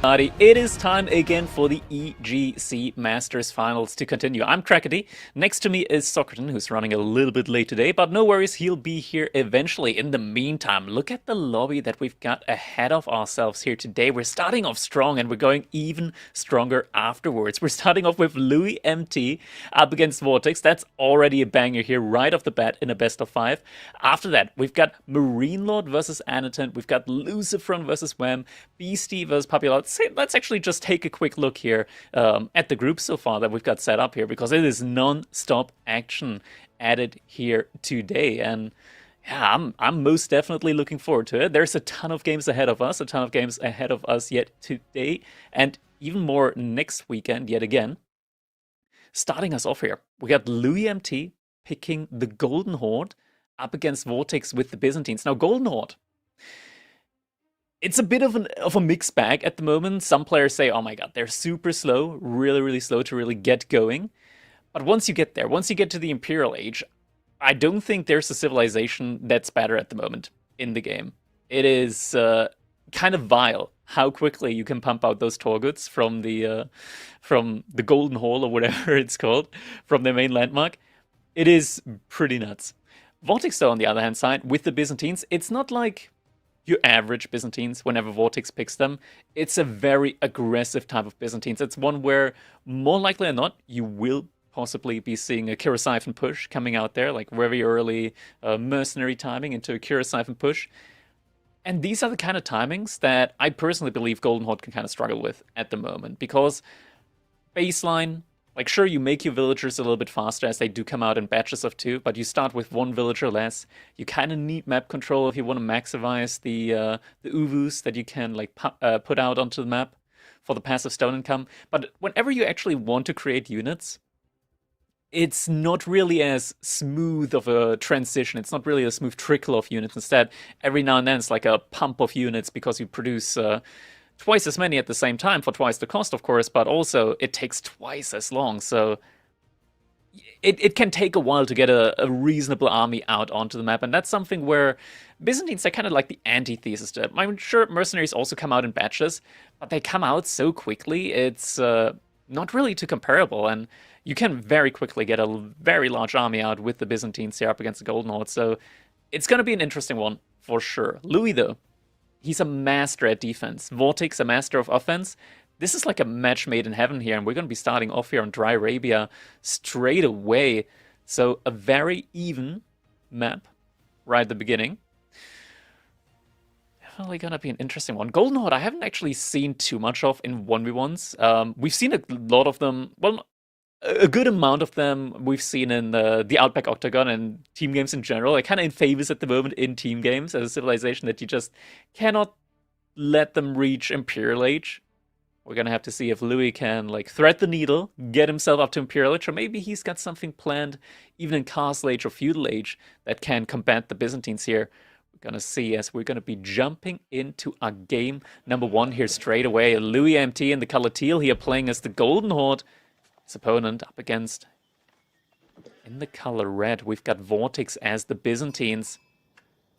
party. It is time again for the EGC Masters Finals to continue. I'm Krakedy. Next to me is Socraton, who's running a little bit late today, but no worries, he'll be here eventually. In the meantime, look at the lobby that we've got ahead of ourselves here today. We're starting off strong and we're going even stronger afterwards. We're starting off with Louis MT up against Vortex. That's already a banger here right off the bat in a best of 5. After that, we've got Marine Lord versus Anatent. We've got Lucifron versus Wham, Beastie versus Papillot. Let's actually just take a quick look here at the group so far that we've got set up here, because it is non-stop action added here today. And yeah, I'm most definitely looking forward to it. There's a ton of games ahead of us, yet today, and even more next weekend yet again. Starting us off here, we got Louis MT picking the Golden Horde up against Vortex with the Byzantines. Now, Golden Horde, it's a bit of a mixed bag at the moment. Some players say, oh my god, they're super slow, really slow to really get going. But once you get there, once you get to the Imperial Age, I don't think there's a civilization that's better at the moment in the game. It is kind of vile how quickly you can pump out those Torguts from the Golden Hall or whatever it's called, from their main landmark. It is pretty nuts. Vortex, though, on the other hand side, with the Byzantines, it's not like your average Byzantines whenever Vortex picks them. It's a very aggressive type of Byzantines. It's one where, more likely than not, you will possibly be seeing a Kira Siphon push coming out there, like very early mercenary timing into a Kira Siphon push. And these are the kind of timings that I personally believe Golden Horde can kind of struggle with at the moment, because baseline, like, sure, you make your villagers a little bit faster as they do come out in batches of 2, but you start with 1 villager less. You kind of need map control if you want to maximize the Uvus that you can like put out onto the map for the passive stone income. But whenever you actually want to create units, it's not really as smooth of a transition. It's not really a smooth trickle of units. Instead, every now and then it's like a pump of units because you produce twice as many at the same time for twice the cost, of course, but also it takes twice as long. So it can take a while to get a reasonable army out onto the map. And that's something where Byzantines are kind of like the antithesis to it. I'm sure mercenaries also come out in batches, but they come out so quickly, it's not really too comparable. And you can very quickly get a very large army out with the Byzantines here up against the Golden Horde. So it's going to be an interesting one for sure. Louis, though, he's a master at defense. Vortex, a master of offense. This is like a match made in heaven here, and we're going to be starting off here on Dry Arabia straight away. So a very even map right at the beginning. Definitely going to be an interesting one. Golden Horde, I haven't actually seen too much of in 1v1s. We've seen a lot of them, well, a good amount of them we've seen in the Outback Octagon and team games in general. They're kind of in favors at the moment in team games as a civilization that you just cannot let them reach Imperial Age. We're going to have to see if Louis can like thread the needle, get himself up to Imperial Age, or maybe he's got something planned even in Castle Age or Feudal Age that can combat the Byzantines here. We're going to see as we're going to be jumping into our game number 1 here straight away. Louis MT in the color teal here playing as the Golden Horde. His opponent up against, in the color red, we've got Vortex as the Byzantines.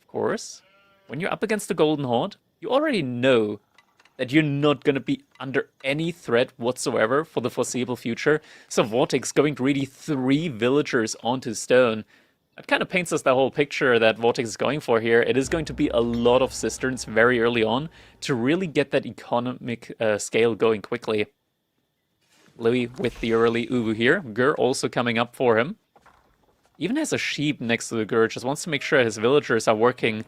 Of course, when you're up against the Golden Horde, you already know that you're not going to be under any threat whatsoever for the foreseeable future. So Vortex going greedy 3 villagers onto stone. That kind of paints us the whole picture that Vortex is going for here. It is going to be a lot of cisterns very early on to really get that economic scale going quickly. Louis with the early Uvu here. Gur also coming up for him. Even has a sheep next to the Gur, just wants to make sure his villagers are working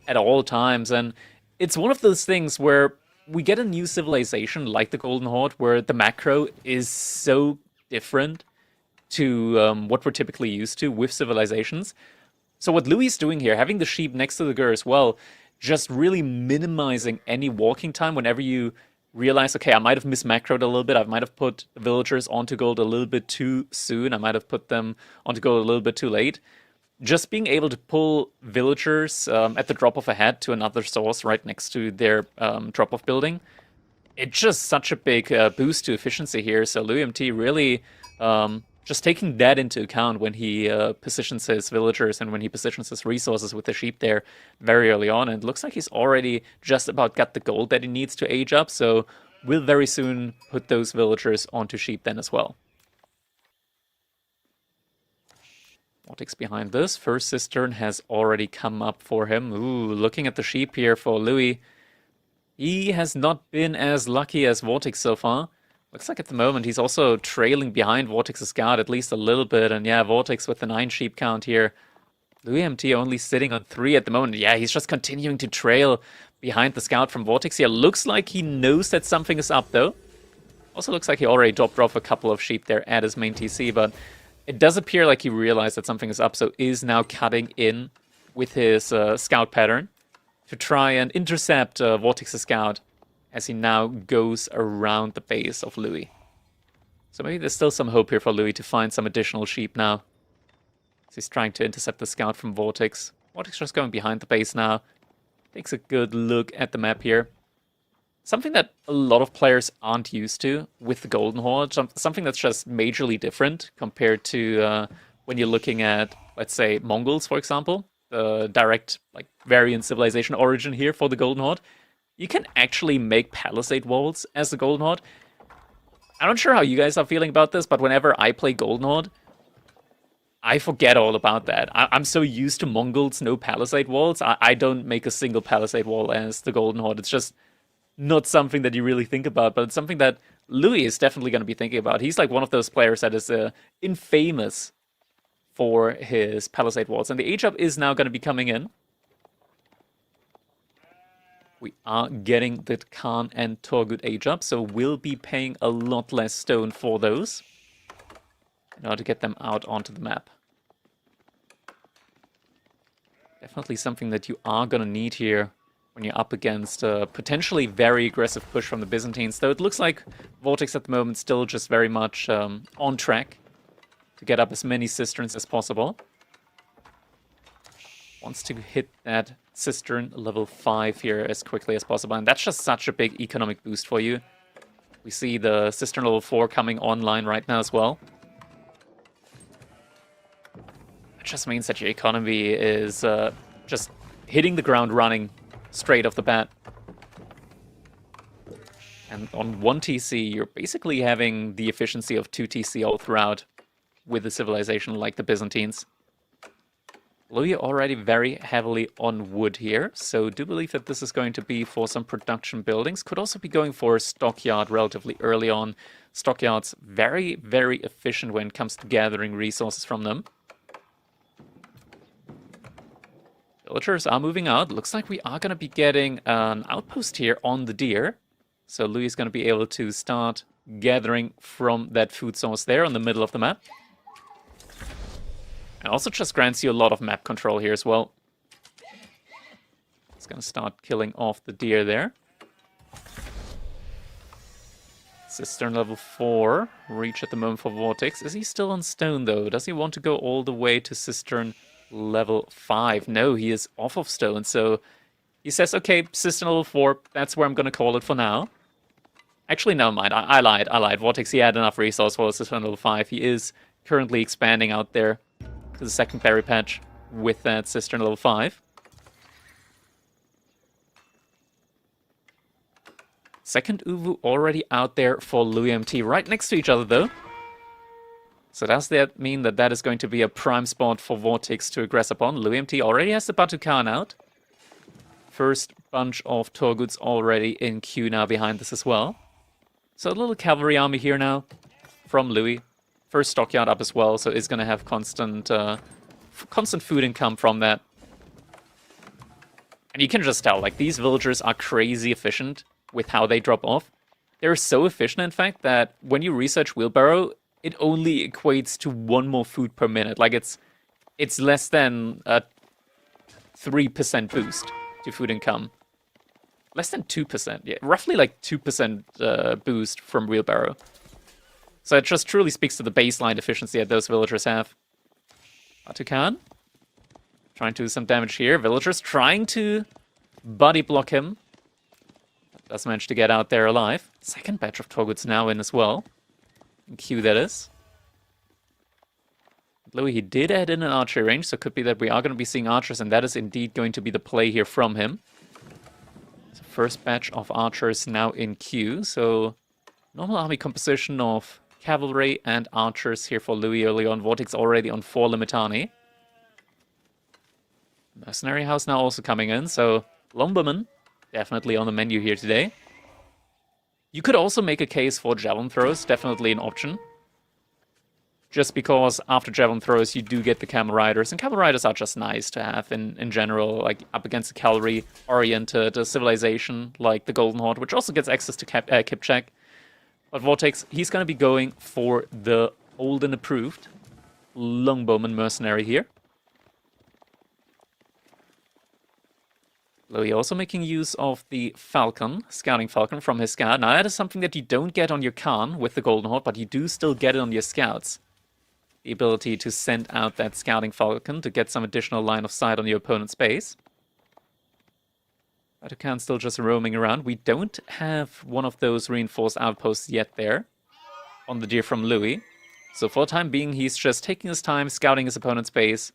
at all times. And it's one of those things where we get a new civilization like the Golden Horde, where the macro is so different to what we're typically used to with civilizations. So what Louis is doing here, having the sheep next to the Gur as well, just really minimizing any walking time whenever you realize, okay, I might have mismacroed a little bit. I might have put villagers onto gold a little bit too soon. I might have put them onto gold a little bit too late. Just being able to pull villagers at the drop of a hat to another source right next to their drop-off building, it's just such a big boost to efficiency here. So Louis MT really just taking that into account when he positions his villagers and when he positions his resources with the sheep there very early on. And it looks like he's already just about got the gold that he needs to age up. So will very soon put those villagers onto sheep then as well. Vortex behind this. First cistern has already come up for him. Ooh, looking at the sheep here for Louis. He has not been as lucky as Vortex so far. Looks like at the moment he's also trailing behind Vortex's guard at least a little bit. And yeah, Vortex with the 9 sheep count here. Louis MT only sitting on 3 at the moment. Yeah, he's just continuing to trail behind the scout from Vortex here. Looks like he knows that something is up though. Also looks like he already dropped off a couple of sheep there at his main TC, but it does appear like he realized that something is up, so is now cutting in with his scout pattern to try and intercept Vortex's scout as he now goes around the base of Louis. So maybe there's still some hope here for Louis to find some additional sheep now. As he's trying to intercept the scout from Vortex. Vortex just going behind the base now. Takes a good look at the map here. Something that a lot of players aren't used to with the Golden Horde, something that's just majorly different compared to when you're looking at, let's say, Mongols, for example, the direct variant civilization origin here for the Golden Horde. You can actually make palisade walls as the Golden Horde. I'm not sure how you guys are feeling about this, but whenever I play Golden Horde, I forget all about that. I'm so used to Mongols, no palisade walls. I don't make a single palisade wall as the Golden Horde. It's just not something that you really think about, but it's something that Louis is definitely going to be thinking about. He's like one of those players that is infamous for his palisade walls. And the age-up is now going to be coming in. We are getting the Khan and Torgut age-up, so we'll be paying a lot less stone for those in order to get them out onto the map. Definitely something that you are going to need here when you're up against a potentially very aggressive push from the Byzantines. Though it looks like Vortex at the moment still just very much on track to get up as many cisterns as possible. Wants to hit that cistern level 5 here as quickly as possible. And that's just such a big economic boost for you. We see the cistern level 4 coming online right now as well. That just means that your economy is just hitting the ground running straight off the bat. And on 1 TC, you're basically having the efficiency of 2 TC all throughout with a civilization like the Byzantines. Louis already very heavily on wood here, so do believe that this is going to be for some production buildings. Could also be going for a stockyard relatively early on. Stockyards very, very efficient when it comes to gathering resources from them. Villagers are moving out. Looks like we are going to be getting an outpost here on the deer. So Louis is going to be able to start gathering from that food source there on the middle of the map. And also just grants you a lot of map control here as well. It's going to start killing off the deer there. Cistern level 4. Reach at the moment for Vortex. Is he still on stone though? Does he want to go all the way to Cistern level 5? No, he is off of stone. So he says, okay, Cistern level 4. That's where I'm going to call it for now. Actually, never mind. I lied. Vortex, he had enough resource for Cistern level 5. He is currently expanding out there to the second berry patch with that Cistern level 5. Second Uvu already out there for Louis MT, right next to each other though. So does that mean that that is going to be a prime spot for Vortex to aggress upon? Louis MT already has the Batu Khan out. First bunch of Torguts already in queue now behind this as well. So a little cavalry army here now from Louis. First stockyard up as well, so it's going to have constant food income from that. And you can just tell, like, these villagers are crazy efficient with how they drop off. They're so efficient, in fact, that when you research wheelbarrow, it only equates to 1 more food per minute. Like, it's less than a 3% boost to food income. Less than 2%, yeah, roughly like 2% boost from wheelbarrow. So it just truly speaks to the baseline efficiency that those villagers have. Batu Khan trying to do some damage here. Villagers trying to body block him. Does manage to get out there alive. Second batch of Torguts now in as well. In queue, that is. Louis, he did add in an archery range, so it could be that we are going to be seeing archers, and that is indeed going to be the play here from him. So first batch of archers now in queue, so normal army composition of cavalry and archers here for Louis early on. Vortex already on 4 Limitani. Mercenary House now also coming in, so Longbowmen definitely on the menu here today. You could also make a case for Javelin Throws, definitely an option. Just because after Javelin Throws you do get the Camel Riders, and Camel Riders are just nice to have in general, like up against a cavalry-oriented civilization like the Golden Horde, which also gets access to Kipchak. But Vortex, he's going to be going for the old and approved Longbowman Mercenary here. Louis also making use of the Falcon, Scouting Falcon from his Scout. Now that is something that you don't get on your Khan with the Golden Horde, but you do still get it on your Scouts. The ability to send out that Scouting Falcon to get some additional line of sight on your opponent's base. Khan still just roaming around. We don't have one of those reinforced outposts yet there on the deer from Louis. So for the time being, he's just taking his time, scouting his opponent's base.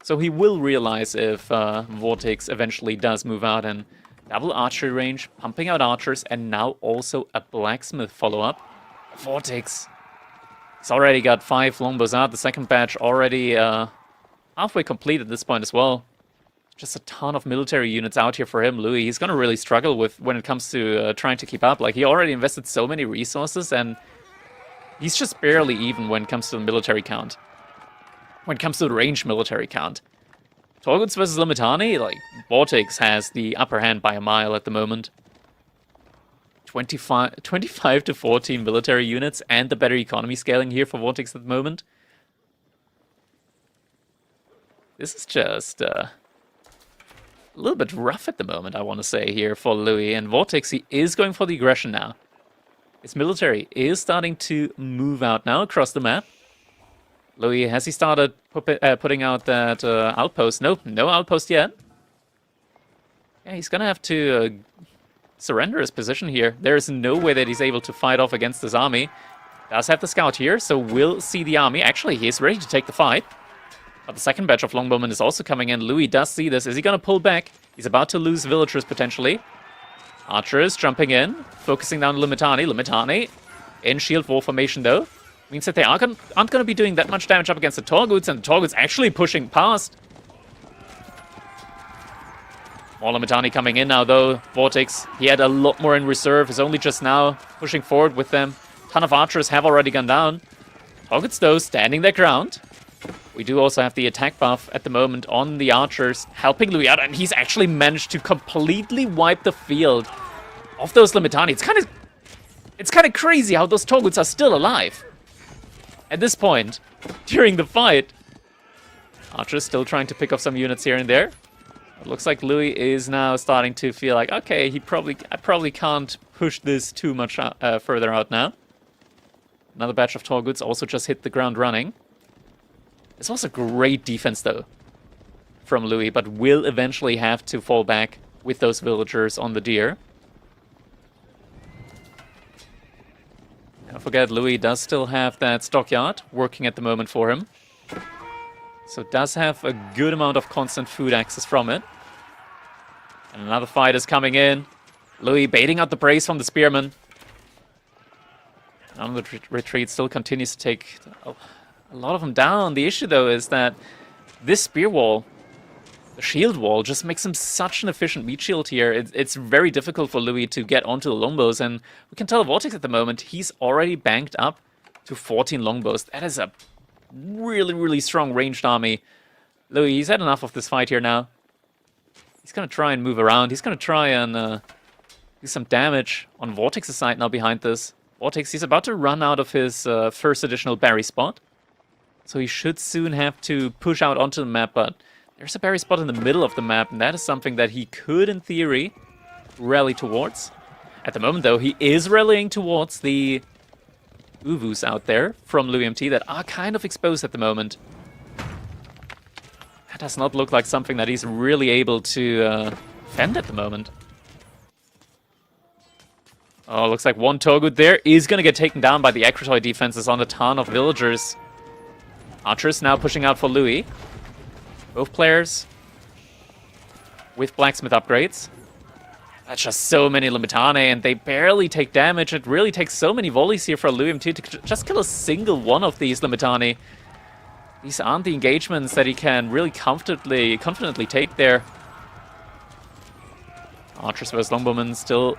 So he will realize if Vortex eventually does move out, and double archery range, pumping out archers, and now also a blacksmith follow-up. Vortex, he's already got 5 longbows out. The second batch already halfway complete at this point as well. Just a ton of military units out here for him. Louis, he's going to really struggle with when it comes to trying to keep up. Like, he already invested so many resources, and he's just barely even when it comes to the military count. When it comes to the ranged military count. Torguds versus Limitani, like, Vortex has the upper hand by a mile at the moment. 25 to 14 military units and the better economy scaling here for Vortex at the moment. This is just a little bit rough at the moment, I want to say, here for Louis. And Vortex, he is going for the aggression now. His military is starting to move out now across the map. Louis, has he started putting out that outpost? Nope, no outpost yet. Yeah, he's gonna have to surrender his position here. There is no way that he's able to fight off against this army. Does have the scout here, so we'll see the army. Actually, he is ready to take the fight. But the second batch of longbowmen is also coming in. Louis does see this. Is he gonna pull back? He's about to lose villagers, potentially. Archers jumping in, focusing down Limitani. Limitani in shield wall formation, though. Means that they aren't going to be doing that much damage up against the Torguds, and the Torguds actually pushing past. More Limitani coming in now, though. Vortex, he had a lot more in reserve, is only just now pushing forward with them. Ton of archers have already gone down. Torguds, though, standing their ground. We do also have the attack buff at the moment on the archers, helping Louis out, and he's actually managed to completely wipe the field of those Limitani. It's kind of crazy how those Torguds are still alive. At this point, during the fight, Archer's still trying to pick up some units here and there. It looks like Louis is now starting to feel like, okay, I probably can't push this too much further out now. Another batch of Torguds also just hit the ground running. This was a great defense, though, from Louis, but will eventually have to fall back with those villagers on the deer. Don't forget, Louis does still have that stockyard working at the moment for him. So does have a good amount of constant food access from it. And another fight is coming in. Louis baiting out the brace from the spearman. And on the retreat still continues to take a lot of them down. The issue, though, is that this spear wall, the shield wall, just makes him such an efficient meat shield here. It's very difficult for Louis to get onto the longbows, and we can tell Vortex at the moment, he's already banked up to 14 longbows. That is a really, really strong ranged army. Louis, he's had enough of this fight here now. He's going to try and move around. He's going to try and do some damage on Vortex's side now behind this. Vortex, he's about to run out of his first additional berry spot. So he should soon have to push out onto the map, but there's a berry spot in the middle of the map, and that is something that he could, in theory, rally towards. At the moment, though, he is rallying towards the Uvus out there from Louis MT that are kind of exposed at the moment. That does not look like something that he's really able to fend at the moment. Oh, looks like one Torgud there is going to get taken down by the Akratoid defenses on a ton of villagers. Archers now pushing out for Louis. Both players with blacksmith upgrades. That's just so many Limitane, and they barely take damage. It really takes so many volleys here for Louis MT to just kill a single one of these Limitane. These aren't the engagements that he can really confidently take there. Archers vs Longbowmen still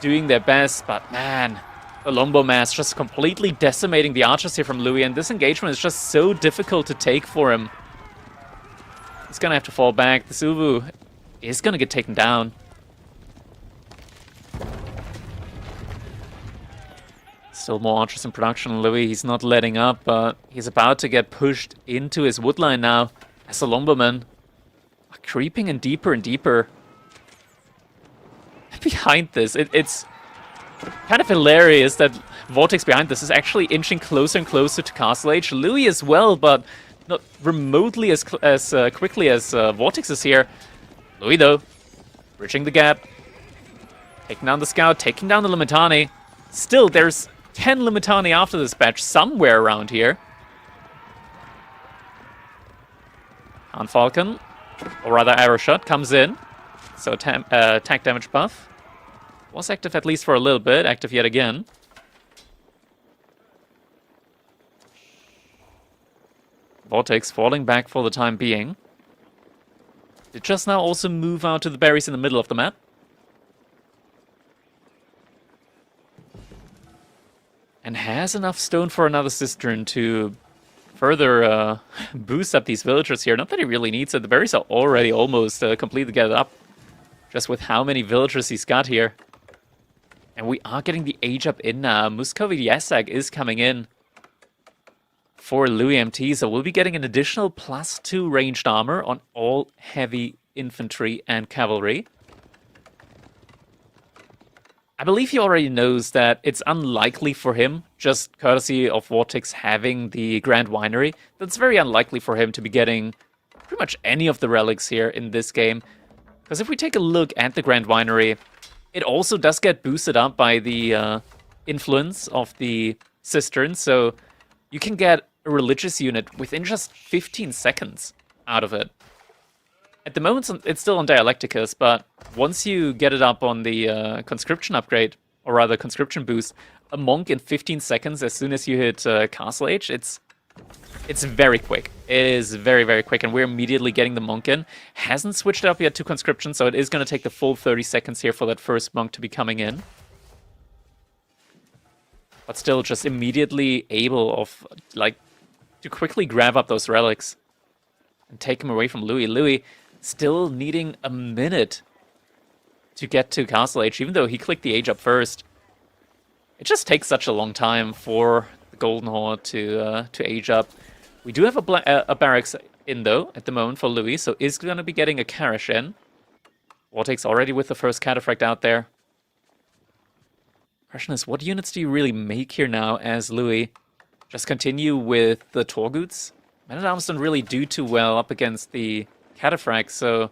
doing their best, but man, the Longbow mass just completely decimating the archers here from Louis, and this engagement is just so difficult to take for him. He's gonna have to fall back. The Uvu is gonna get taken down. Still more archers in production. Louis, he's not letting up, but he's about to get pushed into his woodline now as the Longbowmen are creeping in deeper and deeper. Behind this, it's kind of hilarious that Vortex behind this is actually inching closer and closer to Castle Age. Louis as well, but not remotely as quickly as Vortex is here. Louis, though, bridging the gap, taking down the Scout, taking down the Limitane. Still, there's 10 Limitane after this batch somewhere around here. Khan Falcon, or rather Arrow Shot, comes in. So attack damage buff. Was active at least for a little bit, active yet again. Vortex falling back for the time being. Did just now also move out to the berries in the middle of the map. And has enough stone for another cistern to further boost up these villagers here. Not that he really needs it. The berries are already almost completely gathered up. Just with how many villagers he's got here. And we are getting the age up in now. Muscovy Yasak is coming in for Louis MT. So we'll be getting an additional +2 ranged armor on all heavy infantry and cavalry. I believe he already knows that it's unlikely for him, just courtesy of Vortex having the Grand Winery, that's very unlikely for him to be getting pretty much any of the relics here in this game. Because if we take a look at the Grand Winery, it also does get boosted up by the influence of the cistern, so you can get a religious unit within just 15 seconds out of it. At the moment, it's still on Dialecticus, but once you get it up on the conscription upgrade, or rather conscription boost, a monk in 15 seconds as soon as you hit Castle Age, it's very quick. It is very, very quick, and we're immediately getting the monk in. Hasn't switched up yet to conscription, so it is going to take the full 30 seconds here for that first monk to be coming in. But still, just immediately able of, like, to quickly grab up those relics and take him away from Louis. Louis still needing a minute to get to Castle Age, even though he clicked the age up first. It just takes such a long time for the Golden Horde to age up. We do have a barracks in, though, at the moment for Louis, so is going to be getting a Karash in. Vortex already with the first Cataphract out there. Question is, what units do you really make here now as Louis? Just continue with the Torguts? Men-at-Arms don't really do too well up against the Cataphract, so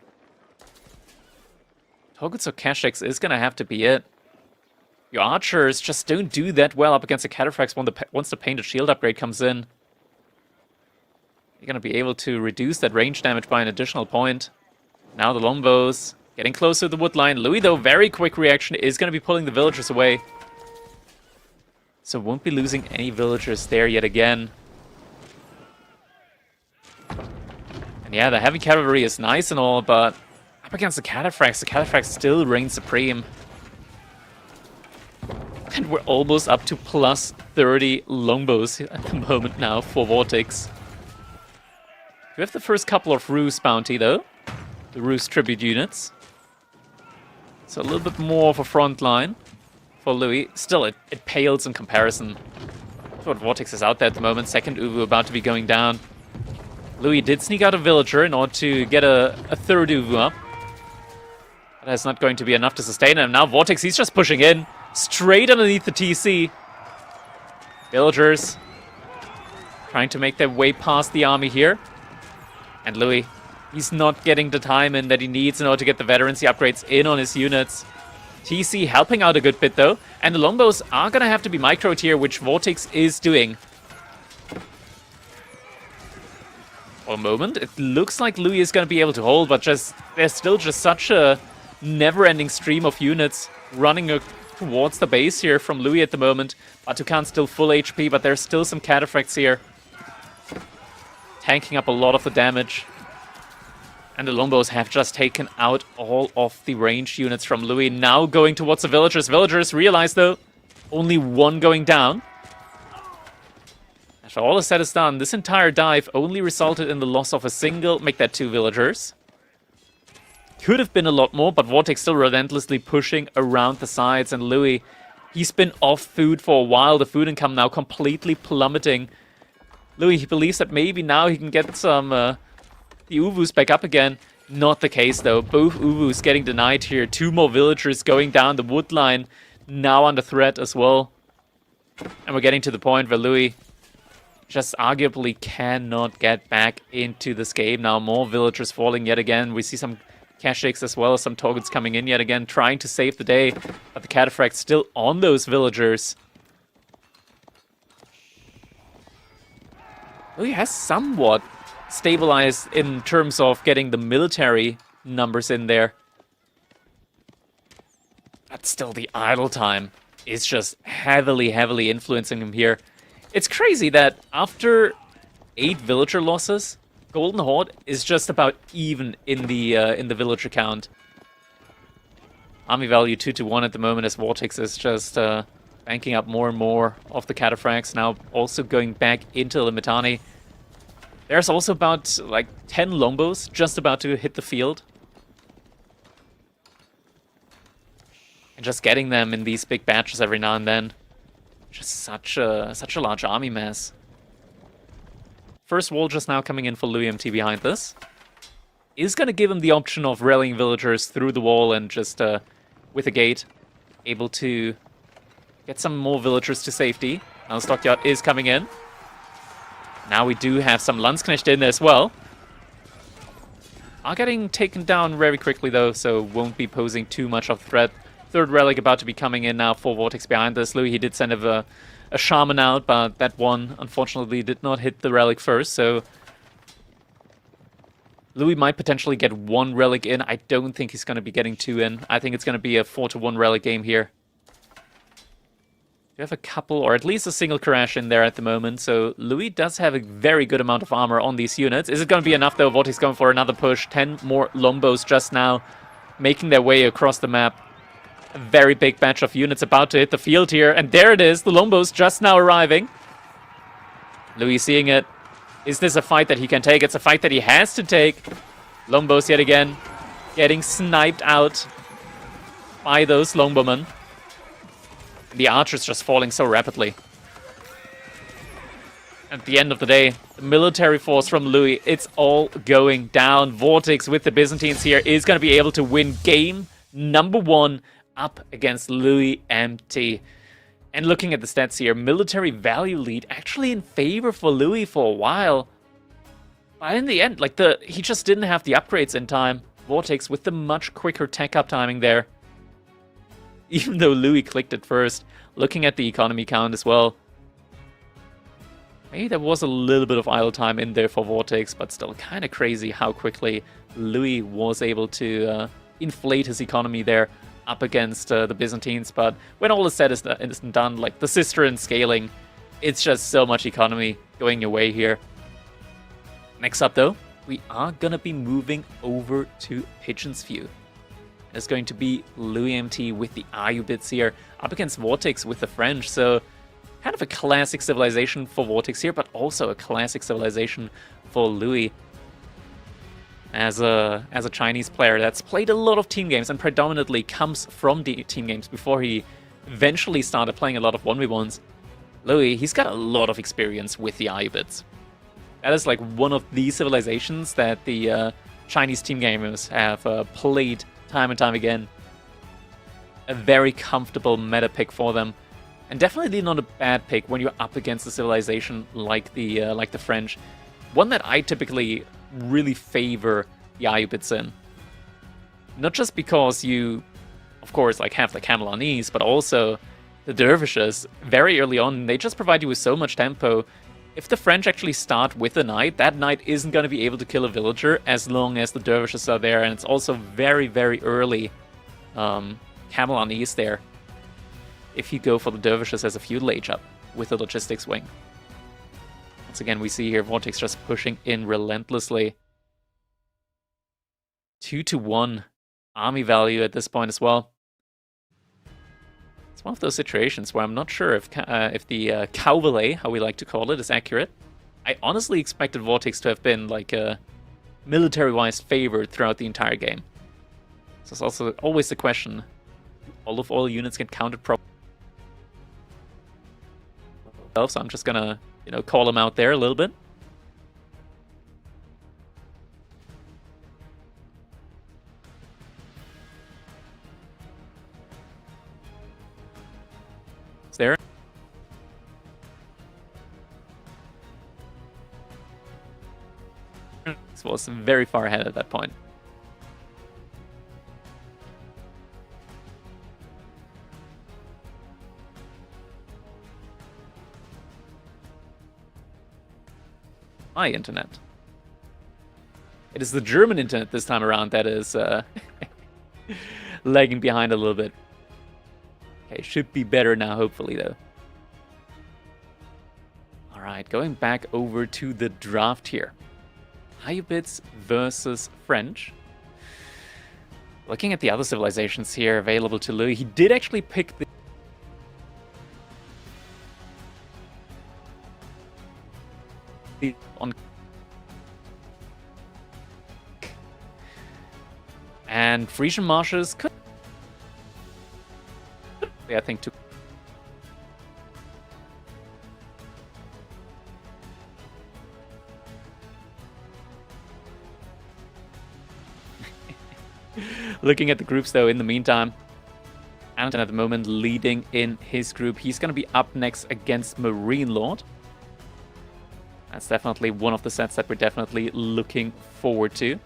Torguts or Kashyyyks is going to have to be it. Your archers just don't do that well up against the Cataphracts once the Painted Shield upgrade comes in. You're going to be able to reduce that range damage by an additional point. Now the Longbows getting closer to the woodline. Louis, though, very quick reaction, is going to be pulling the villagers away. So won't be losing any villagers there yet again. And yeah, the heavy cavalry is nice and all, but up against the Cataphracts still reign supreme. And we're almost up to +30 longbows at the moment now for Vortex. We have the first couple of Ruse bounty, though. The Ruse tribute units. So a little bit more of a front line for Louis. Still, it pales in comparison to what Vortex is out there at the moment. Second Uvu about to be going down. Louis did sneak out a villager in order to get a third Uvu up. But that's not going to be enough to sustain him. Now Vortex, he's just pushing in. Straight underneath the TC. Villagers trying to make their way past the army here. And Louis, he's not getting the time in that he needs in order to get the veterancy upgrades in on his units. TC helping out a good bit, though. And the longbows are going to have to be microed here, which Vortex is doing. For a moment, it looks like Louis is going to be able to hold, but there's still just such a never-ending stream of units running towards the base here from Louis at the moment. Batukan's still full HP, but there's still some cataphracts here. Tanking up a lot of the damage. And the Longbos have just taken out all of the ranged units from Louis. Now going towards the villagers. Villagers realize, though, only one going down. After all is said and done, this entire dive only resulted in the loss of a single, make that 2 villagers. Could have been a lot more, but Vortex still relentlessly pushing around the sides. And Louis, he's been off food for a while. The food income now completely plummeting. Louis, he believes that maybe now he can get some the Uvus back up again. Not the case, though. Both Uvus getting denied here. 2 more villagers going down the wood line. Now under threat as well. And we're getting to the point where Louis just arguably cannot get back into this game. Now more villagers falling yet again. We see some Kashyyyks as well as some Toggans coming in yet again, trying to save the day. But the Cataphract's still on those villagers. Louis has somewhat stabilized in terms of getting the military numbers in there. But still, the idle time is just heavily influencing him here. It's crazy that after 8 villager losses, Golden Horde is just about even in the villager count. Army value 2-1 at the moment as Vortex is just banking up more and more of the Cataphracts. Now also going back into the Mitanni. There's also about like 10 Longbos just about to hit the field. And just getting them in these big batches every now and then. Just such a large army mass. First wall just now coming in for Louis MT behind this. Is going to give him the option of rallying villagers through the wall and just with a gate able to get some more villagers to safety. Now the Stockyard is coming in. Now we do have some Landsknecht in as well. Are getting taken down very quickly though, so won't be posing too much of a threat. Third relic about to be coming in now for Vortex behind this. Louis, he did send a shaman out, but that one unfortunately did not hit the relic first, so Louis might potentially get 1 relic in. I don't think he's going to be getting 2 in. I think it's going to be a 4-1 relic game here. You have a couple, or at least a single crash in there at the moment, so Louis does have a very good amount of armor on these units. Is it going to be enough though? Vortex going for another push. 10 more Longbos just now making their way across the map. A very big batch of units about to hit the field here. And there it is, the Longbos just now arriving. Louis seeing it. Is this a fight that he can take? It's a fight that he has to take. Longbos yet again getting sniped out by those Longbowmen. The archers just falling so rapidly. At the end of the day, the military force from Louis, it's all going down. Vortex with the Byzantines here is going to be able to win game number 1 up against Louis MT. And looking at the stats here, military value lead actually in favor for Louis for a while. But in the end, like he just didn't have the upgrades in time. Vortex with the much quicker tech up timing there. Even though Louis clicked it first. Looking at the economy count as well. Maybe there was a little bit of idle time in there for Vortex, but still kind of crazy how quickly Louis was able to inflate his economy there up against the Byzantines. But when all is said and done, like the Cistercian scaling, it's just so much economy going your way here. Next up though, we are gonna be moving over to Pigeon's View. It's going to be Louis MT with the Ayyubids here, up against Vortex with the French. So kind of a classic civilization for Vortex here, but also a classic civilization for Louis. As a Chinese player that's played a lot of team games and predominantly comes from the team games before he eventually started playing a lot of 1v1s. Louis, he's got a lot of experience with the Ayyubids. That is like one of the civilizations that the Chinese team gamers have played time and time again. A very comfortable meta pick for them. And definitely not a bad pick when you're up against a civilization like the French. One that I typically really favor the Ayyubids in. Not just because you, of course, like have the camel on knees, but also the dervishes very early on. They just provide you with so much tempo. If the French actually start with a knight, that knight isn't going to be able to kill a villager as long as the dervishes are there. And it's also very, very early camel on east there if you go for the dervishes as a feudal age up with the logistics wing. Once again, we see here Vortex just pushing in relentlessly. 2-1 army value at this point as well. It's one of those situations where I'm not sure if the cow valet, how we like to call it, is accurate. I honestly expected Vortex to have been like a military-wise favored throughout the entire game. So it's also always the question: all units get counted properly. So I'm just gonna, call him out there a little bit. It's there. This was very far ahead at that point. My internet. It is the German internet this time around that is lagging behind a little bit. Okay, should be better now, hopefully, though. Alright, going back over to the draft here. Ayyubids versus French. Looking at the other civilizations here available to Louis, he did actually pick the on, and Frisian marshes could, I think, to looking at the groups though in the meantime, Anton at the moment leading in his group. He's going to be up next against Marine Lord. That's definitely one of the sets that we're definitely looking forward to.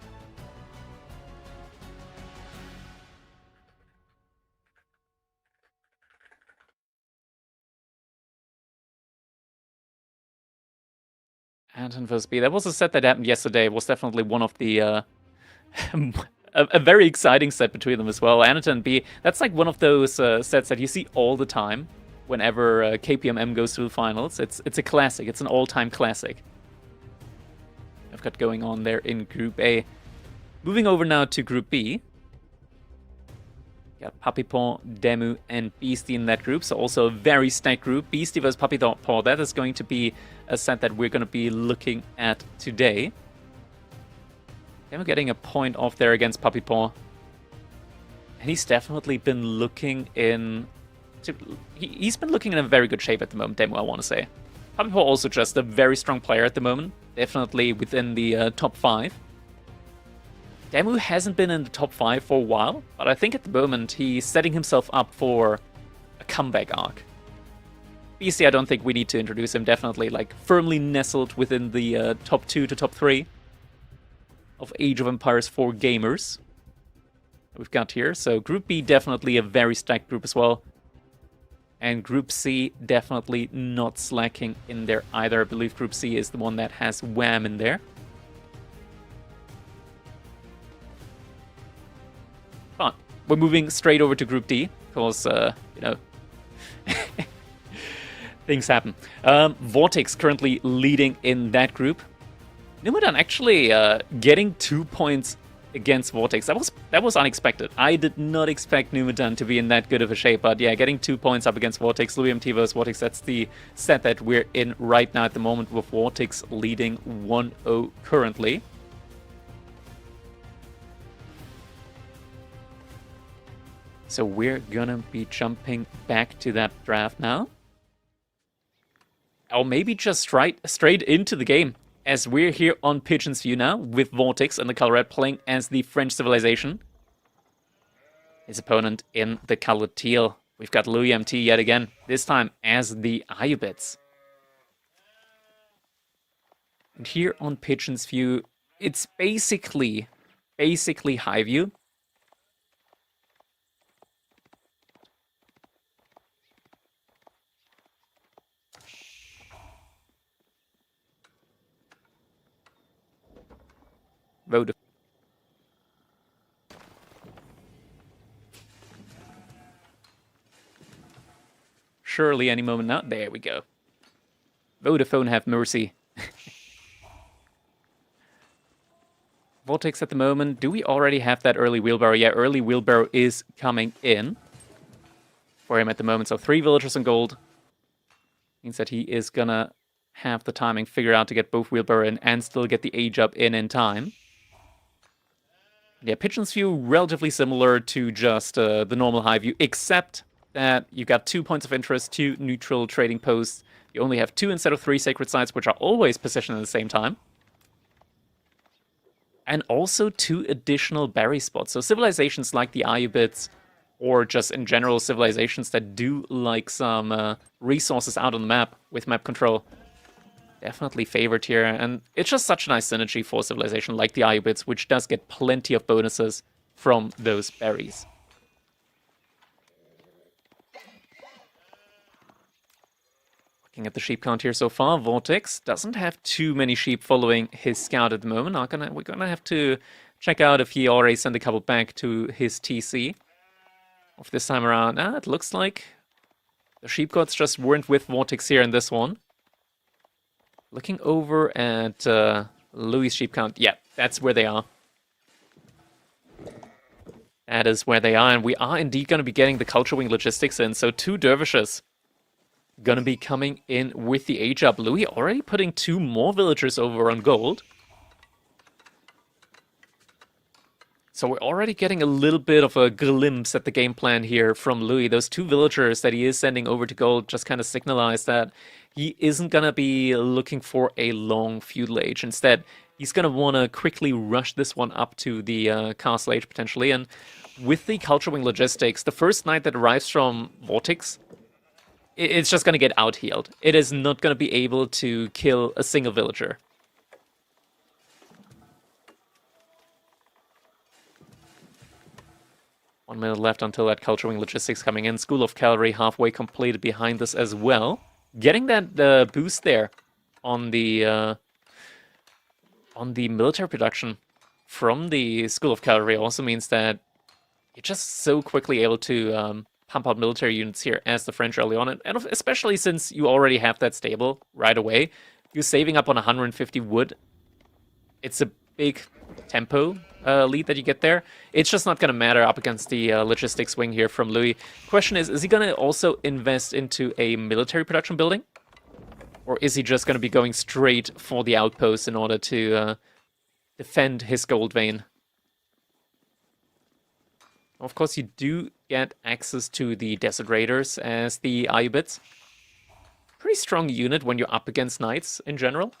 Anton vs. B. That was a set that happened yesterday. It was definitely one of the a very exciting set between them as well. Anton and B, that's like one of those sets that you see all the time whenever KPMM goes through the finals. It's a classic. It's an all-time classic. I've got going on there in Group A. Moving over now to Group B. Got Papipon, Demu, and Beastie in that group, so also a very stacked group. Beastie versus Papipon, that is going to be a set that we're going to be looking at today. Demu getting a point off there against Papipon. And he's definitely been looking in... He's been looking in a very good shape at the moment, Demu, I want to say. Papipon also just a very strong player at the moment. Definitely within the top 5. Demu hasn't been in the top 5 for a while, but I think at the moment he's setting himself up for a comeback arc. BC, I don't think we need to introduce him. Definitely like firmly nestled within the top 2 to top 3 of Age of Empires 4 gamers we've got here. So Group B definitely a very stacked group as well. And Group C definitely not slacking in there either. I believe Group C is the one that has Wham in there. But we're moving straight over to Group D, because, things happen. Vortex currently leading in that group. Numadan actually getting 2 points against Vortex. That was unexpected. I did not expect Numadan to be in that good of a shape, but yeah, getting 2 points up against Vortex. Louis MT versus Vortex, that's the set that we're in right now at the moment, with Vortex leading 1-0 currently. So we're gonna be jumping back to that draft now. Or maybe just straight into the game, as we're here on Pigeon's View now, with Vortex and the color red playing as the French civilization. His opponent in the color teal. We've got Louis MT yet again, this time as the Ayyubids. And here on Pigeon's View, it's basically high view. Vote. surely any moment now. There we go. Vodafone have mercy. Vortex at the moment. Do we already have that early wheelbarrow? Yeah, early wheelbarrow is coming in for him at the moment. So 3 villagers in gold. Means that he is gonna have the timing figured out to get both wheelbarrow in and still get the age up in time. Yeah, Pigeon's View, relatively similar to just the normal high view, except that you got 2 points of interest, 2 neutral trading posts. You only have 2 instead of 3 sacred sites, which are always positioned at the same time. And also 2 additional berry spots. So civilizations like the Ayyubids, or just in general civilizations that do like some resources out on the map with map control, definitely favored here. And it's just such a nice synergy for a civilization like the Ayyubids, which does get plenty of bonuses from those berries. Looking at the sheep count here so far, Vortex doesn't have too many sheep following his scout at the moment. We're gonna have to check out if he already sent a couple back to his TC. Of this time around, it looks like the sheep gods just weren't with Vortex here in this one. Looking over at Louis' sheep count, yeah, that's where they are. That is where they are, and we are indeed going to be getting the Culture Wing logistics in. So 2 dervishes gonna be coming in with the age up. Louis already putting 2 more villagers over on gold. So we're already getting a little bit of a glimpse at the game plan here from Louis. Those 2 villagers that he is sending over to gold just kind of signalize that he isn't gonna be looking for a long feudal age. Instead, he's gonna want to quickly rush this one up to the castle age potentially. And with the Culture Wing logistics, the first knight that arrives from Vortex, it's just going to get out-healed. It is not going to be able to kill a single villager. One minute left until that Culture Wing logistics coming in. School of Cavalry halfway completed behind this as well. Getting that boost there on the military production from the School of Cavalry also means that you're just so quickly able to pump out military units here as the French early on, and especially since you already have that stable right away, you're saving up on 150 wood. It's a big tempo lead that you get there. It's just not going to matter up against the logistics wing here from Louis. Question is he going to also invest into a military production building? Or is he just going to be going straight for the outpost in order to defend his gold vein? Of course, you do get access to the Desert Raiders as the Ayyubids. Pretty strong unit when you're up against knights in general.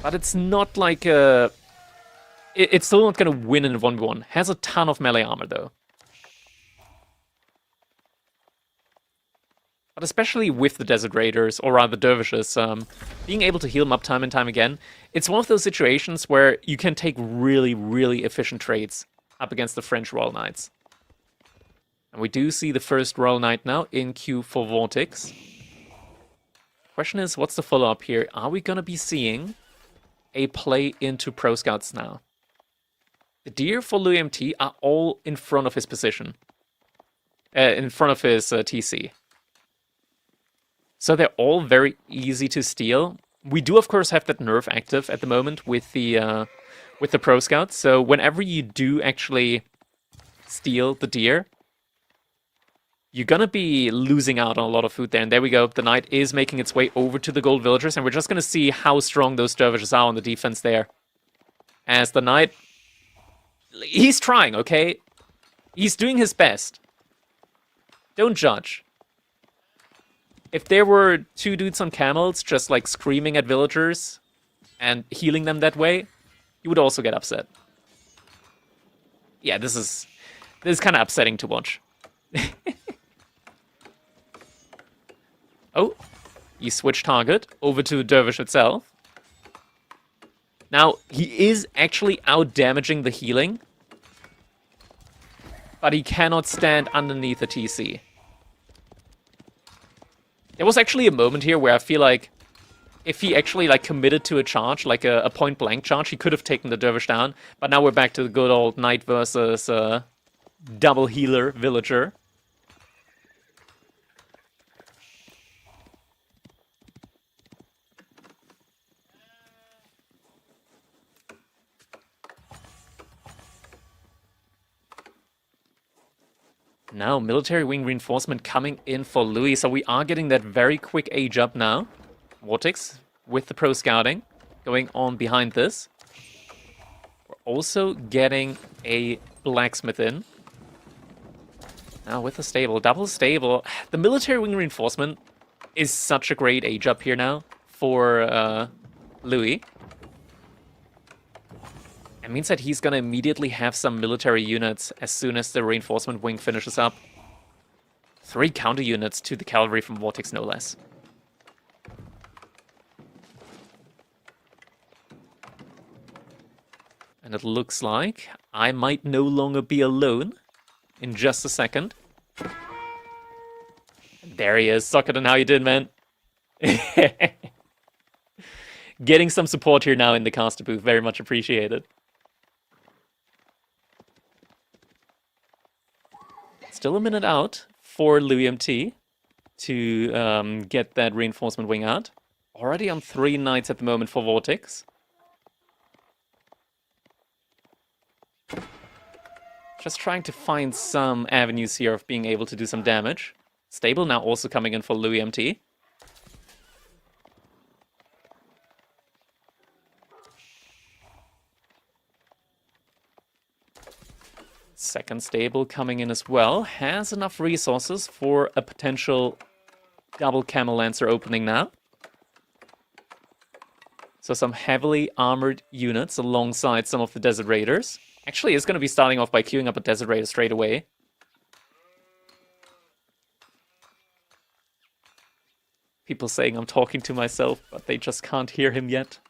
But it's not like a... It's still not going to win in a 1v1. Has a ton of melee armor, though. But especially with the Desert Raiders, or rather Dervishes, being able to heal them up time and time again, it's one of those situations where you can take really, really efficient trades up against the French Royal Knights. And we do see the first Royal Knight now in queue for Vortex. Question is, what's the follow-up here? Are we going to be seeing a play into Pro Scouts now? The deer for Louis MT are all in front of his position. In front of his TC. So they're all very easy to steal. We do, of course, have that nerf active at the moment with the Pro Scouts. So whenever you do actually steal the deer, you're gonna be losing out on a lot of food there. And there we go. The knight is making its way over to the gold villagers, and we're just gonna see how strong those dervishes are on the defense there. As the knight, he's trying, okay? He's doing his best. Don't judge. If there were 2 dudes on camels just like screaming at villagers and healing them that way, you would also get upset. Yeah, this is kind of upsetting to watch. Oh, you switch target over to Dervish itself. Now, he is actually out-damaging the healing, but he cannot stand underneath a TC. There was actually a moment here where I feel like if he actually like committed to a charge, like a point-blank charge, he could have taken the Dervish down. But now we're back to the good old knight versus double healer villager. Now, military wing reinforcement coming in for Louis, so we are getting that very quick age up now. Vortex with the pro scouting going on behind this. We're also getting a blacksmith in. Now with the stable, double stable. The military wing reinforcement is such a great age up here now for Louis. It means that he's gonna immediately have some military units as soon as the reinforcement wing finishes up. 3 counter units to the cavalry from Vortex, no less. And it looks like I might no longer be alone in just a second. There he is. Socketen, how you doing, man? Getting some support here now in the caster booth. Very much appreciated. Still a minute out for Louis MT to get that reinforcement wing out. Already on 3 knights at the moment for Vortex. Just trying to find some avenues here of being able to do some damage. Stable now also coming in for Louis MT. Second stable coming in as well. Has enough resources for a potential double Camel Lancer opening now. So some heavily armored units alongside some of the Desert Raiders. Actually, is going to be starting off by queuing up a Desert Raider straight away. People saying I'm talking to myself, but they just can't hear him yet.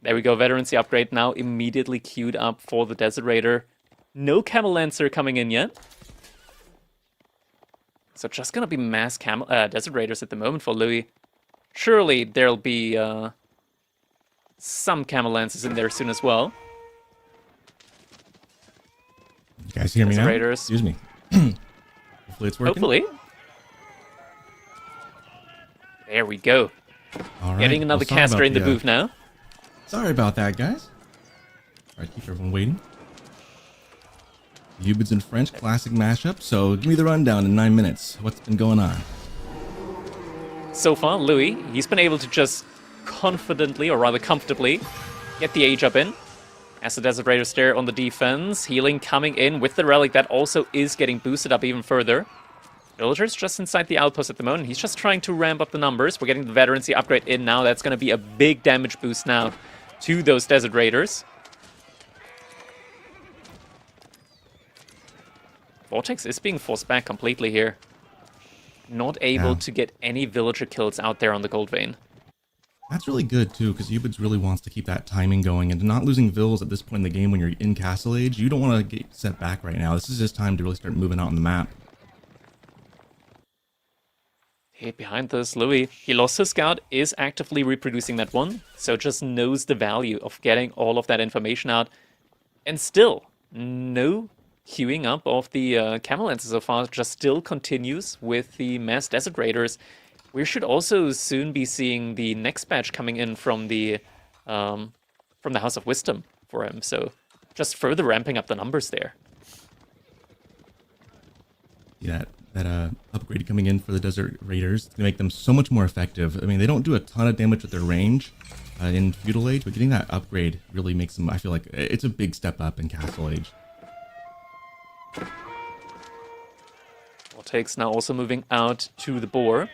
There we go, Veterancy upgrade now immediately queued up for the Desert Raider. No Camel Lancer coming in yet. So just gonna be mass Desert Raiders at the moment for Louis. Surely there'll be some Camel Lancers in there soon as well. You guys hear me Desert now? Raiders. Excuse me. Hopefully it's working. Hopefully. There we go. All right. Getting another caster in the booth now. Sorry about that, guys. All right, keep everyone waiting. Ayyubids in French, classic mashup. So give me the rundown in 9 minutes. What's been going on? So far, Louis, he's been able to just confidently, or rather comfortably, get the age up in. As the Desert Raiders there on the defense, healing coming in with the relic that also is getting boosted up even further. Villagers just inside the outpost at the moment. He's just trying to ramp up the numbers. We're getting the Veterancy upgrade in now. That's going to be a big damage boost now to those Desert Raiders. Vortex is being forced back completely here. Not able to get any villager kills out there on the Gold Vein. That's really good, too, because Ayyubids really wants to keep that timing going, and not losing vills at this point in the game when you're in Castle Age, you don't want to get set back right now. This is his time to really start moving out on the map. Hey, behind this, Louis, he lost his scout, is actively reproducing that one, so just knows the value of getting all of that information out. And still, no queuing up of the Camel Lancers so far, just still continues with the mass Desert Raiders. We should also soon be seeing the next batch coming in from the House of Wisdom for him, so just further ramping up the numbers there. Yeah, that upgrade coming in for the Desert Raiders to make them so much more effective. I mean, they don't do a ton of damage with their range in Feudal Age, but getting that upgrade really makes them, I feel like, it's a big step up in Castle Age. Vortex now also moving out to the boar.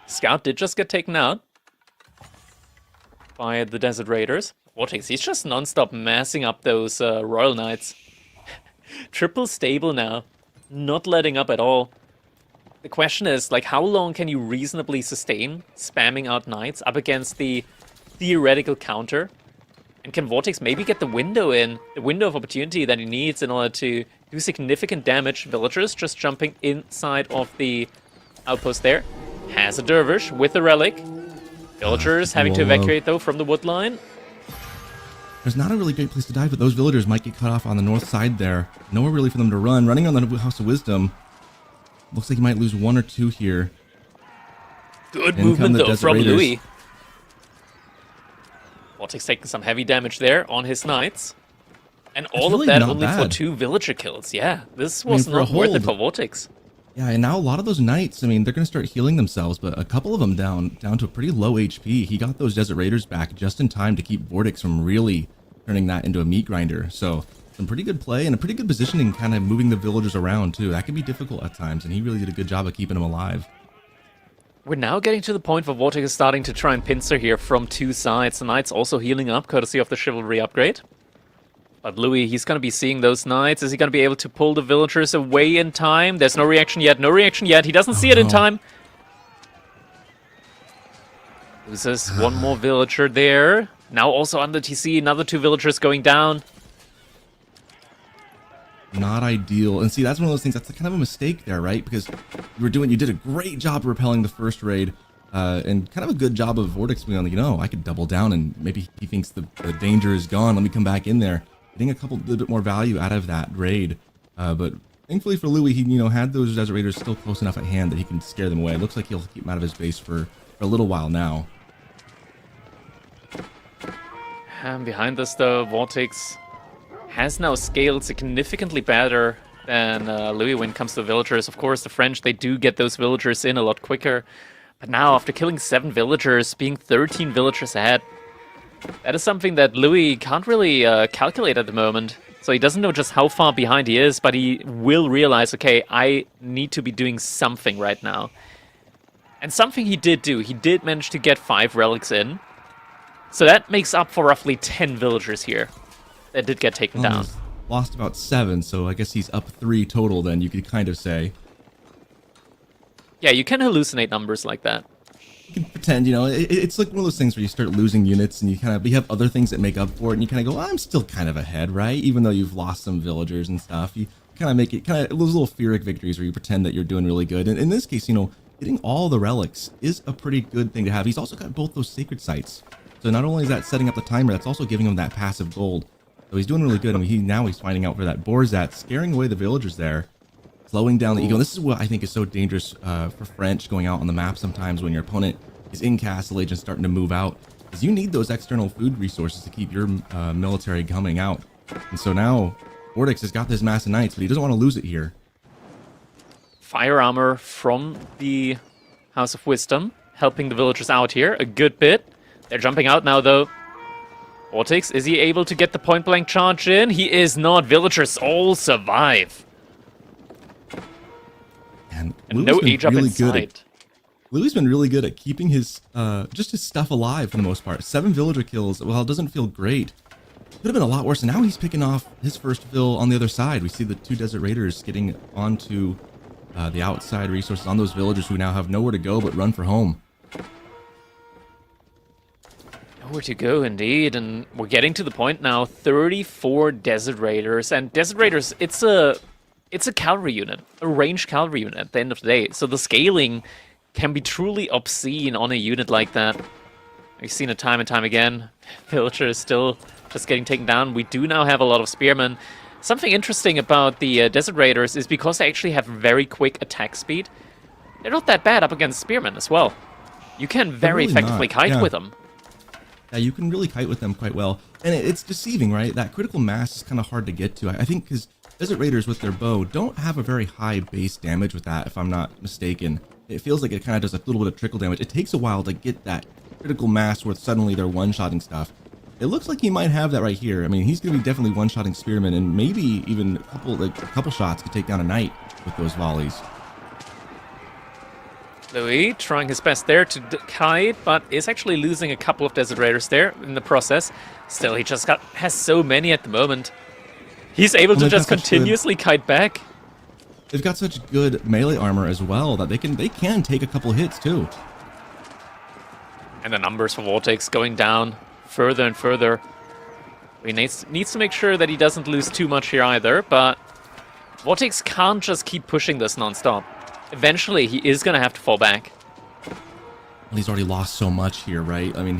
Scout did just get taken out by the Desert Raiders. Vortex, he's just non-stop massing up those Royal Knights. Triple stable now. Not letting up at all. The question is, like, how long can you reasonably sustain spamming out Knights up against the theoretical counter? And can Vortex maybe get the window in, the window of opportunity that he needs in order to do significant damage. Villagers just jumping inside of the outpost there. Has a dervish with a relic. Villagers having to evacuate, though, from the wood line. There's not a really great place to die, but those villagers might get cut off on the north side there. Nowhere really for them to run. Running on the House of Wisdom. Looks like he might lose 1 or 2 here. Good movement, though, from Louis. Vortex taking some heavy damage there on his knights. And all of that only for 2 villager kills. Yeah, this was not worth it for Vortex. Yeah, and now a lot of those knights, I mean, they're going to start healing themselves, but a couple of them down to a pretty low HP. He got those Desert Raiders back just in time to keep Vortex from really turning that into a meat grinder. So some pretty good play and a pretty good positioning, kind of moving the villagers around too. That can be difficult at times, and he really did a good job of keeping them alive. We're now getting to the point where Vortex is starting to try and pincer here from 2 sides. The Knights also healing up, courtesy of the Chivalry upgrade. But Louis, he's going to be seeing those Knights. Is he going to be able to pull the villagers away in time? There's no reaction yet, no reaction yet. He doesn't see it in time. Loses 1 more villager there. Now also under TC, another 2 villagers going down. Not ideal. And see, that's one of those things, that's kind of a mistake there, right? Because you did a great job of repelling the first raid, and kind of a good job of Vortex being like, I could double down, and maybe he thinks the danger is gone. Let me come back in there. Getting a little bit more value out of that raid. But thankfully for Louis, he, had those Desert Raiders still close enough at hand that he can scare them away. It looks like he'll keep them out of his base for a little while now. And behind us, though, Vortex has now scaled significantly better than Louis when it comes to villagers. Of course, the French, they do get those villagers in a lot quicker. But now, after killing 7 villagers, being 13 villagers ahead, that is something that Louis can't really calculate at the moment. So he doesn't know just how far behind he is, but he will realize, okay, I need to be doing something right now. And something he did do. He did manage to get 5 relics in. So that makes up for roughly 10 villagers here that did get taken down. Lost about 7, so I guess he's up 3 total then, you could kind of say. Yeah, you can hallucinate numbers like that. You can pretend, it's like one of those things where you start losing units and you have other things that make up for it, and you kind of go, I'm still kind of ahead, right? Even though you've lost some villagers and stuff, you kind of make it, those little Pyrrhic victories where you pretend that you're doing really good. And in this case, getting all the relics is a pretty good thing to have. He's also got both those sacred sites. So not only is that setting up the timer, that's also giving him that passive gold. So he's doing really good. I mean, now he's finding out where that Borzat, scaring away the villagers there, slowing down the ego. This is what I think is so dangerous for French going out on the map sometimes when your opponent is in Castle Age and starting to move out, is you need those external food resources to keep your military coming out. And so now Vortex has got this mass of knights, but he doesn't want to lose it here. Fire armor from the House of Wisdom, helping the villagers out here a good bit. They're jumping out now, though. Vortex, is he able to get the point-blank charge in? He is not. Villagers all survive. And no age up inside. Louis been really good at keeping his just his stuff alive for the most part. 7 villager kills, well, it doesn't feel great. Could have been a lot worse, and now he's picking off his first fill on the other side. We see the 2 Desert Raiders getting onto the outside resources on those villagers who now have nowhere to go but run for home. Nowhere to go, indeed, and we're getting to the point now. 34 Desert Raiders, and Desert Raiders, it's a cavalry unit, a ranged cavalry unit at the end of the day. So the scaling can be truly obscene on a unit like that. We've seen it time and time again. Villagers still just getting taken down. We do now have a lot of spearmen. Something interesting about the Desert Raiders is because they actually have very quick attack speed, they're not that bad up against spearmen as well. You can very effectively kite with them. Yeah, you can really kite with them quite well. And it's deceiving, right? That critical mass is kind of hard to get to. I think because Desert Raiders with their bow don't have a very high base damage with that, if I'm not mistaken. It feels like it kind of does a little bit of trickle damage. It takes a while to get that critical mass where suddenly they're one-shotting stuff. It looks like he might have that right here. I mean, he's going to be definitely one-shotting spearmen, and maybe even a couple shots could take down a knight with those volleys. Louis trying his best there to kite, but is actually losing a couple of Desert Raiders there in the process. Still, he just has so many at the moment. He's able to just continuously kite back. They've got such good melee armor as well that they can take a couple hits too. And the numbers for Vortex going down further and further. He needs to make sure that he doesn't lose too much here either, but Vortex can't just keep pushing this non-stop. Eventually, he is going to have to fall back. Well, he's already lost so much here, right? I mean,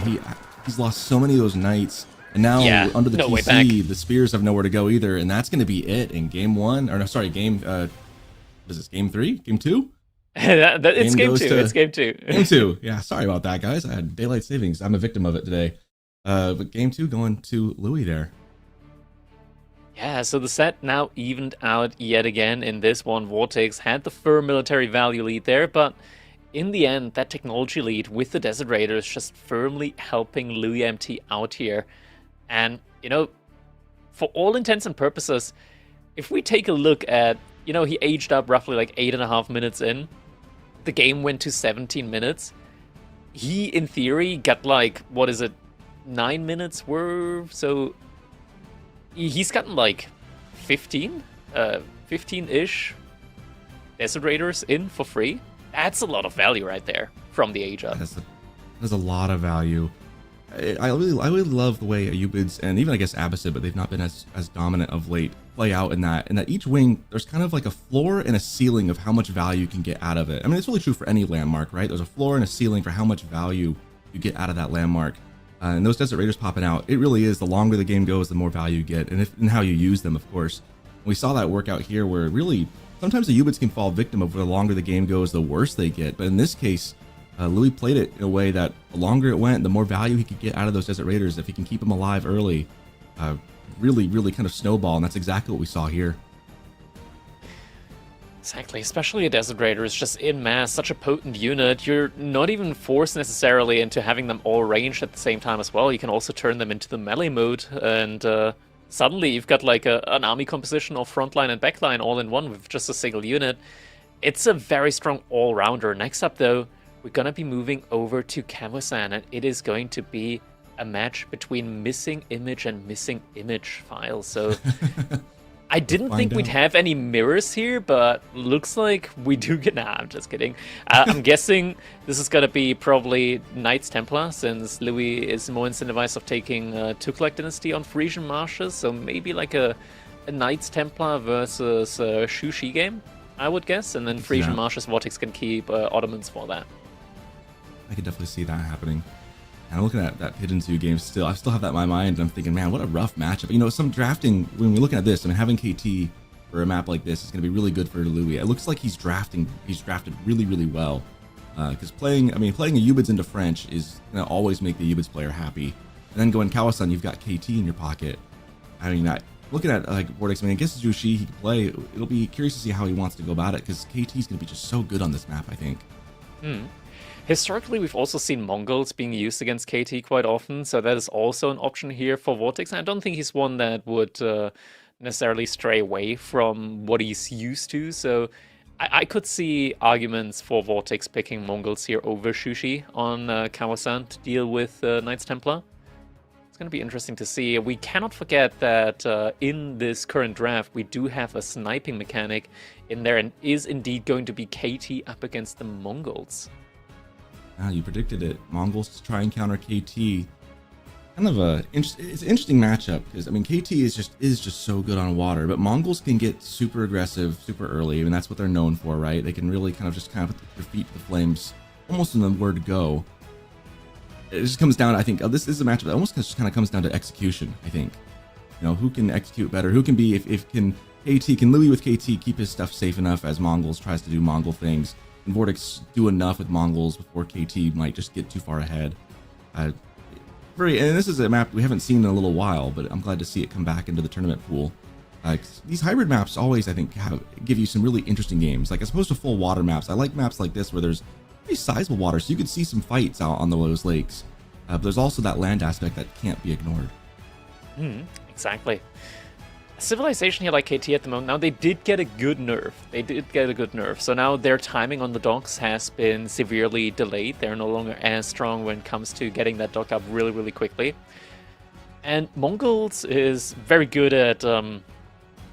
he's lost so many of those knights. And now, under the TC, the spears have nowhere to go either. And that's going to be it in game 1. Or no, sorry, game... what is this, game 3? Game 2? It's game 2. It's game 2. Game 2. Yeah, sorry about that, guys. I had daylight savings. I'm a victim of it today. But game 2 going to Louis there. Yeah, so the set now evened out yet again in this one. Vortex had the firm military value lead there, but in the end, that technology lead with the Desert Raiders just firmly helping Louis MT out here. And, you know, for all intents and purposes, if we take a look at, you know, he aged up roughly like 8.5 minutes in. The game went to 17 minutes. He, in theory, got like, 9 minutes worth? So he's gotten like 15-ish Desert Raiders in for free. That's a lot of value right there from the age up. There's a lot of value. I really love the way Ayyubids and even I guess Abbasid, but they've not been as dominant of late, play out in that. And that each wing, there's kind of like a floor and a ceiling of how much value you can get out of it. I mean, it's really true for any landmark, right? There's a floor and a ceiling for how much value you get out of that landmark. And those Desert Raiders popping out, it really is, the longer the game goes, the more value you get, and how you use them, of course. We saw that work out here where really, sometimes the Ayyubids can fall victim of the longer the game goes, the worse they get. But in this case, Louis played it in a way that the longer it went, the more value he could get out of those Desert Raiders. If he can keep them alive early, really kind of snowball, and that's exactly what we saw here. Exactly, especially a Desert Raider is just in mass, such a potent unit. You're not even forced necessarily into having them all ranged at the same time as well. You can also turn them into the melee mode, and suddenly you've got like an army composition of frontline and backline all in one with just a single unit. It's a very strong all-rounder. Next up though, we're gonna be moving over to Kawasan, and it is going to be a match between Missing Image and Missing Image files. So I didn't think we'd have any mirrors here, but looks like we do get... Nah, I'm just kidding. I'm guessing this is going to be probably Knights Templar, since Louis is more incentivized of taking Tughlaq Dynasty on Frisian Marshes, so maybe like a Knights Templar versus Shushi game, I would guess, and then Frisian Marshes Vortex can keep Ottomans for that. I could definitely see that happening. And I'm looking at that Pigeon 2 game still. I still have that in my mind, and I'm thinking, man, what a rough matchup. You know, some drafting, when we're looking at this, I mean, having KT for a map like this is going to be really good for Louis. It looks like he's drafted really, really well. Because playing Ayyubids into French is going to always make the Ayyubids player happy. And then going Kawasan, you've got KT in your pocket. I mean, looking at like Vortex, I mean, I guess Zushi he can play. It'll be curious to see how he wants to go about it, because KT is going to be just so good on this map, I think. Historically, we've also seen Mongols being used against KT quite often, so that is also an option here for Vortex. I don't think he's one that would necessarily stray away from what he's used to, so I could see arguments for Vortex picking Mongols here over Shushi on Kawasan to deal with Knights Templar. It's going to be interesting to see. We cannot forget that in this current draft, we do have a sniping mechanic in there, and is indeed going to be KT up against the Mongols. You predicted it. Mongols to try and counter KT. Kind of it's an interesting matchup, because I mean KT is just so good on water, but Mongols can get super aggressive super early. I mean, that's what they're known for, right? They can really kind of put their feet to the flames almost in the word go. It just comes down, I think, this is a matchup that almost just kind of comes down to execution, I think. You know, who can execute better? Who can be, can Louis with KT keep his stuff safe enough as Mongols tries to do Mongol things? And Vortex do enough with Mongols before KT might just get too far ahead. And this is a map we haven't seen in a little while, but I'm glad to see it come back into the tournament pool. These hybrid maps always, I think, give you some really interesting games. Like, as opposed to full water maps, I like maps like this where there's pretty sizable water, so you could see some fights out on those lakes. But there's also that land aspect that can't be ignored. Exactly. A civilization here like KT at the moment, now they did get a good nerf. So now their timing on the docks has been severely delayed. They're no longer as strong when it comes to getting that dock up really, really quickly. And Mongols is very good at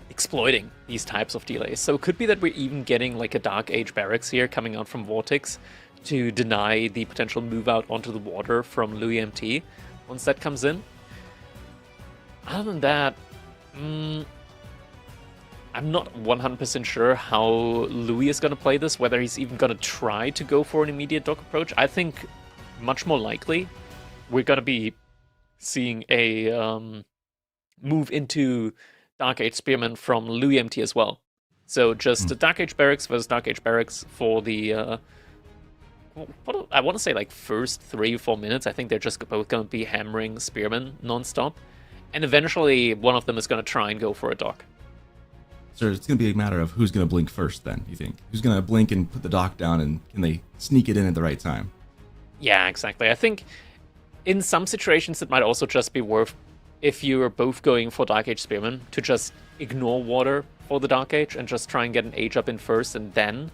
exploiting these types of delays. So it could be that we're even getting like a Dark Age barracks here coming out from Vortex to deny the potential move out onto the water from Louis MT once that comes in. Other than that, I'm not 100% sure how Louis is going to play this, whether he's even going to try to go for an immediate dock approach. I think much more likely we're going to be seeing a move into Dark Age Spearmen from Louis MT as well. So just Dark Age Barracks versus Dark Age Barracks for the, what I want to say like first 3 or 4 minutes. I think they're just both going to be hammering Spearmen nonstop. And eventually one of them is going to try and go for a dock. So it's going to be a matter of who's going to blink first then, you think? Who's going to blink and put the dock down, and can they sneak it in at the right time? Yeah, exactly. I think in some situations it might also just be worth, if you're both going for Dark Age Spearmen, to just ignore water for the Dark Age and just try and get an age up in first and then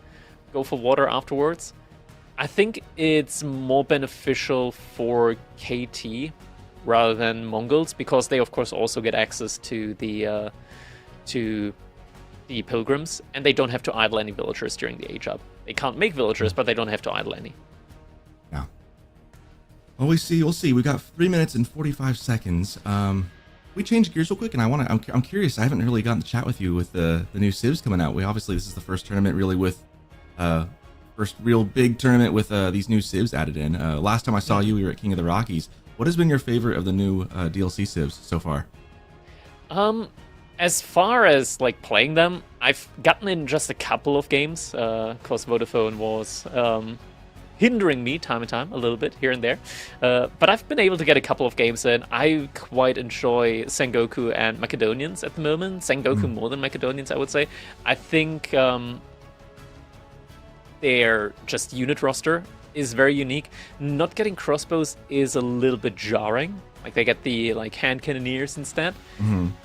go for water afterwards. I think it's more beneficial for KT rather than Mongols, because they of course also get access to the pilgrims, and they don't have to idle any villagers during the age up. They can't make villagers, but they don't have to idle any. Yeah. Well, we'll see. We got 3 minutes and 45 seconds. We changed gears real quick, and I'm curious. I haven't really gotten to chat with you with the new civs coming out. This is the first tournament really with first real big tournament with these new civs added in. Last time I saw you, we were at King of the Rockies. What has been your favorite of the new DLC civs so far? As far as like playing them, I've gotten in just a couple of games. Cause Vodafone was hindering me time and time a little bit here and there. But I've been able to get a couple of games in. I quite enjoy Sengoku and Macedonians at the moment. Sengoku more than Macedonians, I would say. I think their just unit roster is very unique. Not getting crossbows is a little bit jarring. Like they get the like hand cannoneers instead.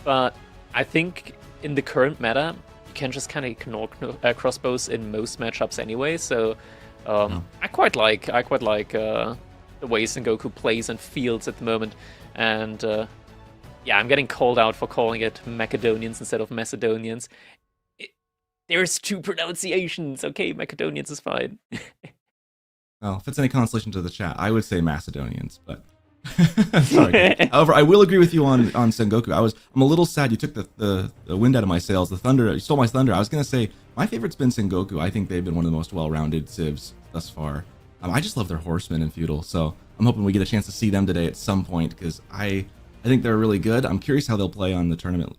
But I think in the current meta, you can just kind of ignore crossbows in most matchups anyway. So I quite like the way Sengoku plays and feels at the moment. And yeah, I'm getting called out for calling it Macedonians instead of Macedonians. There's 2 pronunciations. Okay, Macedonians is fine. Well, if it's any consolation to the chat, I would say Macedonians, but sorry. However, I will agree with you on Sengoku. I'm a little sad you took the wind out of my sails. The thunder, you stole my thunder. I was gonna say my favorite's been Sengoku. I think they've been one of the most well-rounded civs thus far. I just love their horsemen and feudal, so I'm hoping we get a chance to see them today at some point, because I think they're really good. I'm curious how they'll play on the tournament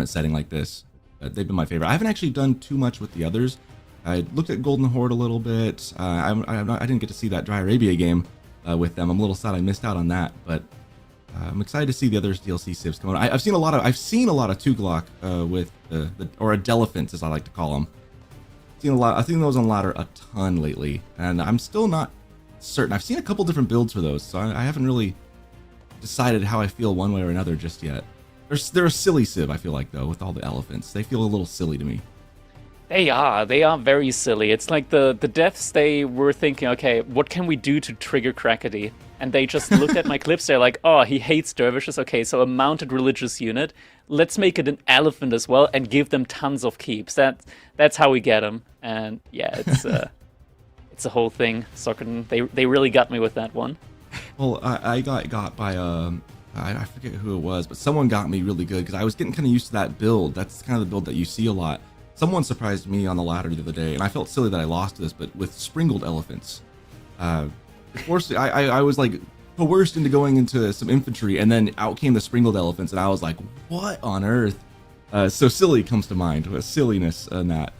setting like this. They've been my favorite. I haven't actually done too much with the others. I looked at Golden Horde a little bit. I didn't get to see that Dry Arabia game with them. I'm a little sad I missed out on that, but I'm excited to see the other DLC civs come out. I've seen a lot of Tuglok with or Adelephants, as I like to call them. I've seen those on ladder a ton lately, and I'm still not certain. I've seen a couple different builds for those, so I haven't really decided how I feel one way or another just yet. They're a silly civ, I feel like, though, with all the elephants. They feel a little silly to me. They are very silly. It's like the deaths, they were thinking, okay, what can we do to trigger Krakody? And they just looked at my clips, they're like, oh, he hates dervishes, okay, so a mounted religious unit. Let's make it an elephant as well and give them tons of keeps. That's how we get them. And yeah, it's it's a whole thing. Sokken, they really got me with that one. Well, I got by I forget who it was, but someone got me really good because I was getting kind of used to that build. That's kind of the build that you see a lot. Someone surprised me on the ladder the other day, and I felt silly that I lost to this, but with springled elephants. I was like coerced into going into some infantry, and then out came the springled elephants, and I was like, what on earth? So silly comes to mind, with silliness in that.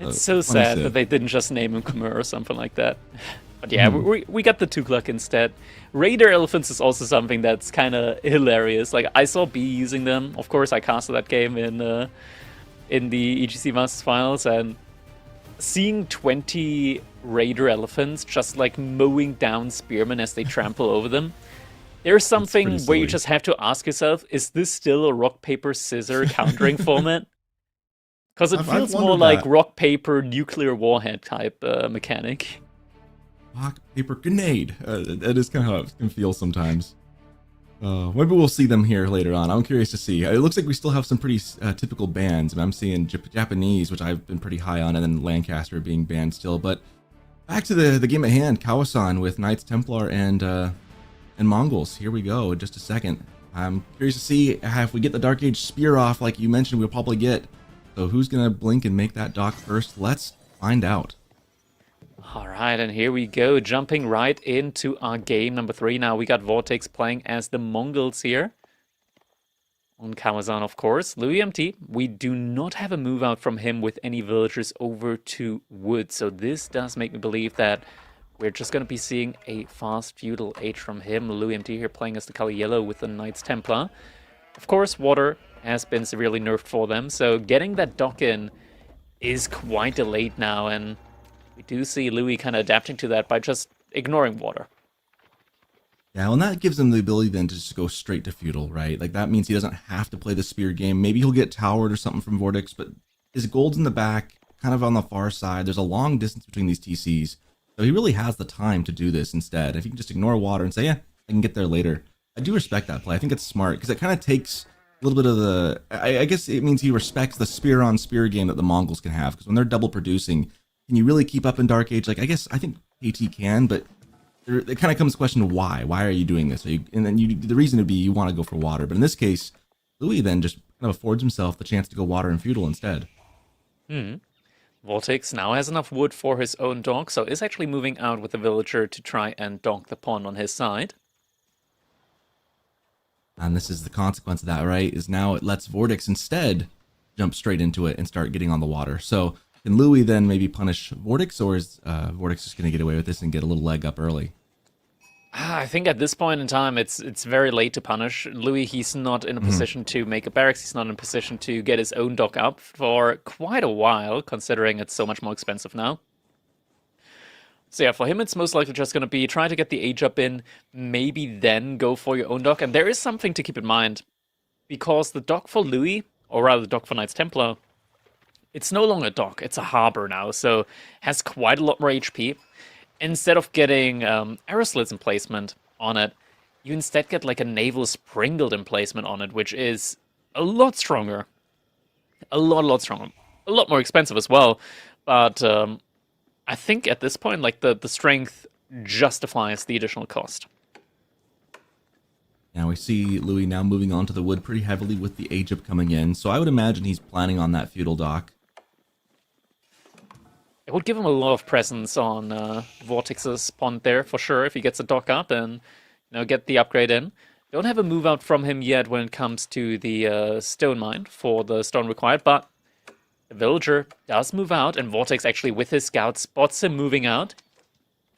It's so sad that they didn't just name him Khmer or something like that. But yeah, we got the Tugluk instead. Raider elephants is also something that's kind of hilarious. Like, I saw B using them. Of course, I casted that game in the EGC Masters Finals, and seeing 20 Raider elephants just like mowing down spearmen as they trample over them. There's something where you just have to ask yourself, is this still a rock, paper, scissor countering format? Because it feels more like rock, paper, nuclear warhead type mechanic. Rock, paper, grenade. That is kind of how it can feel sometimes. Maybe we'll see them here later on. I'm curious to see. It looks like we still have some pretty typical bans. I'm seeing Japanese, which I've been pretty high on, and then Lancaster being banned still. But back to the game at hand, Kawasan with Knights Templar and Mongols. Here we go in just a second. I'm curious to see if we get the Dark Age Spear off like you mentioned we'll probably get. So who's going to blink and make that dock first? Let's find out. All right, and here we go, jumping right into our game number 3. Now we got Vortex playing as the Mongols here. On Kamazan, of course. Louis MT, we do not have a move out from him with any villagers over to wood. So this does make me believe that we're just going to be seeing a fast feudal age from him. Louis MT here playing as the color yellow with the Knights Templar. Of course, water has been severely nerfed for them. So getting that dock in is quite delayed now. And we do see Louis kind of adapting to that by just ignoring water. Yeah, well, and that gives him the ability then to just go straight to feudal, right? Like, that means he doesn't have to play the spear game. Maybe he'll get towered or something from Vortex, but his gold's in the back, kind of on the far side. There's a long distance between these TCs, so he really has the time to do this instead. If he can just ignore water and say, yeah, I can get there later. I do respect that play. I think it's smart, because it kind of takes a little bit of the... I guess it means he respects the spear-on-spear game that the Mongols can have, because when they're double producing, can you really keep up in Dark Age? Like, I think KT can, but... it kind of comes to the question of why. Why are you doing this? And then the reason would be you want to go for water. But in this case, Louis then just kind of affords himself the chance to go water and feudal instead. Vortex now has enough wood for his own dock, so is actually moving out with the villager to try and donk the pond on his side. And this is the consequence of that, right? Is now it lets Vortex instead jump straight into it and start getting on the water. So can Louis then maybe punish Vortex, or is Vortex just going to get away with this and get a little leg up early? I think at this point in time, it's very late to punish. Louis, he's not in a position to make a barracks. He's not in a position to get his own dock up for quite a while, considering it's so much more expensive now. So yeah, for him, it's most likely just going to be try to get the age up in, maybe then go for your own dock. And there is something to keep in mind, because the dock for Louis, or rather the dock for Knights Templar, it's no longer a dock, it's a harbor now, so has quite a lot more HP. Instead of getting arrow slits emplacement on it, you instead get like a naval springled emplacement on it, which is a lot stronger. A lot stronger. A lot more expensive as well. But I think at this point, like the strength justifies the additional cost. Now we see Louis now moving on to the wood pretty heavily with the age up coming in. So I would imagine he's planning on that feudal dock. It would give him a lot of presence on Vortex's pond there, for sure, if he gets a dock up and get the upgrade in. Don't have a move out from him yet when it comes to the stone mine for the stone required, but the villager does move out, and Vortex actually with his scout spots him moving out.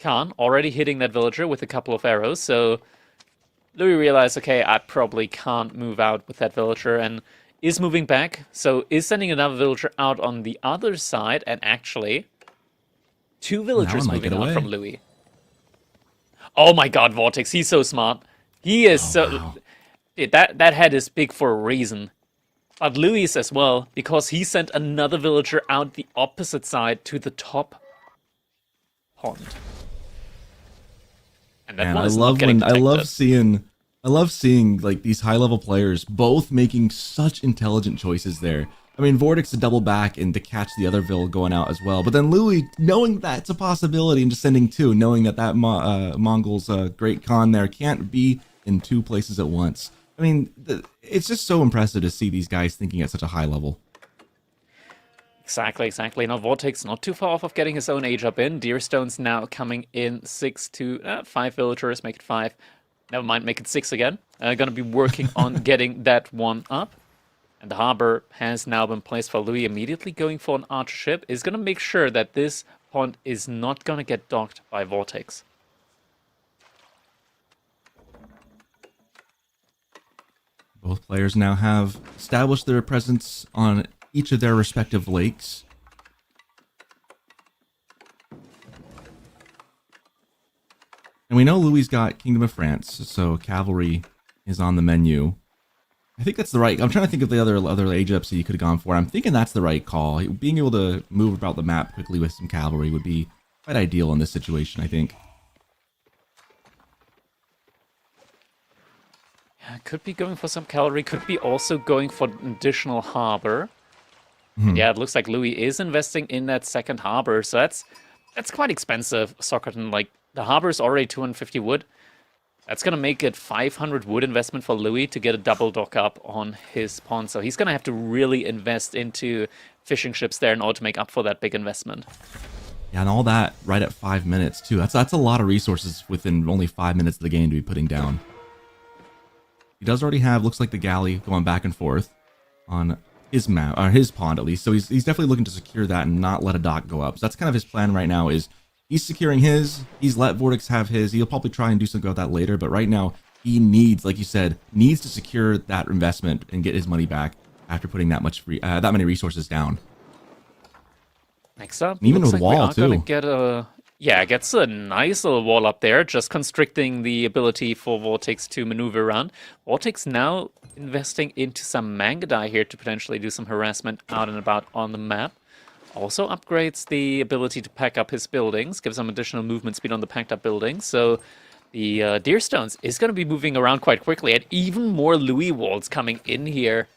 Khan already hitting that villager with a couple of arrows, so Louis realized, okay, I probably can't move out with that villager, and is moving back, so is sending another villager out on the other side, and actually... 2 villagers moving out from Louis. Oh my god, Vortex, he's so smart. He is Wow. Dude, that head is big for a reason. But Louis as well, because he sent another villager out the opposite side to the top pond. And that one is not getting detected. I love seeing like these high-level players both making such intelligent choices there. I mean, Vortex to double back and to catch the other vill going out as well. But then Louis, knowing that's a possibility and just sending 2, knowing that Mongol's great Khan there can't be in 2 places at once. I mean, it's just so impressive to see these guys thinking at such a high level. Exactly. Now Vortex not too far off of getting his own age up in. Deerstone's now coming in 6 to 5 villagers, make it 5. Never mind, make it 6 again. Gonna be working on getting that one up. And the harbor has now been placed for Louis. Immediately going for an archer ship is going to make sure that this pond is not going to get docked by Vortex. Both players now have established their presence on each of their respective lakes. And we know Louis got Kingdom of France, so cavalry is on the menu. I think that's the right... I'm trying to think of the other age ups that you could have gone for. I'm thinking that's the right call. Being able to move about the map quickly with some cavalry would be quite ideal in this situation, I think. Yeah, could be going for some cavalry. Could be also going for an additional harbor. Yeah, it looks like Louis is investing in that second harbor. So that's quite expensive, Soccerton. Like, the harbor is already 250 wood. That's going to make it 500 wood investment for Louis to get a double dock up on his pawn. So he's going to have to really invest into fishing ships there in order to make up for that big investment. Yeah, and all that right at 5 minutes, too. That's a lot of resources within only 5 minutes of the game to be putting down. He does already have, looks like, the galley going back and forth on his map, or his pond at least. So he's definitely looking to secure that and not let a dock go up. So that's kind of his plan right now is he's securing his, he's let Vortex have his. He'll probably try and do something about that later, but right now he needs, like you said, needs to secure that investment and get his money back after putting that many resources down. Next up, and even with like wall too. Gets a nice little wall up there, just constricting the ability for Vortex to maneuver around. Vortex now investing into some Mangudai here to potentially do some harassment out and about on the map. Also upgrades the ability to pack up his buildings, gives him additional movement speed on the packed up buildings. So the Deerstones is going to be moving around quite quickly, and even more Louis walls coming in here.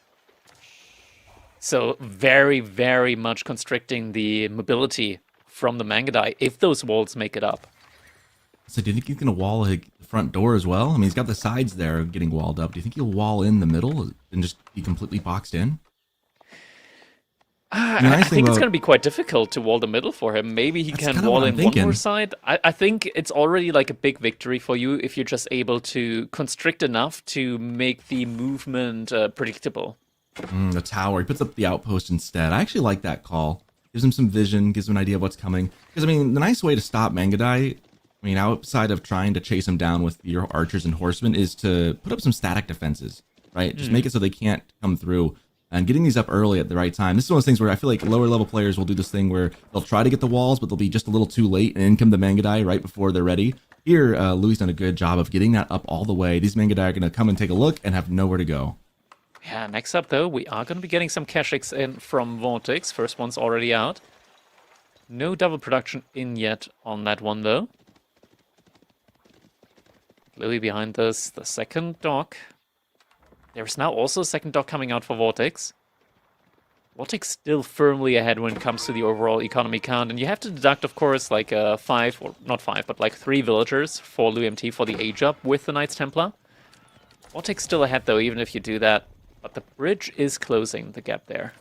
So very, very much constricting the mobility from the Mangudai if those walls make it up. So do you think he's going to wall the front door as well? I mean, he's got the sides there getting walled up. Do you think he'll wall in the middle and just be completely boxed in? I think it's going to be quite difficult to wall the middle for him. Maybe he can wall in one more side. I think it's already like a big victory for you if you're just able to constrict enough to make the movement predictable. The tower. He puts up the outpost instead. I actually like that call. Gives him some vision, gives him an idea of what's coming. Because, I mean, the nice way to stop Mangudai, I mean, outside of trying to chase him down with your archers and horsemen, is to put up some static defenses, right? Just make it so they can't come through. And getting these up early at the right time. This is one of those things where I feel like lower level players will do this thing where they'll try to get the walls, but they'll be just a little too late, and in come the Mangudai right before they're ready. Here, Louis done a good job of getting that up all the way. These Mangudai are going to come and take a look and have nowhere to go. Yeah, next up, though, we are going to be getting some Kashyyyks in from Vortex. First one's already out. No double production in yet on that one, though. Louis behind this, the second dock. There's now also a second dock coming out for Vortex. Vortex still firmly ahead when it comes to the overall economy count. And you have to deduct, of course, like 5, or not 5, but like 3 villagers for Louis MT for the age up with the Knights Templar. Vortex still ahead, though, even if you do that. But the bridge is closing the gap there.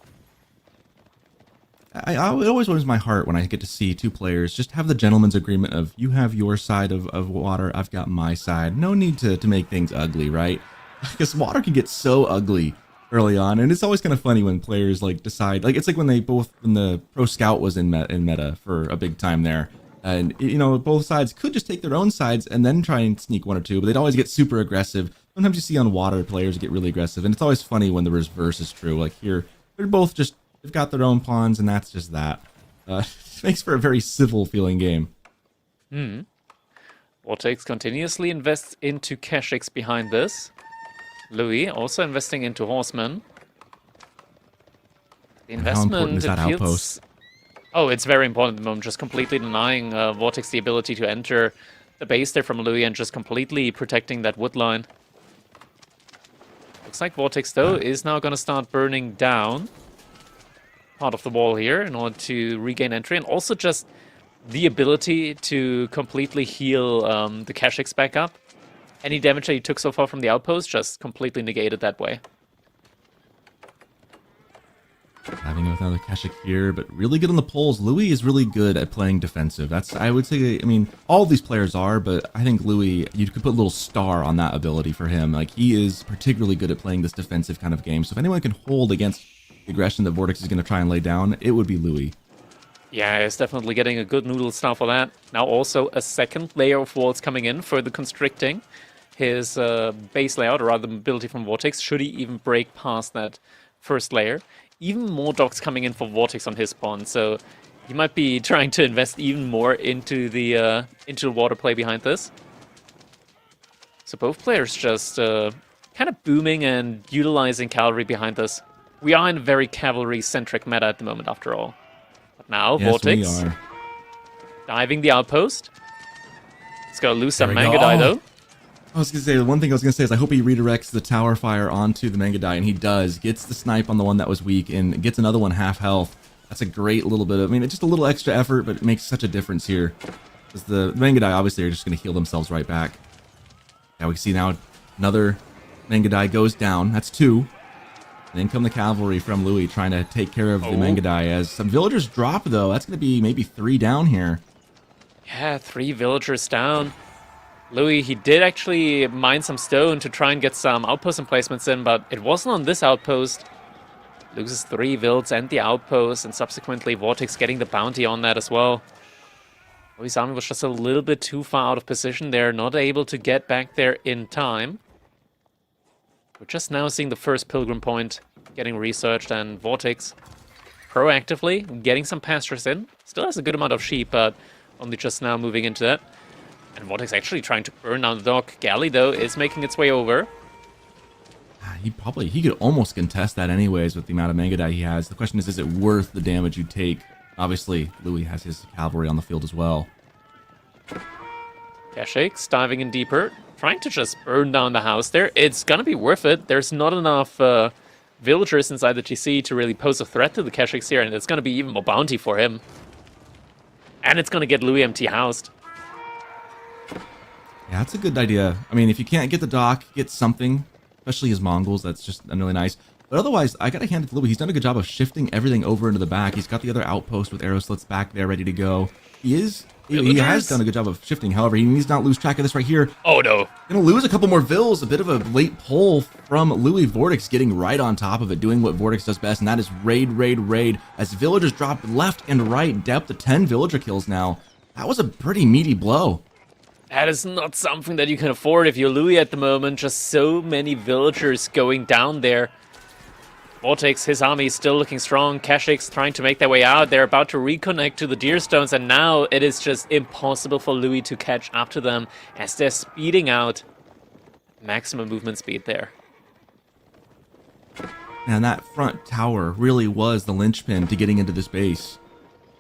It always warms my heart when I get to see two players just have the gentleman's agreement of you have your side of water, I've got my side. No need to make things ugly, right? Because water can get so ugly early on, and it's always kind of funny when players like decide, like it's like when the Pro Scout was in meta for a big time there, and you know both sides could just take their own sides and then try and sneak one or two, but they'd always get super aggressive. Sometimes you see on water players get really aggressive, and it's always funny when the reverse is true. Like here, they're both just they've got their own pawns, and that's just that. It makes for a very civil feeling game. Vortex continuously invests into Kashyyyks behind this. Louis also investing into horsemen. The investment, how important is that outpost? Oh, it's very important at the moment. Just completely denying Vortex the ability to enter the base there from Louis and just completely protecting that wood line. Looks like Vortex, though, is now going to start burning down part of the wall here in order to regain entry, and also just the ability to completely heal the Kashyyyks back up. Any damage that he took so far from the outpost just completely negated that way. Having another Kashyyyk here, but really good on the poles. Louis is really good at playing defensive. That's, I would say, I mean, all of these players are, but I think Louis, you could put a little star on that ability for him. Like, he is particularly good at playing this defensive kind of game. So if anyone can hold against the aggression that Vortex is going to try and lay down, it would be Louis. Yeah, it's definitely getting a good noodle start for that. Now also a second layer of walls coming in, further constricting his base layout, or rather the mobility from Vortex, should he even break past that first layer. Even more docks coming in for Vortex on his spawn, so he might be trying to invest even more into the water play behind this. So both players just kind of booming and utilizing cavalry behind this. We are in a very cavalry-centric meta at the moment, after all. But now, yes, Vortex diving the outpost. It's going to lose some Mangudai, though. I was going to say, the one thing I was going to say is I hope he redirects the tower fire onto the Mangudai, and he does. Gets the snipe on the one that was weak, and gets another one half health. That's a great little bit of, I mean, it's just a little extra effort, but it makes such a difference here. Because the Mangudai, obviously, are just going to heal themselves right back. Yeah, we see now another Mangadai goes down. That's 2. And then come the cavalry from Louis trying to take care of the Mangadai. As some villagers drop, though. That's going to be maybe 3 down here. Yeah, 3 villagers down. Louis, he did actually mine some stone to try and get some outpost emplacements in, but it wasn't on this outpost. Loses 3 vills and the outpost, and subsequently Vortex getting the bounty on that as well. Louis' army was just a little bit too far out of position there, not able to get back there in time. We're just now seeing the first pilgrim point getting researched, and Vortex proactively getting some pastures in. Still has a good amount of sheep, but only just now moving into that. And Vortex actually trying to burn down the dock. Galley, though, is making its way over. He could almost contest that anyways with the amount of Mangadai he has. The question is it worth the damage you take? Obviously, Louis has his cavalry on the field as well. Kashix diving in deeper, trying to just burn down the house there. It's gonna be worth it. There's not enough villagers inside the GC to really pose a threat to the Kashix here, and it's gonna be even more bounty for him. And it's gonna get Louis empty housed. Yeah, that's a good idea. I mean, if you can't get the dock, get something, especially his Mongols. That's just really nice. But otherwise, I gotta hand it to Louis. He's done a good job of shifting everything over into the back. He's got the other outpost with arrow slits back there ready to go. He has done a good job of shifting. However, he needs to not lose track of this right here. Oh, no. Gonna lose a couple more vills. A bit of a late pull from Louis. Vortex getting right on top of it, doing what Vortex does best, and that is raid. As villagers drop left and right, depth of 10 villager kills now. That was a pretty meaty blow. That is not something that you can afford if you're Louis at the moment. Just so many villagers going down there. Vortex, his army is still looking strong. Kashix trying to make their way out. They're about to reconnect to the Deerstones, and now it is just impossible for Louis to catch up to them as they're speeding out. Maximum movement speed there. And that front tower really was the linchpin to getting into this base.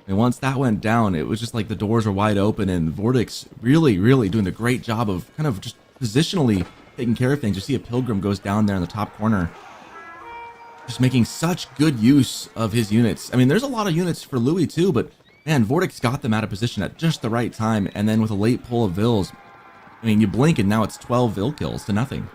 And once that went down, it was just like the doors were wide open, and Vortex really doing a great job of kind of just positionally taking care of things. You see a pilgrim goes down there in the top corner. Just making such good use of his units. I mean, there's a lot of units for Louis too, but man, Vortex got them out of position at just the right time, and then with a late pull of vills, I mean, you blink and now it's 12 vill kills to nothing.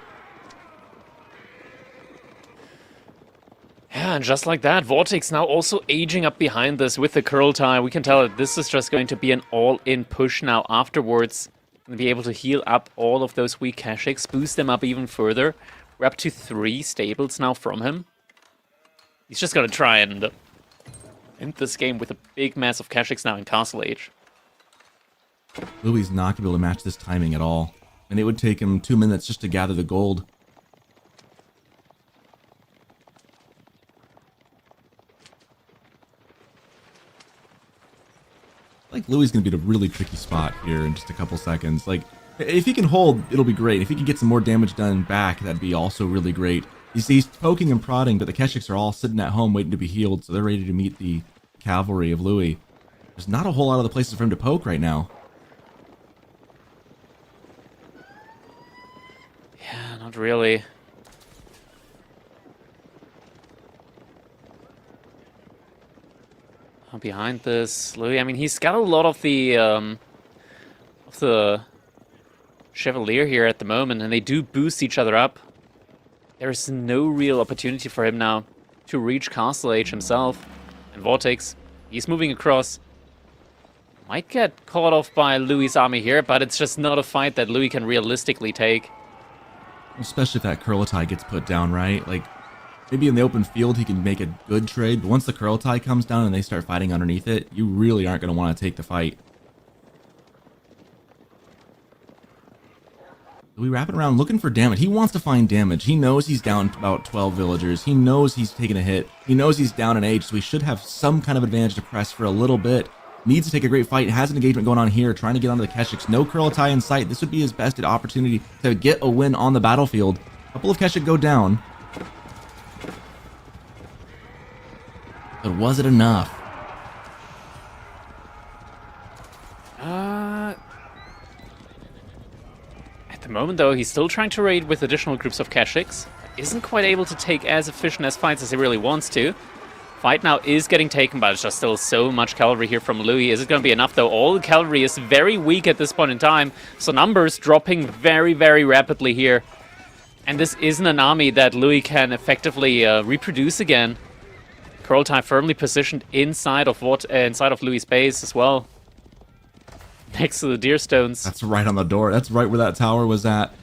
Yeah, and just like that, Vortex now also aging up behind this with the curl tie. We can tell that this is just going to be an all-in push now afterwards. And be able to heal up all of those weak Kashix, boost them up even further. We're up to 3 stables now from him. He's just going to try and end this game with a big mass of Kashix now in Castle Age. Louis not going to be able to match this timing at all. And it would take him 2 minutes just to gather the gold. Like, Louis is going to be in a really tricky spot here in just a couple seconds. Like, if he can hold, it'll be great. If he can get some more damage done back, that'd be also really great. He's poking and prodding, but the Kashix are all sitting at home waiting to be healed, so they're ready to meet the cavalry of Louis. There's not a whole lot of the places for him to poke right now. Yeah, not really. Behind this, Louis, I mean, he's got a lot of the Chevalier here at the moment, and they do boost each other up. There's no real opportunity for him now to reach Castle Age himself. And Vortex, he's moving across. Might get caught off by Louis' army here, but it's just not a fight that Louis can realistically take. Especially if that Kurlatai gets put down, right? Like, maybe in the open field he can make a good trade, but once the Kurlatai comes down and they start fighting underneath it, you really aren't going to want to take the fight. Louis wrapping around looking for damage. He wants to find damage. He knows he's down about 12 villagers. He knows he's taking a hit. He knows he's down in age, so he should have some kind of advantage to press for a little bit. Needs to take a great fight. Has an engagement going on here, trying to get onto the Kashix. No Kurlatai in sight. This would be his best opportunity to get a win on the battlefield. A couple of Kashix go down. But was it enough? At the moment, though, he's still trying to raid with additional groups of Kashix. Isn't quite able to take as efficient as fights as he really wants to. Fight now is getting taken, but it's just still so much cavalry here from Louis. Is it going to be enough, though? All the cavalry is very weak at this point in time, so numbers dropping very, very rapidly here. And this isn't an army that Louis can effectively reproduce again. Kurultai firmly positioned inside of Louis' base as well. Next to the deer stones. That's right on the door. That's right where that tower was at.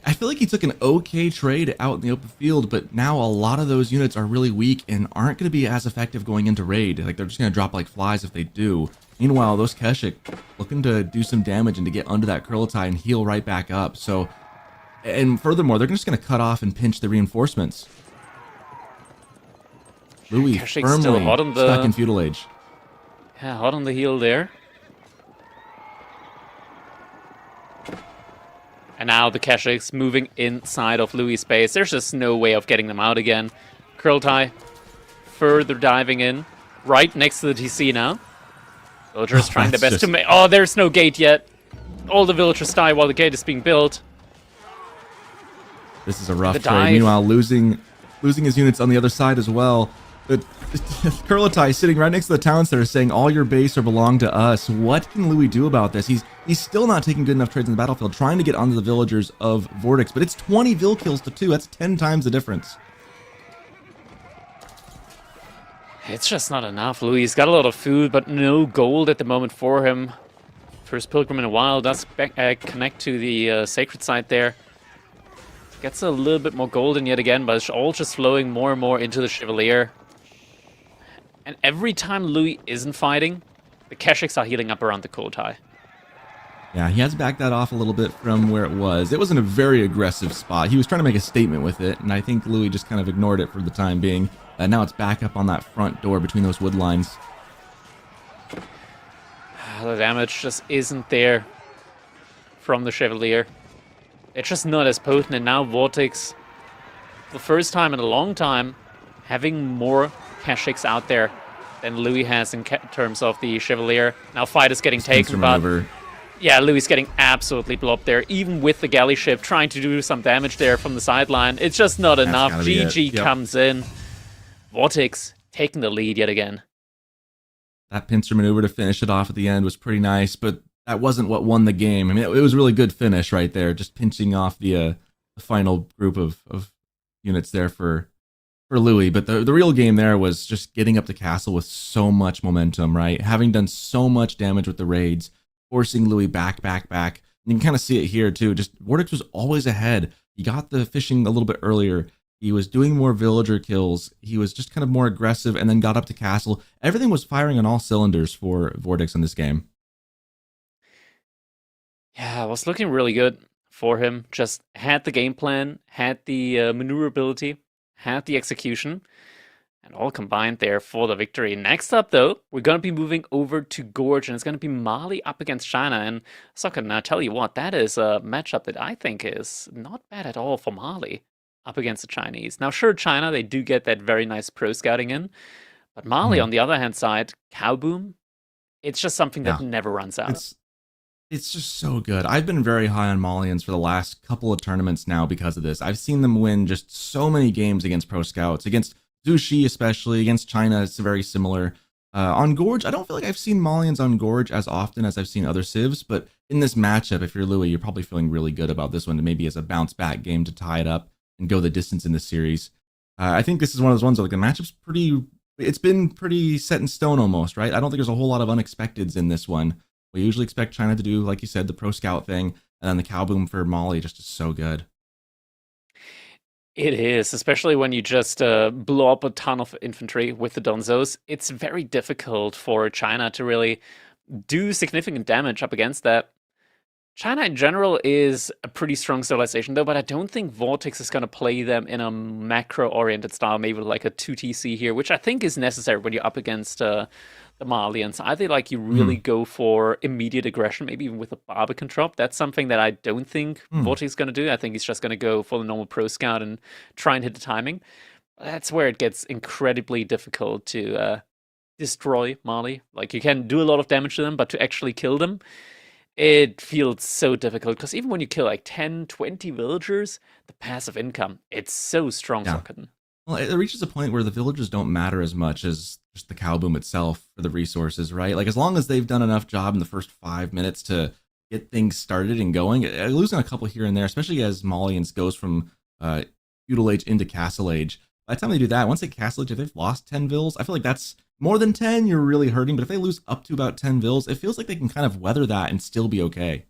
I feel like he took an okay trade out in the open field, but now a lot of those units are really weak and aren't going to be as effective going into raid. Like, they're just going to drop like flies if they do. Meanwhile, those Keshik looking to do some damage and to get under that Kurultai and heal right back up. So, and furthermore, they're just going to cut off and pinch the reinforcements. Louis firmly still hot on the... stuck in feudal age. Yeah, hot on the heel there. And now the Keshiks moving inside of Louis' base. There's just no way of getting them out again. Kurultai further diving in. Right next to the TC now. Villagers trying their best to make... Oh, there's no gate yet. All the villagers die while the gate is being built. This is a rough trade. Meanwhile, losing his units on the other side as well. But Kurultai sitting right next to the town center saying, all your base are belong to us. What can Louis do about this? He's still not taking good enough trades in the battlefield, trying to get onto the villagers of Vortex, but it's 20 Vil kills to 2. That's 10 times the difference. It's just not enough. Louis got a lot of food, but no gold at the moment for him. First pilgrim in a while does connect to the sacred site there. Gets a little bit more gold in yet again, but it's all just flowing more and more into the Chevalier. And every time Louis isn't fighting, the Keshiks are healing up around the Kurultai. Yeah, he has backed that off a little bit from where it was. It wasn't a very aggressive spot. He was trying to make a statement with it, and I think Louis just kind of ignored it for the time being. Now it's back up on that front door between those wood lines. The damage just isn't there from the Chevalier. It's just not as potent, and now Vortex, for the first time in a long time, having more Keshiks out there than Louis has in terms of the Chevalier. Now fight is getting taken, but yeah, Louis getting absolutely blobbed there, even with the galley ship trying to do some damage there from the sideline. It's just not enough. GG comes in. Vortex taking the lead yet again. That pincer maneuver to finish it off at the end was pretty nice, but that wasn't what won the game. I mean, it was a really good finish right there, just pinching off the final group of units there for Louis. But the real game there was just getting up the castle with so much momentum, right? Having done so much damage with the raids, forcing Louis back. And you can kind of see it here too. Just Vortex was always ahead. He got the fishing a little bit earlier. He was doing more villager kills. He was just kind of more aggressive and then got up to castle. Everything was firing on all cylinders for Vortex in this game. Yeah, it was looking really good for him. Just had the game plan, had the maneuverability, had the execution, and all combined there for the victory. Next up, though, we're going to be moving over to Gorge, and it's going to be Mali up against China. And so I can tell you what, that is a matchup that I think is not bad at all for Mali up against the Chinese. Now, sure, China, they do get that very nice pro scouting in, but Mali, on the other hand side, Cow Boom, it's just something that never runs out. It's just so good. I've been very high on Malians for the last couple of tournaments now because of this. I've seen them win just so many games against pro scouts, against Zushi especially, against China. It's very similar. On Gorge, I don't feel like I've seen Malians on Gorge as often as I've seen other civs, but in this matchup, if you're Louis, you're probably feeling really good about this one, maybe as a bounce back game to tie it up and go the distance in this series. I think this is one of those ones where like, the matchup's it's been pretty set in stone almost, right? I don't think there's a whole lot of unexpecteds in this one. We usually expect China to do, like you said, the pro scout thing, and then the Cow Boom for Mali just is so good. It is, especially when you just blow up a ton of infantry with the Donzos. It's very difficult for China to really do significant damage up against that. China in general is a pretty strong civilization though, but I don't think Vortex is going to play them in a macro-oriented style, maybe like a 2TC here, which I think is necessary when you're up against the Malians. Either like you really go for immediate aggression, maybe even with a Barbican drop. That's something that I don't think Vortex is going to do. I think he's just going to go for the normal pro scout and try and hit the timing. That's where it gets incredibly difficult to destroy Mali. Like you can do a lot of damage to them, but to actually kill them, it feels so difficult, because even when you kill like 10, 20 villagers, the passive income, it's so strong for them. Well, it reaches a point where the villages don't matter as much as just the cow boom itself for the resources, right? Like as long as they've done enough job in the first 5 minutes to get things started and going, losing a couple here and there, especially as Malians goes from feudal age into castle age. By the time they do that, once they castle age, if they've lost 10 vills, I feel like that's more than 10, you're really hurting. But if they lose up to about 10 vills, it feels like they can kind of weather that and still be okay.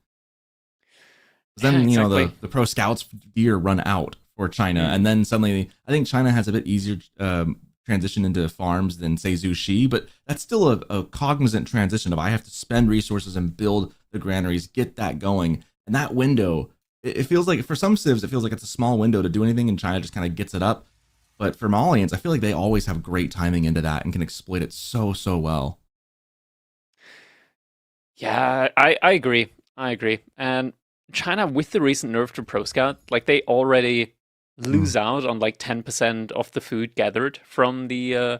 Then, you know, the pro scouts gear run out for China, and then suddenly I think China has a bit easier transition into farms than say Zhu Xi, but that's still a cognizant transition of I have to spend resources and build the granaries, get that going, and that window, it feels like for some civs it feels like it's a small window to do anything, and China just kind of gets it up. But for Malians, I feel like they always have great timing into that and can exploit it so well. Yeah, I agree. I agree. And China, with the recent nerf to Pro Scout, like they already lose out on like 10% of the food gathered from the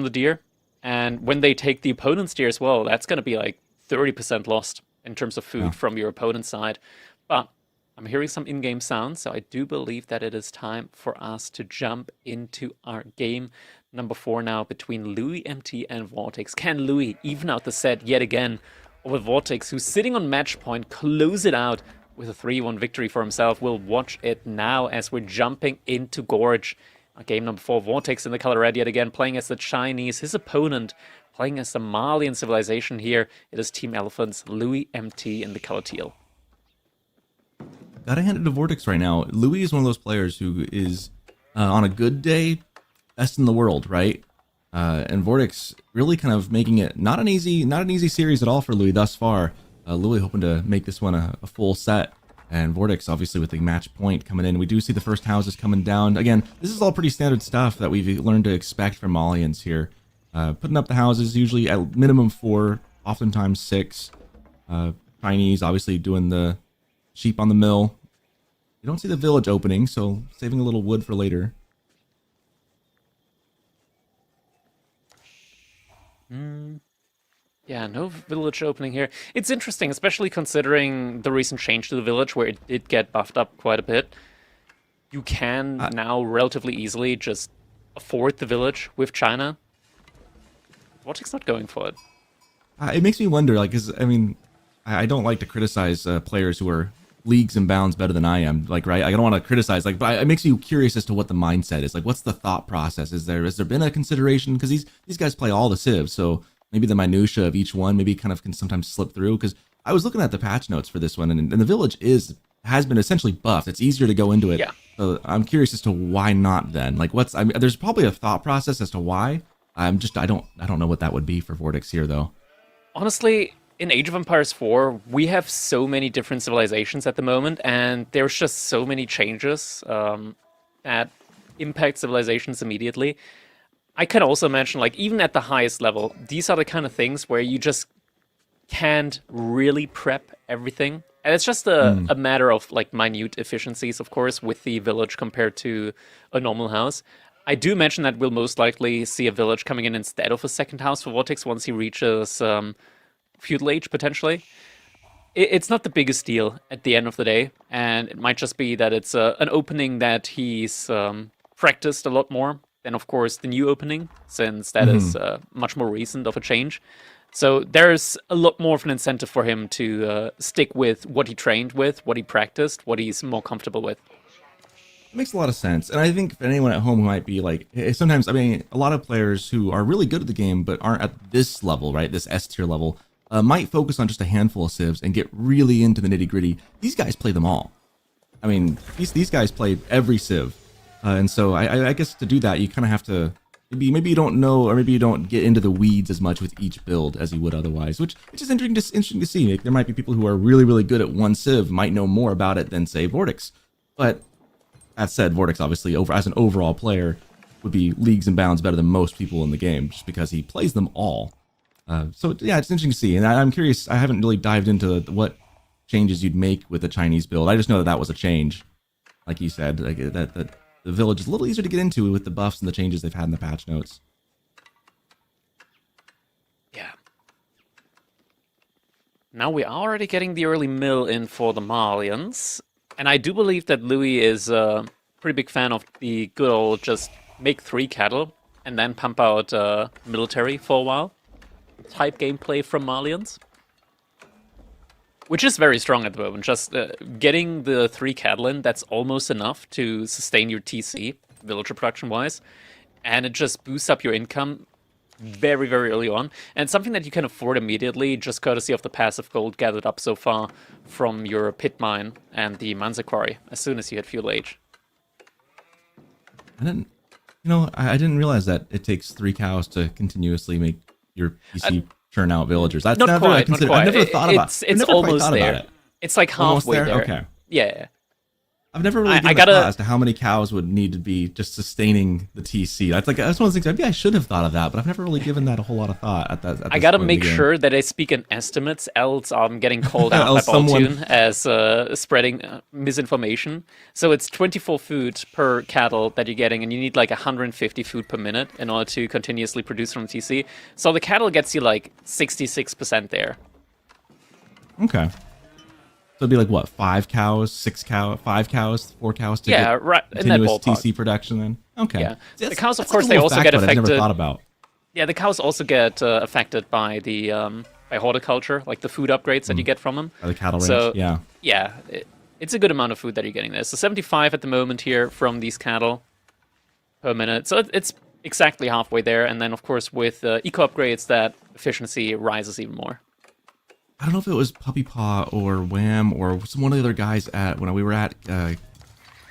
deer. And when they take the opponent's deer as well, that's going to be like 30% lost in terms of food from your opponent's side. But I'm hearing some in-game sounds, so I do believe that it is time for us to jump into our game number 4 now between Louis MT and Vortex. Can Louis even out the set yet again over Vortex, who's sitting on match point, close it out with a 3-1 victory for himself? We'll watch it now as we're jumping into Gorge. Game number 4, Vortex in the color red yet again, playing as the Chinese. His opponent playing as the Malian civilization here. It is Team Elephants, Louis MT in the color teal. Gotta hand it to Vortex right now. Louis is one of those players who is, on a good day, best in the world, right? And Vortex really kind of making it not an easy series at all for Louis thus far. Louis hoping to make this one a full set. And Vortex, obviously, with the match point coming in. We do see the first houses coming down. Again, this is all pretty standard stuff that we've learned to expect from Malians here. Putting up the houses, usually at minimum 4, oftentimes 6. Chinese, obviously, doing the sheep on the mill. You don't see the village opening, so saving a little wood for later. Yeah, no village opening here. It's interesting, especially considering the recent change to the village where it did get buffed up quite a bit. You can now relatively easily just afford the village with China. Vortex not going for it. It makes me wonder, like, I mean, I don't like to criticize players who are leagues and bounds better than I am, like, right? I don't want to criticize, like, but it makes you curious as to what the mindset is. Like, what's the thought process? Has there been a consideration? Because these guys play all the civs, so maybe the minutia of each one maybe kind of can sometimes slip through. Because I was looking at the patch notes for this one, and the village has been essentially buffed. It's easier to go into it. Yeah. So I'm curious as to why not then. Like, there's probably a thought process as to why. I don't know what that would be for Vortex here though. Honestly, in Age of Empires 4, we have so many different civilizations at the moment, and there's just so many changes that impact civilizations immediately. I can also mention, like, even at the highest level, these are the kind of things where you just can't really prep everything. And it's just a matter of, like, minute efficiencies, of course, with the village compared to a normal house. I do mention that we'll most likely see a village coming in instead of a second house for Vortex once he reaches feudal age, potentially. It's not the biggest deal at the end of the day, and it might just be that it's an opening that he's practiced a lot more than, of course, the new opening, since that is much more recent of a change. So there's a lot more of an incentive for him to stick with what he trained with, what he practiced, what he's more comfortable with. It makes a lot of sense. And I think for anyone at home who might be like, sometimes, I mean, a lot of players who are really good at the game but aren't at this level, right, this S tier level, might focus on just a handful of civs and get really into the nitty gritty. These guys play them all. I mean, these guys play every civ. And so I guess to do that, you kind of have to, maybe you don't know, or maybe you don't get into the weeds as much with each build as you would otherwise, which is interesting to see. Like, there might be people who are really, really good at one civ, might know more about it than, say, Vortex. But that said, Vortex, obviously, as an overall player, would be leagues and bounds better than most people in the game, just because he plays them all. So, yeah, it's interesting to see. And I'm curious, I haven't really dived into what changes you'd make with a Chinese build. I just know that was a change, like you said, like that the village is a little easier to get into with the buffs and the changes they've had in the patch notes. Yeah. Now we are already getting the early mill in for the Malians. And I do believe that Louis is pretty big fan of the good old just make 3 cattle and then pump out military for a while type gameplay from Malians. Which is very strong at the moment. Just getting the 3 cattle in, that's almost enough to sustain your TC, villager production-wise. And it just boosts up your income very, very early on. And something that you can afford immediately, just courtesy of the passive gold gathered up so far from your pit mine and the Mansa quarry, as soon as you hit feudal age. I didn't realize that it takes 3 cows to continuously make your PC churn out villagers. That's not never quite, not quite. I've never thought about it. It's almost there. It. It's like halfway there. Okay. Yeah. I've never really given a thought as to how many cows would need to be just sustaining the TC. That's one of the things. Maybe I should have thought of that, but I've never really given that a whole lot of thought. I gotta make sure that I speak in estimates, else I'm getting called out by Baltune as spreading misinformation. So it's 24 food per cattle that you're getting, and you need like 150 food per minute in order to continuously produce from TC. So the cattle gets you like 66% there. Okay. So it'd be like what, 5 cows, 6 cows, 5 cows, 4 cows to get right in that continuous ballpark. TC production then? Okay. Yeah. See, the cows, of course, they also get affected. I've never thought about. Yeah, the cows also get affected by the by horticulture, like the food upgrades that you get from them. By the cattle range, so, yeah. Yeah, it's a good amount of food that you're getting there. So 75 at the moment here from these cattle per minute. So it's exactly halfway there. And then, of course, with eco upgrades, that efficiency rises even more. I don't know if it was Puppy Paw or Wham or one of the other guys when we were at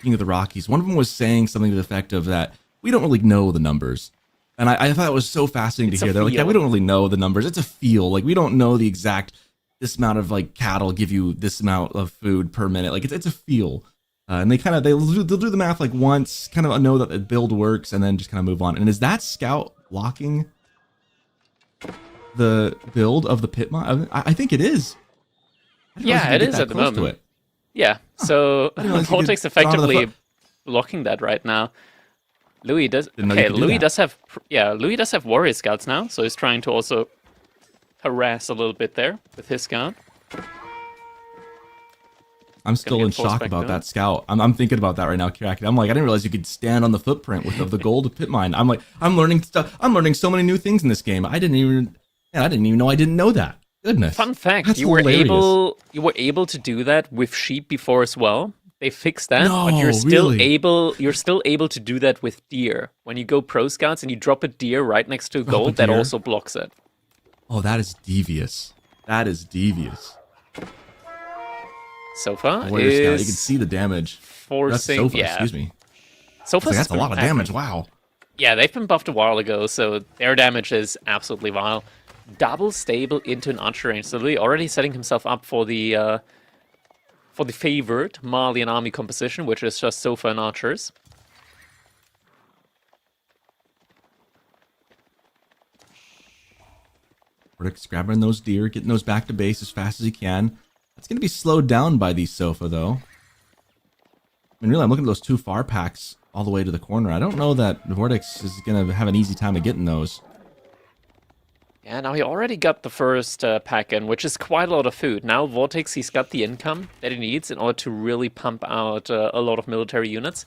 King of the Rockies. One of them was saying something to the effect of that we don't really know the numbers. And I thought it was so fascinating to hear. They're like, yeah, we don't really know the numbers. It's a feel. Like, we don't know the exact, this amount of like cattle give you this amount of food per minute. Like, it's a feel. And they'll do the math like once, kind of know that the build works, and then just kind of move on. And is that scout blocking the build of the pit mine? I think it is. Yeah, it is at the moment. Yeah, so Vortex effectively blocking that right now. Louis does. Okay, Louis does have. Yeah, Louis does have warrior scouts now, so he's trying to also harass a little bit there with his scout. I'm still in shock about that scout. I'm thinking about that right now, Kirak. I'm like, I didn't realize you could stand on the footprint of the gold pit mine. I'm like, I'm learning stuff. I'm learning so many new things in this game. I didn't even know I didn't know that. Goodness. Fun fact: That's you were hilarious. able to do that with sheep before as well. They fixed that, No, but you're still really? able to do that with deer. When you go pro scouts and you drop a deer right next to gold, that also blocks it. Oh, that is devious. That is devious. Sofa Warrior is scout, you can see the damage. forcing. That's Sofa, yeah, excuse me. Sofa's That's a lot of damage. Wow. Yeah, they've been buffed a while ago, so their damage is absolutely vile. Double stable into an archer range, so Louis already setting himself up for the favored Malian army composition, which is just Sofa and archers. Verdick's grabbing those deer, getting those back to base as fast as he can. That's going to be slowed down by these Sofa, though. I mean, really, I'm looking at those 2 far packs all the way to the corner. I don't know that Vortex is going to have an easy time of getting those. Yeah, now he already got the first pack in, which is quite a lot of food. Now Vortex, he's got the income that he needs in order to really pump out a lot of military units.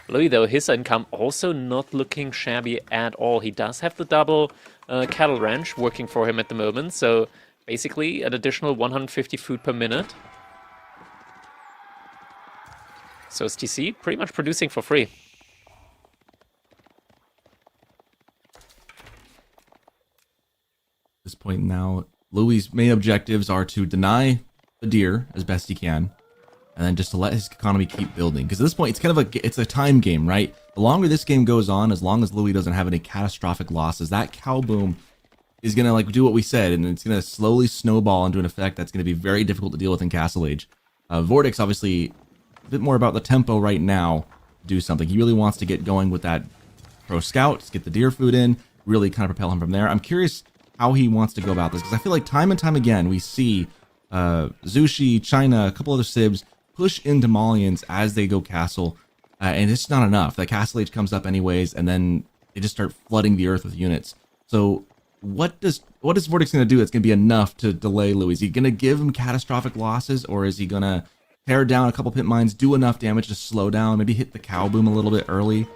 Louis, though, his income also not looking shabby at all. He does have the double cattle ranch working for him at the moment, so basically an additional 150 food per minute. So is TC pretty much producing for free. This point now, Louis' main objectives are to deny the deer as best he can, and then just to let his economy keep building. Because at this point, it's kind of it's a time game, right? The longer this game goes on, as long as Louis doesn't have any catastrophic losses, that cow boom is gonna like do what we said, and it's gonna slowly snowball into an effect that's gonna be very difficult to deal with in Castle Age. Vortex obviously a bit more about the tempo right now. Do something. He really wants to get going with that pro scout, get the deer food in, really kind of propel him from there. I'm curious how he wants to go about this, because I feel like time and time again we see Zushi, China, a couple other Sibs push into Malians as they go castle, and it's not enough. The Castle Age comes up anyways, and then they just start flooding the earth with units. So what is Vortex going to do that's going to be enough to delay Louis? Is he going to give him catastrophic losses, or is he going to tear down a couple pit mines, do enough damage to slow down, maybe hit the cow boom a little bit early,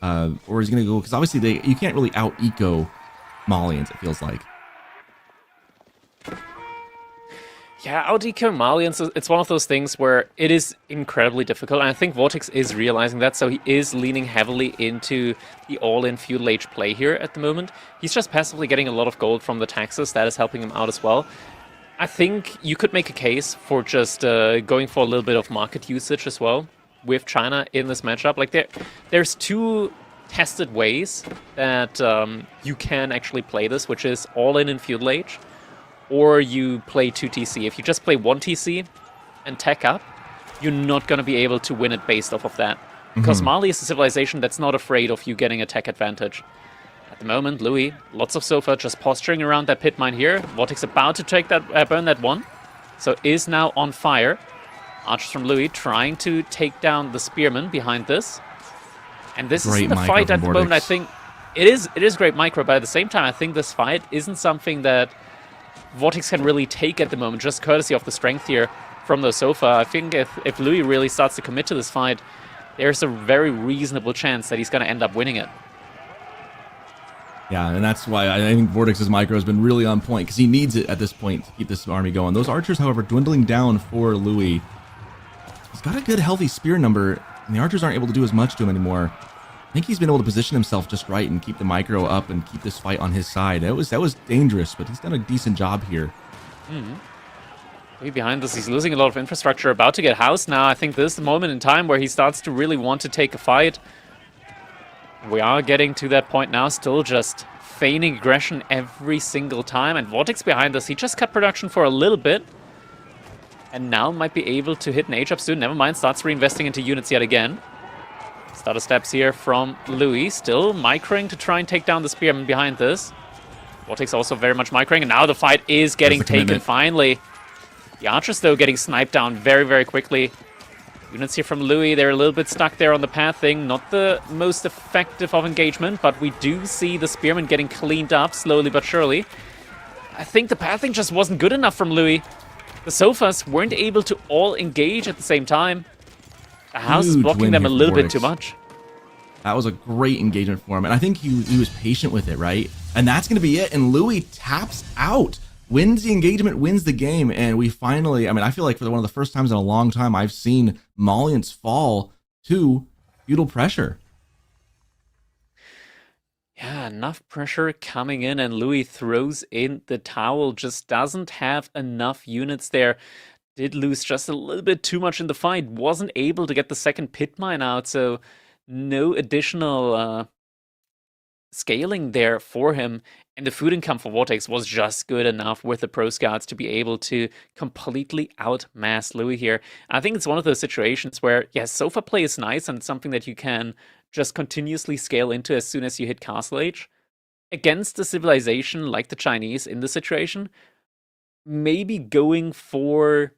or he's gonna go, because obviously you can't really out eco Malians, it feels like. Yeah, out-eco Malians, it's one of those things where it is incredibly difficult, and I think Vortex is realizing that, so he is leaning heavily into the all-in feudal age play here at the moment. He's just passively getting a lot of gold from the taxes, that is helping him out as well. I think you could make a case for just going for a little bit of market usage as well with China in this matchup. Like, there's two tested ways that you can actually play this, which is all-in feudal age, or you play 2 TC. If you just play 1 TC and tech up, you're not going to be able to win it based off of that. Because Mali is a civilization that's not afraid of you getting a tech advantage. At the moment, Louis, lots of Sofa just posturing around that pit mine here. Vortex about to take that, burn that one. So is now on fire. Archers from Louis trying to take down the spearman behind this. And this is the fight at the moment, I think. It is great micro, but at the same time, I think this fight isn't something that Vortex can really take at the moment, just courtesy of the strength here from the Sofa. I think if Louis really starts to commit to this fight, there's a very reasonable chance that he's going to end up winning it. Yeah, and that's why I think Vortex's micro has been really on point, because he needs it at this point to keep this army going. Those archers, however, dwindling down for Louis. He's got a good, healthy spear number, and the archers aren't able to do as much to him anymore. I think he's been able to position himself just right and keep the micro up and keep this fight on his side. That was dangerous, but he's done a decent job here. Behind this, he's losing a lot of infrastructure, about to get housed now. I think this is the moment in time where he starts to really want to take a fight. We are getting to that point now, still just feigning aggression every single time. And Vortex behind us, he just cut production for a little bit. And now might be able to hit an H-up soon. Never mind, starts reinvesting into units yet again. Starter steps here from Louis, still microing to try and take down the spearman behind this. Vortex also very much microing, and now the fight is getting taken finally. The archers, though, getting sniped down very, very quickly. Units here from Louis, they're a little bit stuck there on the pathing. Not the most effective of engagement, but we do see the spearmen getting cleaned up slowly but surely. I think the pathing just wasn't good enough from Louis. The Sofas weren't able to all engage at the same time. The house is blocking them a little bit too much. That was a great engagement for him, and I think he was patient with it, right? And that's going to be it, and Louis taps out. Wins the engagement, wins the game, and we finally, I mean, I feel like for one of the first times in a long time, I've seen Malians fall to feudal pressure. Yeah, enough pressure coming in, and Louis throws in the towel, just doesn't have enough units there. Did lose just a little bit too much in the fight, wasn't able to get the second pit mine out, so no additional scaling there for him. And the food income for Vortex was just good enough with the Pro Scouts to be able to completely outmass Louis here. I think it's one of those situations where, yes, Sofa play is nice and it's something that you can just continuously scale into as soon as you hit Castle Age. Against a civilization like the Chinese in this situation, maybe going for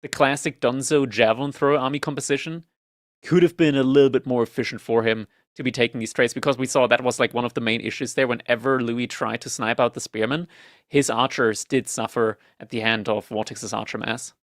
the classic Dunzo Javelin Thrower army composition could have been a little bit more efficient for him to be taking these trades, because we saw that was like one of the main issues there. Whenever Louis tried to snipe out the spearmen, his archers did suffer at the hand of Vortex's archer mass.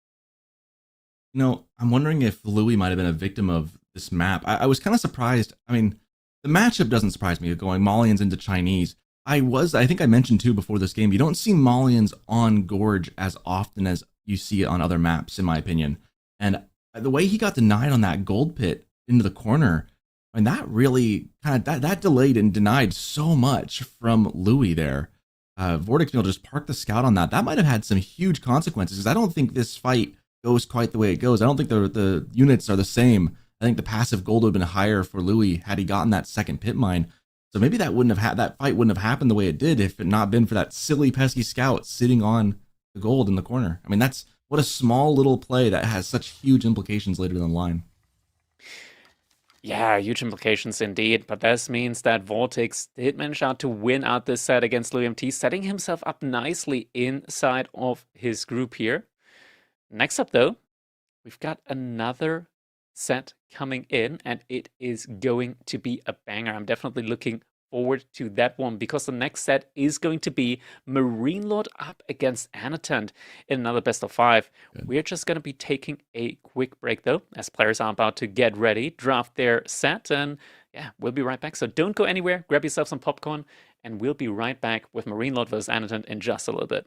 You know, I'm wondering if Louis might have been a victim of this map. I was kind of surprised. I mean, the matchup doesn't surprise me, going Malians into Chinese. I think I mentioned too before this game, you don't see Malians on Gorge as often as you see it on other maps, in my opinion. And the way he got denied on that gold pit into the corner, I mean, that really kind of that delayed and denied so much from Louis there. Vortex being able to just park the scout on that might have had some huge consequences, because I don't think this fight goes quite the way it goes. I don't think the units are the same. I think the passive gold would have been higher for Louis had he gotten that second pit mine. So maybe that fight wouldn't have happened the way it did if it not been for that silly pesky scout sitting on the gold in the corner. I mean, that's what a small little play that has such huge implications later down the line. Yeah, huge implications indeed, but this means that Vortex did manage out to win out this set against Louis MT, setting himself up nicely inside of his group here. Next up, though, we've got another set coming in, and it is going to be a banger. I'm definitely looking forward to that one because the next set is going to be Marine Lord up against Annatant in another best of 5. Good. We're just going to be taking a quick break though, as players are about to get ready, draft their set, and yeah, we'll be right back. So don't go anywhere, grab yourself some popcorn, and we'll be right back with Marine Lord versus Annatant in just a little bit.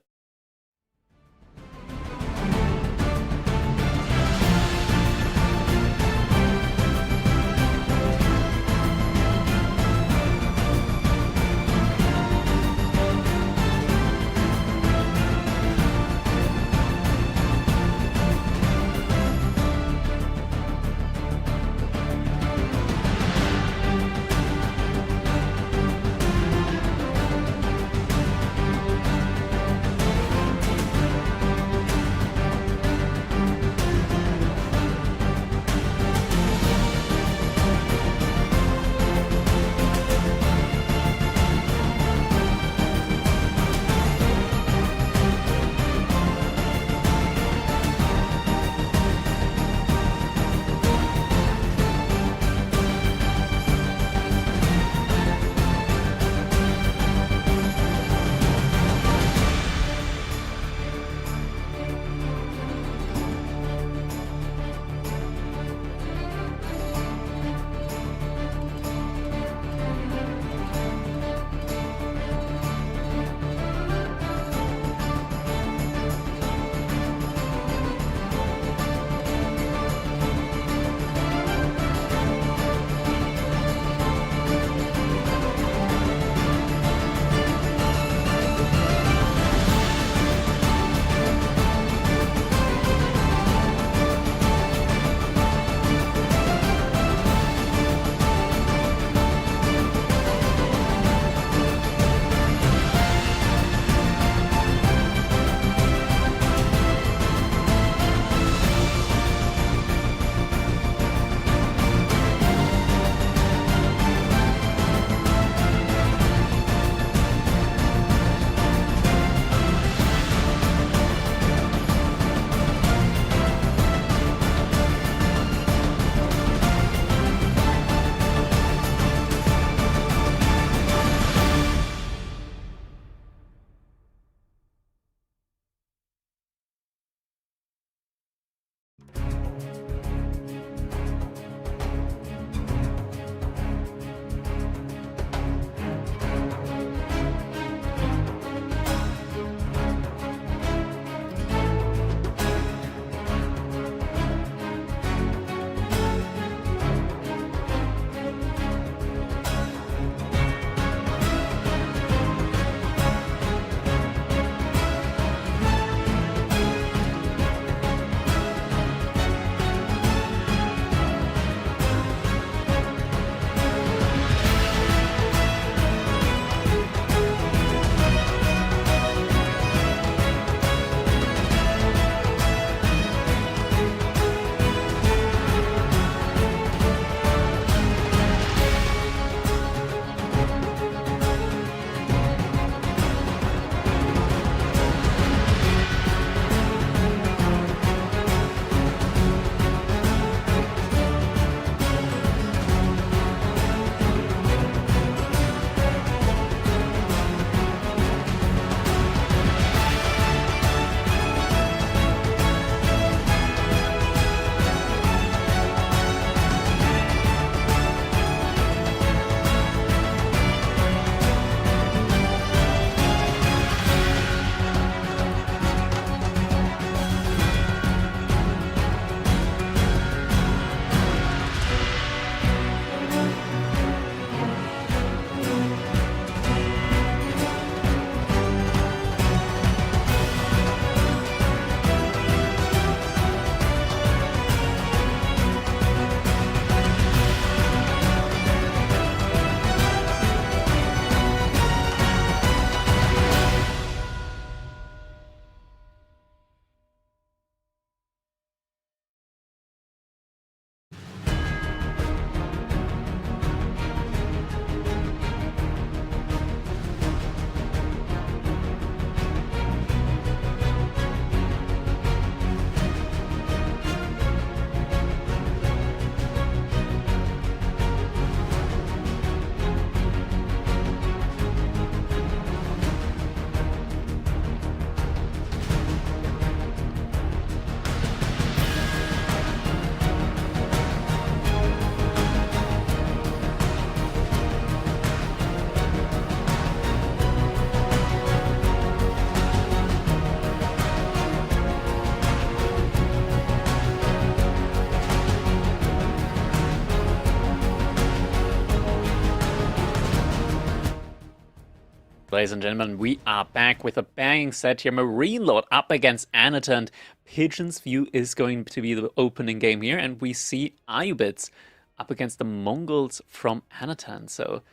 Ladies and gentlemen, we are back with a banging set here. Marine Lord up against Anatan. Pigeon's View is going to be the opening game here, and we see Ayyubids up against the Mongols from Anatan. So,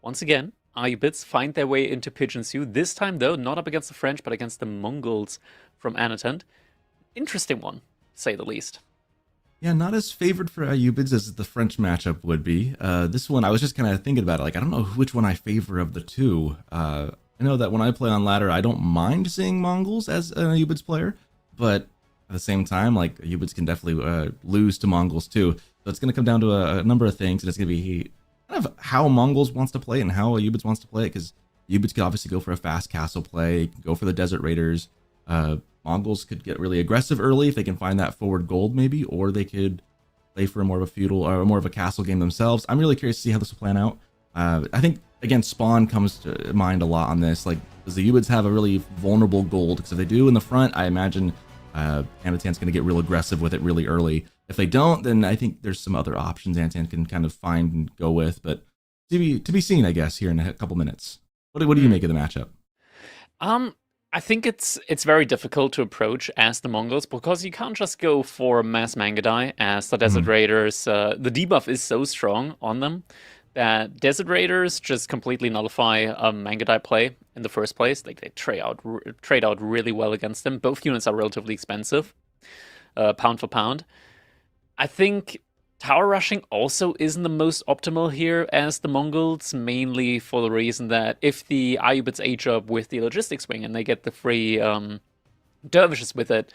once again, Ayyubids find their way into Pigeon's View. This time, though, not up against the French, but against the Mongols from Anatan. Interesting one, to say the least. Yeah, not as favored for Ayyubids as the French matchup would be. This one, I was just kind of thinking about it. Like, I don't know which one I favor of the two. I know that when I play on ladder, I don't mind seeing Mongols as an Ayyubids player, but at the same time, like, Ayyubids can definitely lose to Mongols too. So it's going to come down to a number of things, and it's going to be kind of how Mongols wants to play it and how Ayyubids wants to play it, because Ayyubids could obviously go for a fast castle play, go for the Desert Raiders. Mongols could get really aggressive early if they can find that forward gold, maybe, or they could play for more of a feudal or more of a castle game themselves. I'm really curious to see how this will plan out. I think, again, spawn comes to mind a lot on this. Like, does the Ayyubids have a really vulnerable gold? Because if they do in the front, I imagine Anatan's going to get real aggressive with it really early. If they don't, then I think there's some other options Anatan can kind of find and go with. But to be seen, I guess, here in a couple minutes. What do you make of the matchup? I think it's very difficult to approach as the Mongols, because you can't just go for mass Mangudai as the Desert Raiders. The debuff is so strong on them that Desert Raiders just completely nullify a Mangudai play in the first place. Like, they trade out really well against them. Both units are relatively expensive, pound for pound. I think tower rushing also isn't the most optimal here as the Mongols, mainly for the reason that if the Ayyubids age up with the logistics wing and they get the free dervishes with it,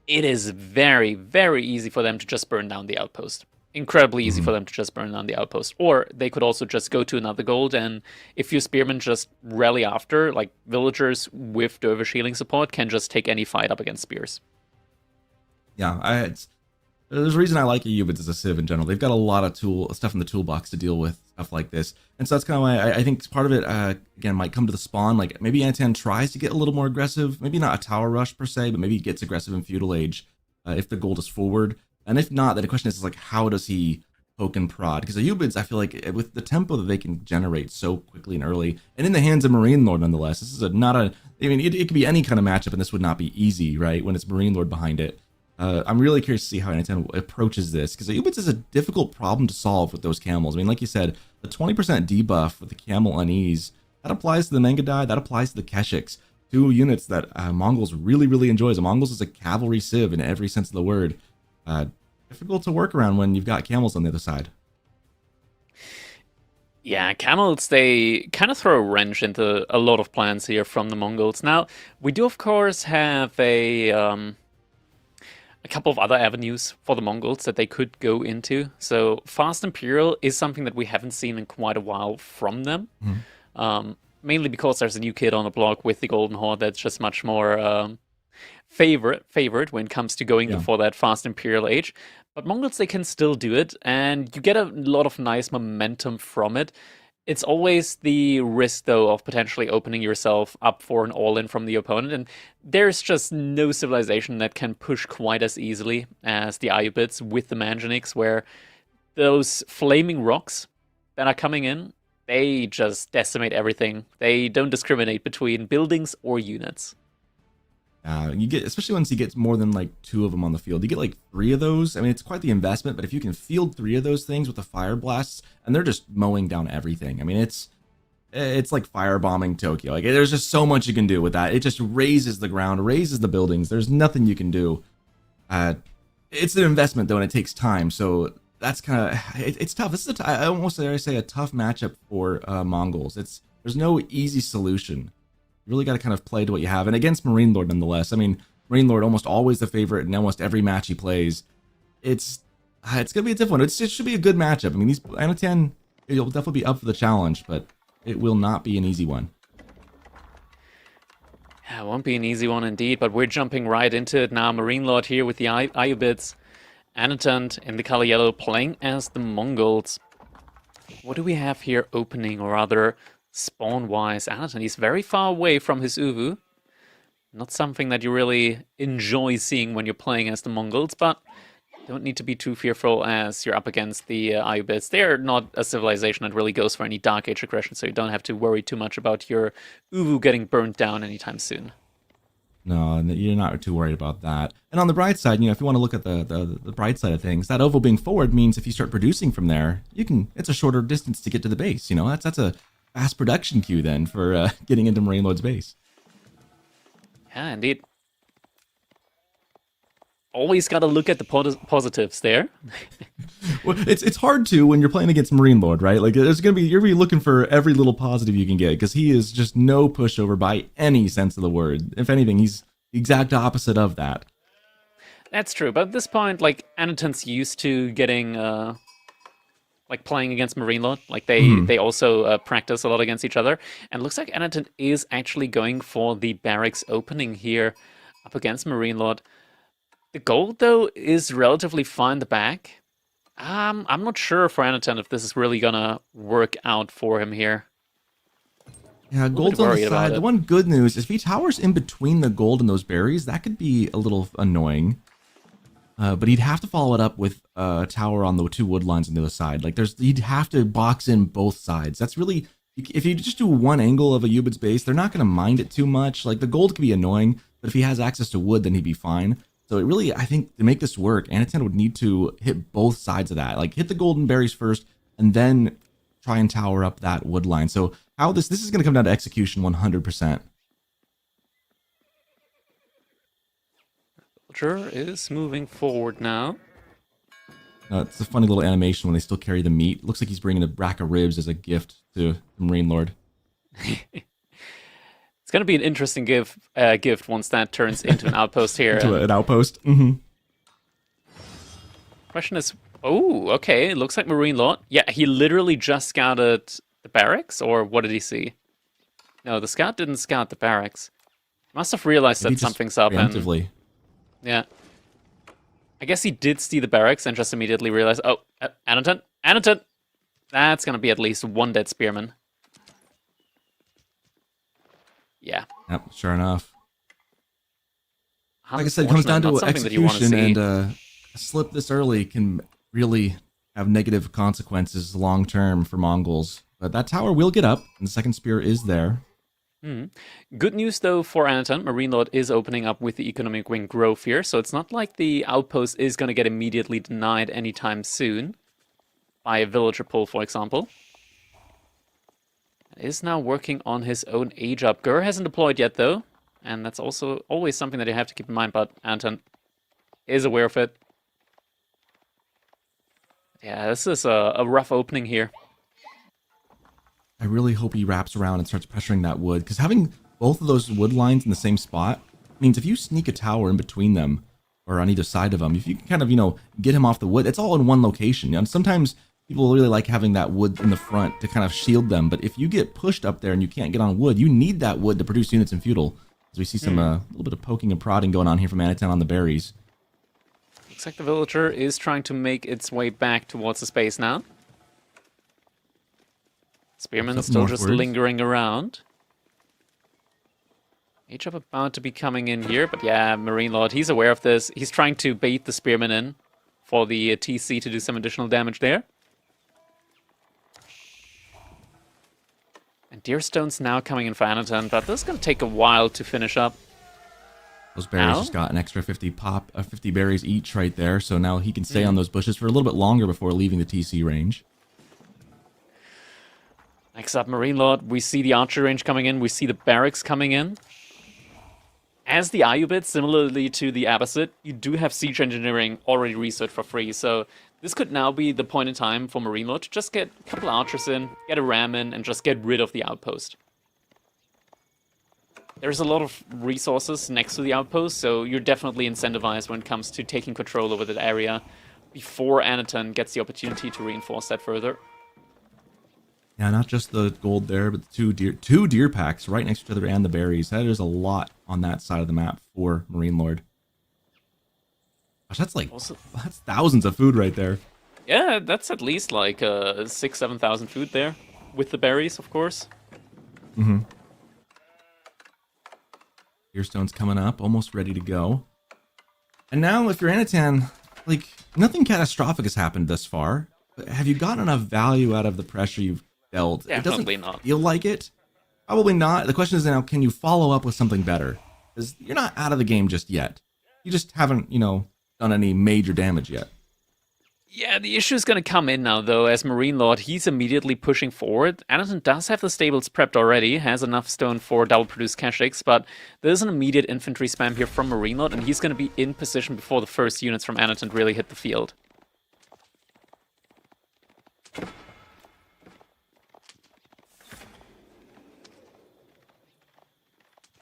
it is very, very easy for them to just burn down the outpost. Incredibly easy for them to just burn down the outpost. Or they could also just go to another gold, and if your spearmen just rally after, like villagers with dervish healing support can just take any fight up against spears. Yeah, there's a reason I like Ayyubids as a civ in general. They've got a lot of stuff in the toolbox to deal with stuff like this. And so that's kind of why I think part of it, again, might come to the spawn. Like, maybe Anatan tries to get a little more aggressive. Maybe not a tower rush per se, but maybe he gets aggressive in Feudal Age if the gold is forward. And if not, then the question is like, how does he poke and prod? Because Ayyubids, I feel like, with the tempo that they can generate so quickly and early, and in the hands of Marine Lord nonetheless, this is it could be any kind of matchup, and this would not be easy, right, when it's Marine Lord behind it. I'm really curious to see how Anatan approaches this, because Ayyubids is a difficult problem to solve with those camels. I mean, like you said, the 20% debuff with the camel unease, that applies to the Mangudai, that applies to the Keshiks, two units that Mongols really, really enjoy. The Mongols is a cavalry civ in every sense of the word. Difficult to work around when you've got camels on the other side. Yeah, camels, they kind of throw a wrench into a lot of plans here from the Mongols. Now, we do, of course, have a couple of other avenues for the Mongols that they could go into. So Fast Imperial is something that we haven't seen in quite a while from them. Mainly because there's a new kid on the block with the Golden Horde that's just much more favored when it comes to going for that Fast Imperial age. But Mongols, they can still do it, and you get a lot of nice momentum from it. It's always the risk, though, of potentially opening yourself up for an all-in from the opponent, and there's just no civilization that can push quite as easily as the Ayyubids with the Manjaniks, where those flaming rocks that are coming in, they just decimate everything. They don't discriminate between buildings or units. You get, especially once you get more than like 2 of them on the field, you get like 3 of those. I mean, it's quite the investment, but if you can field 3 of those things with the fire blasts, and they're just mowing down everything. I mean, it's like firebombing Tokyo. Like, there's just so much you can do with that. It just raises the ground, raises the buildings. There's nothing you can do. It's an investment though, and it takes time. So that's kind of it's tough. This is I almost say a tough matchup for Mongols. There's no easy solution. You really got to kind of play to what you have, and against Marine Lord nonetheless. I mean, Marine Lord almost always the favorite in almost every match he plays. It's gonna be a different one. It should be a good matchup. I mean, these Anatan, it'll definitely be up for the challenge, but it will not be an easy one. Yeah, it won't be an easy one indeed, but we're jumping right into it now. Marine Lord here with the Ayyubids. Anatan in the color yellow playing as the Mongols. What do we have here opening, or rather spawn-wise? Anatan, he's very far away from his Uvu. Not something that you really enjoy seeing when you're playing as the Mongols, but don't need to be too fearful as you're up against the Ayyubids. They're not a civilization that really goes for any Dark Age aggression, so you don't have to worry too much about your Uwu getting burnt down anytime soon. No, you're not too worried about that. And on the bright side, if you want to look at the bright side of things, that oval being forward means if you start producing from there, it's a shorter distance to get to the base. That's a fast production queue then for getting into Marine Lord's base. Yeah, indeed. Always got to look at the positives there. Well, it's hard to when you're playing against Marine Lord, right? Like you're gonna be looking for every little positive you can get because he is just no pushover by any sense of the word. If anything, he's the exact opposite of that. That's true, but at this point, like Anaton's used to getting like playing against Marine Lord. Like they also practice a lot against each other, and it looks like Anaton is actually going for the barracks opening here up against Marine Lord. The gold, though, is relatively far in the back. I'm not sure for Anaton if this is really gonna work out for him here. Yeah, gold's on the side. The one good news is if he towers in between the gold and those berries, that could be a little annoying. But he'd have to follow it up with a tower on the two wood lines on the other side. Like he'd have to box in both sides. That's really, if you just do one angle of Ayyubid's base, they're not gonna mind it too much. Like the gold could be annoying, but if he has access to wood, then he'd be fine. So it really, I think, to make this work, Anaton would need to hit both sides of that. Like, hit the golden berries first, and then try and tower up that wood line. So how this is going to come down to execution 100%. Villager is moving forward now. It's a funny little animation when they still carry the meat. It looks like he's bringing a rack of ribs as a gift to the Marine Lord. It's going to be an interesting gift once that turns into an outpost here. Into an outpost? Question is, oh, okay, it looks like Marine Lord. Yeah, he literally just scouted the barracks, or what did he see? No, the scout didn't scout the barracks. Must have realized that something's up. Preemptively. Yeah. I guess he did see the barracks and just immediately realized, oh, Anaton! That's going to be at least one dead spearman. Yeah. Yep, sure enough. Like I said, it comes down to execution, and a slip this early can really have negative consequences long term for Mongols. But that tower will get up, and the second spear is there. Good news, though, for Anaton. Marine Lord is opening up with the economic wing growth here, so it's not like the outpost is going to get immediately denied anytime soon by a villager pull, for example. Is now working on his own age up. Gur hasn't deployed yet, though, and that's also always something that you have to keep in mind, but Anaton is aware of it. Yeah, this is a rough opening here. I really hope he wraps around and starts pressuring that wood, because having both of those wood lines in the same spot means if you sneak a tower in between them, or on either side of them, if you can kind of, get him off the wood, it's all in one location. And sometimes people really like having that wood in the front to kind of shield them, but if you get pushed up there and you can't get on wood, you need that wood to produce units in feudal. As we see some a little bit of poking and prodding going on here from Anaton on the berries. Looks like the villager is trying to make its way back towards the space now. Spearman still just lingering around. H-up about to be coming in here, but yeah, Marine Lord, he's aware of this. He's trying to bait the Spearman in for the TC to do some additional damage there. And Deerstone's now coming in for Anaton, but this is going to take a while to finish up. Those berries just got an extra 50 berries each right there, so now he can stay on those bushes for a little bit longer before leaving the TC range. Next up, Marine Lord. We see the archer range coming in. We see the barracks coming in. As the Ayyubids, similarly to the Abbasid, you do have siege engineering already researched for free. So this could now be the point in time for Marine Lord to just get a couple archers in, get a ram in, and just get rid of the outpost. There's a lot of resources next to the outpost, so you're definitely incentivized when it comes to taking control over that area before Anaton gets the opportunity to reinforce that further. Yeah, not just the gold there, but the two deer packs right next to each other and the berries. That is a lot on that side of the map for Marine Lord. Gosh, that's thousands of food right there. Yeah, that's at least like 6,000-7,000 food there, with the berries, of course. Deerstone's coming up, almost ready to go. And now, if you're Anaton, like, nothing catastrophic has happened thus far. But have you gotten enough value out of the pressure you've dealt? Definitely it doesn't not. feel like it. Probably not. The question is now, can you follow up with something better? Because you're not out of the game just yet. You just haven't, done any major damage yet. Yeah, the issue is going to come in now, though, as Marine Lord, he's immediately pushing forward. Anatun does have the stables prepped already, has enough stone for double-produced Keshiks, but there's an immediate infantry spam here from Marine Lord, and he's going to be in position before the first units from Anatun really hit the field.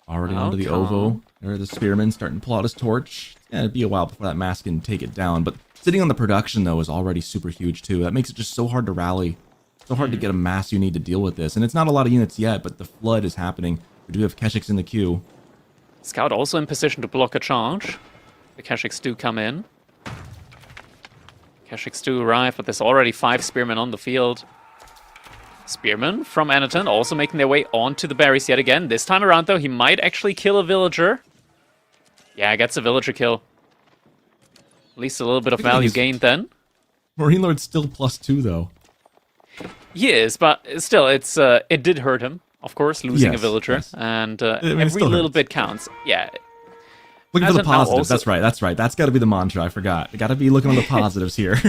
Already onto the Ovo. There are the spearmen starting to pull out his torch. Yeah, it'd be a while before that mass can take it down, but sitting on the production, though, is already super huge, too. That makes it just so hard to rally. So hard to get a mass you need to deal with this. And it's not a lot of units yet, but the flood is happening. We do have Keshiks in the queue. Scout also in position to block a charge. The Keshiks do come in. Keshiks do arrive, but there's already 5 spearmen on the field. Spearmen from Anatun also making their way onto the berries yet again. This time around, though, he might actually kill a villager. Yeah, gets a villager kill. At least a little bit of value gained then. Marine Lord's still +2, though. He is, but still, it did hurt him, of course, losing a villager. Yes. And mean, every little bit counts. Yeah. Looking for the positives. That's right. That's got to be the mantra. I forgot. You got to be looking on the positives here.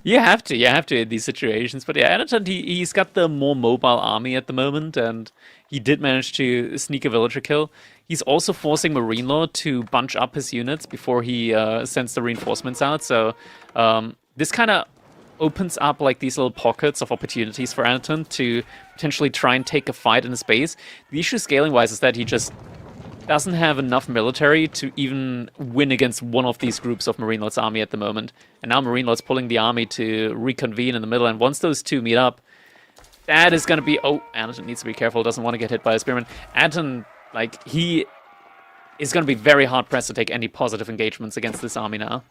You have to in these situations. But yeah, Anatun, he's got the more mobile army at the moment, and he did manage to sneak a villager kill. He's also forcing Marine Lord to bunch up his units before he sends the reinforcements out. So this kind of opens up like these little pockets of opportunities for Anatun to potentially try and take a fight in his base. The issue scaling-wise is that he just doesn't have enough military to even win against one of these groups of Marine Lord's army at the moment. And now Marine Lord's pulling the army to reconvene in the middle, and once those two meet up, that is going to be... Oh, Anatun needs to be careful, doesn't want to get hit by a spearman. Anatun, like, he is going to be very hard-pressed to take any positive engagements against this army now.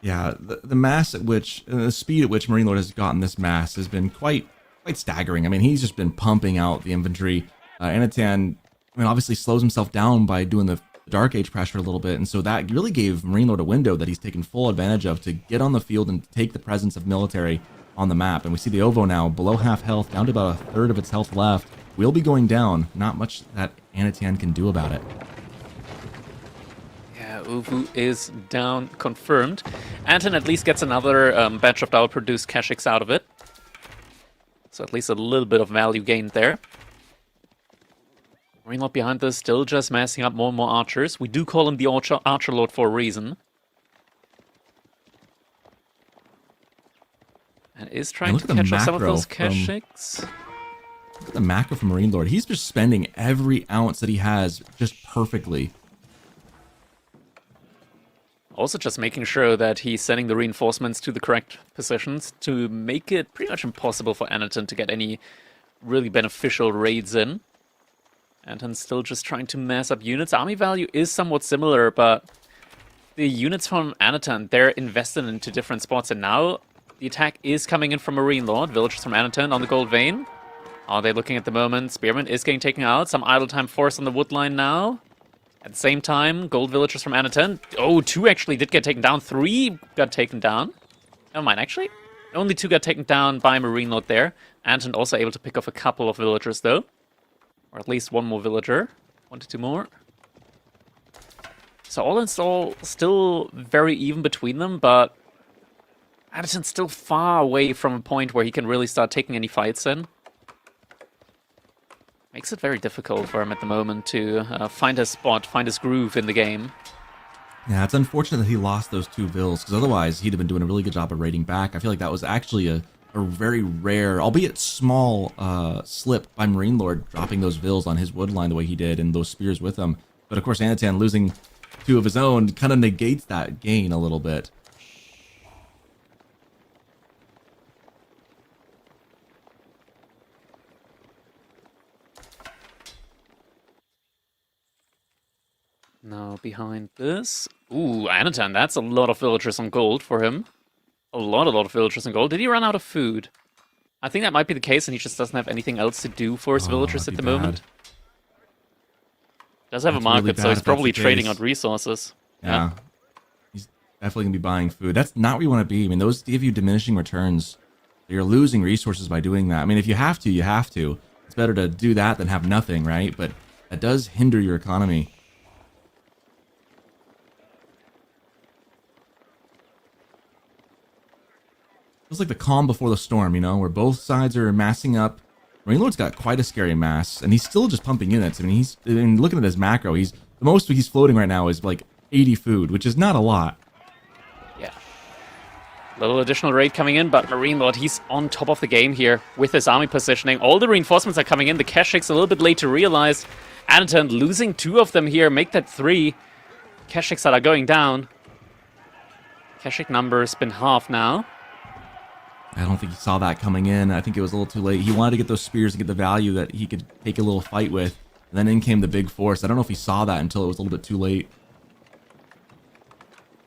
Yeah, the mass at which... the speed at which Marine Lord has gotten this mass has been quite staggering. I mean, he's just been pumping out the infantry. Anatun, obviously slows himself down by doing the Dark Age pressure a little bit, and so that really gave Marine Lord a window that he's taken full advantage of to get on the field and take the presence of military on the map. And we see the Ovo now below half health, down to about a third of its health left. Will be going down. Not much that Anatun can do about it. Yeah, Uvu is down, confirmed. Anatun at least gets another batch of double-produced Keshiks out of it. So at least a little bit of value gained there. Marine Lord behind this, still just massing up more and more archers. We do call him the Archer Lord for a reason. And is trying to catch up some of those Keshiks. Look at the macro from Marine Lord. He's just spending every ounce that he has just perfectly. Also just making sure that he's sending the reinforcements to the correct positions to make it pretty much impossible for Anatun to get any really beneficial raids in. Anton's still just trying to mass up units. Army value is somewhat similar, but the units from Anatun, they're invested into different spots, and now the attack is coming in from Marine Lord. Villagers from Anatun on the gold vein. Are they looking at the moment? Spearman is getting taken out. Some idle time force on the wood line now. At the same time, gold villagers from Anatun. Oh, 2 actually did get taken down. 3 got taken down. Never mind, actually. Only 2 got taken down by Marine Lord there. Anatun also able to pick off a couple of villagers, though. Or at least 1 more villager. 1 to 2 more. So all in all, still very even between them, but Anton's still far away from a point where he can really start taking any fights in. Makes it very difficult for him at the moment to find his spot, find his groove in the game. Yeah, it's unfortunate that he lost those 2 vills, because otherwise he'd have been doing a really good job of raiding back. I feel like that was actually a very rare, albeit small, slip by Marine Lord, dropping those vills on his wood line the way he did, and those spears with him. But of course, Anatun losing 2 of his own kind of negates that gain a little bit. Now behind this... Ooh, Anatun, that's a lot of villagers on gold for him. A lot of villagers on gold. Did he run out of food? I think that might be the case, and he just doesn't have anything else to do for his villagers at the moment. Does have a market, really so he's probably trading out resources. Yeah. He's definitely going to be buying food. That's not where you want to be. I mean, those give you diminishing returns. You're losing resources by doing that. I mean, if you have to, you have to. It's better to do that than have nothing, right? But that does hinder your economy. It's like the calm before the storm, you know, where both sides are massing up. Marine Lord's got quite a scary mass, and he's still just pumping units. I mean, looking at his macro, the most he's floating right now is like 80 food, which is not a lot. Yeah. Little additional raid coming in, but Marine Lord, he's on top of the game here with his army positioning. All the reinforcements are coming in. The Keshiks a little bit late to realize. Anton losing 2 of them here, make that 3. Keshiks that are going down. Keshik number's been halved now. I don't think he saw that coming in. I think it was a little too late. He wanted to get those spears to get the value that he could take a little fight with. And then in came the big force. I don't know if he saw that until it was a little bit too late.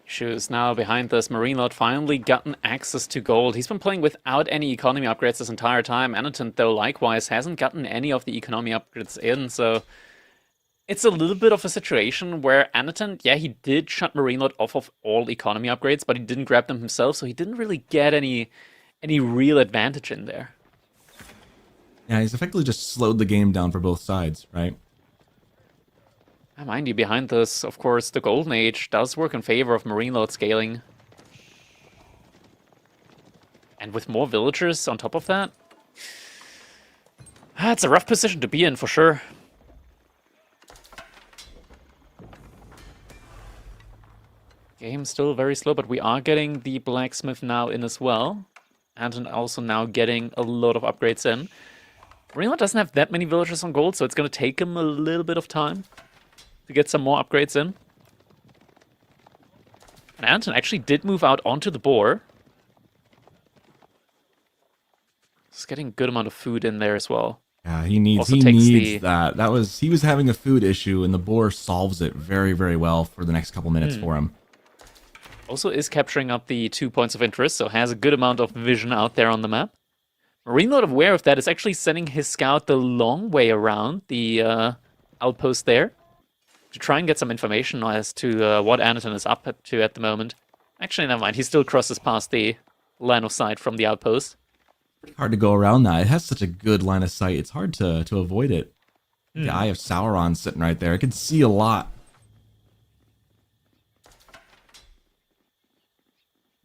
Shoes now behind this. Marine Lord finally gotten access to gold. He's been playing without any economy upgrades this entire time. Anton, though, likewise, hasn't gotten any of the economy upgrades in, so it's a little bit of a situation where Anton, yeah, he did shut Marine Lord off of all economy upgrades, but he didn't grab them himself, so he didn't really get any real advantage in there. Yeah, he's effectively just slowed the game down for both sides, right? Mind you, behind this, of course, the Golden Age does work in favor of Marine Lord scaling. And with more villagers on top of that, it's a rough position to be in, for sure. Game's still very slow, but we are getting the blacksmith now in as well. And also now getting a lot of upgrades in. Marine Lord doesn't have that many villagers on gold, so it's going to take him a little bit of time to get some more upgrades in. And Anton actually did move out onto the boar. He's getting a good amount of food in there as well. Yeah, he needs that. He was having a food issue, and the boar solves it very, very well for the next couple minutes for him. Also is capturing up the 2 points of interest, so has a good amount of vision out there on the map. Marine Lord, aware of that, is actually sending his scout the long way around the outpost there to try and get some information as to what Anton is up to at the moment. Actually, never mind. He still crosses past the line of sight from the outpost. Pretty hard to go around that. It has such a good line of sight. It's hard to avoid it. The Eye of Sauron sitting right there. I can see a lot.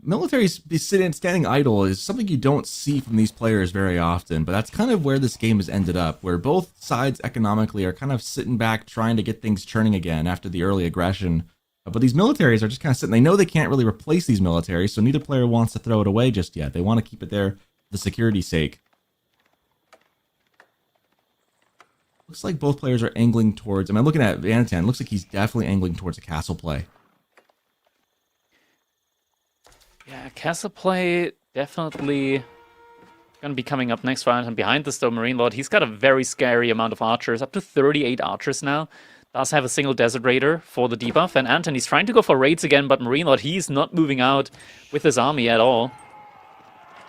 Military standing idle is something you don't see from these players very often, but that's kind of where this game has ended up, where both sides economically are kind of sitting back trying to get things churning again after the early aggression. But these militaries are just kind of sitting. They know they can't really replace these militaries, so neither player wants to throw it away just yet. They want to keep it there for the security's sake. Looks like both players are angling towards... I mean, looking at Anton, looks like he's definitely angling towards a castle play. Yeah, castle play definitely going to be coming up next round. And behind this, though, Marine Lord, he's got a very scary amount of archers, up to 38 archers now. Does have a single Desert Raider for the debuff. And Anton, he's trying to go for raids again, but Marine Lord, he's not moving out with his army at all.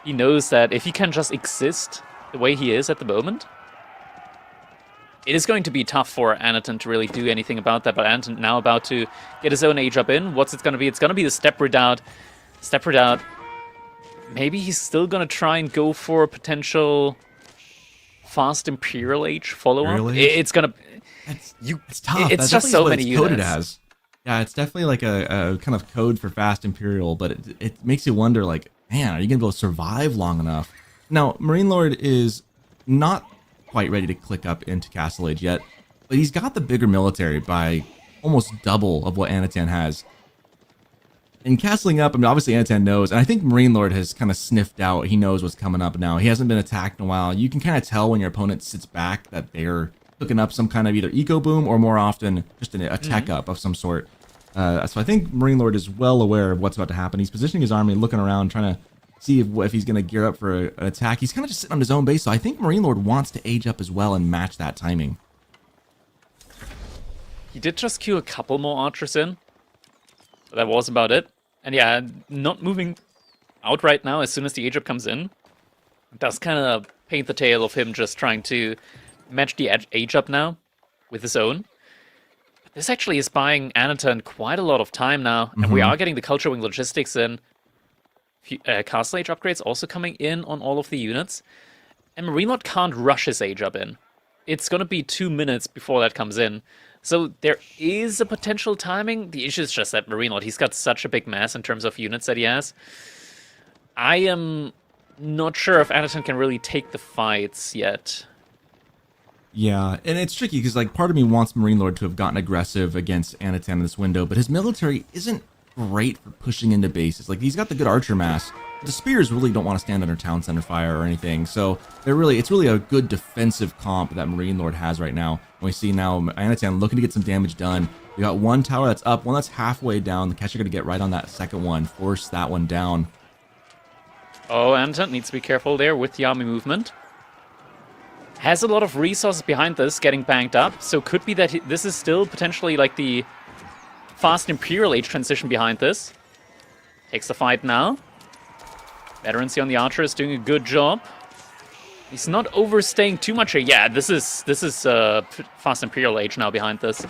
He knows that if he can just exist the way he is at the moment, it is going to be tough for Anton to really do anything about that. But Anton now about to get his own age up in. What's it going to be? It's going to be the Step Redoubt. Step Redoubt. Maybe he's still going to try and go for a potential fast Imperial Age follow-up. It's going to... It's tough. It's just so many units. Coded as. Yeah, it's definitely like a kind of code for fast Imperial, but it makes you wonder, like, man, are you going to be able to survive long enough? Now, Marine Lord is not quite ready to click up into Castle Age yet, but he's got the bigger military by almost double of what Anatan has. In castling up, I mean, obviously Anatan knows, and I think Marine Lord has kind of sniffed out. He knows what's coming up now. He hasn't been attacked in a while. You can kind of tell when your opponent sits back that they're cooking up some kind of either eco boom or more often just a tech up of some sort. So I think Marine Lord is well aware of what's about to happen. He's positioning his army, looking around, trying to see if he's going to gear up for an attack. He's kind of just sitting on his own base, so I think Marine Lord wants to age up as well and match that timing. He did just queue a couple more archers in. That was about it. And yeah, not moving out right now as soon as the age up comes in. It does kind of paint the tale of him just trying to match the age up now with his own. This actually is buying Anatern quite a lot of time now, and we are getting the Culture Wing logistics in. Castle Age upgrades also coming in on all of the units. And Marine Lord can't rush his age up in. It's going to be 2 minutes before that comes in. So there is a potential timing. The issue is just that Marine Lord, he's got such a big mass in terms of units that he has. I am not sure if Anatern can really take the fights yet. Yeah, and it's tricky because like part of me wants Marine Lord to have gotten aggressive against Anatan in this window, but his military isn't great for pushing into bases. Like he's got the good archer mass. The spears really don't want to stand under town center fire or anything, so it's really a good defensive comp that Marine Lord has right now. And we see now Anatan looking to get some damage done. We got one tower that's up, one that's halfway down. The catcher going to get right on that second one, force that one down. Oh, Anatan needs to be careful there with the army movement. Has a lot of resources behind this getting banked up, so could be that this is still potentially like the fast Imperial Age transition behind this. Takes the fight now. Veterancy on the Archer is doing a good job. He's not overstaying too much here. Yeah, this is fast Imperial Age now behind this.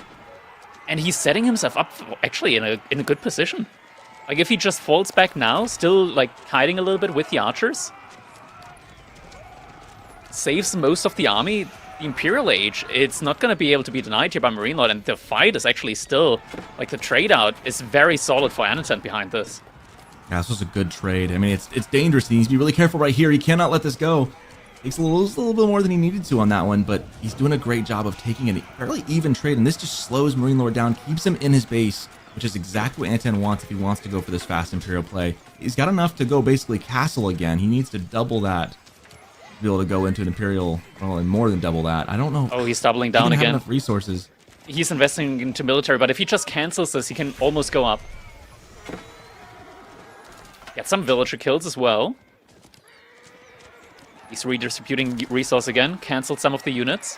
And he's setting himself up actually in a good position. Like if he just falls back now, still like hiding a little bit with the archers, saves most of the army, the Imperial Age, it's not going to be able to be denied here by Marine Lord, and the fight is actually still, like the trade out is very solid for Anatan behind this. Yeah, this was a good trade. I mean, it's dangerous. He needs to be really careful right here. He cannot let this go. Takes a little bit more than he needed to on that one, but he's doing a great job of taking a fairly even trade, and this just slows Marine Lord down, keeps him in his base, which is exactly what Anatan wants if he wants to go for this fast Imperial play. He's got enough to go basically castle again. He needs to double that to be able to go into an Imperial, well, and more than double that. I don't know. Oh, he's doubling down again. Enough resources. He's investing into military, but if he just cancels this, he can almost go up. Got some villager kills as well. He's redistributing resource again. Canceled some of the units.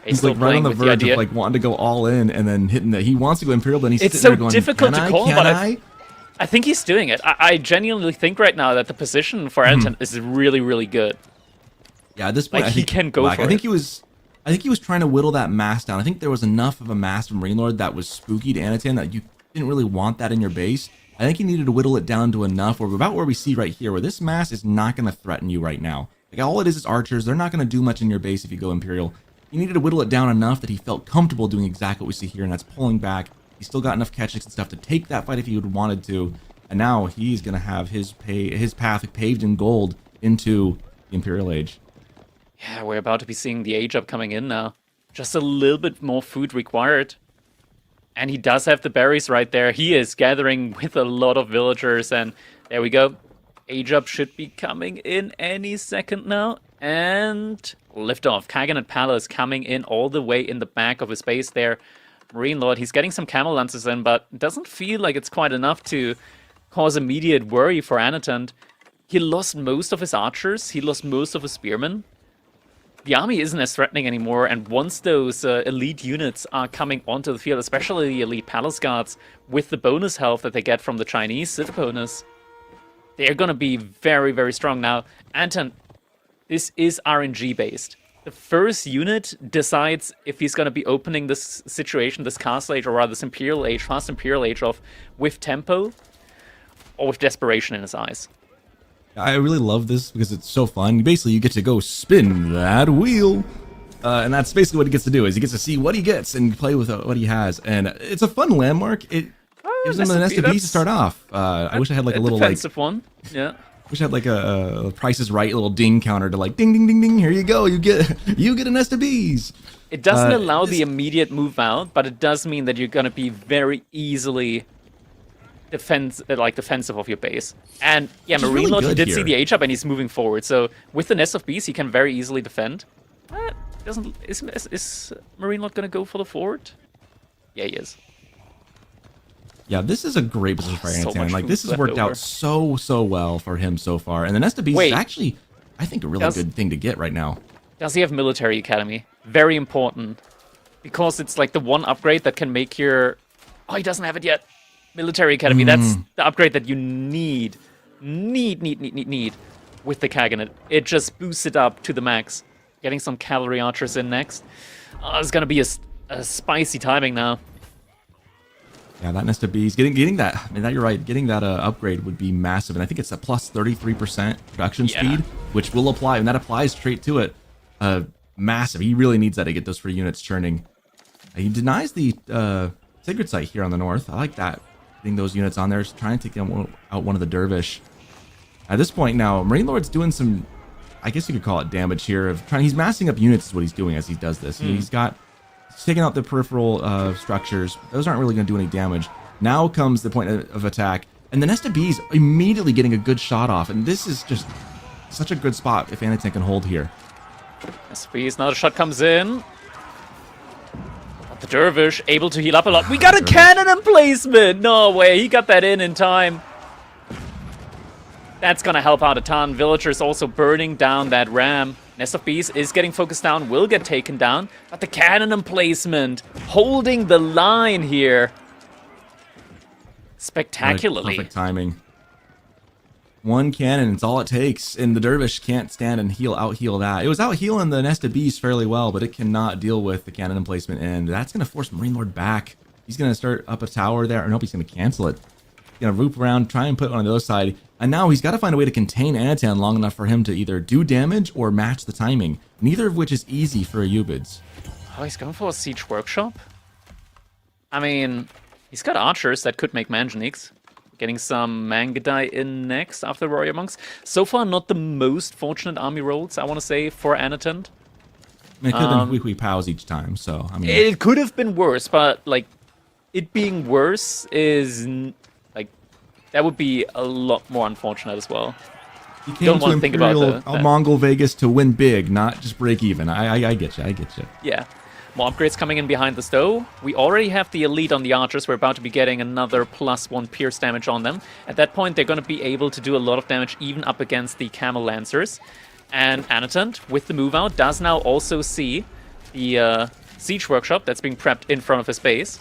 He's like right on the verge of like wanting to go all in and then hitting that. He wants to go Imperial, but he's it's sitting so there going, difficult to call, but I think he's doing it. I genuinely think right now that the position for Anatan is really, really good. Yeah, at this point, like, I think he can go for it. I think he was trying to whittle that mass down. I think there was enough of a mass from Marine Lord that was spooky to Anatan that you didn't really want that in your base. I think he needed to whittle it down to enough, or about where we see right here, where this mass is not going to threaten you right now. Like all it is archers. They're not going to do much in your base if you go Imperial. He needed to whittle it down enough that he felt comfortable doing exactly what we see here, and that's pulling back. He's still got enough catchings and stuff to take that fight if he would wanted to, and now he's going to have his path paved in gold into the Imperial Age. Yeah, we're about to be seeing the age up coming in now. Just a little bit more food required. And he does have the berries right there. He is gathering with a lot of villagers, and there we go. Age up should be coming in any second now. And liftoff. Kaganate Palace coming in all the way in the back of his base there. Marine Lord, he's getting some camel lances in, but doesn't feel like it's quite enough to cause immediate worry for Anatan. He lost most of his archers. He lost most of his spearmen. The army isn't as threatening anymore, and once those elite units are coming onto the field, especially the elite palace guards, with the bonus health that they get from the Chinese civ bonus, they're going to be very, very strong. Now, Anton, this is RNG based. The first unit decides if he's going to be opening this situation, this Castle Age, or rather this Imperial Age, fast Imperial Age off with tempo or with desperation in his eyes. I really love this because it's so fun. Basically, you get to go spin that wheel. And that's basically what he gets to do, is he gets to see what he gets and play with what he has. And it's a fun landmark. It gives him a nest of bees to start off. I wish I had like a little defensive one. Yeah. Wish I had like a Price is Right little ding counter to like ding ding ding ding. Here you go. You get a nest of bees. It doesn't allow the immediate move out, but it does mean that you're gonna be very easily defensive of your base. And yeah, Marine Lord, he did see the age up and he's moving forward. So with the nest of bees, he can very easily defend. Is Marine Lord gonna go for the forward? Yeah, he is. Yeah, this is a great position for Anatan. Like this has worked out so well for him so far. And the nest of bees is actually, I think, a really good thing to get right now. Does he have military academy? Very important, because it's like the one upgrade that can make your. Oh, he doesn't have it yet. Military Academy, that's the upgrade that you need with the Kaganate. It just boosts it up to the max. Getting some cavalry archers in next. It's going to be a spicy timing now. Yeah, that nest of bees, getting that, I mean, that you're right, getting that upgrade would be massive, and I think it's a plus 33% production speed, which will apply, and that applies straight to it. Massive. He really needs that to get those free units churning. He denies the Sacred Site here on the north. I like that, getting those units on there, trying to take out one of the Dervish. At this point now, Marine Lord's doing some, I guess you could call it damage here. He's massing up units is what he's doing as he does this. He's taking out the peripheral structures. Those aren't really going to do any damage. Now comes the point of attack, and the nest of bees immediately getting a good shot off, and this is just such a good spot if Anakin can hold here. Nest of bees, another shot comes in. But the Dervish able to heal up a lot. We got a cannon emplacement! No way, he got that in time. That's gonna help out a ton. Villagers also burning down that ram. Nest of Bees is getting focused down, will get taken down, but the cannon emplacement holding the line here. Spectacularly. Perfect timing. One cannon, it's all it takes, and the Dervish can't stand and out-heal that. It was out-healing the Nest of Bees fairly well, but it cannot deal with the cannon emplacement, and that's going to force Marine Lord back. He's going to start up a tower there, or nope, he's going to cancel it. He's going to loop around, try and put one on the other side. And now he's got to find a way to contain Anatan long enough for him to either do damage or match the timing. Neither of which is easy for Ayyubids. Oh, he's going for a Siege Workshop? I mean, he's got archers that could make Manjaniques. Getting some Mangudai in next after Warrior Monks. So far, not the most fortunate army rolls, I want to say, for Anatan. It could have been Hui Pows each time, so, I mean... It could have been worse, but, like, it being worse is... That would be a lot more unfortunate as well. You don't want to think about Mongol Vegas to win big, not just break even. I get you. Yeah. More upgrades coming in behind the stove. We already have the elite on the archers. We're about to be getting another +1 pierce damage on them. At that point, they're going to be able to do a lot of damage even up against the camel lancers. And Anatant, with the move out, does now also see the siege workshop that's being prepped in front of his base.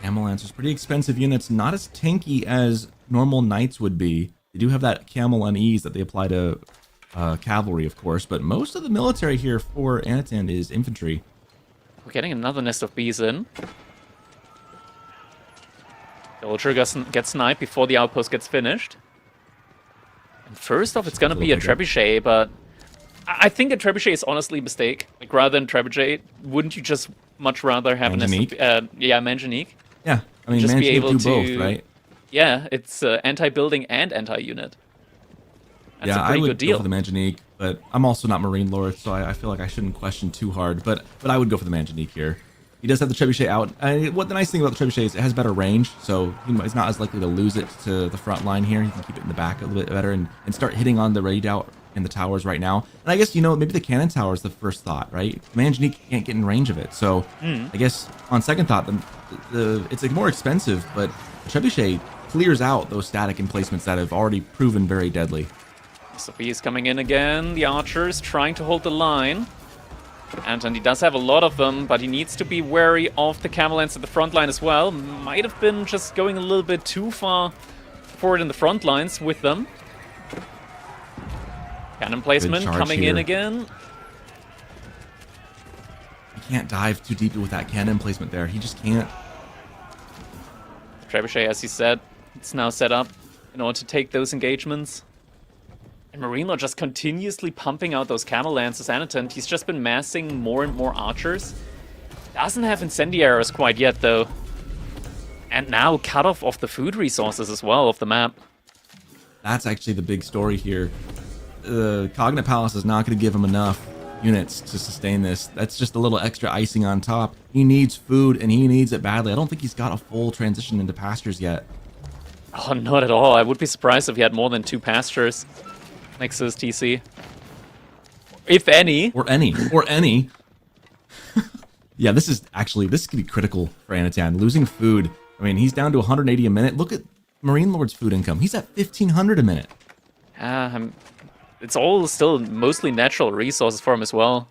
Camel Lancers, pretty expensive units, not as tanky as normal knights would be. They do have that camel unease that they apply to cavalry, of course, but most of the military here for Anatan is infantry. We're getting another nest of bees in. Villager gets sniped before the outpost gets finished. And first off, it's going to be a trebuchet, but I think a trebuchet is honestly a mistake. Like, rather than trebuchet, wouldn't you just much rather have Manjanique? Manjanique? Yeah, I mean, just be able to do both, right? Yeah, it's anti-building and anti-unit. That's a pretty good deal. Go for the Manjanique, but I'm also not Marine Lord, so I feel like I shouldn't question too hard. But I would go for the Manjanique here. He does have the trebuchet out. What the nice thing about the trebuchet is it has better range, so he's not as likely to lose it to the front line here. He can keep it in the back a little bit better and start hitting on the redoubt in the towers right now. And I guess, maybe the cannon tower is the first thought, right? Manjanique can't get in range of it, so I guess on second thought, it's like more expensive, but the trebuchet clears out those static emplacements that have already proven very deadly. Sophie is coming in again. The archers trying to hold the line. And he does have a lot of them, but he needs to be wary of the camel lance at the front line as well. Might have been just going a little bit too far forward in the front lines with them. Cannon placement coming in again. He can't dive too deeply with that cannon placement there. He just can't. Trebuchet, as he said, it's now set up in order to take those engagements. And Marine Lord just continuously pumping out those camel lances. Anatant, he's just been massing more and more archers. Doesn't have incendiaries quite yet, though. And now cut off of the food resources as well of the map. That's actually the big story here. The Cognate Palace is not going to give him enough units to sustain this. That's just a little extra icing on top. He needs food, and he needs it badly. I don't think he's got a full transition into pastures yet. Oh, not at all. I would be surprised if he had more than 2 pastures next to his TC. If any. Or any. Yeah, this could be critical for Anatan. Losing food. I mean, he's down to 180 a minute. Look at Marine Lord's food income. He's at 1,500 a minute. It's all still mostly natural resources for him as well.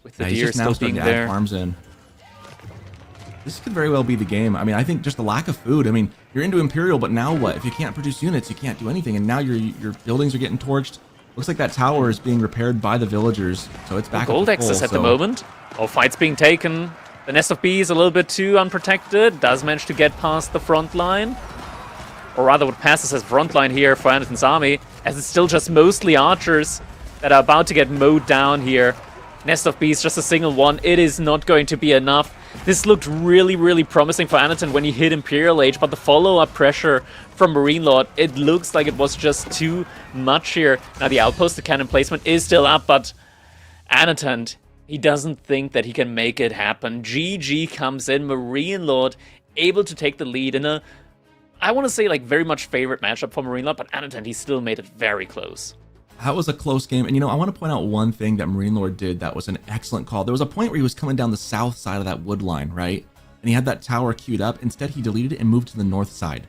With the deer still being there. Farms in. This could very well be the game. I mean, I think just the lack of food. I mean, you're into Imperial, but now what? If you can't produce units, you can't do anything. And now your buildings are getting torched. Looks like that tower is being repaired by the villagers, so it's back Gold up to full, Axis at the moment. Oh, fight's being taken. The Nest of Bees a little bit too unprotected. Does manage to get past the front line. Or rather, what passes as front line here for Anderton's army, as it's still just mostly archers that are about to get mowed down here. Nest of Bees, just a single one. It is not going to be enough. This looked really, really promising for Anderton when he hit Imperial Age, but the follow-up pressure from Marine Lord, it looks like it was just too much here. Now, the outpost, the cannon placement is still up, but Anderton, he doesn't think that he can make it happen. GG comes in, Marine Lord able to take the lead in a, I want to say, like, very much favorite matchup for Marine Lord, but Anderton, he still made it very close. That was a close game, and I want to point out one thing that Marine Lord did that was an excellent call. There was a point where he was coming down the south side of that wood line, right? And he had that tower queued up. Instead, he deleted it and moved to the north side.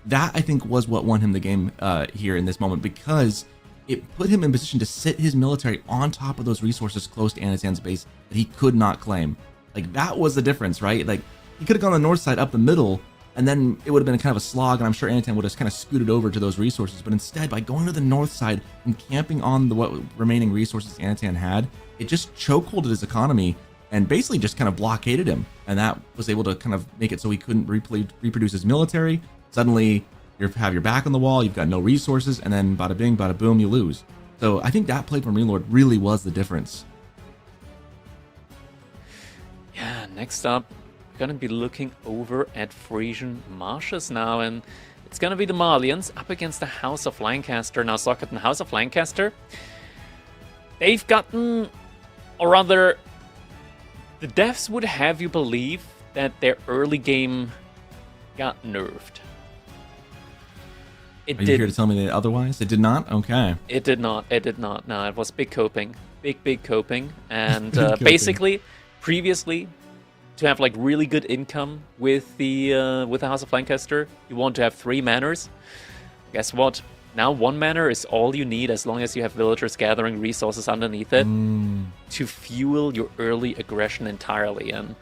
That, I think, was what won him the game here in this moment, because it put him in position to sit his military on top of those resources close to Anatan's base that he could not claim. Like, that was the difference, right? Like, he could have gone the north side up the middle, and then it would have been kind of a slog, and I'm sure Anatan would have kind of scooted over to those resources. But instead, by going to the north side and camping on the what remaining resources Anatan had, it just chokeholded his economy and basically just kind of blockaded him. And that was able to kind of make it so he couldn't reproduce his military. Suddenly, you have your back on the wall, you've got no resources, and then bada bing, bada boom, you lose. So I think that play from Marine Lord really was the difference. Yeah, next up, going to be looking over at Frisian Marshes now, and it's going to be the Malians up against the House of Lancaster. Now, Socket and House of Lancaster, they've gotten, or rather, the devs would have you believe that their early game got nerfed. Are you here to tell me that otherwise? It did not? Okay. It did not. It did not. No, it was big coping. Big coping. And Coping. Basically, previously, to have like really good income with the House of Lancaster, you want to have 3 manors. Guess what? Now 1 manor is all you need, as long as you have villagers gathering resources underneath it to fuel your early aggression entirely. And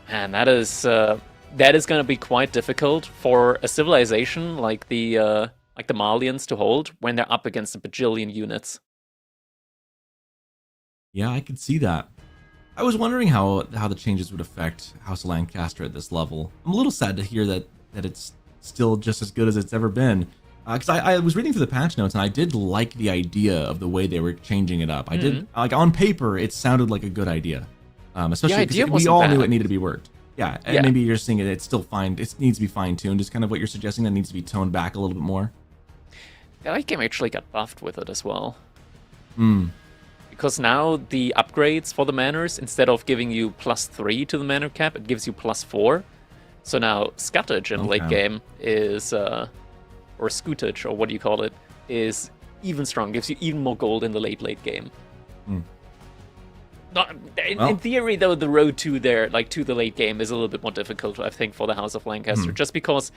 that is going to be quite difficult for a civilization like the Malians to hold when they're up against a bajillion units. Yeah, I could see that. I was wondering how the changes would affect House of Lancaster at this level. I'm a little sad to hear that it's still just as good as it's ever been. Because I was reading through the patch notes, and I did like the idea of the way they were changing it up. I did, like, on paper, it sounded like a good idea. Especially because we all knew it needed to be worked. Yeah, and maybe you're seeing it, it's still fine. It needs to be fine-tuned, is kind of what you're suggesting, that needs to be toned back a little bit more. The late game actually got buffed with it as well. Because now the upgrades for the manors, instead of giving you +3 to the manor cap, it gives you +4. So now Scuttage in the late game is, or Scootage, or what do you call it, is even strong, gives you even more gold in the late game. In theory, though, the road to there, like to the late game, is a little bit more difficult, I think, for the House of Lancaster, just because,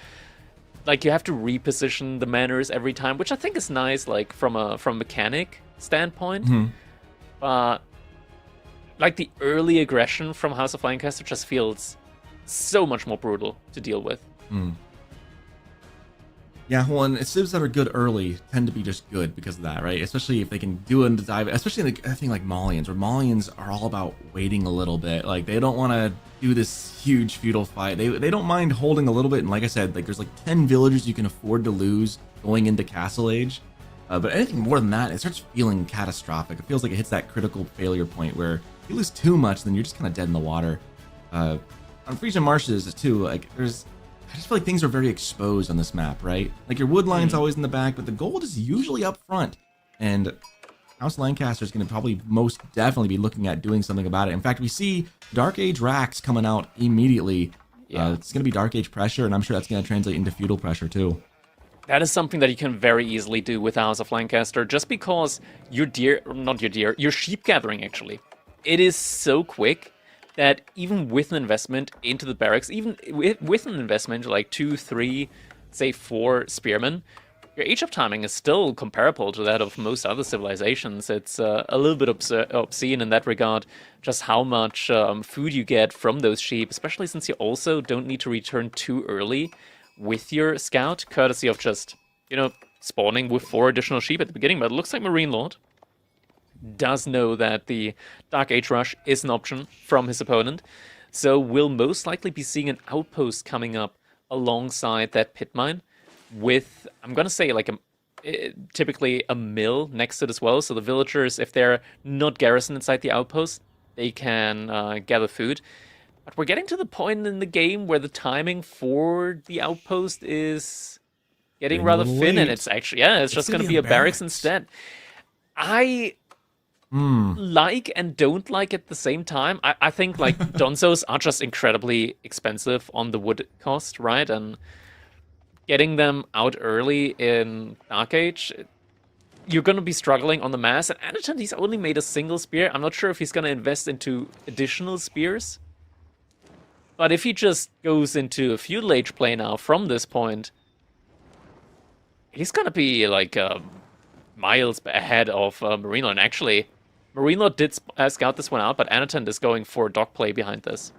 like, you have to reposition the manors every time, which I think is nice, like from a mechanic standpoint. But like the early aggression from House of Lancaster just feels so much more brutal to deal with. Yeah, well, and civs that are good early tend to be just good because of that, right? Especially if they can do a dive, especially in a thing like Malians, where Malians are all about waiting a little bit. Like, they don't want to do this huge feudal fight. They don't mind holding a little bit, and like I said, like, there's like 10 villages you can afford to lose going into Castle Age. But anything more than that, it starts feeling catastrophic. It feels like it hits that critical failure point where if you lose too much, then you're just kind of dead in the water. On Frisian Marshes, too, like, I just feel like things are very exposed on this map, right? Like, your wood line's always in the back, but the gold is usually up front. And House Lancaster is going to probably most definitely be looking at doing something about it. In fact, we see Dark Age racks coming out immediately. It's going to be Dark Age pressure, and I'm sure that's going to translate into feudal pressure, too. That is something that you can very easily do with the House of Lancaster, just because your sheep gathering, actually, it is so quick that even with an investment into the barracks, even with an investment like 2, 3, say 4 spearmen, your Age-up timing is still comparable to that of most other civilizations. It's a little bit obscene in that regard, just how much food you get from those sheep, especially since you also don't need to return too early with your scout, courtesy of just, spawning with 4 additional sheep at the beginning, but it looks like Marine Lord does know that the Dark Age Rush is an option from his opponent. So we'll most likely be seeing an outpost coming up alongside that pit mine with, I'm going to say, like typically a mill next to it as well. So the villagers, if they're not garrisoned inside the outpost, they can gather food. But we're getting to the point in the game where the timing for the outpost is getting rather thin, and it's actually, it's just going to be a barracks instead. I like and don't like at the same time. I think like Donzos are just incredibly expensive on the wood cost, right? And getting them out early in Dark Age, you're going to be struggling on the mass. And Anatan, he's only made a single spear. I'm not sure if he's going to invest into additional spears. But if he just goes into a feudal age play now from this point, he's going to be like miles ahead of Marine Lord. And actually, Marine Lord did scout this one out, but Anatan is going for dog play behind this.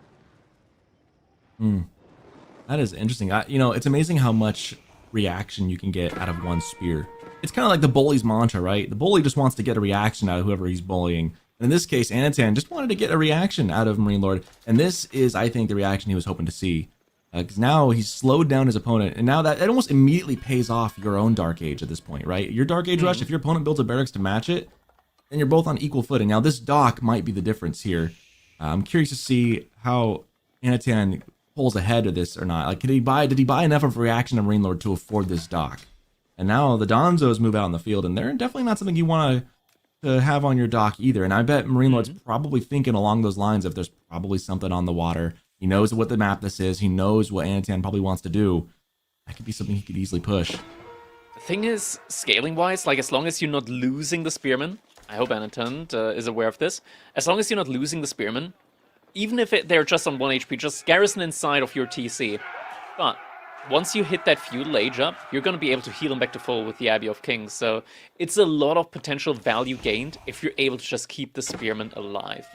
That is interesting. It's amazing how much reaction you can get out of one spear. It's kind of like the bully's mantra, right? The bully just wants to get a reaction out of whoever he's bullying. And in this case, Anatan just wanted to get a reaction out of Marine Lord. And this is, I think, the reaction he was hoping to see. Because now he's slowed down his opponent. And now that it almost immediately pays off your own Dark Age at this point, right? Your Dark Age Rush, if your opponent builds a barracks to match it, then you're both on equal footing. Now, this dock might be the difference here. I'm curious to see how Anatan pulls ahead of this or not. Like, did he buy enough of a reaction to Marine Lord to afford this dock? And now the Donzos move out in the field, and they're definitely not something you want to have on your dock either. And I bet Marine Lord's probably thinking along those lines of there's probably something on the water. He knows what the map this is. He knows what Anatan probably wants to do. That could be something he could easily push. The thing is, scaling-wise, like as long as you're not losing the spearmen, I hope Anatan is aware of this. As long as you're not losing the spearmen, even if they're just on 1 HP, just garrison inside of your TC. But once you hit that feudal age up, you're going to be able to heal them back to full with the Abbey of Kings. So it's a lot of potential value gained if you're able to just keep the spearmen alive.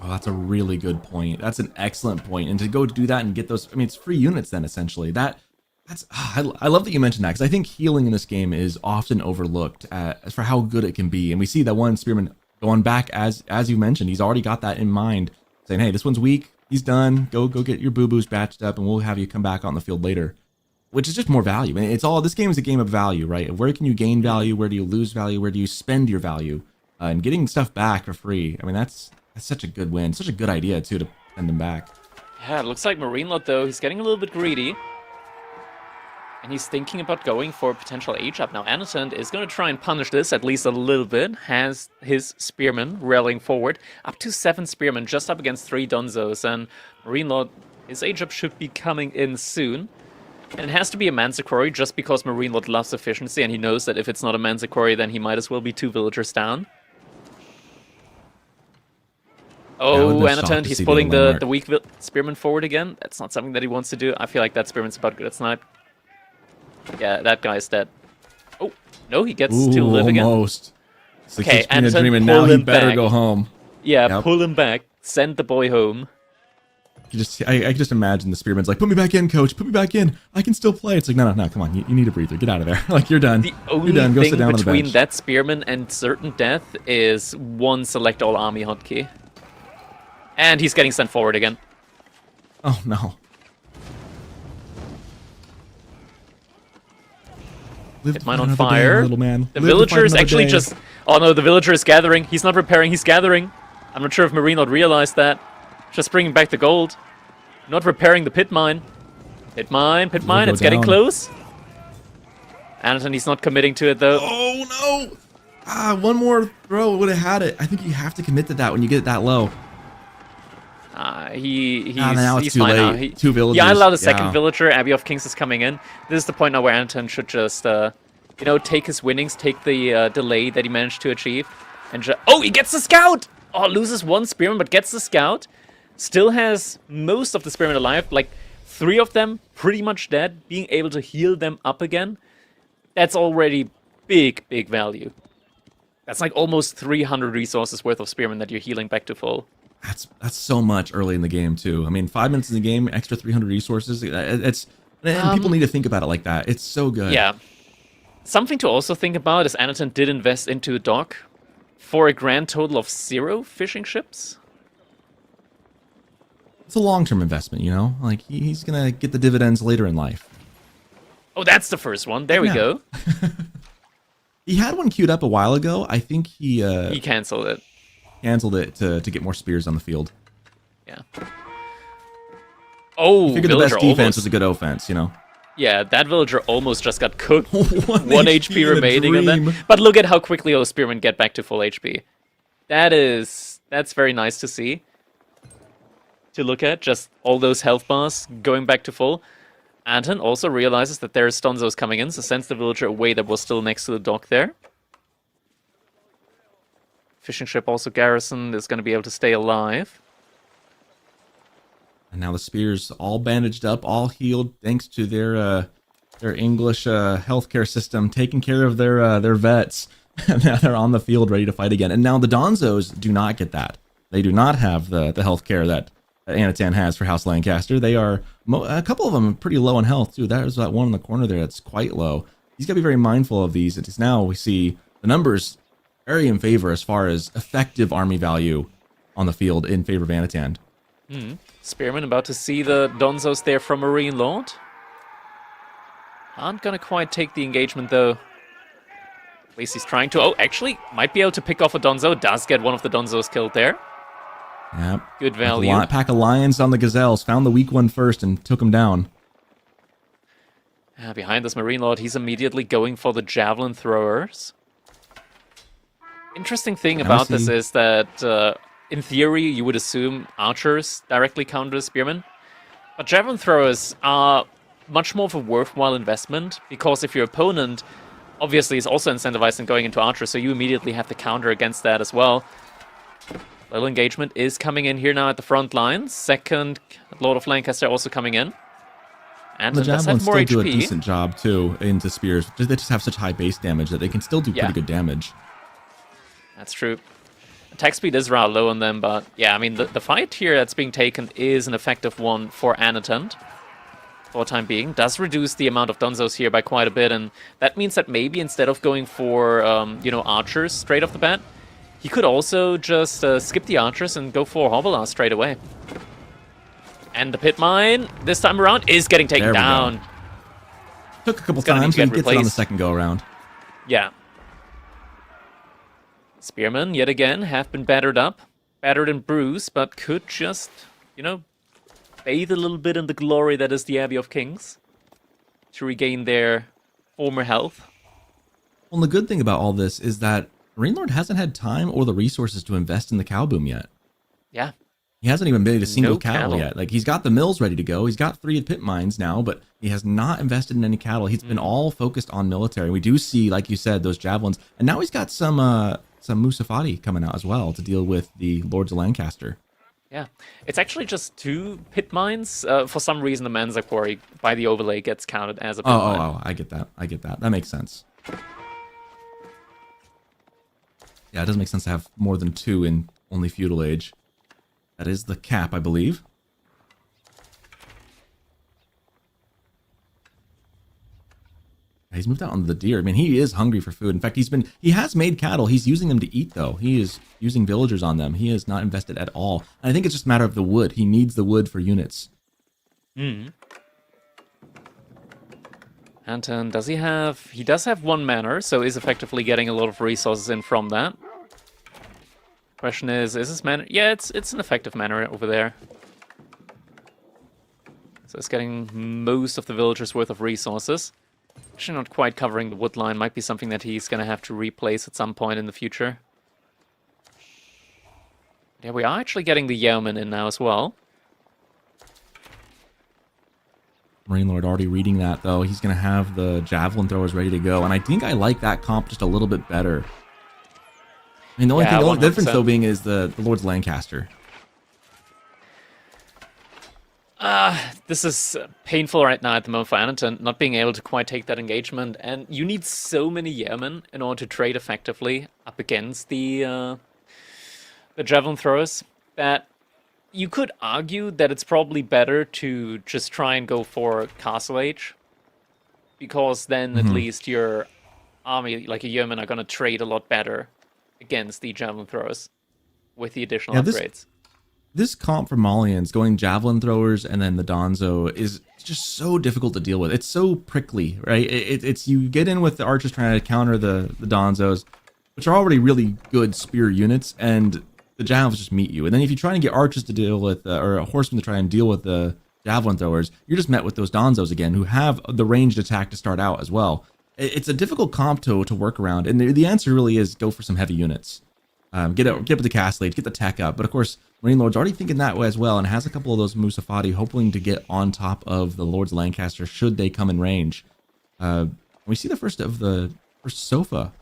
Oh, that's a really good point. That's an excellent point. And to go do that and get those, I mean, it's free units then, essentially. I love that you mentioned that, because I think healing in this game is often overlooked for how good it can be. And we see that one spearman going back, as you mentioned, he's already got that in mind, saying, hey, this one's weak, he's done, go get your boo-boos batched up, and we'll have you come back on the field later. Which is just more value. And this game is a game of value, right? Where can you gain value? Where do you lose value? Where do you spend your value? And getting stuff back for free, I mean, that's such a good win. Such a good idea, too, to send them back. Yeah, it looks like Marine Lord, though, he's getting a little bit greedy. And he's thinking about going for a potential age up. Now, Anatan is going to try and punish this at least a little bit. Has his spearmen rallying forward. Up to 7 spearmen, just up against 3 Donzos. And Marine Lord, his age up should be coming in soon. And it has to be a Manzikori, just because Marine Lord loves efficiency. And he knows that if it's not a Manzikori, then he might as well be 2 villagers down. Oh, Anatan, he's pulling the weak spearman forward again. That's not something that he wants to do. I feel like that spearman's about good at snipe. Yeah, that guy's dead. Oh, no, he gets to live again. Almost. Okay, Anatan, pull now he him better back. go home. Yeah, Yep. Pull him back. Send the boy home. I can just imagine the spearman's like, put me back in, coach. Put me back in. I can still play. It's like, no, come on. You need a breather. Get out of there. Like, you're done. The only you're done. Go sit thing down on the between bench. that spearman and certain death is one select all army hotkey. And he's getting sent forward again. Oh, no. Hit mine on fire. Little man. The villager is actually just... Oh no, the villager is gathering. He's not repairing, he's gathering. I'm not sure if Marine Lord realized that. Just bringing back the gold. Not repairing the pit mine. Pit mine, it's getting close. Anatan, he's not committing to it though. Oh no! One more throw would have had it. I think you have to commit to that when you get it that low. He's too fine late. now. 2 villagers. Yeah, I allowed a second villager. Abbey of Kings is coming in. This is the point now where Anatan should just, take his winnings, take the delay that he managed to achieve, and oh, he gets the scout! Oh, loses 1 spearman, but gets the scout. Still has most of the spearmen alive, like 3 of them pretty much dead. Being able to heal them up again, that's already big value. That's like almost 300 resources worth of spearmen that you're healing back to full. That's so much early in the game too. I mean, 5 minutes in the game, extra 300 resources. And people need to think about it like that. It's so good. Yeah. Something to also think about is Anatan did invest into a dock for a grand total of 0 fishing ships. It's a long-term investment, you know? Like, he's going to get the dividends later in life. Oh, that's the first one. There we Yeah. go. He had one queued up a while ago. I think he Canceled it. canceled it to get more spears on the field. Yeah. Oh, Figured the villager best defense almost. was a good offense, you know? Yeah, that villager almost just got cooked. 1 HP in a remaining on dream. that. But look at how quickly those spearmen get back to full HP. That's very nice to see. To look at, just all those health bars going back to full. Anton also realizes that there are Stonzos coming in, so sends the villager away that was still next to the dock there. Fishing ship also garrisoned is going to be able to stay alive. And now the spears all bandaged up, all healed, thanks to their English healthcare system taking care of their vets. And now they're on the field ready to fight again. And now the Donzos do not get that. They do not have the healthcare that Anatan has for House Lancaster. They are a couple of them are pretty low in health too. There's that one in the corner there that's quite low. He's got to be very mindful of these. It's now we see the numbers very in favor as far as effective army value on the field in favor of Anatan. Spearman about to see the Donzos there from Marine Lord. Aren't gonna quite take the engagement though. At least he's trying to. Oh, actually, might be able to pick off a Donzo. Does get one of the Donzos killed there. Yep. Good value. Pack of lions on the gazelles. Found the weak one first and took him down. Behind this Marine Lord, he's immediately going for the javelin throwers. Interesting thing about this is that, in theory, you would assume archers directly counter the spearmen. But javelin throwers are much more of a worthwhile investment, because if your opponent obviously is also incentivized in going into archers, so you immediately have to counter against that as well. Little engagement is coming in here now at the front lines. Second Lord of Lancaster also coming in. And The does have javelins more still HP. do a decent job too into spears. They just have such high base damage that they can still do pretty good damage. That's true. Attack speed is rather low on them, but yeah, I mean, the fight here that's being taken is an effective one for Anatan. For the time being. Does reduce the amount of Donzos here by quite a bit, and that means that maybe instead of going for, archers straight off the bat, he could also just skip the archers and go for Hobbler straight away. And the pit mine, this time around, is getting taken down. Took a couple It's gonna need times, to get but he gets it on the replaced. second go around. Yeah. Spearmen, yet again, have been battered up. Battered and bruised, but could just, bathe a little bit in the glory that is the Abbey of Kings. To regain their former health. Well, and the good thing about all this is that Marine Lord hasn't had time or the resources to invest in the cow boom yet. Yeah. He hasn't even made a single No cattle cattle. yet. Like, he's got the mills ready to go. He's got 3 pit mines now, but he has not invested in any cattle. He's been all focused on military. We do see, like you said, those javelins. And now he's got some Musafati coming out as well to deal with the Lords of Lancaster. Yeah. It's actually just 2 pit mines. For some reason, the Manza Quarry by the overlay gets counted as a pit mine. Oh, I get that. That makes sense. Yeah, it doesn't make sense to have more than 2 in only feudal age. That is the cap, I believe. He's moved out on the deer. I mean, he is hungry for food. In fact, he has made cattle. He's using them to eat, though. He is using villagers on them. He is not invested at all. And I think it's just a matter of the wood. He needs the wood for units. Anton, does he have... He does have 1 manor, so is effectively getting a lot of resources in from that. Question is this manor... Yeah, it's an effective manor over there. So it's getting most of the villagers' worth of resources. Actually not quite covering the wood line. Might be something that he's going to have to replace at some point in the future. Yeah, we are actually getting the yeomen in now as well. Marine Lord already reading that, though. He's going to have the javelin throwers ready to go. And I think I like that comp just a little bit better. I mean, the only difference, though, being is the Lord's Lancaster. This is painful right now at the moment for Anatan, not being able to quite take that engagement. And you need so many yeomen in order to trade effectively up against the javelin throwers that you could argue that it's probably better to just try and go for Castle Age. Because then at least you're army like a Yeoman are going to trade a lot better against the javelin throwers with the additional Yeah, upgrades. This comp for Malians, going javelin throwers and then the Donzo, is just so difficult to deal with. It's so prickly, right? It's you get in with the archers trying to counter the Donzos, which are already really good spear units, and the javelins just meet you. And then if you try and get archers to deal with, or a horseman to try and deal with the javelin throwers, you're just met with those Donzos again, who have the ranged attack to start out as well. It's a difficult comp to work around, and the answer really is go for some heavy units. Get up with the cast lead, get the tech up. But of course, Marine Lord's already thinking that way as well, and has a couple of those Musafati hoping to get on top of the Lord's Lancaster should they come in range. We see the first Sofa,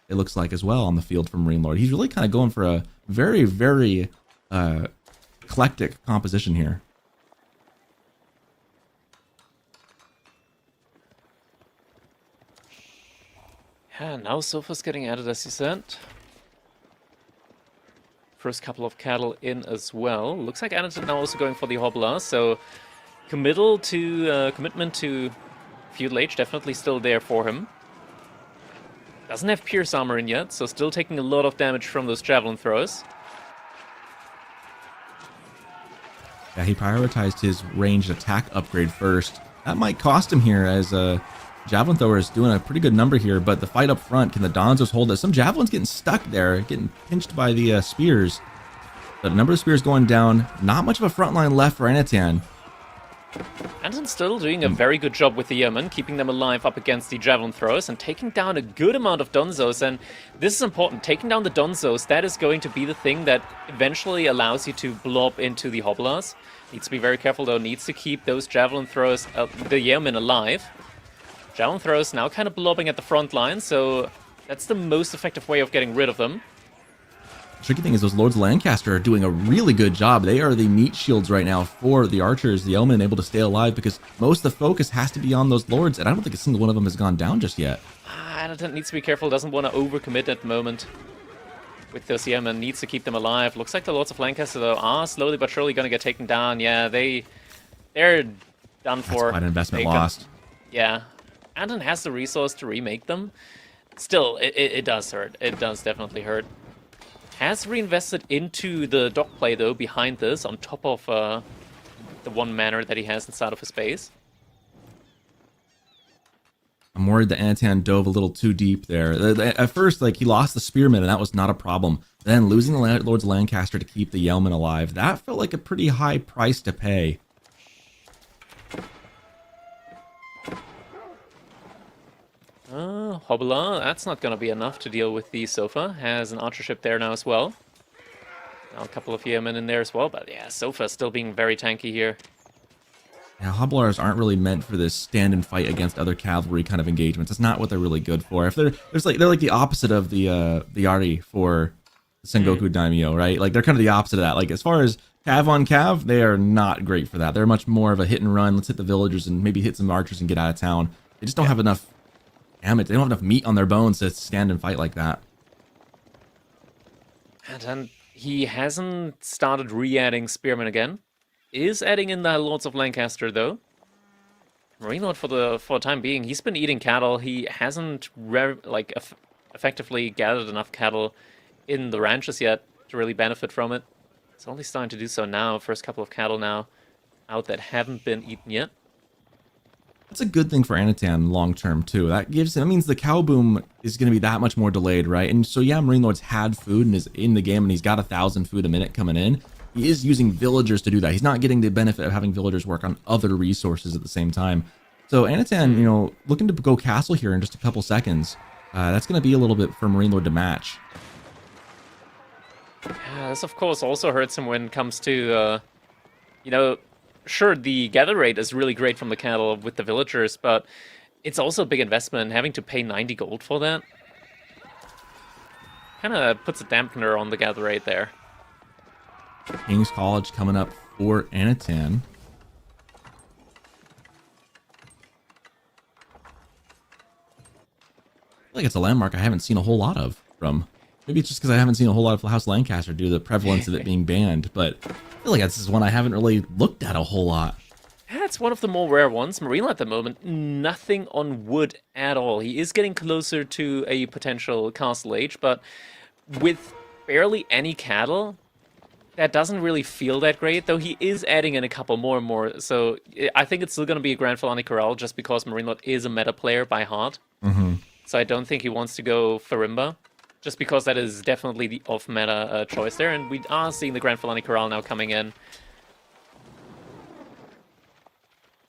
it looks like, as well on the field from Marine Lord. He's really kind of going for a very, very eclectic composition here. Yeah, now Sofa's getting added, as you said. First couple of cattle in as well. Looks like Anderson now also going for the Hobbler, so commitment to feudal age definitely still there for him. Doesn't have pierce armor in yet, so still taking a lot of damage from those javelin throws. Yeah, he prioritized his ranged attack upgrade first. That might cost him here, as javelin thrower is doing a pretty good number here, but the fight up front, can the Donzos hold it? Some javelins getting stuck there, getting pinched by the spears. But a number of spears going down. Not much of a front line left for Anatan. Anderson's still doing a very good job with the Yeoman, keeping them alive up against the javelin throwers and taking down a good amount of Donzos. And this is important. Taking down the Donzos, that is going to be the thing that eventually allows you to blob into the Hobblers. Needs to be very careful though. Needs to keep those javelin throwers, the Yeoman, alive. Javelin throwers now kind of blobbing at the front line, so that's the most effective way of getting rid of them. The tricky thing is those Lords of Lancaster are doing a really good job. They are the meat shields right now for the archers, the Yeomen, able to stay alive because most of the focus has to be on those Lords, and I don't think a single one of them has gone down just yet. Anderton needs to be careful, doesn't want to overcommit at the moment. With those Yeomen, needs to keep them alive. Looks like the Lords of Lancaster, though, are slowly but surely going to get taken down. Yeah, they're done for. That's quite an investment lost. Yeah. Anton has the resource to remake them. Still, it does hurt. It does definitely hurt. Has reinvested into the dock play, though, behind this, on top of the one manor that he has inside of his base. I'm worried that Anatan dove a little too deep there. At first, like, he lost the Spearman, and that was not a problem. Then losing the Lords of Lancaster to keep the Yeoman alive, that felt like a pretty high price to pay. Hobbler, that's not going to be enough to deal with the Sofa. Has an archer ship there now as well. Now a couple of Yeomen in there as well, but yeah, Sofa still being very tanky here. Yeah, Hobblers aren't really meant for this stand and fight against other cavalry kind of engagements. That's not what they're really good for. If they're like the opposite of the Yari for Sengoku Daimyo, right? Like they're kind of the opposite of that. Like as far as cav on cav, they are not great for that. They're much more of a hit and run. Let's hit the villagers and maybe hit some archers and get out of town. They just don't have enough. Damn it! They don't have enough meat on their bones to stand and fight like that. And then he hasn't started re-adding Spearmen again. Is adding in the Lords of Lancaster though. Marine Lord for the time being, he's been eating cattle. He hasn't effectively gathered enough cattle in the ranches yet to really benefit from it. It's only starting to do so now. First couple of cattle now out that haven't been eaten yet. That's a good thing for Anatan long term too. That means the cow boom is going to be that much more delayed, right? And so yeah, Marine Lord's had food and is in the game, and he's got 1,000 food a minute coming in. He is using villagers to do that. He's not getting the benefit of having villagers work on other resources at the same time. So Anatan, looking to go castle here in just a couple seconds. That's going to be a little bit for Marine Lord to match. Yeah, this of course also hurts him when it comes to, sure, the gather rate is really great from the cattle with the villagers, but it's also a big investment. Having to pay 90 gold for that kind of puts a dampener on the gather rate there. King's College coming up for Anatan. I feel like it's a landmark I haven't seen a whole lot of from. Maybe it's just because I haven't seen a whole lot of House Lancaster due to the prevalence of it being banned, but I feel like this is one I haven't really looked at a whole lot. Yeah, it's one of the more rare ones. Marino at the moment, nothing on wood at all. He is getting closer to a potential castle age, but with barely any cattle, that doesn't really feel that great, though he is adding in a couple more and more. So I think it's still going to be a Grand Filani Corral just because Marine is a meta player by heart. So I don't think he wants to go Farimba, just because that is definitely the off-meta choice there. And we are seeing the Grand Filani Corral now coming in.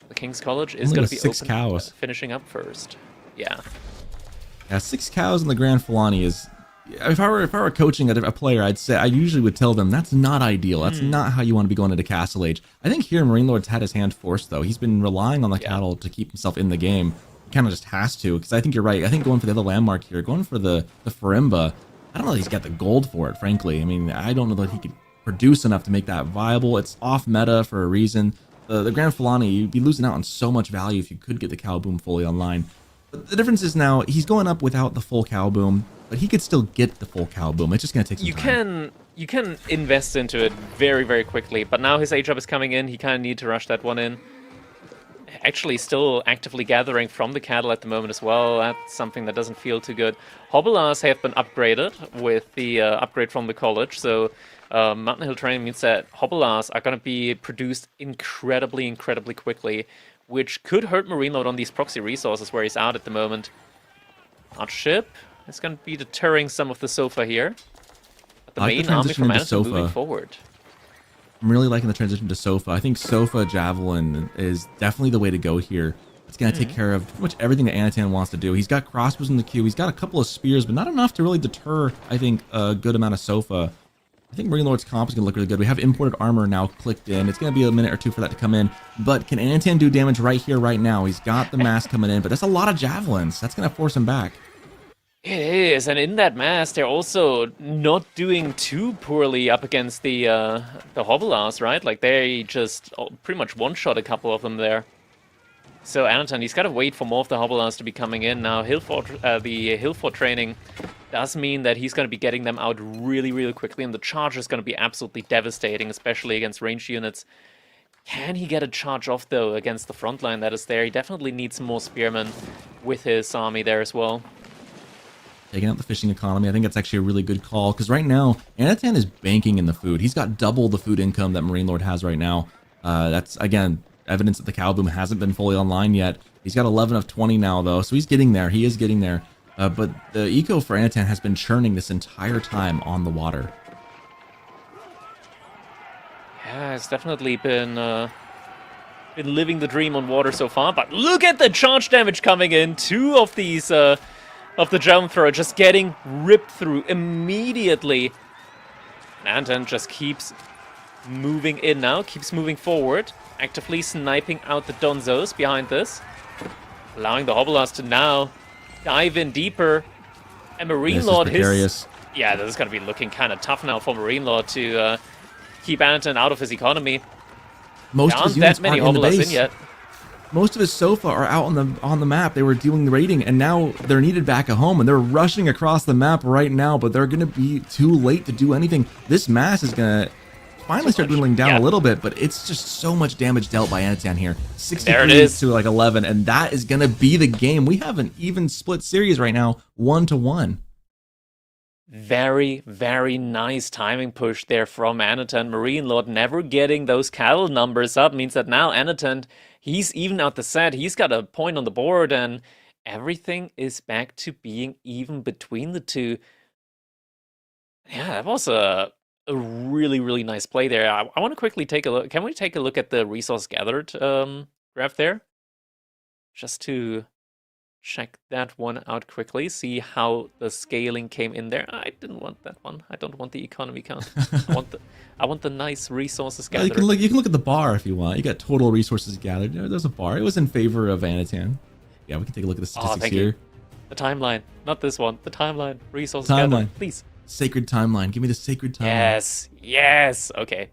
The King's College is going to be 6 open, cows. Finishing up first. Yeah. Yeah, 6 cows in the Grand Filani is... If I were coaching a player, I usually would tell them that's not ideal. That's not how you want to be going into Castle Age. I think here Marine Lord's had his hand forced though. He's been relying on the cattle to keep himself in the game. He kind of just has to, because I think you're right. I think going for the other landmark here, going for the Farimba, I don't know that he's got the gold for it, frankly. I mean, I don't know that he could produce enough to make that viable. It's off meta for a reason. The Grand Filani, you'd be losing out on so much value if you could get the cow boom fully online. But the difference is now he's going up without the full cow boom, but he could still get the full cow boom. It's just going to take some time. You can invest into it very, very quickly, but now his age up is coming in. He kind of need to rush that one in. Actually, still actively gathering from the cattle at the moment as well. That's something that doesn't feel too good. Hobelas have been upgraded with the upgrade from the college, so Mountain Hill training means that Hobelas are going to be produced incredibly, incredibly quickly, which could hurt Marine Lord on these proxy resources where he's out at the moment. Archship is going to be deterring some of the Sofa here. But the main army from Manhattan moving forward. I'm really liking the transition to Sofa. I think Sofa Javelin is definitely the way to go here. It's going to take care of pretty much everything that Anatan wants to do. He's got crossbows in the queue. He's got a couple of spears, but not enough to really deter, I think, a good amount of Sofa. I think Marine Lord's comp is going to look really good. We have imported armor now clicked in. It's going to be a minute or two for that to come in. But can Anatan do damage right here, right now? He's got the mass coming in, but that's a lot of javelins. That's going to force him back. It is, and in that mass, they're also not doing too poorly up against the Hobelas, right? Like, they just pretty much one-shot a couple of them there. So Anatan, he's got to wait for more of the Hobelas to be coming in. Now, the Hillfort training does mean that he's going to be getting them out really, really quickly, and the charge is going to be absolutely devastating, especially against ranged units. Can he get a charge off, though, against the front line that is there? He definitely needs some more spearmen with his army there as well. Taking out the fishing economy, I think that's actually a really good call, because right now, Anatan is banking in the food. He's got double the food income that Marine Lord has right now. That's, again, evidence that the cow boom hasn't been fully online yet. He's got 11 of 20 now, though, so he's getting there. He is getting there. But the eco for Anatan has been churning this entire time on the water. Yeah, it's definitely been living the dream on water so far, but look at the charge damage coming in. Two of these... of the jump thrower just getting ripped through immediately. Anton just keeps moving in now, keeps moving forward, actively sniping out the Donzos behind this, allowing the Hobelas to now dive in deeper. And Marine Lord, yeah, this is going to be looking kind of tough now for Marine Lord to keep Anton out of his economy. Most of his units that many aren't in the Hobelas base. in yet. Most of his Sofa are out on the map. They were doing the raiding, and now they're needed back at home, and they're rushing across the map right now, but they're going to be too late to do anything. This mass is going to finally start dwindling down a little bit, but it's just so much damage dealt by Anatan here. 63 to like 11, and that is going to be the game. We have an even split series right now, 1-1. Very, very nice timing push there from Anatan. Marine Lord never getting those cattle numbers up means that now Anatan, he's even out the set. He's got a point on the board, and everything is back to being even between the two. Yeah, that was a really, really nice play there. I want to quickly take a look. Can we take a look at the resource gathered graph there? Just to check that one out quickly, see how the scaling came in there. I didn't want that one. I don't want the economy count. I want the nice resources gathered. You can look at the bar if you want. You got total resources gathered. There's a bar. It was in favor of Anatan. Yeah, we can take a look at the statistics here. You. The timeline, not this one. The timeline. Resources gathered, please. Sacred timeline. Give me the sacred timeline. Yes, yes. Okay.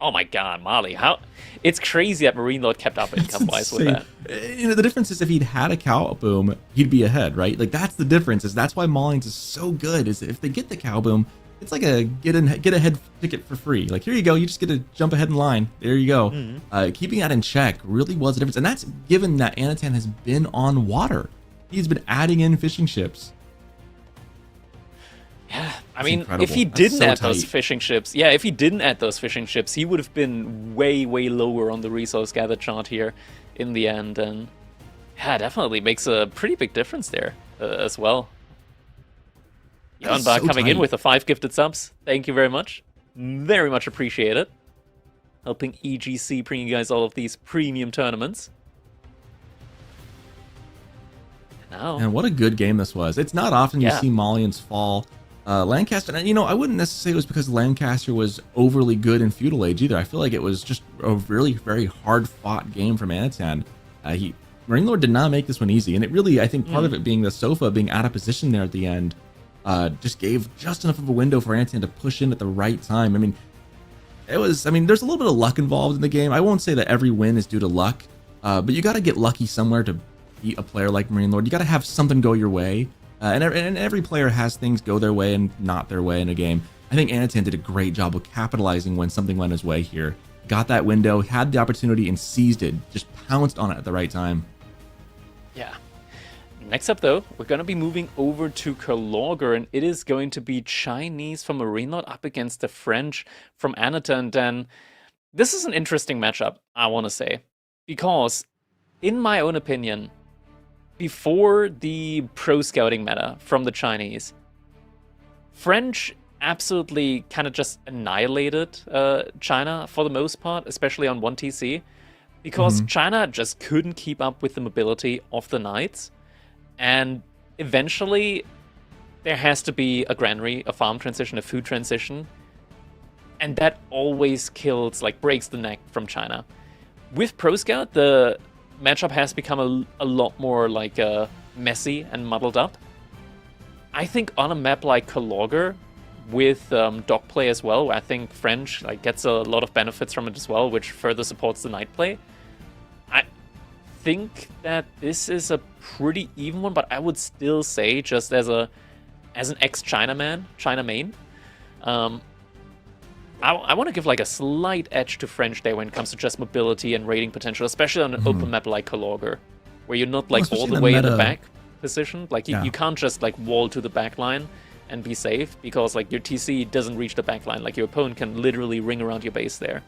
Oh my God, Mali! How it's crazy that Marine Lord kept up income-wise with that. You know, the difference is if he'd had a cow boom, he'd be ahead, right? Like that's the difference. That's why Malians is so good. Is if they get the cow boom, it's like a get ahead ticket for free. Like, here you go, you just get to jump ahead in line. There you go. Keeping that in check really was a difference, and that's given that Anatan has been on water. He's been adding in fishing ships. Yeah, I That's mean, incredible. if he That's didn't so add those tight. fishing ships, yeah, if he didn't add those fishing ships, he would have been way, way lower on the resource gather chart here in the end. And yeah, definitely makes a pretty big difference there as well. That is Yonbar so coming in tight. with the 5 gifted subs. Thank you very much. Very much appreciated. Helping EGC bring you guys all of these premium tournaments. And now, And what a good game this was. It's not often you Yeah. see Malians fall. Lancaster, and I wouldn't necessarily say it was because Lancaster was overly good in Feudal Age either. I feel like it was just a really very hard fought game from Anatan. Marine Lord did not make this one easy, and it really, I think part of it being the sofa being out of position there at the end, just gave just enough of a window for Anatan to push in at the right time. I mean, there's a little bit of luck involved in the game. I won't say that every win is due to luck, but you got to get lucky somewhere to beat a player like Marine Lord. You got to have something go your way. And every player has things go their way and not their way in a game. I think Anatan did a great job of capitalizing when something went his way here. Got that window, had the opportunity, and seized it. Just pounced on it at the right time. yeah. Next up, though, we're going to be moving over to Kalogger, and it is going to be Chinese from Marine Lord up against the French from Anatan. And this is an interesting matchup, I want to say, because in my own opinion, before the pro scouting meta from the Chinese, French absolutely kind of just annihilated China for the most part, especially on 1TC, because China just couldn't keep up with the mobility of the knights. And eventually, there has to be a granary, a farm transition, a food transition. And that always breaks the neck from China. With Pro Scout, the matchup has become a lot more messy and muddled up. I think on a map like Kalogger, with dog play as well, I think French gets a lot of benefits from it as well, which further supports the knight play. I think that this is a pretty even one, but I would still say, just as an ex-China main, I want to give a slight edge to French there when it comes to just mobility and raiding potential, especially on an open map like Kalogger, where you're not all especially the the way in the meta. back position. Yeah. You can't just wall to the back line and be safe, because your TC doesn't reach the back line. Your opponent can literally ring around your base there.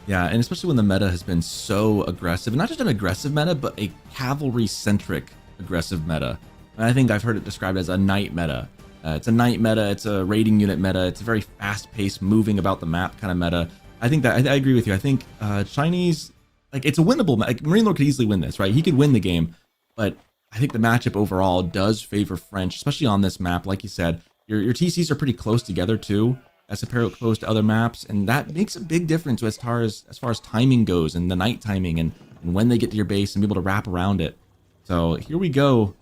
Yeah, and especially when the meta has been so aggressive. Not just an aggressive meta, but a cavalry-centric aggressive meta. And I think I've heard it described as a knight meta. It's a knight meta, it's a raiding unit meta, it's a very fast-paced, moving about the map kind of meta. I think that, I agree with you. I think Chinese, it's a winnable meta. Marine Lord could easily win this, right? He could win the game, but I think the matchup overall does favor French, especially on this map. Like you said, your TCs are pretty close together too, as opposed to other maps, and that makes a big difference as far as timing goes, and the night timing, and when they get to your base and be able to wrap around it. So here we go,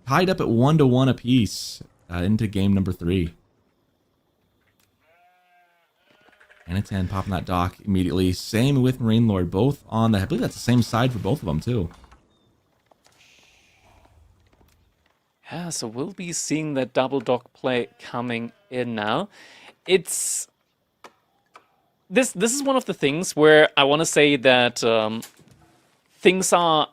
tied up at 1-1 apiece into game number 3. Anatan popping that dock immediately. Same with Marine Lord, both on I believe that's the same side for both of them too. Yeah, so we'll be seeing that double dock play coming in now. This is one of the things where I want to say that things are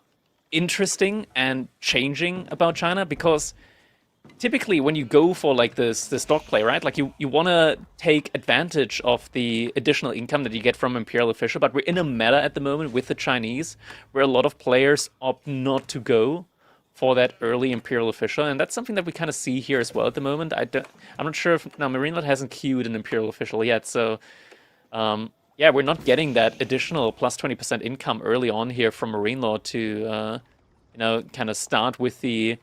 interesting and changing about China, because typically when you go for this dock play, right? You want to take advantage of the additional income that you get from Imperial Official, but we're in a meta at the moment with the Chinese where a lot of players opt not to go for that early Imperial Official, and that's something that we kind of see here as well at the moment. I'm not sure if Marine Lord hasn't queued an Imperial Official yet, so yeah, we're not getting that additional plus 20% income early on here from Marine Lord to kind of start with the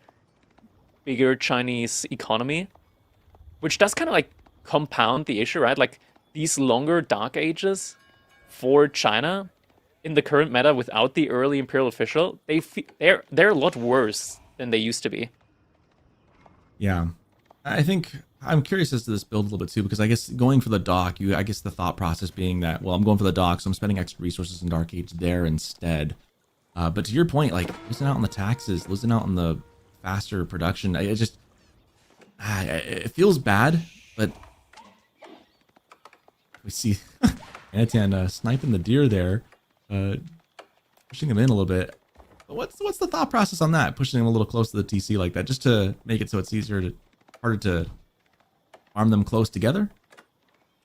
bigger Chinese economy, which does kind of compound the issue, right? These longer Dark Ages for China in the current meta without the early Imperial Official, they're a lot worse than they used to be. Yeah, I think I'm curious as to this build a little bit too, because I guess going for the dock, I guess the thought process being that, well, I'm going for the dock, so I'm spending extra resources in Dark Age there instead. But to your point, losing out on the taxes, losing out on the faster production, it feels bad, but We see Anatan sniping the deer there, pushing him in a little bit. But what's the thought process on that? Pushing him a little close to the TC like that, just to make it so it's harder to arm them close together.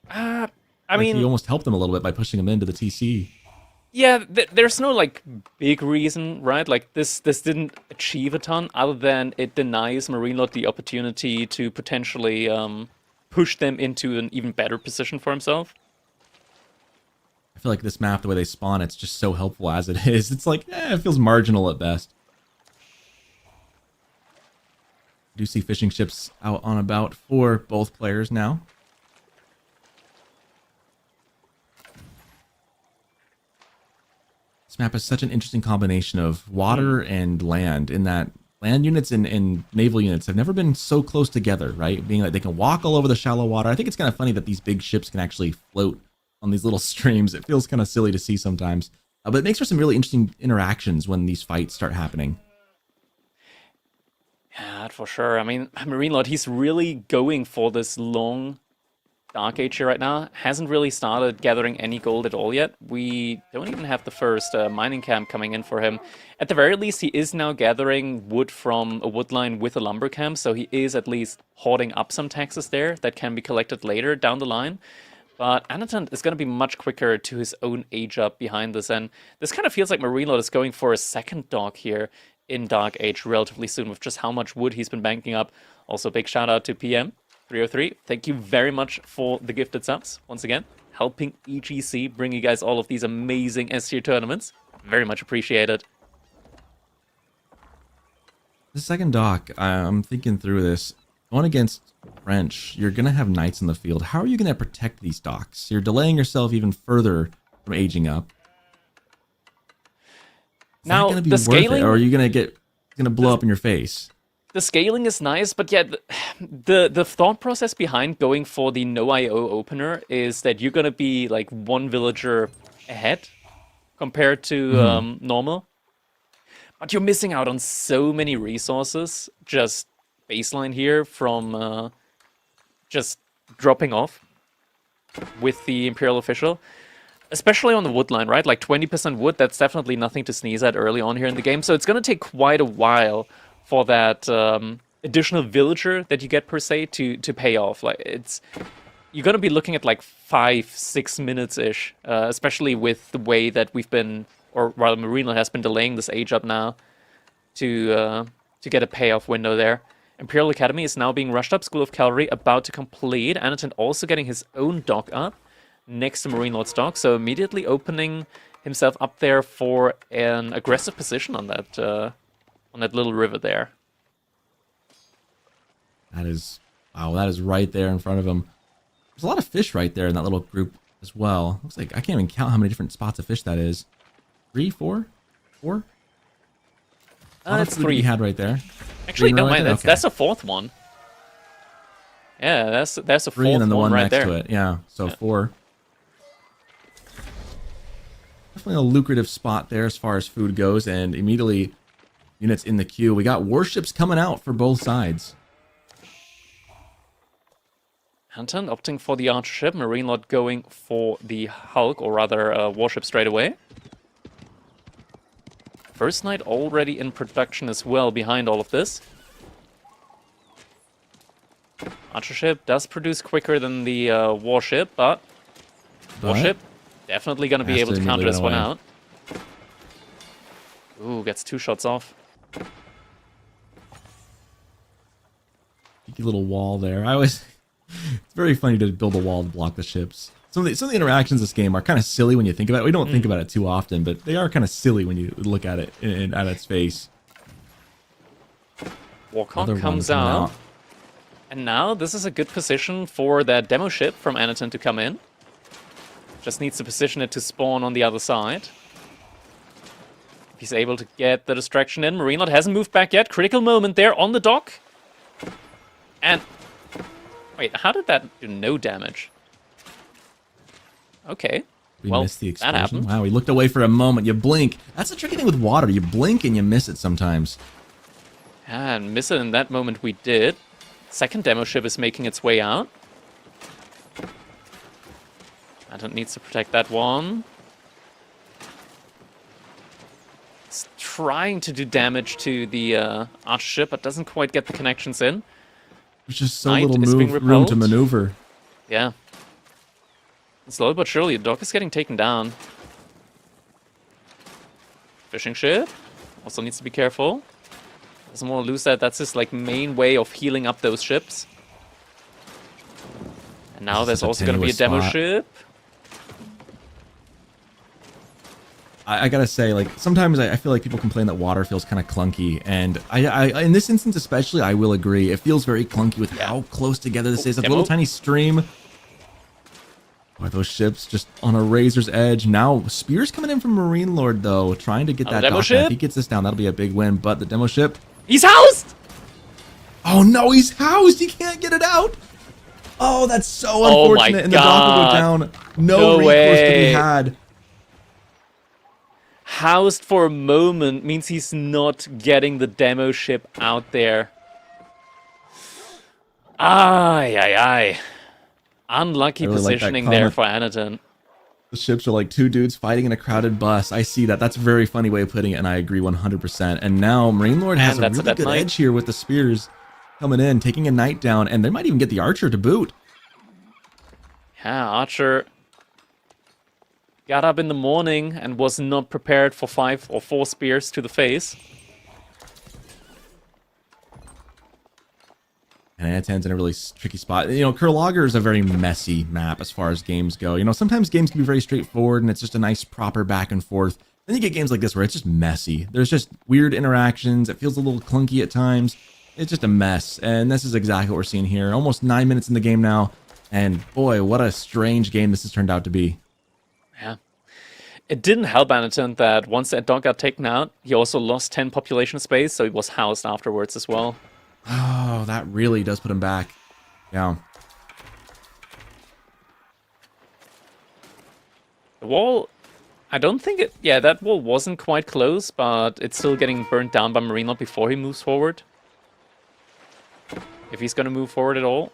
I Like mean, you almost helped them a little bit by pushing them into the TC. yeah, there's no like big reason, right? Like this didn't achieve a ton, other than it denies Marinelord the opportunity to potentially push them into an even better position for himself. I feel like this map, the way they spawn, it's just so helpful as it is. It's like, it feels marginal at best. Do see fishing ships out on about for both players now. This map is such an interesting combination of water and land, in that land units and naval units have never been so close together, right? Being that they can walk all over the shallow water. I think it's kind of funny that these big ships can actually float on these little streams. It feels kind of silly to see sometimes. But it makes for some really interesting interactions when these fights start happening. Yeah, for sure. I mean, Marinelord, he's really going for this long Dark Age here right now. Hasn't really started gathering any gold at all yet. We don't even have the first mining camp coming in for him. At the very least, he is now gathering wood from a wood line with a lumber camp, so he is at least hoarding up some taxes there that can be collected later down the line. But Anatan is going to be much quicker to his own age up behind this, and this kind of feels like Marinelord is going for a second dock here in Dark Age relatively soon with just how much wood he's been banking up. Also, big shout out to PM303. Thank you very much for the gifted subs. Once again, helping EGC bring you guys all of these amazing S-tier tournaments. Very much appreciated. The second dock, I'm thinking through this. Going against French, you're going to have knights in the field. How are you going to protect these docks? You're delaying yourself even further from aging up. Now, gonna be the worth scaling... it, or are you going to blow up in your face? The scaling is nice, but yeah, the thought process behind going for the no IO opener is that you're gonna be like one villager ahead compared to normal. But you're missing out on so many resources just baseline here from just dropping off with the Imperial Official. Especially on the wood line, right? Like 20% wood, that's definitely nothing to sneeze at early on here in the game. So it's gonna take quite a while for that additional villager that you get per se to pay off. Like you're gonna be looking at like 5-6 minutes ish, especially with the way that we've been, or rather Marinelord has been delaying this age up now to get a payoff window there. Imperial Academy is now being rushed up. School of Cavalry about to complete. Anatan also getting his own dock up next to Marinelord's dock, so immediately opening himself up there for an aggressive position on that little river there. That is, wow, that is right there in front of him. There's a lot of fish right there in that little group as well. Looks like I can't even count how many different spots of fish that is. 3, 4? It's 3. He had right there. Actually, no, right mind, that's a fourth one. Yeah, that's a 3 fourth and then the one right next there. to it. Yeah, so 4. Definitely a lucrative spot there as far as food goes, and immediately units in the queue. We got warships coming out for both sides. Anton opting for the archer ship, Marinelord going for the Hulk, or rather warship straight away. First Knight already in production as well behind all of this. Archer ship does produce quicker than the warship, but warship definitely going to be able to counter this one out. Ooh, gets 2 shots off. Cheeky little wall there. It's very funny to build a wall to block the ships. Some of the interactions in this game are kind of silly when you think about it. We don't think about it too often, but they are kind of silly when you look at it at its face. Warcock comes out. And now this is a good position for that demo ship from Anatan to come in. Just needs to position it to spawn on the other side. If he's able to get the distraction in. Marinelord hasn't moved back yet. Critical moment there on the dock. And... wait, how did that do no damage? Okay. We well, missed the that explosion. happened. Wow, we looked away for a moment. You blink. That's the tricky thing with water. You blink and you miss it sometimes. And miss it in that moment we did. Second demo ship is making its way out. Anton needs to protect that one. It's trying to do damage to the archer ship, but doesn't quite get the connections in. There's just so Knight little is being room to repelled. maneuver. Yeah. Slowly but surely, the dock is getting taken down. Fishing ship also needs to be careful. Doesn't want to lose that. That's his like main way of healing up those ships. And now there's This is a also going to be a tenuous demo spot. ship. I gotta say, like, sometimes I feel like people complain that water feels kind of clunky, and I in this instance especially, I will agree. It feels very clunky with how close together this is. That demo. little tiny stream. Boy, those ships just on a razor's edge. Now, spears coming in from Marine Lord, though, trying to get that demo dock down. If ship? he gets this down, that'll be a big win, but the demo ship... He's housed! Oh, no, he's housed! He can't get it out! Oh, that's so Oh my unfortunate, and the dock will go God. down. No No recourse to be way. had. Housed for a moment means he's not getting the demo ship out there. Ay, ay, ay. Unlucky I really like that positioning there comment. for Anaton. The ships are like two dudes fighting in a crowded bus. I see that. That's a very funny way of putting it, and I agree 100%. And now Marine Lord has And a that's a really dead good knight. edge here with the spears coming in, taking a knight down, and they might even get the archer to boot. Yeah, Archer got up in the morning and was not prepared for 5 or 4 spears to the face. And Anatan's in a really tricky spot. You know, Kurlager is a very messy map as far as games go. You know, sometimes games can be very straightforward and it's just a nice proper back and forth. Then you get games like this where it's just messy. There's just weird interactions. It feels a little clunky at times. It's just a mess. And this is exactly what we're seeing here. Almost 9 minutes in the game now. And boy, what a strange game this has turned out to be. Yeah. It didn't help Anaton that once that dog got taken out, he also lost 10 population space, so he was housed afterwards as well. Oh, that really does put him back. Yeah. The wall, I don't think it... Yeah, that wall wasn't quite close, but it's still getting burnt down by Marine Lord before he moves forward. If he's going to move forward at all.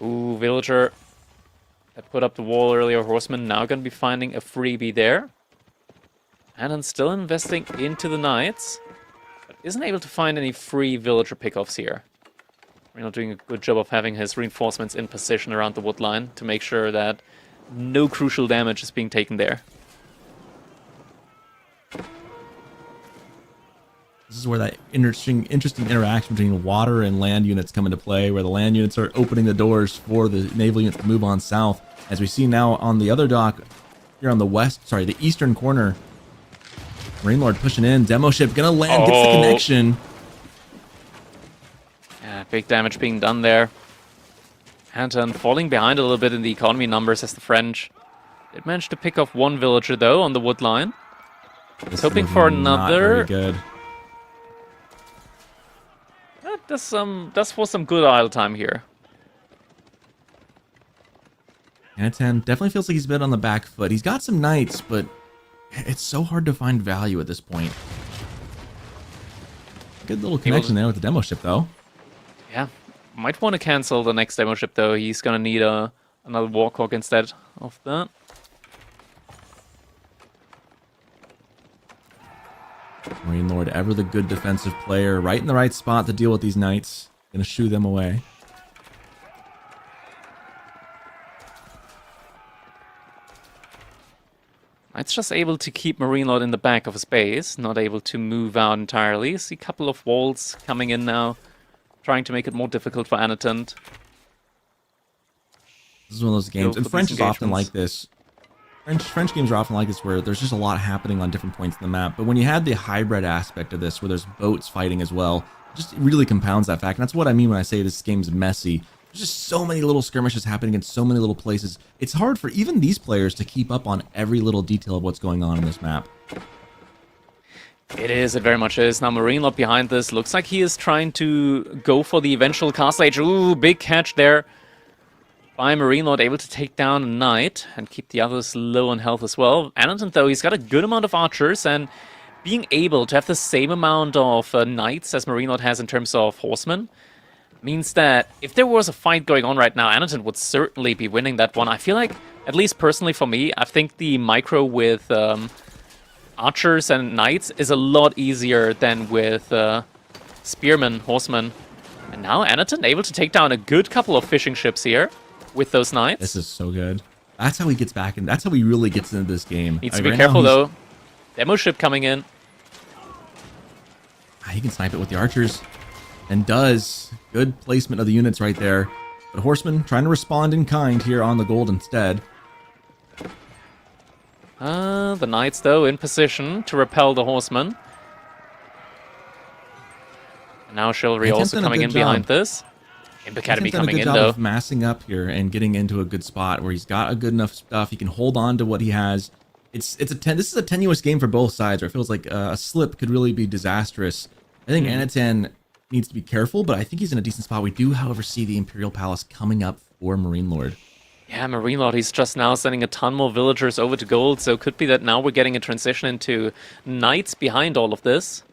Ooh, Villager that put up the wall earlier. Horseman now going to be finding a freebie there. And then still investing into the Knights. But isn't able to find any free Villager pickoffs here. Marine Lord doing a good job of having his reinforcements in position around the wood line to make sure that no crucial damage is being taken there. This is where that interesting interaction between water and land units come into play, where the land units are opening the doors for the naval units to move on south. As we see now on the other dock, here on the eastern corner, Marine Lord pushing in, demo ship gonna land, gets the connection. Yeah, big damage being done there. Anton falling behind a little bit in the economy numbers as the French. Did manage to pick off one villager though on the wood line. This is Hoping for looking not another. very good. That's for some good idle time here. Anton definitely feels like he's a bit on the back foot. He's got some knights, but it's so hard to find value at this point. Good little connection there with the demo ship, though. Yeah, might want to cancel the next demo ship though. He's gonna need another Warhawk instead of that. Marine Lord, ever the good defensive player, right in the right spot to deal with these knights. Gonna shoo them away. It's just able to keep Marine Lord in the back of his base, not able to move out entirely. See a couple of walls coming in now, trying to make it more difficult for Anatant. This is one of those games, Go and for French these is often engagements. like this. French games are often like this, where there's just a lot happening on different points in the map. But when you had the hybrid aspect of this, where there's boats fighting as well, it just really compounds that fact. And that's what I mean when I say this game's messy. There's just so many little skirmishes happening in so many little places. It's hard for even these players to keep up on every little detail of what's going on in this map. It is, it very much is. Now Marine Lord behind this. Looks like he is trying to go for the eventual castle age. Ooh, big catch there by Marine Lord, able to take down a knight and keep the others low on health as well. Anatant, though, he's got a good amount of archers, and being able to have the same amount of knights as Marine Lord has in terms of horsemen means that if there was a fight going on right now, Anatant would certainly be winning that one. I feel like at least personally for me, I think the micro with archers and knights is a lot easier than with spearmen, horsemen. And now Anaton able to take down a good couple of fishing ships here with those knights. This is so good. That's how he gets back in. That's how he really gets into this game. Needs to be careful though. Demo ship coming in. He can snipe it with the archers. And does. Good placement of the units right there. But horsemen trying to respond in kind here on the gold instead. The knights though in position to repel the horsemen. And now chivalry also coming in behind this. Imp Academy coming in though. Of massing up here and getting into a good spot where he's got a good enough stuff. He can hold on to what he has. This is a tenuous game for both sides, where it feels like a slip could really be disastrous. I think Anaton needs to be careful, but I think he's in a decent spot. We do, however, see the Imperial Palace coming up for Marine Lord. Yeah, Marine Lord, he's just now sending a ton more villagers over to gold, so it could be that now we're getting a transition into knights behind all of this.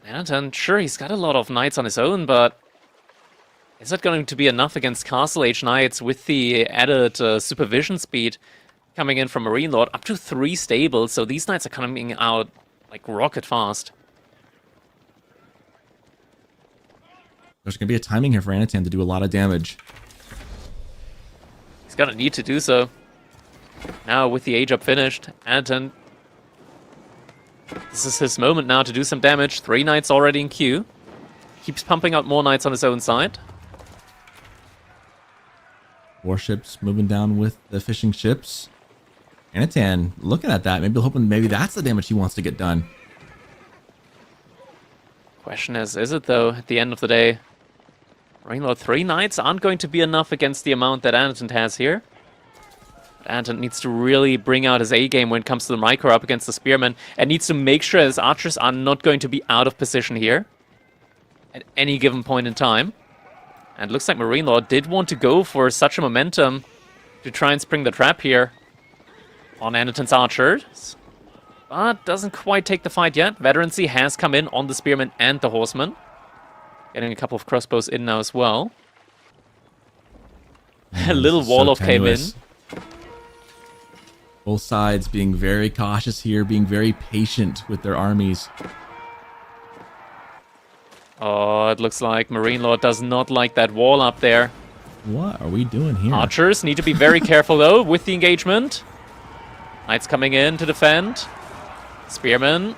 Anaton, sure, he's got a lot of knights on his own, but is that going to be enough against Castle Age knights with the added supervision speed coming in from Marine Lord? Up to 3 stables, so these knights are coming out like rocket fast. There's going to be a timing here for Anaton to do a lot of damage. He's going to need to do so. Now, with the age up finished, Anaton, this is his moment now to do some damage. 3 knights already in queue. Keeps pumping out more knights on his own side. Warships moving down with the fishing ships. Anaton looking at that, maybe hoping maybe that's the damage he wants to get done. Question is it though, at the end of the day? Marine Lord, 3 knights aren't going to be enough against the amount that Anaton has here. Anaton needs to really bring out his A-game when it comes to the micro up against the spearmen, and needs to make sure his archers are not going to be out of position here at any given point in time. And it looks like Marine Lord did want to go for such a momentum to try and spring the trap here on Anaton's archers, but doesn't quite take the fight yet. Veterancy has come in on the spearmen and the horsemen. Getting a couple of crossbows in now as well. A little wall-off came in. Both sides being very cautious here, being very patient with their armies. Oh, it looks like Marine Lord does not like that wall up there. What are we doing here? Archers need to be very careful, though, with the engagement. Knights coming in to defend. Spearmen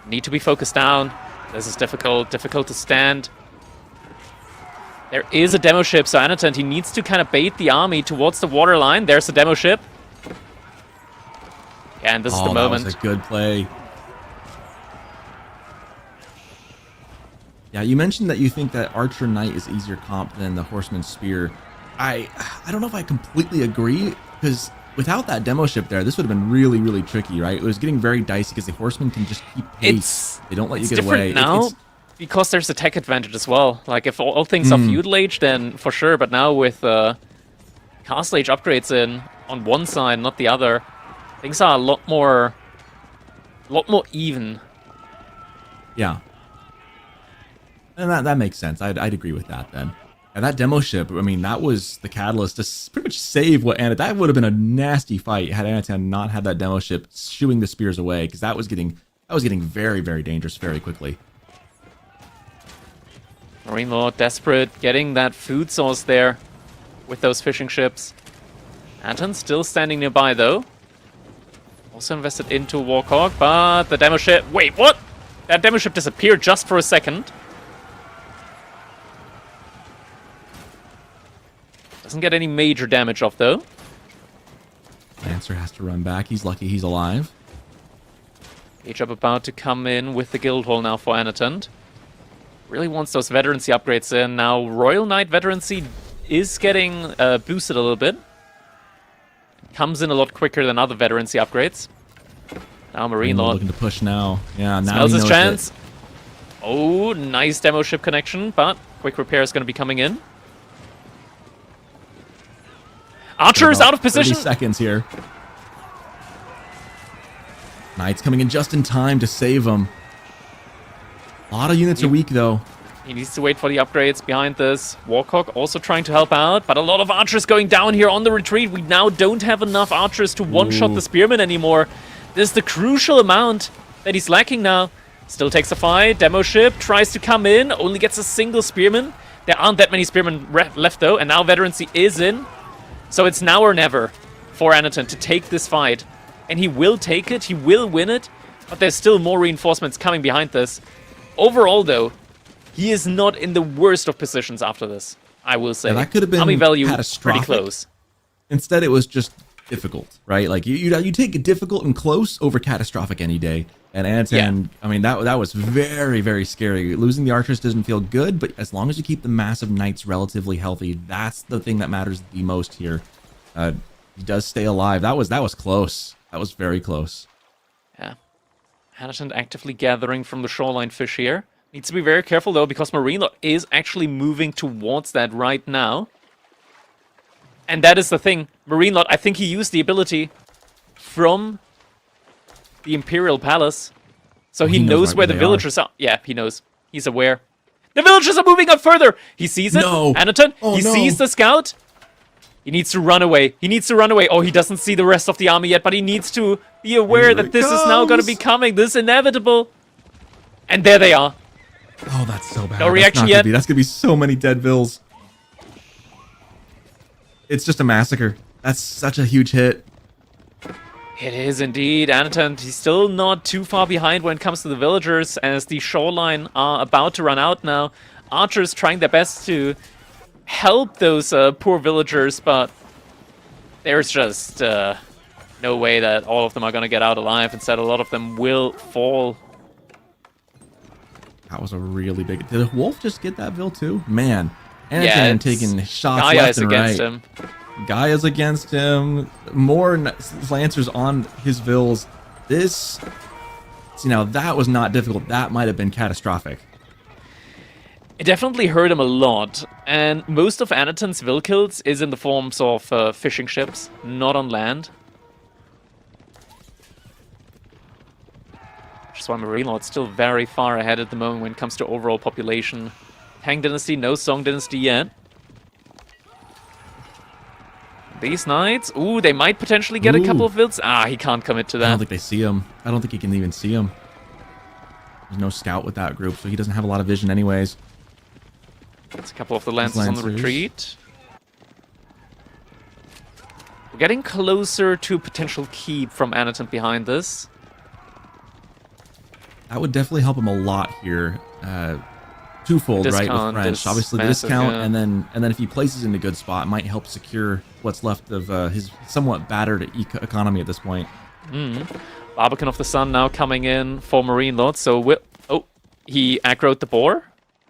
need to be focused down. This is difficult to stand. There is a demo ship, so Anaton, he needs to kind of bait the army towards the waterline. There's the demo ship. Yeah, and this is the moment. That was a good play. Yeah, you mentioned that you think that Archer Knight is easier comp than the Horseman Spear. I don't know if I completely agree, because without that demo ship there, this would have been really, really tricky, right? It was getting very dicey because the Horsemen can just keep pace. They don't let you get away. Now, because there's a tech advantage as well. Like, if all things are feudal age, then for sure. But now with Castle Age upgrades in on one side, not the other, things are a lot more even. Yeah. And that makes sense. I'd agree with that then. And that demo ship, I mean, that was the catalyst to pretty much save what Anaton. That would have been a nasty fight had Anaton not had that demo ship shooing the spears away, because that was getting very, very dangerous very quickly. Marine Lord desperate, getting that food source there with those fishing ships. Anaton still standing nearby though. Also invested into Warhawk, but the demo ship. Wait, what? That demo ship disappeared just for a second. Doesn't get any major damage off, though. Lancer has to run back. He's lucky he's alive. Age up about to come in with the guild hall now for Anaton. Really wants those veterancy upgrades in. Now, Royal Knight veterancy is getting boosted a little bit. Comes in a lot quicker than other veterancy upgrades. Now Marine Lord looking to push now. Yeah, now smells his chance. Oh, nice demo ship connection, but quick repair is going to be coming in. Archer is out of position. 30 seconds here. Knights coming in just in time to save him. A lot of units are weak, though. He needs to wait for the upgrades behind this. Warcock also trying to help out, but a lot of archers going down here on the retreat. We now don't have enough archers to one-shot the spearmen anymore. This is the crucial amount that he's lacking now. Still takes a fight. Demo ship tries to come in, only gets a single spearman. There aren't that many spearmen left though, and now Veterancy is in. So it's now or never for Anaton to take this fight. And he will take it, he will win it, but there's still more reinforcements coming behind this. Overall though, he is not in the worst of positions after this, I will say. Yeah, that could have been army value catastrophic. pretty close. Instead, it was just difficult, right? Like you take difficult and close over catastrophic any day. And Anaton, I mean, that was very, very scary. Losing the archers doesn't feel good, but as long as you keep the massive knights relatively healthy, that's the thing that matters the most here. He does stay alive. That was close. That was very close. Yeah. Anaton actively gathering from the shoreline fish here. Needs to be very careful though, because Marine Lord is actually moving towards that right now. And that is the thing. Marine Lord, I think he used the ability from the Imperial Palace. So he knows right where the villagers are. Yeah, he knows. He's aware. The villagers are moving up further. He sees it. No. Anaton, he no. sees the scout. He needs to run away. He needs to run away. Oh, he doesn't see the rest of the army yet, but he needs to be aware Here that it this is now going to comes. be coming. This is inevitable. And there they are. Oh, that's so bad. No reaction that's yet. That's gonna be so many dead vills. It's just a massacre. That's such a huge hit. It is indeed. Anaton, he's still not too far behind when it comes to the villagers, as the shoreline are about to run out now. Archers trying their best to help those poor villagers, but there's just no way that all of them are going to get out alive. Instead, a lot of them will fall. That was a really big... Did a wolf just get that vill too? Man. Anaton Yeah, taking shots Gaia left is and against right. him. Gaia's against him. More Lancers on his vills. This... See, now that was not difficult. That might have been catastrophic. It definitely hurt him a lot, and most of Anaton's vill kills is in the forms of fishing ships, not on land. Which is why Marine Lord's still very far ahead at the moment when it comes to overall population. Tang Dynasty, no Song Dynasty yet. These knights, ooh, they might potentially get a couple of vills. Ah, he can't commit to I that. don't think they see him. I don't think he can even see him. There's no scout with that group, so he doesn't have a lot of vision anyways. That's a couple of the lancers on the Lancers. retreat. We're getting closer to a potential keep from Anaton behind this. That would definitely help him a lot here. Twofold, right? Discount With French, is obviously the massive, discount, yeah. and then if he places in a good spot, it might help secure what's left of his somewhat battered economy at this point. Barbican of the Sun now coming in for Marine Lord. So he aggroed the boar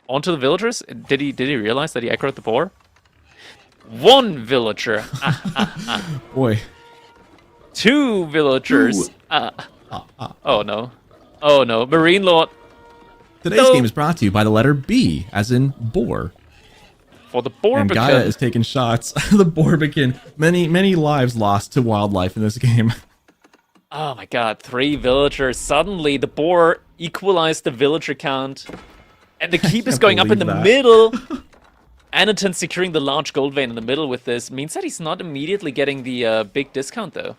onto the villagers. Did he realize that he aggroed the boar? One villager. Boy, Two villagers. Oh no. Oh no. Marine Lord today's No. game is brought to you by the letter B, as in boar. for the And Gaia Barbican. is taking shots. The Barbican. Many lives lost to wildlife in this game. Oh my god, 3 villagers. Suddenly the boar equalized the villager count. And the keep is can't going up in the believe that. middle. Anaton securing the large gold vein in the middle with this means that he's not immediately getting the big discount though.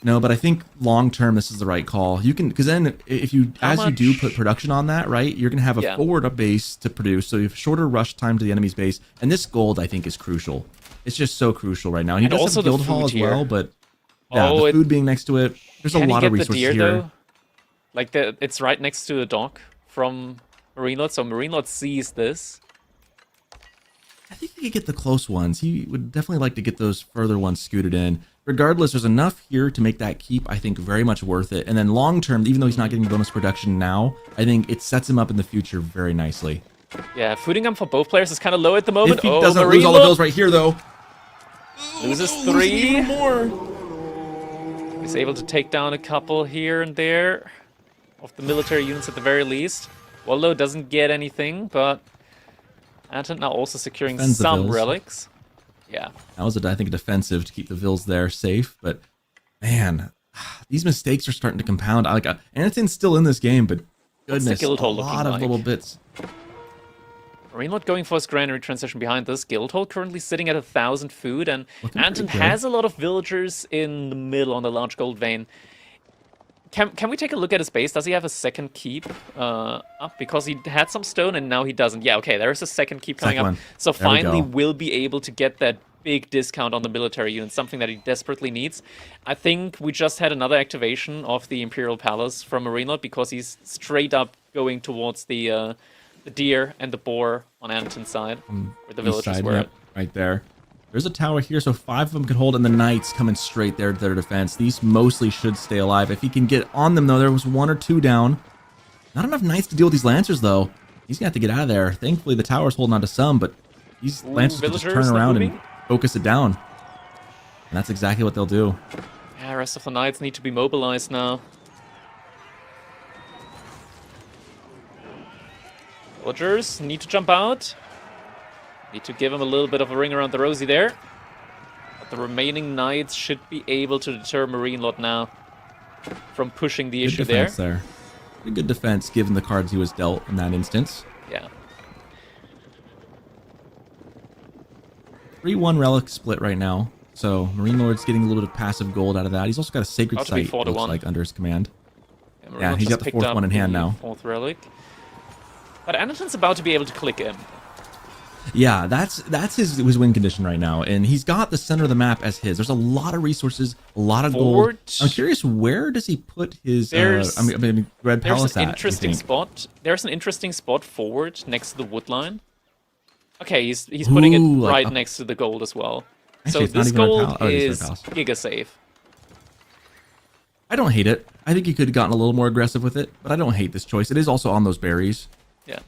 No, but I think long term this is the right call. You can, because then if you, as you do put production on that, right, you're gonna have a Yeah. forward up base to produce, so you have shorter rush time to the enemy's base, and this gold I think is crucial. It's just so crucial right now. And he And does also have the guild hall food as here. well, but yeah, Oh, the it- food being next to it, there's a Can he lot get of the resources deer here. though? Like it's right next to the dock from Marine Lord, so Marine Lord sees this. I think he could get the close ones. He would definitely like to get those further ones scooted in. Regardless, there's enough here to make that keep, I think, very much worth it. And then long term, even though he's not getting bonus production now, I think it sets him up in the future very nicely. Yeah, fooding up for both players is kind of low at the moment. If he Oh, doesn't Marine lose all the Lord bills right here, though. loses Losing 3. even more. He's able to take down a couple here and there of the military units at the very least. Waldo doesn't get anything, but Anton now also securing Defends the some vills. relics. Yeah. That was, I think, a defensive to keep the vills there safe. But man, these mistakes are starting to compound. Anaton's still in this game, but goodness, a Guildhall lot looking of like? little bits. Marine going for his granary transition behind this. Guildhall currently sitting at 1,000 food, and Looking pretty Anton good. has a lot of villagers in the middle on the large gold vein. Can we take a look at his base? Does he have a second keep up? Because he had some stone and now he doesn't. Yeah, okay, there's a second keep coming Second up. one. So There we finally go. we'll be able to get that big discount on the military unit, something that he desperately needs. I think we just had another activation of the Imperial Palace from Marine Lord because he's straight up going towards the deer and the boar on Anton's side, where the East villagers side, were. yep, right there. There's a tower here, so 5 of them can hold, and the knights coming straight there to their defense. These mostly should stay alive. If he can get on them, though, there was 1 or 2 down. Not enough knights to deal with these lancers, though. He's gonna have to get out of there. Thankfully, the tower's holding on to some, but these lancers can just villagers turn not around and moving? focus it down. And that's exactly what they'll do. Yeah, the rest of the knights need to be mobilized now. Villagers need to jump out. Need to give him a little bit of a ring around the rosy there. But the remaining knights should be able to deter Marine Lord now from pushing the issue Good there. defense there. A good defense, given the cards he was dealt in that instance. Yeah. 3-1 relic split right now. So Marine Lord's getting a little bit of passive gold out of that. He's also got a sacred About to be site, 4 to looks 1. like, under his command. Marine Yeah, Lord he's just got the picked 4th up one in hand the now. 4th relic. But Anton's about to be able to click in. Yeah, that's his win condition right now, and he's got the center of the map as his. There's a lot of resources, a lot of Forward. gold. I'm curious, where does he put his? There's- I mean, Red There's Palace an at, interesting you think? spot. There's an interesting spot forward next to the wood line. Okay, he's putting it Ooh, like right up- next to the gold as well. Actually, So it's not this even Red gold Palace. Oh, it is is Red Palace. giga safe. I don't hate it. I think he could have gotten a little more aggressive with it, but I don't hate this choice. It is also on those berries. Yeah.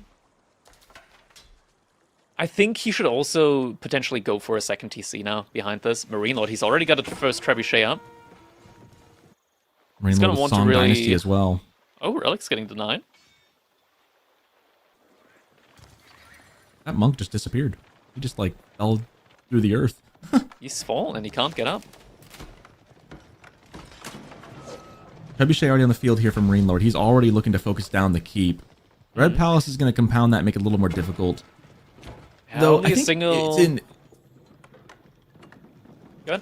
I think he should also potentially go for a second TC now behind this. Marine Lord, he's already got a first trebuchet up. Marine gonna Lord want to Song really- Dynasty as well. Oh, Relic's getting denied. That monk just disappeared. He just like fell through the earth. He's fallen and he can't get up. Trebuchet already on the field here from Marine Lord. He's already looking to focus down the keep. Red Palace is going to compound that, make it a little more difficult. Yeah, Though only I a think single. it's in Good.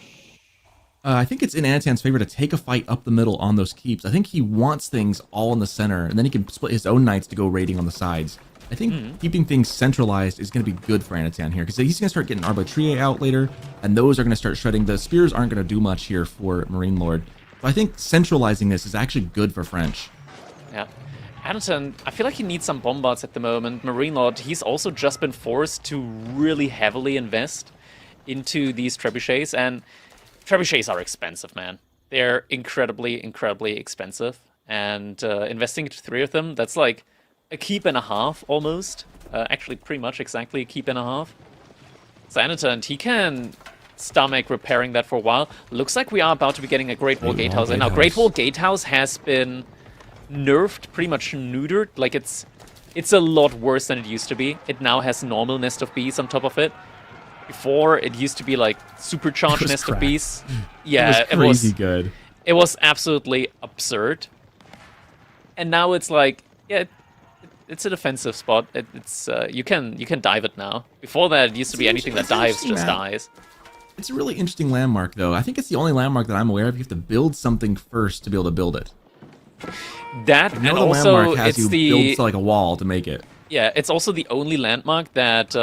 I think it's in Anton's favor to take a fight up the middle on those keeps. I think he wants things all in the center, and then he can split his own knights to go raiding on the sides. I think keeping things centralized is going to be good for Anton here, because he's going to start getting Arbitrier out later, and those are going to start shredding. The spears aren't going to do much here for Marine Lord. So I think centralizing this is actually good for French. Yeah. Anton, I feel like he needs some bombards at the moment. Marine Lord, he's also just been forced to really heavily invest into these trebuchets, and trebuchets are expensive, man. They're incredibly, incredibly expensive, and investing into 3 of them, that's like a keep and a half, almost. Actually, pretty much exactly a keep and a half. So Anton, he can stomach repairing that for a while. Looks like we are about to be getting a Great Wall Gatehouse, and now Great Wall Gatehouse has been nerfed, pretty much neutered. Like it's a lot worse than it used to be. It now has normal Nest of Bees on top of it. Before, it used to be like supercharged Nest of Bees. Yeah, it was crazy good. It was absolutely absurd. And now it's like, yeah, it's a defensive spot. It's you can dive it now. Before that, it used to be anything that dives just dies. It's a really interesting landmark, though. I think it's the only landmark that I'm aware of. You have to build something first to be able to build it. That No and other also landmark has it's you the build like a wall to make it. yeah, it's also the only landmark that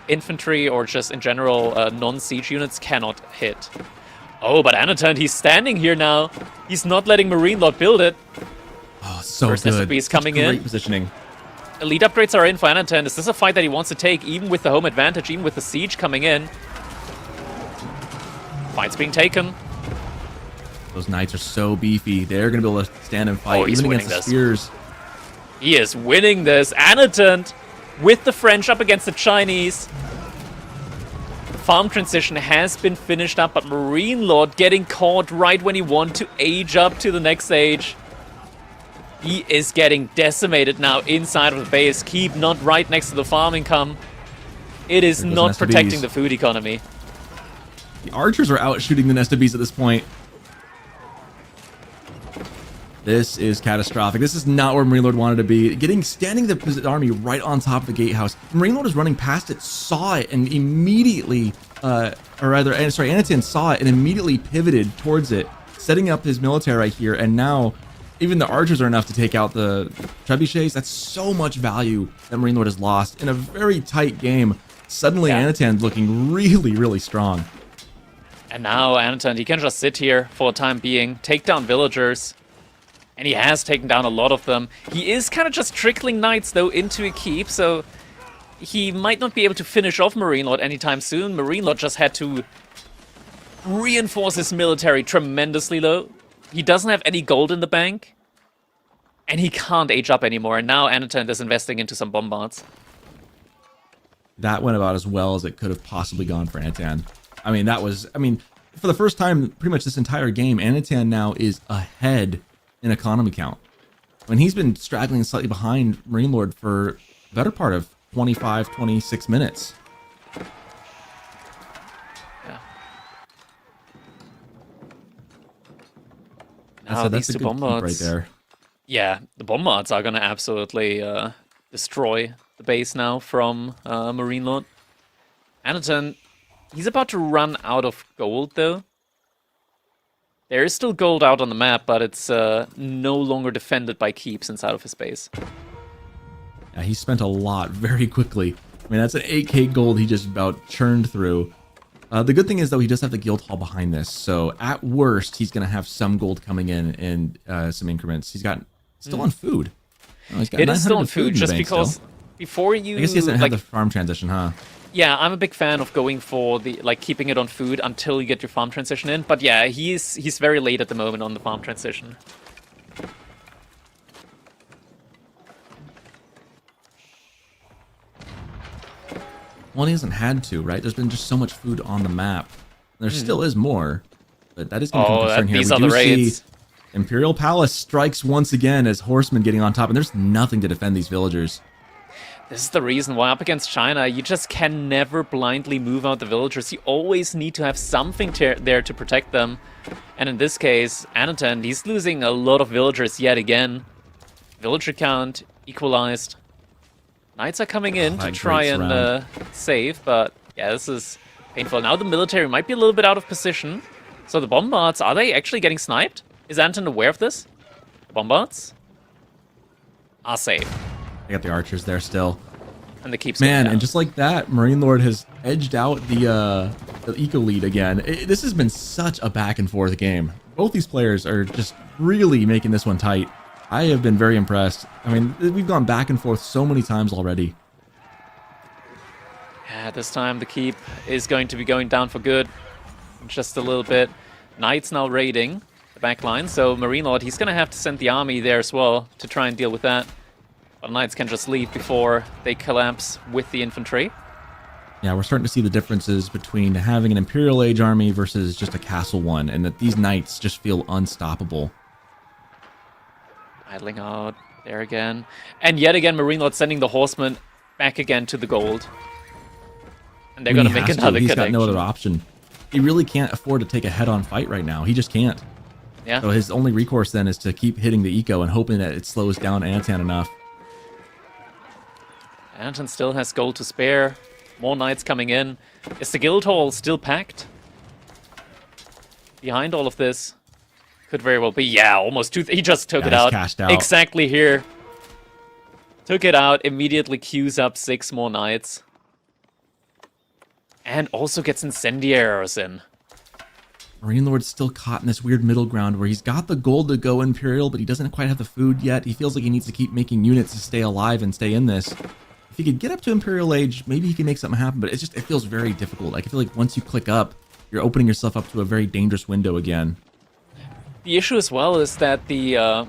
infantry or just in general non-siege units cannot hit. Oh, but Anton, he's standing here now. He's not letting Marine Lord build it. Oh, so First Nest of good. Bees Such coming in. Great positioning. Elite upgrades are in for Anton. Is this a fight that he wants to take, even with the home advantage, even with the siege coming in? Fight's being taken. Those knights are so beefy. They're going to be able to stand and fight, Oh, he's even winning against the this. spears. He is winning this. Anton with the French up against the Chinese. The farm transition has been finished up, but Marine Lord getting caught right when he wants to age up to the next age. He is getting decimated now inside of the base. Keep not right next to the farm income. It is There goes not Nest of protecting Bees. the food economy. The archers are out shooting the Nest of Bees at this point. This is catastrophic. This is not where Marine Lord wanted to be. Standing the army right on top of the gatehouse. Marine Lord was running past it, saw it, and immediately, Anatan saw it and immediately pivoted towards it, setting up his military right here. And now, even the archers are enough to take out the trebuchets. That's so much value that Marine Lord has lost in a very tight game. Suddenly, Anatan's looking really, really strong. And now Anatan, he can just sit here for the time being, take down villagers. And he has taken down a lot of them. He is kind of just trickling knights, though, into a keep, so he might not be able to finish off Marine Lord anytime soon. Marine Lord just had to reinforce his military tremendously, though. He doesn't have any gold in the bank, and he can't age up anymore. And now Anatan is investing into some bombards. That went about as well as it could have possibly gone for Anatan. I mean, for the first time, pretty much this entire game, Anatan now is ahead in economy count. When he's been straggling slightly behind Marine Lord for the better part of 25, 26 minutes. Yeah. Now That's these a two good keep bombards right there. Yeah, the bombards are gonna absolutely destroy the base now from Marine Lord. Anatan, he's about to run out of gold, though. There is still gold out on the map, but it's no longer defended by keeps inside of his base. Yeah, he spent a lot very quickly. I mean, that's an 8k gold he just about churned through. The good thing is, though, he does have the guild hall behind this, so at worst, he's going to have some gold coming in some increments. He's got still on food. Oh, he's got it is still on food, in the just bank because still. before you... I guess he hasn't had the farm transition, huh? Yeah, I'm a big fan of going for the keeping it on food until you get your farm transition in. But yeah, he's very late at the moment on the farm transition. Well, he hasn't had to, right? There's been just so much food on the map. There still is more, but that is going to become a concern here. These We are the do raids. see Imperial Palace strikes once again as horsemen getting on top, and there's nothing to defend these villagers. This is the reason why up against China, you just can never blindly move out the villagers. You always need to have something there to protect them. And in this case, Anatan, he's losing a lot of villagers yet again. Villager count equalized. Knights are coming in to try and save, but yeah, this is painful. Now the military might be a little bit out of position. So the bombards, are they actually getting sniped? Is Anatan aware of this? The bombards are safe. I got the archers there still. And the keeps Man, and just like that, Marine Lord has edged out the eco lead again. This has been such a back and forth game. Both these players are just really making this one tight. I have been very impressed. I mean, we've gone back and forth so many times already. Yeah, this time the keep is going to be going down for good. Just a little bit. Knights now raiding the back line, so Marine Lord, he's going to have to send the army there as well to try and deal with that. But Knights can just leave before they collapse with the infantry. Yeah, we're starting to see the differences between having an Imperial Age army versus just a castle one, and that these Knights just feel unstoppable. Idling out there again. And yet again, Marine Lord sending the horsemen back again to the gold. And they're going to make another He's connection. got no other option. He really can't afford to take a head-on fight right now. He just can't. Yeah. So his only recourse then is to keep hitting the eco and hoping that it slows down Anatan enough. Anatan still has gold to spare. More knights coming in. Is the guild hall still packed? Behind all of this. Could very well be. Yeah, almost two. He just took it he's out. cashed out. Exactly here. Took it out. Immediately queues up 6 more knights. And also gets incendiaries in. Marine Lord's still caught in this weird middle ground where he's got the gold to go Imperial, but he doesn't quite have the food yet. He feels like he needs to keep making units to stay alive and stay in this. If he could get up to Imperial Age, maybe he can make something happen, but it feels very difficult. Like, I feel like once you click up, you're opening yourself up to a very dangerous window again. The issue as well is that the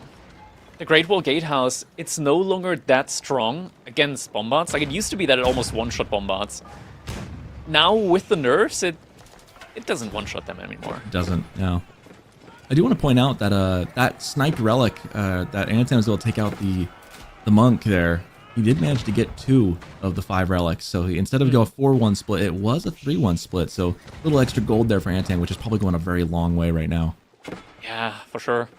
Great Wall Gatehouse, it's no longer that strong against bombards. Like, it used to be that it almost one-shot bombards. Now, with the nerfs, it doesn't one-shot them anymore. It doesn't, no. I do want to point out that that sniped relic, that Anatan was able to take out the monk there. He did manage to get 2 of the 5 relics, so instead of going a 4-1 split, it was a 3-1 split, so a little extra gold there for Anatan, which is probably going a very long way right now. Yeah, for sure.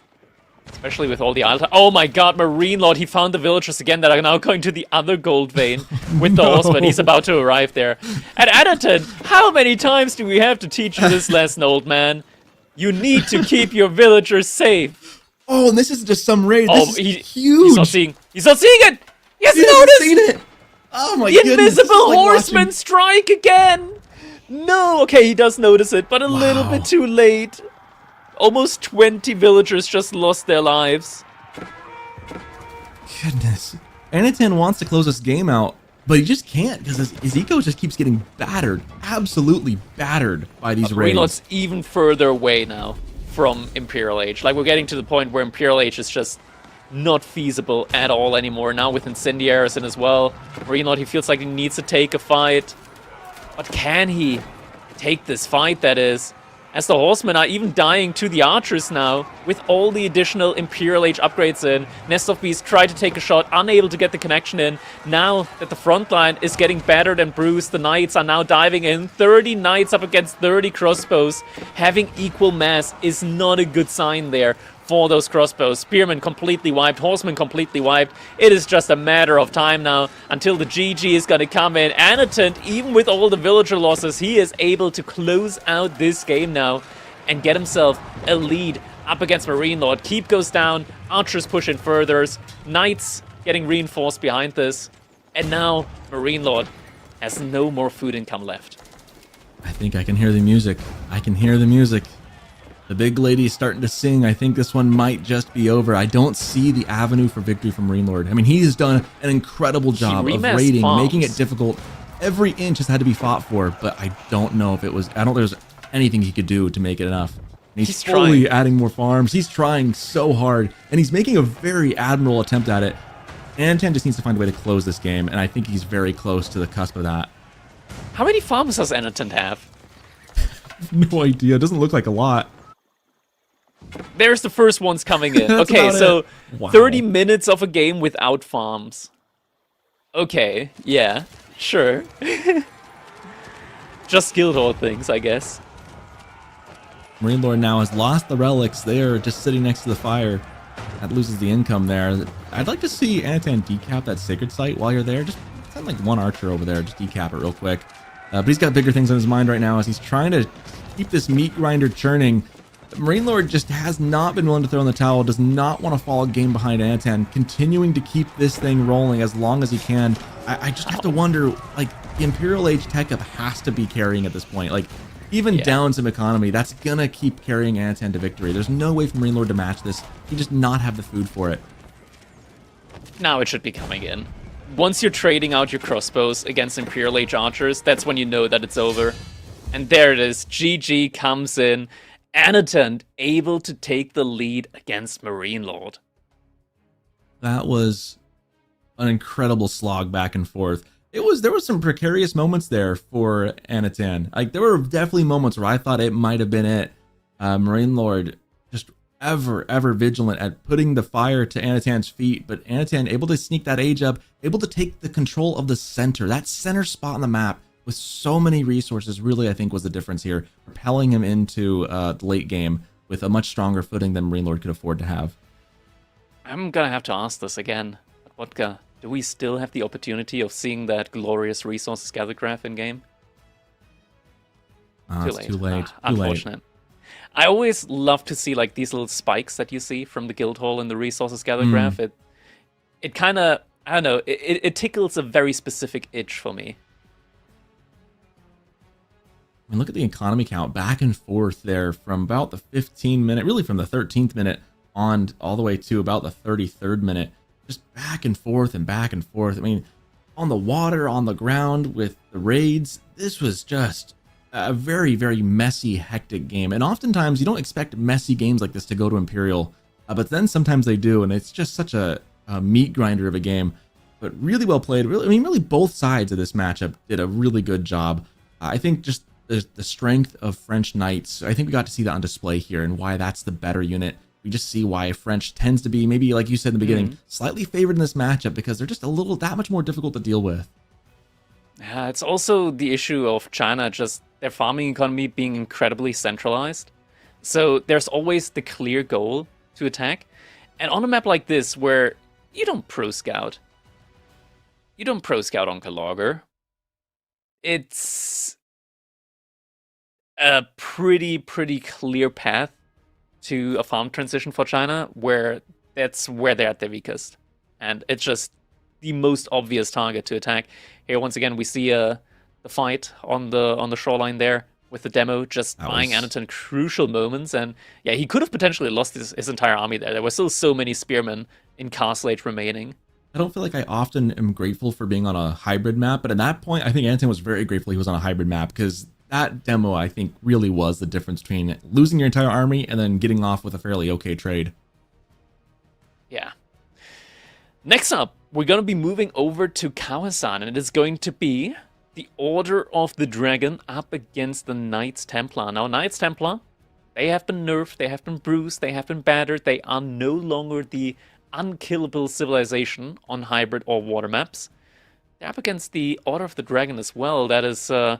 Especially with all the island. Oh my god, Marine Lord, he found the villagers again that are now going to the other gold vein with the horseman. He's about to arrive there. And Anaton, how many times do we have to teach you this lesson, old man? You need to keep your villagers safe. Oh, and this is just some raid. Oh, This is huge. He's not seeing it! He hasn't He hasn't noticed! seen it. Oh my The goodness. this is invisible like horseman watching- strike again! No, okay, he does notice it, but a little bit too late. Almost 20 villagers just lost their lives. Goodness. Anaton wants to close this game out, but he just can't because his eco just keeps getting battered. Absolutely battered by these Marine raids. Lord's even further away now from Imperial Age. Like, we're getting to the point where Imperial Age is just not feasible at all anymore. Now with Incendiaries in as well. Marine Lord, he feels like he needs to take a fight. But can he take this fight, that is? As the horsemen are even dying to the archers now, with all the additional Imperial Age upgrades in. Nest of Beasts tried to take a shot, unable to get the connection in. Now that the front line is getting battered and bruised, the knights are now diving in. 30 knights up against 30 crossbows. Having equal mass is not a good sign there for those crossbows. Spearmen completely wiped, horsemen completely wiped. It is just a matter of time now until the GG is going to come in. Anatant, even with all the villager losses, he is able to close out this game now and get himself a lead up against Marine Lord. Keep goes down, archers push in further, knights getting reinforced behind this, and now Marine Lord has no more food income left. I think I can hear the music. I can hear the music. The big lady's starting to sing. I think this one might just be over. I don't see the avenue for victory from Marine Lord. I mean, he's done an incredible job of remassed raiding, farms. making it difficult. Every inch has had to be fought for, but I don't know if it was... I don't think there's anything he could do to make it enough. And he's slowly trying. adding more farms. He's trying so hard, and he's making a very admirable attempt at it. Antan just needs to find a way to close this game, and I think he's very close to the cusp of that. How many farms does Anatant have? No idea. It doesn't look like a lot. There's the first ones coming in. That's Okay, about so it. Wow. 30 minutes of a game without farms. Okay, yeah, sure. Just Guildhall things, I guess. Marine Lord now has lost the relics. They are just sitting next to the fire. That loses the income there. I'd like to see Anatan decap that sacred site while you're there. Just send like one archer over there. Just decap it real quick. But he's got bigger things on his mind right now as he's trying to keep this meat grinder churning. Marine Lord just has not been willing to throw in the towel, does not want to fall a game behind Anatan, continuing to keep this thing rolling as long as he can. I just have to wonder, like, the Imperial Age tech up has to be carrying at this point. Like, even down some economy, that's gonna keep carrying Anatan to victory. There's no way for Marine Lord to match this. He just not have the food for it. Now it should be coming in. Once you're trading out your crossbows against Imperial Age archers, that's when you know that it's over. And there it is. GG comes in. Anatant able to take the lead against Marine Lord. That was an incredible slog back and forth. There was some precarious moments there for Anatan. Like, there were definitely moments where I thought it might have been it. Marine Lord just ever vigilant at putting the fire to Anatan's feet, but Anatan able to sneak that age up, able to take the control of the center, that center spot on the map with so many resources, really I think was the difference here, propelling him into the late game with a much stronger footing than Marine Lord could afford to have. I'm gonna have to ask this again. Vodka, do we still have the opportunity of seeing that glorious resources gather graph in game? It's too late. Unfortunate. I always love to see like these little spikes that you see from the guild hall in the resources gather graph. It kind of, I don't know, it tickles a very specific itch for me. I mean, look at the economy count back and forth there from about the 15 minute, really from the 13th minute on all the way to about the 33rd minute. Just back and forth and back and forth. I mean, on the water, on the ground with the raids, this was just a very messy, hectic game. And oftentimes you don't expect messy games like this to go to Imperial, but then sometimes they do, and it's just such a meat grinder of a game. But really well played. Really both sides of this matchup did a really good job. I think just the strength of French Knights, I think we got to see that on display here and why that's the better unit. We just see why French tends to be, maybe like you said in the beginning, slightly favored in this matchup because they're just that much more difficult to deal with. Yeah, it's also the issue of China, just their farming economy being incredibly centralized. So there's always the clear goal to attack. And on a map like this, where you don't pro scout Onka Logger, it's a pretty clear path to a farm transition for China, where that's where they're at their weakest, and it's just the most obvious target to attack. Here, once again, we see the fight on the shoreline there with the demo just buying Anatan crucial moments, and yeah, he could have potentially lost his entire army there. There were still so many spearmen in Castle Age remaining. I don't feel like I often am grateful for being on a hybrid map, but at that point, I think Anatan was very grateful he was on a hybrid map, because that demo, I think, really was the difference between losing your entire army and then getting off with a fairly okay trade. Yeah. Next up, we're going to be moving over to Kawasan, and it is going to be the Order of the Dragon up against the Knights Templar. Now, Knights Templar, they have been nerfed, they have been bruised, they have been battered, they are no longer the unkillable civilization on hybrid or water maps. They're up against the Order of the Dragon as well. That is a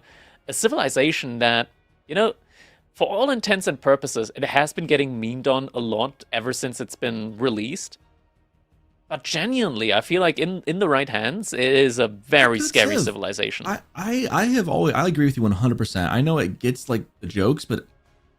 civilization that, you know, for all intents and purposes, it has been getting memed on a lot ever since it's been released. But genuinely, I feel like in the right hands, it is a very scary civilization. I agree with you 100%. I know it gets like the jokes, but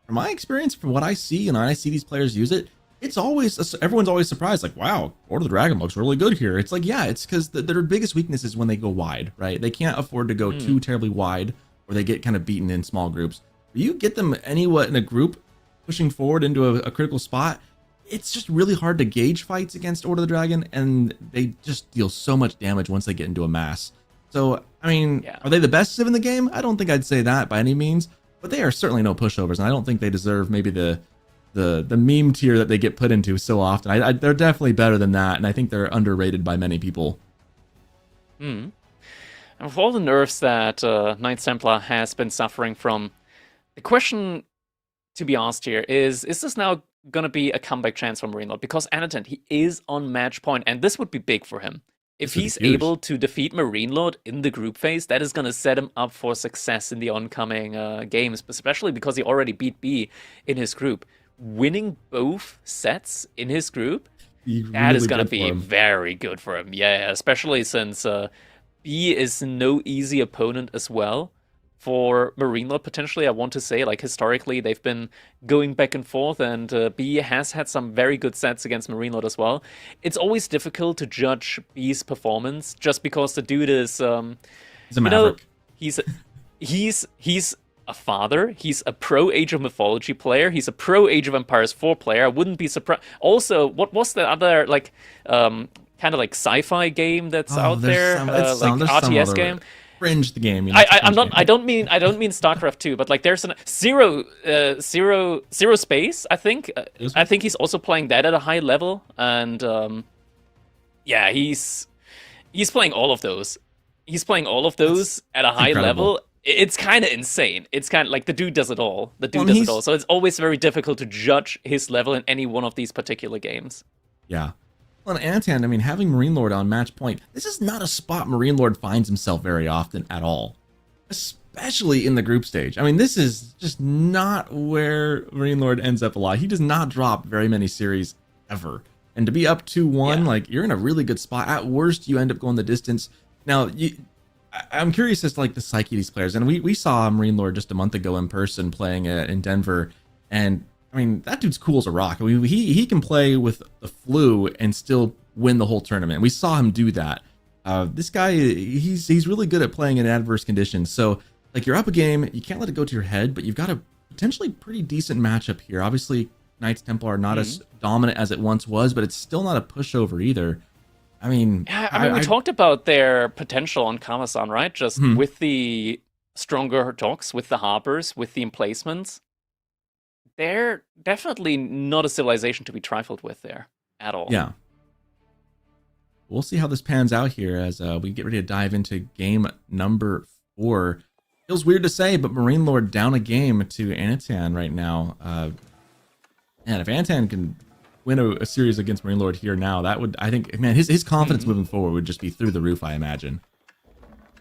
from my experience, from what I see, and I see these players use it, it's always, everyone's always surprised, like, wow, Order of the Dragon looks really good here. It's like, yeah, it's because their biggest weakness is when they go wide, right? They can't afford to go too terribly wide, or they get kind of beaten in small groups. But you get them in a group pushing forward into a critical spot, it's just really hard to gauge fights against Order of the Dragon, and they just deal so much damage once they get into a mass. So, I mean, Are they the best civ in the game? I don't think I'd say that by any means, but they are certainly no pushovers, and I don't think they deserve maybe the meme tier that they get put into so often. They're definitely better than that, and I think they're underrated by many people. And with all the nerfs that Knights Templar has been suffering from, the question to be asked here is this now going to be a comeback chance for Marine Lord? Because Anatan, he is on match point, and this would be big for him. If he's able to defeat Marine Lord in the group phase, that is going to set him up for success in the oncoming games, especially because he already beat B in his group. Winning both sets in his group, that is going to be very good for him. Yeah, especially since B is no easy opponent as well for Marine Lord, potentially. I want to say, like, historically, they've been going back and forth, and B has had some very good sets against Marine Lord as well. It's always difficult to judge B's performance, just because the dude is, he's a maverick. He's a father, he's a pro Age of Mythology player, he's a pro Age of Empires 4 player. I wouldn't be surprised. Also, what was the other, like, kind of like sci-fi game that's out there? Like RTS game? Fringe the game. I don't mean StarCraft 2, but like there's a zero space. I think he's also playing that at a high level, and yeah, he's playing all of those. He's playing all of those at a high level. It's kind of insane. It's kind of like the dude does it all. So it's always very difficult to judge his level in any one of these particular games. Yeah. Well, and Anatan, I mean, having Marine Lord on match point, this is not a spot Marine Lord finds himself very often at all, especially in the group stage. I mean, this is just not where Marine Lord ends up a lot. He does not drop very many series ever. And to be up 2-1, like, you're in a really good spot. At worst, you end up going the distance. Now, I'm curious as to, like, the psyche of these players. And we saw Marine Lord just a month ago in person playing in Denver, and I mean, that dude's cool as a rock. I mean, he can play with the flu and still win the whole tournament. We saw him do that. This guy, he's really good at playing in adverse conditions. So, like, you're up a game, you can't let it go to your head, but you've got a potentially pretty decent matchup here. Obviously, Knights Templar are not as dominant as it once was, but it's still not a pushover either. I mean, we talked about their potential on Kamasan, right? Just with the stronger docks, with the harbors, with the emplacements. They're definitely not a civilization to be trifled with there at all. Yeah. We'll see how this pans out here as we get ready to dive into game number 4. Feels weird to say, but Marine Lord down a game to Anatan right now. And if Anatan can win a series against Marine Lord here now, that would, I think, man, his confidence moving forward would just be through the roof, I imagine.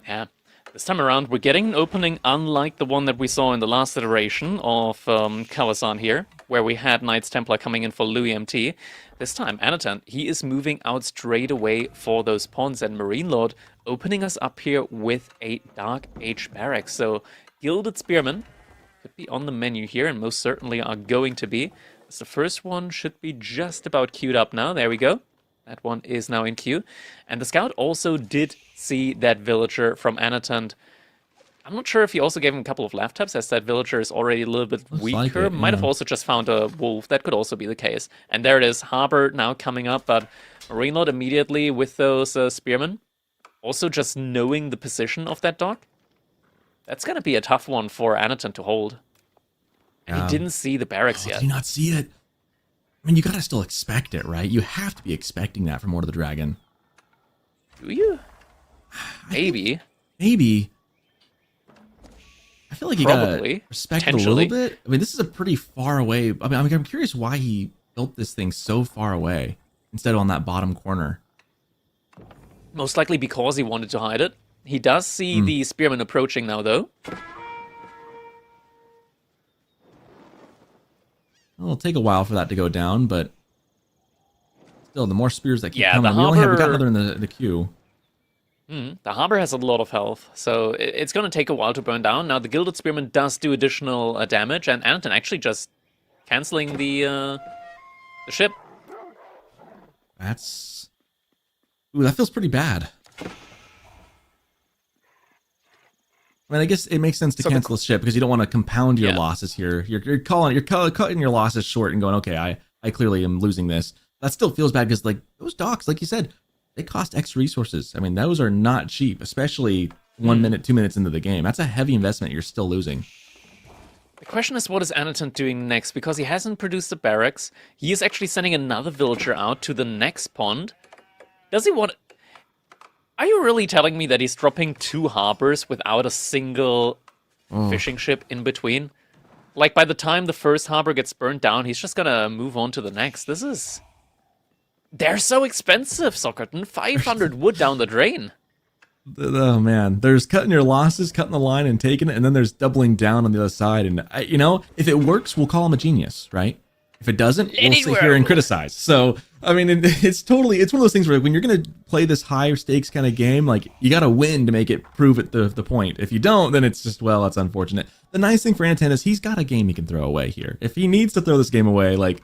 Yeah. This time around, we're getting an opening unlike the one that we saw in the last iteration of Kawasan here, where we had Knights Templar coming in for Louis MT. This time, Anatan, he is moving out straight away for those pawns, and Marine Lord opening us up here with a Dark Age barracks. So, Gilded Spearmen could be on the menu here, and most certainly are going to be. As the first one should be just about queued up now. There we go. That one is now in queue. And the scout also did see that villager from Anatan. I'm not sure if he also gave him a couple of laugh taps, as that villager is already a little bit Looks weaker. like it, Might have yeah. also just found a wolf. That could also be the case. And there it is. Harbor now coming up, but Marine Lord immediately with those spearmen. Also just knowing the position of that dock. That's going to be a tough one for Anatan to hold. And he didn't see the barracks Oh, yet. did you not see it? I mean, you gotta still expect it, right? You have to be expecting that from Horde of the Dragon. Do you? Maybe. Maybe. I feel like you Probably. gotta respect it a Potentially. little bit. I mean, this is a pretty far away. I mean, I'm curious why he built this thing so far away instead of on that bottom corner. Most likely because he wanted to hide it. He does see the spearmen approaching now, though. Well, it'll take a while for that to go down, but still, the more spears that keep Yeah, coming, the we got harbor- another in the queue. The harbor has a lot of health, so it's going to take a while to burn down. Now, the Gilded Spearman does do additional damage, and Anatan actually just canceling the ship. That's... Ooh, that feels pretty bad. I mean, I guess it makes sense to So the- cancel the ship because you don't want to compound your Yeah. losses here. You're cutting your losses short and going, okay, I clearly am losing this. That still feels bad because, like, those docks, like you said, they cost extra resources. I mean, those are not cheap, especially 1 minute, 2 minutes into the game. That's a heavy investment you're still losing. The question is, what is Anatan doing next? Because he hasn't produced the barracks. He is actually sending another villager out to the next pond. Does he want... Are you really telling me that he's dropping 2 harbors without a single fishing ship in between? Like, by the time the first harbor gets burned down, he's just gonna move on to the next. This is... They're so expensive, Soccerton. 500 wood down the drain. Oh man, there's cutting your losses, cutting the line and taking it, and then there's doubling down on the other side. And you know, if it works, we'll call him a genius, right? If it doesn't, we'll sit here and criticize. So, I mean, it's one of those things where when you're going to play this higher stakes kind of game, like, you got to win to make it prove it the point. If you don't, then it's just, well, that's unfortunate. The nice thing for Anatan is he's got a game he can throw away here. If he needs to throw this game away, like,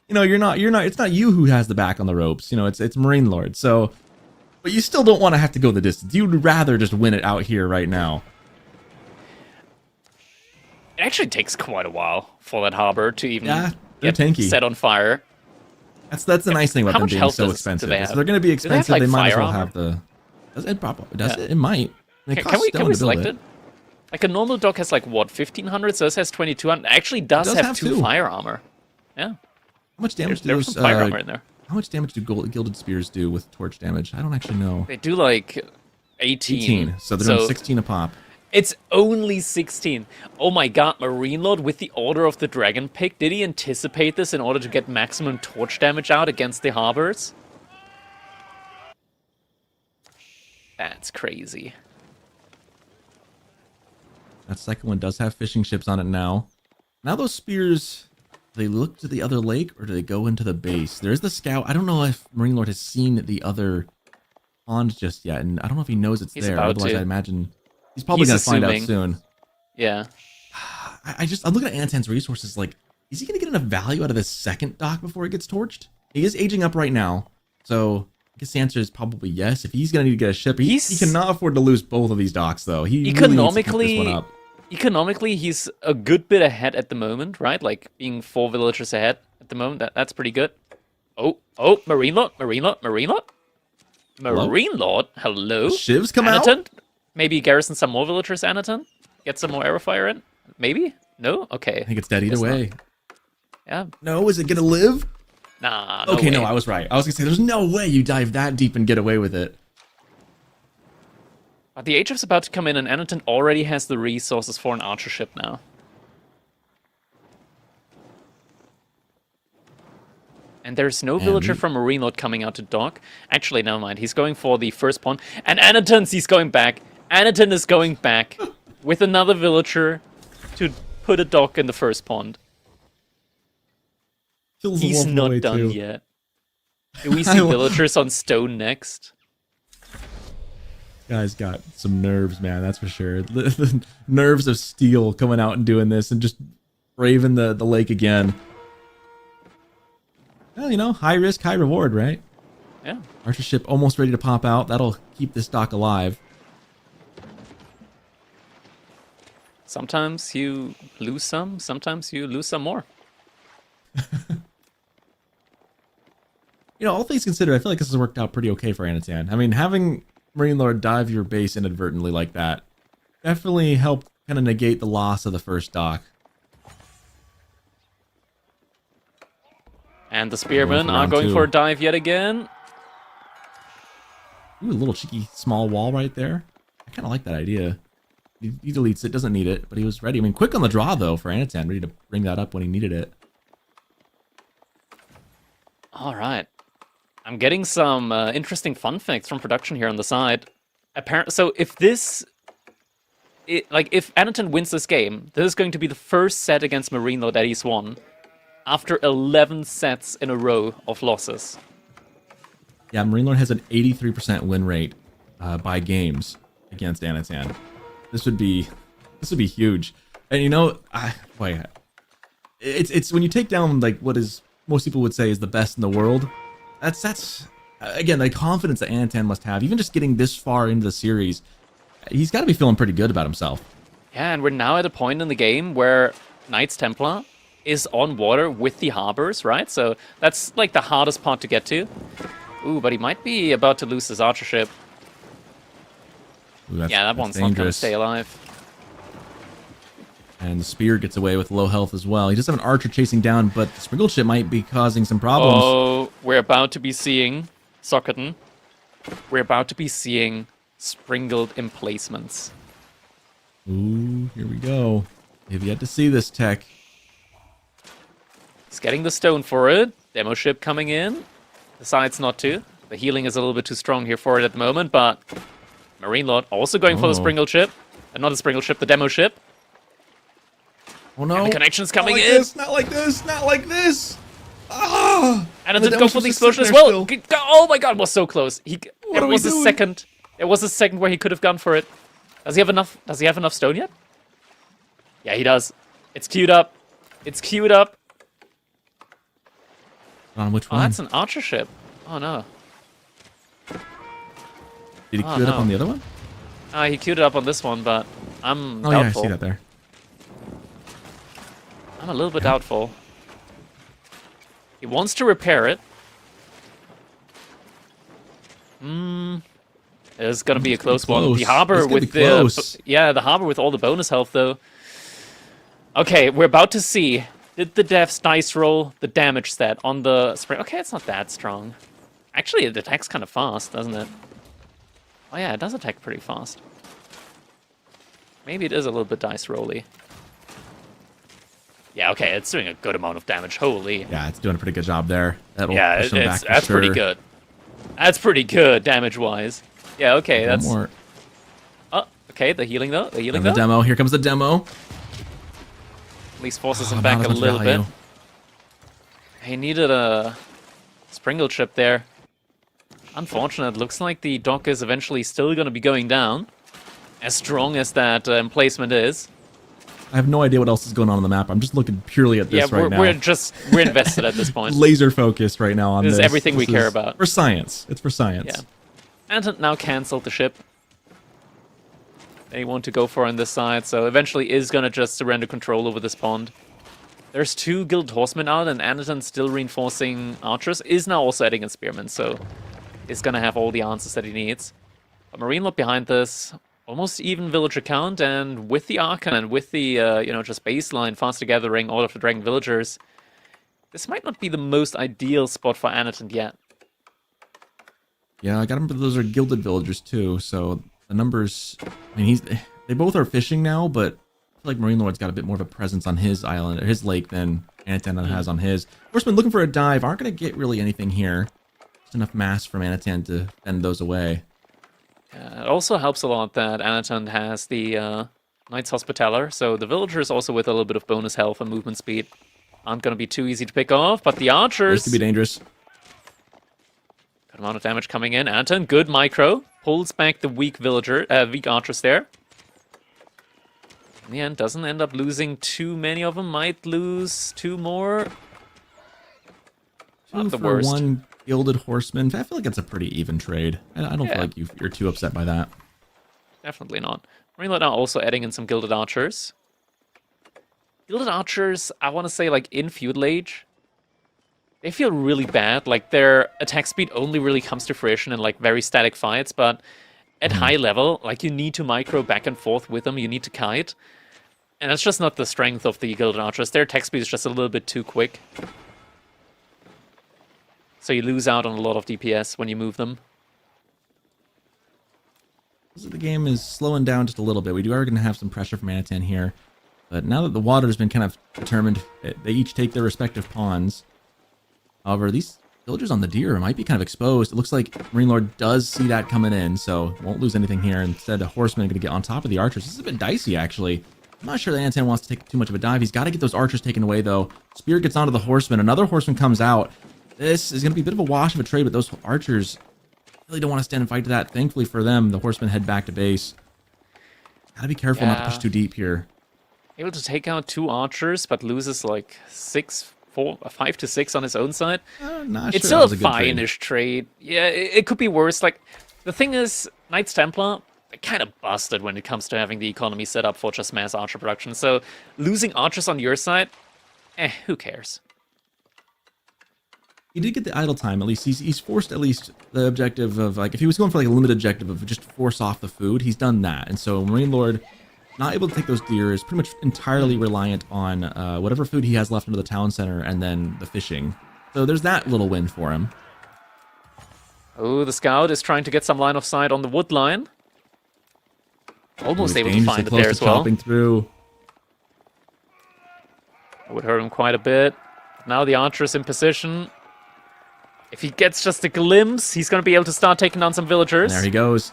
you know, it's not you who has the back on the ropes. You know, it's Marine Lord. So, but you still don't want to have to go the distance. You'd rather just win it out here right now. It actually takes quite a while for that harbor to even they're get tanky. set on fire. That's the nice thing about How them much being health so do expensive. they If have? they're going to be Do they have, expensive, like, they might as fire well armor? have the. Does it probably does Yeah. it? It might. It Can costs we stone to select build it? Like, a normal dock has, like, what, 1,500? So this has 2,200. Actually does does have have 2 two. fire armor. Yeah. How much damage There's do some those? fire armor in there. How much damage do gilded spears do with torch damage? I don't actually know. They do, like, 18. 18. So they're doing 16 a pop. It's only 16. Oh my god, Marine Lord with the Order of the Dragon pick. Did he anticipate this in order to get maximum torch damage out against the harbors? That's crazy. That second one does have fishing ships on it now. Now those spears, do they look to the other lake or do they go into the base? There's the scout. I don't know if Marine Lord has seen the other pond just yet, and I don't know if he knows it's He's there. about Otherwise, to. I imagine he's probably He's going to find out assuming. soon. Yeah. I'm looking at Anatan's resources. Like, is he going to get enough value out of this second dock before it gets torched? He is aging up right now, so I guess the answer is probably yes. If he's going to need to get a ship, he cannot afford to lose both of these docks, though. He really needs to keep this one up. Economically, he's a good bit ahead at the moment, right? Like, being 4 villagers ahead at the moment, that's pretty good. Oh, Marine Lord. Hello? Marine Lord, hello. Shivs come out? Anatan? Maybe garrison some more villagers, Anatan? Get some more arrow fire in? Maybe? No? Okay. I think it's dead either Guess way. Yeah. No, is it going to live? Nah, Okay, way. no, I was right. I was going to say, there's no way you dive that deep and get away with it. But the HF's about to come in, and Anatan already has the resources for an archer ship now. And there's no villager from Marine Lord coming out to dock. Actually, never mind. He's going for the first pawn. And Anatan's, he's going back. Anaton is going back with another villager to put a dock in the first pond. Kills the He's wolf on the not way, done too. yet. Do we see villagers on stone next? Guy's got some nerves, man. That's for sure. The nerves of steel coming out and doing this and just braving the lake again. Well, you know, high risk, high reward, right? Yeah. Archer ship almost ready to pop out. That'll keep this dock alive. Sometimes you lose some, sometimes you lose some more. You know, all things considered, I feel like this has worked out pretty okay for Anatan. I mean, having Marine Lord dive your base inadvertently like that definitely helped kind of negate the loss of the first dock. And the spearmen Going for are round going two. for a dive yet again. Ooh, a little cheeky small wall right there. I kind of like that idea. He deletes it, doesn't need it, but he was ready. I mean, quick on the draw, though, for Anatan. Ready to bring that up when he needed it. All right. I'm getting some interesting fun facts from production here on the side. So if this... if Anaton wins this game, this is going to be the first set against Marine Lord that he's won after 11 sets in a row of losses. Yeah, Marine Lord has an 83% win rate by games against Anatan. This would be huge. And you know, boy, it's when you take down like what is most people would say is the best in the world. That's again the confidence that Anatan must have. Even just getting this far into the series, he's got to be feeling pretty good about himself. Yeah, and we're now at a point in the game where Knights Templar is on water with the harbors, right? So that's like the hardest part to get to. Ooh, but he might be about to lose his archer ship. Ooh, Yeah, that one's not going to dangerous. stay alive. And the spear gets away with low health as well. He does have an archer chasing down, but the sprinkled ship might be causing some problems. Oh, we're about to be seeing Sockerton. We're about to be seeing sprinkled emplacements. Ooh, here we go. We've yet to see this tech. He's getting the stone for it. Demo ship coming in. Decides not to. The healing is a little bit too strong here for it at the moment, but Marine Lord also going for the sprinkled ship. Not the sprinkled ship, the demo ship. Oh no! And the connection's coming not like in. This, not like this! Not like this! Ah! And it the did go demo's for the just sitting explosion as there well. still. Oh my god, was so close. What There are we was a doing? second. There was a second where he could have gone for it. Does he have enough? Does he have enough stone yet? Yeah, he does. It's queued up. It's queued up. On which Oh, one? that's an archer ship. Oh no. Did he oh, queue it up no. on the other one? He queued it up on this one, but I'm Oh yeah, I doubtful. see that there. I'm a little bit doubtful. He wants to repair it. It's gonna be a close one. close. The harbor It's gonna with be the close. the harbor with all the bonus health though. Okay, we're about to see. Did the devs dice roll the damage stat on the spring? Okay, it's not that strong. Actually, it attacks kind of fast, doesn't it? Oh yeah, it does attack pretty fast. Maybe it is a little bit dice rolly. Yeah, okay, it's doing a good amount of damage. Holy. Yeah, it's doing a pretty good job there. That'll Yeah, push him back for that's pretty sure. good. That's pretty good damage-wise. Yeah, okay, One that's... more. Oh, okay, the healing though. The healing And the though. demo. Here comes the demo. At least forces Oh, him not back as a much little value. bit. He needed a sprinkled ship there. Unfortunate. Looks like the dock is eventually still going to be going down. As strong as that emplacement is. I have no idea what else is going on the map. I'm just looking purely at this Yeah, right now. we're invested at this point. Laser focused right now on This this. is everything we This care is about. For science. It's for science. Yeah. And now cancelled the ship. They want to go for on this side, so eventually is going to just surrender control over this pond. There's 2 guild horsemen out, and Anaton still reinforcing archers. Is now also adding in spearmen, so is going to have all the answers that he needs. But Marine Lord behind this, almost even villager count, and with the Archon and with the, just baseline faster gathering all of the Dragon villagers, this might not be the most ideal spot for Anaton yet. Yeah, I got him. Those are gilded villagers too, so the numbers. I mean, they both are fishing now, but I feel like Marine Lord's got a bit more of a presence on his island or his lake than Anatan has on his. Horsemen looking for a dive aren't going to get really anything here. Just enough mass from Anatan to fend those away. It also helps a lot that Anatan has the Knights Hospitaller, so the villagers also with a little bit of bonus health and movement speed aren't going to be too easy to pick off, but the archers... This could be dangerous. Good amount of damage coming in. Anatan, good micro. Pulls back the weak archers there. In the end, doesn't end up losing too many of them. Might lose 2 more. Not the worst. 1 gilded horseman. I feel like it's a pretty even trade. I don't feel like you're too upset by that. Definitely not. Marine now also adding in some gilded archers. Gilded archers, I want to say, like, in Feudal Age, they feel really bad. Like, their attack speed only really comes to fruition in, like, very static fights, but at high level, like, you need to micro back and forth with them, you need to kite. And that's just not the strength of the gilded archers. Their attack speed is just a little bit too quick. So you lose out on a lot of DPS when you move them. The game is slowing down just a little bit. We are going to have some pressure from Anatan here. But now that the water has been kind of determined, they each take their respective pawns. However, these villagers on the deer might be kind of exposed. It looks like Marine Lord does see that coming in, so won't lose anything here. Instead, a horseman going to get on top of the archers. This is a bit dicey, actually. I'm not sure that Anatan wants to take too much of a dive. He's got to get those archers taken away, though. Spear gets onto the horseman. Another horseman comes out. This is going to be a bit of a wash of a trade, but those archers really don't want to stand and fight to that. Thankfully for them, the horsemen head back to base. Gotta be careful not to push too deep here. Able to take out 2 archers, but loses like 5 to 6 on his own side. Not It's sure still a fine-ish trade. Yeah, it could be worse. Like, the thing is, Knights Templar, they're kind of busted when it comes to having the economy set up for just mass archer production. So losing archers on your side, who cares? He did get the idle time, at least. He's forced at least the objective of, like, if he was going for like a limited objective of just force off the food, he's done that. And so Marine Lord, not able to take those deer, is pretty much entirely reliant on whatever food he has left into the town center and then the fishing. So there's that little win for him. Oh, the scout is trying to get some line of sight on the wood line. Almost able to find it there as well. Through. That would hurt him quite a bit. Now the archer is in position. If he gets just a glimpse, he's going to be able to start taking down some villagers. And there he goes.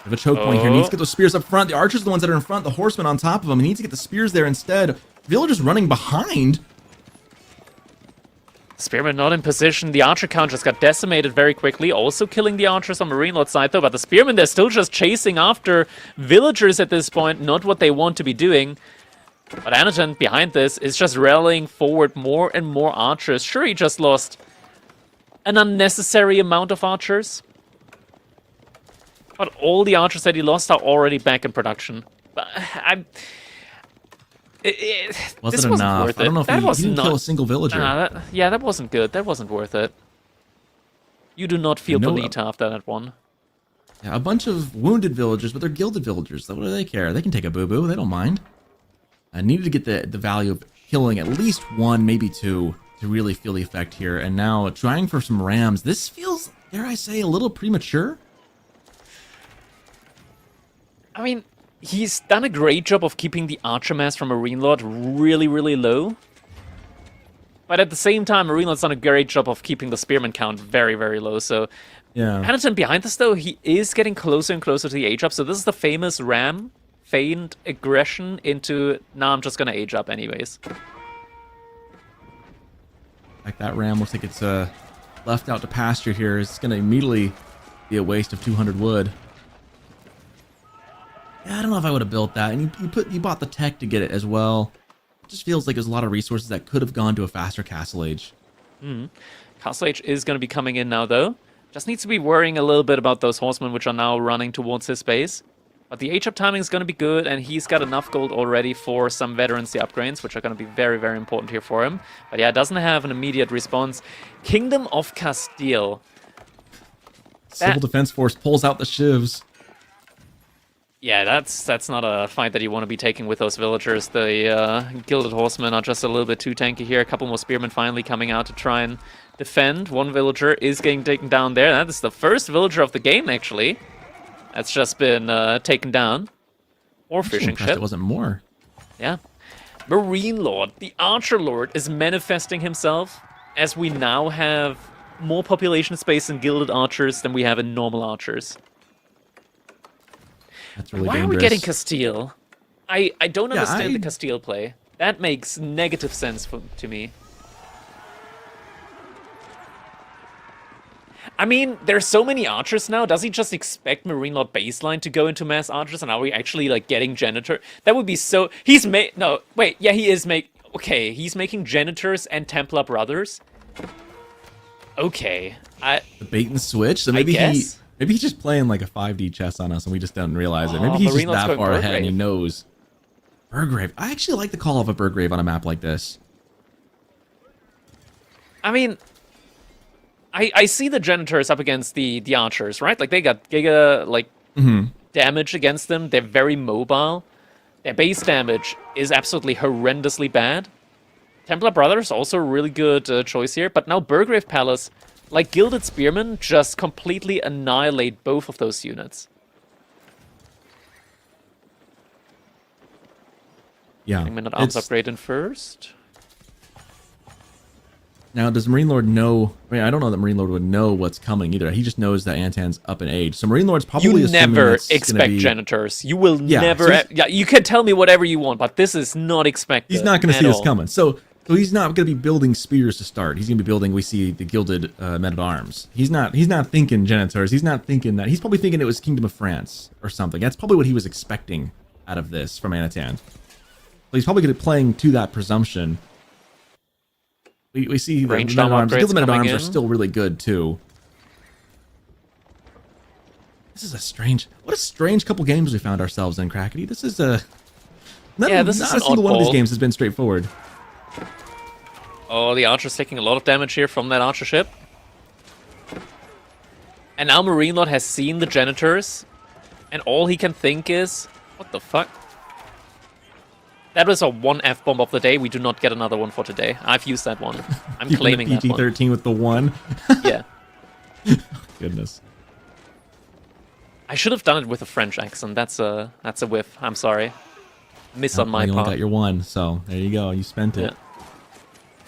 Have a choke point here. Needs to get those spears up front. The archers are the ones that are in front. The horsemen on top of him. He needs to get the spears there instead. Villagers running behind. Spearman not in position. The archer count just got decimated very quickly. Also killing the archers on Marine Lord's side, though. But the spearmen, they're still just chasing after villagers at this point. Not what they want to be doing. But Anatan, behind this, is just rallying forward more and more archers. Sure, he just lost an unnecessary amount of archers. But all the archers that he lost are already back in production. But this wasn't enough. worth it. I don't know if he didn't kill a single villager. That wasn't good. That wasn't worth it. You do not feel bonita after that one. Yeah, a bunch of wounded villagers, but they're gilded villagers. So what do they care? They can take a boo-boo. They don't mind. I needed to get the value of killing at least 1, maybe 2, to really feel the effect here. And now trying for some rams. This feels, dare I say, a little premature. I mean, he's done a great job of keeping the archer mass from Marine Lord really, really low. But at the same time, Marine Lord's done a great job of keeping the spearman count very, very low. So, yeah. Anatan behind this, though, he is getting closer and closer to the age up. So this is the famous ram. Feigned aggression into, nah, I'm just gonna age up anyways. Like that ram looks like it's left out to pasture here. It's gonna immediately be a waste of 200 wood. Yeah, I don't know if I would have built that. And you bought the tech to get it as well. It just feels like there's a lot of resources that could have gone to a faster Castle Age. Castle Age is gonna be coming in now, though. Just needs to be worrying a little bit about those horsemen which are now running towards his base. But the age-up timing is going to be good, and he's got enough gold already for some veterancy upgrades, which are going to be very, very important here for him. But yeah, it doesn't have an immediate response. Kingdom of Castile. Civil Defense Force pulls out the shivs. Yeah, that's not a fight that you want to be taking with those villagers. The Gilded Horsemen are just a little bit too tanky here. A couple more spearmen finally coming out to try and defend. One villager is getting taken down there. That is the first villager of the game, actually. That's just been taken down. Or fishing ship. It wasn't more. Yeah. Marine Lord, the Archer Lord, is manifesting himself as we now have more population space in gilded archers than we have in normal archers. That's really Why dangerous. are we getting Castile? I don't Yeah, understand the Castile play. That makes negative sense to me. I mean, there's so many archers now. Does he just expect Marine Lord baseline to go into mass archers? And are we actually, like, getting Janitor? That would be so... He's no, wait, yeah, he is okay, he's making Janitors and Templar brothers. Okay. The bait and switch? So maybe he's just playing like a 5D chess on us and we just don't realize it. Maybe he's Marine just Lord's that going far ahead and he Burgrave. knows. Burgrave. I actually like the call of a Burgrave on a map like this. I mean... I see the Janitors up against the archers, right? Like, they got giga, like, damage against them. They're very mobile. Their base damage is absolutely horrendously bad. Templar Brothers, also a really good choice here. But now Burgrave Palace, like Gilded Spearmen, just completely annihilate both of those units. Yeah. Minute arms upgrade in first. Now, does Marine Lord know... I mean, I don't know that Marine Lord would know what's coming either. He just knows that Antan's up in age. So Marine Lord's probably You assuming never that's gonna expect be... Janitors. You will Yeah, never... so yeah, you can tell me whatever you want, but this is not expected. He's not going to at see this all. coming. So he's not going to be building spears to start. He's going to be building, we see, the Gilded Men-at-Arms. He's not thinking Janitors. He's not thinking that. He's probably thinking it was Kingdom of France or something. That's probably what he was expecting out of this from Anatan. So he's probably going to be playing to that presumption. We see the Ranged Men-at-Arms. The upgrades Gilded Men-at-Arms coming are in. still really good, too. This is what a strange couple games we found ourselves in, Crackety. This is a... Not a single one of these games has been straightforward. Oh, the Archer's taking a lot of damage here from that Archer ship. And now Marine Lord has seen the Janitors, and all he can think is... What the fuck? That was a 1 F-bomb of the day. We do not get another one for today. I've used that one. I'm claiming that one. PG-13 with the 1. Yeah. Goodness. I should have done it with a French accent. That's a whiff. I'm sorry. Miss on my You only part. got your 1, so there you go. You spent it.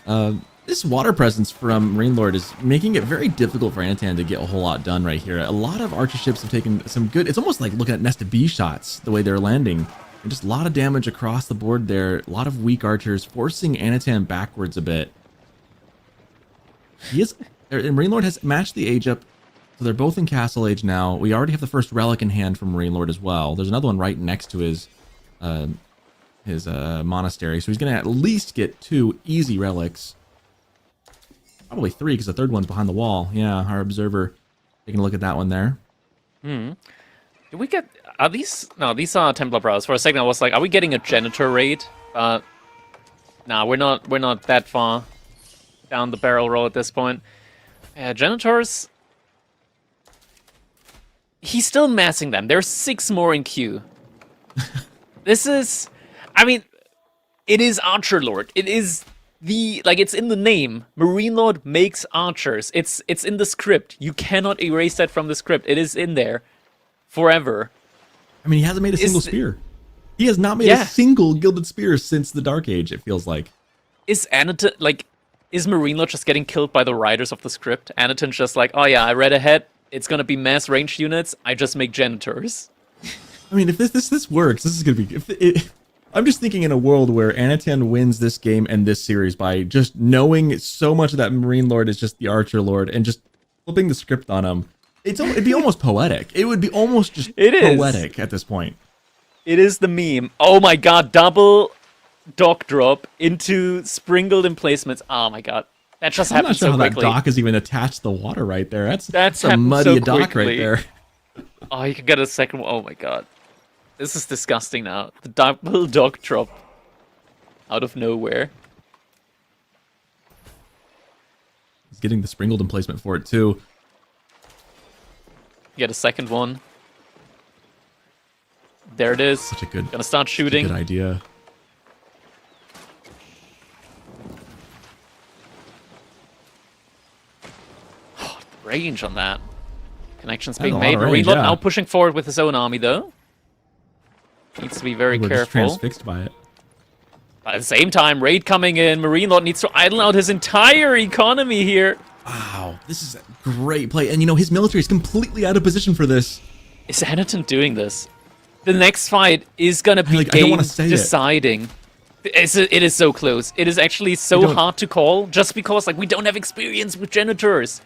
Yeah. This water presence from Marine Lord is making it very difficult for Anatan to get a whole lot done right here. A lot of archer ships have taken some good... It's almost like looking at Nest of B shots, the way they're landing. And just a lot of damage across the board there. A lot of weak archers, forcing Anatan backwards a bit. Marine Lord has matched the age up, so they're both in castle age now. We already have the first relic in hand from Marine Lord as well. There's another one right next to his monastery, so he's going to at least get 2 easy relics. Probably 3, because the third one's behind the wall. Yeah, our observer taking a look at that one there. Did we get... Are these... No, these are Templar Brothers. For a second I was like, are we getting a Janitor raid? Nah, we're not that far down the barrel roll at this point. Janitors... He's still massing them. There's 6 more in queue. This is... I mean, it is Archer Lord. It is the... Like, it's in the name. Marine Lord makes archers. It's in the script. You cannot erase that from the script. It is in there. Forever. I mean, he hasn't made a single spear. He has not made a single Gilded Spear since the Dark Age, it feels like. Is Anaton... Like, is Marine Lord just getting killed by the writers of the script? Anaton's just like, oh yeah, I read ahead. It's gonna be mass ranged units. I just make Janitors. I mean, if this works, this is gonna be... I'm just thinking in a world where Anatan wins this game and this series by just knowing so much of that Marine Lord is just the Archer Lord and just flipping the script on him. It'd be almost poetic. It would be almost just poetic at this point. It is the meme. Oh my god, double dock drop into sprinkled emplacements. Oh my god. That just happened so quickly. I'm not sure how that dock is even attached to the water right there. That's a happened muddy so dock quickly. right there. Oh, you can get a second one. Oh my god. This is disgusting now. The double dock drop out of nowhere. He's getting the sprinkled emplacement for it too. Get a second one. There it is. Such a good... Gonna start shooting. Good idea. Range on that. Connections being a lot made. of Marine range, Lord yeah. now pushing forward with his own army, though. Needs to be very We're just careful. transfixed by it. But at the same time, raid coming in. Marine Lord needs to idle out his entire economy here. Wow, this is a great play. And, you know, his military is completely out of position for this. Is Anaton doing this? The next fight is going to be I don't wanna game say it. deciding. It is so close. It is actually so hard to call just because, like, we don't have experience with Janitors.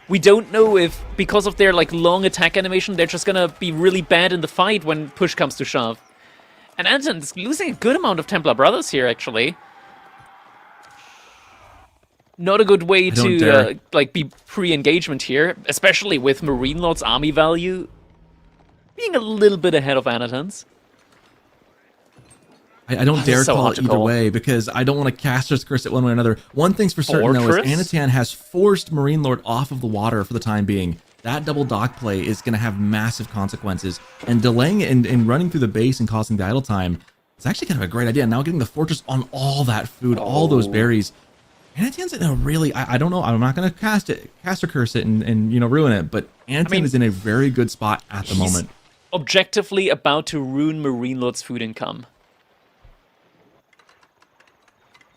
We don't know if, because of their, like, long attack animation, they're just going to be really bad in the fight when push comes to shove. And Anaton is losing a good amount of Templar brothers here, actually. Not a good way to, like, be pre-engagement here, especially with Marine Lord's army value being a little bit ahead of Anaton's. I don't dare so call hard it to either call. way because I don't want to Caster's Curse it one way or another. One thing's for certain, though, is Fortress? Anatan has forced Marine Lord off of the water for the time being. That double dock play is going to have massive consequences, and delaying it and running through the base and causing the idle time is actually kind of a great idea. Now getting the fortress on all that food, all those berries. Anatan's in a really, I don't know, I'm not going to Caster Curse it and you know, ruin it, but Anatan is in a very good spot at the moment. Objectively about to ruin Marine Lord's food income.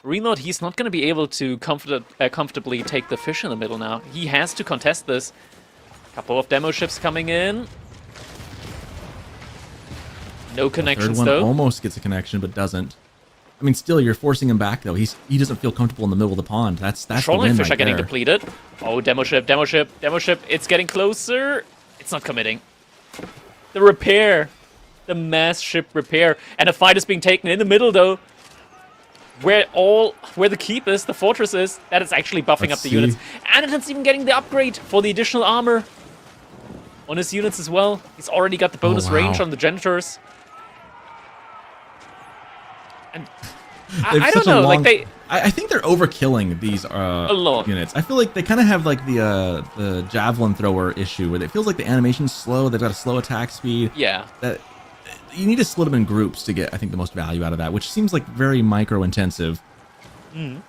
Marine Lord, he's not going to be able to comfortably take the fish in the middle now. He has to contest this. Couple of demo ships coming in. No connections, Third one though. almost gets a connection, but doesn't. I mean, still, you're forcing him back, though. He doesn't feel comfortable in the middle of the pond. That's the Trolling win fish right are getting there. depleted. Oh, demo ship, demo ship, demo ship. It's getting closer. It's not committing. The repair. The mass ship repair. And a fight is being taken in the middle, though. Where the keep is, the fortress is, that is actually buffing up the units. Anaton's even getting the upgrade for the additional armor on his units as well. He's already got the bonus range on the Janitors. And I don't know, like I think they're overkilling these units. I feel like they kind of have like the javelin thrower issue where it feels like the animation's slow. They've got a slow attack speed. Yeah. You need to split them in groups to get, I think, the most value out of that, which seems like very micro-intensive. Need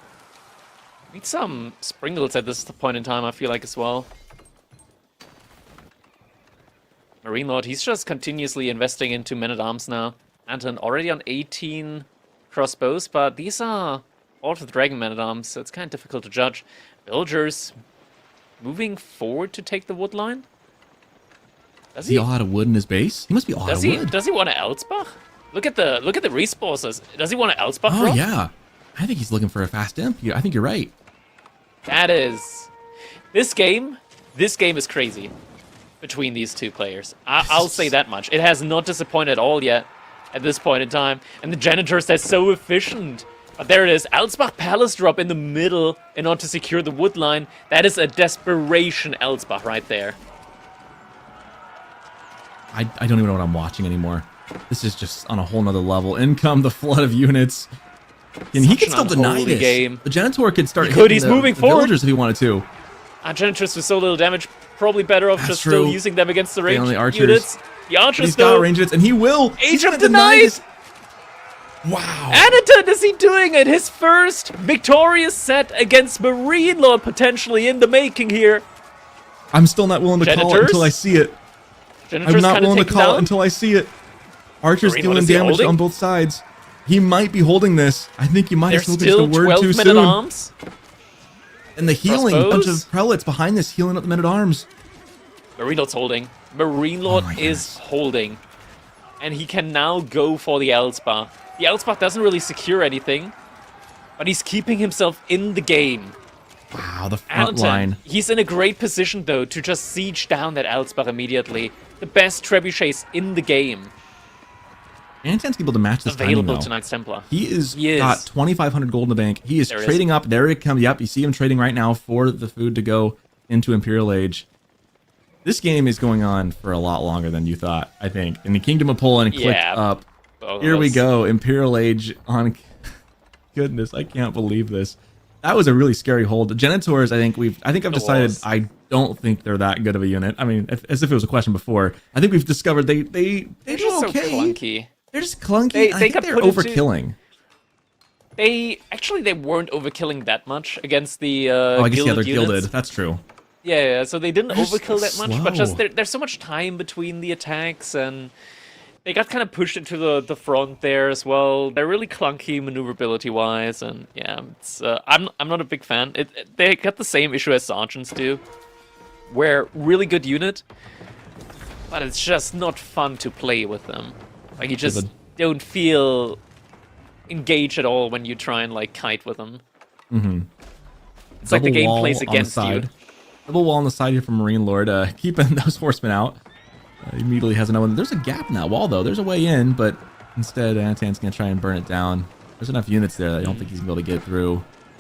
some Springles at this point in time, I feel like, as well. Marine Lord, he's just continuously investing into men-at-arms now. Anton already on 18 crossbows, but these are all of the Dragon men-at-arms, so it's kind of difficult to judge. Villagers moving forward to take the wood line? Is he all out of wood in his base? He must be all out of wood. Does he want to Elsbach? Look at the resources. Does he want to Elsbach? Oh, drop? yeah. I think he's looking for a fast imp. I think you're right. That is... This game is crazy between these two players. I'll say that much. It has not disappointed at all yet at this point in time. And the Janitors, they're so efficient. But there it is. Elsbach Palace drop in the middle in order to secure the wood line. That is a desperation Elsbach right there. I don't even know what I'm watching anymore. This is just on a whole nother level. In come the flood of units. And he can still deny this. Game. The Janitor could start He's moving the forward. villagers if he wanted to. Janitors with so little damage, probably better off just still using them against the range units. The archers, He's though. got range units, and he will. Age of Denied. Wow. Anaton, is he doing it? His first victorious set against Marine Lord, potentially in the making here. I'm still not willing to call it until I see it. I'm not willing to call it until I see it. Archer's dealing damage on both sides. He might be holding this. I think he might have spoken just a word too soon. Arms. And the healing, a bunch of prelates behind this healing up the men-at-arms. Marine Lord's holding. Marine Lord is holding. And he can now go for the Elsbach. The Elsbach doesn't really secure anything, but he's keeping himself in the game. Wow, the front line. He's in a great position, though, to just siege down that Elsbach immediately. The best trebuchets in the game. Anatan's able to match this available timing, though. Tonight's Templar. He is got 2,500 gold in the bank. He is trading up. There it comes. Yep, you see him trading right now for the food to go into Imperial Age. This game is going on for a lot longer than you thought, I think. In the Kingdom of Poland, clicked up. Here we go, Imperial Age on... Goodness, I can't believe this. That was a really scary hold. The Janitors, I think I've decided I don't think they're that good of a unit. I mean, as if it was a question before. I think we've discovered they're do okay. So clunky. They're just clunky. I think they're overkilling. They weren't overkilling that much against the I guess gilded they're gilded. That's true. Yeah, so they didn't overkill that much, but just there's so much time between the attacks, and They got kind of pushed into the front there as well. They're really clunky maneuverability wise, and yeah, it's I'm not a big fan. They got the same issue as sergeants do, where really good unit, but it's just not fun to play with them. Like you just don't feel engaged at all when you try and like kite with them. Mm-hmm. It's like the game plays against you. Double wall on the side here from Marine Lord, keeping those horsemen out. Immediately has another one. There's a gap in that wall, though. There's a way in, but instead, Anatan's going to try and burn it down. There's enough units there that I don't think he's going to be able to get through.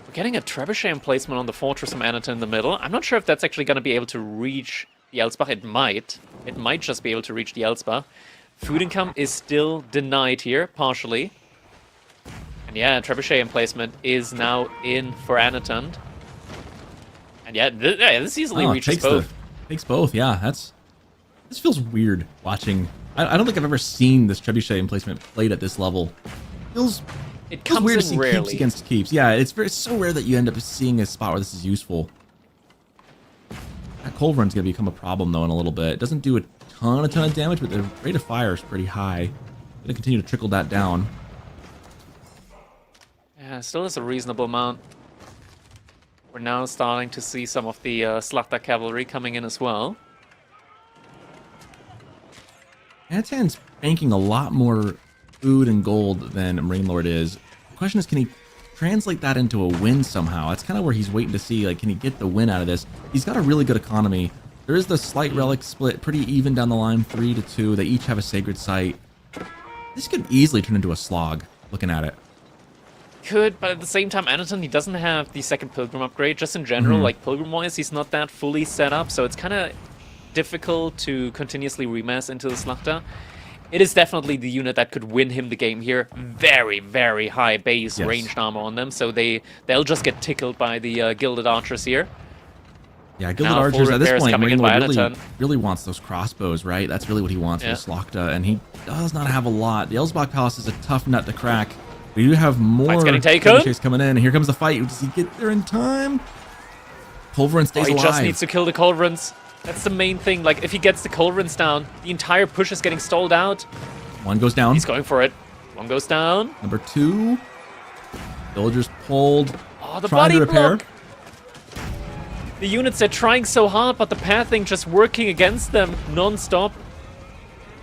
We're getting a trebuchet emplacement on the fortress from Anatan in the middle. I'm not sure if that's actually going to be able to reach the Elsbach. It might. It might just be able to reach the Elsbach. Food income is still denied here, partially. And yeah, trebuchet emplacement is now in for Anatan. And yeah, this easily reaches both. Takes both, yeah. This feels weird watching. I don't think I've ever seen this trebuchet emplacement played at this level. It feels weird to see rarely. keeps against keeps. Yeah, it's so rare that you end up seeing a spot where this is useful. That cold run's gonna become a problem though in a little bit. It doesn't do a ton of damage, but the rate of fire is pretty high. Gonna continue to trickle that down. Yeah, still is a reasonable amount. We're now starting to see some of the Slachta cavalry coming in as well. Anatan's banking a lot more food and gold than Marine Lord is. The question is, can he translate that into a win somehow? That's kind of where he's waiting to see, like, can he get the win out of this? He's got a really good economy. There is the slight relic split, pretty even down the line, 3-2. They each have a sacred site. This could easily turn into a slog, looking at it. Could, but at the same time, Anatan, he doesn't have the second Pilgrim upgrade. Just in general, like, Pilgrim-wise, he's not that fully set up, so it's kind of difficult to continuously remass into the Slachta. It is definitely the unit that could win him the game here. Very, very high base ranged armor on them, so they'll just get tickled by the Gilded Archers here. Yeah, Gilded Archers at this point, Marine Lord really wants those crossbows, right? That's really what he wants for the Slachta, and he does not have a lot. The Elsbach Palace is a tough nut to crack. We do have more trebuchets coming in, and here comes the fight. Does he get there in time? Culverin stays alive. He just needs to kill the Culverins. That's the main thing. Like, if he gets the Culverins down, the entire push is getting stalled out. One goes down. He's going for it. One goes down. Number 2. Villagers pulled. Oh, the trying body to repair. block. The units are trying so hard, but the pathing just working against them non-stop.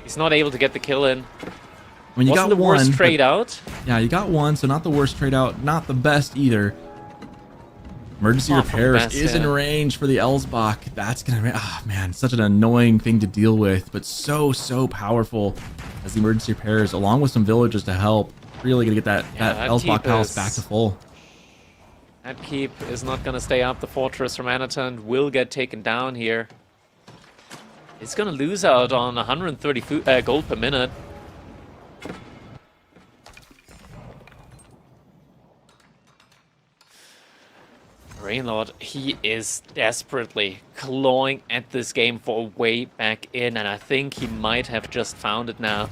He's not able to get the kill in. I mean, you Wasn't got the one, worst trade out. Yeah, you got one, so not the worst trade out, not the best either. Emergency repairs is in range for the Elsbach. That's gonna, man, such an annoying thing to deal with, but so powerful as the emergency repairs, along with some villagers to help. Really gonna get that Elsbach Palace back to full. That keep is not gonna stay up. The fortress from Anatan will get taken down here. It's gonna lose out on 130 gold per minute. Rainlord, he is desperately clawing at this game for a way back in, and I think he might have just found it now.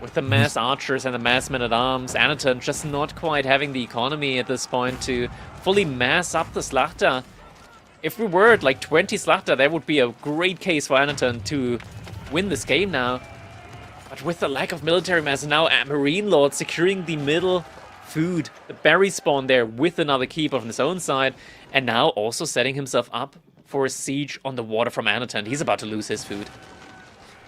With the mass archers and the mass men-at-arms, Anatan just not quite having the economy at this point to fully mass up the Slachta. If we were at like 20 Slachta, that would be a great case for Anatan to win this game now. But with the lack of military mass, now Marine Lord securing the middle food, the berry spawn there with another keep on his own side, and now also setting himself up for a siege on the water from Anatan. He's about to lose his food.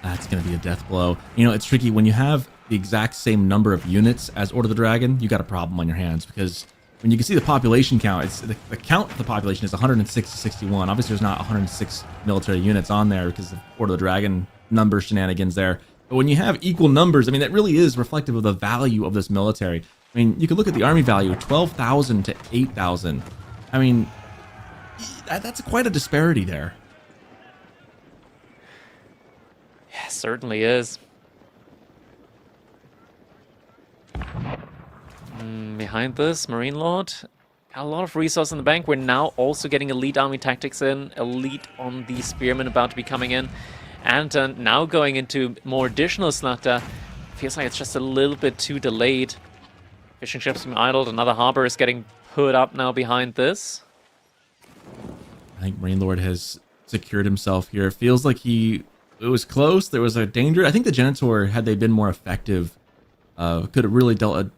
That's going to be a death blow. You know, it's tricky. When you have the exact same number of units as Order of the Dragon, you got a problem on your hands, because when you can see the population count, it's the count of the population is 106 to 61. Obviously, there's not 106 military units on there because of Order of the Dragon number shenanigans there. But when you have equal numbers, I mean, that really is reflective of the value of this military. I mean, you could look at the army value, 12,000 to 8,000. I mean, that's quite a disparity there. Yeah, certainly is. Behind this, Marine Lord, got a lot of resource in the bank. We're now also getting elite army tactics in, elite on the spearmen about to be coming in, and now going into more additional Slachta. Feels like it's just a little bit too delayed. Fishing ships being idled, another harbor is getting put up now behind this. I think Marine Lord has secured himself here. It feels like he it was close. There was a danger. I think the Genitor, had they been more effective, could have really dealt a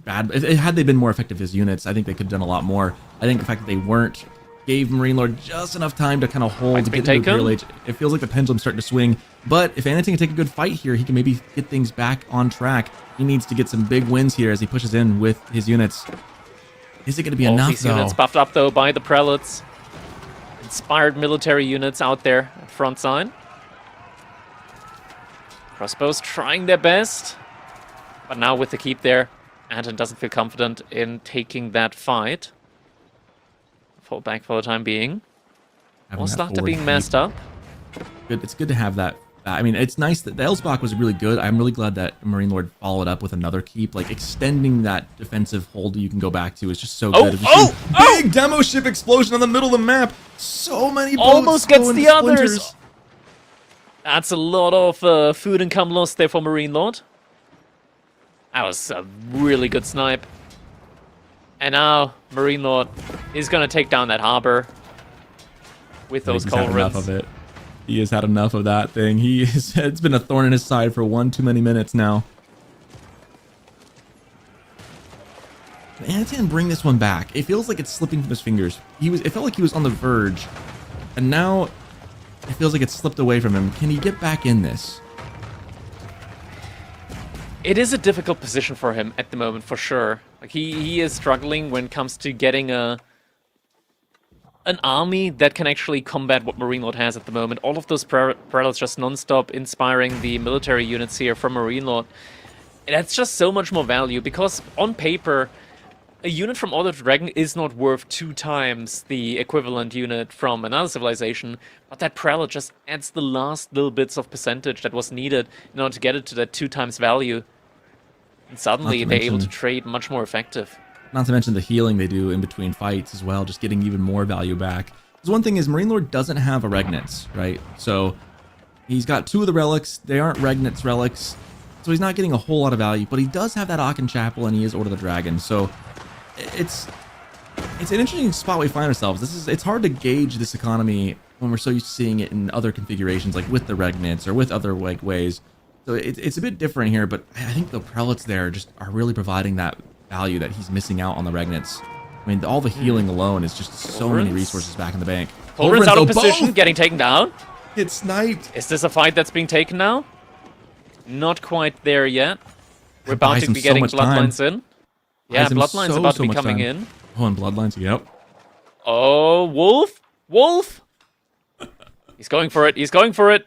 bad. Had they been more effective as units, I think they could have done a lot more. I think the fact that they weren't gave Marine Lord just enough time to kind of hold, get into the Imperial Age. It feels like the pendulum's starting to swing. But if Anatin can take a good fight here, he can maybe get things back on track. He needs to get some big wins here as he pushes in with his units. Is it going to be enough, these units buffed up, though, by the prelates. Inspired military units out there at front side. Crossbows trying their best. But now with the keep there, Anton doesn't feel confident in taking that fight. Fall back for the time being. More slaughter being messed up. Good. It's good to have that. I mean, it's nice that the Elsbach was really good. I'm really glad that Marine Lord followed up with another keep. Like, extending that defensive hold you can go back to is just so good. Big demo ship explosion on the middle of the map. So many boats almost gets the splinters. others. That's a lot of food income lost there for Marine Lord. That was a really good snipe. And now Marine Lord is going to take down that harbor with those culverins. Of it. He has had enough of that thing. It's been a thorn in his side for one too many minutes now. Anatin bring this one back. It feels like it's slipping from his fingers. It felt like he was on the verge, and now it feels like it's slipped away from him. Can he get back in this? It is a difficult position for him at the moment, for sure. Like he is struggling when it comes to getting an army that can actually combat what Marine Lord has at the moment. All of those prelates just non-stop inspiring the military units here from Marine Lord. And that's just so much more value, because on paper, a unit from Order of the Dragon is not worth 2 times the equivalent unit from another civilization, but that prelate just adds the last little bits of percentage that was needed in order to get it to that 2 times value. And suddenly they're able to trade much more effective. Not to mention the healing they do in between fights as well, just getting even more value back. Because one thing is, Marine Lord doesn't have a Regnitz, right? So he's got 2 of the relics. They aren't Regnitz relics, so he's not getting a whole lot of value. But he does have that Aachen Chapel, and he is Order of the Dragon. So it's an interesting spot we find ourselves. It's hard to gauge this economy when we're so used to seeing it in other configurations, like with the Regnitz or with other ways. So it's a bit different here, but I think the prelates there just are really providing that value that he's missing out on the Regnitz. I mean, all the healing alone is just so many resources back in the bank. Culverins out of position, getting taken down. It's sniped. Is this a fight that's being taken now? Not quite there yet. We're about to be getting Bloodlines in. Yeah, Bloodlines about to be coming in. Oh, and Bloodlines, yep. Oh, Wolf? Wolf? He's going for it. He's going for it.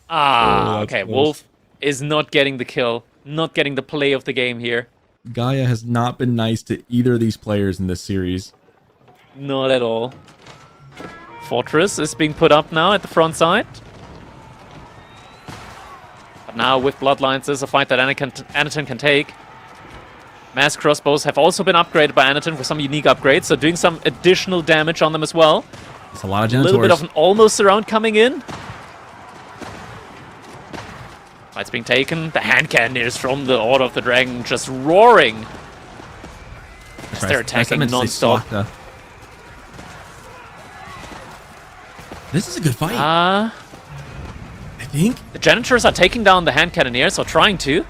Ah, okay. Close. Wolf is not getting the kill. Not getting the play of the game here. Gaia has not been nice to either of these players in this series. Not at all. Fortress is being put up now at the front side. But now with Bloodlines, there's a fight that Anatin can take. Mass crossbows have also been upgraded by Anatin with some unique upgrades, so doing some additional damage on them as well. It's a lot of Genitors. A little bit of an almost surround coming in. Fight's being taken. The hand cannoneers from the Order of the Dragon just roaring. As they're attacking non-stop. This is a good fight. I think the Janitors are taking down the hand cannoneers, or trying to.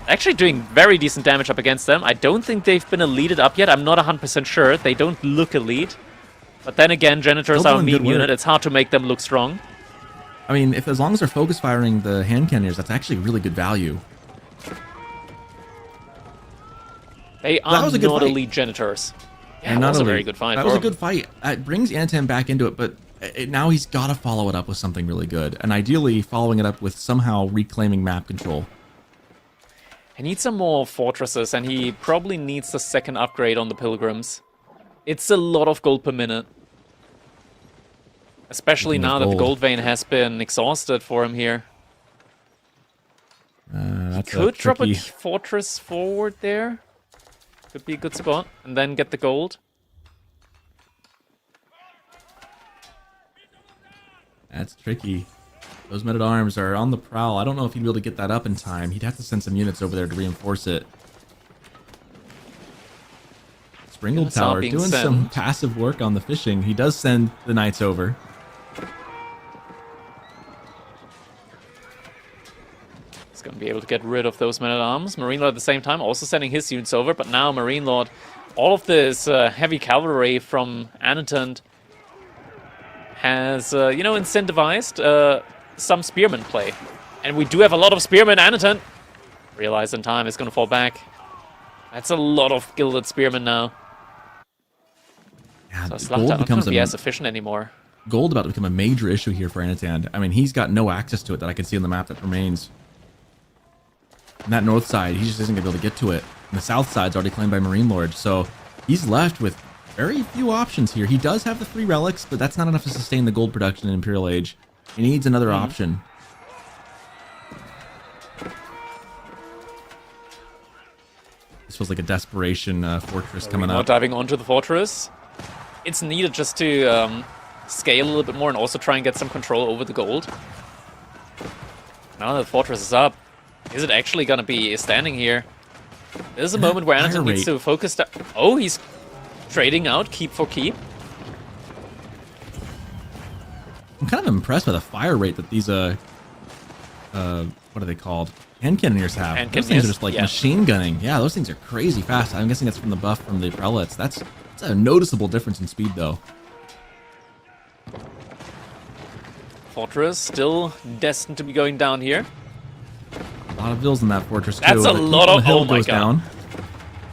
Actually doing very decent damage up against them. I don't think they've been elited up yet. I'm not 100% sure. They don't look elite. But then again, Janitors are a mean unit. It's hard to make them look strong. I mean, as long as they're focus firing the hand cannoneers, that's actually really good value. They are not elite Janitors. Yeah, that was a very good fight. That was a good fight. It brings Anatin back into it, but now he's got to follow it up with something really good. And ideally, following it up with somehow reclaiming map control. He needs some more fortresses, and he probably needs a second upgrade on the Pilgrims. It's a lot of gold per minute. Especially now that the gold vein has been exhausted for him here. He could drop a fortress forward there. Could be a good spot. And then get the gold. That's tricky. Those men-at-arms are on the prowl. I don't know if he'd be able to get that up in time. He'd have to send some units over there to reinforce it. Springled Tower doing some passive work on the fishing. He does send the knights over. be able to get rid of those men-at-arms. Marine Lord at the same time also sending his units over, but now Marine Lord, all of this heavy cavalry from Anatund has, you know, incentivized some spearmen play. And we do have a lot of spearmen. Anatund, realize in time, is going to fall back. That's a lot of gilded spearmen now. Yeah, So Slaughter not going to be as efficient anymore. Gold about to become a major issue here for Anatand. I mean, he's got no access to it that I can see on the map that remains. And that north side, he just isn't going to be able to get to it. And the south side's already claimed by Marine Lord, so he's left with very few options here. He does have the 3 relics, but that's not enough to sustain the gold production in Imperial Age. He needs another option. This feels like a desperation fortress coming up. Diving onto the fortress. It's needed just to scale a little bit more and also try and get some control over the gold. Now that the fortress is up, is it actually going to be standing here? There's a moment where Anatund needs to focus. Oh, he's trading out keep for keep. I'm kind of impressed by the fire rate that these what are they called? Hand cannoneers have. Those things are just like machine gunning. Yeah, those things are crazy fast. I'm guessing that's from the buff from the prelates. That's a noticeable difference in speed, though. Fortress still destined to be going down here. A lot of vills in that fortress, too. That's a lot of... Oh my god. Down.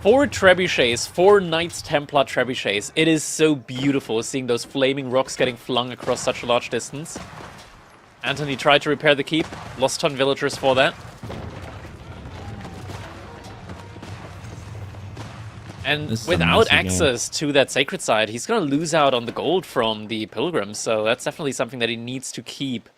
4 trebuchets, 4 Knights Templar trebuchets. It is so beautiful seeing those flaming rocks getting flung across such a large distance. Anthony tried to repair the keep, lost ton villagers for that. And without access to that sacred site, he's going to lose out on the gold from the pilgrims, so that's definitely something that he needs to keep.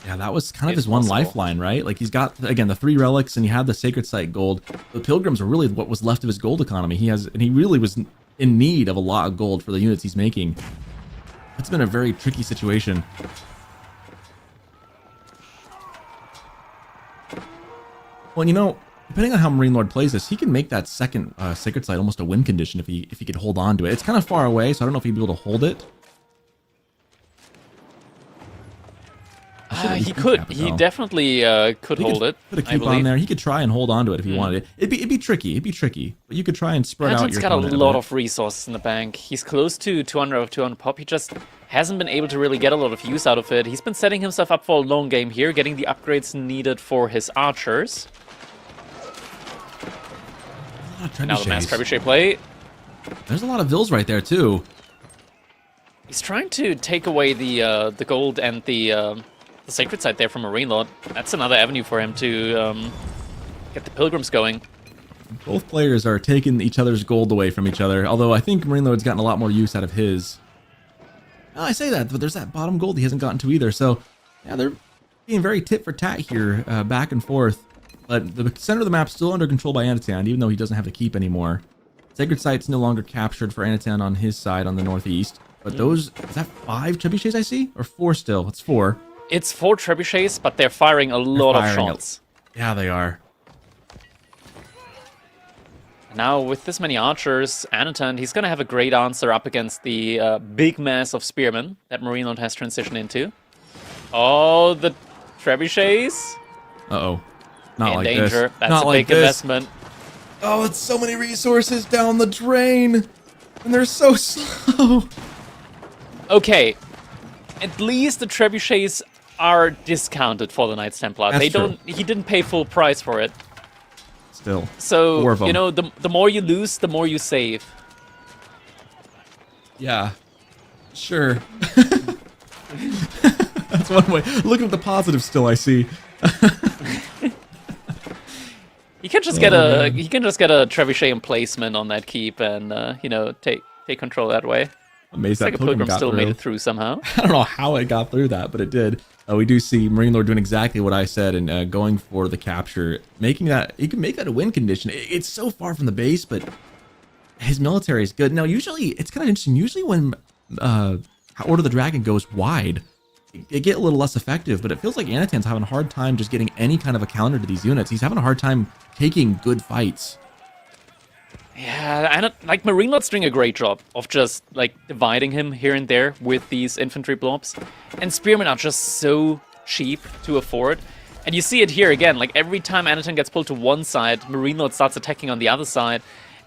Yeah, that was kind of his one lifeline, right? Like, he's got, again, the 3 relics, and he had the sacred site gold. The pilgrims were really what was left of his gold economy. And he really was in need of a lot of gold for the units he's making. It's been a very tricky situation. Well, you know, depending on how Marine Lord plays this, he can make that second sacred site almost a win condition if he could hold on to it. It's kind of far away, so I don't know if he'd be able to hold it. He could. He definitely could hold it. Put a keep on there. He could try and hold on to it if he wanted it. It'd be tricky. It'd be tricky. But you could try and spread out your opponent. He's got a lot of resources in the bank. He's close to 200 pop. He just hasn't been able to really get a lot of use out of it. He's been setting himself up for a long game here, getting the upgrades needed for his archers. Now the mass trebuchet play. There's a lot of vills right there too. He's trying to take away the gold and the sacred site there from Marine Lord. That's another avenue for him to get the pilgrims going. Both players are taking each other's gold away from each other, although I think Marine Lord's gotten a lot more use out of his. Well, I say that, but there's that bottom gold he hasn't gotten to either, so yeah, they're being very tit for tat here, back and forth. But the center of the map's still under control by Anatan, even though he doesn't have to keep anymore. Sacred Site's no longer captured for Anatan on his side on the northeast. But those, is that 5 trebuchets I see? Or 4 still? It's 4. It's 4 trebuchets, but they're firing a lot of shots. Yeah, they are. Now, with this many archers, Anatan, he's going to have a great answer up against the big mass of spearmen that Marine Lord has transitioned into. Oh, the trebuchets. Uh-oh. Not like danger. this. That's Not a like big this. investment. Oh, it's so many resources down the drain. And they're so slow. Okay. At least the trebuchets are discounted for the Knights Templar. That's true. He didn't pay full price for it. Still. So, you know, the more you lose, the more you save. Yeah. Sure. That's one way. Look at the positive still, I see. He can just get a trebuchet emplacement on that keep and you know, take control that way. Amazing. It's like a pilgrim still made it through somehow. I don't know how it got through that, but it did. We do see Marine Lord doing exactly what I said and going for the capture, making that, he can make that a win condition. It's so far from the base, but his military is good. Now, usually, it's kind of interesting. Usually when Order of the Dragon goes wide, it get a little less effective, but it feels like Anatan's having a hard time just getting any kind of a counter to these units. He's having a hard time taking good fights. Yeah, and like Marine Lord's doing a great job of just like dividing him here and there with these infantry blobs. And spearmen are just so cheap to afford And you see it here again, like every time Anatan gets pulled to one side, Marine Lord starts attacking on the other side.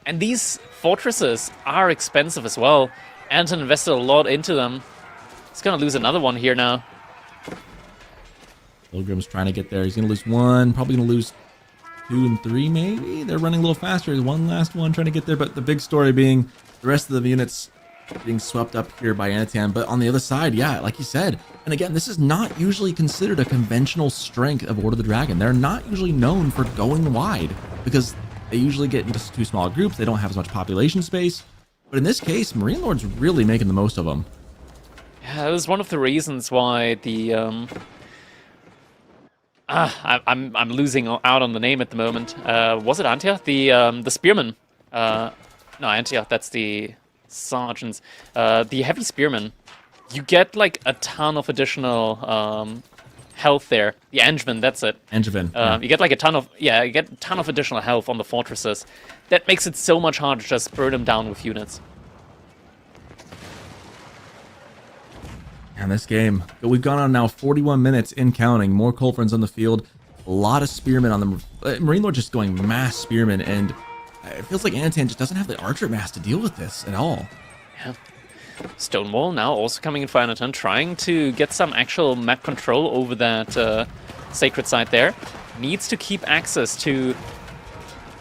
And these fortresses are expensive as well. Anatan invested a lot into them. He's gonna lose another one here now. Pilgrim's trying to get there. He's gonna lose one, probably gonna lose 2 and 3 maybe. They're running a little faster. There's one last one trying to get there, but the big story being the rest of the units being swept up here by Anatan. But on the other side, yeah, like you said, and again, this is not usually considered a conventional strength of Horde of the Dragon. They're not usually known for going wide because they usually get into 2 small groups. They don't have as much population space. But in this case, Marine Lord's really making the most of them. Yeah, that was one of the reasons why the I'm losing out on the name at the moment. Was it Antioch? The spearmen. No, Antioch. That's the sergeants. The heavy spearmen. You get like a ton of additional health there. The Angevin, that's it. Angevin. Yeah. You get like a ton of additional health on the fortresses. That makes it so much harder to just burn them down with units. And this game, we've gone on now 41 minutes in counting. More culverins on the field, a lot of spearmen on the Marine Lord just going mass spearmen, and it feels like Anatan just doesn't have the archer mass to deal with this at all. Yeah. Stonewall now also coming in for Anatan, trying to get some actual map control over that sacred site there. Needs to keep access to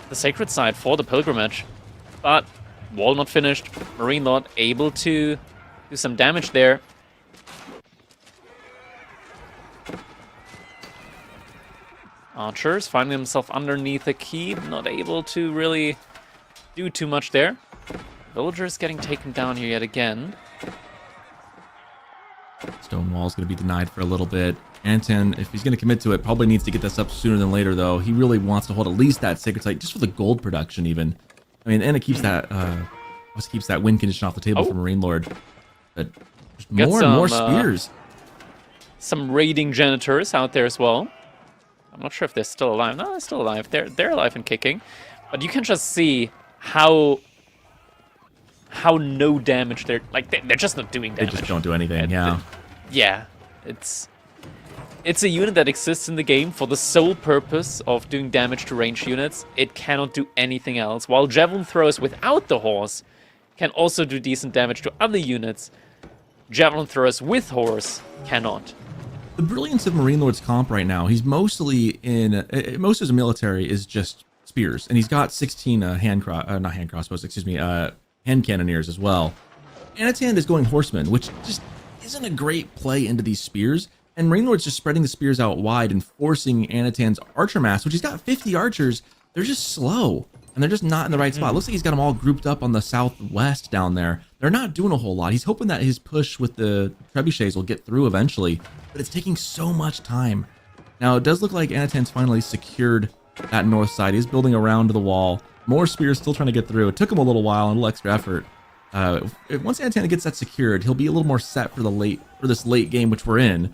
the sacred site for the pilgrimage, but wall not finished. Marine Lord able to do some damage there. Archers finding himself underneath a keep, not able to really do too much there. Villagers getting taken down here yet again. Stonewall's going to be denied for a little bit. Anton, if he's going to commit to it, probably needs to get this up sooner than later, though. He really wants to hold at least that sacred site, just for the gold production, even. I mean, and it keeps that keeps that win condition off the table for Marine Lord. But more and more spears. Some raiding janitors out there as well. I'm not sure if they're still alive. No, they're still alive. They're alive and kicking. But you can just see how no damage they're just not doing damage. They just don't do anything. Yeah. Yeah. It's a unit that exists in the game for the sole purpose of doing damage to ranged units. It cannot do anything else. While javelin throwers without the horse can also do decent damage to other units, javelin throwers with horse cannot. The brilliance of Marine Lord's comp right now, he's mostly in most of his military is just spears, and he's got 16 hand cannoneers as well. Anatan is going horsemen, which just isn't a great play into these spears, and Marine Lord's just spreading the spears out wide and forcing Anatan's archer mass, which he's got 50 archers. They're just slow, and they're just not in the right spot. Looks like he's got them all grouped up on the southwest down there. They're not doing a whole lot. He's hoping that his push with the trebuchets will get through eventually, but it's taking so much time. Now, it does look like Anatan's finally secured that north side. He's building around the wall. More spears still trying to get through. It took him a little while and a little extra effort. Once Anatan gets that secured, he'll be a little more set for this late game, which we're in.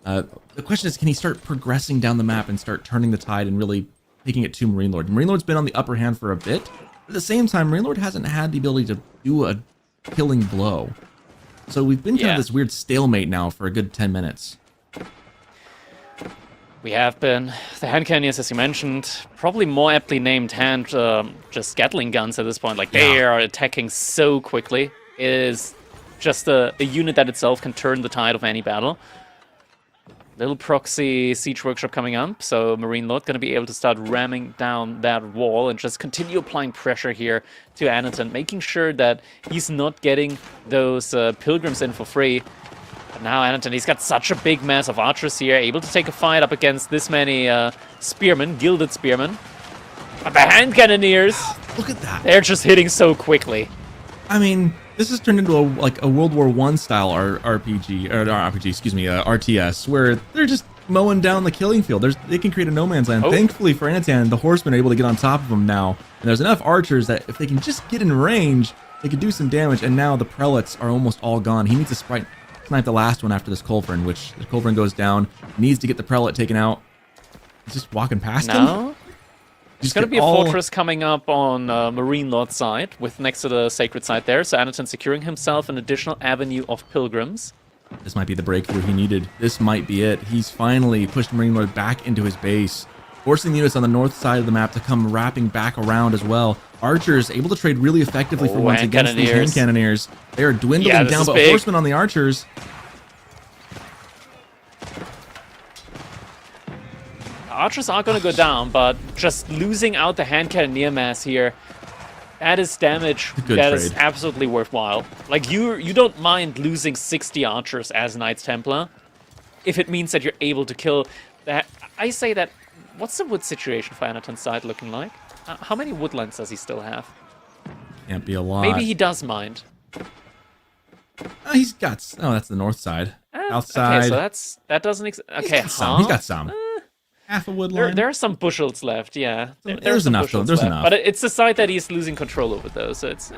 The question is, can he start progressing down the map and start turning the tide and really taking it to Marine Lord? Marine Lord's been on the upper hand for a bit. But at the same time, Marine Lord hasn't had the ability to do a killing blow. So we've been kind of this weird stalemate now for a good 10 minutes. We have been. The hand cannons, as you mentioned, probably more aptly named hand just Gatling guns at this point. Like, they are attacking so quickly. It is just a unit that itself can turn the tide of any battle. Little proxy siege workshop coming up, so Marine Lord going to be able to start ramming down that wall and just continue applying pressure here to Anatan, making sure that he's not getting those pilgrims in for free. But now Anatan, he's got such a big mass of archers here, able to take a fight up against this many spearmen, gilded spearmen. But the hand cannoneers, look at that. They're just hitting so quickly. I mean, this has turned into a World War I style RTS, where they're just mowing down the killing field. They can create a no man's land. Thankfully for Anatan, the horsemen are able to get on top of them now, and there's enough archers that if they can just get in range, they can do some damage. And now the prelates are almost all gone. He needs to snipe the last one after this culverin, which the culverin goes down. Needs to get the prelate taken out. He's just walking past him. There's going to be a fortress coming up on Marine Lord's side, with next to the sacred site there. So Anatan securing himself an additional avenue of pilgrims. This might be the breakthrough he needed. This might be it. He's finally pushed Marine Lord back into his base, forcing the units on the north side of the map to come wrapping back around as well. Archers able to trade really effectively for once against these hand cannoneers. They are dwindling down, but horsemen on the archers. Archers are going to go down, but just losing out the hand cannoneer mass here, that is damage that is absolutely worthwhile. Like, you don't mind losing 60 archers as Knights Templar if it means that you're able to kill that. I say that, what's the wood situation for Anaton's side looking like? How many woodlands does he still have? Can't be a lot. Maybe he does mind. He's got, oh, that's the north side. Outside. Okay, so that doesn't okay, he's got some. Half a woodland. There are some bushels left, yeah. There's enough, though. There's enough. But it's the side that he's losing control over, though, so it's...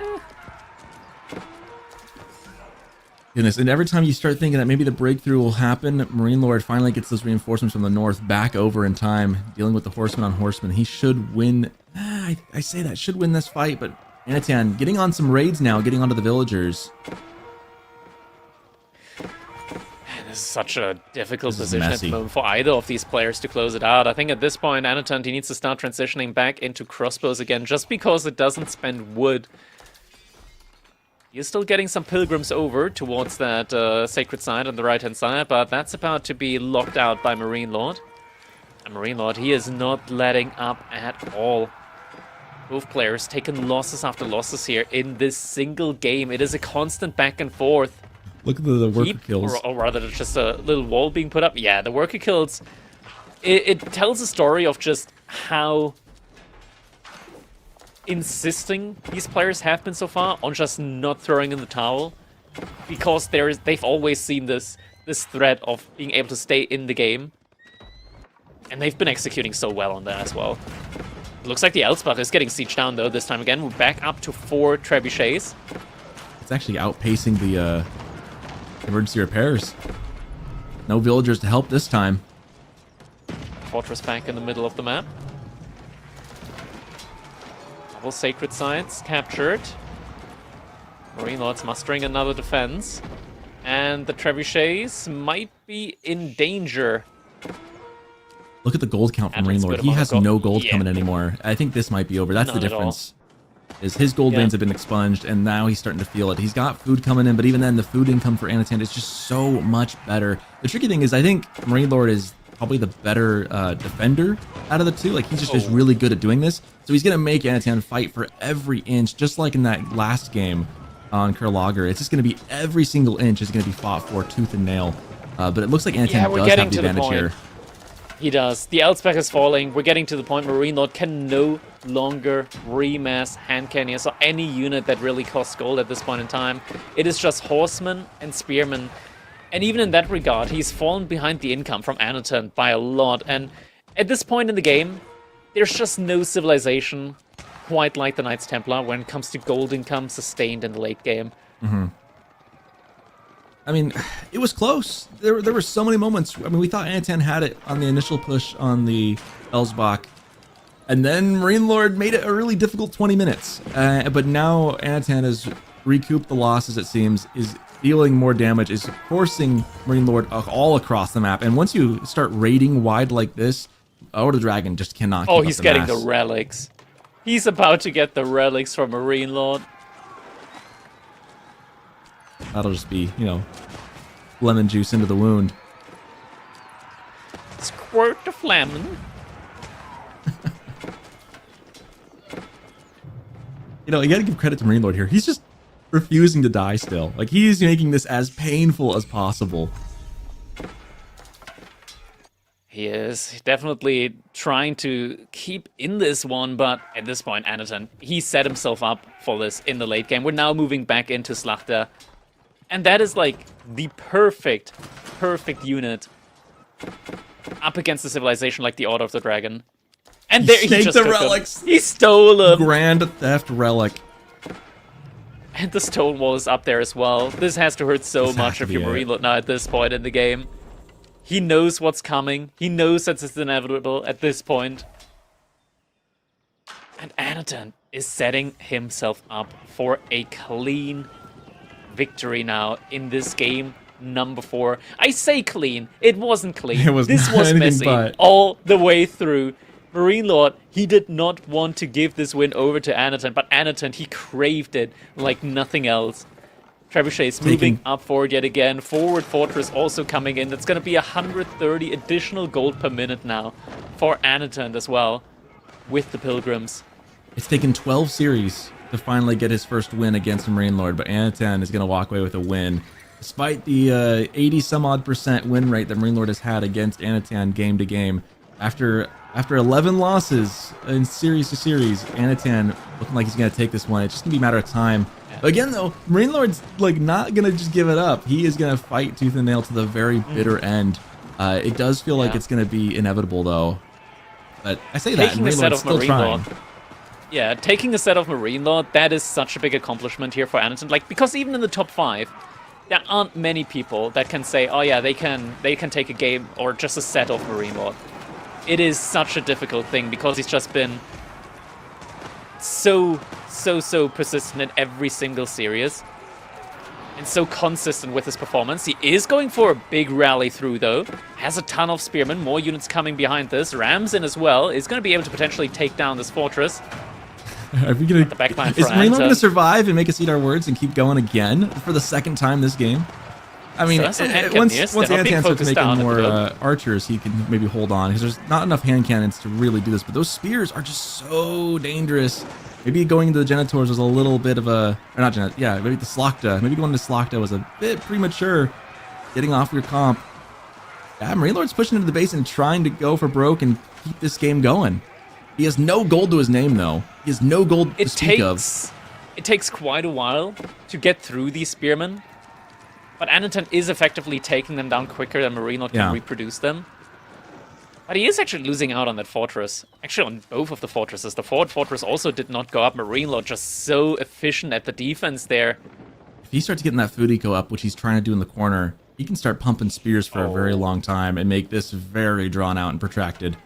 Goodness, and every time you start thinking that maybe the breakthrough will happen, Marine Lord finally gets those reinforcements from the north back over in time, dealing with the horseman on horseman. He should win. I say that, should win this fight, but Anatan getting on some raids now, getting onto the villagers. This is such a difficult position at the moment for either of these players to close it out. I think at this point, Anatan, he needs to start transitioning back into crossbows again, just because it doesn't spend wood. You're still getting some pilgrims over towards that sacred side on the right-hand side, but that's about to be locked out by Marine Lord. And Marine Lord, he is not letting up at all. Both players taking losses after losses here in this single game. It is a constant back and forth. Look at the worker kills. Or rather, just a little wall being put up. Yeah, the worker kills. It tells a story of just how insisting these players have been so far on just not throwing in the towel, because they've always seen this threat of being able to stay in the game, and they've been executing so well on that as well. Looks like the Elsbach is getting sieged down though this time again. We're back up to 4 trebuchets. It's actually outpacing the emergency repairs. No villagers to help this time. Fortress back in the middle of the map. Double sacred sites captured. Marine Lords mustering another defense. And the trebuchets might be in danger. Look at the gold count from Marine Lord. He has no gold coming anymore. I think this might be over. That's the difference. Is his gold veins have been expunged, and now he's starting to feel it. He's got food coming in, but even then, the food income for Anatan is just so much better. The tricky thing is, I think Marine Lord is probably the better defender out of the two. Like, he's just really good at doing this. So he's going to make Anatan fight for every inch, just like in that last game on Kurlager. It's just going to be every single inch is going to be fought for tooth and nail. But it looks like Anatan does have the advantage here. He does. The Elsbach is falling. We're getting to the point where Marine Lord can no longer remass hand cannoneers or any unit that really costs gold at this point in time. It is just horsemen and spearmen. And even in that regard, he's fallen behind the income from Anatan by a lot. And at this point in the game, there's just no civilization quite like the Knights Templar when it comes to gold income sustained in the late game. Mm-hmm. I mean, it was close. There were so many moments. I mean, we thought Anatan had it on the initial push on the Elsbach, and then Marine Lord made it a really difficult 20 minutes. But now Anatan has recouped the losses, it seems, is dealing more damage, is forcing Marine Lord all across the map. And once you start raiding wide like this, the Dragon just cannot keep up he's the getting mass. the relics. He's about to get the relics from Marine Lord. That'll just be, lemon juice into the wound. Squirt the lemon. You gotta give credit to Marine Lord here. He's just refusing to die still. Like, he's making this as painful as possible. He is definitely trying to keep in this one, but at this point, Anatan, he set himself up for this in the late game. We're now moving back into Slachta. And that is like the perfect unit up against a civilization like the Order of the Dragon. And there he just the relics. He stole them. Grand Theft Relic. And the stone wall is up there as well. This has to hurt so much if you're Marine Lord now at this point in the game. He knows what's coming. He knows that it's inevitable at this point. And Anatan is setting himself up for a clean victory now in this game number 4. I say clean. It wasn't clean. It was this not was anything messy but. all the way through. Marine Lord, he did not want to give this win over to Anatan, but Anatan, he craved it like nothing else. Trebuchet's moving up forward yet again. Forward Fortress also coming in. That's going to be 130 additional gold per minute now for Anatan as well with the Pilgrims. It's taken 12 series to finally get his first win against Marine Lord, but Anatan is going to walk away with a win. Despite the 80 some odd % win rate that Marine Lord has had against Anatan game to game, after 11 losses in series to series, Anatan looking like he's going to take this one. It's just going to be a matter of time. But again, though, Marine Lord's like not going to just give it up. He is going to fight tooth and nail to the very bitter end. It does feel like it's going to be inevitable, though. But I say that, Marine Lord's still trying. Yeah, taking a set of Marine Lord, that is such a big accomplishment here for Anatan. Like, because even in the top 5, there aren't many people that can say, oh yeah, they can take a game or just a set of Marine Lord. It is such a difficult thing because he's just been so persistent in every single series and so consistent with his performance. He is going for a big rally through, though. Has a ton of spearmen, more units coming behind this. Rams in as well. Is going to be able to potentially take down this fortress. Are we gonna, the backline is Marine Lord going to survive and make us eat our words and keep going again for the second time this game? I mean, once Anatan starts making more archers, he can maybe hold on, because there's not enough hand cannons to really do this. But those spears are just so dangerous. Maybe going to the Genitors was a little bit of a... Or not Genitors, yeah, maybe the Slokta. Maybe going to Slokta was a bit premature. Getting off your comp. Yeah, Marine Lord's pushing into the base and trying to go for broke and keep this game going. He has no gold to his name, though. He has no gold to speak of. It takes quite a while to get through these spearmen. But Anatan is effectively taking them down quicker than Marine Lord can reproduce them. But he is actually losing out on that fortress. Actually, on both of the fortresses. The forward fortress also did not go up. Marine Lord just so efficient at the defense there. If he starts getting that food eco up, which he's trying to do in the corner, he can start pumping spears for a very long time and make this very drawn out and protracted.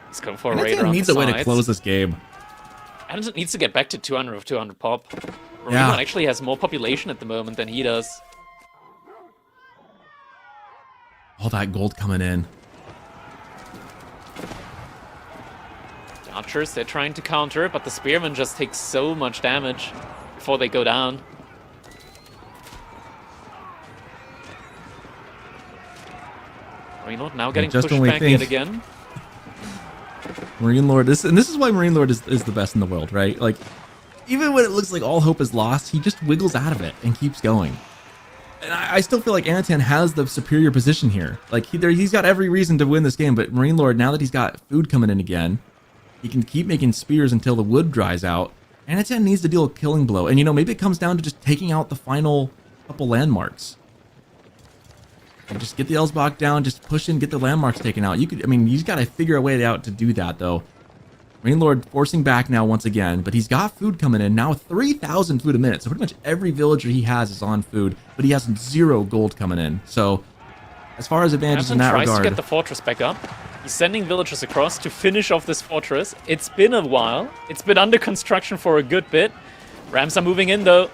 He's going for a raid around needs a way to close this game. Anatan needs to get back to 200 of 200 pop. Marine Lord actually has more population at the moment than he does. All that gold coming in. The archers, they're trying to counter, but the spearmen just take so much damage before they go down. Marine Lord now getting pushed back yet again. Marine Lord, this is why Marine Lord is the best in the world, right? Like, even when it looks like all hope is lost, he just wiggles out of it and keeps going. And I still feel like Anatan has the superior position here. Like, he's got every reason to win this game, but Marine Lord, now that he's got food coming in again, he can keep making spears until the wood dries out. Anatan needs to deal a killing blow. And, you know, maybe it comes down to just taking out the final couple landmarks. And just get the Elsbach down, just push in, get the landmarks taken out. You just got to figure a way out to do that, though. Marine Lord forcing back now once again, but he's got food coming in now, 3,000 food a minute. So pretty much every villager he has is on food, but he has 0 gold coming in. So as far as advantages in that regard, tries to get the fortress back up. He's sending villagers across to finish off this fortress. It's been a while. It's been under construction for a good bit. Rams are moving in though.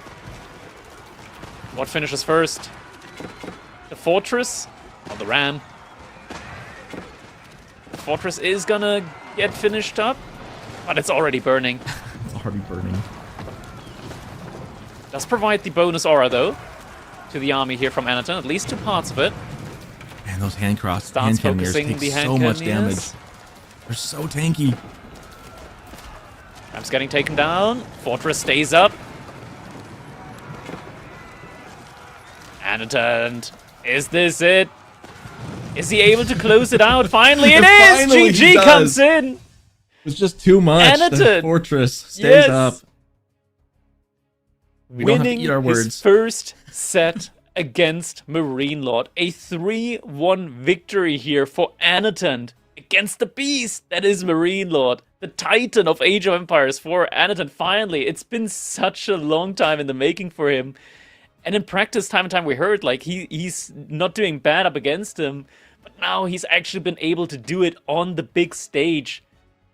What finishes first? The fortress or the ram? The fortress is gonna get finished up. But it's already burning. It's already burning. Does provide the bonus aura, though, to the army here from Anatan, at least 2 parts of it. Man, those hand cannoneers take so much damage. They're so tanky. Ram's getting taken down. Fortress stays up. Anatan, is this it? Is he able to close it out? Finally, it is! Finally, GG comes in! It's just too much. Anatan, the fortress stays up. We don't have to eat our words. His first set against Marine Lord. A 3-1 victory here for Anatan against the beast that is Marine Lord. The Titan of Age of Empires for Anatan. Finally, it's been such a long time in the making for him. And in practice, time and time we heard, like, he's not doing bad up against him. But now he's actually been able to do it on the big stage.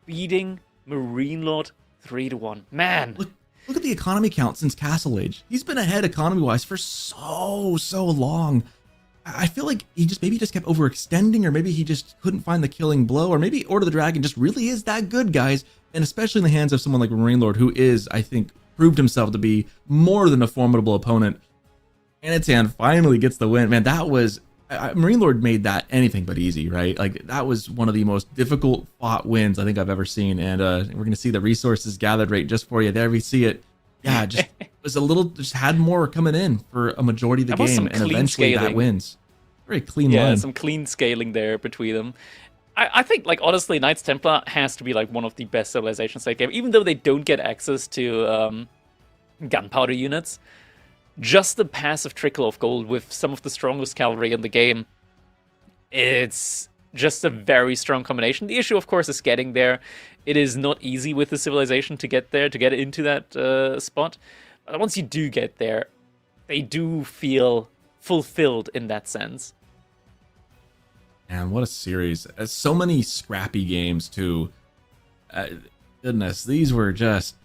Beating Marine Lord 3-1. Man. Look at the economy count since Castle Age. He's been ahead economy-wise for so long. I feel like he just maybe just kept overextending, or maybe he just couldn't find the killing blow, or maybe Order of the Dragon just really is that good, guys. And especially in the hands of someone like Marine Lord, who is, I think, proved himself to be more than a formidable opponent. Anatan finally gets the win. Man, that was Marine Lord made that anything but easy, right? Like, that was one of the most difficult fought wins I think I've ever seen. And we're gonna see the resources gathered right just for you. There we see it. Yeah, just was a little, just had more coming in for a majority of the game, and eventually scaling. that wins. Very clean line. line. Some clean scaling there between them. I think, like, honestly, Knights Templar has to be like one of the best civilizations late game, even though they don't get access to gunpowder units. Just the passive trickle of gold with some of the strongest cavalry in the game, it's just a very strong combination. The issue, of course, is getting there. It is not easy with the civilization to get there, to get into that spot. But once you do get there, they do feel fulfilled in that sense. And what a series. So many scrappy games, too. Goodness, these were just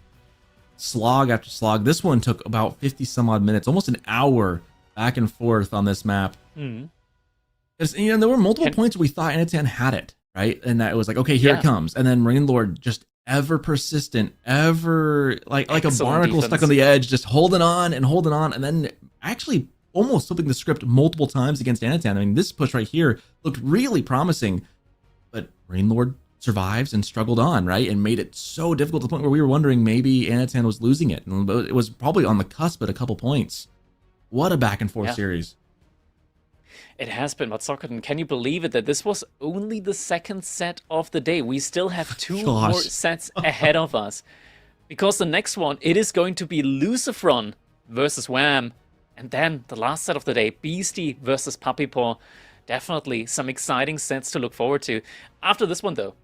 slog after slog. This one took about 50 some odd minutes, almost an hour back and forth on this map. Mm-hmm. You know, there were multiple points where we thought Anatan had it, right? And that it was like, okay, here it comes. And then Marine Lord just ever persistent, ever like a barnacle stuck on the edge, just holding on, and then actually almost flipping the script multiple times against Anatan. I mean, this push right here looked really promising, but Marine Lord survives and struggled on, right? And made it so difficult to the point where we were wondering maybe Anatan was losing it. And it was probably on the cusp at a couple points. What a back and forth series. It has been, but Sokkerton, can you believe it that this was only the second set of the day? We still have two more sets ahead of us. Because the next one, it is going to be Lucifron versus Wham. And then the last set of the day, Beastie versus Puppy Paw. Definitely some exciting sets to look forward to. After this one, though,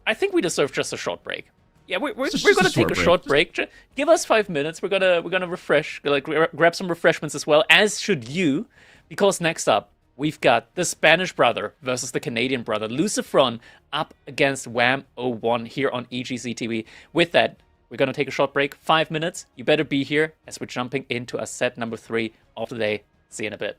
I think we deserve just a short break. Yeah, we're going to take a short break. Give us 5 minutes. We're gonna refresh, like grab some refreshments as well, as should you, because next up we've got the Spanish brother versus the Canadian brother, Lucifron, up against Wham 01 here on EGC TV. With that, we're gonna take a short break, 5 minutes. You better be here as we're jumping into a set number 3 of the day. See you in a bit.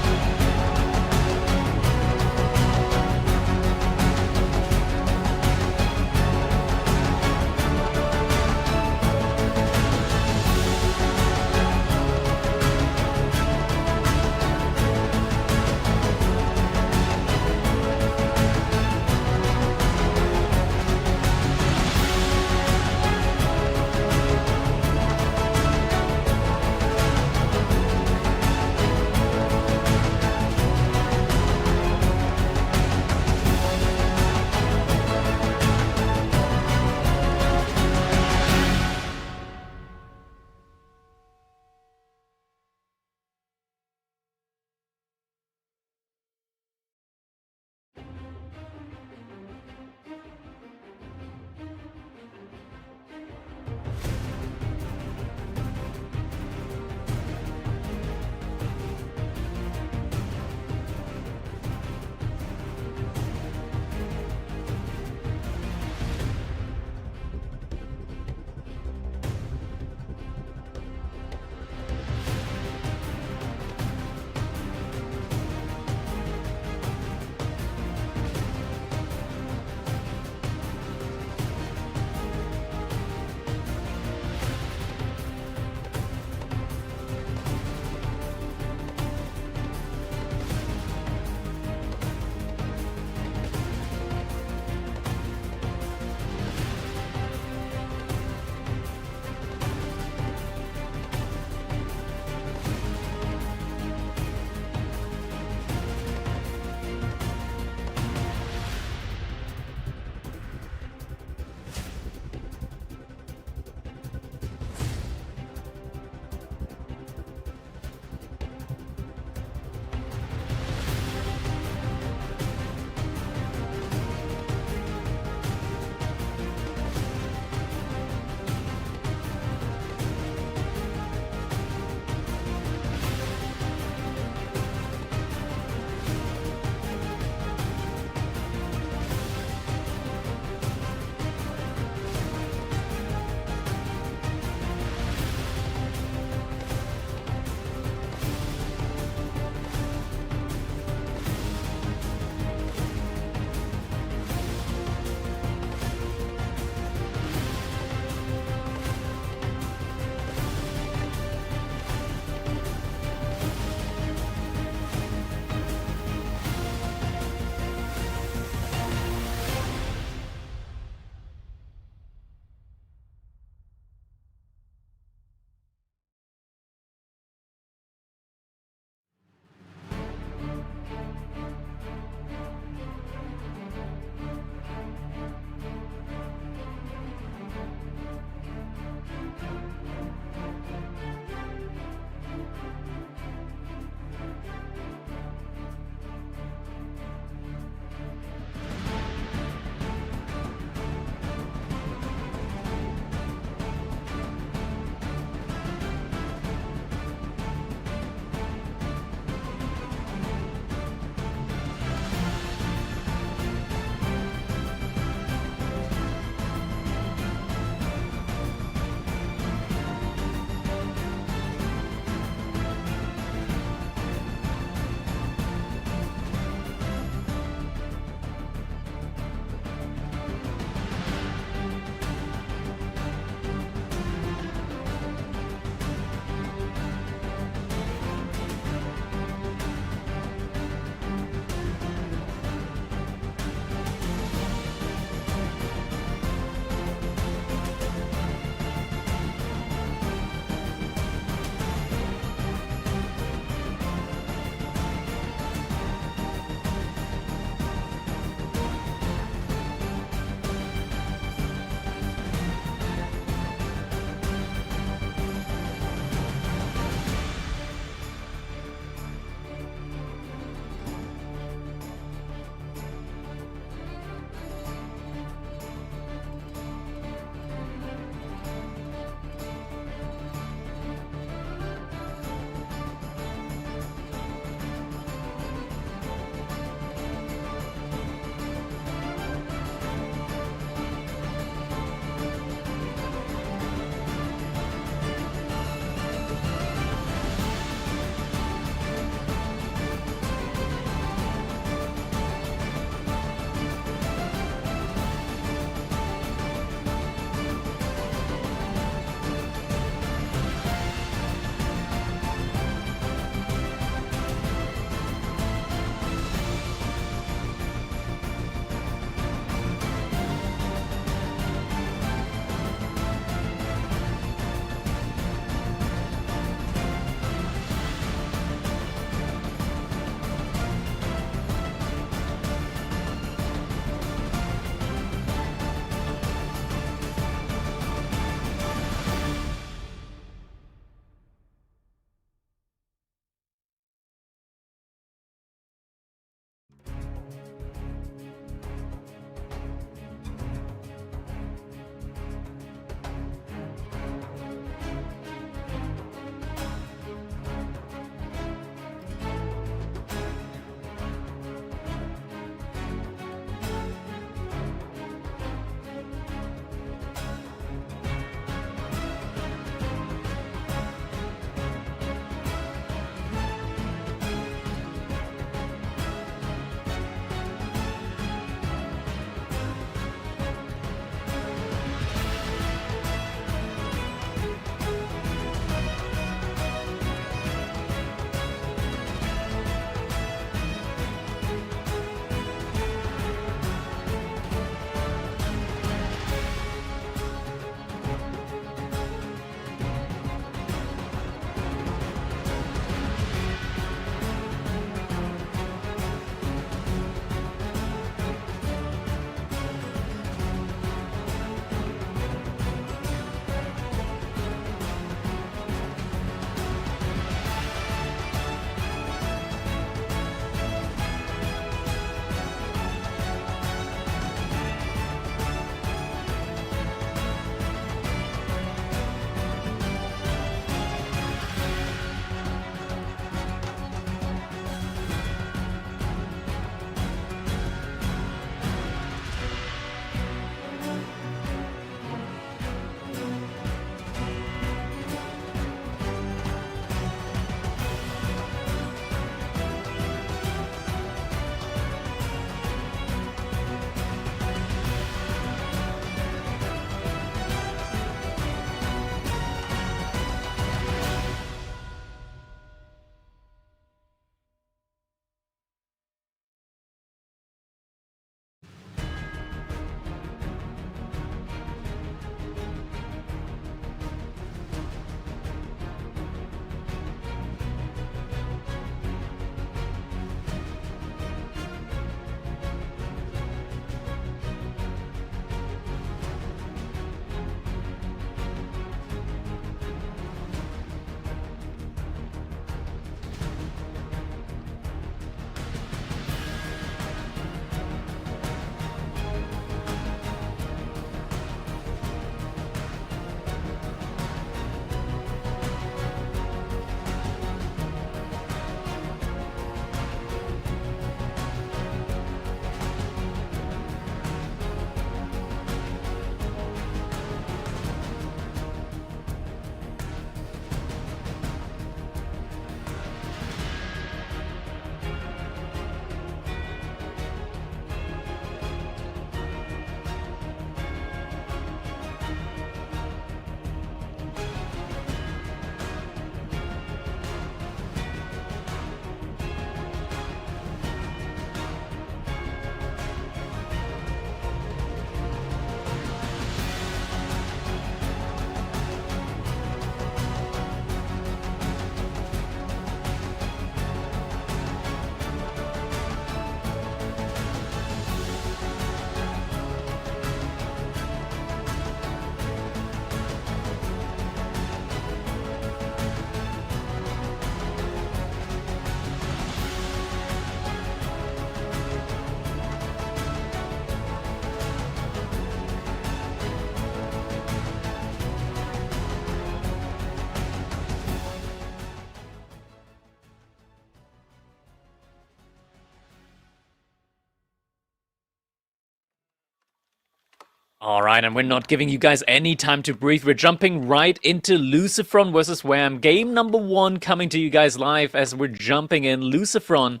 All right, and we're not giving you guys any time to breathe. We're jumping right into Lucifron versus Wham. Game number 1 coming to you guys live as we're jumping in. Lucifron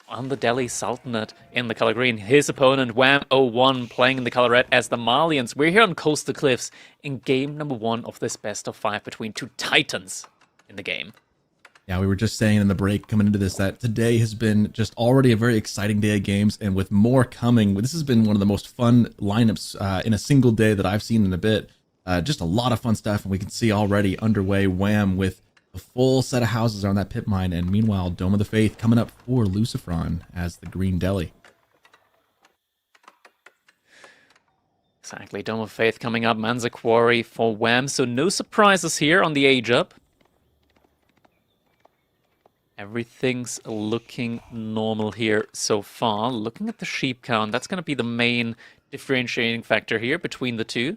on the Delhi Sultanate in the color green. His opponent, Wham01, playing in the color red as the Malians. We're here on Coastal Cliffs in game number 1 of this best of 5 between two titans in the game. Yeah, we were just saying in the break coming into this that today has been just already a very exciting day of games, and with more coming. This has been one of the most fun lineups in a single day that I've seen in a bit. Just a lot of fun stuff, and we can see already underway Wham with a full set of houses on that pit mine, and meanwhile Dome of the Faith coming up for Lucifron as the Green Delhi. Exactly, Dome of Faith coming up, Manza Quarry for Wham, so no surprises here on the age up. Everything's looking normal here so far. Looking at the sheep count, that's going to be the main differentiating factor here between the two.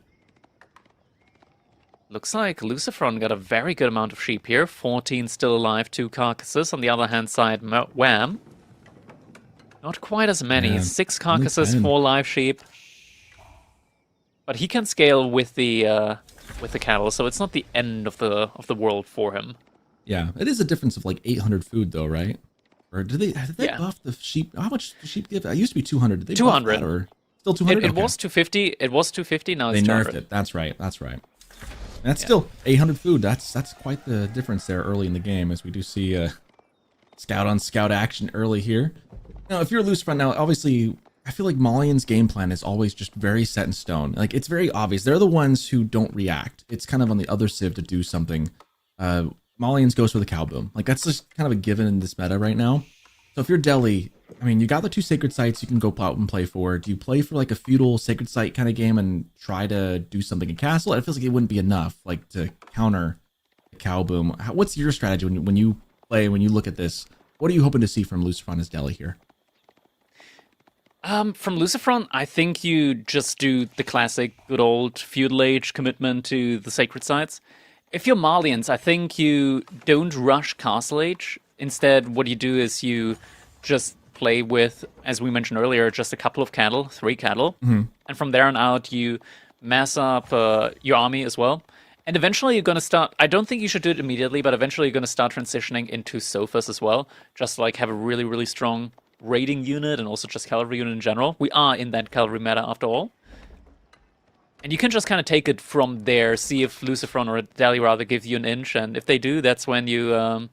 Looks like Lucifron got a very good amount of sheep here. 14 still alive, 2 carcasses. On the other hand side, Wham. Not quite as many. Yeah, 6 carcasses, 4 live sheep. But he can scale with the cattle, so it's not the end of the world for him. Yeah, it is a difference of like 800 food though, right? Or did they buff the sheep? How much did the sheep give? It used to be 200. Did they 200 buff that, or still 200? It was 250. It was 250. Now it's they 200. nerfed it. That's right. That's right. And that's still 800 food. That's quite the difference there early in the game, as we do see scout on scout action early here. Now, if you're a Lucifron now, obviously, I feel like Malian's game plan is always just very set in stone. Like, it's very obvious. They're the ones who don't react. It's kind of on the other civ to do something. Malians goes for the cow boom. Like, that's just kind of a given in this meta right now. So if you're Delhi, I mean, you got the 2 sacred sites you can go out and play for. Do you play for like a feudal sacred site kind of game and try to do something in castle? It feels like it wouldn't be enough, like, to counter the cow boom. What's your strategy when you play, when you look at this? What are you hoping to see from Lucifron as Delhi here? From Lucifron, I think you just do the classic good old feudal age commitment to the sacred sites. If you're Malians, I think you don't rush Castle Age. Instead, what you do is you just play with, as we mentioned earlier, just a couple of cattle, 3 cattle. Mm-hmm. And from there on out, you mass up your army as well. And eventually you're going to start, I don't think you should do it immediately, but eventually you're going to start transitioning into sofas as well. Just like have a really, really strong raiding unit and also just cavalry unit in general. We are in that cavalry meta after all. And you can just kind of take it from there, see if Lucifron or Delhi rather give you an inch, and if they do, that's when you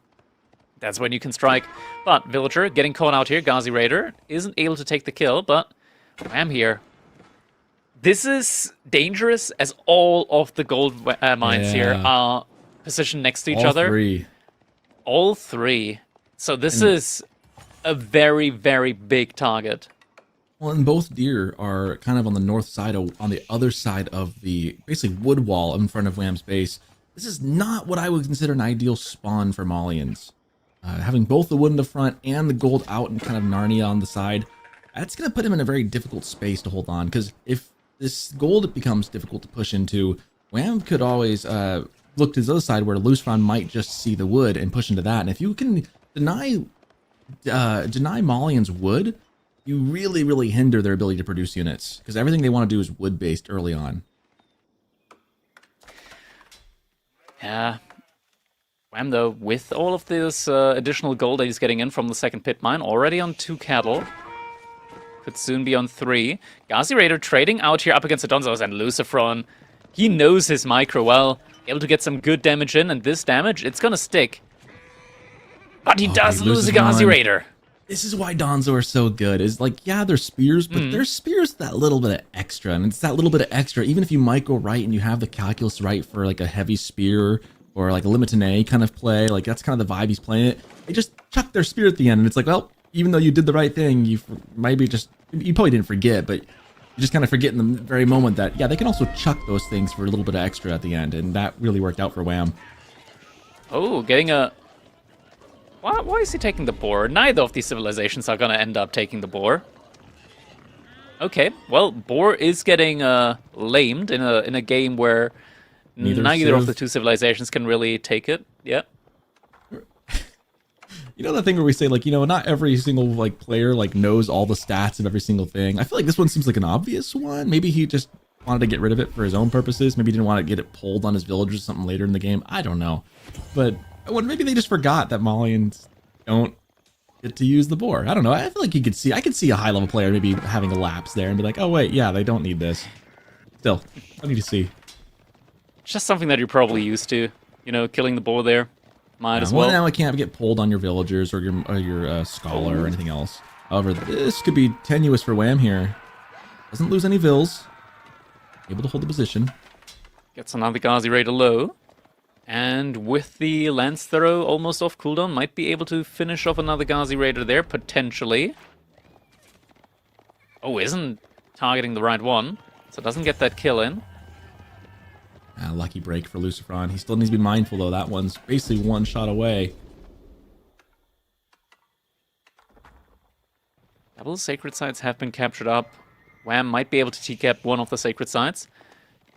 can strike. But Villager getting caught out here, Ghazi Raider isn't able to take the kill, but Wham here. This is dangerous as all of the gold mines here are positioned next to each other. All three. So this is a very, very big target. Well, and both deer are kind of on the north side, on the other side of the basically wood wall in front of Wham's base. This is not what I would consider an ideal spawn for Malians. Having both the wood in the front and the gold out and kind of Narnia on the side, that's going to put him in a very difficult space to hold on. Because if this gold becomes difficult to push into, Wham could always look to the other side where Lucifron might just see the wood and push into that. And if you can deny Malians wood, you really, really hinder their ability to produce units, because everything they want to do is wood-based early on. Yeah. Wham, though, with all of this additional gold that he's getting in from the second pit mine, already on 2 cattle. Could soon be on 3. Ghazi Raider trading out here up against the Donzos, and Lucifron, he knows his micro well. Able to get some good damage in, and this damage, it's gonna stick. But he does lose a Ghazi Raider. This is why Donzo are so good. Is like, yeah, they're spears, but they're spears that little bit of extra. And it's that little bit of extra, even if you might go right and you have the calculus right for like a heavy spear or like a Limitane kind of play, like that's kind of the vibe he's playing it. They just chuck their spear at the end, and it's like, well, even though you did the right thing, you probably didn't forget, but you just kind of forget in the very moment that, yeah, they can also chuck those things for a little bit of extra at the end, and that really worked out for Wham. Oh, getting a... Why is he taking the boar? Neither of these civilizations are going to end up taking the boar. Okay, well, boar is getting lamed in a game where neither of the 2 civilizations can really take it. Yeah. You know that thing where we say, like, you know, not every single like player like knows all the stats of every single thing. I feel like this one seems like an obvious one. Maybe he just wanted to get rid of it for his own purposes. Maybe he didn't want to get it pulled on his villagers or something later in the game. I don't know. But maybe they just forgot that Malians don't get to use the boar. I don't know. I feel like I could see a high level player maybe having a lapse there and be like, oh wait, yeah, they don't need this. Still, I need to see. It's just something that you're probably used to, you know, killing the boar there. Might as well. Now it can't get pulled on your villagers or your scholar or anything else. However, this could be tenuous for Wham here. Doesn't lose any vills. Able to hold the position. Gets another Ghazi Raider low. And with the Lance Throw almost off cooldown, might be able to finish off another Ghazi Raider there, potentially. Oh, isn't targeting the right one. So doesn't get that kill in. Lucky break for Lucifron. He still needs to be mindful, though. That one's basically one shot away. Double sacred sites have been captured up. Wham might be able to TCAP one of the sacred sites.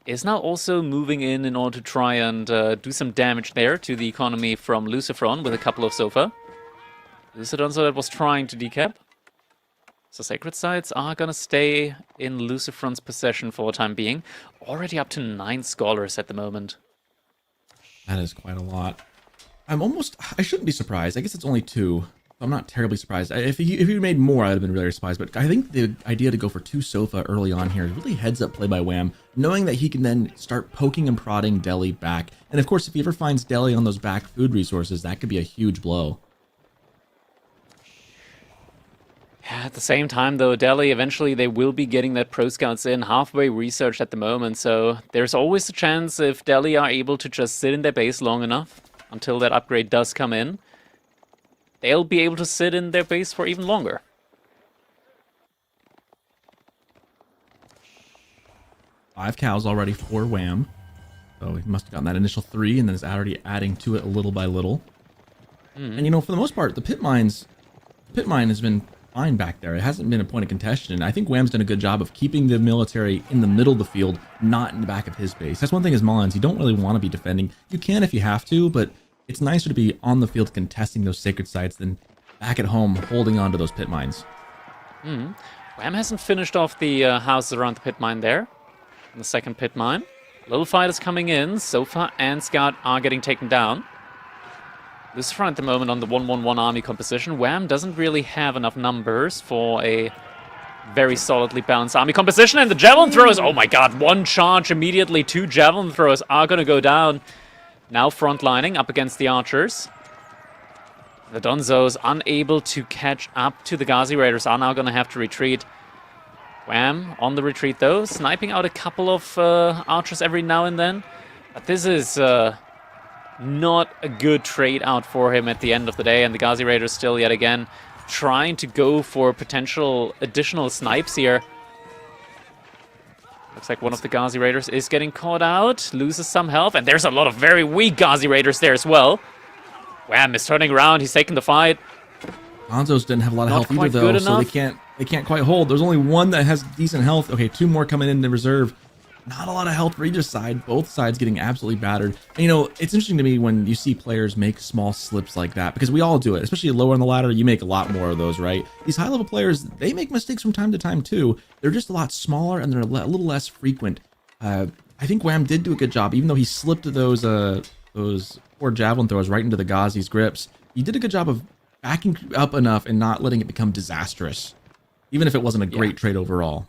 Is now also moving in order to try and do some damage there to the economy from Lucifron with a couple of Sofa. Lucidonzo that was trying to decap. So sacred sites are gonna stay in Lucifron's possession for the time being. Already up to 9 scholars at the moment. That is quite a lot. I shouldn't be surprised. I guess it's only 2. I'm not terribly surprised. If he made more, I'd have been really surprised. But I think the idea to go for 2 Sofa early on here is really heads up play by Wham, knowing that he can then start poking and prodding Delhi back. And of course, if he ever finds Delhi on those back food resources, that could be a huge blow. At the same time, though, Delhi, eventually they will be getting that Pro Scouts in, halfway researched at the moment. So there's always a chance if Delhi are able to just sit in their base long enough until that upgrade does come in, they'll be able to sit in their base for even longer. Five cows already for Wham. So he must have gotten that initial 3 and then is already adding to it little by little. And you know, for the most part, the pit mine has been fine back there. It hasn't been a point of contention. I think Wham's done a good job of keeping the military in the middle of the field, not in the back of his base. That's one thing as Malians, you don't really want to be defending. You can if you have to, but it's nicer to be on the field contesting those sacred sites than back at home holding on to those pit mines. Wham hasn't finished off the houses around the pit mine there. And the second pit mine. Little fighters coming in. Sofa and Scout are getting taken down. Lucifer at the moment on the 1-1-1 army composition. Wham doesn't really have enough numbers for a very solidly balanced army composition. And the javelin throwers, oh my god, 1 charge immediately. 2 javelin throwers are going to go down. Now frontlining up against the archers. The Donzos, unable to catch up to the Ghazi Raiders, are now going to have to retreat. Wham on the retreat though, sniping out a couple of archers every now and then. But this is not a good trade out for him at the end of the day, and the Ghazi Raiders still yet again trying to go for potential additional snipes here. Looks like one of the Ghazi Raiders is getting caught out, loses some health, and there's a lot of very weak Ghazi Raiders there as well. Wham is turning around, he's taking the fight. Gonzos didn't have a lot of health either though, so they can't quite hold. There's only one that has decent health. Okay, 2 more coming in the reserve. Not a lot of health for either side. Both sides getting absolutely battered. And, you know, it's interesting to me when you see players make small slips like that, because we all do it, especially lower on the ladder. You make a lot more of those, right? These high-level players, they make mistakes from time to time too. They're just a lot smaller and they're a little less frequent. I think Wham did do a good job, even though he slipped those 4 javelin throws right into the Ghazi's grips. He did a good job of backing up enough and not letting it become disastrous, even if it wasn't a great trade overall.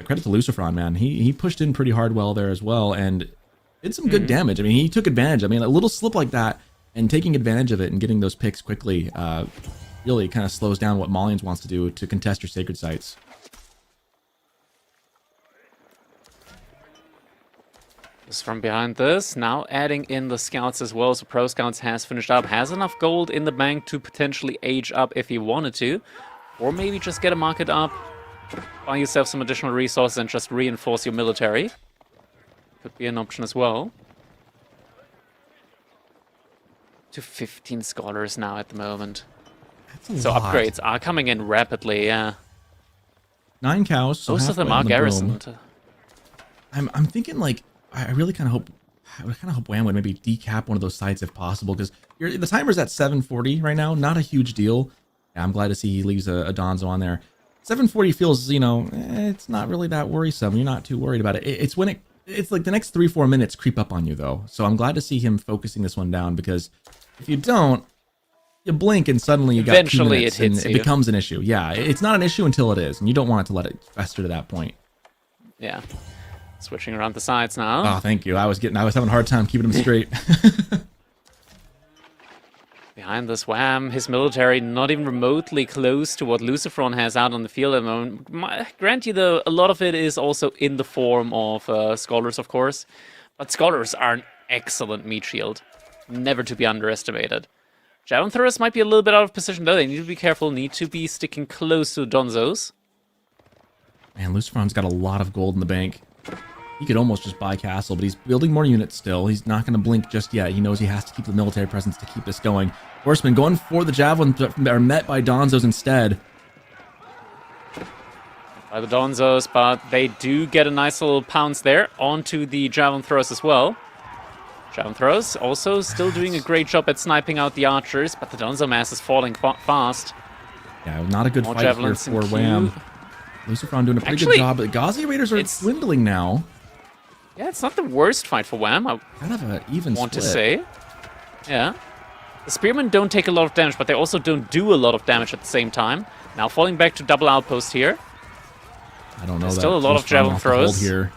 Credit to Lucifron, man. He pushed in pretty hard well there as well and did some good damage. I mean, he took advantage. I mean, a little slip like that and taking advantage of it and getting those picks quickly really kind of slows down what Malians wants to do to contest your sacred sites. Just from behind this, now adding in the scouts as well. So Pro Scouts has finished up, has enough gold in the bank to potentially age up if he wanted to, or maybe just get a market up, buy yourself some additional resources and just reinforce your military. Could be an option as well. To 15 scholars now at the moment. So upgrades are coming in rapidly, yeah. 9 cows. So most of them are garrisoned. I'm thinking like I really kind of hope Wham would maybe decap one of those sites if possible, because the timer's at 740 right now. Not a huge deal. Yeah, I'm glad to see he leaves a Donzo on there. 740 feels, it's not really that worrisome. You're not too worried about it. It's when it's like the next 3-4 minutes creep up on you, though. So I'm glad to see him focusing this one down, because if you don't, you blink and suddenly you got 2 Eventually minutes it hits and you. it becomes an issue. Yeah, it's not an issue until it is, and you don't want it to let it fester to that point. Yeah. Switching around the sides now. Oh, thank you. I was having a hard time keeping him straight. Behind this Wham, his military not even remotely close to what Lucifron has out on the field at the moment. Grant you, though, a lot of it is also in the form of Scholars, of course. But Scholars are an excellent meat shield. Never to be underestimated. Javelin throwers might be a little bit out of position, though. They need to be careful, need to be sticking close to Donzos. Man, Lucifron's got a lot of gold in the bank. He could almost just buy castle, but he's building more units still. He's not going to blink just yet. He knows he has to keep the military presence to keep this going. Horsemen going for the javelin, that are met by Donzos instead. By the Donzos, but they do get a nice little pounce there onto the javelin throwers as well. Javelin throwers also still doing a great job at sniping out the archers, but the Donzo mass is falling fast. Yeah, not a good More fight here javelins in for queue. Wham. Lucifron doing a pretty Actually, good job, but Ghazi Raiders are dwindling now. Yeah, it's not the worst fight for Wham, I Kind of an even want to split. say. Yeah. The Spearmen don't take a lot of damage, but they also don't do a lot of damage at the same time. Now falling back to double outpost here. I don't know. There's still a lot of javelin throws here.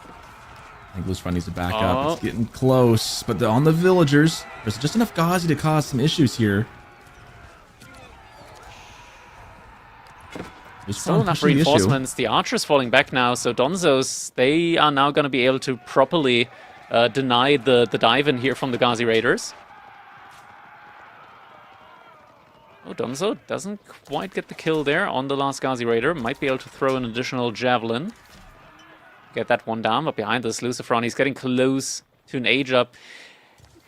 I think Lucifron needs to back up. It's getting close, but on the villagers, there's just enough Ghazi to cause some issues here. Still enough reinforcements. The archers falling back now, so Donzos, they are now going to be able to properly deny the dive in here from the Ghazi Raiders. Oh, Donzo doesn't quite get the kill there on the last Ghazi Raider. Might be able to throw an additional javelin. Get that one down, but behind this Lucifron, he's getting close to an age up.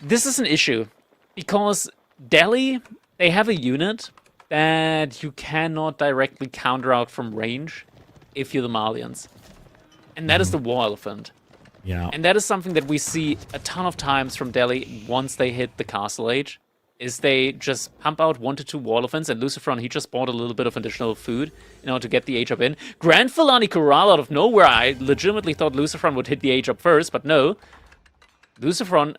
This is an issue, because Delhi, they have a unit that you cannot directly counter out from range if you're the Malians. And that is the War Elephant. Yeah. And that is something that we see a ton of times from Delhi once they hit the Castle Age, is they just pump out 1 to 2 War Elephants, and Lucifron, he just bought a little bit of additional food in order to get the age up in. Grand Filani Corral out of nowhere, I legitimately thought Lucifron would hit the age up first, but no. Lucifron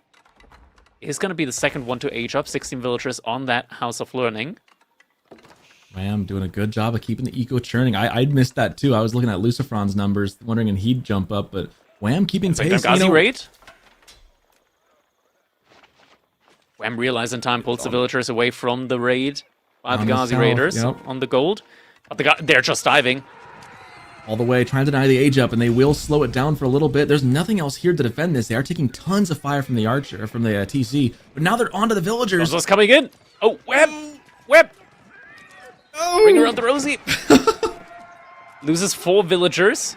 is going to be the second one to age up, 16 villagers on that House of Learning. Wham, doing a good job of keeping the eco churning. I missed that too. I was looking at Lucifron's numbers, wondering if he'd jump up, but Wham keeping pace. Ghazi raid. Wham realized in time, pulls the villagers away from the raid by the Ghazi Raiders on the gold. But they're just diving. All the way, trying to deny the age up, and they will slow it down for a little bit. There's nothing else here to defend this. They are taking tons of fire from the archer, from the TC, but now they're onto the villagers. What's coming in? Oh, Web! Oh. Bring around the Rosie. Loses 4 villagers.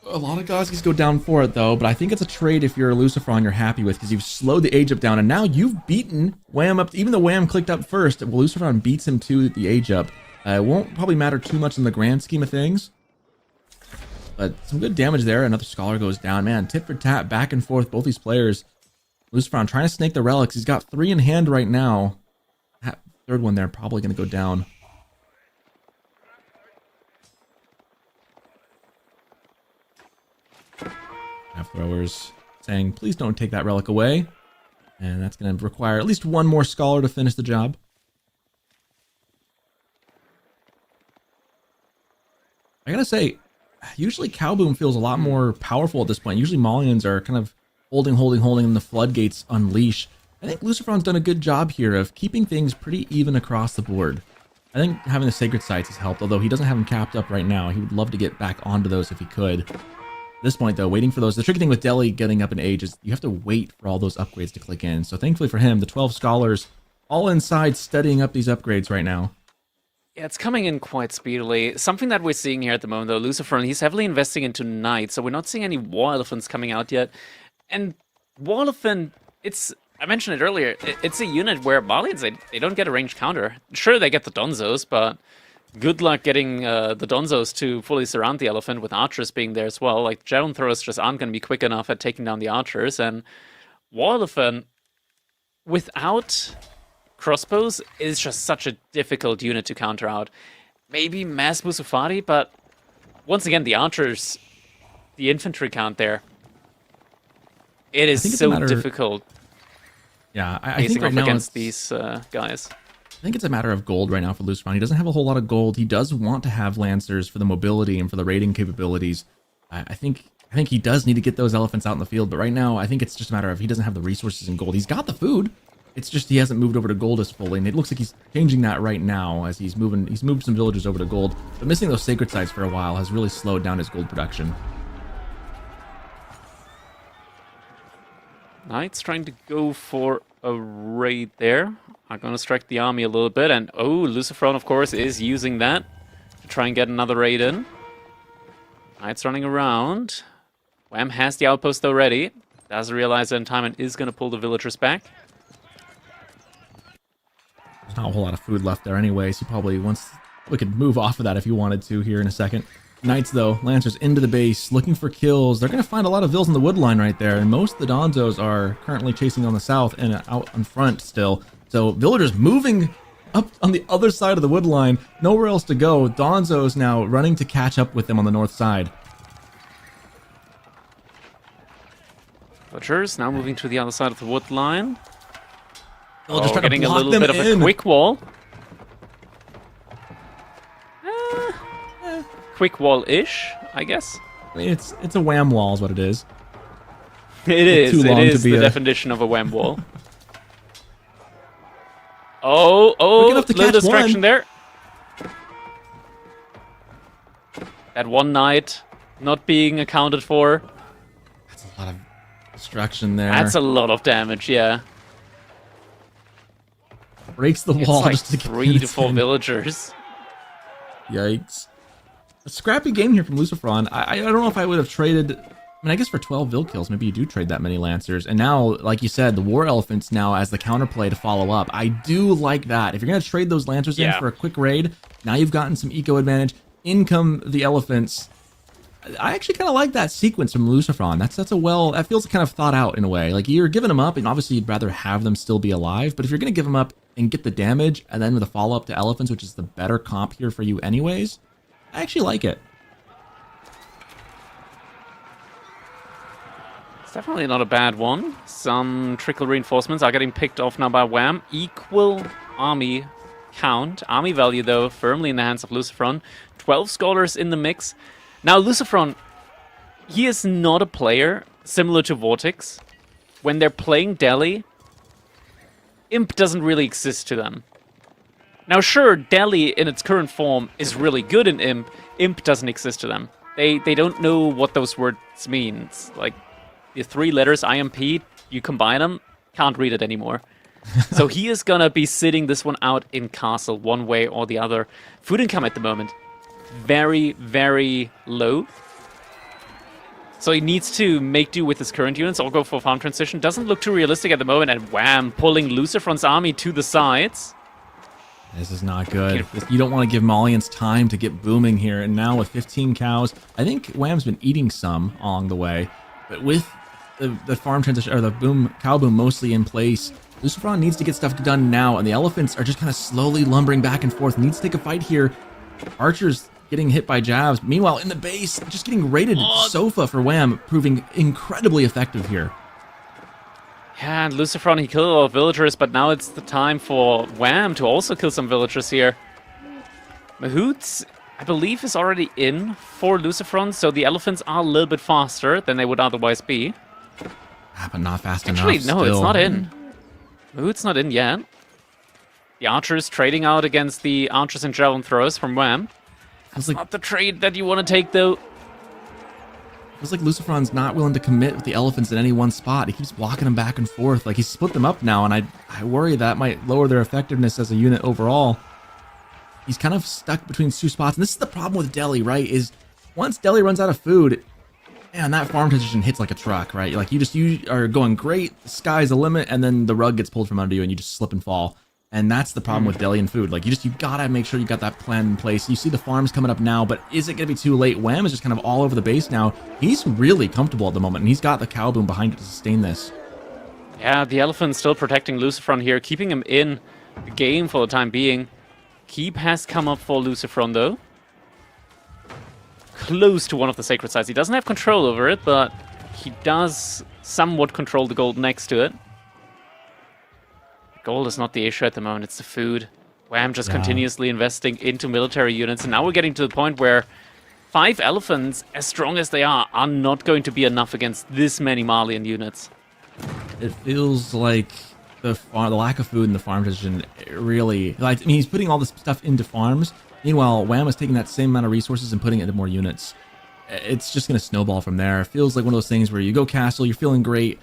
A lot of Ghazis go down for it, though, but I think it's a trade if you're a Lucifron you're happy with, because you've slowed the age up down, and now you've beaten Wham up. Even though Wham clicked up first, Lucifron beats him to the age up. It won't probably matter too much in the grand scheme of things, but some good damage there. Another Scholar goes down. Man, tit for tat, back and forth, both these players. Lucifron trying to snake the relics. He's got 3 in hand right now. That third one there probably going to go down. Throwers saying, please don't take that relic away. And that's going to require at least 1 more Scholar to finish the job. I gotta say, usually Cowboom feels a lot more powerful at this point. Usually Malians are kind of holding, and the floodgates unleash. I think Lucifron's done a good job here of keeping things pretty even across the board. I think having the Sacred Sites has helped, although he doesn't have them capped up right now. He would love to get back onto those if he could. At this point, though, waiting for those. The tricky thing with Delhi getting up in age is you have to wait for all those upgrades to click in. So thankfully for him, the 12 Scholars all inside studying up these upgrades right now. Yeah, it's coming in quite speedily. Something that we're seeing here at the moment, though, Lucifron, he's heavily investing into Knights, so we're not seeing any War Elephants coming out yet. And War Elephant, I mentioned it earlier, it's a unit where Malians, they don't get a ranged counter. Sure, they get the Donzos, but good luck getting the Donzos to fully surround the elephant with archers being there as well. Like, javelin throwers just aren't going to be quick enough at taking down the archers, and War Elephant, without crossbows, is just such a difficult unit to counter out. maybe mass Musufati, but once again, the archers, the infantry count there. It is think it's a so matter- difficult Yeah, I think facing right off now against it's- these guys. I think it's a matter of gold right now for Luciferon. He doesn't have a whole lot of gold. He does want to have Lancers for the mobility and for the raiding capabilities. I think he does need to get those elephants out in the field, but right now I think it's just a matter of he doesn't have the resources in gold. He's got the food. It's just he hasn't moved over to gold as fully, and it looks like he's changing that right now as he's moved some villagers over to gold. But missing those sacred sites for a while has really slowed down his gold production. Knights trying to go for a raid there. Are going to strike the army a little bit, and oh, Luciferon, of course, is using that to try and get another raid in. Knights running around. Wham has the outpost though ready. Doesn't realize it in time and is going to pull the villagers back. There's not a whole lot of food left there anyways. He probably we could move off of that if you wanted to here in a second. Knights, though, Lancers into the base, looking for kills. They're going to find a lot of vills in the wood line right there, and most of the Donzos are currently chasing on the south and out in front still. So villagers moving up on the other side of the wood line, nowhere else to go. Donzos now running to catch up with them on the north side. Villagers now moving to the other side of the wood line. Villagers trying to getting a block little them bit of a in. quick wall. Quick wall-ish, I guess. I mean, it's a wham wall is what it is. It is. too It long to is be the a- definition of a wham wall. Oh, Quick enough to little catch distraction one. there. That one knight not being accounted for. That's a lot of destruction there. That's a lot of damage, yeah. Breaks the It's wall like just to get 3 to it 4 in. villagers. Yikes. A scrappy game here from Luciferon. I don't know if I would have traded... I mean, I guess for 12 Vil kills, maybe you do trade that many Lancers. And now, like you said, the War Elephants now as the counterplay to follow up. I do like that. If you're going to trade those Lancers in Yeah. for a quick raid, now you've gotten some eco advantage. In come the Elephants. I actually kind of like that sequence from Luciferon. That feels kind of thought out in a way. Like, you're giving them up, and obviously you'd rather have them still be alive. But if you're going to give them up and get the damage, and then with a follow-up to Elephants, which is the better comp here for you anyways, I actually like it. It's definitely not a bad one. Some trickle reinforcements are getting picked off now by Wham. Equal army count. Army value, though, firmly in the hands of Luciferon. 12 scholars in the mix. Now, Luciferon, he is not a player similar to Vortex. When they're playing Delhi, Imp doesn't really exist to them. Now, sure, Delhi in its current form is really good in Imp. Imp doesn't exist to them. They don't know what those words mean. It's like the 3 letters IMP, you combine them, can't read it anymore. So he is gonna be sitting this one out in castle one way or the other. Food income at the moment, very, very low. So he needs to make do with his current units or go for farm transition. Doesn't look too realistic at the moment, and wham, pulling Luciferon's army to the sides. This is not good. You don't want to give Malians time to get booming here. And now with 15 cows, I think Wham's been eating some along the way. But with the farm transition, or the cow boom mostly in place, Luciferon needs to get stuff done now. And the elephants are just kind of slowly lumbering back and forth. Needs to take a fight here. Archers getting hit by jabs. Meanwhile, in the base, just getting raided. Sofa for Wham, proving incredibly effective here. Yeah, and Luciferon, he killed a lot of villagers, but now it's the time for Wham to also kill some villagers here. Mahoots, I believe, is already in for Luciferon, so the elephants are a little bit faster than they would otherwise be. But not fast Actually, enough. no, it's still. not in. Mahout's not in yet. The archers trading out against the archers and javelin throwers from Wham. It's like, Not the trade that you want to take, though. feels like Luciferon's not willing to commit with the elephants in any one spot. He keeps walking them back and forth. Like, he's split them up now, and I worry that might lower their effectiveness as a unit overall. He's kind of stuck between 2 spots, and this is the problem with Delhi, right? Is once Delhi runs out of food, man, that farm transition hits like a truck, right? Like, you are going great, the sky's the limit, and then the rug gets pulled from under you, and you just slip and fall. And that's the problem with Delhi and food. Like, you gotta make sure you got that plan in place. You see the farms coming up now, but is it gonna be too late? Wham is just kind of all over the base now. He's really comfortable at the moment, and he's got the cow boom behind it to sustain this. Yeah, the elephant's still protecting Luciferon here, keeping him in the game for the time being. Keep has come up for Lucifron, though. Close to one of the sacred sites. He doesn't have control over it, but he does somewhat control the gold next to it. Gold is not the issue at the moment, it's the food. Wham just continuously investing into military units, and now we're getting to the point where 5 elephants, as strong as they are not going to be enough against this many Malian units. It feels like the lack of food in the farm transition really... Like, I mean, he's putting all this stuff into farms. Meanwhile, Wham is taking that same amount of resources and putting it into more units. It's just going to snowball from there. It feels like one of those things where you go castle, you're feeling great.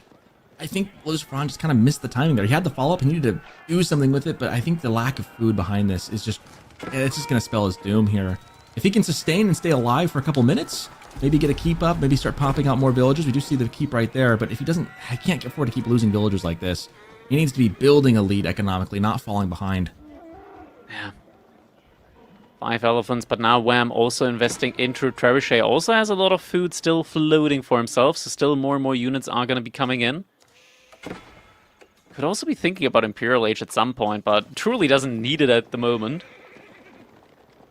I think Lucifron just kind of missed the timing there. He had the follow-up, he needed to do something with it, but I think the lack of food behind this is just... It's just going to spell his doom here. If he can sustain and stay alive for a couple minutes, maybe get a keep up, maybe start popping out more villagers. We do see the keep right there, but if he doesn't... I can't afford to keep losing villagers like this. He needs to be building a lead economically, not falling behind. Yeah. 5 elephants, but now Wham also investing into Trebuchet. Also has a lot of food still floating for himself, so still more and more units are going to be coming in. Could also be thinking about Imperial Age at some point, but truly doesn't need it at the moment.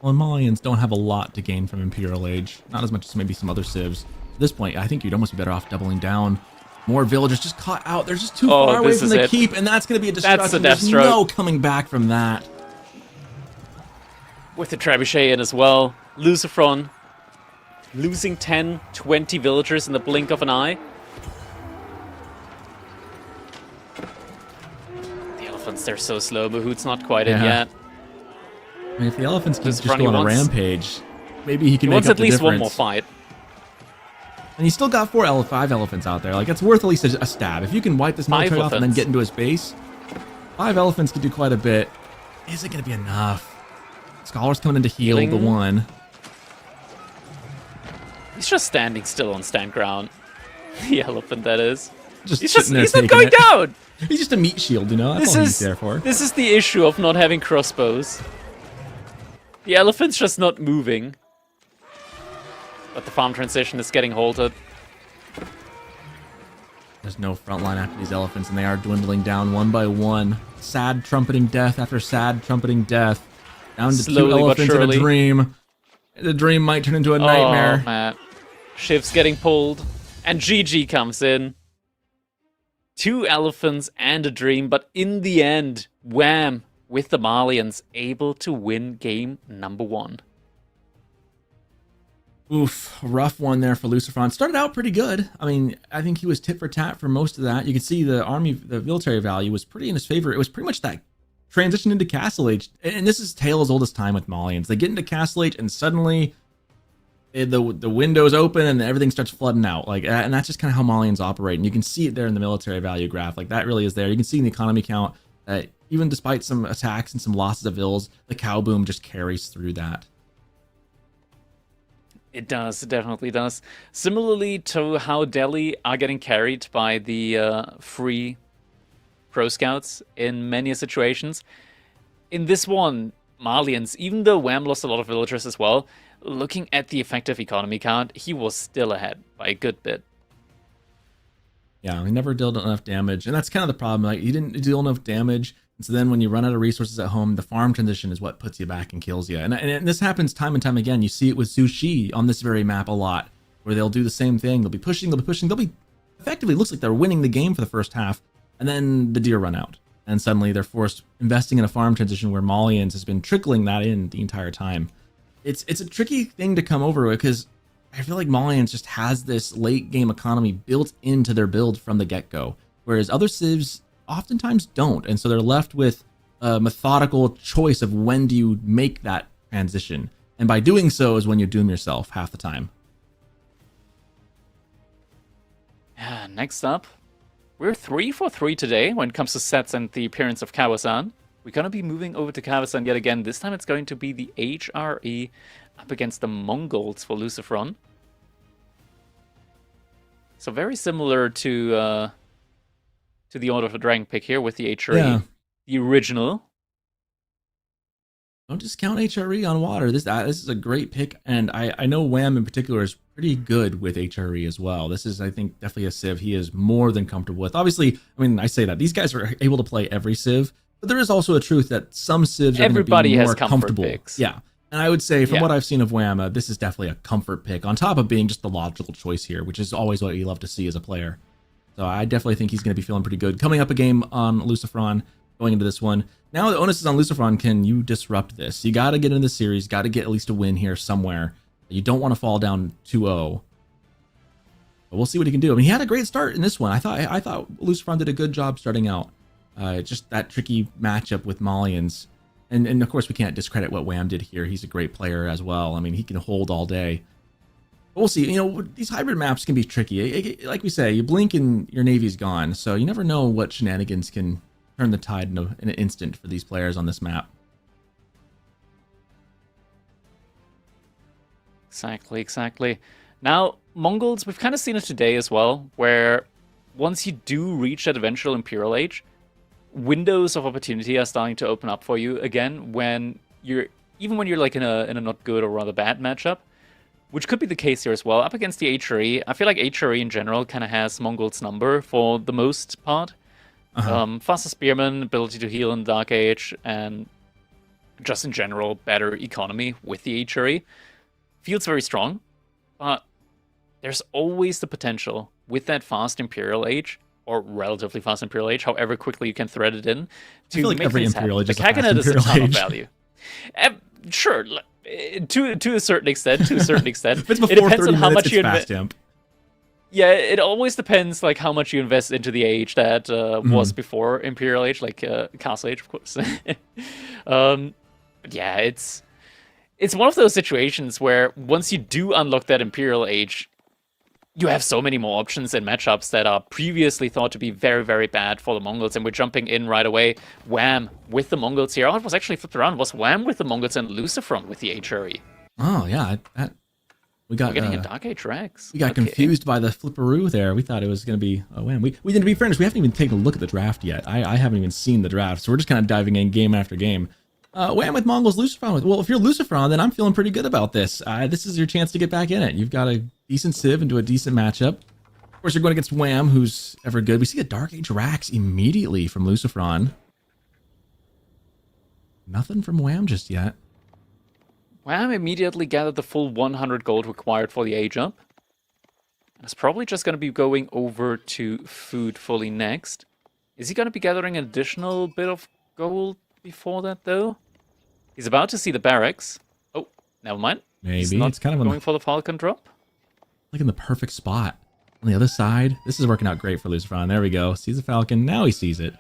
Well, Malians don't have a lot to gain from Imperial Age. Not as much as maybe some other civs. At this point, I think you'd almost be better off doubling down. More villagers just caught out. They're just too far away from the keep, and that's going to be a destruction. That's the death There's stroke. no coming back from that. With the Trebuchet in as well. Lucifron losing 10, 20 villagers in the blink of an eye. The elephants, they're so slow. Mahout's not quite in yet. I mean, if the elephants can just Lucifron, go on a rampage, maybe he can He make wants up at the least difference. one more fight. And he's still got 5 elephants out there. Like, it's worth at least a stab. If you can wipe this military off and then get into his base, 5 elephants could do quite a bit. Is it going to be enough? Scholar's coming in to heal the one. He's just standing still on stand ground. The elephant, that is. He's not going down! He's just a meat shield, you know? That's all he's there for. This is the issue of not having crossbows. The elephant's just not moving. But the farm transition is getting halted. There's no front line after these elephants, and they are dwindling down one by one. Sad trumpeting death after sad trumpeting death. Down to Slowly 2 elephants but in a surely. dream. The dream might turn into a nightmare. Oh, man. Shiv's getting pulled. And GG comes in. 2 elephants and a dream, but in the end, Wham, with the Malians, able to win game number 1. Oof, rough one there for Lucifron. Started out pretty good. I mean, I think he was tit for tat for most of that. You can see the military value was pretty in his favor. It was pretty much that transition into Castle Age. And this is tale as old as time with Malians. They get into Castle Age and suddenly the windows open and everything starts flooding out. Like, and that's just kind of how Malians operate. And you can see it there in the military value graph. Like, that really is there. You can see in the economy count that even despite some attacks and some losses of vills, the cow boom just carries through that. It does, it definitely does. Similarly to how Delhi are getting carried by the free pro scouts in many situations. In this one, Malians, even though Wham lost a lot of villagers as well, looking at the effective economy count, he was still ahead by a good bit. Yeah, he never dealt enough damage, and that's kind of the problem. Like, he didn't deal enough damage, and so then when you run out of resources at home, the farm transition is what puts you back and kills you. And this happens time and time again. You see it with Zushi on this very map a lot, where they'll do the same thing. They'll be pushing, they'll be effectively looks like they're winning the game for the first half, and then the deer run out, and suddenly they're forced investing in a farm transition where Malians has been trickling that in the entire time. It's a tricky thing to come over because I feel like Malians just has this late game economy built into their build from the get-go, whereas other civs oftentimes don't, and so they're left with a methodical choice of when do you make that transition, and by doing so is when you doom yourself half the time. Yeah, next up, we're 3 for 3 today when it comes to sets and the appearance of Kawasan. We're going to be moving over to Kawasan yet again. This time it's going to be the HRE up against the Mongols for Lucifron. So very similar to the Order of the Dragon pick here with the HRE, the original. Don't discount HRE on water. This is a great pick, and I know Wham in particular is pretty good with HRE as well. This is, I think, definitely a civ he is more than comfortable with. Obviously, I mean, I say that these guys are able to play every civ. For But there is also a truth that some civs are Everybody going to be has more comfort comfortable. picks. Yeah. And I would say, from Yeah. what I've seen of Wham, this is definitely a comfort pick, on top of being just the logical choice here, which is always what you love to see as a player. So I definitely think he's going to be feeling pretty good. Coming up a game on Lucifron, going into this one. Now the onus is on Lucifron. Can you disrupt this? You got to get into the series, got to get at least a win here somewhere. You don't want to fall down 2-0. But we'll see what he can do. I mean, he had a great start in this one. I thought Lucifron did a good job starting out. Just that tricky matchup with Malians. And of course, we can't discredit what Wham did here. He's a great player as well. I mean, he can hold all day. But we'll see. You know, these hybrid maps can be tricky. Like we say, you blink and your navy's gone. So you never know what shenanigans can turn the tide in an instant for these players on this map. Exactly. Now, Mongols, we've kind of seen it today as well, where once you do reach that eventual Imperial Age, windows of opportunity are starting to open up for you again even when you're like in a not good or rather bad matchup, which could be the case here as well. Up against the HRE, I feel like HRE in general kind of has Mongols' number for the most part. Faster spearmen, ability to heal in Dark Age, and just in general better economy with the HRE. Feels very strong, but there's always the potential with that fast Imperial Age, or relatively fast Imperial Age, however quickly you can thread it in, to I feel like make every things Imperial happen. Age The is a fast Kaganet is a Imperial ton of Age. value. Sure, to a certain extent. If it's It before depends 30 on how minutes, much it's you fast imp. Yeah, it always depends like how much you invest into the age that was before Imperial Age, like Castle Age, of course. But yeah, it's one of those situations where once you do unlock that Imperial Age, you have so many more options and matchups that are previously thought to be very, very bad for the Mongols, and we're jumping in right away. Wham with the Mongols here. Oh, it was actually flipped around. It was Wham with the Mongols and Lucifron with the HRE. Oh yeah, we got We're getting a Dark Age Rex. we got confused by the flipperoo there. We thought it was going to be a Wham. We didn't, to be fairness, we haven't even taken a look at the draft yet. I haven't even seen the draft, so we're just kind of diving in game after game. Wham with Mongols, Lucifron with... Well, if you're Lucifron, then I'm feeling pretty good about this. This is your chance to get back in it. You've got a decent civ into a decent matchup. Of course, you're going against Wham, who's ever good. We see a Dark Age Rax immediately from Lucifron. Nothing from Wham just yet. Wham immediately gathered the full 100 gold required for the age up. It's probably just going to be going over to food fully next. Is he going to be gathering an additional bit of gold before that, though? He's about to see the barracks. Oh, never mind. He's Maybe. not It's kind of going for the Falcon drop. like in the perfect spot. On the other side, this is working out great for Lucifron. There we go. Sees the Falcon. Now he sees it.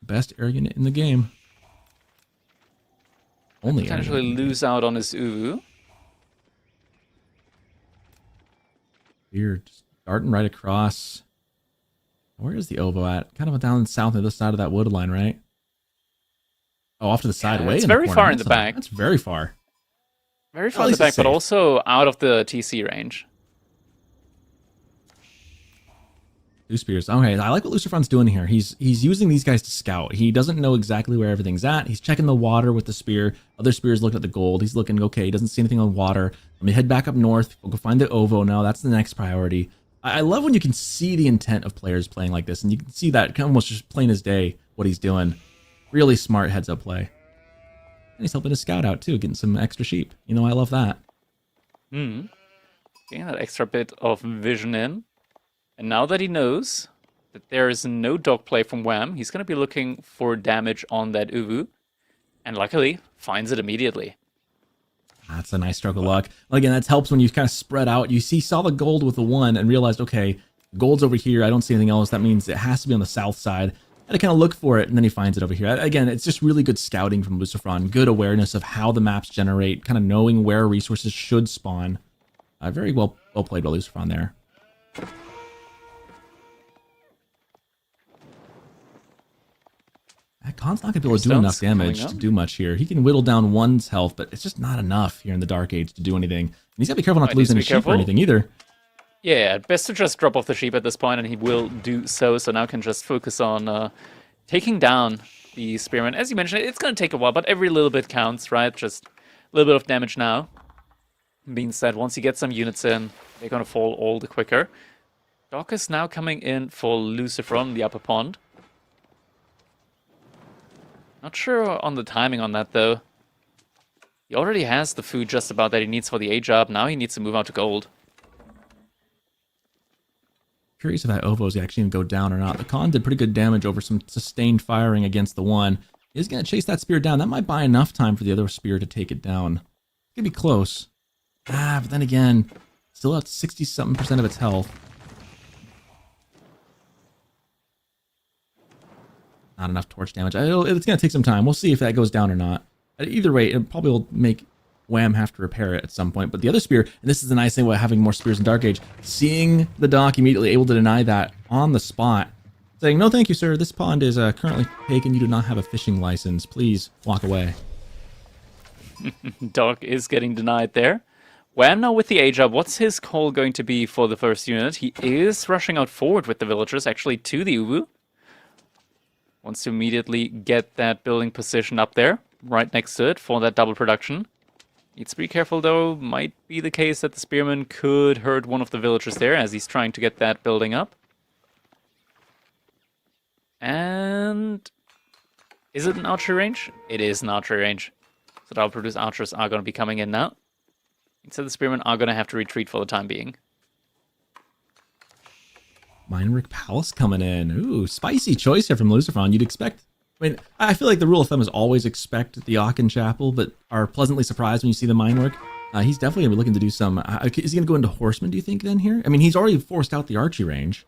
Best air unit in the game. Only air Potentially unit. lose out on his Uwu. You're just darting right across. Where is the Ovo at? Kind of down south on the other side of that wood line, right? Oh, off to the side, Yeah, way it's in the very corner. far in the back. That's very far. Very At far in the least back, it's but safe. also out of the TC range. Two spears. Okay, I like what Lucifron's doing here. He's using these guys to scout. He doesn't know exactly where everything's at. He's checking the water with the spear. Other spears looking at the gold. He's looking, okay, he doesn't see anything on water. Let me head back up north. We'll go find the Ovo now. That's the next priority. I love when you can see the intent of players playing like this, and you can see that almost just plain as day what he's doing. Really smart heads-up play. And he's helping his scout out, too, getting some extra sheep. You know, I love that. Getting that extra bit of vision in. And now that he knows that there is no dog play from Wham, he's going to be looking for damage on that Uwu. And luckily, finds it immediately. That's a nice stroke of luck. Again, that helps when you kind of spread out. You saw the gold with the 1 and realized, okay, gold's over here. I don't see anything else. That means it has to be on the south side. And I kind of look for it, and then he finds it over here. Again, it's just really good scouting from Lucifron. Good awareness of how the maps generate, kind of knowing where resources should spawn. Very well played by Lucifron there. That Khan's not going to be able to do enough damage to do much here. He can whittle down 1's health, but it's just not enough here in the Dark Age to do anything. And he's got to be careful not to lose any sheep or anything either. Yeah, best to just drop off the sheep at this point, and he will do so. So now can just focus on taking down the spearman. As you mentioned, it's going to take a while, but every little bit counts, right? Just a little bit of damage now. Being said, once you get some units in, they're going to fall all the quicker. Doc is now coming in for Lucifron, the upper pond. Not sure on the timing on that, though. He already has the food just about that he needs for the A job. Now he needs to move out to gold. Curious if that Ovo is actually going to go down or not. The Khan did pretty good damage over some sustained firing against the one. He's going to chase that spear down. That might buy enough time for the other spear to take it down. It's going to be close. But then again, still at 60-something% of its health. Not enough torch damage. It's going to take some time. We'll see if that goes down or not. At either rate, it probably will make Wham have to repair it at some point. But the other spear, and this is the nice thing about having more spears in Dark Age, seeing the dock immediately able to deny that on the spot, saying, "No, thank you, sir. This pond is currently taken. You do not have a fishing license. Please walk away." Dock is getting denied there. Wham now with the A job. What's his call going to be for the first unit? He is rushing out forward with the villagers, actually to the Ubu. Wants to immediately get that building position up there, right next to it for that double production. Needs to be careful though. Might be the case that the spearman could hurt one of the villagers there as he's trying to get that building up. And is it an archery range? It is an archery range. So double produced archers are going to be coming in now. Instead, the spearmen are going to have to retreat for the time being. Minework Palace coming in. Ooh, spicy choice here from Luciferon. You'd expect... I mean, I feel like the rule of thumb is always expect the Aachen Chapel, but are pleasantly surprised when you see the Minework. He's definitely going to be looking to do some... is he going to go into Horseman, do you think, then, here? I mean, he's already forced out the archery range.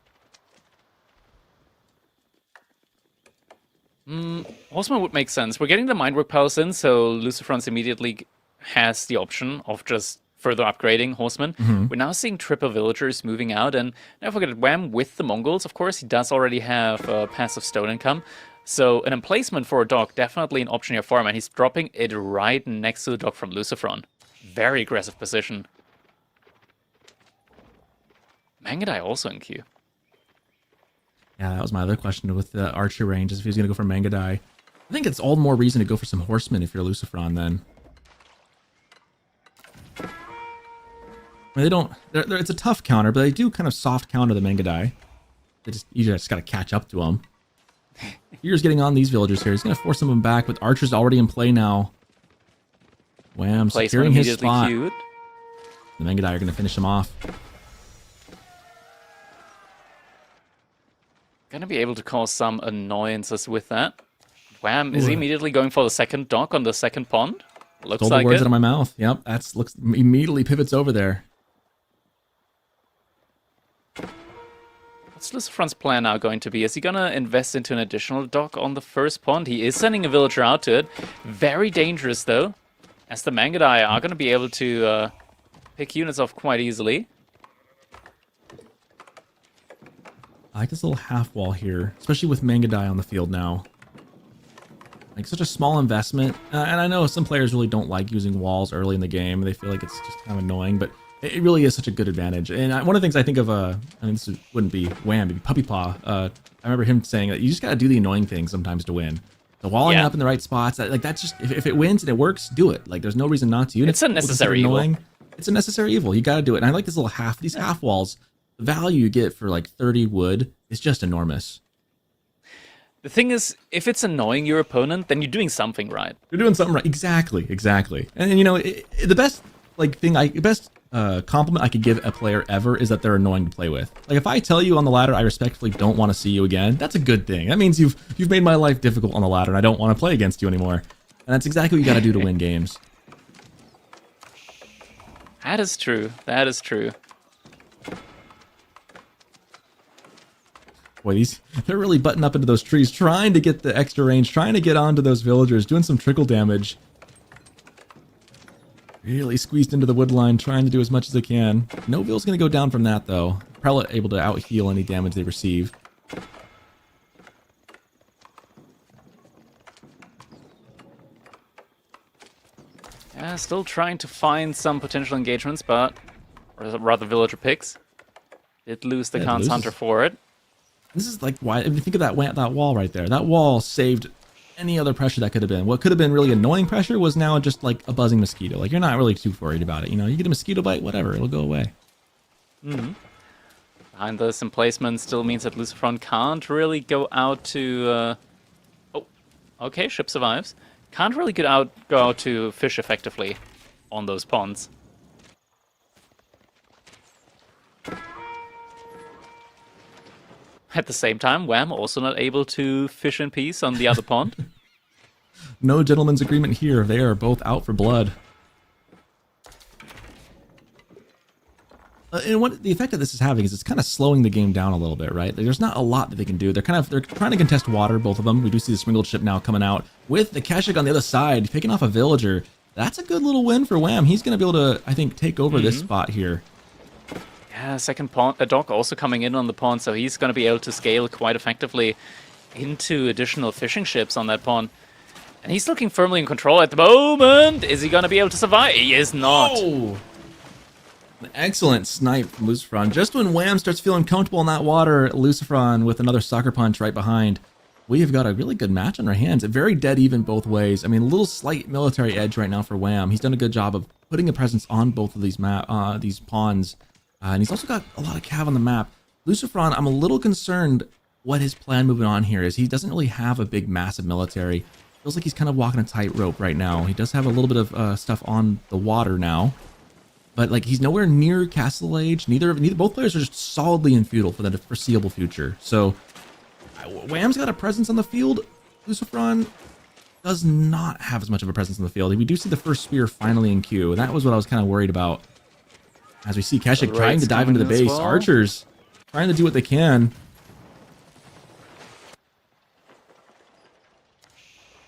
Horseman would make sense. We're getting the Minework Palace in, so Luciferons immediately has the option of just further upgrading Horseman. We're now seeing triple villagers moving out, and don't forget, Wham with the Mongols, of course, he does already have passive stone income. So an emplacement for a dock, definitely an option here for him, and he's dropping it right next to the dock from Luciferon. Very aggressive position. Mangadai also in queue. Yeah, that was my other question with the archer range, is if he's going to go for Mangadai. I think it's all the more reason to go for some Horsemen if you're Luciferon then. I mean, they don't... it's a tough counter, but they do kind of soft counter the Mangadai. You just got to catch up to them. Here's getting on these villagers here. He's going to force some of them back, but Archer's already in play now. Wham, securing his spot. Queued. The Mangadai are going to finish him off. Gonna be able to cause some annoyances with that. Wham, is he immediately going for the second dock on the second pond? Looks Stole like the words it. out of my mouth. Yep, looks immediately pivots over there. What's Luciferon's plan now going to be? Is he gonna invest into an additional dock on the first pond? He is sending a villager out to it. Very dangerous though, as the Mangadai are gonna be able to pick units off quite easily. I like this little half wall here, especially with Mangadai on the field now. Like, such a small investment. And I know some players really don't like using walls early in the game. They feel like it's just kind of annoying, but it really is such a good advantage. And one of the things I think of, I mean, this wouldn't be Wham, it'd be Puppy Paw. I remember him saying that you just got to do the annoying things sometimes to win. The walling up in the right spots, that's just, if it wins and it works, do it. Like, there's no reason not to. It's a necessary evil. It's a necessary evil. You got to do it. And I like this little these half walls. The value you get for like 30 wood is just enormous. The thing is, if it's annoying your opponent, then you're doing something right. You're doing something right. Exactly. And you know, the best compliment I could give a player ever is that they're annoying to play with. Like, if I tell you on the ladder I respectfully don't want to see you again, that's a good thing. That means you've made my life difficult on the ladder and I don't want to play against you anymore. And that's exactly what you got to do to win games. That is true. That is true. Boy, they're really butting up into those trees, trying to get the extra range, trying to get onto those villagers, doing some trickle damage. Really squeezed into the wood line, trying to do as much as they can. Noville's going to go down from that, though. Prelate able to out-heal any damage they receive. Yeah, still trying to find some potential engagements, but... or rather villager picks. Did lose the Khan's Hunter for it. This is like why, if you think of that wall right there, that wall saved any other pressure that could have been. What could have been really annoying pressure was now just like a buzzing mosquito. Like, you're not really too worried about it. You know, you get a mosquito bite, whatever, it'll go away. Behind this emplacement still means that Luciferon can't really go out to... oh, Okay, ship survives. Can't really go out to fish effectively on those ponds. At the same time, Wham also not able to fish in peace on the other pond. No gentleman's agreement here. They are both out for blood. And what the effect that this is having is it's kind of slowing the game down a little bit, right? There's not a lot that they can do. They're trying to contest water, both of them. We do see the swingled ship now coming out with the Keshik on the other side, picking off a villager. That's a good little win for Wham. He's going to be able to, I think, take over this spot here. Yeah, second pond, a dock also coming in on the pond, so he's going to be able to scale quite effectively into additional fishing ships on that pond. And he's looking firmly in control at the moment. Is he going to be able to survive? He is not. Oh! An excellent snipe from Lucifron. Just when Wham starts feeling comfortable in that water, Lucifron with another sucker punch right behind. We have got a really good match on our hands. Very dead even both ways. I mean, a little slight military edge right now for Wham. He's done a good job of putting a presence on both of these pawns. And he's also got a lot of cav on the map. Lucifron, I'm a little concerned what his plan moving on here is. He doesn't really have a big, massive military. Feels like he's kind of walking a tightrope right now. He does have a little bit of stuff on the water now. But like he's nowhere near Castle Age. Both players are just solidly in feudal for the foreseeable future. So Wham's got a presence on the field. Lucifron does not have as much of a presence on the field. We do see the first spear finally in queue, and that was what I was kind of worried about. As we see Keshik trying to dive into the base, well. archers trying to do what they can.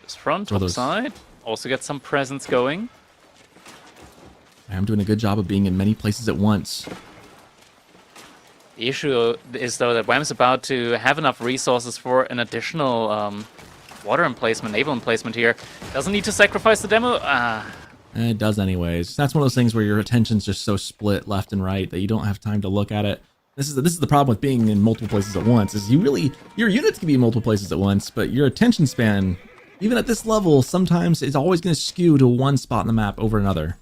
This front, top side, also get some presence going. I'm doing a good job of being in many places at once. The issue is, though, that Wham's about to have enough resources for an additional water emplacement, naval emplacement here. Doesn't need to sacrifice the demo. It does anyways. That's one of those things where your attention's just so split left and right that you don't have time to look at it. This is the problem with being in multiple places at once, is your units can be in multiple places at once, but your attention span, even at this level, sometimes it's always going to skew to one spot on the map over another.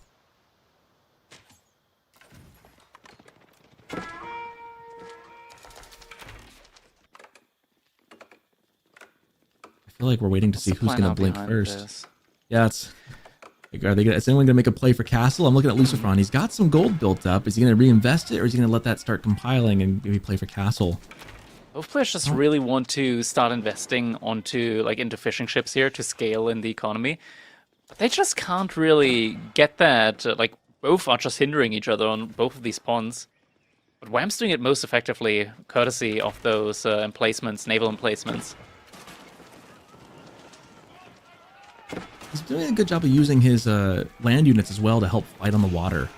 I feel like we're waiting to see who's going to blink first. This? Yeah, is anyone going to make a play for Castle? I'm looking at Lucifron. He's got some gold built up. Is he going to reinvest it, or is he going to let that start compiling and maybe play for Castle? Both players just really want to start investing into fishing ships here to scale in the economy. But they just can't really get that. Both are just hindering each other on both of these ponds. But Wham's doing it most effectively, courtesy of those emplacements, naval emplacements. He's doing a good job of using his land units as well to help fight on the water.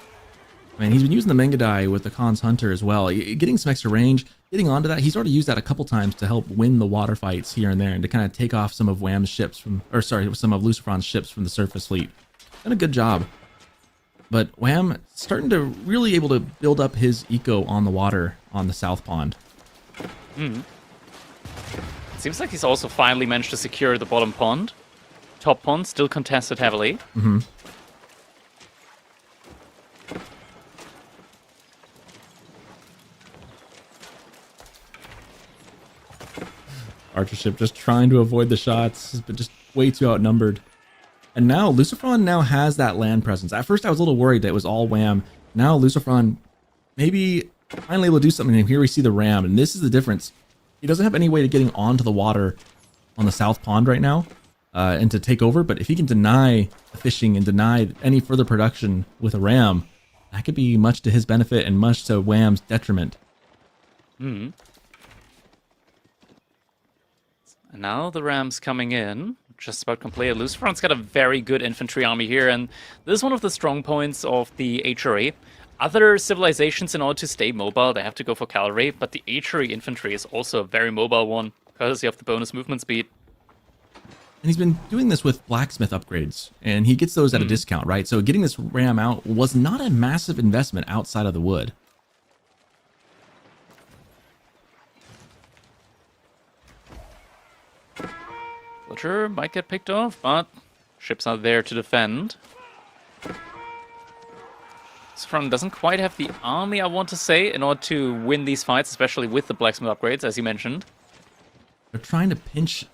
I mean, he's been using the Mengadai with the Khan's Hunter as well, getting some extra range, getting onto that. He's already used that a couple times to help win the water fights here and there, and to kind of take off some of Wham's ships some of Lucifron's ships from the surface fleet. Done a good job. But Wham starting to really able to build up his eco on the water on the South Pond. It seems like he's also finally managed to secure the bottom pond. Top pond still contested heavily. Archer ship just trying to avoid the shots, but just way too outnumbered. And now Lucifron now has that land presence. At first I was a little worried that it was all Wham. Now Lucifron maybe finally able to do something, and here we see the ram, and this is the difference. He doesn't have any way of getting onto the water on the South Pond right now. And to take over, but if he can deny the fishing and deny any further production with a ram, that could be much to his benefit and much to Wham's detriment. And now the ram's coming in, just about completed. Lucifron's got a very good infantry army here, and this is one of the strong points of the HRE. Other civilizations, in order to stay mobile, they have to go for cavalry, but the HRE infantry is also a very mobile one, courtesy of the bonus movement speed. And he's been doing this with blacksmith upgrades, and he gets those at a discount, right? So getting this ram out was not a massive investment outside of the wood. Butcher might get picked off, but ships are there to defend. This front doesn't quite have the army, I want to say, in order to win these fights, especially with the blacksmith upgrades, as you mentioned. They're trying to pinch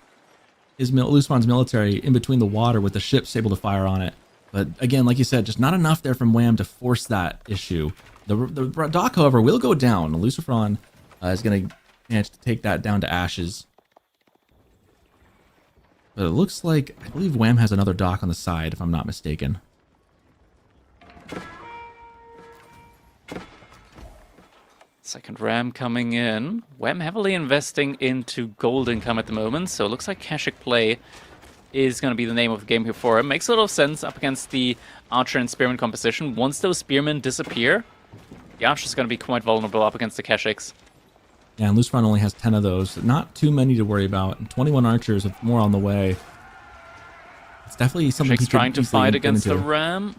his Lucifer's military in between the water with the ships able to fire on it. But again, like you said, just not enough there from Wham to force that issue. The dock, however, will go down. Lucifron is going to manage to take that down to ashes. But it looks like, I believe Wham has another dock on the side, if I'm not mistaken. Second ram coming in. Wham heavily investing into gold income at the moment, so it looks like Kashik play is going to be the name of the game here for him. Makes a lot of sense up against the Archer and Spearman composition. Once those Spearmen disappear, the Archer's going to be quite vulnerable up against the Kashiks. Yeah, and Lucifron only has 10 of those. Not too many to worry about. And 21 Archers with more on the way. It's definitely something he's trying to fight against the ram.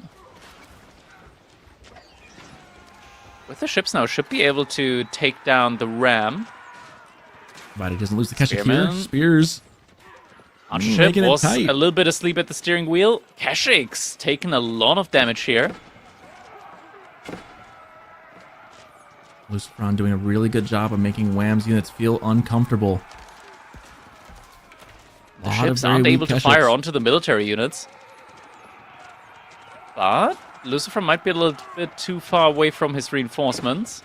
With the ships now, should be able to take down the ram. But he doesn't lose the Kashik Spearman. here. Spears. Archer ship making it was tight. a little bit asleep at the steering wheel. Kashiks taking a lot of damage here. Lucifron doing a really good job of making Wham's units feel uncomfortable. The ships aren't able to fire onto the military units. But Lucifer might be a little bit too far away from his reinforcements.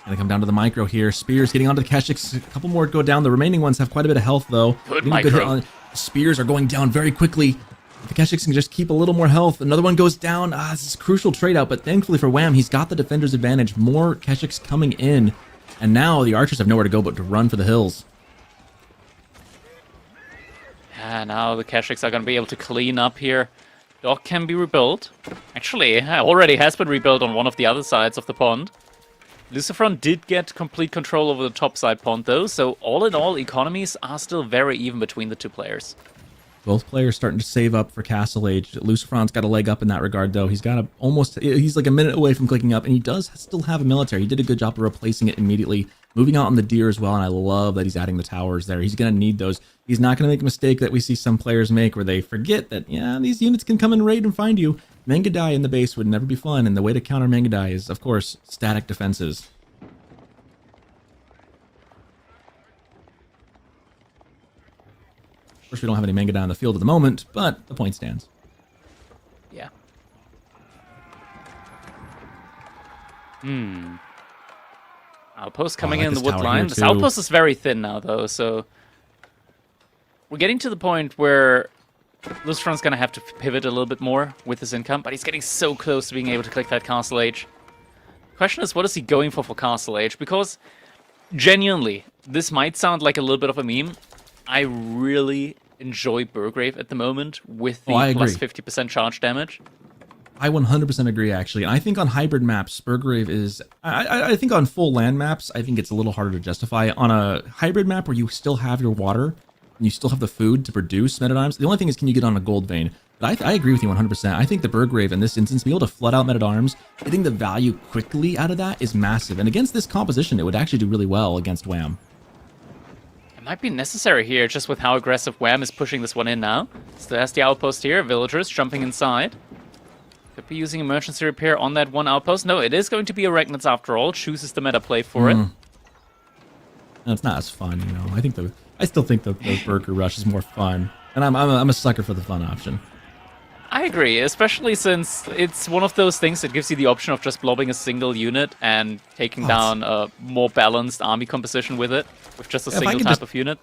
Gonna come down to the micro here. Spears getting onto the Kashiks. A couple more go down. The remaining ones have quite a bit of health, though. Good Getting a micro. hit on- Spears are going down very quickly. If the Kashiks can just keep a little more health. Another one goes down. This is a crucial trade out, but thankfully for Wham, he's got the defender's advantage. More Kashiks coming in. And now the archers have nowhere to go but to run for the hills. Now the Kashiks are going to be able to clean up here. Dock can be rebuilt. Actually, already has been rebuilt on one of the other sides of the pond. Lucifron did get complete control over the top side pond, though, so all in all, economies are still very even between the two players. Both players starting to save up for Castle Age. Lucifron's got a leg up in that regard, though. He's got he's like a minute away from clicking up, and he does still have a military. He did a good job of replacing it immediately, moving out on the deer as well, and I love that he's adding the towers there. He's going to need those. He's not going to make a mistake that we see some players make where they forget that, yeah, these units can come and raid and find you. Mangadai in the base would never be fun, and the way to counter Mangadai is, of course, static defenses. Of course, we don't have any Mangadai on the field at the moment, but the point stands. Yeah. Outpost coming like in the this wood tower line. here, This too. outpost is very thin now, though, so we're getting to the point where Lucifron's going to have to pivot a little bit more with his income, but he's getting so close to being able to click that Castle Age. Question is, what is he going for Castle Age? Because, genuinely, this might sound like a little bit of a meme. I really enjoy Burgrave at the moment with the I plus agree. 50% charge damage. I 100% agree, actually. And I think on hybrid maps, Burgrave is... I think on full land maps, I think it's a little harder to justify. On a hybrid map where you still have your water, and you still have the food to produce men-at-arms, the only thing is, can you get on a gold vein? But I agree with you 100%. I think the Burgrave, in this instance, being able to flood out men-at-arms, getting the value quickly out of that is massive. And against this composition, it would actually do really well against Wham. It might be necessary here, just with how aggressive Wham is pushing this one in now. So there's the outpost here, villagers jumping inside. Could be using emergency repair on that one outpost. No, it is going to be Arachnids after all. Chooses the meta play for it. And it's not as fun, you know. I still think the Burger Rush is more fun. And I'm a sucker for the fun option. I agree, especially since it's one of those things that gives you the option of just blobbing a single unit and taking down a more balanced army composition with it, with just a If I single could type just- of unit.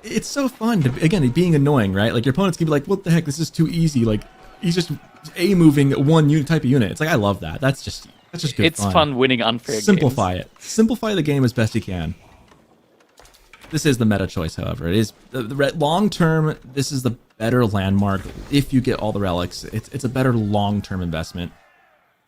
It's so fun to, again, it being annoying, right? Like your opponents can be like, what the heck, this is too easy. Like he's just A-moving one unit type of unit. It's like, I love that. That's just good It's fun winning unfair games. Simplify it. Simplify the game as best you can. This is the meta choice, however. It is the long term. This is the better landmark. If you get all the relics, it's a better long term investment.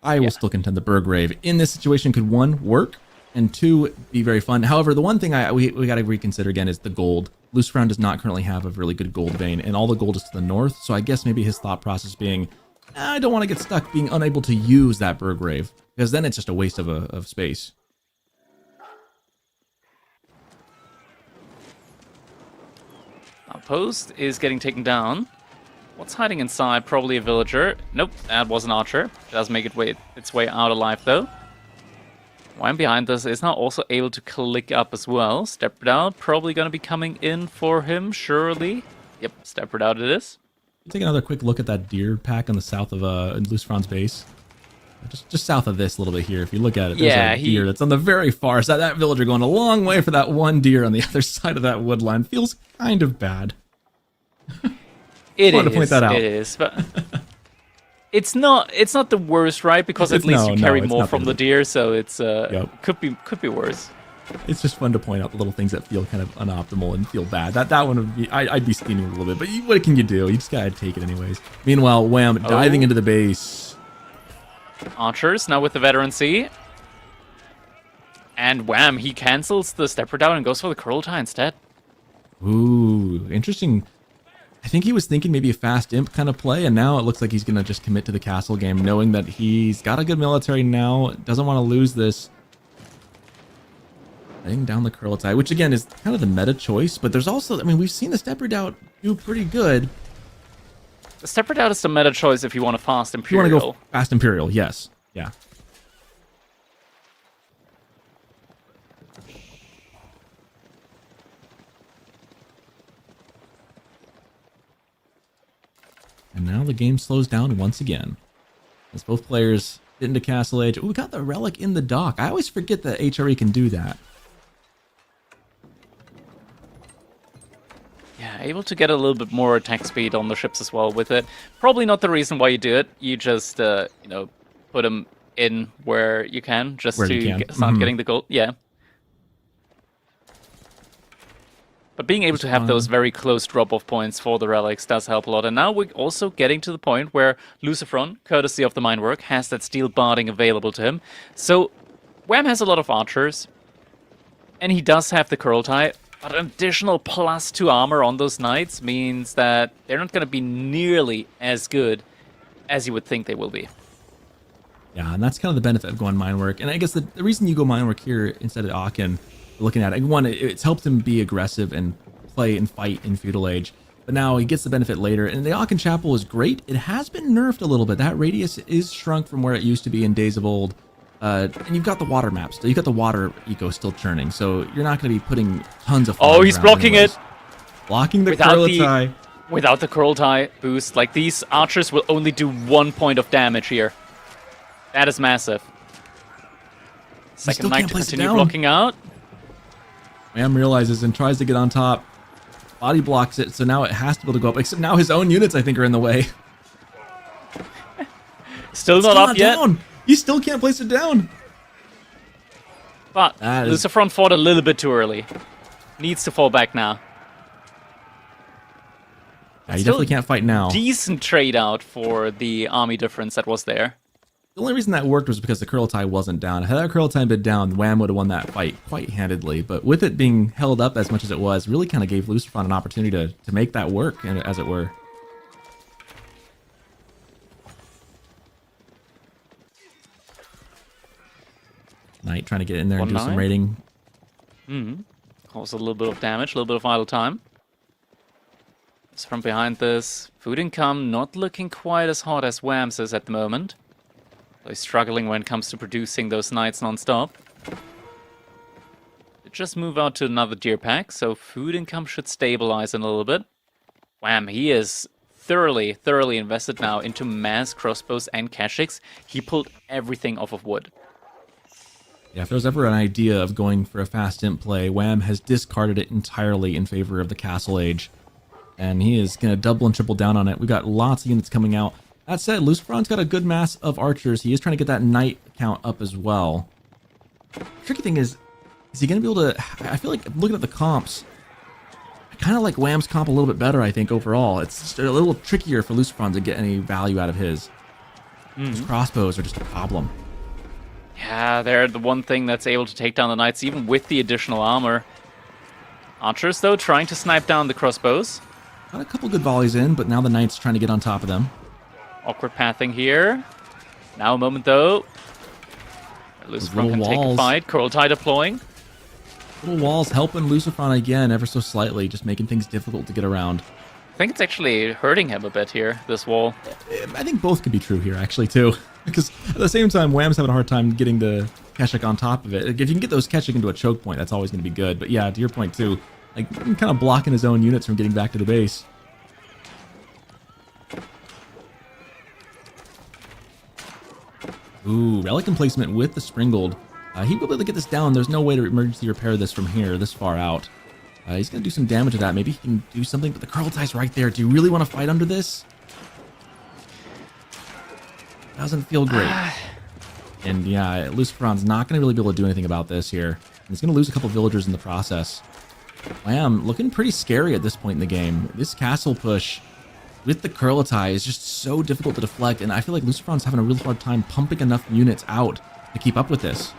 I will still contend the Burgrave in this situation could, one, work, and two, be very fun. However, the one thing we got to reconsider again is the gold. Lucifron does not currently have a really good gold vein, and all the gold is to the north. So I guess maybe his thought process being, I don't want to get stuck being unable to use that Burgrave, because then it's just a waste of space. Outpost is getting taken down. What's hiding inside? Probably a villager. Nope, that was an archer. It does make its way out alive, though. Wham behind this is now also able to click up as well. Step out, probably going to be coming in for him, surely. Yep, step out it is. Take another quick look at that deer pack on the south of Lucifron's base. Just south of this a little bit here. If you look at it, there's a deer that's on the very far side. That villager going a long way for that one deer on the other side of that wood line. Feels kind of bad. It wanted to point that out. It is, but it's not the worst, right? Because at least you carry more from the deer, so it's could be worse. It's just fun to point out the little things that feel kind of unoptimal and feel bad. That one would be, I'd be steaming a little bit, but what can you do? You just gotta take it anyways. Meanwhile, Wham diving into the base. Archers now with the veterancy. And Wham, he cancels the stepper down and goes for the Kurultai instead. Ooh, interesting. I think he was thinking maybe a fast imp kind of play, and now it looks like he's going to just commit to the castle game, knowing that he's got a good military now, doesn't want to lose this. Laying down the Kurultai, which again is kind of the meta choice, but there's also, I mean, we've seen the Stepper Doubt do pretty good. The Stepper Doubt is the meta choice if you want a fast Imperial. You want to go fast Imperial, yes. Yeah. And now the game slows down once again. As both players get into Castle Age. Ooh, we got the Relic in the dock. I always forget that HRE can do that. Yeah, able to get a little bit more attack speed on the ships as well with it. Probably not the reason why you do it. You just, you know, put them in where you can, just to start getting the gold. Yeah. But being able to have those very close drop-off points for the relics does help a lot. And now we're also getting to the point where Lucifron, courtesy of the minework, has that steel barding available to him. So Wham has a lot of archers, and he does have the Kurultai, but an additional +2 armor on those knights means that they're not going to be nearly as good as you would think they will be. Yeah, and that's kind of the benefit of going minework. And I guess the reason you go minework here instead of Aachen, looking at it, one, it's helped him be aggressive and play and fight in Feudal Age, but now he gets the benefit later. And the Aachen Chapel is great. It has been nerfed a little bit. That radius is shrunk from where it used to be in days of old. And you've got the water maps. So you've got the water eco still churning. So you're not going to be putting tons of... Oh, he's blocking it! Blocking the Kurultai. Without the Kurultai boost, like these archers will only do 1 point of damage here. That is massive. Second knight to continue blocking out. Wham realizes and tries to get on top. Body blocks it, so now it has to be able to go up. Except now his own units, I think, are in the way. Still not up yet. Down. He still can't place it down. But Lucifron fought a little bit too early. Needs to fall back now. Yeah, you definitely can't fight now. Decent trade out for the army difference that was there. The only reason that worked was because the Kurultai wasn't down. Had that Kurultai been down, Wham would have won that fight quite handedly. But with it being held up as much as it was, really kind of gave Lucifron an opportunity to make that work, as it were. Knight trying to get in there and do some raiding. Cause a little bit of damage, a little bit of idle time. So from behind this, food income not looking quite as hot as Wham's is at the moment. He's struggling when it comes to producing those knights non-stop. Just move out to another deer pack, so food income should stabilize in a little bit. Wham, he is thoroughly invested now into mass crossbows and Kashyyyks. He pulled everything off of wood. Yeah, if there's ever an idea of going for a fast imp play, Wham has discarded it entirely in favor of the Castle Age. And he is going to double and triple down on it. We've got lots of units coming out. That said, Lucifron's got a good mass of archers. He is trying to get that knight count up as well. The tricky thing is he going to be able to... I feel like looking at the comps, I kind of like Wham's comp a little bit better, I think, overall. It's just a little trickier for Lucifron to get any value out of his. His crossbows are just a problem. Yeah, they're the one thing that's able to take down the knights, even with the additional armor. Archers, though, trying to snipe down the crossbows. Got a couple good volleys in, but now the knight's trying to get on top of them. Awkward pathing here. Now a moment, though. Lucifron can take a fight. Kurultai deploying. Little walls helping Lucifron again, ever so slightly, just making things difficult to get around. I think it's actually hurting him a bit here, this wall. I think both could be true here, actually, too. Because at the same time, Wham's having a hard time getting the Keshik on top of it. If you can get those Keshik into a choke point, that's always going to be good. But yeah, to your point too, like kind of blocking his own units from getting back to the base. Ooh, Relic Emplacement with the Springald. He will be able to get this down. There's no way to emergency repair this from here, this far out. He's going to do some damage to that. Maybe he can do something, but the Kurultai's right there. Do you really want to fight under this? Doesn't feel great. And yeah, Luciferon's not going to really be able to do anything about this here. And he's going to lose a couple villagers in the process. Wham, looking pretty scary at this point in the game. This castle push with the Kurultai is just so difficult to deflect, and I feel like Luciferon's having a real hard time pumping enough units out to keep up with this.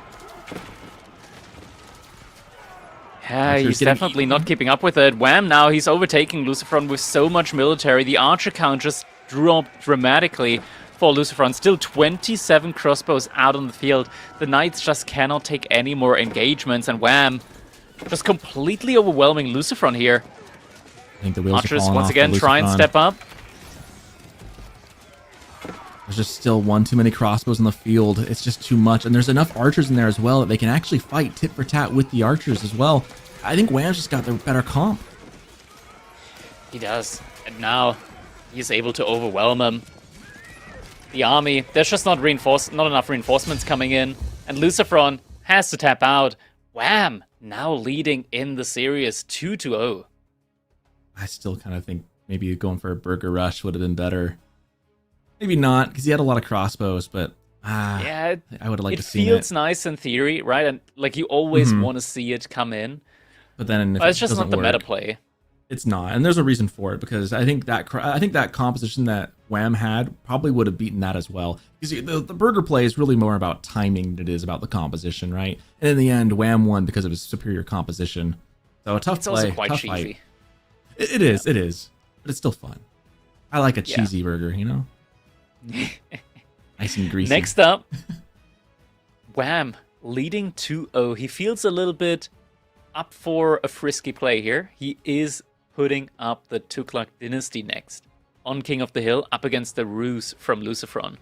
Yeah, he's definitely not keeping up with it. Wham, now he's overtaking Luciferon with so much military. The archer count just dropped dramatically for Luciferon. Still 27 crossbows out on the field. The knights just cannot take any more engagements, and wham, just completely overwhelming Luciferon here. I think the wheels Archers are falling once off again for try and Luciferon. step up. There's just still one too many crossbows in the field. It's just too much. And there's enough archers in there as well that they can actually fight tit for tat with the archers as well. I think Wham's just got the better comp. He does. And now he's able to overwhelm him. The army, there's just not enough reinforcements coming in. And Luciferon has to tap out. Wham! Now leading in the series 2-0. I still kind of think maybe going for a burger rush would have been better. Maybe not, because he had a lot of crossbows, but yeah, I would have liked to see it. It feels nice in theory, right? And like you always want to see it come in. But then it's just not the meta play. It's not, and there's a reason for it, because I think that composition that Wham had probably would have beaten that as well. Because the burger play is really more about timing than it is about the composition, right? And in the end, Wham won because of his superior composition. So a tough it's play, also quite tough cheesy. fight. It is, but it's still fun. I like a cheesy burger, you know? Nice and greasy. Next up, Wham leading 2-0. He feels a little bit up for a frisky play here. He is putting up the Tughlaq dynasty next on King of the Hill up against the Ruse from Luciferon.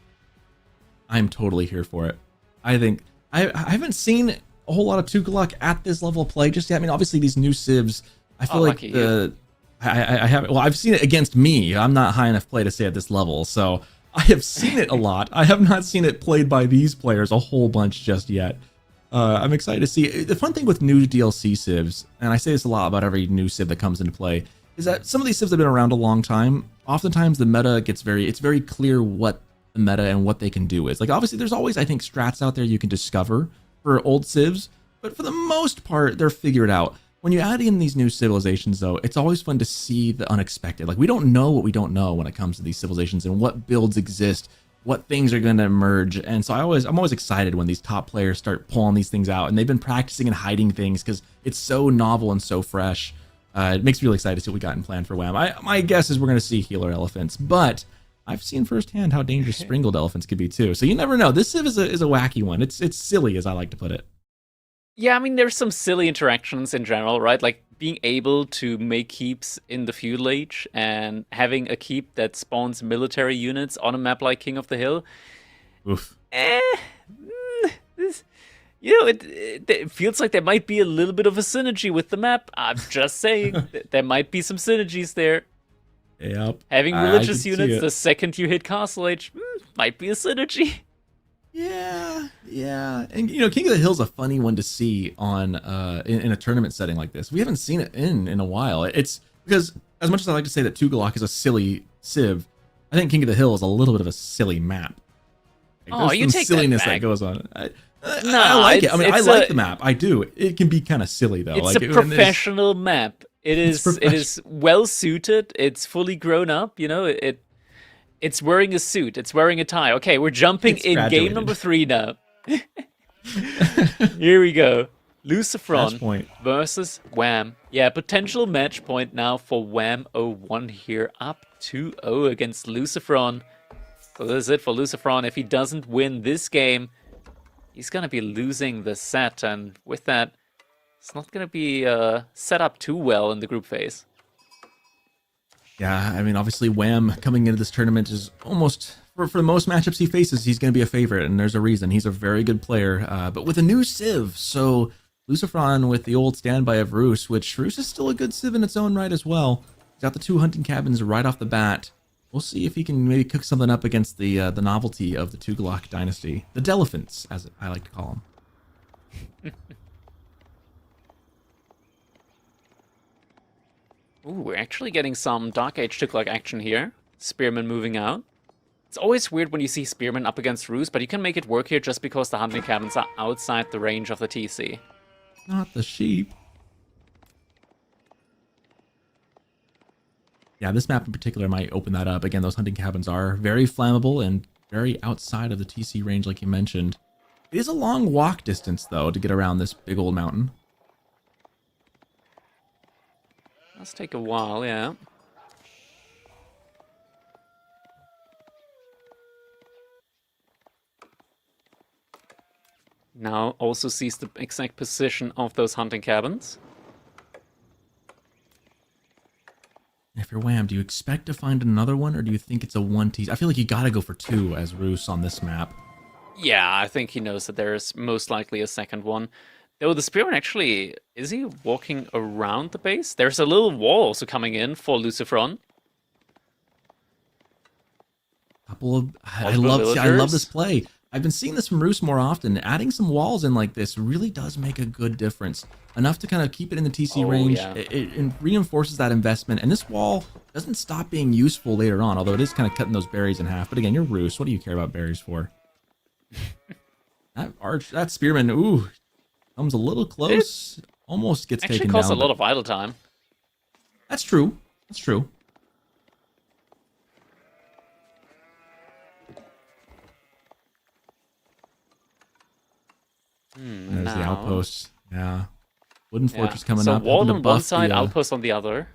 I'm totally here for it. I think I haven't seen a whole lot of Tughlaq at this level of play just yet. I mean, obviously these new civs, I feel like I have. Well, I've seen it against me. I'm not high enough play to say at this level, so I have seen it a lot. I have not seen it played by these players a whole bunch just yet. I'm excited to see. The fun thing with new DLC civs, and I say this a lot about every new civ that comes into play, is that some of these civs have been around a long time. Oftentimes the meta gets it's very clear what the meta and what they can do is. Like obviously there's always, I think, strats out there you can discover for old civs, but for the most part, they're figured out. When you add in these new civilizations, though, it's always fun to see the unexpected. Like, we don't know what we don't know when it comes to these civilizations and what builds exist, what things are going to emerge. And so I'm always excited when these top players start pulling these things out. And they've been practicing and hiding things because it's so novel and so fresh. It makes me really excited to see what we got in plan for Wham. My guess is we're going to see healer elephants, but I've seen firsthand how dangerous springled elephants could be, too. So you never know. This civ is a wacky one. It's silly, as I like to put it. Yeah, I mean, there's some silly interactions in general, right? Like being able to make keeps in the feudal age and having a keep that spawns military units on a map like King of the Hill. Oof. It feels like there might be a little bit of a synergy with the map. I'm just saying, there might be some synergies there. Yep. Having religious units the second you hit Castle Age might be a synergy. Yeah. And, King of the Hill's a funny one to see on in a tournament setting like this. We haven't seen it in a while. It's because, as much as I like to say that Tughlaq is a silly civ, I think King of the Hill is a little bit of a silly map. Like, you take silliness that goes on. I like it. I mean, I like the map. I do. It can be kind of silly, though. It's a professional map. It is well suited. It's fully grown up. It's wearing a suit. It's wearing a tie. Okay, we're jumping in game number 3 now. Here we go. Luciferon versus Wham. Yeah, potential match point now for Wham 01 here. Up 2-0 against Luciferon. So this is it for Luciferon. If he doesn't win this game, he's going to be losing the set. And with that, it's not going to be set up too well in the group phase. Yeah, I mean, obviously Wham coming into this tournament is almost for most matchups he faces, he's going to be a favorite, and there's a reason. He's a very good player, but with a new Civ, so Lucifron with the old standby of Roos, which Roos is still a good Civ in its own right as well. He's got the 2 hunting cabins right off the bat. We'll see if he can maybe cook something up against the novelty of the Tughlaq dynasty. The Delephants, as I like to call them. Ooh, we're actually getting some Dark Age Tughlaq action here. Spearmen moving out. It's always weird when you see Spearmen up against Roos, but you can make it work here just because the hunting cabins are outside the range of the TC. Not the sheep. Yeah, this map in particular might open that up. Again, those hunting cabins are very flammable and very outside of the TC range, like you mentioned. It is a long walk distance, though, to get around this big old mountain. Does take a while, yeah. Now also sees the exact position of those hunting cabins. If you're Wham, do you expect to find another one, or do you think it's a 1T? I feel like you gotta go for 2 as Roos on this map. Yeah, I think he knows that there's most likely a second one. Though the Spearman actually, is he walking around the base? There's a little wall also coming in for Lucifron. Couple of I love this play. I've been seeing this from Roos more often. Adding some walls in like this really does make a good difference. Enough to kind of keep it in the TC range. Yeah. It reinforces that investment. And this wall doesn't stop being useful later on, although it is kind of cutting those berries in half. But again, you're Roos. What do you care about berries for? that Spearman, ooh, comes a little close. Almost gets taken down. Actually costs a lot of idle time. That's true. That's true. There's the outpost. Yeah. Wooden Fortress coming up. So wall to on buff one side, the, outpost on the other.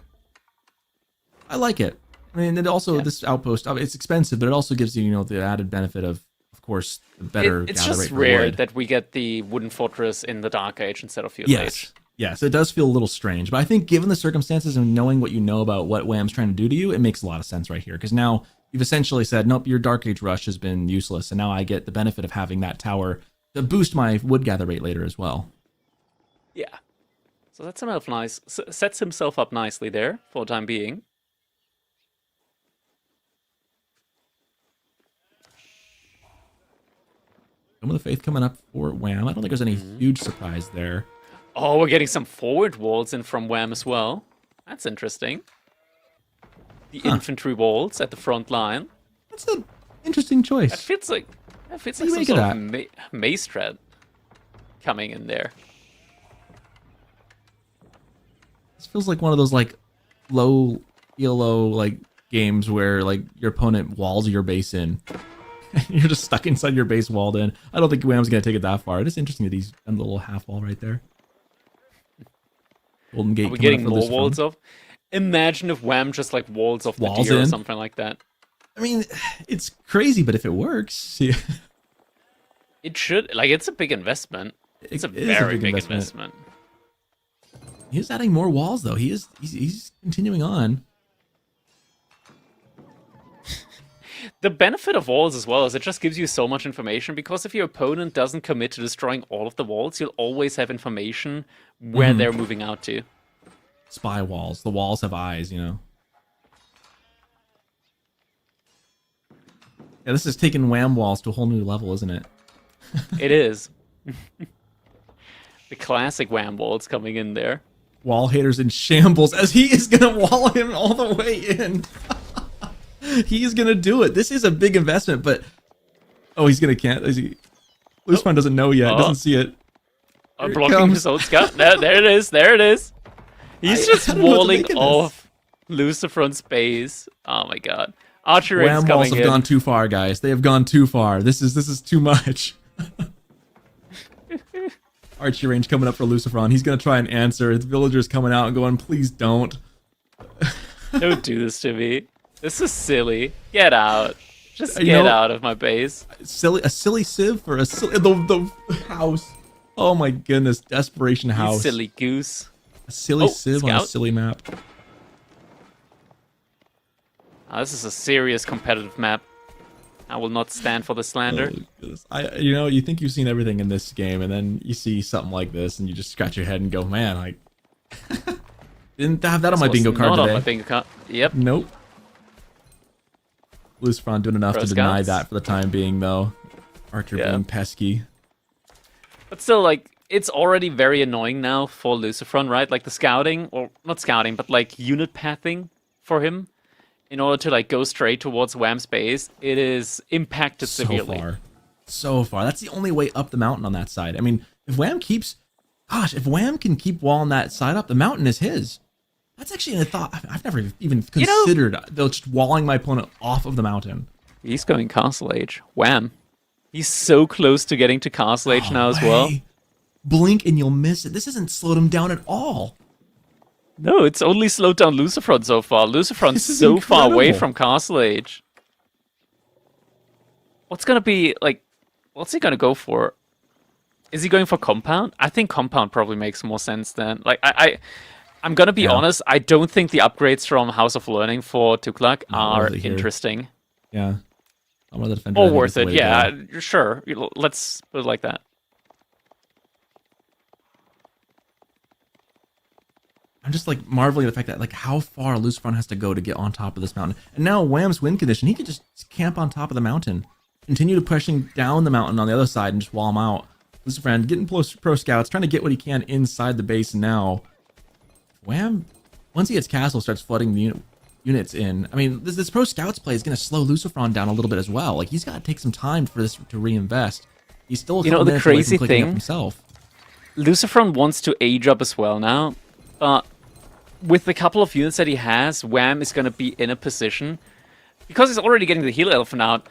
I like it. I mean, it also, this outpost, it's expensive, but it also gives you, you know, the added benefit of course, the better It's gather just rate rare reward. that we get the Wooden Fortress in the Dark Age instead of Feudal Age. Yes, it does feel a little strange, but I think given the circumstances and knowing what you know about what Wham's trying to do to you, it makes a lot of sense right here, because now you've essentially said, nope, your Dark Age rush has been useless, and now I get the benefit of having that tower to boost my wood gather rate later as well. Yeah. So that's himself nice. Sets himself up nicely there for the time being. Some of the Faith coming up for Wham. I don't think there's any huge surprise there. Oh, we're getting some forward walls in from Wham as well. That's interesting. The infantry walls at the front line. That's an interesting choice. That feels like some make sort of of maze thread coming in there. This feels like one of those like low ELO like games where like your opponent walls your base in. You're just stuck inside your base walled in. I don't think Wham's gonna take it that far. It's interesting that he's done the little half wall right there. Golden Gate. Are we getting more walls off? Imagine if Wham just like walls off the deer or something like that. I mean, it's crazy, but if it works, yeah. It should. Like, it's a big investment. It's a very big investment. He's adding more walls though. He's continuing on. The benefit of walls as well is it just gives you so much information, because if your opponent doesn't commit to destroying all of the walls, you'll always have information where they're moving out to. Spy walls. The walls have eyes, you know. Yeah, this is taking Wham walls to a whole new level, isn't it? It is. The classic Wham walls coming in there. Wall haters in shambles as he is going to wall him all the way in. He's going to do it. This is a big investment, but... Oh, he's going to can't. Lucifron doesn't know yet. Doesn't see it. Blocking his old scout. There it is. There it is. He's just walling off Lucifron's base. Oh my god. Archer is coming in. Wham walls have gone too far, guys. They have gone too far. This is too much. Archery range coming up for Lucifron. He's going to try and answer. The villagers coming out and going, please don't. Don't do this to me. This is silly. Get out. Just get out of my base. A silly civ for a silly... The house. Oh my goodness. Desperation house. You silly goose. A silly civ on a silly map. Oh, this is a serious competitive map. I will not stand for the slander. You know, you think you've seen everything in this game, and then you see something like this, and you just scratch your head and go, man, like, didn't have that on my This bingo was card not today. on my bingo card. Yep. Nope. Lucifron doing enough Pro to deny Scouts. that for the time being, though. Archer Yeah. being pesky. But still, like, it's already very annoying now for Lucifron, right? Like the scouting, or not scouting, but like unit pathing for him in order to like go straight towards Wham's base. It is impacted severely. So far. That's the only way up the mountain on that side. I mean, if Wham keeps... Gosh, if Wham can keep walling that side up, the mountain is his. That's actually a thought I've never even considered, though, just walling my opponent off of the mountain. He's going Castle Age. Wham. He's so close to getting to Castle Age now as well. Blink and you'll miss it. This hasn't slowed him down at all. No, it's only slowed down Lucifron so far. Lucifron's so far away from Castle Age. What's gonna be, like, what's he gonna go for? Is he going for Compound? I think Compound probably makes more sense then. Like, I'm gonna be honest, I don't think the upgrades from House of Learning for Tuklak are interesting. Yeah. I'm one of the defenders. Or worth it, yeah, sure. Let's put it like that. I'm just like marveling at the fact that like how far Lucifron has to go to get on top of this mountain. And now Wham's win condition, he could just camp on top of the mountain. Continue to pushing down the mountain on the other side and just wall him out. Lucifron getting pro scouts, trying to get what he can inside the base now. Wham, once he hits castle, starts flooding the units in. I mean, this pro scouts play is going to slow Lucifron down a little bit as well. Like, he's got to take some time for this to reinvest. He's still a couple the minutes away crazy from clicking up thing, himself. Lucifron wants to age up as well now, but with the couple of units that he has, Wham is going to be in a position, because he's already getting the healer elephant out,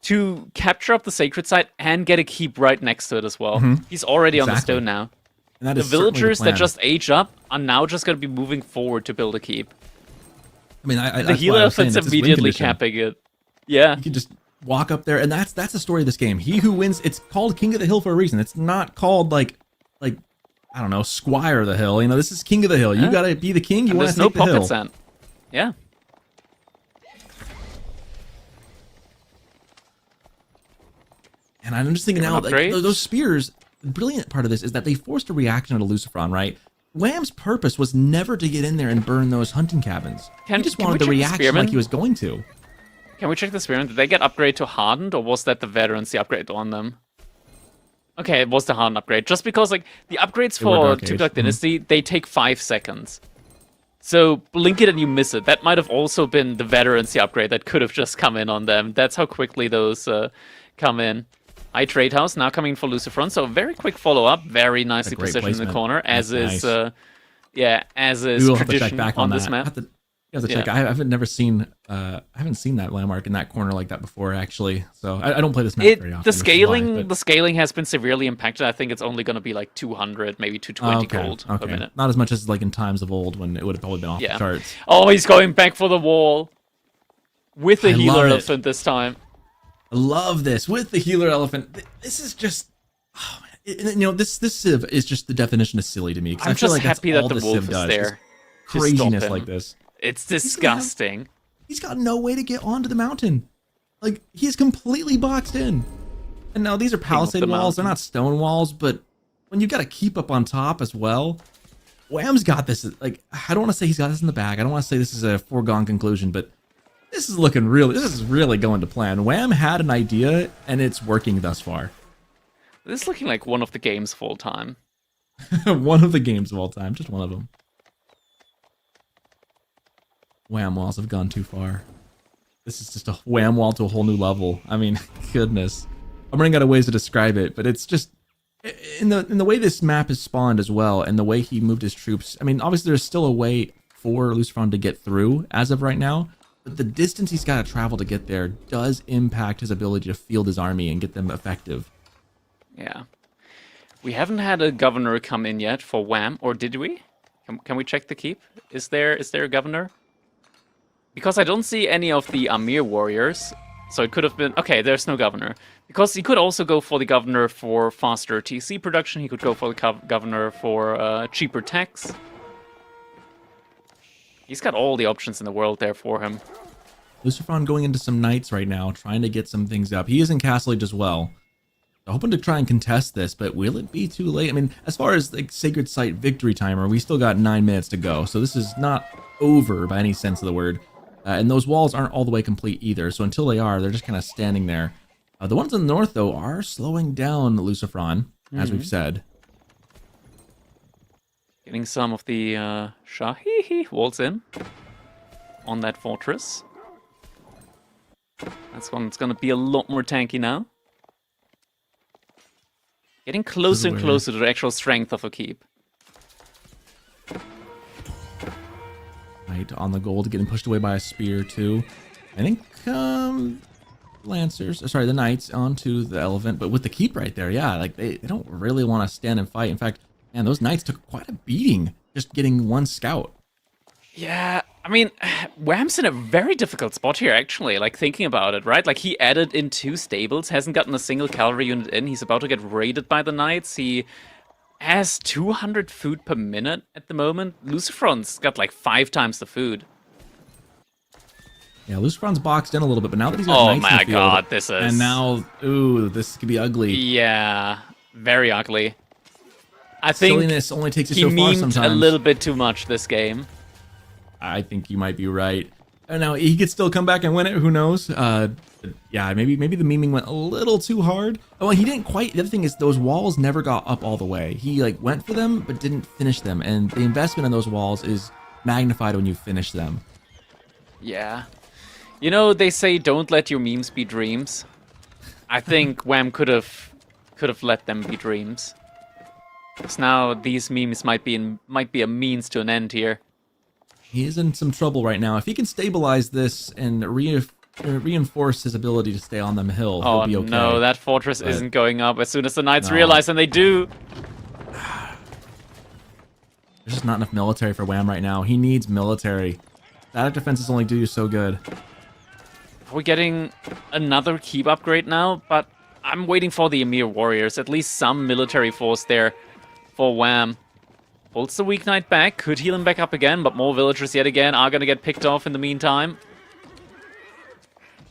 to capture up the sacred site and get a keep right next to it as well. He's already on the stone now. And that The is certainly villagers the that plan. just age up are now just going to be moving forward to build a keep. I mean, The healer elephant's immediately capping it. Yeah. You can just walk up there, and that's the story of this game. He who wins, it's called King of the Hill for a reason. It's not called like I don't know, Squire of the Hill. You know, this is King of the Hill. You gotta be the king. You want to There's no take the hill. pocket sand. Yeah. And I'm just thinking now, like, those spears. The brilliant part of this is that they forced a reaction to Lucifron, right? Wham's purpose was never to get in there and burn those hunting cabins. He just wanted the reaction like he was going to. Can we check the spearmen? Did they get upgraded to hardened, or was that the veterans the upgrade on them? Okay, it was the hardened upgrade. Just because, like, the upgrades for Tuklak Dynasty, they take 5 seconds. So, blink it and you miss it. That might have also been the veterancy upgrade that could have just come in on them. That's how quickly those come in. Trade House now coming for Lucifron, so very quick follow-up, very nicely positioned in the corner, as is tradition on this map. You have to check. I haven't seen that landmark in that corner like that before, actually. So I don't play this map very often. The scaling has been severely impacted. I think it's only going to be like 200, maybe 220 gold a minute. Not as much as like in times of old when it would have probably been off the charts. Oh, he's going back for the wall with the healer elephant this time. I love this with the healer elephant. This is just, oh man. You know, this Civ is just the definition of silly to me. I'm just happy that the wolf is there. Craziness like this. It's disgusting. He's got no way to get onto the mountain. Like, he's completely boxed in. And now these are palisade walls. They're not stone walls, but when you've got to keep up on top as well, Wham's got this. Like, I don't want to say he's got this in the bag. I don't want to say this is a foregone conclusion, but this is looking really, this is really going to plan. Wham had an idea, and it's working thus far. This is looking like one of the games of all time. One of the games of all time. Just one of them. Wham walls have gone too far. This is just a wham wall to a whole new level. I mean, goodness. I'm running out of ways to describe it, but it's just in the way this map is spawned as well, and the way he moved his troops. I mean, obviously there's still a way for Lucifron to get through as of right now, but the distance he's got to travel to get there does impact his ability to field his army and get them effective. Yeah. We haven't had a governor come in yet for Wham, or did we? Can we check the keep? Is there a governor? Because I don't see any of the Amir warriors, so it could have been... Okay, there's no governor. Because he could also go for the governor for faster TC production, he could go for the governor for cheaper tax. He's got all the options in the world there for him. Lucifron going into some knights right now, trying to get some things up. He is in Castle Age as well. I'm hoping to try and contest this, but will it be too late? I mean, as far as like Sacred Site victory timer, we still got 9 minutes to go, so this is not over by any sense of the word. And those walls aren't all the way complete either, so until they are, they're just kind of standing there. The ones in the north, though, are slowing down Lucifron, as we've said. Getting some of the Shahihi walls in on that fortress. That's one that's going to be a lot more tanky now. Getting closer and closer to the actual strength of a keep. Right, on the gold, getting pushed away by a spear, too. I think, Lancers, sorry, the Knights onto the Elephant, but with the keep right there, yeah, like, they don't really want to stand and fight. In fact, man, those Knights took quite a beating just getting one scout. Yeah, I mean, Wham's in a very difficult spot here, actually, like, thinking about it, right? Like, he added in 2 stables, hasn't gotten a single cavalry unit in, he's about to get raided by the Knights, he has 200 food per minute at the moment. Lucifron's got, like, 5 times the food. Yeah, Lucifron's boxed in a little bit, but now that he's got Knights in the field, god, this is... And now, ooh, this could be ugly. Yeah, very ugly. I think silliness only takes you he so far memed sometimes. a little bit too much this game. I think you might be right. And now he could still come back and win it. Who knows? Yeah, maybe the memeing went a little too hard. Oh, and he didn't quite. The other thing is those walls never got up all the way. He like went for them but didn't finish them. And the investment in those walls is magnified when you finish them. Yeah, you know they say don't let your memes be dreams. I think Wham could have let them be dreams. Because now these memes might be a means to an end here. He is in some trouble right now. If he can stabilize this and reinforce his ability to stay on the hill, he'll be okay. No, that fortress isn't going up as soon as the Knights realize, and they do. There's just not enough military for Wham right now. He needs military. Static defenses only do you so good. We're getting another keep upgrade now, but I'm waiting for the Emir warriors. At least some military force there for Wham. Holds the weak knight back, could heal him back up again, but more villagers yet again are going to get picked off in the meantime.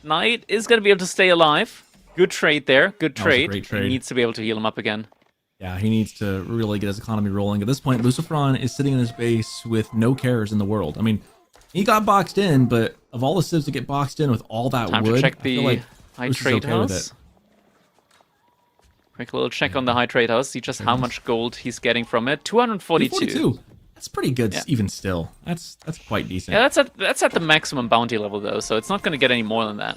Knight is going to be able to stay alive. Good trade there, good trade. Great trade. He needs to be able to heal him up again. Yeah, he needs to really get his economy rolling. At this point, Lucifron is sitting in his base with no cares in the world. I mean, he got boxed in, but of all the civs to get boxed in with all that Time wood, to check I feel the like high Bruce is trade okay with house. it. Quick little check on the high trade house, see just how much gold he's getting from it. 242. 242. That's pretty good, even still. That's quite decent. Yeah, that's at the maximum bounty level though, so it's not going to get any more than that.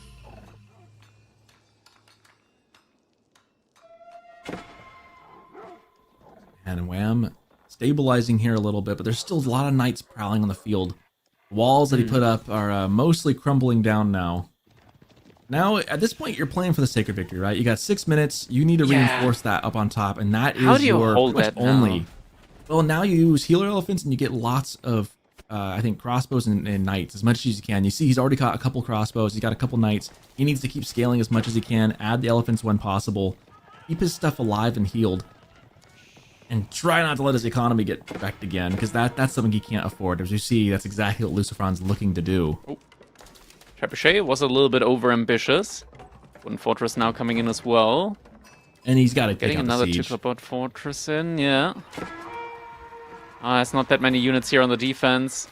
And Wham stabilizing here a little bit, but there's still a lot of knights prowling on the field. Walls that he put up are mostly crumbling down now. Now, at this point, you're playing for the sacred victory, right? You got 6 minutes. You need to reinforce that up on top, and that How is do you your hold pretty much that now? only. Well, now you use healer elephants, and you get lots of, I think, crossbows and knights, as much as you can. You see he's already got a couple crossbows. He's got a couple knights. He needs to keep scaling as much as he can, add the elephants when possible, keep his stuff alive and healed, and try not to let his economy get wrecked again, because that's something he can't afford. As you see, that's exactly what Lucifron's looking to do. Oh. Trebuchet was a little bit overambitious. Wooden Fortress now coming in as well. And he's got to take Getting out another the siege. Tuplabot Fortress in, yeah. It's not that many units here on the defense.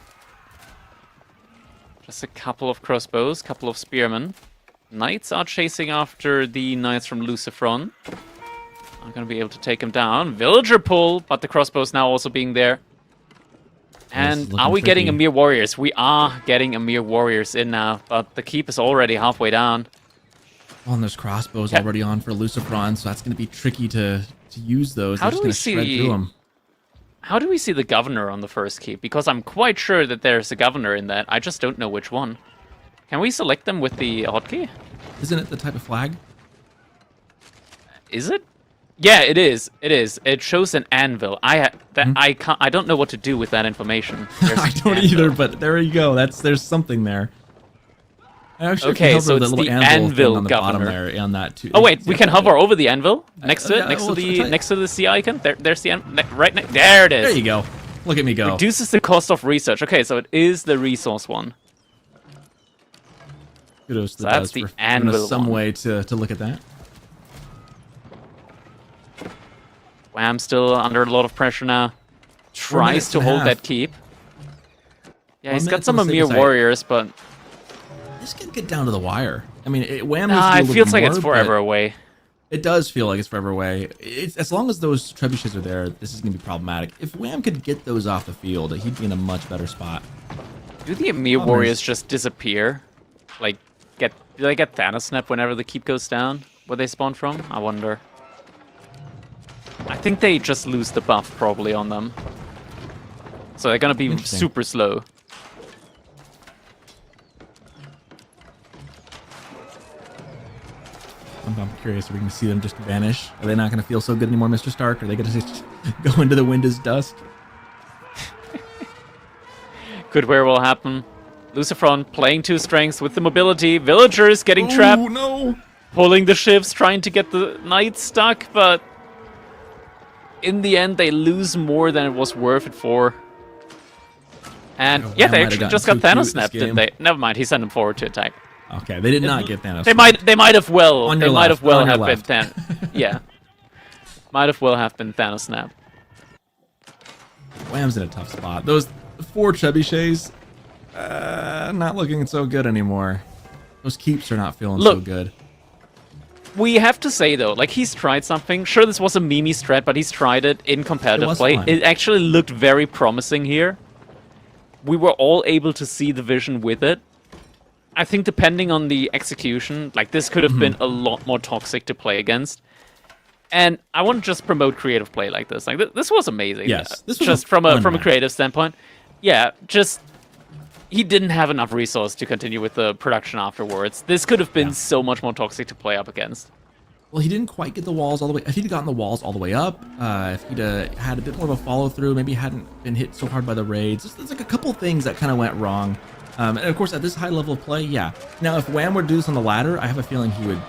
Just a couple of crossbows, couple of spearmen. Knights are chasing after the knights from Lucifron. Are going to be able to take him down. Villager pull, but the crossbows now also being there. And are we getting Emir warriors? We are getting Emir warriors in now, but the keep is already halfway down. Oh, and there's crossbows already on for Lucifron, so that's going to be tricky to use those. How They're do we just going to shred see- through them. How do we see the governor on the first keep? Because I'm quite sure that there's a governor in that. I just don't know which one. Can we select them with the hotkey? Isn't it the type of flag? Is it? Yeah, it is. It is. It shows an anvil. I don't know what to do with that information. There's I an don't anvil. either, but there you go. There's something there. Actually, Okay, hover so the it's little the anvil thing anvil on the bottom governor. there, on that too. Oh wait, we can hover over the anvil next to it, yeah, well, next to the C icon. There's the there it is. There you go. Look at me go. Reduces the cost of research. Okay, so it is the resource one. Kudos to So the that's devs the for giving anvil us some one. way to look at that. Wham still under a lot of pressure now. 4 minutes Tries to and a hold half. that keep. Yeah, 1 he's got minute some on the Amir sacred site. warriors, but This can get down to the wire. I mean, Wham needs to do a it little feels like more, it's but forever away. It does feel like it's forever away. It's, as long as those trebuchets are there, this is going to be problematic. If Wham could get those off the field, he'd be in a much better spot. Do the Amir Problem warriors is- just disappear? Like, do they get Thanos snap whenever the keep goes down? Where they spawn from? I wonder. I think they just lose the buff probably on them. So they're gonna be Interesting. super slow. I'm curious, are we going to see them just vanish? Are they not going to feel so good anymore, Mr. Stark? Are they going to just go into the wind as dust? Could very well happen. Lucifron playing two strengths with the mobility. Villagers getting trapped, Oh, no! pulling the ships, trying to get the knights stuck, but in the end they lose more than it was worth it for. And Oh, yeah, Wham they might have actually gotten just got too cute Thanos this snapped, didn't game. they? Never mind, he sent him forward to attack. Okay, they did not get Thanos. They might have well On they your might left, have well on your have been left. Thanos. Yeah. Might have well have been Thanos snap. Wham's in a tough spot. Those 4 trebuchets, not looking so good anymore. Those keeps are not feeling so Look. good. We have to say though, like he's tried something. Sure, this was a meme strat, but he's tried it in competitive was play. fun. It actually looked very promising here. We were all able to see the vision with it. I think depending on the execution, like this could have been a lot more toxic to play against. And I want to just promote creative play like this. Like this was amazing. Yes, this was just a from fun a match. creative standpoint. Yeah, just he didn't have enough resource to continue with the production afterwards. This could have been so much more toxic to play up against. Well, he didn't quite get the walls all the way. If he'd gotten the walls all the way up, if he'd had a bit more of a follow through, maybe hadn't been hit so hard by the raids. There's like a couple things that kind of went wrong. And of course, at this high level of play, yeah. Now, if Wham were to do this on the ladder, I have a feeling he would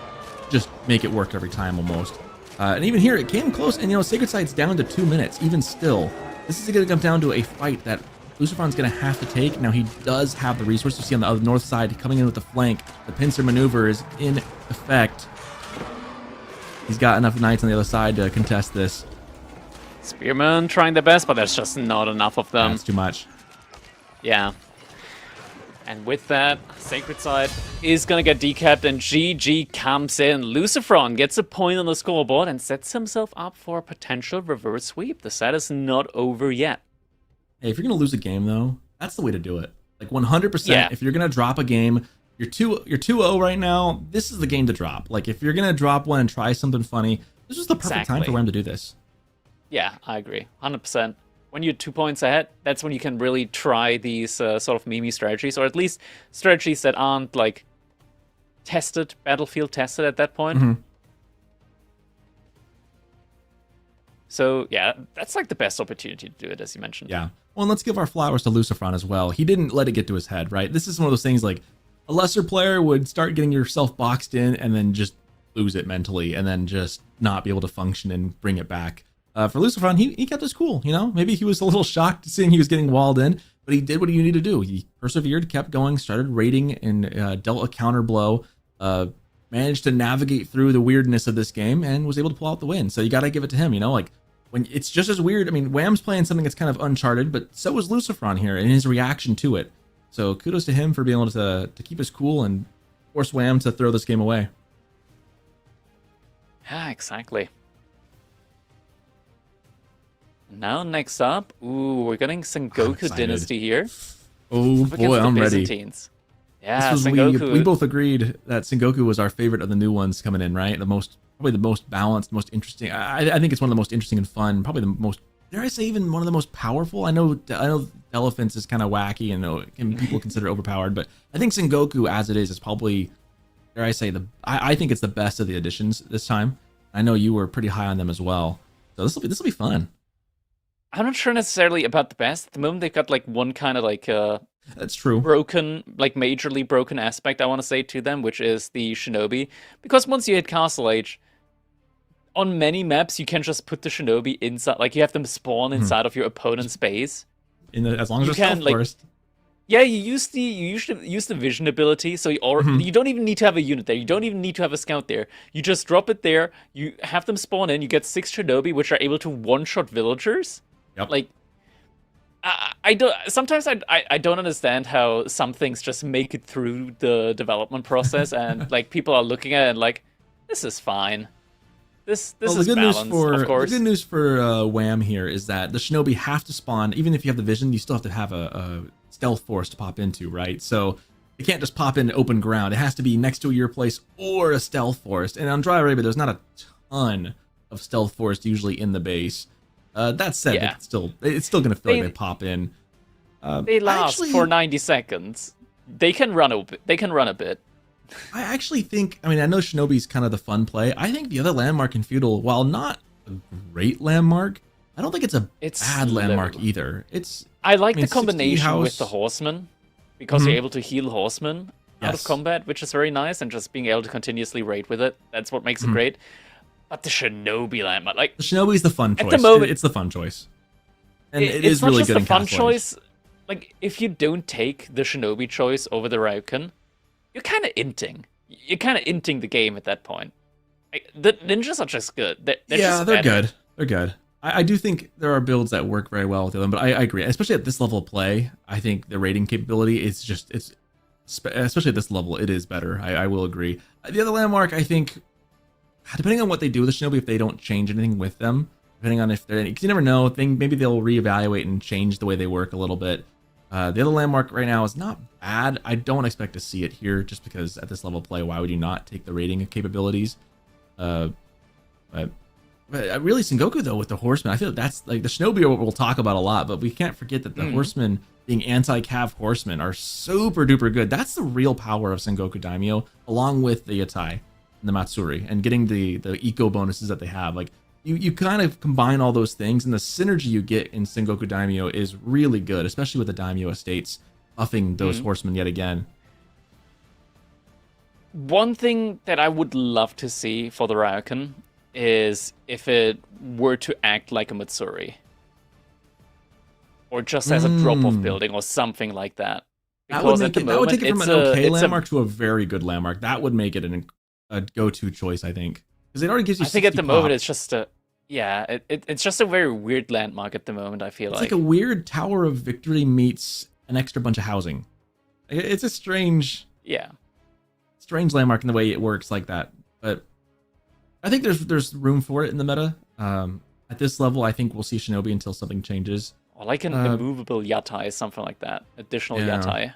just make it work every time almost. And even here, it came close. And, Sacred Sight's down to 2 minutes. Even still, this is going to come down to a fight that Lucifron's going to have to take. Now, he does have the resource. You see on the other north side, coming in with the flank. The pincer maneuver is in effect. He's got enough knights on the other side to contest this. Spearmen trying their best, but there's just not enough of them. That's too much. Yeah. And with that, Sacred Side is going to get decapped, and GG comes in. Lucifron gets a point on the scoreboard and sets himself up for a potential reverse sweep. The set is not over yet. Hey, if you're gonna lose a game though, that's the way to do it. Like 100%. Yeah. If you're gonna drop a game, you're 2-0 right now. This is the game to drop. Like if you're gonna drop one and try something funny, this is the perfect time for Exactly. Wham to do this. Yeah, I agree. 100%. When you're 2 points ahead, that's when you can really try these sort of meme strategies, or at least strategies that aren't, like, tested, battlefield tested at that point. Mhm. So, yeah, that's, like, the best opportunity to do it, as you mentioned. Yeah. Well, and let's give our flowers to Lucifron as well. He didn't let it get to his head, right? This is one of those things like a lesser player would start getting yourself boxed in and then just lose it mentally and then just not be able to function and bring it back. For Lucifron, he kept his cool, Maybe he was a little shocked seeing he was getting walled in, but he did what he needed to do. He persevered, kept going, started raiding, and dealt a counter blow. Managed to navigate through the weirdness of this game and was able to pull out the win. So you got to give it to him, Like when it's just as weird. I mean, Wham's playing something that's kind of uncharted, but so is Lucifron here and his reaction to it. So kudos to him for being able to keep his cool and force Wham to throw this game away. Yeah, exactly. Now, next up, we're getting Sengoku excited. Dynasty here. Oh Up against boy, the I'm ready. Byzantines. Yeah, This was, Sengoku. we both agreed that Sengoku was our favorite of the new ones coming in, right? Probably the most balanced, most interesting. I think it's one of the most interesting and fun. Probably the most, dare I say, even one of the most powerful. I know Elephants is kind of wacky and people consider it overpowered, but I think Sengoku as it is probably, dare I say, I think it's the best of the additions this time. I know you were pretty high on them as well, so this will be fun. I'm not sure necessarily about the best. At the moment, they've got like one kind of like That's true. broken, like majorly broken aspect, I want to say, to them, which is the Shinobi. Because once you hit Castle Age, on many maps, you can just put the Shinobi inside, like you have them spawn inside of your opponent's base. As long as You you're can, stealth like, first. Yeah, you usually use the vision ability, so you don't even need to have a unit there. You don't even need to have a scout there. You just drop it there. You have them spawn in. You get 6 shinobi, which are able to one-shot villagers. Yep. Like, I don't. Sometimes I don't understand how some things just make it through the development process, and like people are looking at it and like, this is fine. This is balanced, of course. The good news for Wham here is that the shinobi have to spawn. Even if you have the vision, you still have to have a stealth forest to pop into, right? So it can't just pop into open ground. It has to be next to your place or a stealth forest. And on Dry Arabia, there's not a ton of stealth forest usually in the base. That said, Yeah. it's still going to feel like they pop in. They last for 90 seconds. They can run a bit. They can run a bit. I actually think, I mean, I know Shinobi's kind of the fun play. I think the other landmark in Feudal, while not a great landmark, I don't think it's a bad landmark either. I like mean, the combination 60 with the horsemen, because you're able to heal horsemen out of Yes. combat, which is very nice, and just being able to continuously raid with it. That's what makes it great. But the shinobi landmark, like, The Shinobi's the fun choice. At the moment- It's the fun choice. And it it's is not really just good a in fun Cast choice. Like, if you don't take the shinobi choice over the Ryukin, you're kind of inting. You're kind of inting the game at that point. Like, the ninjas are just good. They're just They're better. good. They're good. I do think there are builds that work very well with them, but I agree. Especially at this level of play, I think the raiding capability is just, especially at this level, it is better. I will agree. The other landmark, I think, depending on what they do with the Shinobi, if they don't change anything with them, depending on if they're, because you never know, maybe they'll reevaluate and change the way they work a little bit. The other landmark right now is not bad. I don't expect to see it here just because at this level of play, why would you not take the raiding capabilities? But really, Sengoku, though, with the horsemen, I feel that's like the Shinobi we'll talk about a lot, but we can't forget that the horsemen, being anti-cav horsemen, are super duper good. That's the real power of Sengoku Daimyo, along with the Yatai and the Matsuri, and getting the eco bonuses that they have. Like, you kind of combine all those things, and the synergy you get in Sengoku Daimyo is really good, especially with the Daimyo estates buffing those horsemen yet again. One thing that I would love to see for the Ryukin is if it were to act like a Matsuri. Or just as a drop-off building or something like that. That would, Because at the that would moment, take it from it's an okay it's landmark to a very good landmark. That would make it a go-to choice, I think. Because it already gives you I think at 60 the moment pop. it's just a... Yeah, it's just a very weird landmark at the moment, I feel It's like. like a weird Tower of Victory meets an extra bunch of housing. It's a strange landmark in the way it works like that. But I think there's room for it in the meta. At this level, I think we'll see Shinobi until something changes. Or like an immovable yatai, something like that. Additional yatai.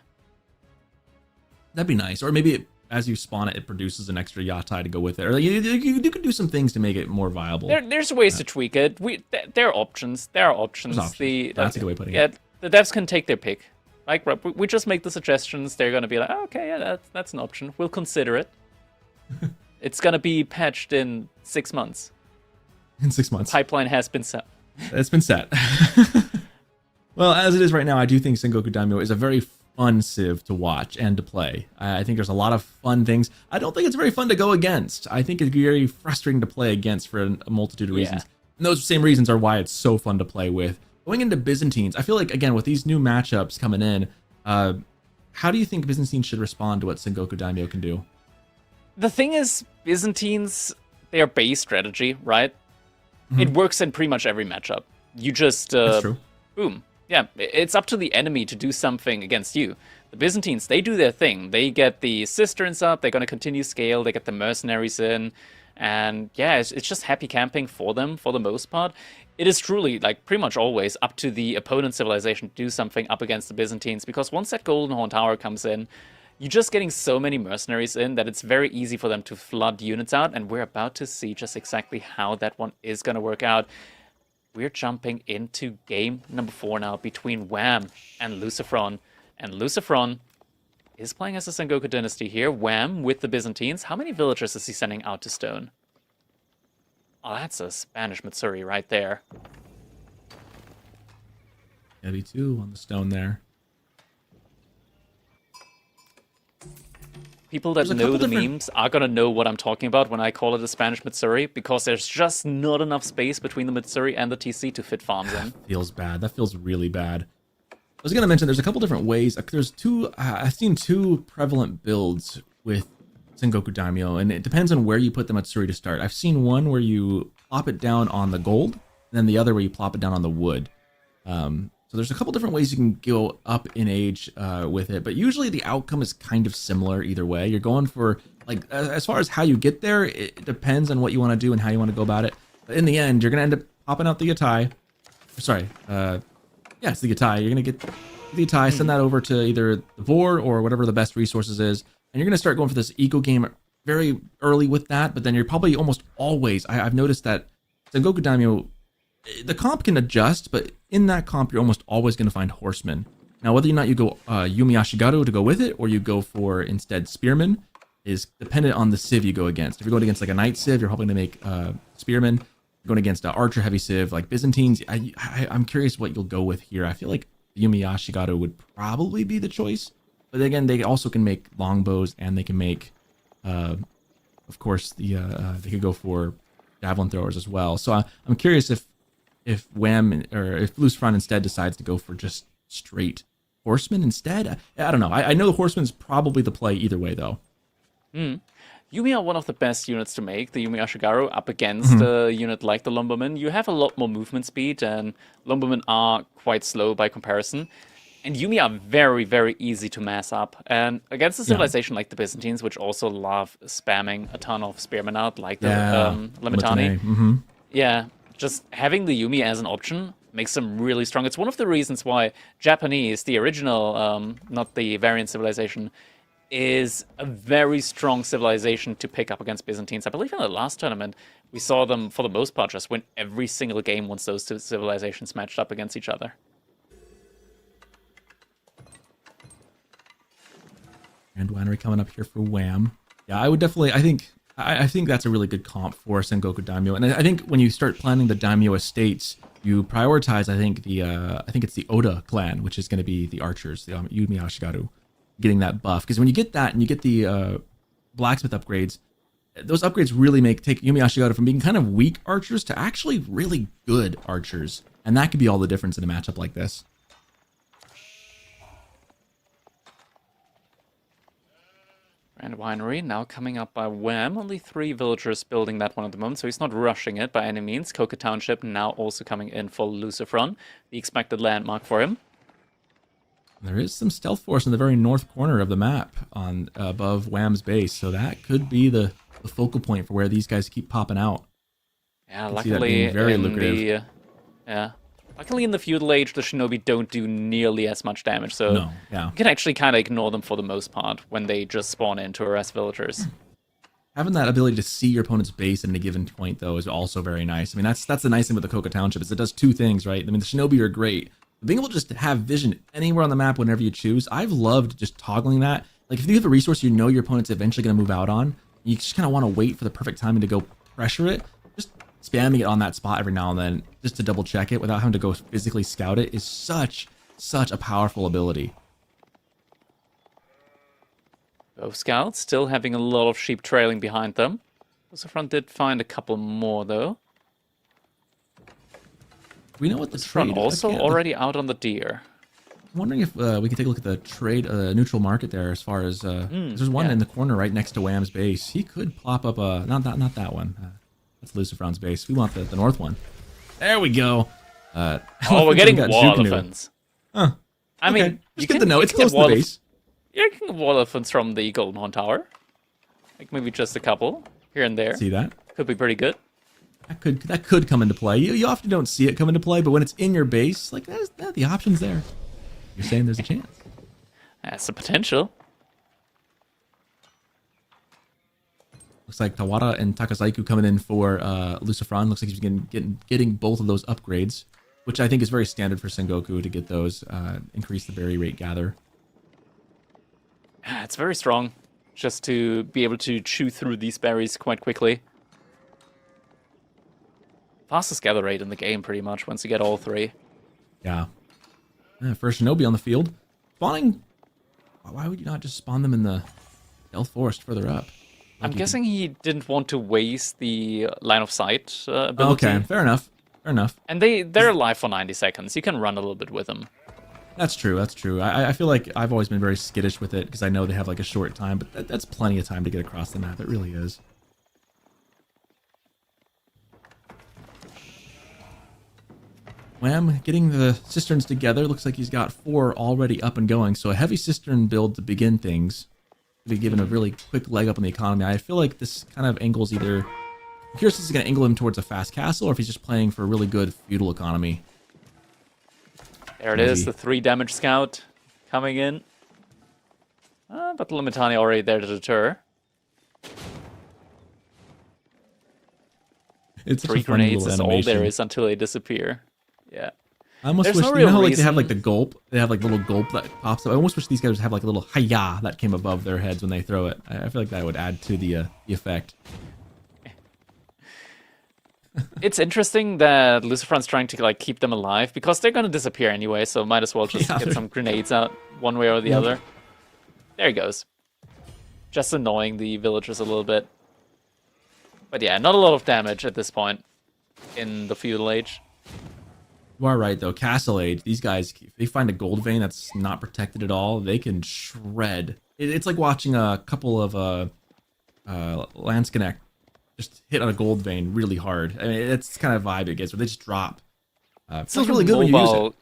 That'd be nice. Or maybe as you spawn it, it produces an extra yatai to go with it. Or you could do some things to make it more viable. There's ways to tweak it. There are options. There are options. There's options. That's a good way of putting it. it. The devs can take their pick. Like, we just make the suggestions. They're gonna be like, oh, okay, yeah, that's an option. We'll consider it. It's gonna be patched in 6 months. In 6 months. Pipeline has been set. It's been set. Well, as it is right now, I do think Sengoku Daimyo is a very fun civ to watch and to play. I think there's a lot of fun things. I don't think it's very fun to go against. I think it's very frustrating to play against for a multitude of reasons. And those same reasons are why it's so fun to play with. Going into Byzantines, I feel like, again, with these new matchups coming in, how do you think Byzantines should respond to what Sengoku Daimyo can do? The thing is, Byzantines, their base strategy, right? It works in pretty much every matchup. You just, That's true. boom. Yeah, it's up to the enemy to do something against you. The Byzantines, they do their thing. They get the cisterns up, they're going to continue scale, they get the mercenaries in, and yeah, it's just happy camping for them for the most part. It is truly, like, pretty much always up to the opponent's civilization to do something up against the Byzantines, because once that Golden Horn Tower comes in, you're just getting so many mercenaries in that it's very easy for them to flood units out, and we're about to see just exactly how that one is going to work out. We're jumping into game number 4 now between Wham and Lucifron. And Lucifron is playing as a Sengoku dynasty here. Wham with the Byzantines. How many villagers is he sending out to stone? Oh, that's a Spanish Matsuri right there. Heavy 2 on the stone there. People that There's a know couple the different- memes are gonna know what I'm talking about when I call it a Spanish Matsuri, because there's just not enough space between the Matsuri and the TC to fit farms in. Feels bad. That feels really bad. was going to mention there's a couple different ways. There's two. I've seen two prevalent builds with Sengoku Daimyo, and it depends on where you put the Matsuri to start. I've seen one where you plop it down on the gold, and then the other where you plop it down on the wood. So there's a couple different ways you can go up in age with it, but usually the outcome is kind of similar either way. You're going for, like, as far as how you get there, it depends on what you want to do and how you want to go about it. But in the end, you're going to end up popping out the Yatai. Sorry, yeah, it's the Yatai. You're going to get the Yatai, send that over to either the Vor or whatever the best resources is, and you're going to start going for this eco game very early with that, but then you're probably almost always, I've noticed that Sengoku Daimyo, the comp can adjust, but in that comp, you're almost always going to find horsemen. Now, whether or not you go Yumi Ashigaru to go with it, or you go for instead spearmen, is dependent on the civ you go against. If you're going against like a knight civ, you're hoping to make spearmen. Going against archer heavy civ like Byzantines, I'm curious what you'll go with here. I feel like Yumi Ashigaru would probably be the choice, but again, they also can make longbows, and they can make, of course, they could go for javelin throwers as well. So I'm curious if Wham or if Lucifron instead decides to go for just straight horsemen instead. I don't know. I know the horseman's probably the play either way though. Yumi are one of the best units to make, the Yumi Ashigaru, up against a unit like the Lumbermen. You have a lot more movement speed, and Lumbermen are quite slow by comparison. And Yumi are very, very easy to mass up. And against a civilization like the Byzantines, which also love spamming a ton of spearmen out, like the Limitani. Yeah, just having the Yumi as an option makes them really strong. It's one of the reasons why Japanese, the original, not the variant civilization, is a very strong civilization to pick up against Byzantines. I believe in the last tournament, we saw them, for the most part, just win every single game once those two civilizations matched up against each other. And Winery coming up here for Wham. Yeah, I would definitely, I think that's a really good comp for Sengoku Daimyo. And I think when you start planning the Daimyo estates, you prioritize, I think it's the Oda clan, which is going to be the archers, the Yumi Ashigaru, getting that buff. Because when you get that and you get the blacksmith upgrades, those upgrades really take Yumi Ashigaru from being kind of weak archers to actually really good archers. And that could be all the difference in a matchup like this. And Winery now coming up by Wham. Only 3 villagers building that one at the moment, so he's not rushing it by any means. Coca Township now also coming in for Lucifron, the expected landmark for him. There is some stealth force in the very north corner of the map on above Wham's base, so that could be the focal point for where these guys keep popping out. Yeah, luckily very lucrative. Luckily in the feudal age, the shinobi don't do nearly as much damage, so you can actually kind of ignore them for the most part when they just spawn in to harass villagers. Having that ability to see your opponent's base at a given point, though, is also very nice. I mean, that's the nice thing with the Coca Township, is it does 2 things, right? I mean, the shinobi are great. Being able to just have vision anywhere on the map whenever you choose, I've loved just toggling that. Like, if you have a resource you know your opponent's eventually going to move out on, you just kind of want to wait for the perfect timing to go pressure it. Just spamming it on that spot every now and then, just to double check it without having to go physically scout it, is such a powerful ability. Both scouts still having a lot of sheep trailing behind them. Lucifron did find a couple more, though. We know what the trade also already out on the deer. I'm wondering if we can take a look at the trade neutral market there, as far as there's one in the corner right next to Wham's base. He could plop up a not that one. That's Lucifron's base. We want the north one. There we go. We're getting wall elephants. Huh. I mean, it's good to know. It's close to the base. Yeah, you can get wall elephants from the Golden Horn Tower. Like maybe just a couple here and there. See that? Could be pretty good. That could come into play. You often don't see it come into play, but when it's in your base, like the option's there. You're saying there's a chance. That's a potential. Looks like Tawara and Takazaiku coming in for Lucifron. Looks like he's getting both of those upgrades, which I think is very standard for Sengoku to get those, increase the berry rate gather. It's very strong, just to be able to chew through these berries quite quickly. Fastest gather rate in the game, pretty much, once you get all 3. Yeah. First Shinobi on the field. Spawning... Why would you not just spawn them in the Stealth Forest further up? I'm guessing he didn't want to waste the line of sight ability. Okay, fair enough. And they're alive for 90 seconds. You can run a little bit with them. That's true. That's true. I feel like I've always been very skittish with it because I know they have like a short time, but that's plenty of time to get across the map. It really is. Wham, getting the cisterns together. Looks like he's got 4 already up and going. So a heavy cistern build to begin things. Be given a really quick leg up on the economy. I feel like this kind of angles either. I'm curious if this is going to angle him towards a fast castle or if he's just playing for a really good feudal economy. There it is, the 3 damage scout coming in. But the Limitani already there to deter. It's 3 grenades is all there is until they disappear. Yeah. I almost There's wish, no you know how real like they have like reason. the gulp? They have like little gulp that pops up. I almost wish these guys have like a little hi-ya that came above their heads when they throw it. I feel like that would add to the effect. It's interesting that Lucifer's trying to like keep them alive because they're gonna disappear anyway, so might as well just Yeah, get some grenades out one way or the other. There he goes. Just annoying the villagers a little bit. But yeah, not a lot of damage at this point in the feudal age. You are right though. Castle Age, these guys, if they find a gold vein that's not protected at all, they can shred. It's like watching a couple of Landsconnect just hit on a gold vein really hard. I mean, it's kind of vibe it gets where they just drop. It's feels really good when you use it.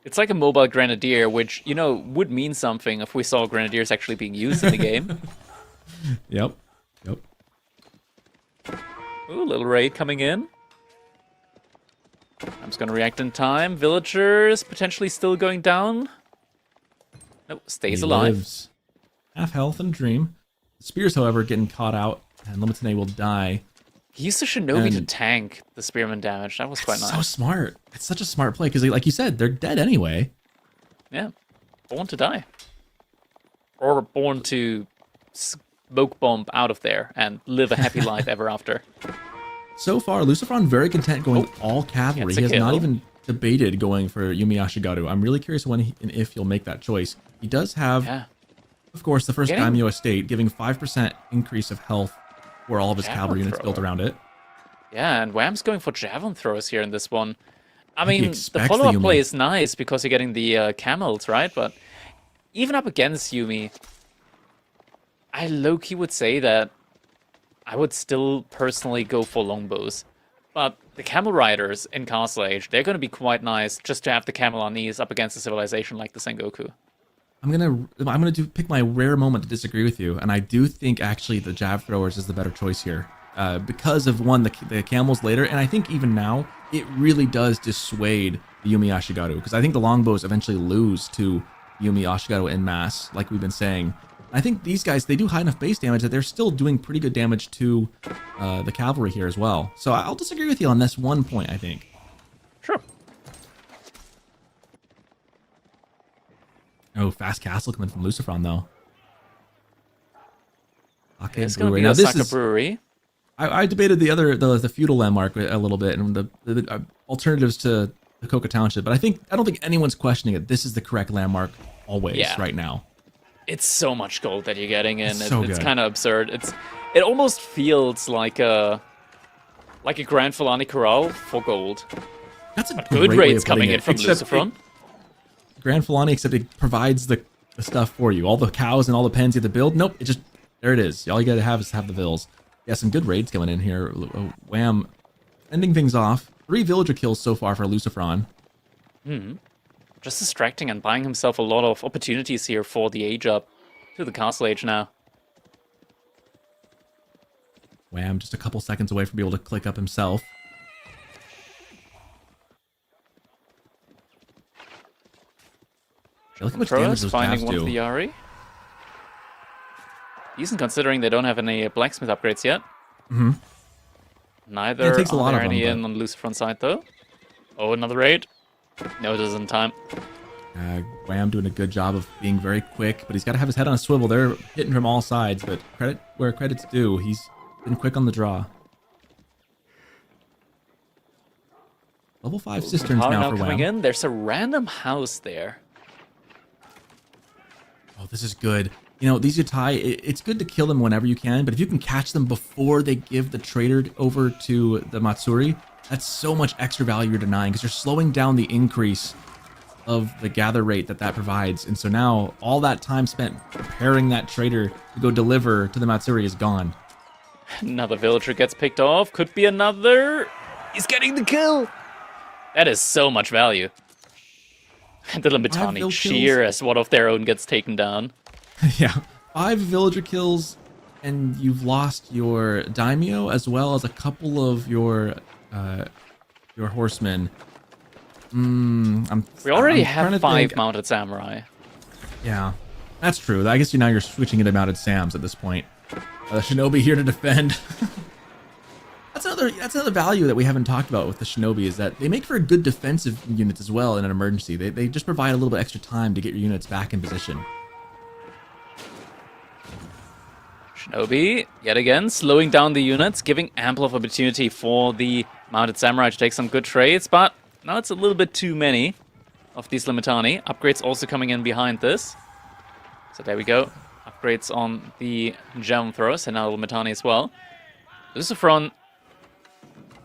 It's like a mobile grenadier, which, you know, would mean something if we saw grenadiers actually being used in the game. Yep. Yep. Ooh, little raid coming in. I'm just gonna react in time. Villagers potentially still going down. Nope, stays He alive. lives. Half health and dream. Spears, however, getting caught out, and Limitane will die. He used the shinobi to And- tank the spearman damage. That was quite So nice. smart. It's such a smart play because, like you said, they're dead anyway. Yeah, born to die, or born to smoke bomb out of there and live a happy life ever after. So far, Lucifron very content going all cavalry. Gets He a has not kill. even debated going for Yumi Ashigaru. I'm really curious when and if he'll make that choice. He does have, Yeah, of course, the first Getting- daimyo estate, giving 5% increase of health for all of his Javelin cavalry units thrower. built around it. yeah, and Wham's going for javelin throwers here in this one. I think he mean, the expects the follow-up play Yumi. is nice because you're getting the camels, right? But even up against Yumi, I low-key would say that I would still personally go for longbows. But the camel riders in Castle Age, they're going to be quite nice just to have the camel on knees up against a civilization like the Sengoku. I'm gonna pick my rare moment to disagree with you, and I do think actually the jab throwers is the better choice here, because of one the camels later, and I think even now it really does dissuade the Yumi Ashigaru, because I think the longbows eventually lose to Yumi Ashigaru en masse, like we've been saying. I think these guys, they do high enough base damage that they're still doing pretty good damage to the cavalry here as well. So I'll disagree with you on this one point, I think. Sure. Oh, fast castle coming from Lucifron though. Okay, It's going to brewery. be Now a this Saka is. brewery. I debated the feudal landmark a little bit and the alternatives to the Coca Township, but I don't think anyone's questioning it. This is the correct landmark always Yeah. right now. It's so much gold that you're getting in. It's so It's good. kind of absurd. It almost feels like a Grand Fulani Corral for gold. That's a Good great way raids of putting coming in it, from except Lucifron. Grand Fulani, except it provides the stuff for you. All the cows and all the pens you have to build. Nope, it just there it is. All you gotta have is have the vills. Yeah, some good raids coming in here. Wham, ending things off. 3 villager kills so far for Lucifron. Just distracting and buying himself a lot of opportunities here for the age up to the Castle Age now. Wham, just a couple seconds away from being able to click up himself. Look how much damage Pro's those finding jabs one of do. the Yari. Decent considering they don't have any blacksmith upgrades yet. Mm-hmm. Neither Yeah, it takes a are lot there of any them, in on Lucifron's side though. Oh, another raid. No, it isn't time. Wham doing a good job of being very quick, but he's got to have his head on a swivel. They're hitting from all sides, but credit where credit's due. He's been quick on the draw. Level 5 cisterns Power now now for coming Wham. in. There's a random house there. Oh, this is good. You know, these Yutai, it's good to kill them whenever you can, but if you can catch them before they give the trader over to the Matsuri, that's so much extra value you're denying because you're slowing down the increase of the gather rate that provides. And so now all that time spent preparing that trader to go deliver to the Matsuri is gone. Another villager gets picked off. Could be another. He's getting the kill. That is so much value. And the Limitani cheer as one of their own gets taken down. Yeah, 5 villager kills, and you've lost your daimyo as well as a couple of your horsemen. We already have 5 mounted samurai. Yeah, that's true. I guess now you're switching into mounted sams at this point. Shinobi here to defend. That's another value that we haven't talked about with the Shinobi, is that they make for a good defensive units as well in an emergency. They just provide a little bit extra time to get your units back in position. Shinobi, yet again, slowing down the units, giving ample of opportunity for the mounted samurai to take some good trades, but now it's a little bit too many of these Limitani. Upgrades also coming in behind this. So there we go. Upgrades on the gem throwers and now Limitani as well. Lucifron,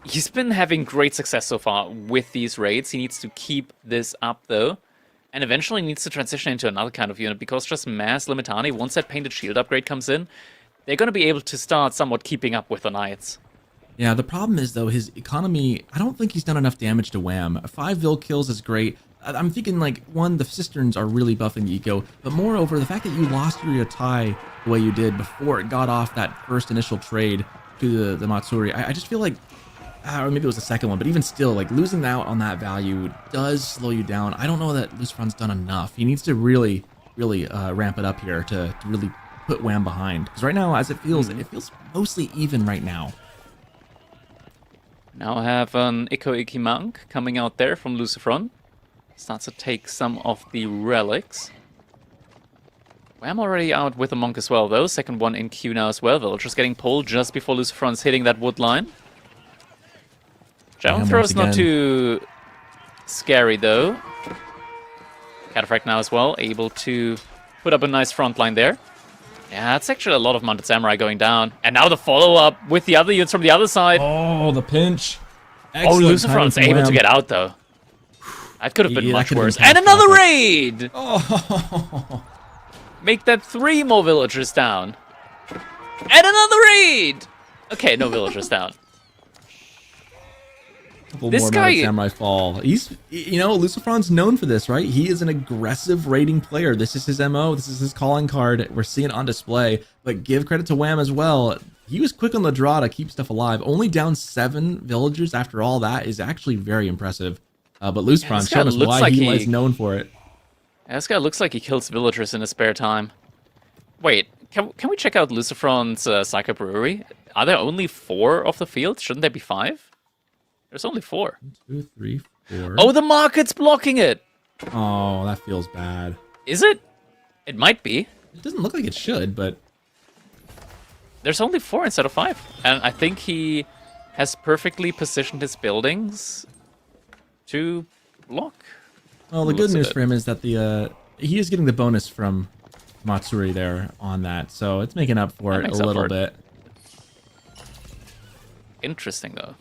he's been having great success so far with these raids. He needs to keep this up though, and eventually needs to transition into another kind of unit, because just mass Limitani, once that painted shield upgrade comes in, they're going to be able to start somewhat keeping up with the knights. Yeah, the problem is though, his economy, I don't think he's done enough damage to wham. 5 vil kills is great. I'm thinking like, one, the cisterns are really buffing the eco, but moreover, the fact that you lost your Yatai the way you did before it got off that first initial trade to the Matsuri, I just feel like, or maybe it was the second one, but even still, like, losing out on that value does slow you down. I don't know that Lucifron's done enough. He needs to really ramp it up here to really put wham behind, because right now, as it feels mostly even right now. Now I have an Iko monk coming out there from Lucifron. Starts to take some of the relics. Wham already out with a monk as well, though. Second one in queue now as well. Villagers getting pulled just before Lucifron's hitting that wood line. Javelin throw's not too scary, though. Cataphract now as well, able to put up a nice front line there. Yeah, that's actually a lot of mounted samurai going down. And now the follow-up with the other units from the other side. Oh, the pinch. Excellent. Oh, Lucifron's able to get out, though. That could have been much worse. And another raid! Oh. Make that 3 more villagers down. And another raid! Okay, no villagers down. This guy, samurai fall. He's, Lucifron's known for this, right? He is an aggressive raiding player. This is his MO. This is his calling card. We're seeing it on display. But give credit to Wham as well. He was quick on the draw to keep stuff alive. Only down 7 villagers after all that is actually very impressive. But Lucifron showed us why he was known for it. Yeah, this guy looks like he kills villagers in his spare time. Wait, can we check out Lucifron's Psycho Brewery? Are there only 4 of the field? Shouldn't there be 5? There's only 4. 1, 2, 3, 4. Oh, the market's blocking it! Oh, that feels bad. Is it? It might be. It doesn't look like it should, but... There's only 4 instead of 5. And I think he has perfectly positioned his buildings to block. Well, the good news for him is that he is getting the bonus from Matsuri there on that, so it's making up for it a little bit. Interesting, though.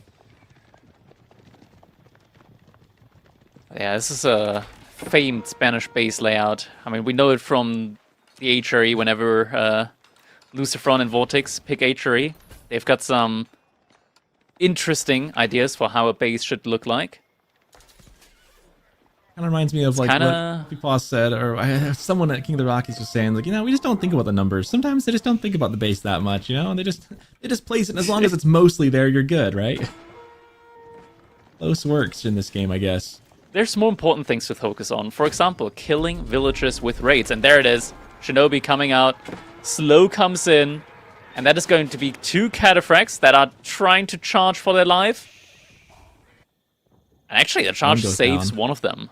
Yeah, this is a famed Spanish base layout. I mean, we know it from the HRE whenever Lucifron and Vortex pick HRE. They've got some interesting ideas for how a base should look like. Kind of reminds me of like what people said, or someone at King of the Rockies was saying, like, we just don't think about the numbers. Sometimes they just don't think about the base that much, and they just place it. And as long as it's mostly there, you're good, right? Close works in this game, I guess. There's more important things to focus on. For example, killing villagers with raids. And there it is. Shinobi coming out. Slow comes in. And that is going to be 2 cataphracts that are trying to charge for their life. And actually, the charge saves one of them.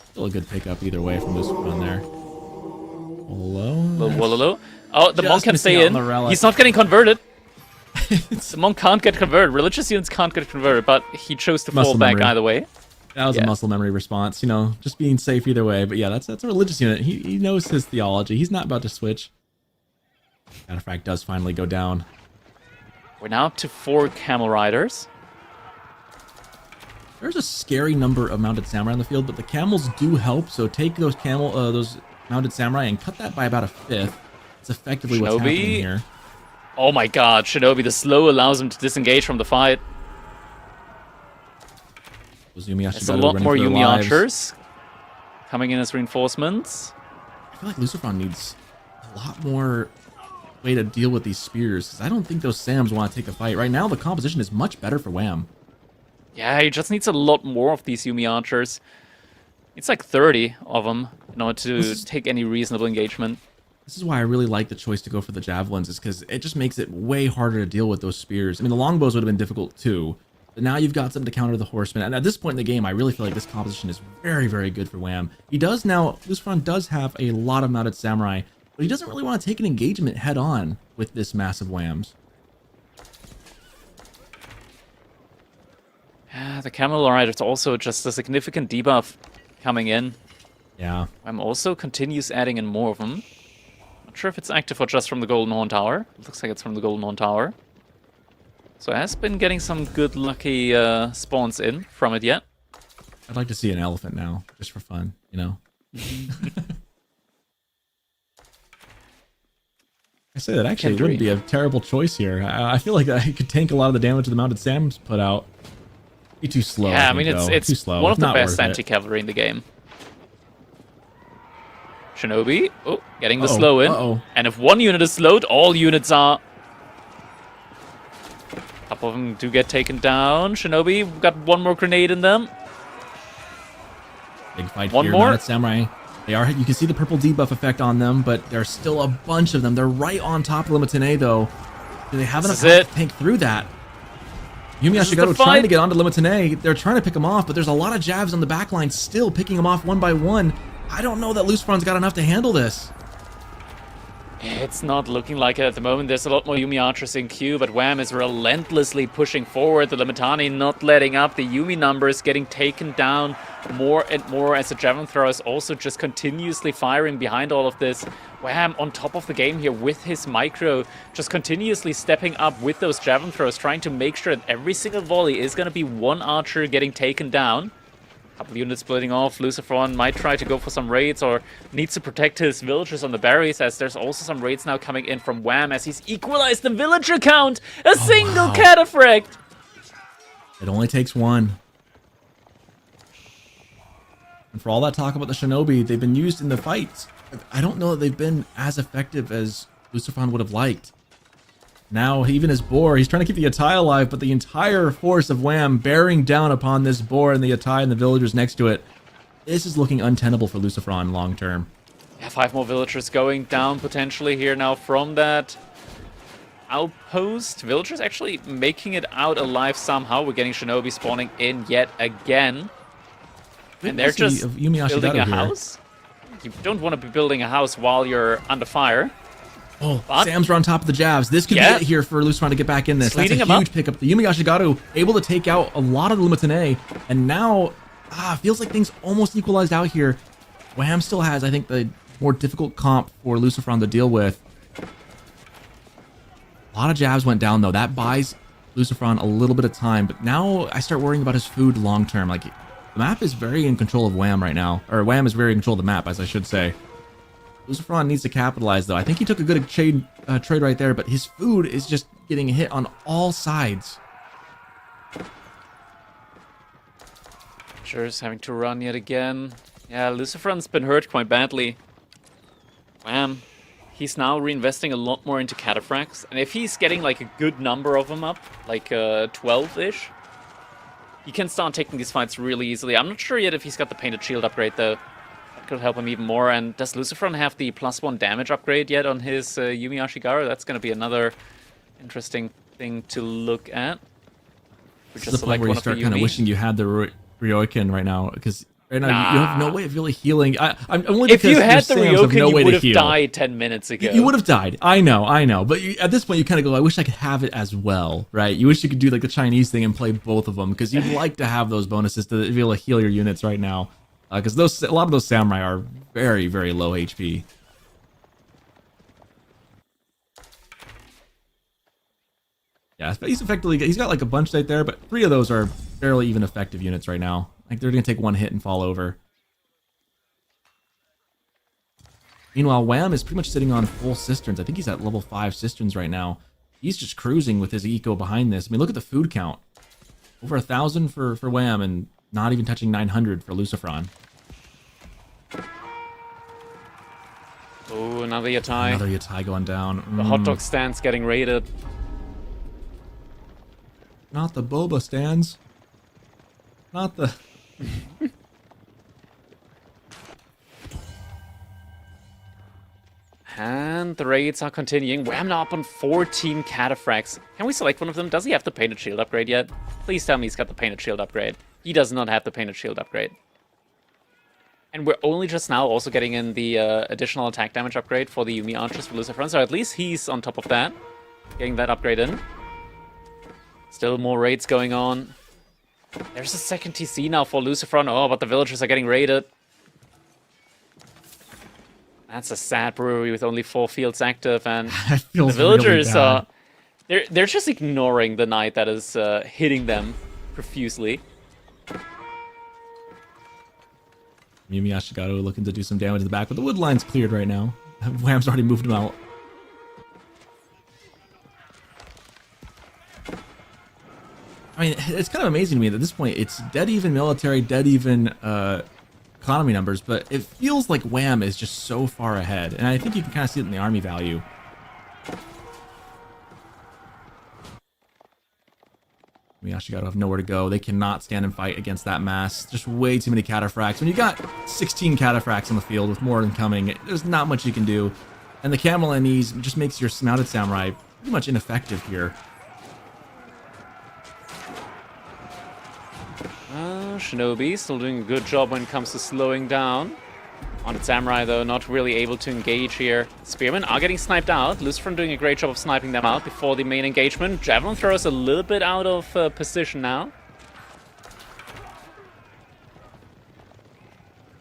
Still a good pickup either way from this one there. Hello. Oh, the monk can stay in. He's not getting converted. The monk can't get converted. Religious units can't get converted, but he chose to fall back either way. That was a muscle memory response, just being safe either way. But yeah, that's a religious unit. He knows his theology. He's not about to switch. Cataphract does finally go down. We're now up to 4 camel riders. There's a scary number of mounted samurai on the field, but the camels do help. So take those those mounted samurai and cut that by about a fifth. It's effectively what's happening here. Oh my god, Shinobi, the slow allows him to disengage from the fight. There's a lot more Yumi archers coming in as reinforcements. I feel like Lucifron needs a lot more way to deal with these spears, because I don't think those Sams want to take the fight. Right now, the composition is much better for Wham. Yeah, he just needs a lot more of these Yumi archers. It's like 30 of them in order to take any reasonable engagement. This is why I really like the choice to go for the javelins, is because it just makes it way harder to deal with those spears. I mean, the longbows would have been difficult too, but now you've got something to counter the horsemen. And at this point in the game, I really feel like this composition is very, very good for Wham. He does now, Lucifron does have a lot of mounted samurai, but he doesn't really want to take an engagement head on with this massive Whams. Yeah, the Camel Riders also just a significant debuff coming in. Yeah. Wham also continues adding in more of them. Not sure if it's active or just from the Golden Horn Tower. It looks like it's from the Golden Horn Tower. So has been getting some good lucky spawns in from it yet. I'd like to see an elephant now, just for fun, you know? I say that actually it wouldn't be a terrible choice here. I feel like I could tank a lot of the damage the mounted Sams put out. Be too slow. Yeah, I mean, it's too slow. one of the best anti-cavalry in the game. Shinobi, oh, getting the slow in. And if one unit is slowed, all units are. A couple of them do get taken down. Shinobi, got one more grenade in them. Big fight here. Mounted Samurai. They are. You can see the purple debuff effect on them, but there's still a bunch of them. They're right on top of Limitane, though. Do they have enough to tank through that? Yumi Ashigaru trying to get onto Limitane. They're trying to pick him off, but there's a lot of jabs on the back line still picking him off one by one. I don't know that Lucifron's got enough to handle this. It's not looking like it at the moment. There's a lot more Yumi archers in queue, but Wham is relentlessly pushing forward. The Limitani not letting up. The Yumi numbers getting taken down more and more as the javelin thrower is also just continuously firing behind all of this. Wham on top of the game here with his micro, just continuously stepping up with those javelin throws, trying to make sure that every single volley is going to be one archer getting taken down. Couple of units splitting off. Lucifron might try to go for some raids or needs to protect his villagers on the berries, as there's also some raids now coming in from Wham as he's equalized the villager count. A single cataphract. It only takes one. And for all that talk about the Shinobi, they've been used in the fights. I don't know that they've been as effective as Lucifron would have liked. Now, even his boar, he's trying to keep the Yatai alive, but the entire force of Wham bearing down upon this boar and the Yatai and the villagers next to it. This is looking untenable for Lucifron long term. Yeah, 5 more villagers going down potentially here now from that outpost. Villagers actually making it out alive somehow. We're getting Shinobi spawning in yet again. And they're just building a house. You don't want to be building a house while you're under fire. Oh, Sams are on top of the jabs. This could be it here for Lucifron to get back in this. That's a huge pickup. The Yumi Ashigaru able to take out a lot of the Limitane, and now feels like things almost equalized out here. Wham still has, I think, the more difficult comp for Lucifron to deal with. A lot of jabs went down, though. That buys Lucifron a little bit of time, but now I start worrying about his food long term. Like, the map is very in control of Wham right now, or Wham is very in control of the map, as I should say. Lucifron needs to capitalize, though. I think he took a good trade right there, but his food is just getting hit on all sides. Sure, having to run yet again. Yeah, Lucifron's been hurt quite badly. Wham. He's now reinvesting a lot more into cataphracts, and if he's getting like a good number of them up, like 12-ish, he can start taking these fights really easily. I'm not sure yet if he's got the painted shield upgrade, though. Could help him even more. And does Lucifron have the +1 damage upgrade yet on his Yumi Ashigaru? That's going to be another interesting thing to look at. This is the point where you start kind of wishing you had the Ryoikin right now, because right now you have no way of really healing. I'm only if you had the Ryoikin, you would have died 10 minutes ago. You would have died. I know. But at this point, you kind of go, I wish I could have it as well, right? You wish you could do like the Chinese thing and play both of them, because you'd like to have those bonuses to be able to heal your units right now. Because a lot of those samurai are very, very low HP. Yeah, he's got like a bunch right there, but 3 of those are barely even effective units right now. Like, they're going to take one hit and fall over. Meanwhile, Wham is pretty much sitting on full cisterns. I think he's at level 5 cisterns right now. He's just cruising with his eco behind this. I mean, look at the food count. Over 1,000 for Wham and not even touching 900 for Lucifron. Oh, another Yatai. Another Yatai going down. The hot dog stand's getting raided. Not the boba stands. Not the... And the raids are continuing. Wham now up on 14 cataphracts. Can we select one of them? Does he have the painted shield upgrade yet? Please tell me he's got the painted shield upgrade. He does not have the painted shield upgrade. And we're only just now also getting in the additional attack damage upgrade for the Yumi archers for Lucifron. So at least he's on top of that. Getting that upgrade in. Still more raids going on. There's a second TC now for Lucifron. Oh, but the villagers are getting raided. That's a sad brewery with only 4 fields active, and the villagers really are... They're just ignoring the knight that is hitting them profusely. Yumi Ashigaru looking to do some damage in the back, but the wood line's cleared right now. Wham's already moved him out. I mean, it's kind of amazing to me that at this point it's dead even military, dead even economy numbers, but it feels like Wham is just so far ahead, and I think you can kind of see it in the army value. Ashigaru have nowhere to go. They cannot stand and fight against that mass. Just way too many cataphracts. When you got 16 cataphracts on the field with more than coming, there's not much you can do. And the camel enemies just makes your mounted samurai pretty much ineffective here. Shinobi still doing a good job when it comes to slowing down. Mounted Samurai, though, not really able to engage here. Spearmen are getting sniped out. Lucifron doing a great job of sniping them out before the main engagement. Javelin throws a little bit out of position now.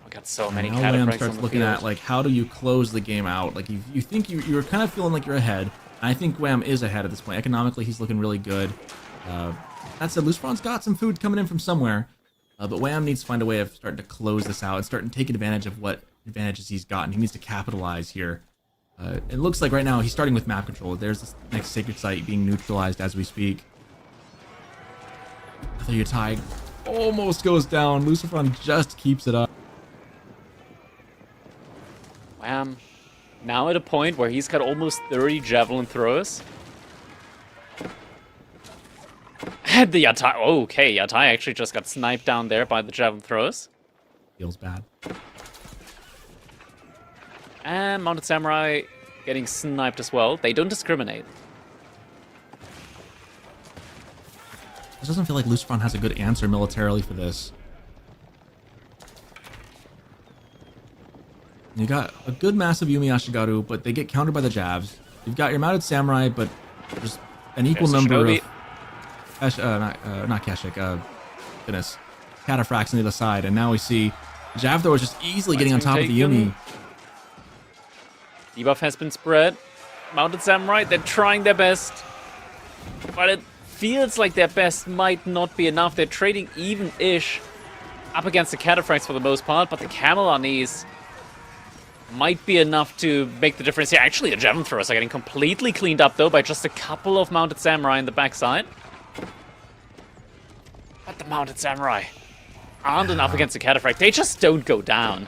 We got so many cataphracts. Now Wham on starts the looking field. at, like, how do you close the game out? Like, you think you're kind of feeling like you're ahead. I think Wham is ahead at this point. Economically, he's looking really good. That said, Lucifron's got some food coming in from somewhere. But Wham needs to find a way of starting to close this out and starting to take advantage of what advantages he's gotten. He needs to capitalize here. It looks like right now he's starting with map control. There's this next sacred site being neutralized as we speak. Another Yatai almost goes down. Lucifron just keeps it up. Wham. Now at a point where he's got almost 30 javelin throws. And the Yatai... Oh, okay, Yatai actually just got sniped down there by the javelin throws. Feels bad. And Mounted Samurai getting sniped as well. They don't discriminate. It doesn't feel like Lucifron has a good answer militarily for this. You got a good massive Yumi Ashigaru, but they get countered by the jabs. You've got your Mounted Samurai, but there's an equal number of... not Kashik, goodness. Cataphracts on the other side, and now we see Javthor is just easily getting on top of the Yumi. Debuff has been spread. Mounted Samurai, they're trying their best. But it feels like their best might not be enough. They're trading even-ish up against the Cataphracts for the most part, but the Camel Armies might be enough to make the difference here. Actually, the Javelin Throwers are getting completely cleaned up, though, by just a couple of Mounted Samurai in the backside. But the Mounted Samurai aren't enough against the Cataphract. They just don't go down.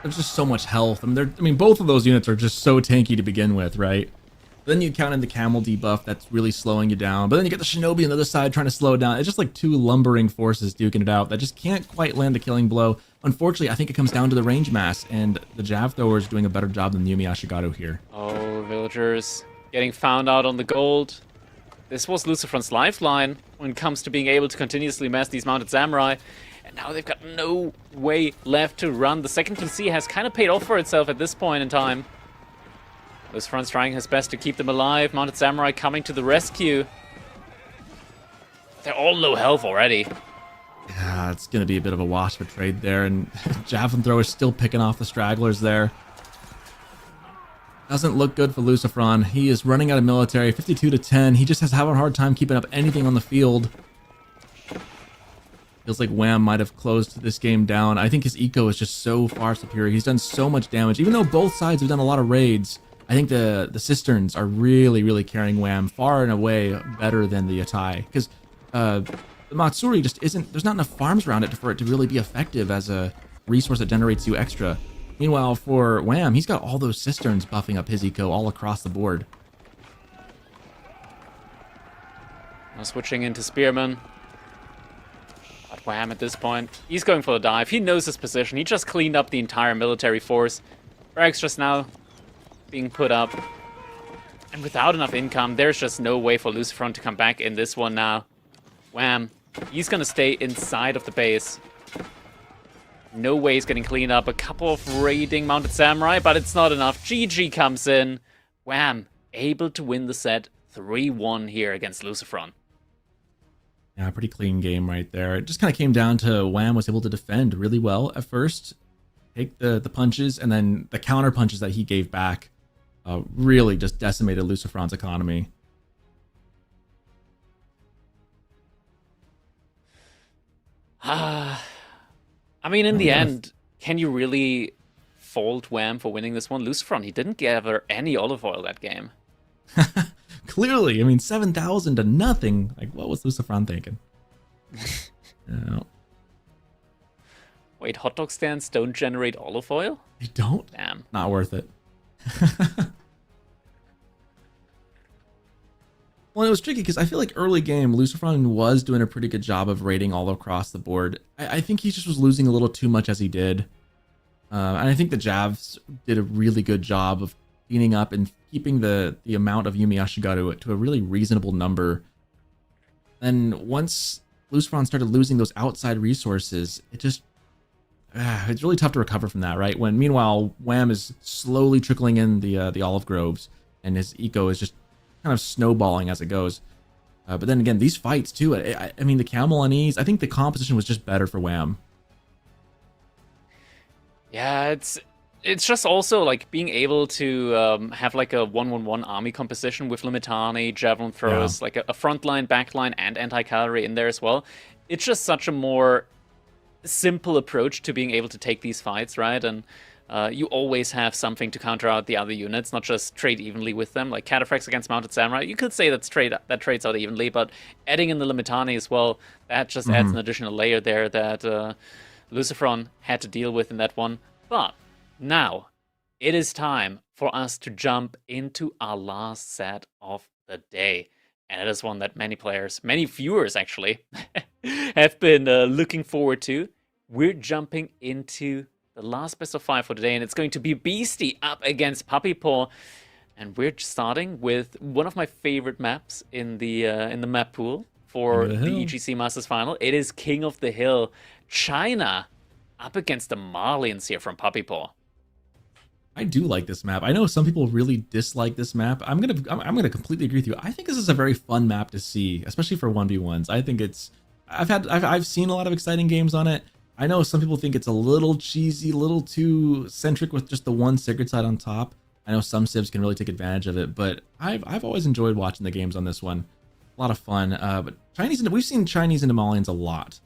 There's just so much health. I mean, both of those units are just so tanky to begin with, right? Then you count in the Camel debuff that's really slowing you down. But then you get the Shinobi on the other side trying to slow it down. It's just like two lumbering forces duking it out that just can't quite land a killing blow. Unfortunately, I think it comes down to the range mass, and the Jav Thrower is doing a better job than Yumi Ashigaru here. Oh, villagers getting found out on the gold. This was Lucifron's lifeline when it comes to being able to continuously mass these Mounted Samurai. And now they've got no way left to run. The second TC has kind of paid off for itself at this point in time. Lucifron's trying his best to keep them alive. Mounted Samurai coming to the rescue. They're all low health already. Yeah, it's going to be a bit of a wash for trade there. And Javelin Thrower is still picking off the stragglers there. Doesn't look good for Lucifron. He is running out of military, 52 to 10. He just has having a hard time keeping up anything on the field. Feels like Wham might have closed this game down. I think his eco is just so far superior. He's done so much damage. Even though both sides have done a lot of raids, I think the cisterns are really, really carrying Wham far and away better than the Yatai. Because the Matsuri just isn't, there's not enough farms around it for it to really be effective as a resource that generates you extra. Meanwhile, for Wham, he's got all those cisterns buffing up his eco all across the board. Now switching into Spearman. But Wham at this point, he's going for the dive. He knows his position. He just cleaned up the entire military force. Frags just now being put up. And without enough income, there's just no way for Lucifron to come back in this one now. Wham. He's gonna stay inside of the base. No way he's getting cleaned up. A couple of raiding Mounted Samurai, but it's not enough. GG comes in. Wham. Able to win the set 3-1 here against Lucifron. Yeah, pretty clean game right there. It just kind of came down to Wham was able to defend really well at first, take the punches, and then the counter punches that he gave back really just decimated Lucifron's economy. I mean, in the end, can you really fault Wham for winning this one? Lucifron, he didn't gather any olive oil that game. Clearly, I mean, 7,000 to nothing. Like, what was Lucifron thinking? No. Wait, hot dog stands don't generate olive oil? They don't? Damn. Not worth it. Well, it was tricky because I feel like early game, Lucifron was doing a pretty good job of raiding all across the board. I think he just was losing a little too much as he did. And I think the Javs did a really good job of cleaning up and keeping the amount of Yumi Ashigaru to a really reasonable number. And once Lucifron started losing those outside resources, it just... it's really tough to recover from that, right? When meanwhile, Wham is slowly trickling in the olive groves, and his eco is just kind of snowballing as it goes. But then again, these fights too, I mean, the camel unease, I think the composition was just better for Wham. Yeah, it's just also like being able to have like a 1-1-1 army composition with Limitani, Javelin Throwers, like a frontline, backline, and anti-cavalry in there as well. It's just such a more simple approach to being able to take these fights, right? And you always have something to counter out the other units, not just trade evenly with them. Like Cataphracts against Mounted Samurai, you could say that trades out evenly, but adding in the Limitani as well, that just adds an additional layer there that Lucifron had to deal with in that one. But now, it is time for us to jump into our last set of the day. And it is one that many players, many viewers actually, have been looking forward to. We're jumping into the last best of 5 for today, and it's going to be Beastie up against Puppy Paw. And we're starting with one of my favorite maps in the map pool for the EGC Masters Final. It is King of the Hill, China, up against the Malians here from Puppy Paw. I do like this map. I know some people really dislike this map. I'm gonna completely agree with you. I think this is a very fun map to see, especially for 1v1s. I think it's I've seen a lot of exciting games on it. I know some people think it's a little cheesy, a little too centric with just the one sacred side on top. I know some civs can really take advantage of it, but I've always enjoyed watching the games on this one. A lot of fun. But we've seen Chinese into Malians a lot.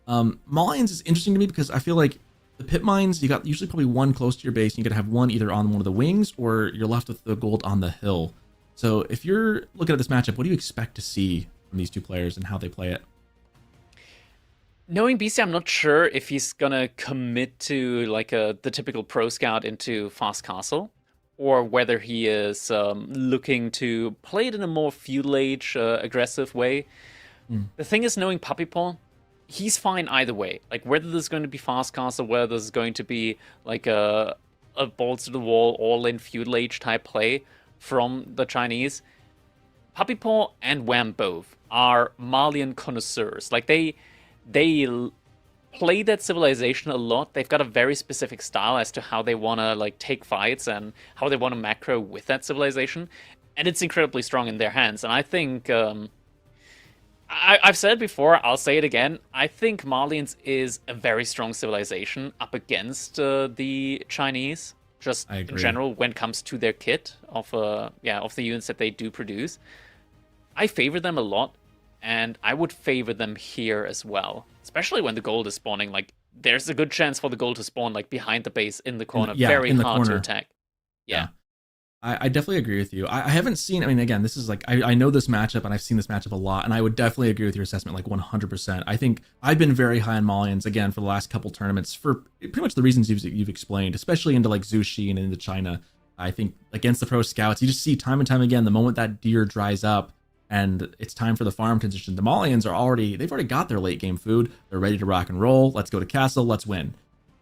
Malians is interesting to me because I feel like the pit mines, you got usually probably one close to your base, and you could have one either on one of the wings or you're left with the gold on the hill. So if you're looking at this matchup, what do you expect to see from these two players and how they play it? Knowing BC, I'm not sure if he's gonna commit to like the typical pro scout into fast castle, or whether he is looking to play it in a more feudal age aggressive way. The thing is, knowing Puppy Paw, he's fine either way. Like whether there's going to be fast castle, whether there's going to be like a balls to the wall, all in feudal age type play from the Chinese. Puppy Paw and Wham both are Malian connoisseurs. Like they play that civilization a lot. They've got a very specific style as to how they want to like take fights and how they want to macro with that civilization, and it's incredibly strong in their hands. And I think I've said it before, I'll say it again. I think Malians is a very strong civilization up against the Chinese, just in general when it comes to their kit of the units that they do produce. I favor them a lot. and I would favor them here as well, especially when the gold is spawning. Like, there's a good chance for the gold to spawn like behind the base in the corner. Very in the hard to corner. attack. Yeah. Yeah. I definitely agree with you. I haven't seen, I mean, again, this is like, I know this matchup and I've seen this matchup a lot, and I would definitely agree with your assessment, like 100%. I think I've been very high on Malians, again, for the last couple tournaments for pretty much the reasons you've explained, especially into like Zushi and into China. I think against the pro scouts, you just see time and time again, the moment that deer dries up and it's time for the farm transition, the Malians they've already got their late game food. They're ready to rock and roll. Let's go to castle. Let's win.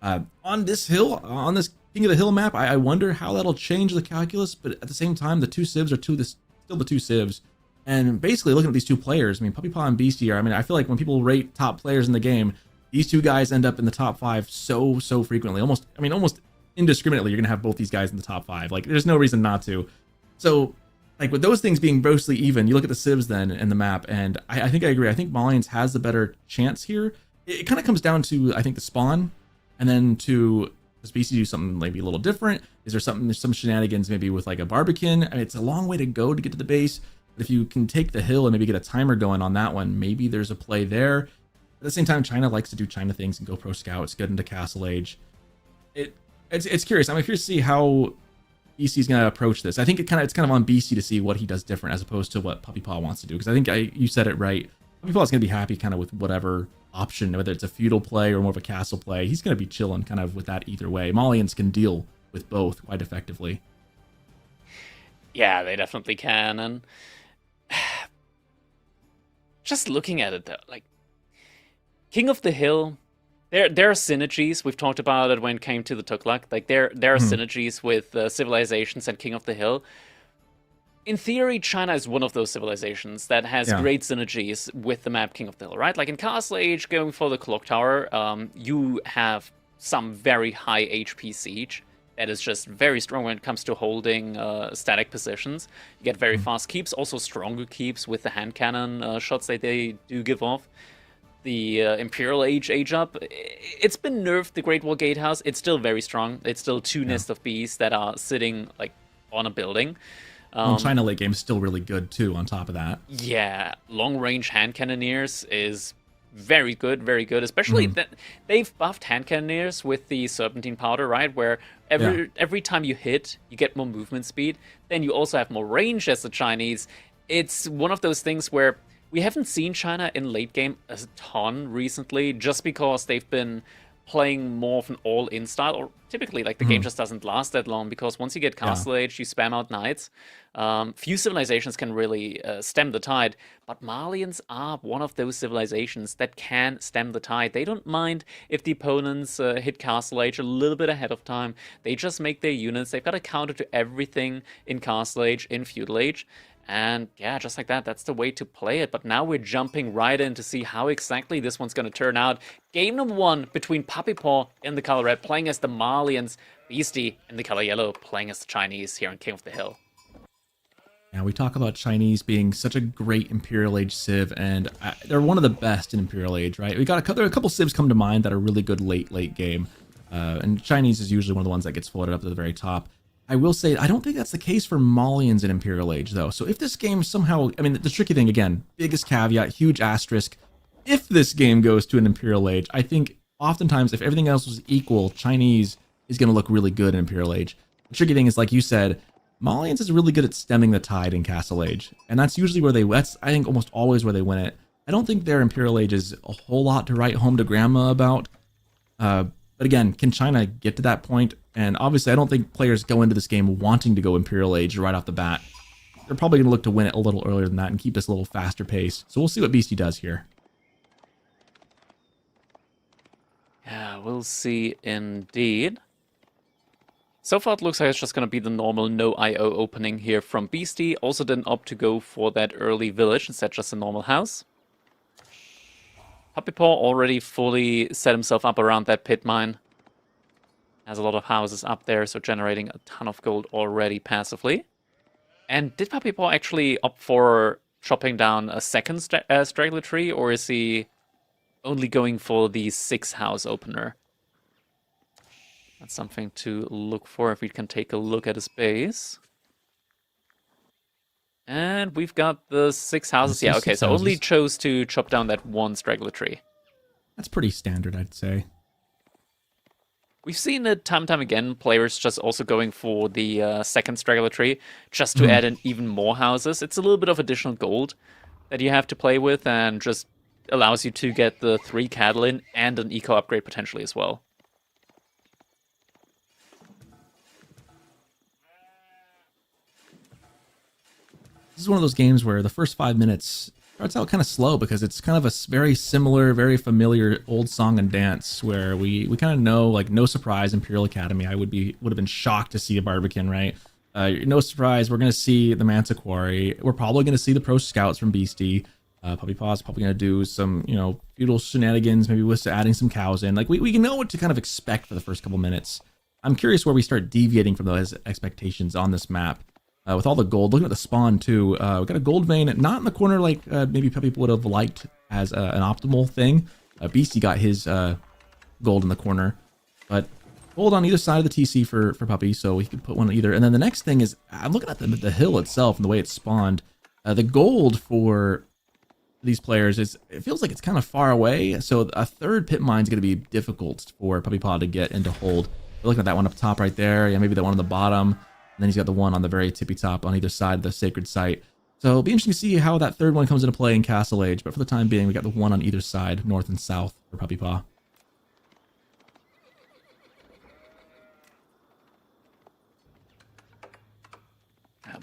On this hill, on this King of the Hill map, I wonder how that'll change the calculus, but at the same time, the two civs are still the two civs. And basically, looking at these two players, I mean, Puppy Paw and Beastie are, I mean, I feel like when people rate top players in the game, these two guys end up in the top 5 so frequently. Almost indiscriminately, you're going to have both these guys in the top 5. Like, there's no reason not to. So, like, with those things being mostly even, you look at the civs then in the map, and I think I agree. I think Malians has the better chance here. It kind of comes down to, I think, the spawn, and then to... does BC do something maybe a little different? Is there some shenanigans maybe with like a Barbican? I mean, it's a long way to go to get to the base, but if you can take the hill and maybe get a timer going on that one, maybe there's a play there. At the same time, China likes to do China things and go pro scouts, get into Castle Age. It's curious. I'm curious to see how BC is going to approach this. I think it's kind of on BC to see what he does different as opposed to what Puppy Paw wants to do. Because I think you said it right. Puppy Paw is going to be happy kind of with whatever option, whether it's a feudal play or more of a castle play. He's going to be chilling kind of with that either way. Malians can deal with both quite effectively. Yeah, they definitely can. And just looking at it though, like King of the Hill, there are synergies. We've talked about it when it came to the Tuklak. Like there are synergies with Civilizations and King of the Hill. In theory, China is one of those civilizations that has great synergies with the map King of the Hill, right? Like in Castle Age, going for the Clock Tower, you have some very high HP siege that is just very strong when it comes to holding static positions. You get very fast keeps, also stronger keeps with the hand cannon shots that they do give off. The Imperial Age up, it's been nerfed, the Great Wall Gatehouse. It's still very strong. It's still two Nest of Bees that are sitting like on a building. China late game is still really good too on top of that. Yeah, long range hand cannoneers is very good, especially that they've buffed hand cannoneers with the Serpentine powder, right, where every time you hit you get more movement speed, then you also have more range as the Chinese. It's one of those things where we haven't seen China in late game a ton recently, just because they've been playing more of an all-in style, or typically like the game just doesn't last that long, because once you get Castle Age, you spam out knights. Few civilizations can really stem the tide, but Malians are one of those civilizations that can stem the tide. They don't mind if the opponents hit Castle Age a little bit ahead of time. They just make their units. They've got a counter to everything in Castle Age, in Feudal Age. And yeah, just like that, that's the way to play it. But now we're jumping right in to see how exactly this one's going to turn out. Game number 1 between Puppy Paw in the color red playing as the Malians, Beastie in the color yellow playing as the Chinese here in King of the Hill. Yeah, we talk about Chinese being such a great Imperial Age civ, and they're one of the best in Imperial Age, right? There are a couple civs come to mind that are really good late game. And Chinese is usually one of the ones that gets floated up to the very top. I will say, I don't think that's the case for Malians in Imperial Age, though. So if this game somehow... I mean, the tricky thing, again, biggest caveat, huge asterisk. If this game goes to an Imperial Age, I think oftentimes, if everything else was equal, Chinese is going to look really good in Imperial Age. The tricky thing is, like you said, Malians is really good at stemming the tide in Castle Age. And that's usually where that's, I think, almost always where they win it. I don't think their Imperial Age is a whole lot to write home to grandma about. But again, can China get to that point? And obviously, I don't think players go into this game wanting to go Imperial Age right off the bat. They're probably going to look to win it a little earlier than that and keep this a little faster pace. So we'll see what Beastie does here. Yeah, we'll see indeed. So far, it looks like it's just going to be the normal no IO opening here from Beastie. Also didn't opt to go for that early village, instead just a normal house. Puppy Paw already fully set himself up around that pit mine. Has a lot of houses up there, so generating a ton of gold already passively. And did Puppy Paw actually opt for chopping down a second straggler tree, or is he only going for the 6-house opener? That's something to look for if we can take a look at his base. And we've got the 6 houses. Yeah, okay, 6 so only houses. chose to chop down that one straggler tree. That's pretty standard, I'd say. We've seen it time and time again, players just also going for the second straggler tree, just to add in even more houses. It's a little bit of additional gold that you have to play with, and just allows you to get the 3 cattle in and an eco upgrade potentially as well. This is one of those games where the first 5 minutes starts out kind of slow because it's kind of a very similar, very familiar old song and dance where we kind of know, like, no surprise, Imperial Academy. I would have been shocked to see a Barbican, right? No surprise, we're going to see the Manta Quarry. We're probably going to see the Pro Scouts from Beastie. Puppy Paw's probably going to do some, feudal shenanigans, maybe with adding some cows in. Like, we know what to kind of expect for the first couple minutes. I'm curious where we start deviating from those expectations on this map. With all the gold, looking at the spawn too, we got a gold vein, not in the corner like maybe people would have liked as an optimal thing. Beastie got his gold in the corner, but gold on either side of the TC for Puppy, so we could put one on either. And then the next thing is, I'm looking at the hill itself and the way it's spawned. The gold for these players it feels like it's kind of far away, so a third pit mine is going to be difficult for Puppy Paw to get into hold. We're looking at that one up top right there, yeah, maybe that one on the bottom. And then he's got the one on the very tippy top on either side of the sacred site. So it'll be interesting to see how that third one comes into play in Castle Age. But for the time being, we got the one on either side, north and south, for Puppy Paw.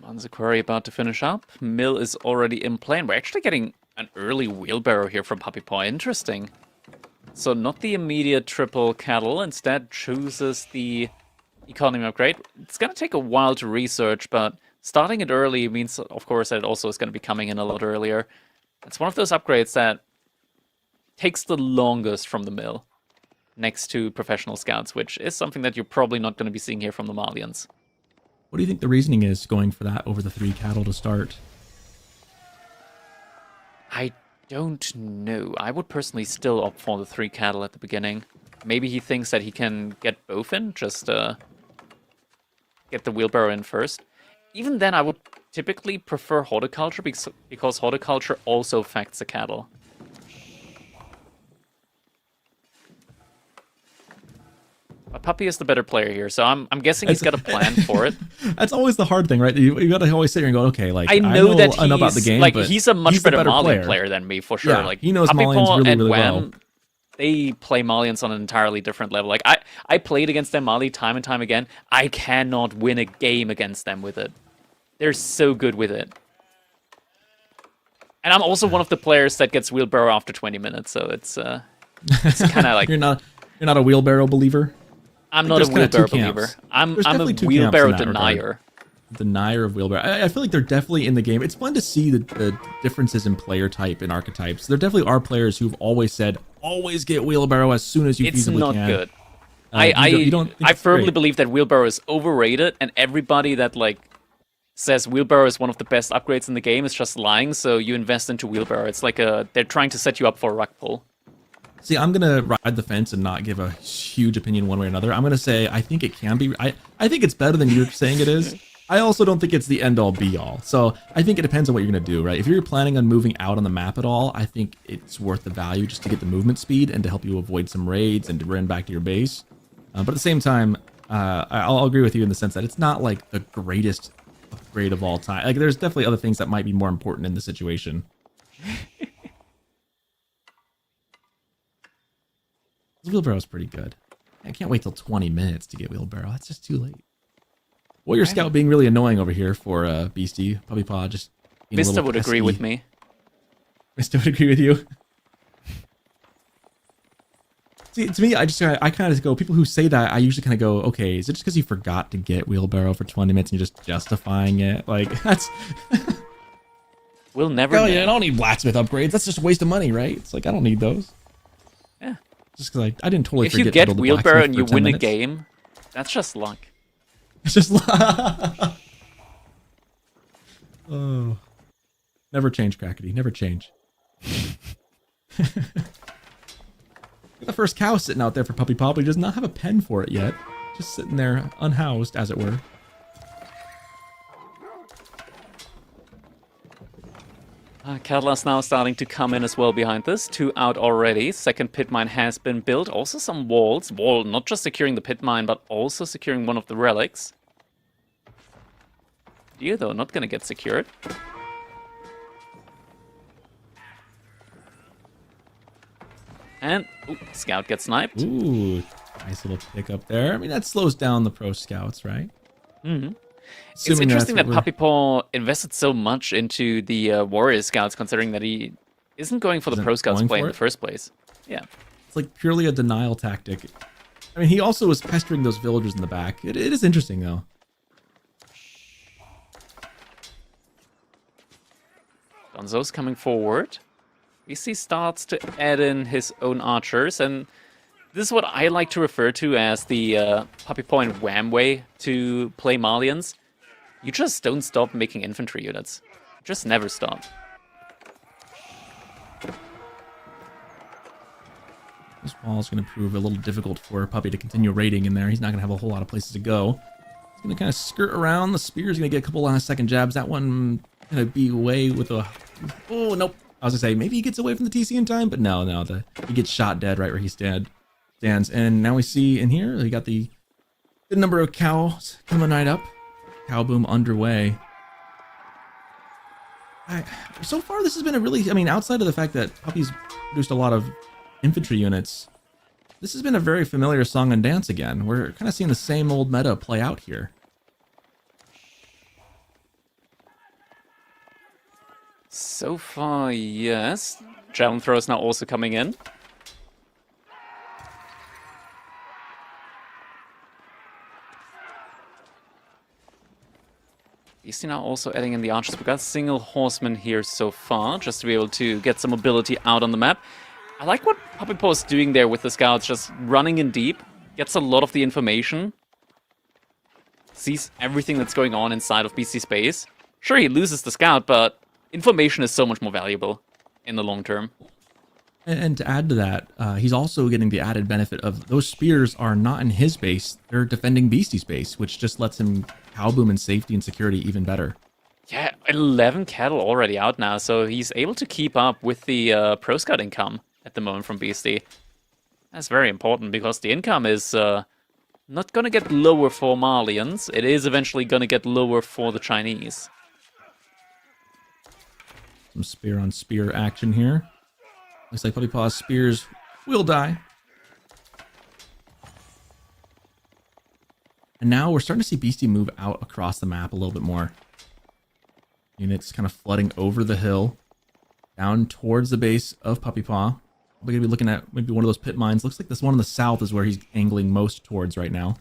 Manza Quarry about to finish up. Mill is already in play, and we're actually getting an early wheelbarrow here from Puppy Paw. Interesting. So not the immediate triple cattle, instead chooses the economy upgrade. It's going to take a while to research, but starting it early means, of course, that it also is going to be coming in a lot earlier. It's one of those upgrades that takes the longest from the mill, next to professional scouts, which is something that you're probably not going to be seeing here from the Malians. What do you think the reasoning is going for that over the 3 cattle to start? I don't know. I would personally still opt for the 3 cattle at the beginning. Maybe he thinks that he can get both in, just get the wheelbarrow in first. Even then, I would typically prefer horticulture because horticulture also affects the cattle. But Puppy is the better player here, so I'm guessing he's got a plan for it. That's always the hard thing, right? You got to always sit here and go, okay, like I know that I know about the game, like, but he's a much better Malian player. player than me for sure. Yeah, like he knows Puppy Malians Paw really, and really Wham, well. They play Malians on an entirely different level. Like I played against them Mali time and time again. I cannot win a game against them with it. They're so good with it. And I'm also one of the players that gets wheelbarrow after 20 minutes, so it's kind of like you're not a wheelbarrow believer. I'm not a wheelbarrow believer. I'm a wheelbarrow denier. Denier of wheelbarrow. I feel like they're definitely in the game. It's fun to see the differences in player type and archetypes. There definitely are players who've always said, always get wheelbarrow as soon as you feasibly can. It's not good. You don't I firmly believe that wheelbarrow is overrated, and everybody that says wheelbarrow is one of the best upgrades in the game is just lying. So you invest into wheelbarrow. It's like they're trying to set you up for a rug pull. See, I'm gonna ride the fence and not give a huge opinion one way or another. I'm gonna say I think it can be. I think it's better than you're saying it is. I also don't think it's the end all be all. So I think it depends on what you're gonna do, right? If you're planning on moving out on the map at all, I think it's worth the value just to get the movement speed and to help you avoid some raids and to run back to your base. But at the same time, I'll agree with you in the sense that it's not like the greatest upgrade of all time. Like, there's definitely other things that might be more important in the situation. Wheelbarrow's pretty good. I can't wait till 20 minutes to get wheelbarrow. That's just too late. Warrior Scout being really annoying over here for Beastie. Puppy Paw just being a Vista little would agree with me. Vista would agree with you. See, to me, I kind of go, people who say that, I usually kind of go, okay, is it just because you forgot to get wheelbarrow for 20 minutes and you're just justifying it? Like, that's... We'll never Hell know. yeah, I don't need blacksmith upgrades. That's just a waste of money, right? It's like, I don't need those. Yeah. Just because I didn't totally If forget you to get build the wheelbarrow blacksmith and you for 10 win a minutes. game, that's just luck. It's just... Oh. Never change, Crackety. Never change. The first cow sitting out there for Puppy Paw, but he does not have a pen for it yet. Just sitting there unhoused, as it were. Cattle is now starting to come in as well behind this. 2 out already. Second pit mine has been built. Also some walls. Wall not just securing the pit mine, but also securing one of the relics. Deer, though, not going to get secured. And, ooh, scout gets sniped. Ooh, nice little pick up there. I mean, that slows down the pro scouts, right? Mm-hmm. It's interesting that Puppypaw invested so much into the warrior scouts, considering that he isn't going for the pro scouts play in the first place. Yeah. It's like purely a denial tactic. I mean, he also was pestering those villagers in the back. It is interesting, though. Gonzo's coming forward. BC starts to add in his own archers, and this is what I like to refer to as the Puppypaw and Wham way to play Malians. You just don't stop making infantry units. Just never stop. This wall is going to prove a little difficult for Puppy to continue raiding in there. He's not going to have a whole lot of places to go. He's going to kind of skirt around. The spear's going to get a couple last second jabs. That one going to be away with a... Oh, nope. I was going to say, maybe he gets away from the TC in time, but no. He gets shot dead right where he stands. And now we see in here, we got the good number of cows coming right up. Cow boom underway. So far, this has been a really... I mean, outside of the fact that Puppy's produced a lot of infantry units, this has been a very familiar song and dance again. We're kind of seeing the same old meta play out here. So far, yes. Javelin throw is now also coming in. BC now also adding in the archers. We got single horseman here so far, just to be able to get some mobility out on the map. I like what Puppypaw is doing there with the scouts, just running in deep, gets a lot of the information, sees everything that's going on inside of BC space. Sure, he loses the scout, but information is so much more valuable in the long term. And to add to that, he's also getting the added benefit of those spears are not in his base, they're defending Beastie's base, which just lets him cow boom in safety and security even better. Yeah, 11 cattle already out now, so he's able to keep up with the pro scout income at the moment from Beastie. That's very important because the income is not going to get lower for Malians. It is eventually going to get lower for the Chinese. Some spear on spear action here. Looks like Puppypaw's spears will die. And now we're starting to see Beastie move out across the map a little bit more. Units kind of flooding over the hill, down towards the base of Puppypaw. We're going to be looking at maybe one of those pit mines. Looks like this one in the south is where he's angling most towards right now.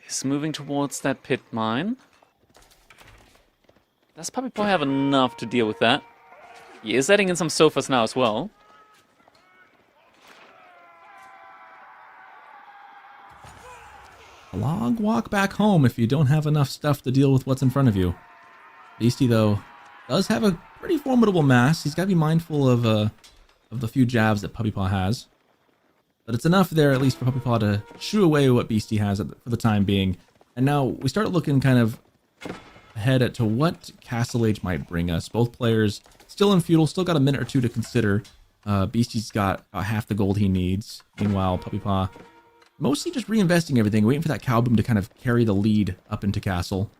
He's moving towards that pit mine. Does Puppypaw have enough to deal with that? He is adding in some sofas now as well. A long walk back home if you don't have enough stuff to deal with what's in front of you. Beastie, though, does have a pretty formidable mass. He's got to be mindful of the few jabs that Puppypaw has. But it's enough there, at least for Puppypaw to shoo away what Beastie has for the time being. And now we start looking kind of ahead to what Castle Age might bring us. Both players still in feudal, still got a minute or two to consider. Beastie's got about half the gold he needs. Meanwhile, Puppypaw mostly just reinvesting everything, waiting for that cow boom to kind of carry the lead up into castle.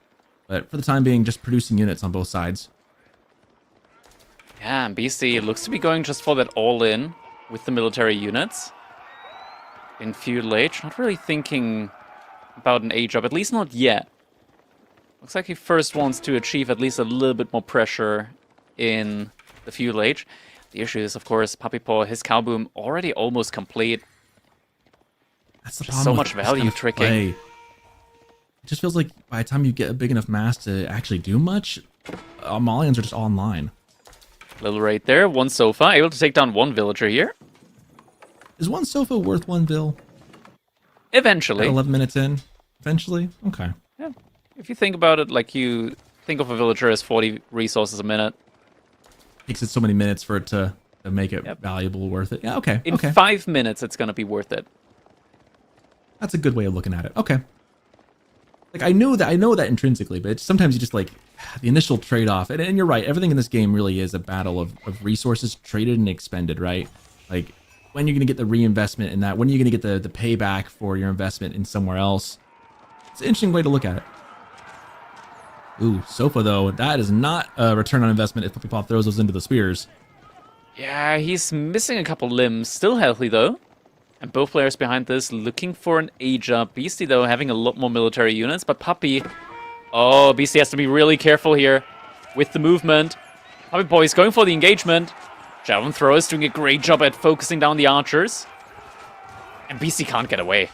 But for the time being, just producing units on both sides. Yeah, and BC looks to be going just for that all-in with the military units. In feudal age, not really thinking about an age up, at least not yet. Looks like he first wants to achieve at least a little bit more pressure in the feudal age. The issue is, of course, Puppypaw, his cow boom already almost complete. That's the Just problem so with much this value kind of tricking. play. It just feels like by the time you get a big enough mass to actually do much, Malians are just online. Little raid there, one sofa, able to take down one villager here. Is one sofa worth one bill? Eventually. 11 minutes in? Eventually? Okay. Yeah. If you think about it, like you think of a villager as 40 resources a minute. Takes it so many minutes for it to make it valuable, worth it. Yeah, okay. In okay. 5 minutes, it's going to be worth it. That's a good way of looking at it. Okay. like I know that intrinsically, but sometimes you just like the initial trade-off. And you're right, everything in this game really is a battle of resources traded and expended, right? Like when you're gonna get the reinvestment in that, when are you gonna get the payback for your investment in somewhere else? It's an interesting way to look at it. Ooh, Sofa though, that is not a return on investment if Puppy Paw throws those into the spears. Yeah, he's missing a couple limbs. Still healthy, though. And both players behind this looking for an age up. Beastie, though, having a lot more military units. But Puppy... Oh, Beastie has to be really careful here with the movement. Puppy Paw is going for the engagement. Javelin Thrower is doing a great job at focusing down the archers. And Beastie can't get away.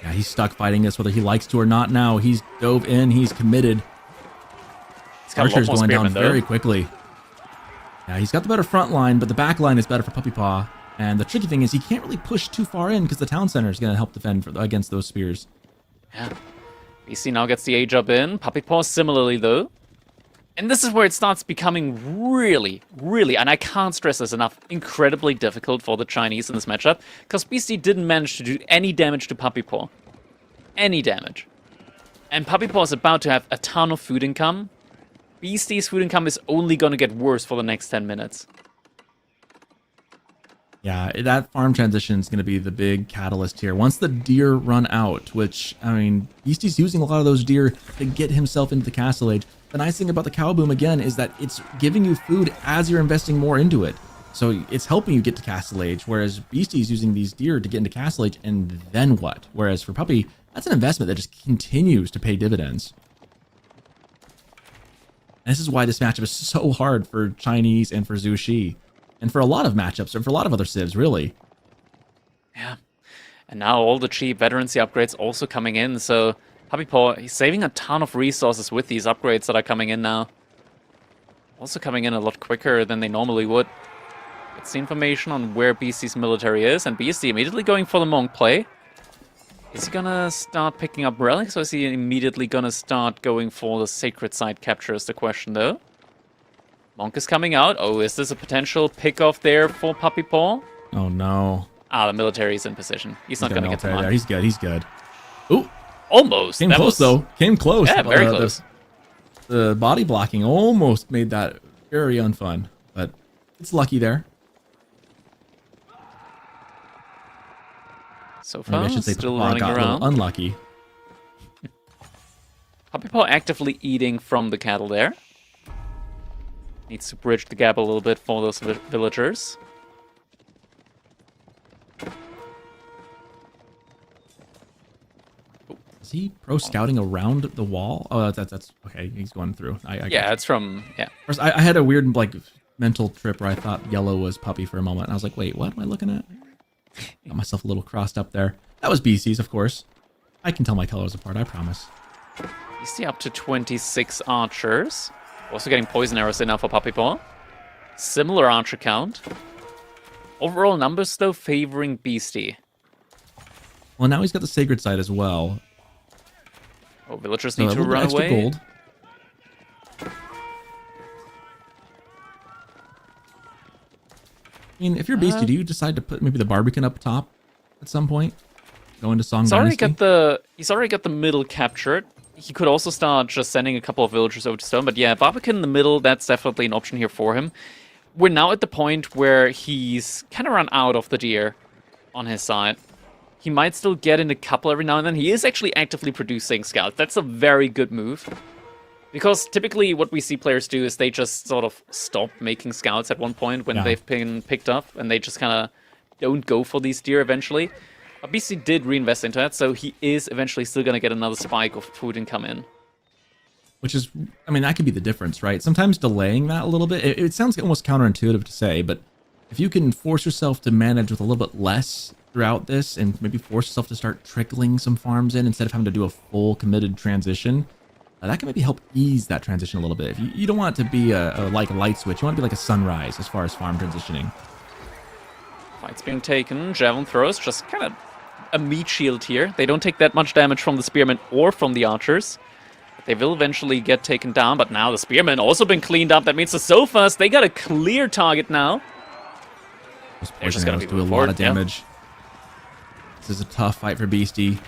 Yeah, he's stuck fighting this whether he likes to or not now. He's dove in, he's committed. Archer's going down very quickly. Yeah, he's got the better front line, but the back line is better for Puppy Paw. And the tricky thing is he can't really push too far in because the town center is going to help defend against those spears. Yeah. BC now gets the age up in. Puppy Paw similarly, though. And this is where it starts becoming really, and I can't stress this enough, incredibly difficult for the Chinese in this matchup, because BC didn't manage to do any damage to Puppy Paw. Any damage. And Puppy Paw is about to have a ton of food income. Beastie's food income is only going to get worse for the next 10 minutes. Yeah, that farm transition is going to be the big catalyst here. Once the deer run out, which, I mean, Beastie's using a lot of those deer to get himself into the Castle Age. The nice thing about the cow boom, again, is that it's giving you food as you're investing more into it. So it's helping you get to Castle Age, whereas Beastie's using these deer to get into Castle Age, and then what? Whereas for Puppy, that's an investment that just continues to pay dividends. And this is why this matchup is so hard for Chinese and for Zhu Shi. And for a lot of matchups, and for a lot of other civs, really. Yeah. And now all the cheap veterancy upgrades also coming in, so Puppy Paw, he's saving a ton of resources with these upgrades that are coming in now. Also coming in a lot quicker than they normally would. It's the information on where BC's military is, and BC immediately going for the Monk play. Is he gonna start picking up relics, or is he immediately gonna start going for the sacred site capture is the question, though. Monk is coming out. Oh, is this a potential pick-off there for Puppy Paw? Oh, no. Ah, the military is in position. He's not gonna get the monk. He's good, he's good. Ooh! Almost! Came close, though. Came close. Yeah, very close. The body blocking almost made that very unfun, but it's lucky there. So far, I should say still running around. Unlucky. Puppy Paw actively eating from the cattle there. Needs to bridge the gap a little bit for those villagers. Is he pro scouting around the wall? Oh, that's okay. He's going through. Yeah, it's from First, I had a weird like mental trip where I thought yellow was Puppy for a moment, and I was like, wait, what am I looking at? Got myself a little crossed up there. That was BC's, of course. I can tell my colors apart, I promise. You see up to 26 archers. Also getting poison arrows in now for Puppy Paw. Similar archer count. Overall numbers, though, favoring Beastie. Well, now he's got the sacred site as well. Oh, villagers need to run away. Gold. I mean, if you're Beastie, do you decide to put maybe the Barbican up top at some point? Go into Song Dynasty? He's already got the middle captured. He could also start just sending a couple of villagers over to stone, but yeah, Barbican in the middle, that's definitely an option here for him. We're now at the point where he's kind of run out of the deer on his side. He might still get in a couple every now and then. He is actually actively producing scouts. That's a very good move. Because typically what we see players do is they just sort of stop making scouts at one point when they've been picked up, and they just kind of don't go for these deer eventually. But BC did reinvest into that, so he is eventually still going to get another spike of food income in. Which is, I mean, that could be the difference, right? Sometimes delaying that a little bit, it sounds almost counterintuitive to say, but if you can force yourself to manage with a little bit less throughout this, and maybe force yourself to start trickling some farms in instead of having to do a full committed transition, that can maybe help ease that transition a little bit. You don't want it to be like a light switch. You want it to be like a sunrise as far as farm transitioning. Fight's being taken. Javelin throws, just kind of a meat shield here. They don't take that much damage from the spearmen or from the archers. They will eventually get taken down, but now the spearmen also been cleaned up. That means the Sofas, they got a clear target now. Those poison arrows do a lot of damage. This is a tough fight for Beastie.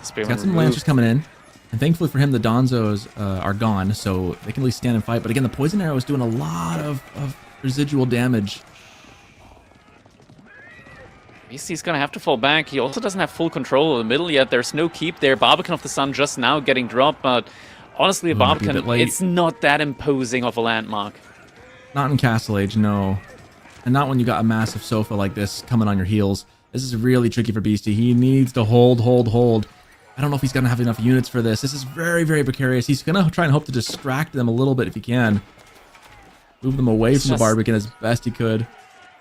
Spearman Got some removed. lancers coming in. And thankfully for him, the Donzos are gone, so they can at least stand and fight. But again, the poison arrow is doing a lot of residual damage. BC's gonna have to fall back. He also doesn't have full control of the middle yet. There's no keep there. Barbican of the Sun just now getting dropped, but honestly, a Might be a bit Barbican, late. it's not that imposing of a landmark. Not in Castle Age, no. And not when you got a massive sofa like this coming on your heels. This is really tricky for Beastie. He needs to hold. I don't know if he's gonna have enough units for this. This is very, very precarious. He's gonna try and hope to distract them a little bit if he can. Move them away from the Barbican as best he could.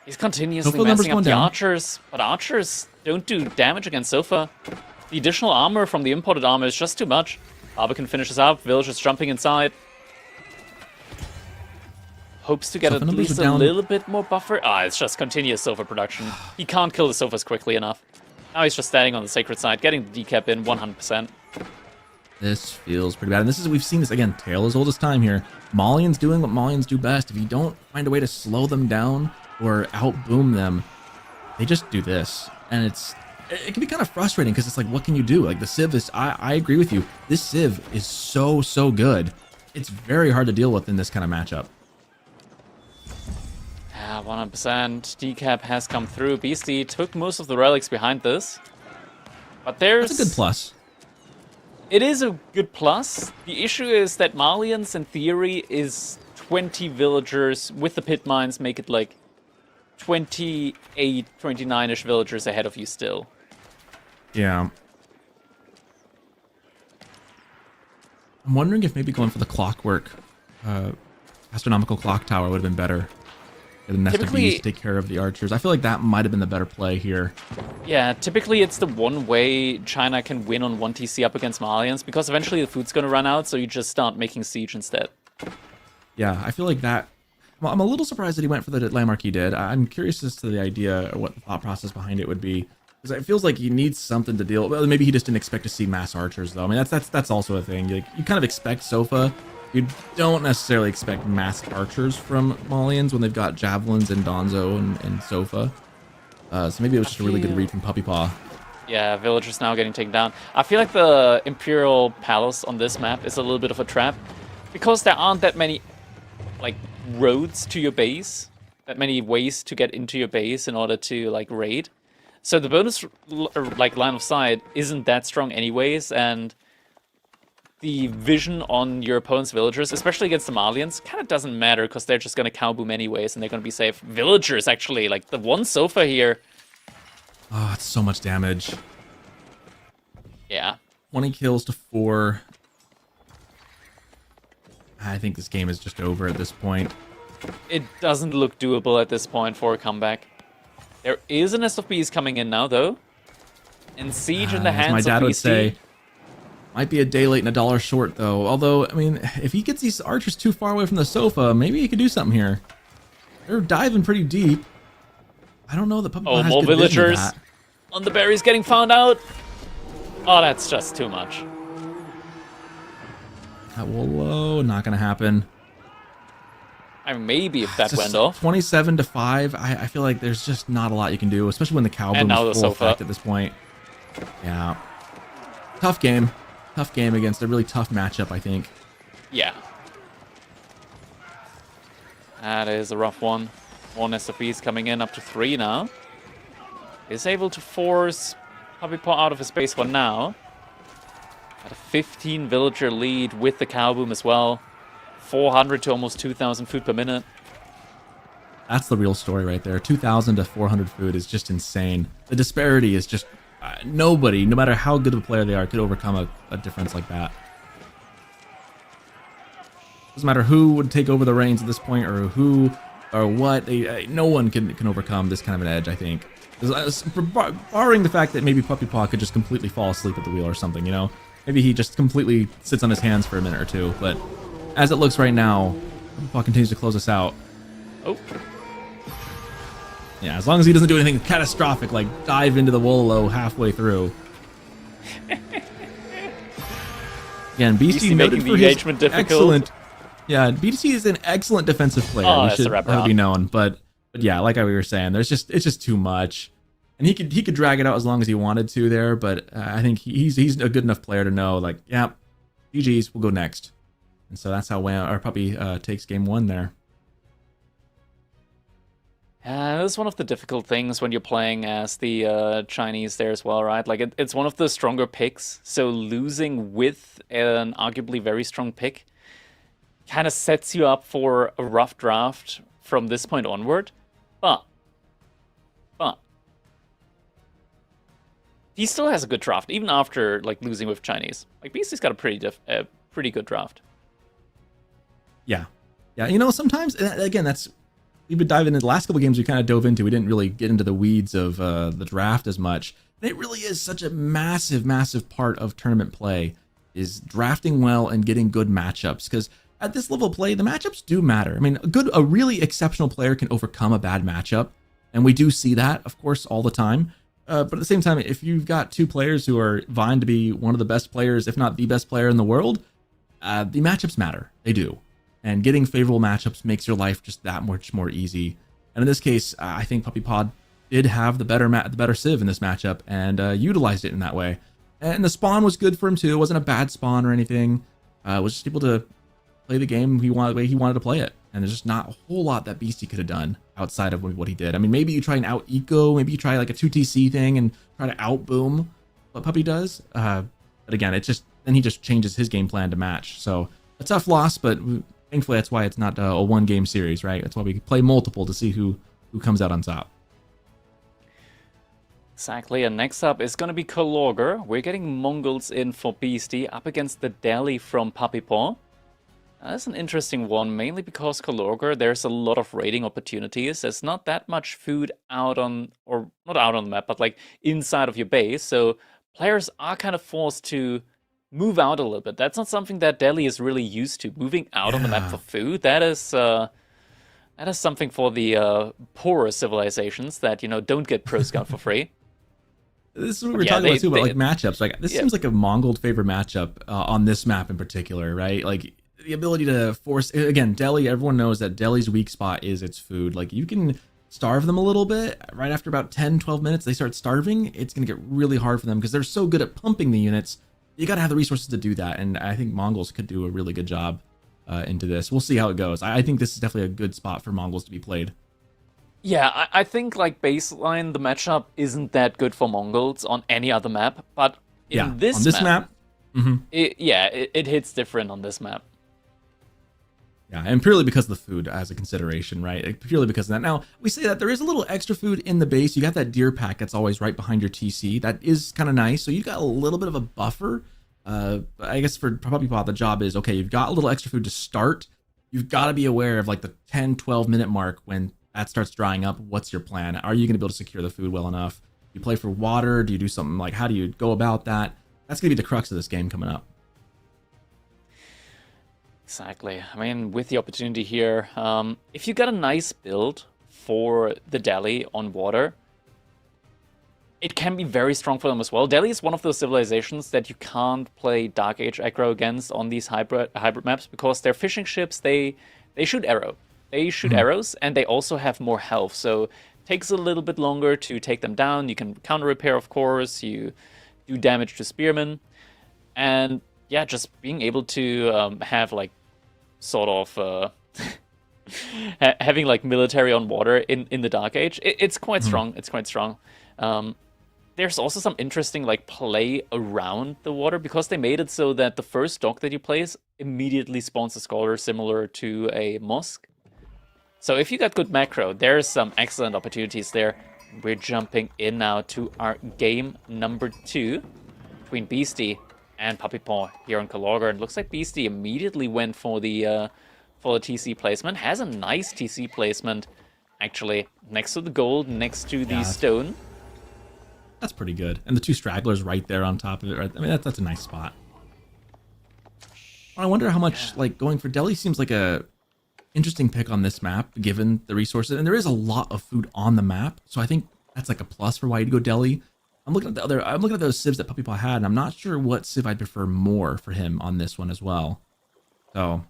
He's continuously Sofa numbers messing up going the down. archers, but archers don't do damage against Sofa. The additional armor from the imported armor is just too much. Barbican finishes up, villagers jumping inside. Hopes to get Sofa at numbers least are a down. little bit more buffer. It's just continuous Sofa production. He can't kill the Sofas quickly enough. Now he's just standing on the sacred side, getting the decap in 100%. This feels pretty bad. And this is, we've seen this again, tale as old as time here. Malians doing what Malians do best. If you don't find a way to slow them down or outboom them, they just do this. And it can be kind of frustrating because it's like, what can you do? Like the Civ is, I agree with you. This Civ is so good. It's very hard to deal with in this kind of matchup. 100%. Decap has come through. Beastie took most of the relics behind this. But there's... That's a good plus. It is a good plus. The issue is that Malians, in theory, is 20 villagers with the pit mines, make it like 28, 29-ish villagers ahead of you still. Yeah. I'm wondering if maybe going for the clockwork, astronomical clock tower would have been better. The nest of Typically- bees to take care of the archers. I feel like that might have been the better play here. Yeah, typically it's the one way China can win on 1TC up against Malians, because eventually the food's gonna run out, so you just start making siege instead. Yeah, I feel like that. Well, I'm a little surprised that he went for the landmark he did. I'm curious as to the idea or what the thought process behind it would be, because it feels like he needs something to deal. Well, maybe he just didn't expect to see mass archers though. I mean, that's also a thing. Like, you kind of expect Sofa. You don't necessarily expect mass archers from Malians when they've got javelins and Donzo and Sofa. So maybe it was just a really good read from Puppy Paw. Yeah, villagers now getting taken down. I feel like the Imperial Palace on this map is a little bit of a trap, because there aren't that many like roads to your base, that many ways to get into your base in order to like raid. So the bonus like line of sight isn't that strong anyways, and the vision on your opponent's villagers, especially against the Malians, kind of doesn't matter because they're just going to cow boom anyways and they're going to be safe. Villagers, actually, like the one Sofa here. Oh, it's so much damage. Yeah. 20 kills to 4. I think this game is just over at this point. It doesn't look doable at this point for a comeback. There is an nest of bees coming in now, though. And siege in the As hands my dad of would Beastie. say, might be a day late and a dollar short, though. Although, I mean, if he gets these archers too far away from the Sofa, maybe he could do something here. They're diving pretty deep. I don't know that Puppy Paw Oh, has more good vision of villagers that. on the berries getting found out. Oh, that's just too much. That will low, not gonna happen. I mean, maybe if that Just went off. 27 to 5. I feel like there's just not a lot you can do, especially when the cow boom now the is full Sofa. effect at this point. Yeah. Tough game. Tough game against a really tough matchup, I think. Yeah. That is a rough one. More nest of bees coming in, up to 3 now. Is able to force Puppy Paw out of his base for now. At a 15 villager lead with the cow boom as well. 400 to almost 2,000 food per minute. That's the real story right there. 2,000 to 400 food is just insane. The disparity is just... nobody, no matter how good of a player they are, could overcome a difference like that. Doesn't matter who would take over the reins at this point or who or what. No one can overcome this kind of an edge, I think. Barring the fact that maybe Puppy Paw could just completely fall asleep at the wheel or something, you know? Maybe he just completely sits on his hands for a minute or two. But as it looks right now, Puppy Paw continues to close us out. Oh, Yeah, as long as he doesn't do anything catastrophic, like dive into the Wololo halfway through. Again, BC BC noted making for the his engagement difficult. excellent. Yeah, BC is an excellent defensive player. Oh, we that's should the wrap have it around. be known, but yeah, like we were saying, it's just too much. And he could drag it out as long as he wanted to there, but I think he's a good enough player to know, like, yeah, GG's, we'll go next. And so that's how our puppy takes game 1 there. That's one of the difficult things when you're playing as the Chinese there as well, right? Like, it's one of the stronger picks, so losing with an arguably very strong pick kind of sets you up for a rough draft from this point onward. But he still has a good draft, even after like losing with Chinese. Like, BC's got a pretty good draft. Yeah. You know, sometimes, again, we've been diving into the last couple games we kind of dove into. We didn't really get into the weeds of the draft as much. And it really is such a massive, massive part of tournament play, is drafting well and getting good matchups. Because at this level of play, the matchups do matter. I mean, a really exceptional player can overcome a bad matchup. And we do see that, of course, all the time. But at the same time, if you've got 2 players who are vying to be one of the best players, if not the best player in the world, the matchups matter. They do. And getting favorable matchups makes your life just that much more easy. And in this case, I think Puppy Pod did have the better Civ in this matchup and utilized it in that way. And the spawn was good for him too. It wasn't a bad spawn or anything. Was just able to play the game the way he wanted to play it. And there's just not a whole lot that Beastie could have done outside of what he did. I mean, maybe you try an out eco, maybe you try like a 2TC thing and try to out boom what Puppy does. But again, then he just changes his game plan to match. So a tough loss, but thankfully that's why it's not a 1-game series, right? That's why we play multiple to see who comes out on top. Exactly, and next up is going to be Kalogr. We're getting Mongols in for Beastie up against the Delhi from Puppy Paw. That's an interesting one, mainly because Kalogr, there's a lot of raiding opportunities. There's not that much food out on, or not out on the map, but like inside of your base. So players are kind of forced to move out a little bit. That's not something that Delhi is really used to. Moving out on the map for food, that is something for the poorer civilizations that, you know, don't get Pro Scout for free. This is what we're talking about too, about like matchups. Like this seems like a Mongol favorite matchup on this map in particular, right? Like the ability to force, again, Delhi, everyone knows that Delhi's weak spot is its food. Like you can starve them a little bit. Right after about 10, 12 minutes, they start starving. It's going to get really hard for them because they're so good at pumping the units. You got to have the resources to do that. And I think Mongols could do a really good job into this. We'll see how it goes. I think this is definitely a good spot for Mongols to be played. Yeah, I think like baseline, the matchup isn't that good for Mongols on any other map. But in this map, it hits different on this map. Yeah, and purely because of the food as a consideration, right? Like, purely because of that. Now, we say that there is a little extra food in the base. You got that deer pack that's always right behind your TC. That is kind of nice. So you've got a little bit of a buffer. I guess for Puppy Paw, the job is, okay, you've got a little extra food to start. You've got to be aware of like the 10, 12 minute mark when that starts drying up. What's your plan? Are you going to be able to secure the food well enough? Do you play for water? Do you do something like, how do you go about that? That's going to be the crux of this game coming up. Exactly. I mean, with the opportunity here, if you got a nice build for the Delhi on water, it can be very strong for them as well. Delhi is one of those civilizations that you can't play Dark Age aggro against on these hybrid maps because their fishing ships, they shoot arrow. They shoot arrows, and they also have more health, so it takes a little bit longer to take them down. You can counter repair, of course. You do damage to spearmen, and yeah, just being able to have like sort of having like military on water in the Dark Age, it's quite strong. It's quite strong. There's also some interesting like play around the water because they made it so that the first dock that you place immediately spawns a scholar similar to a mosque. So if you got good macro, there's some excellent opportunities there. We're jumping in now to our game number 2 between Beastie and Puppy Paw here on Kalogr. And looks like Beastie immediately went for the TC placement. Has a nice TC placement, actually, next to the gold, next to the stone. That's pretty good. And the 2 stragglers right there on top of it. Right? I mean, that's a nice spot. I wonder how much, like, going for Delhi seems like a interesting pick on this map, given the resources. And there is a lot of food on the map. So I think that's like a plus for why you'd go Delhi. I'm looking at those civs that Puppy Paw had, and I'm not sure what civ I'd prefer more for him on this one as well. So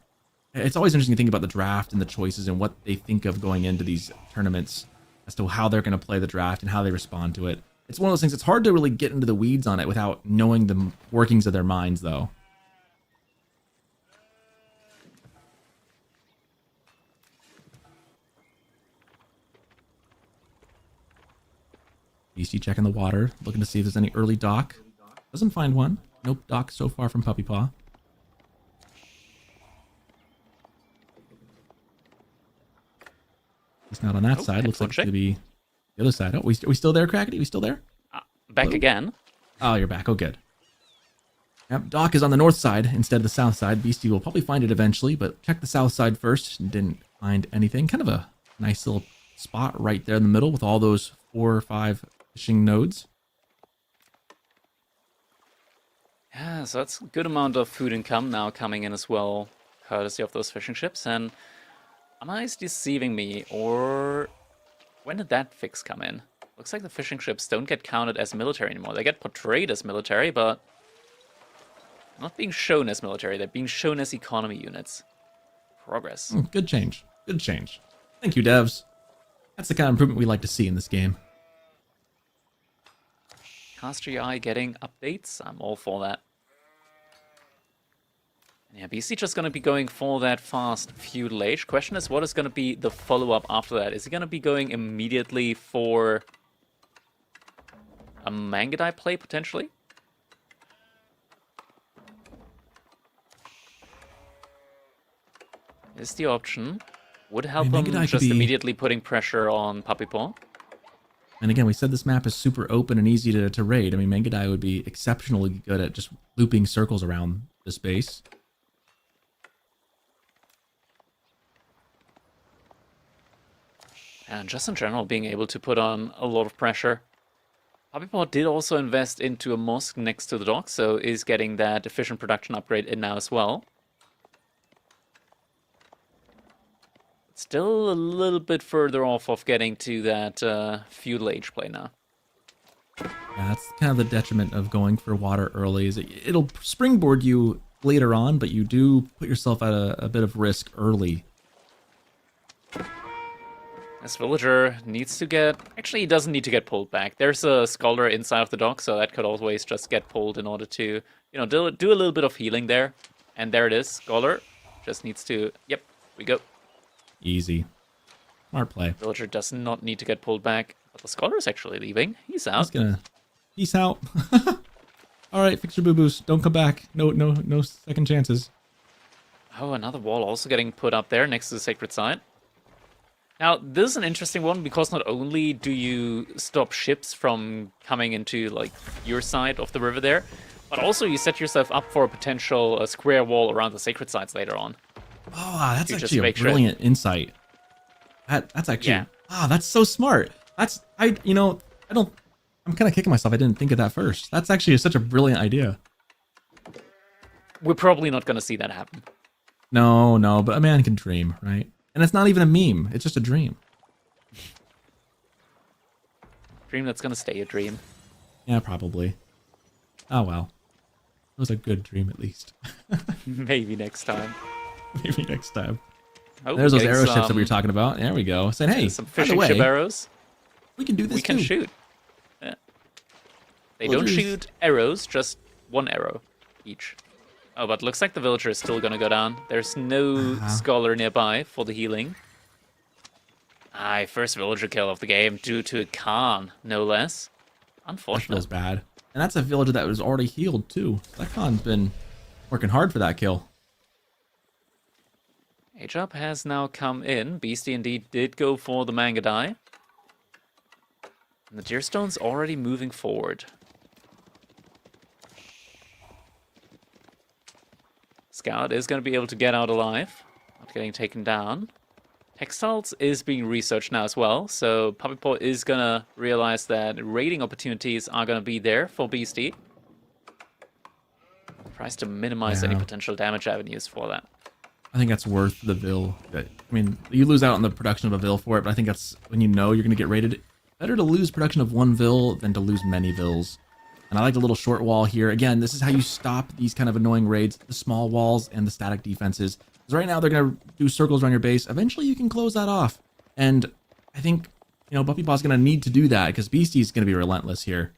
it's always interesting to think about the draft and the choices and what they think of going into these tournaments. as to how they're going to play the draft and how they respond to it. It's one of those things, it's hard to really get into the weeds on it without knowing the workings of their minds, though. BC checking the water, looking to see if there's any early dock. Doesn't find one. Nope, dock so far from Puppy Paw. He's not on that side. Looks like it's going to be the other side. Oh, are we still there, Crackety? We still there? Back Hello? again. Oh, you're back. Oh, good. Yep, dock is on the north side instead of the south side. Beastie will probably find it eventually, but check the south side first. Didn't find anything. Kind of a nice little spot right there in the middle with all those 4 or 5 fishing nodes. Yeah, so that's a good amount of food income now coming in as well, courtesy of those fishing ships. And am I deceiving me, or when did that fix come in? Looks like the fishing ships don't get counted as military anymore. They get portrayed as military, but not being shown as military. They're being shown as economy units. Progress. Good change. Good change. Thank you, devs. That's the kind of improvement we like to see in this game. Caster UI getting updates. I'm all for that. And yeah, BC just going to be going for that fast feudal age. Question is, what is going to be the follow-up after that? Is he going to be going immediately for a Mangudai play, potentially? Is the option. Would help him just immediately putting pressure on Puppy Paw. And again, we said this map is super open and easy to raid. I mean, Mangudai would be exceptionally good at just looping circles around this base. And just in general, being able to put on a lot of pressure. Puppy Paw did also invest into a mosque next to the dock, so is getting that efficient production upgrade in now as well. Still a little bit further off of getting to that feudal age play now. Yeah, that's kind of the detriment of going for water early. Is it'll springboard you later on, but you do put yourself at a bit of risk early. This villager needs to get... Actually, he doesn't need to get pulled back. There's a scholar inside of the dock, so that could always just get pulled in order to, you know, do a little bit of healing there. And there it is. Scholar just needs to... Yep, we go. Easy. Smart play. Villager does not need to get pulled back. But the scholar is actually leaving. He's out. He's gonna... Peace out. Alright, fix your boo-boos. Don't come back. No second chances. Oh, another wall also getting put up there next to the sacred site. Now, this is an interesting one because not only do you stop ships from coming into, like, your side of the river there, but also you set yourself up for a potential square wall around the sacred sites later on. Oh, that's actually a brilliant insight. That's actually... Yeah. Ah, that's so smart. I'm kind of kicking myself I didn't think of that first. That's actually such a brilliant idea. We're probably not going to see that happen. No, but a man can dream, right? And it's not even a meme. It's just a dream. Dream that's going to stay a dream. Yeah, probably. Oh, well. It was a good dream, at least. Maybe next time. Maybe next time. Oh, there's those arrow ships that we were talking about. There we go. Saying, hey, some fishing ship arrows. We can do this We can too. shoot. Yeah. They don't shoot arrows, just one arrow each. Oh, but looks like the villager is still gonna go down. There's no scholar nearby for the healing. Aye, first villager kill of the game due to a Khan, no less. That Unfortunate. feels bad. And that's a villager that was already healed too. That Khan's been working hard for that kill. Age up has now come in. Beastie indeed did go for the Mangudai. And the Deerstone's already moving forward. Scout is going to be able to get out alive, not getting taken down. Textiles is being researched now as well, so Puppy Paw is going to realize that raiding opportunities are going to be there for Beastie. Tries to minimize any potential damage avenues for that. I think that's worth the Vil. I mean, you lose out on the production of a Vil for it, but I think that's when you know you're going to get raided. Better to lose production of one Vil than to lose many Vils. And I like the little short wall here. Again, this is how you stop these kind of annoying raids, the small walls and the static defenses. Because right now they're going to do circles around your base. Eventually you can close that off. And I think, you know, Puppy Paw's going to need to do that because Beastie's going to be relentless here.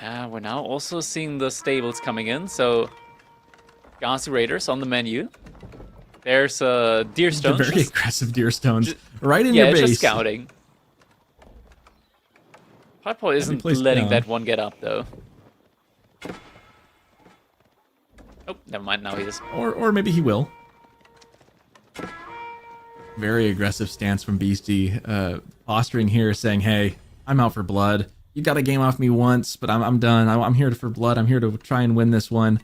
Yeah, we're now also seeing the stables coming in, so Gazi Raiders on the menu. There's deer stones. They're very aggressive deer stones right in yeah, your base. just scouting. Puppy Paw isn't letting that one get up though. Oh, never mind. Now he is. Or maybe he will. Very aggressive stance from Beastie, posturing here, saying, "Hey, I'm out for blood. You got a game off me once, but I'm done. I'm here for blood. I'm here to try and win this one."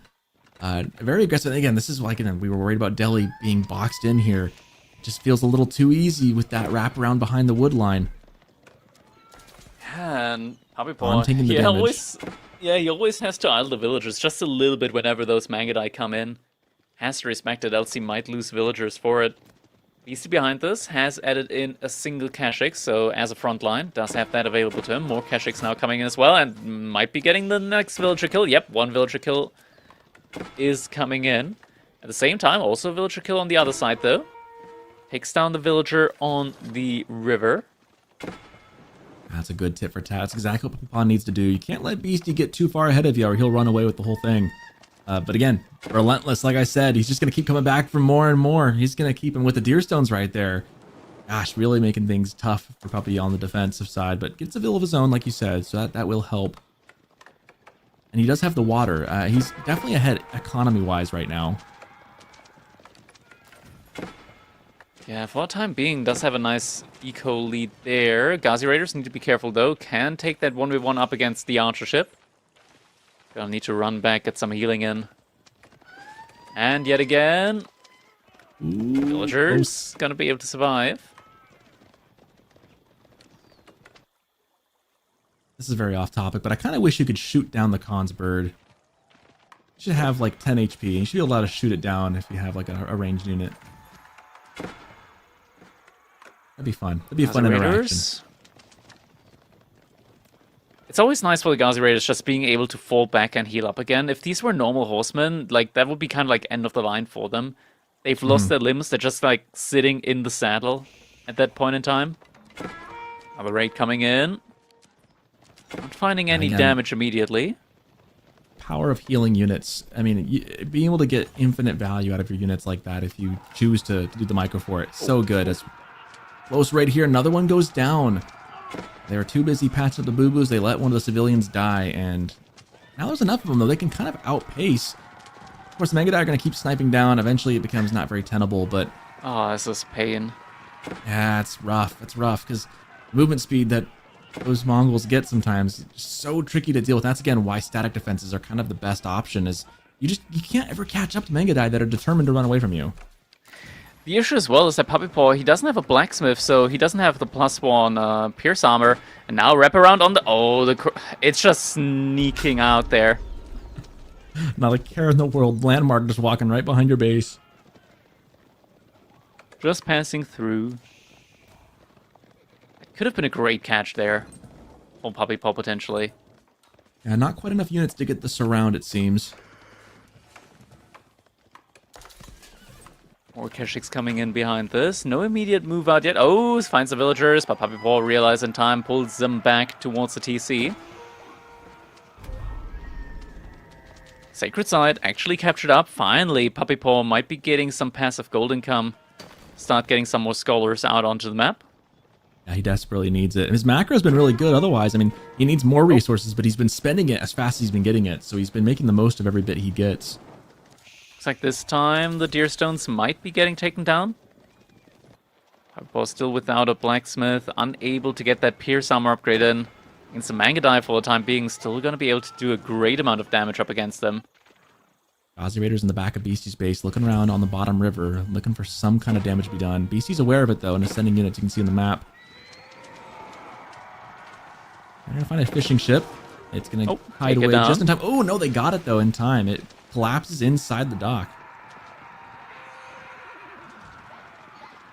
Very aggressive. And again, this is like, we were worried about Delhi being boxed in here. It just feels a little too easy with that wrap around behind the wood line. And Puppy Paw, taking the damage. He always has to idle the villagers just a little bit whenever those Mangudai come in. Has to respect it, else he might lose villagers for it. Beastie behind this has added in a single Kashik, so as a front line, does have that available to him. More Kashiks now coming in as well, and might be getting the next villager kill. Yep, one villager kill is coming in. At the same time, also a villager kill on the other side, though. Takes down the villager on the river. That's a good tit for tat. That's exactly what Puppy Paw needs to do. You can't let Beastie get too far ahead of you, or he'll run away with the whole thing. But again, relentless, like I said, he's just going to keep coming back for more and more. He's going to keep him with the deer stones right there. Gosh, really making things tough for Puppy on the defensive side, but gets a vill of his own, like you said, so that will help. And he does have the water. He's definitely ahead economy-wise right now. Yeah, for the time being, does have a nice eco lead there. Gazi Raiders need to be careful, though. Can take that 1v1 up against the archer ship. Gonna need to run back, get some healing in. And yet again, villagers gonna be able to survive. This is very off topic, but I kind of wish you could shoot down the Khan's bird. You should have like 10 HP. You should be allowed to shoot it down if you have like a ranged unit. That'd be fun. That'd be a fun interaction. It's always nice for the Gazi Raiders just being able to fall back and heal up again. If these were normal horsemen, like that would be kind of like end of the line for them. They've lost their limbs. They're just like sitting in the saddle at that point in time. Another raid coming in. Not finding any damage immediately. Power of healing units. I mean, being able to get infinite value out of your units like that if you choose to do the micro for it. So good. It's close right here. Another one goes down. They were too busy patching up the boo-boos. They let one of the civilians die, and now there's enough of them, though. They can kind of outpace. Of course, the Mangudai are going to keep sniping down. Eventually, it becomes not very tenable, but... Oh, this is pain. Yeah, it's rough. It's rough, because movement speed that those Mongols get sometimes is so tricky to deal with. That's, again, why static defenses are kind of the best option, is you can't ever catch up to Mangudai that are determined to run away from you. The issue as well is that Puppy Paw, he doesn't have a blacksmith, so he doesn't have the +1 pierce armor. And now wrap around on the... Oh, it's just sneaking out there. Not a care in the world. Landmark just walking right behind your base. Just passing through. It could have been a great catch there. For Puppy Paw, potentially. Yeah, not quite enough units to get the surround, it seems. More Kashiks coming in behind this. No immediate move out yet. Oh, finds the villagers, but Puppy Paw realizes in time, pulls them back towards the TC. Sacred Side actually captured up. Finally, Puppy Paw might be getting some passive gold income. Start getting some more scholars out onto the map. Yeah, he desperately needs it. And his macro's been really good otherwise. I mean, he needs more resources, but he's been spending it as fast as he's been getting it. So he's been making the most of every bit he gets. Looks like this time the deer stones might be getting taken down. Puppy Paw still without a blacksmith, unable to get that pierce armor upgrade in. Against the Mangudai for the time being, still going to be able to do a great amount of damage up against them. Gazi Raiders in the back of Beastie's base, looking around on the bottom river, looking for some kind of damage to be done. Beastie's aware of it, though, and is sending units you can see on the map. They're going to find a fishing ship. It's going to hide away just in time. Oh, no, they got it, though, in time. It collapses inside the dock.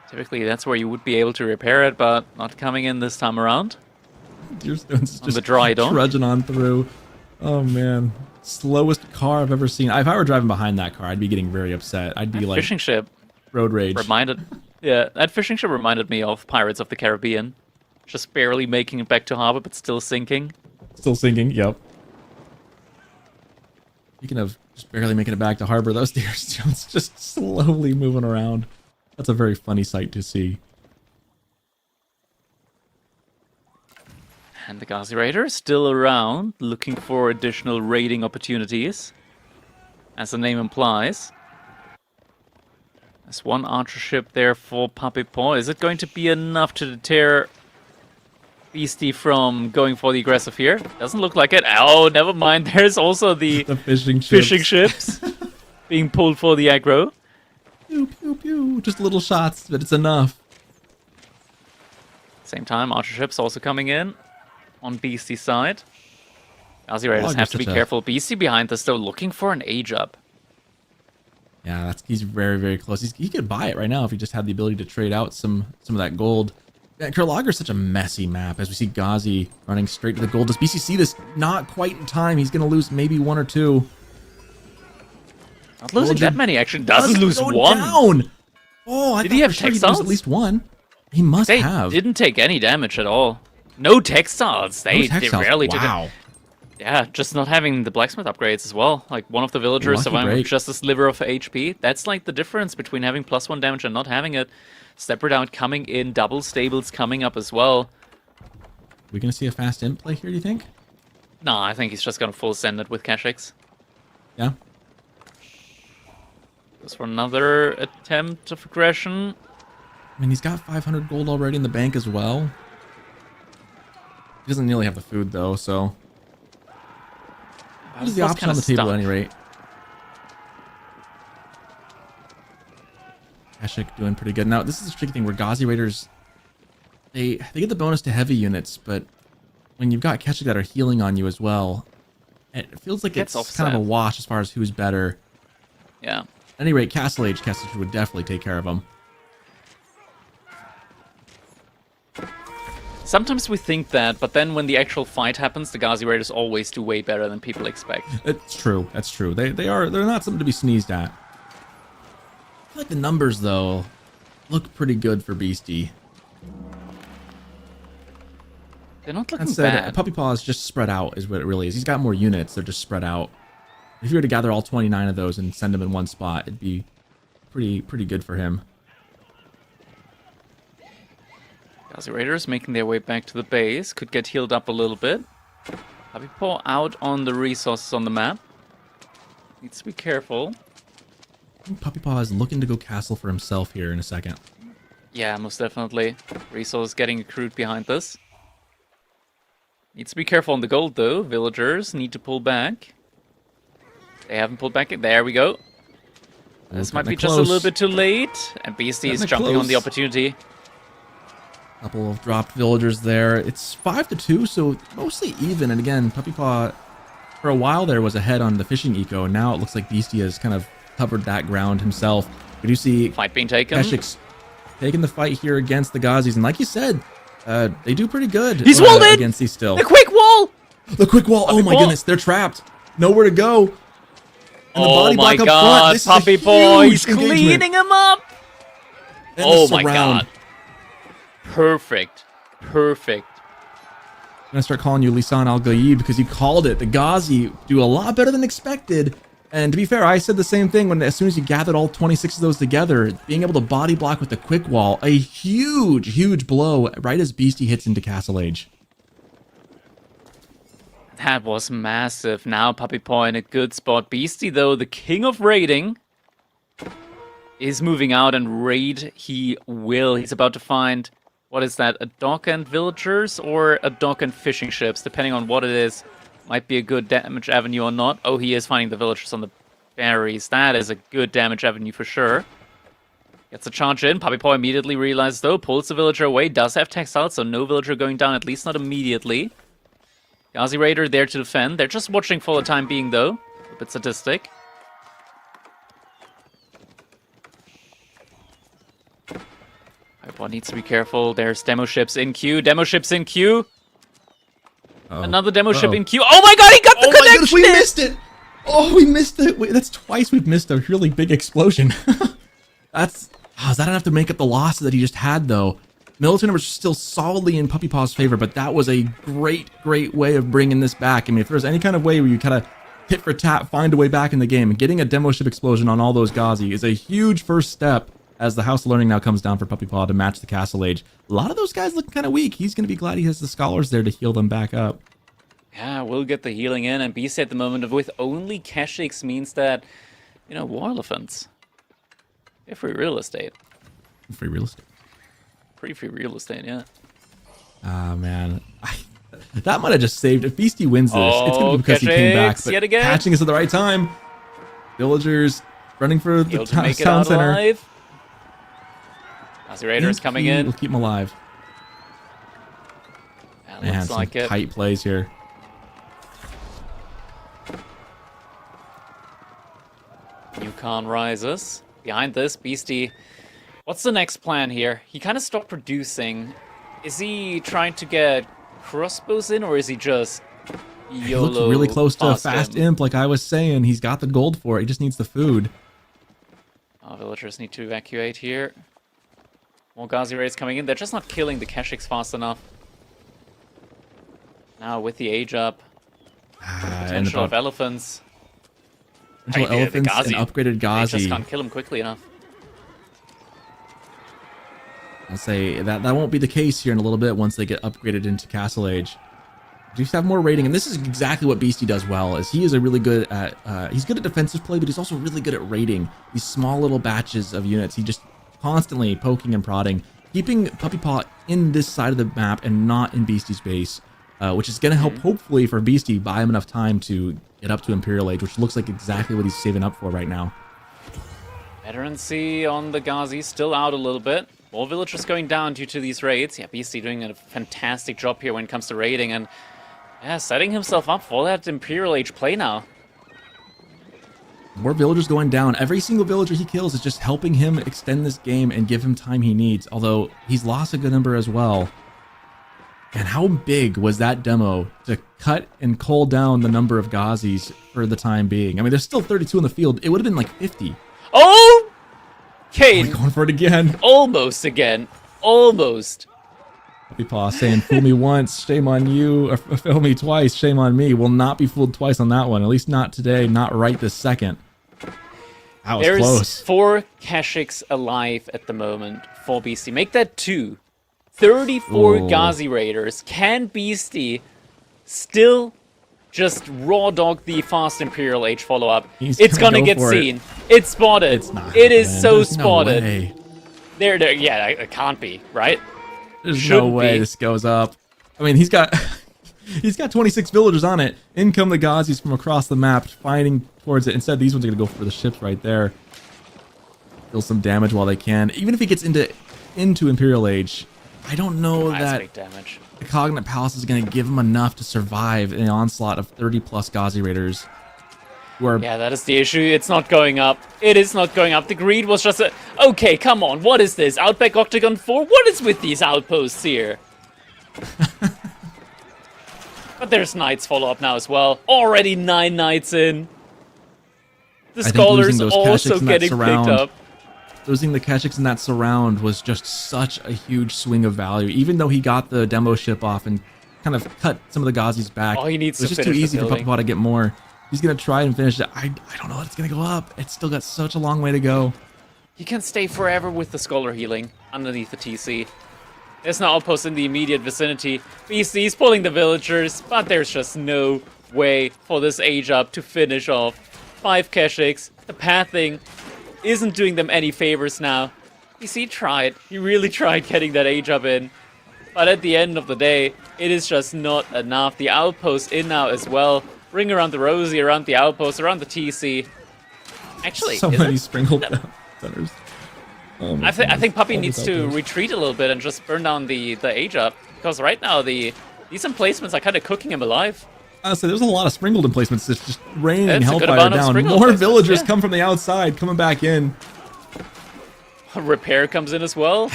Typically, that's where you would be able to repair it, but not coming in this time around. Deerstone's just the dry dock, trudging on through. Oh, man. Slowest car I've ever seen. If I were driving behind that car, I'd be getting very upset. I'd be like... Fishing ship. Road rage. Yeah, that fishing ship reminded me of Pirates of the Caribbean. Just barely making it back to harbor, but still sinking. Still sinking, yep. Speaking of just barely making it back to harbor, those deer stones just slowly moving around. That's a very funny sight to see. And the Ghazi Raider is still around, looking for additional raiding opportunities. As the name implies. There's one archer ship there for Puppy Paw. Is it going to be enough to deter Beastie from going for the aggressive here? Doesn't look like it. Oh, never mind. There's also the fishing ships being pulled for the aggro. Pew, pew, pew. Just little shots, but it's enough. Same time, archer ships also coming in on Beastie's side. Ghazi Raiders have to be careful. Beastie behind this, though, looking for an age up. Yeah, he's very, very close. He could buy it right now if he just had the ability to trade out some of that gold. Yeah, Kurlager is such a messy map as we see Ghazi running straight to the gold. Does BC see this? Not quite in time. He's going to lose maybe one or two. Not losing that many, actually. Doesn't lose one. Down. Oh, I Did he have textiles? At least one. He must have. They didn't take any damage at all. No textiles. They rarely took it. Yeah, just not having the blacksmith upgrades as well. Like, one of the villagers surviving with just a sliver of HP. That's like the difference between having +1 damage and not having it. Stepper down coming in, double stables coming up as well. We gonna see a fast imp play here, do you think? Nah, I think he's just gonna full send it with Kashix. Yeah. Goes for another attempt of aggression. I mean, he's got 500 gold already in the bank as well. He doesn't nearly have the food, though, so... There's the option on the table at any rate. Kashik doing pretty good. Now, this is a tricky thing where Ghazi Raiders, they get the bonus to heavy units, but when you've got Kashik that are healing on you as well, it feels like it's kind of a wash as far as who's better. Yeah. At any rate, Castle Age Kashik would definitely take care of them. Sometimes we think that, but then when the actual fight happens, the Ghazi Raiders always do way better than people expect. It's true. That's true. They're not something to be sneezed at. I feel like the numbers, though, look pretty good for Beastie. They're not looking bad. Puppy Paw is just spread out, is what it really is. He's got more units. They're just spread out. If you were to gather all 29 of those and send them in one spot, it'd be pretty good for him. Ghazi Raiders making their way back to the base. Could get healed up a little bit. Puppy Paw out on the resources on the map. Needs to be careful. I think Puppy Paw is looking to go castle for himself here in a second. Yeah, most definitely. Resource getting accrued behind this. Needs to be careful on the gold, though. Villagers need to pull back. They haven't pulled back. There we go. This might be just a little bit too late. And Beastie is jumping on the opportunity. Couple of dropped villagers there. It's 5-2, so mostly even. And again, Puppy Paw, for a while there, was ahead on the fishing eco. And now it looks like Beastie has kind of covered that ground himself. We do see fight being taken. Kashik's taking the fight here against the Ghazis. And like you said, they do pretty good. He's walled in! Against these still. The quick wall! The quick wall! Oh my goodness, they're trapped. Nowhere to go. And the body block up God, front. This Puppy Boy, he's cleaning him up! And oh my God. Perfect. Perfect. I'm going to start calling you Lisan Al-Gaib because you called it. The Ghazi do a lot better than expected. And to be fair, I said the same thing when as soon as you gathered all 26 of those together, being able to body block with the quick wall, a huge, huge blow right as Beastie hits into Castle Age. That was massive. Now Puppy Paw in a good spot. Beastie, though, the king of raiding, is moving out, and raid he will. He's about to find, what is that, a dock and villagers or a dock and fishing ships, depending on what it is. Might be a good damage avenue or not. Oh, he is finding the villagers on the berries. That is a good damage avenue for sure. Gets a charge in. Puppy Paw immediately realizes, though, pulls the villager away. Does have textiles, so no villager going down, at least not immediately. Ghazi Raider there to defend. They're just watching for the time being, though. A bit sadistic. Puppy Paw needs to be careful. There's demo ships in queue. Demo ships in queue. Another demo ship in queue. Oh my God, he got the connection! Goodness, we missed it! Oh, we missed it. That's twice we've missed a really big explosion. That's... Oh, is that enough to make up the losses that he just had, though? Military numbers are still solidly in Puppy Paw's favor, but that was a great way of bringing this back. I mean, if there's any kind of way where you kind of hit for tap, find a way back in the game, and getting a demo ship explosion on all those Ghazi is a huge first step as the House of Learning now comes down for Puppy Paw to match the Castle Age. A lot of those guys look kind of weak. He's going to be glad he has the Scholars there to heal them back up. Yeah, we'll get the healing in, and BC at the moment with only Keshiks means that, you know, War Elephants. They're free real estate. Free real estate. Pretty free real estate, yeah. Ah, man. That might have just saved. If Beastie wins this, it's going to be because he came back. But yet again. catching us at the right time. Villagers running for the town center. Alive. Nazi Raiders coming in. We'll keep him alive. That Man, looks some like it. tight plays here. Yukon rises. Behind this, Beastie. What's the next plan here? He kind of stopped producing. Is he trying to get crossbows in, or is he just YOLO? He looks really close to a fast imp, like I was saying. He's got the gold for it. He just needs the food. Oh, villagers need to evacuate here. More Ghazi raids coming in. They're just not killing the Keshiks fast enough. Now with the age up, potential of elephants. Potential elephants and upgraded Ghazi. They just can't kill him quickly enough. I'll say that won't be the case here in a little bit once they get upgraded into Castle Age. Do have more raiding, and this is exactly what Beastie does well. Is he is a really good at he's good at defensive play, but he's also really good at raiding these small little batches of units. He just constantly poking and prodding, keeping Puppy Paw in this side of the map and not in Beastie's base, which is going to help hopefully for Beastie buy him enough time to get up to Imperial Age, which looks like exactly what he's saving up for right now. Veterancy on the Ghazi still out a little bit. More villagers going down due to these raids. Yeah, Beastie doing a fantastic job here when it comes to raiding, and yeah, setting himself up for that Imperial Age play now. More villagers going down. Every single villager he kills is just helping him extend this game and give him time he needs, although he's lost a good number as well. And how big was that demo to cut and cull down the number of Ghazis for the time being? I mean, there's still 32 in the field. It would have been like 50. Oh! Kane! Going for it again. Almost again. Almost. Puppy Paw saying, fool me once, shame on you, or fool me twice, shame on me. Will not be fooled twice on that one, at least not today, not right this second. That was close. There's 4 Keshiks alive at the moment for Beastie. Make that 2. 34 Ghazi Raiders. Can Beastie still just raw dog the fast Imperial Age follow-up? It's gonna get seen. It's spotted. It's not. It is so There's spotted. No way. There, yeah, it can't be, right? There's no way this goes up. I mean, he's got 26 villagers on it. In come the Ghazis from across the map, fighting towards it. Instead, these ones are gonna go for the ships right there. Deal some damage while they can. Even if he gets into Imperial Age, I don't know that big damage. the Cognate Palace is gonna give him enough to survive an onslaught of 30+ Ghazi Raiders. Yeah, that is the issue. It's not going up. It is not going up. The greed was just a... Okay, come on. What is this? Outback Octagon 4? What is with these outposts here? But there's Knights follow-up now as well. Already 9 Knights in. The Scholars also getting picked up. Losing the Keshiks in that surround was just such a huge swing of value. Even though he got the demo ship off and kind of cut some of the Ghazis back, he needs it was to just too finish easy for Puppy Paw to get more. He's going to try and finish it. I don't know that it's going to go up. It's still got such a long way to go. He can stay forever with the Scholar healing underneath the TC. There's an outpost in the immediate vicinity. Beastie's pulling the villagers, but there's just no way for this age up to finish off. 5 Keshiks. The pathing isn't doing them any favors now. BC tried. He really tried getting that age up in. But at the end of the day, it is just not enough. The outpost in now as well. Ring around the Rosie, around the outpost, around the TC. Actually, so many sprinkled centers. Oh I think Puppy needs to retreat a little bit and just burn down the age up, because right now these emplacements are kind of cooking him alive. Honestly, there's a lot of sprinkled emplacements. It's just raining It's hellfire down. More villagers come from the outside, coming back in. Repair comes in as well.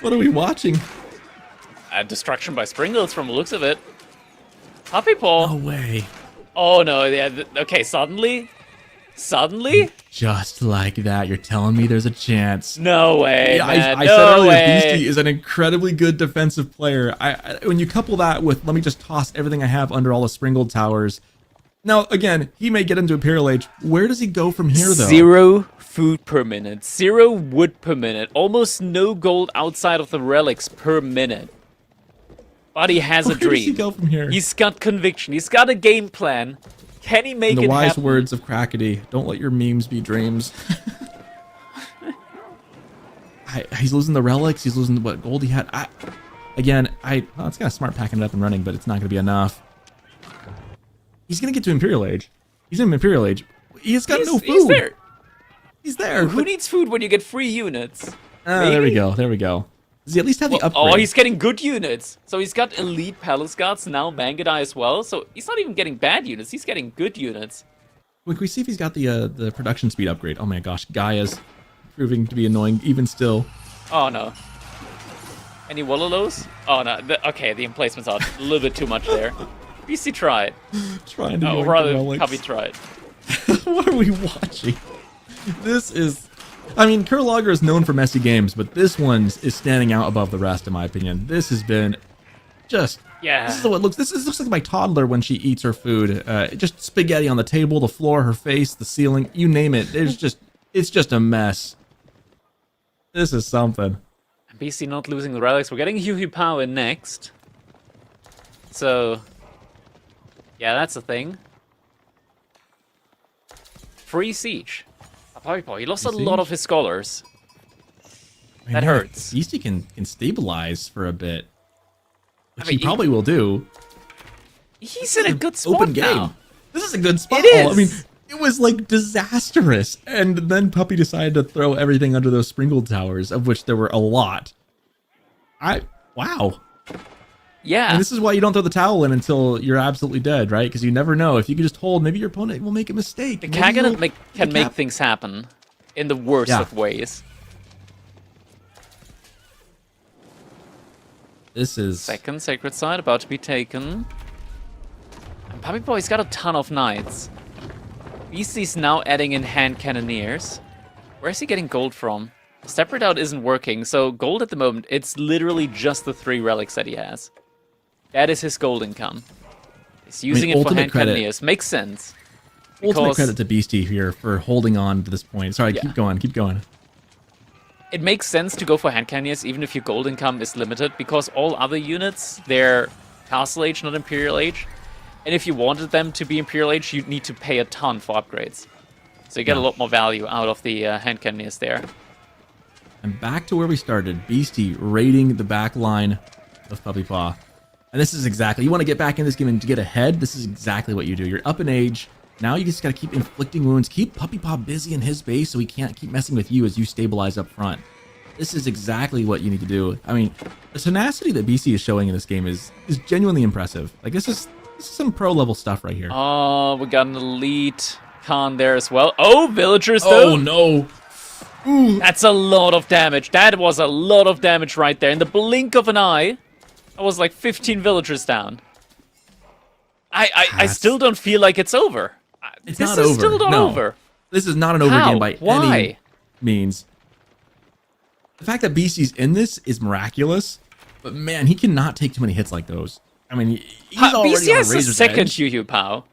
What are we watching? Destruction by Springles from the looks of it. Puppy Paw. No way. Oh no, yeah, okay, suddenly Suddenly? Just like that, you're telling me there's a chance. No way, Yeah, man. I no said earlier, way. Beastie is an incredibly good defensive player. When you couple that with, let me just toss everything I have under all the sprinkled towers. Now, again, he may get into Imperial Age. Where does he go from here, though? 0 food per minute, 0 wood per minute, almost no gold outside of the relics per minute. But he has a Where dream. does he go from here? He's got conviction. He's got a game plan. Can he make In the it wise happen? words of Crackety, don't let your memes be dreams. He's losing the relics. He's losing what gold he had. Well, it's kind of smart packing it up and running, but it's not going to be enough. He's going to get to Imperial Age. He's in Imperial Age. He's got no food. He's there. He's there. Who needs food when you get free units? There we go. There we go. Does he at least have the upgrade? Oh, he's getting good units. So he's got elite palace guards, now Mangudai as well. So he's not even getting bad units. He's getting good units. Wait, can we see if he's got the production speed upgrade? Oh my gosh, Gaia's proving to be annoying even still. Oh no. Any Wallalos? Oh no. Okay, the emplacements are a little bit too much there. BC tried. Trying to Oh, yoink rather, the relics. Cubby tried. What are we watching? This is... I mean, Kurlager is known for messy games, but this one is standing out above the rest, in my opinion. This has been just... Yeah. This is what looks... This looks like my toddler when she eats her food. Just spaghetti on the table, the floor, her face, the ceiling, you name it. There's just... It's just a mess. This is something. BC not losing the relics. We're getting Hu Pao in next. So... Yeah, that's the thing. Free siege. He lost a lot of his scholars. I mean, That hurts. Beastie can stabilize for a bit. Which I mean, he probably will do. He's in a good spot Open game. now. This is a good spot. It is. I mean, it was like disastrous. And then Puppy decided to throw everything under those sprinkled towers, of which there were a lot. Wow. Yeah. And this is why you don't throw the towel in until you're absolutely dead, right? Because you never know. If you can just hold, maybe your opponent will make a mistake. The Maybe Kaganate he'll can make things happen in the worst of ways. This is... Second sacred site about to be taken. And Puppy Boy's got a ton of knights. BC's now adding in hand cannoneers. Where's he getting gold from? Step Redoubt isn't working, so gold at the moment, it's literally just the 3 relics that he has. That is his gold income. He's using it for hand cannoneers. Makes sense. Ultimate credit to Beastie here for holding on to this point. Sorry, Yeah. keep going. It makes sense to go for hand cannoneers even if your gold income is limited, because all other units, they're Castle Age, not Imperial Age. And if you wanted them to be Imperial Age, you'd need to pay a ton for upgrades. So you get a lot more value out of the hand cannoneers there. And back to where we started. Beastie raiding the back line of Puppy Paw. And this is exactly... You want to get back in this game and to get ahead, this is exactly what you do. You're up in age. Now you just got to keep inflicting wounds. Keep Puppy Paw busy in his base so he can't keep messing with you as you stabilize up front. This is exactly what you need to do. I mean, the tenacity that BC is showing in this game is genuinely impressive. Like, this is some pro-level stuff right here. Oh, we got an elite Khan there as well. Oh, villagers though. Oh, no. That's a lot of damage. That was a lot of damage right there. In the blink of an eye, I was like 15 villagers down. I still don't feel like it's over. It's this not is over. still not No. over. This is not an over How? game by Why? any means. The fact that BC's in this is miraculous, but man, he cannot take too many hits like those. I mean, he's already BC on a has a razor's second edge. Yu Pao.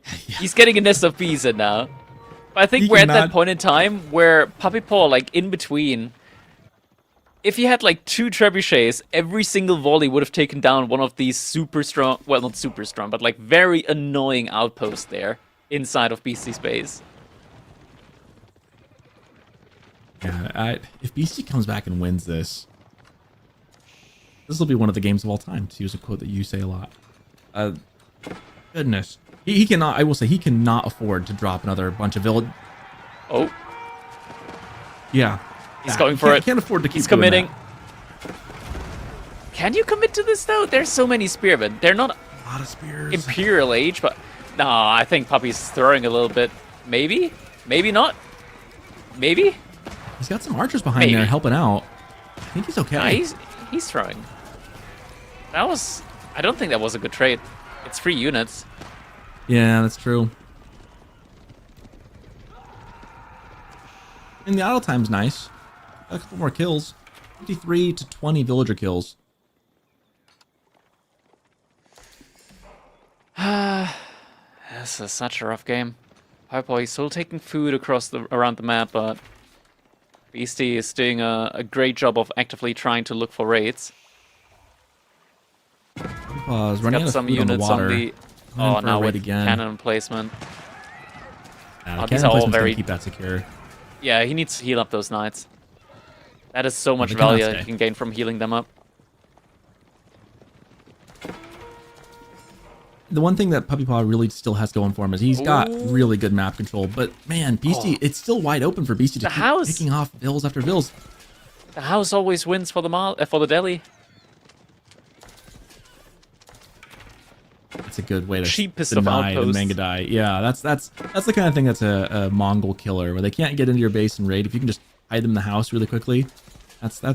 He's getting a nest of bees in now. But I think He we're at that cannot- point in time where Puppy Paw, like, in between, if he had, like, 2 trebuchets, every single volley would have taken down one of these super strong, well, not super strong, but, like, very annoying outposts there inside of BC's base. Yeah, if BC comes back and wins this, this will be one of the games of all time, to use a quote that you say a lot. Goodness. He cannot, I will say, he cannot afford to drop another bunch of village. Oh, Yeah. he's going for it. He can't afford to keep He's doing committing. that. Can you commit to this, though? There's so many spearmen. They're not A lot of spears. Imperial Age, but... No, I think Puppy's throwing a little bit. Maybe? Maybe not? Maybe? He's got some archers behind Maybe. there helping out. I think he's okay. Nah, he's throwing. That was... I don't think that was a good trade. It's 3 units. Yeah, that's true. And the idle time's nice. Got a couple more kills. 53 to 20 villager kills. This is such a rough game. Piper, he's still taking food around the map, but Beastie is doing a great job of actively trying to look for raids. Running out Got of some food on the units water. on the... Coming Oh, in for now a raid with again. cannon placement. The these cannon are all placement's gonna very... keep that secure. Yeah, he needs to heal up those knights. That is so much they cannot value stay. that you can gain from healing them up. The one thing that Puppy Paw really still has going for him is he's got really good map control. But man, Beastie, it's still wide open for Beastie to keep picking off vills after vills. The house always wins for the Delhi. That's a good way to Cheapest of deny the outposts. Mangadai. Yeah, that's the kind of thing that's a Mongol killer, where they can't get into your base and raid. If you can just hide them in the house really quickly, that's one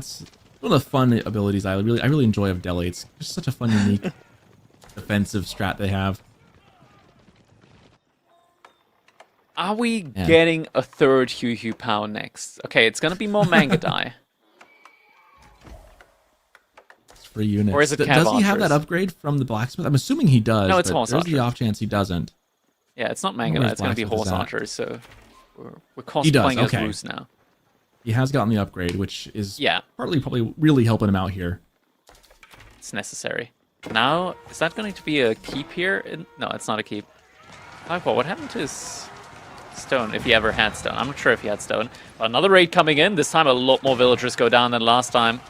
of the fun abilities I really enjoy of Delhi. It's just such a fun, unique defensive strat they have. Are we getting a third Hu Pao next? Okay, it's gonna be more Mangadai. For units. Or is it Does he have archers? that upgrade from the blacksmith? I'm assuming he does. No, it's but horse there's the archers. off chance he doesn't. Yeah, it's not where Mangadai, his it's gonna be blacksmith is horse at. archers, so we're He does, cosplaying as okay. Roos now. He has gotten the upgrade, which is Yeah. partly probably really helping him out here. It's necessary. Now, is that going to be a keep here? No, it's not a keep. Piper, what happened to his stone, if he ever had stone? I'm not sure if he had stone. But another raid coming in. This time a lot more villagers go down than last time.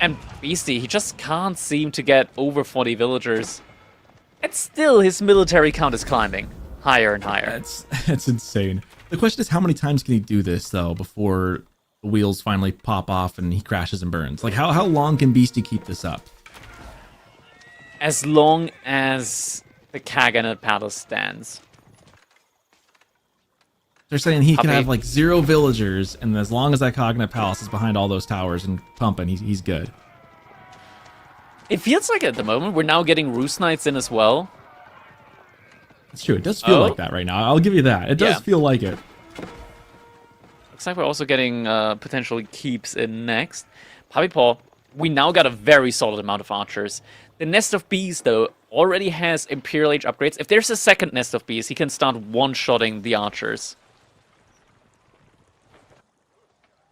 And Beastie, he just can't seem to get over 40 villagers. And still, his military count is climbing higher and higher. That's insane. The question is, how many times can he do this though before the wheels finally pop off and he crashes and burns? Like how long can Beastie keep this up? As long as the Kaghanate Palace stands. They're saying he can Puppy. have like 0 villagers, and as long as that Kaghanate Palace is behind all those towers and pumping, he's good. It feels like at the moment we're now getting Roost Knights in as well. It's true. It does feel like that right now. I'll give you that. It does Yeah. feel like it. Looks like we're also getting potentially keeps in next. Puppy Paw, we now got a very solid amount of archers. The Nest of Bees, though, already has Imperial Age upgrades. If there's a second Nest of Bees, he can start one-shotting the archers.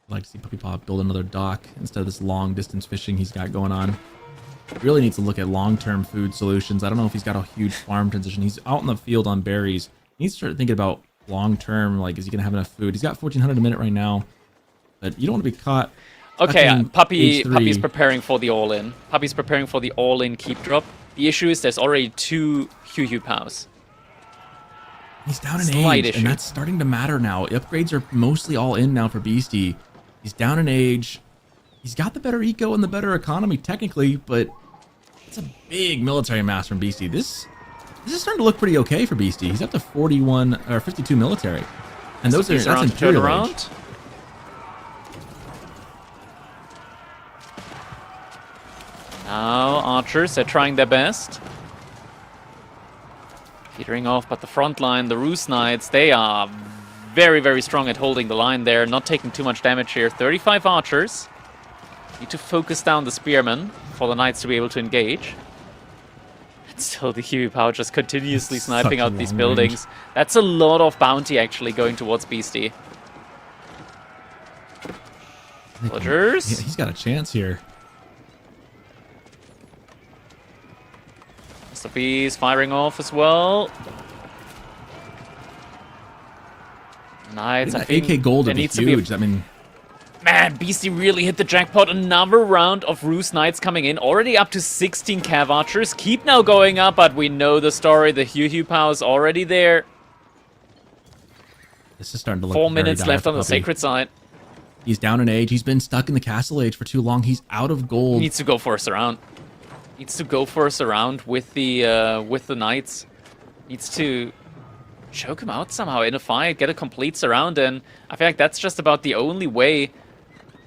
I'd like to see Puppy Paw build another dock instead of this long-distance fishing he's got going on. He really needs to look at long-term food solutions. I don't know if he's got a huge farm transition. He's out in the field on berries. He needs to start thinking about long-term, like, is he going to have enough food? He's got 1,400 a minute right now, but you don't want to be caught. Okay, stuck in Puppy's H3. preparing for the all-in. Puppy's preparing for the all-in keep drop. The issue is there's already 2 Hu Paos. He's down in Slight age, issue. and that's starting to matter now. Upgrades are mostly all in now for Beastie. He's down in age. He's got the better eco and the better economy technically, but it's a big military mass from Beastie. This is starting to look pretty okay for Beastie. He's up to 41 or 52 military, and that's He's around to turn Imperial Age. around. Now, archers, they're trying their best. Petering off, but the front line, the Roost Knights, they are very, very strong at holding the line there, not taking too much damage here. 35 archers. Need to focus down the spearmen for the knights to be able to engage. And still the Hu Pao just continuously That's sniping such out these long buildings. That's a lot of bounty actually going towards Beastie. Villagers. He's got a chance here. The bees firing off as well. Knights, I That think AK gold there would be needs to be a huge. I mean, Man, Beastie really hit the jackpot. Another round of Roost Knights coming in. Already up to 16 Cav Archers. Keep now going up, but we know the story. The Hu Pao is already there. this is starting to look 4 very minutes dire left for on the Puppy. Sacred side. He's down in age. He's been stuck in the castle age for too long. He's out of gold. He needs to go for a surround. Needs to go for a surround with the Knights. Needs to choke him out somehow in a fight, get a complete surround, and I feel like that's just about the only way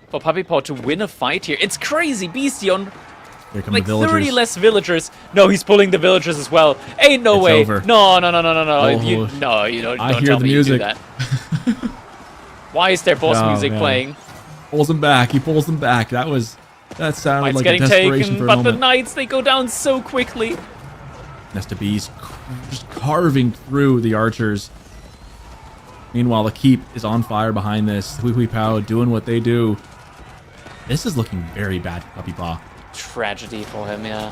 for Puppy Paw to win a fight here. It's crazy, Beastie on Here come like the villagers. 30 less villagers. No, he's pulling the villagers as well. Ain't no It's way. over. No. Oh, You don't I tell hear me the you do music. that. Why is there boss Oh, music man. playing? Pulls him back. He pulls him back. That sounded Knight's like a getting desperation taken, for a but the moment. knights, they go down so quickly. Nesta Bees just carving through the archers. Meanwhile, the keep is on fire behind this. Hui Hui Pao doing what they do. This is looking very bad for Puppy Paw. Tragedy for him, yeah.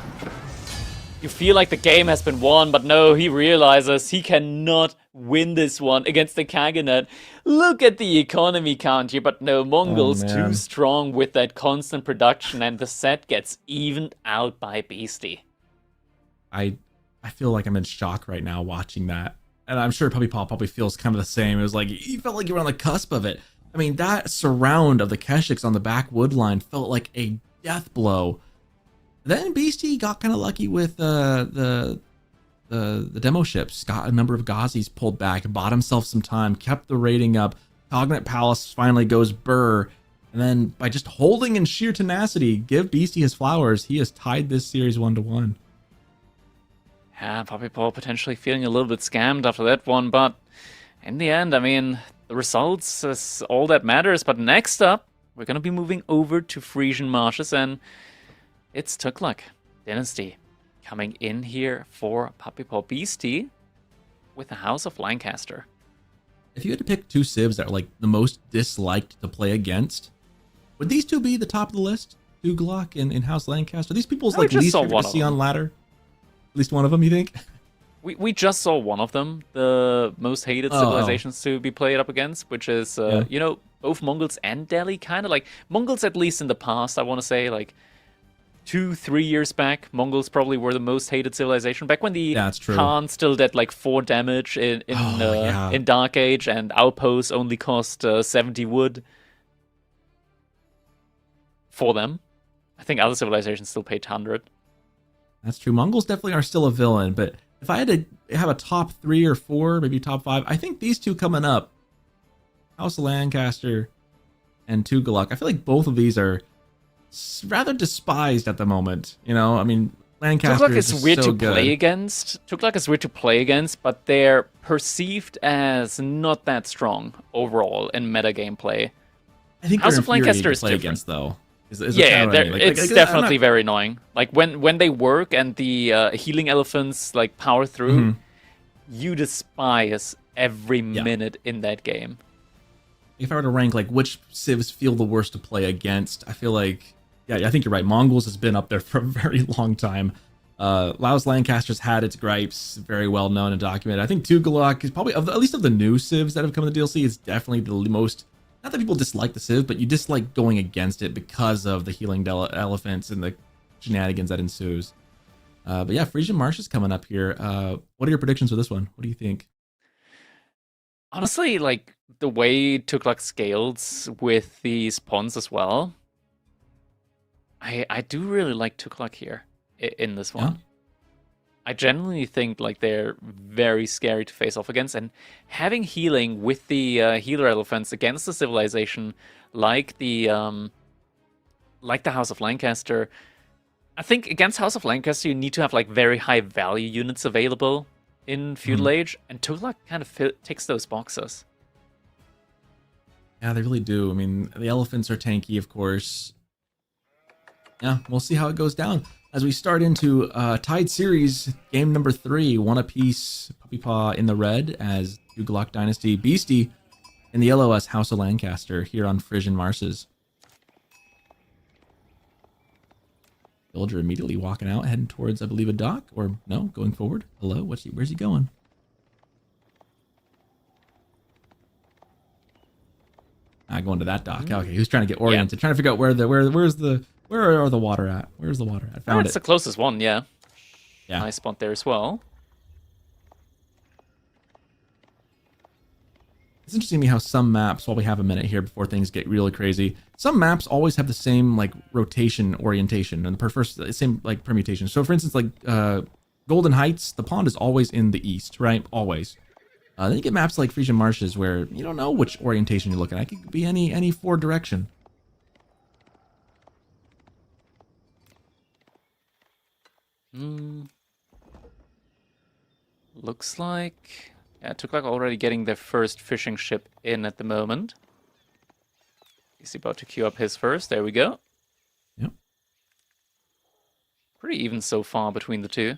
You feel like the game has been won, but no, he realizes he cannot win this one against the Kaganet. Look at the economy count here, but no, Mongols man. too strong with that constant production, and the set gets evened out by Beastie. I feel like I'm in shock right now watching that. And I'm sure Puppy Paw probably feels kind of the same. It was like, you felt like you were on the cusp of it. I mean, that surround of the Keshiks on the back wood line felt like a death blow. Then Beastie got kind of lucky with the demo ships. Got a number of Ghazis pulled back, bought himself some time, kept the rating up. Cognate Palace finally goes burr. And then by just holding in sheer tenacity, give Beastie his flowers, he has tied this series 1-1. Yeah, Puppy Paw potentially feeling a little bit scammed after that one, but in the end, I mean, the results is all that matters. But next up, we're going to be moving over to Frisian Marshes, and it's Tuklak Dynasty coming in here for Puppy Paw Beastie with the House of Lancaster. If you had to pick two civs that are like the most disliked to play against, would these two be the top of the list? Tuglok and House Lancaster? Are these people's I like just least saw favorite one to of see them. on ladder? At least one of them, you think? We just saw one of them, the most hated civilizations to be played up against, which is, you know, both Mongols and Delhi, kind of like Mongols, at least in the past, I want to say, like 2-3 years back, Mongols probably were the most hated civilization. Back when the That's true. Khan still did like 4 damage in Dark Age, and Outposts only cost 70 wood for them. I think other civilizations still paid 100. That's true. Mongols definitely are still a villain, but if I had to have a top 3 or 4, maybe top 5, I think these two coming up, House of Lancaster and Tugaluk, I feel like both of these are rather despised at the moment. You know, I mean, Lancaster Tuklak is is just weird so to good. play against. Tuklak is weird to play against, but they're perceived as not that strong overall in meta gameplay. I think House they're of Lancaster infuriating is to play different. against, though. Is Yeah, kind of what I mean. it's I'm definitely not- very annoying. Like when they work and the healing elephants like power through, Mhm. you despise every minute in that game. If I were to rank like which civs feel the worst to play against, I feel like, yeah, I think you're right. Mongols has been up there for a very long time. Laos Lancaster's had its gripes, very well known and documented. I think Tugaluk is probably, at least of the new civs that have come in the DLC, is definitely the most. Not that people dislike the civ, but you dislike going against it because of the healing elephants and the shenanigans that ensues. But yeah, Frisian Marsh is coming up here. What are your predictions for this one? What do you think? Honestly, like the way Tuklak scales with these pawns as well, I do really like Tuklak here in this one. Yeah. I genuinely think like they're very scary to face off against, and having healing with the healer elephants against the civilization like the House of Lancaster. I think against House of Lancaster you need to have like very high value units available in Feudal Age, and Tuklak kind of ticks those boxes. Yeah, they really do. I mean, the elephants are tanky, of course. Yeah, we'll see how it goes down as we start into tied series, game number 3, one apiece. Puppy Paw in the red as Tugaluk Dynasty, Beastie in the yellow as House of Lancaster here on Frisian Marshes. Villager immediately walking out, heading towards, I believe, a dock, or no, going forward. Hello, where's he going? Going to that dock. Okay, he was trying to get oriented, trying to figure out where are the water at? Where's the water at? Found It's it. the closest one, yeah. Yeah. Nice spot there as well. It's interesting to me how some maps, while we have a minute here before things get really crazy, some maps always have the same like rotation orientation and the same like permutation. So for instance, like Golden Heights, the pond is always in the east, right? Always. Then you get maps like Frisian Marshes where you don't know which orientation you're looking at. It could be any 4 direction. Looks like Tuklak already getting their first fishing ship in at the moment. He's about to queue up his first. There we go. Yep. Pretty even so far between the two.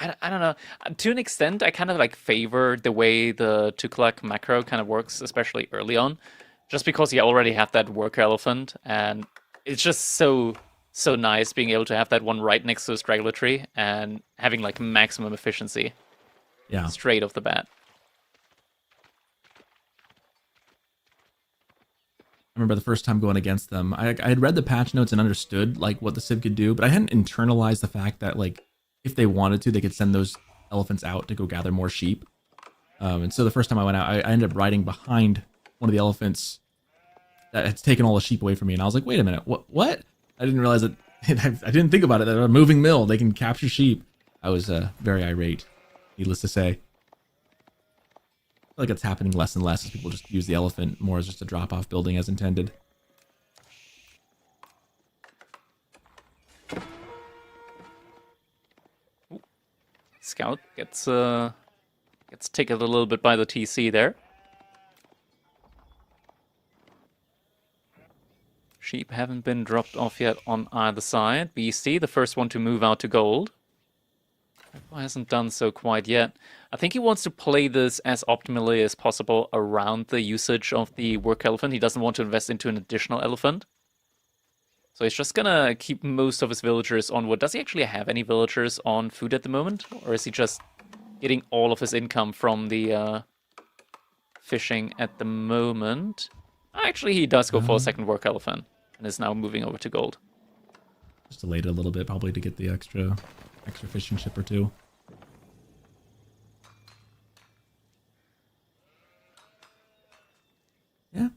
I don't know. To an extent, I kind of like favor the way the Tuklak macro kind of works, especially early on, just because you already have that worker elephant, and it's just so nice being able to have that one right next to a straggler tree and having like maximum efficiency. Yeah. Straight off the bat. I remember the first time going against them, I had read the patch notes and understood like what the Civ could do, but I hadn't internalized the fact that like if they wanted to, they could send those elephants out to go gather more sheep. And so the first time I went out, I ended up riding behind one of the elephants that had taken all the sheep away from me, and I was like, wait a minute, what? I didn't realize that. I didn't think about it. They're a moving mill. They can capture sheep. I was very irate, needless to say. I feel like it's happening less and less as people just use the elephant more as just a drop-off building as intended. Scout gets ticketed a little bit by the TC there. Sheep haven't been dropped off yet on either side. BC, the first one to move out to gold. Hasn't done so quite yet. I think he wants to play this as optimally as possible around the usage of the work elephant. He doesn't want to invest into an additional elephant. So he's just gonna keep most of his villagers on wood. Does he actually have any villagers on food at the moment? Or is he just getting all of his income from the fishing at the moment? Actually, he does go for a second work elephant and is now moving over to gold. Just delayed it a little bit, probably to get the extra fishing ship or two. Yeah.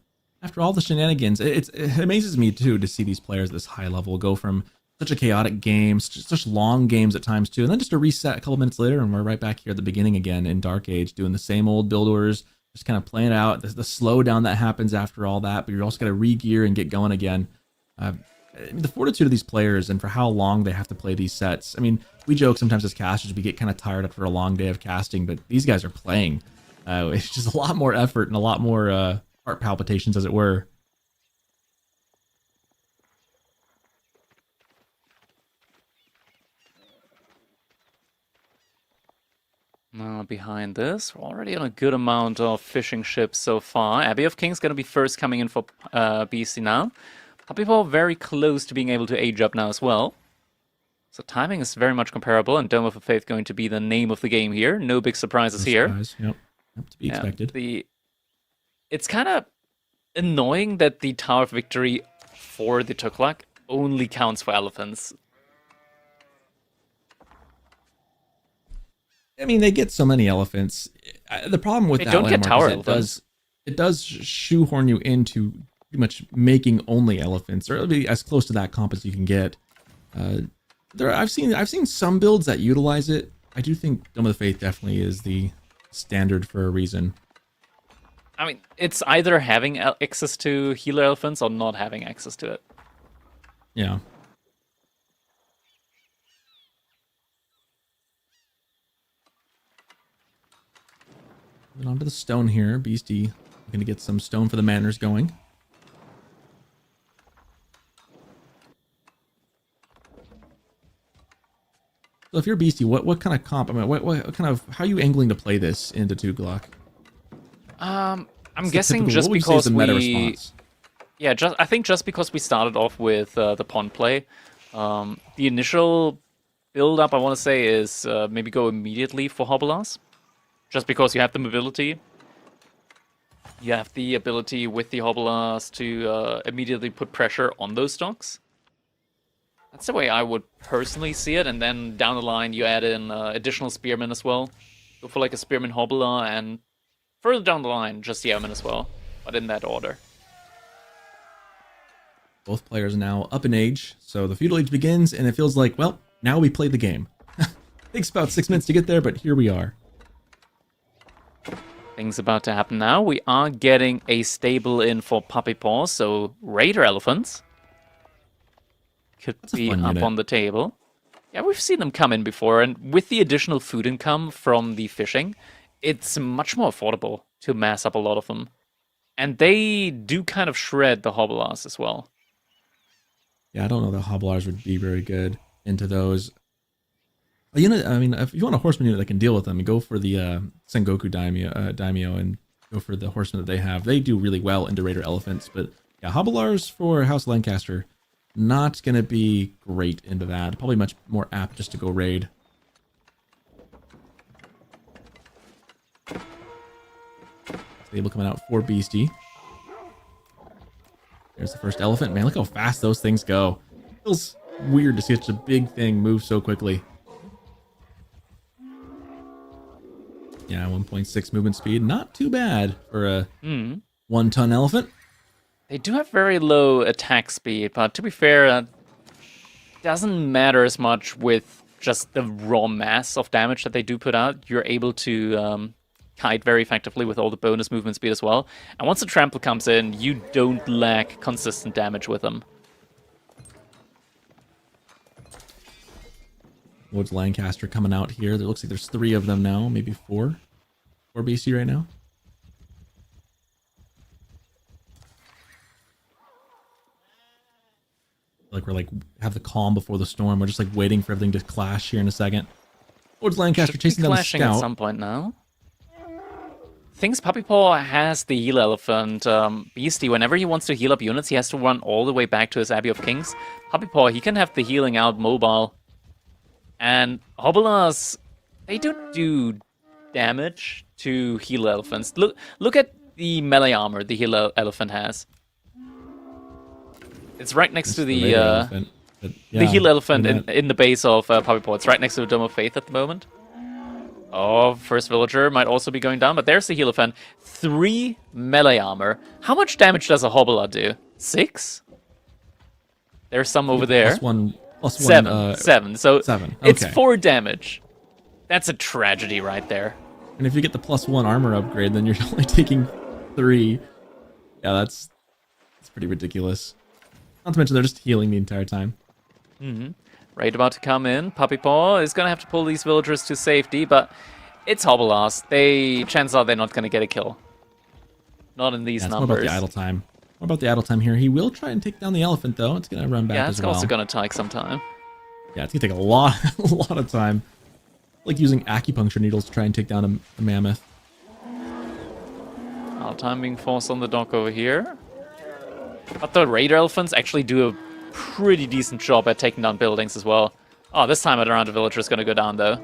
After all the shenanigans, it amazes me too to see these players at this high level go from such a chaotic game, such long games at times too, and then just a reset a couple minutes later, and we're right back here at the beginning again in Dark Age, doing the same old build orders, just kind of playing out the slowdown that happens after all that. But you're also got to re-gear and get going again. The fortitude of these players and for how long they have to play these sets. I mean, we joke sometimes as casters we get kind of tired after a long day of casting, but these guys are playing. It's just a lot more effort and a lot more heart palpitations, as it were. Now behind this, we're already on a good amount of fishing ships so far. Abbey of Kings going to be first coming in for BC now. People are very close to being able to age up now as well. So timing is very much comparable, and Dome of Faith going to be the name of the game here. No big surprises here. Yep. To be expected. It's kind of annoying that the Tower of Victory for the Tuklak only counts for elephants. I mean, they get so many elephants. The problem with they that don't get tower is it does shoehorn you into pretty much making only elephants, or it'll be as close to that comp as you can get. I've seen some builds that utilize it. I do think Dome of the Faith definitely is the standard for a reason. I mean, it's either having access to healer elephants or not having access to it. Yeah. Moving on to the stone here. Beastie going to get some stone for the manners going. So if you're Beastie, what kind of comp? I mean, what kind of, how are you angling to play this into Tuklak? I'm guessing just because I think just because we started off with the pawn play, the initial build up I want to say is maybe go immediately for Hobelas, just because you have the mobility. You have the ability with the Hobelas to immediately put pressure on those stocks. That's the way I would personally see it, and then down the line you add in additional spearmen as well. Go for like a spearman Hobela, and further down the line, just the airmen as well, but in that order. Both players are now up in age, so the feudal age begins, and it feels like, well, now we play the game. Takes about 6 minutes to get there, but here we are. Things about to happen now. We are getting a stable in for Puppy Paws, so Raider Elephants could be up on the table. Yeah, we've seen them come in before, and with the additional food income from the fishing, it's much more affordable to mass up a lot of them. And they do kind of shred the Hobblars as well. Yeah, I don't know that Hobblars would be very good into those. A unit, I mean, if you want a horseman unit that can deal with them, go for the Sengoku Daimyo and go for the horsemen that they have. They do really well into Raider Elephants, but yeah, Hobblars for House Lancaster, not going to be great into that. Probably much more apt just to go raid. Stable coming out for Beastie. There's the first elephant. Man, look how fast those things go. Feels weird to see such a big thing move so quickly. Yeah, 1.6 movement speed. Not too bad for a 1-ton elephant. They do have very low attack speed, but to be fair, doesn't matter as much with just the raw mass of damage that they do put out. You're able to kite very effectively with all the bonus movement speed as well. And once the trample comes in, you don't lack consistent damage with them. Woods Lancaster coming out here. It looks like there's 3 of them now, maybe 4. 4 BC right now. Like we're have the calm before the storm. We're just like waiting for everything to clash here in a second. Woods Lancaster chasing down the clashing scout. At some point now. Things Puppy Paw has the heal elephant. Beastie, whenever he wants to heal up units, he has to run all the way back to his Abbey of Kings. Puppy Paw, he can have the healing out mobile. And Hobblars, they don't do damage to heal elephants. Look at the melee armor the heal elephant has. It's right next to the heal elephant in the base of Puppy Paw. It's right next to the Dome of Faith at the moment. Oh, first villager might also be going down, but there's the heal elephant. 3 melee armor. How much damage does a Hobbler do? 6? There's some over there. Plus 7. 7. So 7. Okay. It's 4 damage. That's a tragedy right there. And if you get the +1 armor upgrade, then you're only taking 3. Yeah, that's pretty ridiculous. Not to mention they're just healing the entire time. Raid about to come in. Puppy Paw is going to have to pull these villagers to safety, but it's Hobblars. Chances are they're not going to get a kill. Not in these numbers. What about the idle time? What about the idle time here? He will try and take down the elephant, though. It's going to run back as well. Yeah, it's also going to take some time. Yeah, it's going to take a lot of time. Like using acupuncture needles to try and take down a mammoth. Time being forced on the dock over here. But the Raider Elephants actually do a pretty decent job at taking down buildings as well. Oh, this time around, the villager is going to go down, though.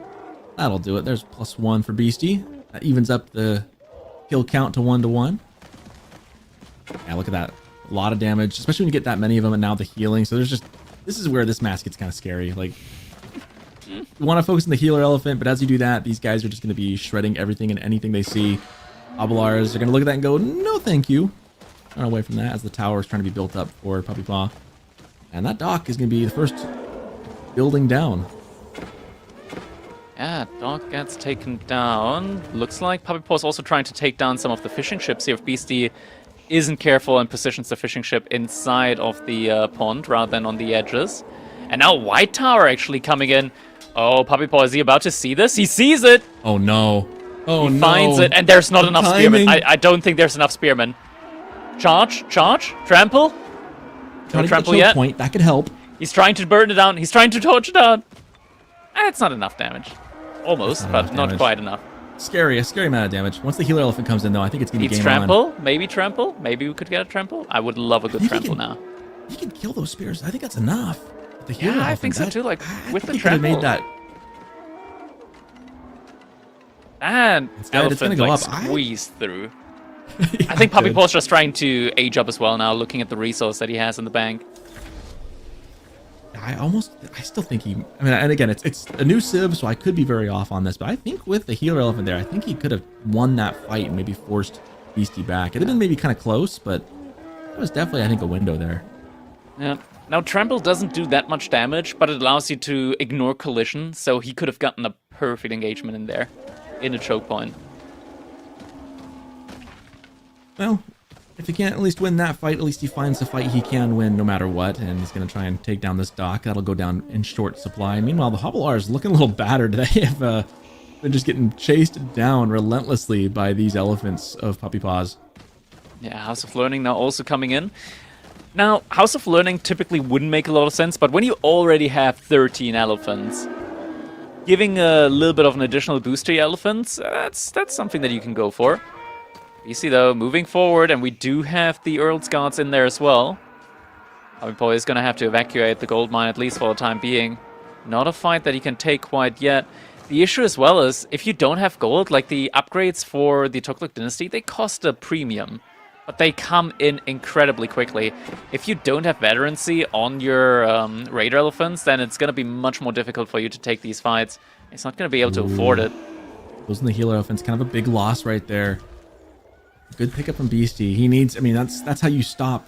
That'll do it. There's +1 for Beastie. That evens up the kill count to 1-1. Yeah, look at that. A lot of damage, especially when you get that many of them, and now the healing. So this is where this mask gets kind of scary. Like, you want to focus on the healer elephant, but as you do that, these guys are just going to be shredding everything and anything they see. Hobblars are going to look at that and go, no thank you. Run away from that as the tower is trying to be built up for Puppy Paw. And that dock is going to be the first building down. Yeah, dock gets taken down. Looks like Puppy Paw is also trying to take down some of the fishing ships here if Beastie isn't careful and positions the fishing ship inside of the pond rather than on the edges. And now White Tower actually coming in. Oh, Puppy Paw, is he about to see this? He sees it! Oh no. Oh no. He finds it, and there's not enough spearmen. I don't think there's enough spearmen. Charge, trample. Don't trample yet. Point. That could help. He's trying to burn it down. He's trying to torch it down. It's not enough damage. Almost, but not quite enough. A scary amount of damage. Once the healer elephant comes in, though, I think it's going to be game trample. on. Maybe trample. Maybe we could get a trample. I would love a good trample now. He can kill those spears. I think that's enough. The healer elephant, I think so too. Like with the trample. Made that. And elephant go like up. Squeezed through. I think Puppy Paw's just trying to age up as well now, looking at the resource that he has in the bank. I still think he, I mean, and again, it's a new civ, so I could be very off on this, but I think with the healer elephant there, I think he could have won that fight and maybe forced Beastie back. It'd have been maybe kind of close, but it was definitely, I think, a window there. Yeah. Now, Trample doesn't do that much damage, but it allows you to ignore collision, so he could have gotten a perfect engagement in there, in a choke point. Well, if he can't at least win that fight, at least he finds a fight he can win no matter what, and he's going to try and take down this dock. That'll go down in short supply. Meanwhile, the Hobbler is looking a little battered. They have They're just getting chased down relentlessly by these elephants of Puppy Paws. Yeah, House of Learning now also coming in. Now, House of Learning typically wouldn't make a lot of sense, but when you already have 13 elephants, giving a little bit of an additional boost to your elephants, that's something that you can go for. You see, though, moving forward, and we do have the Earl's Guards in there as well. Puppy is going to have to evacuate the gold mine, at least for the time being. Not a fight that he can take quite yet. The issue as well is, if you don't have gold, like the upgrades for the Tokluk Dynasty, they cost a premium. But they come in incredibly quickly. If you don't have veterancy on your raider elephants, then it's going to be much more difficult for you to take these fights. It's not going to be able to afford it. Losing the healer elephants, kind of a big loss right there. Good pickup from Beastie. He needs, I mean, that's how you stop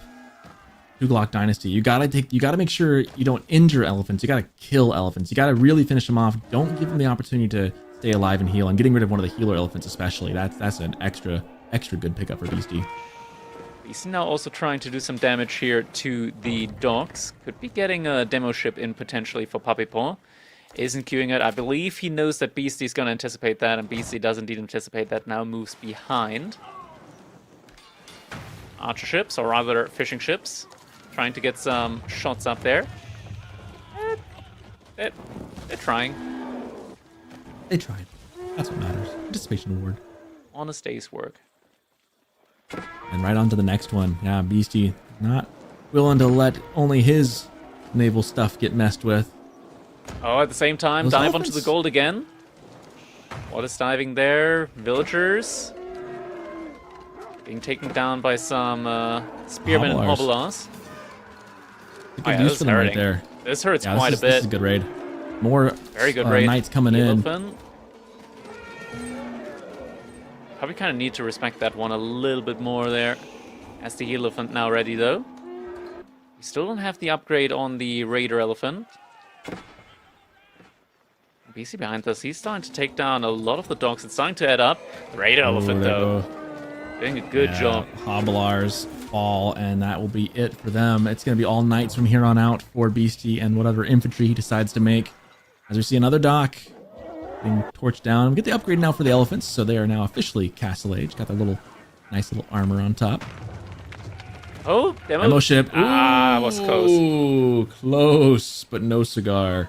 Tughlaq Dynasty. You gotta make sure you don't injure elephants. You gotta kill elephants. You gotta really finish them off. Don't give them the opportunity to stay alive and heal. And getting rid of one of the healer elephants especially, that's an extra good pickup for Beastie. He's now also trying to do some damage here to the docks. Could be getting a demo ship in potentially for Puppy Paw. Isn't queuing it. I believe he knows that Beastie's going to anticipate that, and Beastie does indeed anticipate that. Now moves behind. Archer ships, or rather fishing ships. Trying to get some shots up there. They're trying. They tried. That's what matters. Anticipation award. Honest day's work. And right on to the next one. Yeah, Beastie not willing to let only his naval stuff get messed with. Oh, at the same time, Those dive elephants? onto the gold again. What is diving there? Villagers. Being taken down by some spearmen and Hobblers. hobblers. Good use for them right there. This hurts Yeah, quite this a bit. is a good raid. More Very good raid. knights coming in. Elephant. Probably kind of need to respect that one a little bit more there. As the elephant now ready though. We still don't have the upgrade on the raider elephant. BC behind us, he's starting to take down a lot of the dogs. It's starting to add up. The raider elephant though, doing a good job. Hobblars fall, and that will be it for them. It's going to be all knights from here on out for Beastie and whatever infantry he decides to make. As we see another dock being torched down. We get the upgrade now for the elephants, so they are now officially Castle Age. Got their little nice little armor on top. Oh, Demo ship. Ah, was close. Ooh, close, but no cigar.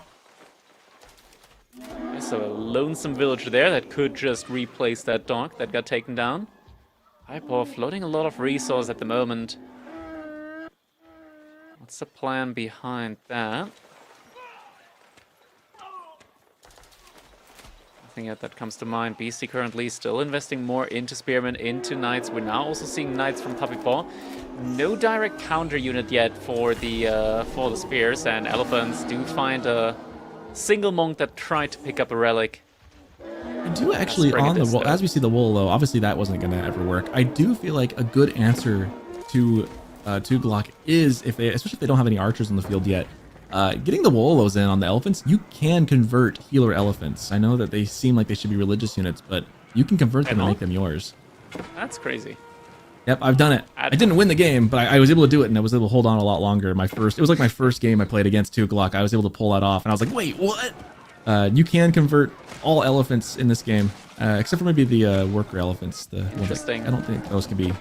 So a lonesome villager there that could just replace that dock that got taken down. Hypo floating a lot of resource at the moment. What's the plan behind that? Nothing yet that comes to mind. Beastie currently still investing more into spearmen, into knights. We're now also seeing knights from Puppy Paw. No direct counter unit yet for the spears, and elephants do find a single monk that tried to pick up a relic. I do actually, on the wool, as we see the wool though, obviously that wasn't going to ever work. I do feel like a good answer to Tughlaq is, especially if they don't have any archers on the field yet, getting the Wolos in on the elephants. You can convert healer elephants. I know that they seem like they should be religious units, but you can convert them and make them yours. That's crazy. Yep, I've done it. I didn't win the game, but I was able to do it, and I was able to hold on a lot longer. It was like my first game I played against Tughlaq. I was able to pull that off, and I was like, wait, what? You can convert all elephants in this game, except for maybe the worker elephants. Interesting. I don't think those can be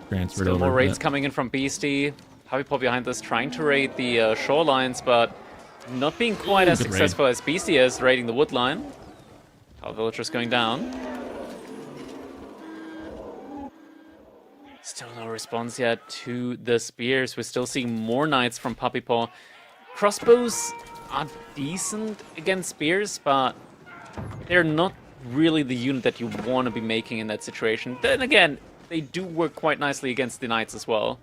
transferred over. Still more raids coming in from Beastie. Puppy Paw behind this, trying to raid the shorelines, but not being quite as successful as Beastie is raiding the wood line. Our villagers going down. Still no response yet to the spears. We're still seeing more knights from Puppy Paw. Crossbows are decent against spears, but they're not really the unit that you want to be making in that situation. Then again, they do work quite nicely against the knights as well.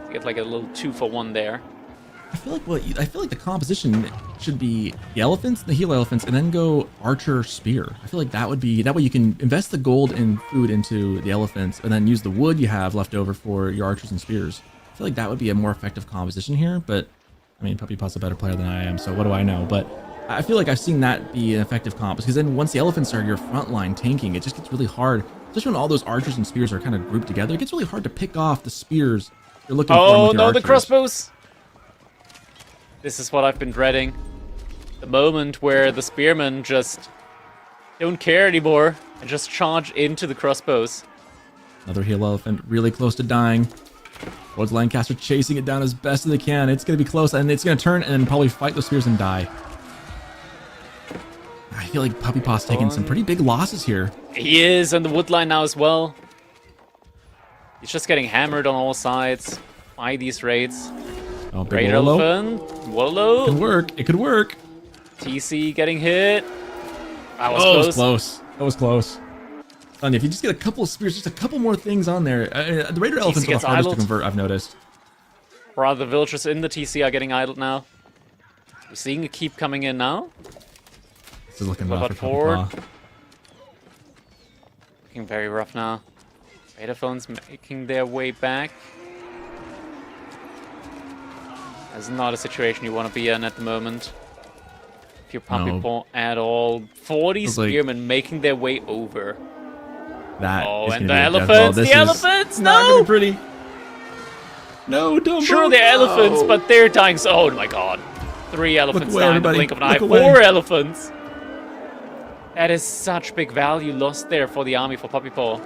You get like a little 2-for-1 there. I feel like the composition should be the elephants, the healer elephants, and then go archer spear. I feel like that way you can invest the gold and food into the elephants, and then use the wood you have left over for your archers and spears. I feel like that would be a more effective composition here, but I mean, Puppy Paw's a better player than I am, so what do I know? But I feel like I've seen that be an effective comp, because then once the elephants are your front line tanking, it just gets really hard, especially when all those archers and spears are kind of grouped together. It gets really hard to pick off the spears you're looking for with your no, archers. the crossbows! This is what I've been dreading. The moment where the spearmen just Don't care anymore. I just charge into the crossbows. Another heal elephant really close to dying. Lord's Lancaster chasing it down as best as they can. It's going to be close, and it's going to turn and then probably fight those spears and die. I feel like Puppy Paw's taking some pretty big losses here. He is on the wood line now as well. He's just getting hammered on all sides by these raids. Oh, big Raid Wololo. elephant. Wololo. It could work. It could work. TC getting hit. That was Oh, close. it was close. That was close. Sonny, if you just get a couple of spears, just a couple more things on there. The Raider elephants are the gets hardest to idled. convert, I've noticed. Rather, the villagers in the TC are getting idled now. We're seeing a keep coming in now. This is looking What rough about for Horde? Puppy Paw. Looking very rough now. Raider phones making their way back. That's not a situation you want to be in at the moment. If you're Puppy No. Paw at all. 40 Feels like- spearmen making their way over. That Oh, is and gonna the be a death ball. elephants! This The is elephants! not gonna No! be pretty. No, don't. Sure, they're elephants, but they're dying. So, oh my god. 3 elephants away, die in the everybody. blink of an eye. Look away. 4 elephants! That is such big value lost there for the army for Puppy Paw.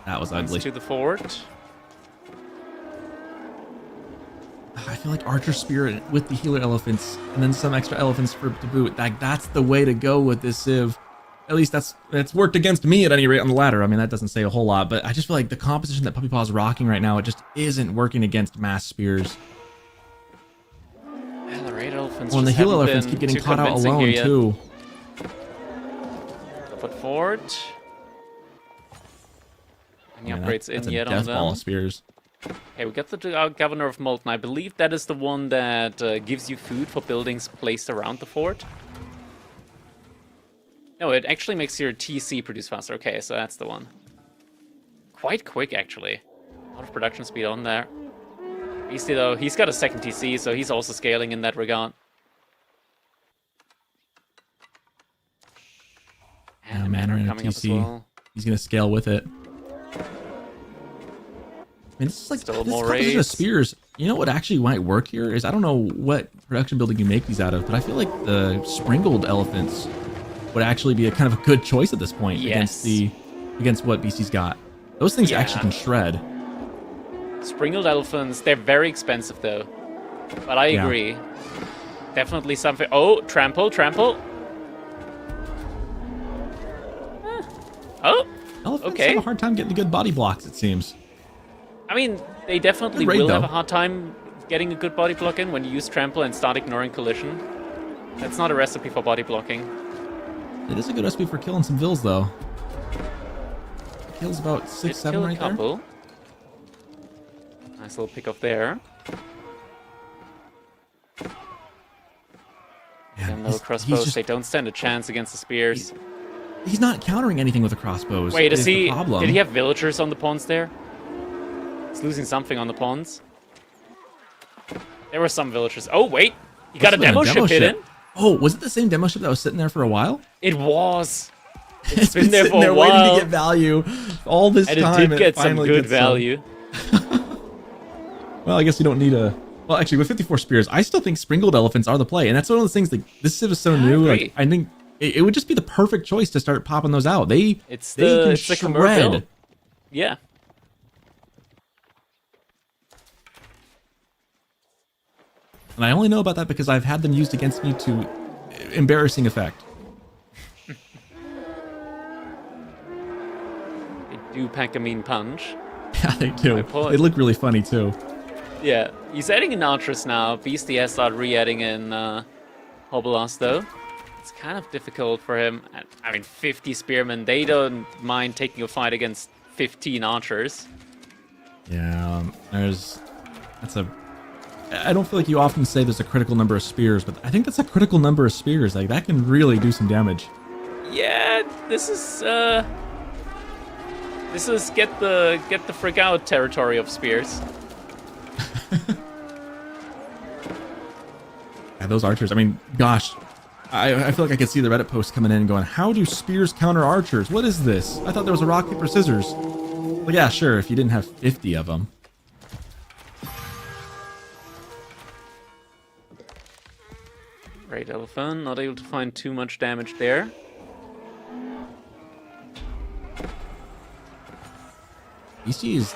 That was Comes ugly. to the fort. I feel like Archer Spirit with the healer elephants and then some extra elephants to boot. That's the way to go with this Civ. At least that's worked against me at any rate on the ladder. I mean, that doesn't say a whole lot, but I just feel like the composition that Puppy Paw is rocking right now, it just isn't working against mass spears. Yeah, the raid elephants Well, and the just healer haven't elephants been keep getting too caught out convincing alone here yet. too. But any Man, upgrades that's in a yet on death ball them? of spears. Okay, we got the Governor of Molten. I believe that is the one that gives you food for buildings placed around the fort. No, it actually makes your TC produce faster. Okay, so that's the one. Quite quick, actually. A lot of production speed on there. Beastie, though, he's got a second TC, so he's also scaling in that regard. And Yeah, the Manor Manor and a coming up as TC. well. He's gonna scale with it. I mean, this is like Still this more composition of raids. spears. You know what actually might work here is I don't know what production building you make these out of, but I feel like the sprinkled elephants would actually be a kind of a good choice at this point Yes. against what BC's got. Those things Yeah. actually can shred. Sprinkled elephants, they're very expensive though. But I Yeah. agree. Definitely something. Oh, trample. Oh, Elephants Okay. have a hard time getting the good body blocks, it seems. I mean, they definitely Good raid, will have though. a hard time getting a good body block in when you use trample and start ignoring collision. That's not a recipe for body blocking. It is a good recipe for killing some vills, though. Kills about 6, Did 7 kill a right there. couple. Nice little pick off there. Man, And little he's crossbows, just- they don't stand a chance against the spears. He's not countering anything with the crossbows. Wait, is the did problem. he have villagers on the pawns there? He's losing something on the pawns. There were some villagers. Oh, wait. He got a Must've been demo ship hidden. Oh, was it the same demo ship that was sitting there for a while? It was. It's been there sitting for a waiting while. to get value all this And it time. did get some finally good gets some. value. Well, I guess you don't need a. Well, actually, with 54 spears, I still think sprinkled elephants are the play, and that's one of those things. Like this Civ is so new. agree. Like I think it would just be the perfect choice to start popping those out. They It's they the, can it's the Khmer build. Yeah. And I only know about that because I've had them used against me to embarrassing effect. They do pack a mean punch. Yeah, they do. My point. They look really funny too. Yeah. He's adding in Archers now. Beastie has started re-adding in Hobelas, though. It's kind of difficult for him. I mean, 50 spearmen, they don't mind taking a fight against 15 archers. Yeah, that's a. I don't feel like you often say there's a critical number of spears, but I think that's a critical number of spears. Like that can really do some damage. Yeah, this is get the frick out territory of spears. Yeah, those archers. I mean, gosh, I feel like I could see the Reddit post coming in and going, "How do spears counter archers? What is this? I thought there was a rock paper scissors." Well, yeah, sure. If you didn't have 50 of them. Raid Great Elephant, not able to find too much damage there. EC is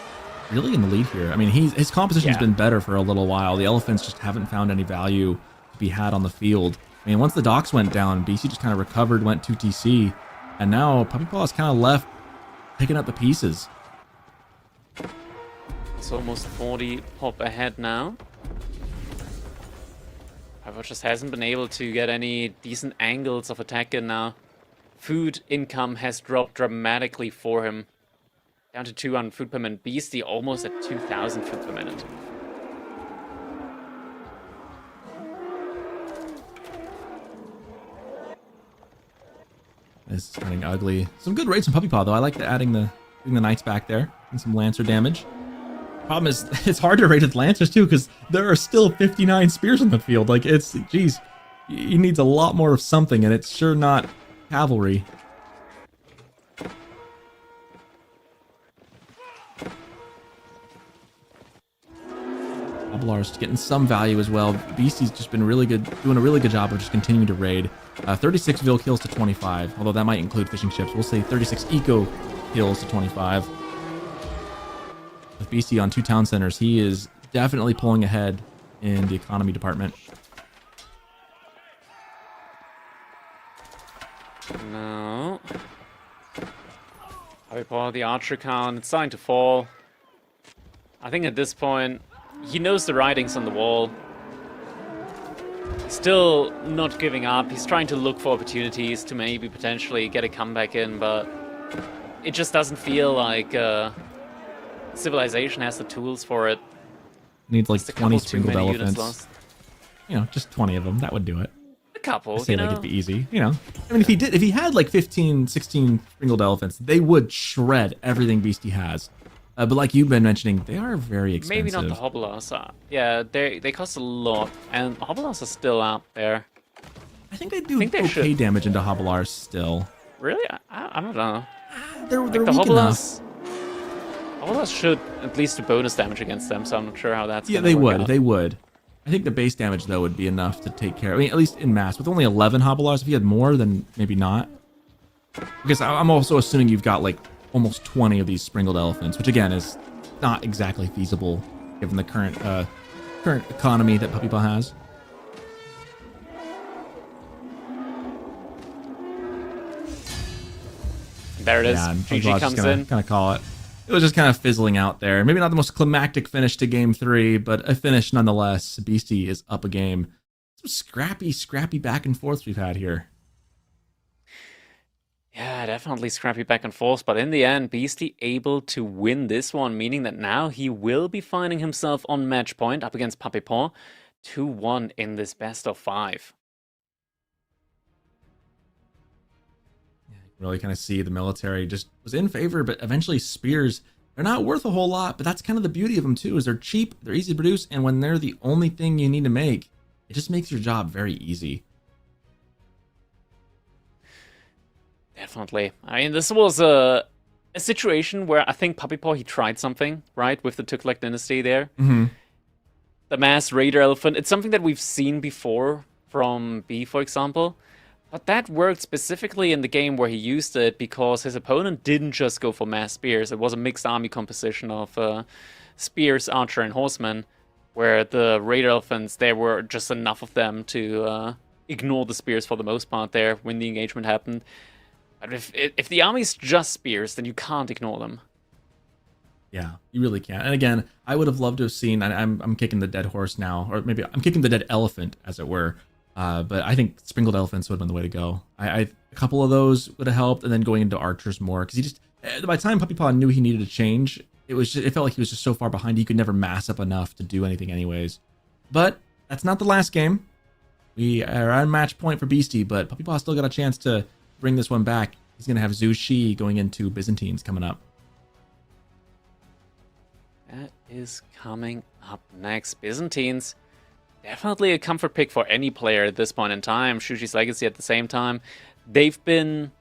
really in the lead here. I mean, his composition's been better for a little while. The elephants just haven't found any value to be had on the field. I mean, once the docks went down, BC just kind of recovered, went 2TC, and now Puppy Paw is kind of left picking up the pieces. It's almost 40 pop ahead now. However, just hasn't been able to get any decent angles of attack in now. Food income has dropped dramatically for him. Down to 200 food per minute. Beastie almost at 2,000 food per minute. This is turning ugly. Some good raids from Puppy Paw, though. I like adding the knights back there and some lancer damage. Problem is, it's hard to raid with lancers too, because there are still 59 spears in the field. Like, geez, he needs a lot more of something, and it's sure not cavalry. Hobblar's getting some value as well. Beastie's just been really good, doing a really good job of just continuing to raid. 36 Vil kills to 25, although that might include fishing ships. We'll say 36 Eco kills to 25. With BC on 2 town centers, he is definitely pulling ahead in the economy department. No. Puppy Paw, the archer count, it's starting to fall. I think at this point, he knows the writings on the wall. He's still not giving up. He's trying to look for opportunities to maybe potentially get a comeback in, but it just doesn't feel like Civilization has the tools for it. Needs like Just a 20 couple too sprinkled many units elephants. lost. You know, just 20 of them. That would do it. A couple, I say you like know. it'd be easy. You know, I mean, if he had like 15, 16 sprinkled elephants, they would shred everything Beastie has. But like you've been mentioning, they are very expensive. Maybe not the Hobblers. Yeah, they cost a lot, and Hobblers are still out there. I think they do think they okay should. damage into Hobblars still. Really? I don't know. They're Like the weak enough. Hobblers should at least do bonus damage against them, so I'm not sure how that's Yeah, gonna they work would. out. They would. I think the base damage though would be enough to take care. I mean, at least in mass, with only 11 Hobblars. If you had more, then maybe not. Because I'm also assuming you've got like almost 20 of these sprinkled elephants, which again is not exactly feasible given the current economy that Puppy Paw has. There it is. Yeah, and Puppy GG Paw's comes just in. Kind of call it. It was just kind of fizzling out there. Maybe not the most climactic finish to game 3, but a finish nonetheless. Beastie is up a game. Some scrappy back and forths we've had here. Yeah, definitely scrappy back and forth, but in the end, Beastie able to win this one, meaning that now he will be finding himself on match point up against Puppy Paw, 2-1 in this best of 5. Really kind of see the military just was in favor, but eventually spears, they're not worth a whole lot, but that's kind of the beauty of them too, is they're cheap, they're easy to produce, and when they're the only thing you need to make, it just makes your job very easy. Definitely. I mean, this was a situation where I think Puppy Paw, he tried something, right, with the Tughlaq dynasty there. Mm-hmm. The mass raider elephant, it's something that we've seen before from B, for example. But that worked specifically in the game where he used it because his opponent didn't just go for mass spears. It was a mixed army composition of spears, archer, and horsemen, where the raider elephants, there were just enough of them to ignore the spears for the most part there when the engagement happened. But if the army's just spears, then you can't ignore them. Yeah, you really can't. And again, I would have loved to have seen, I'm kicking the dead horse now, or maybe I'm kicking the dead elephant, as it were. But I think sprinkled elephants would have been the way to go. A couple of those would have helped, and then going into archers more, because he just, by the time Puppy Paw knew he needed a change, it felt like he was just so far behind he could never mass up enough to do anything anyways. But that's not the last game. We are on match point for Beastie, but Puppy Paw still got a chance to bring this one back. He's going to have Zhu Shi going into Byzantines coming up. That is coming up next. Byzantines. Definitely a comfort pick for any player at this point in time. Shushi's Legacy at the same time. They've been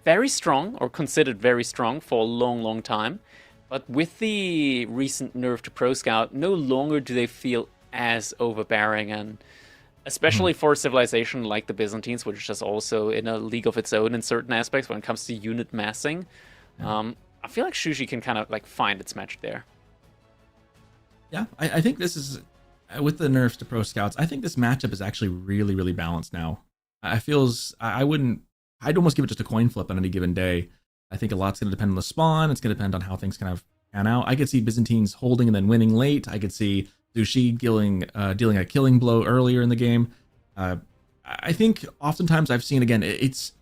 very strong, or considered very strong, for a long, long time. But with the recent nerf to Pro Scout, no longer do they feel as overbearing and especially for a civilization like the Byzantines, which is just also in a league of its own in certain aspects when it comes to unit massing. I feel like Shushi can kind of like find its match there. Yeah, I think this is, with the nerfs to pro scouts, I think this matchup is actually really, really balanced now. I'd almost give it just a coin flip on any given day. I think a lot's going to depend on the spawn. It's going to depend on how things kind of pan out. I could see Byzantines holding and then winning late. I could see Zushi dealing a killing blow earlier in the game. I think oftentimes I've seen, again, it's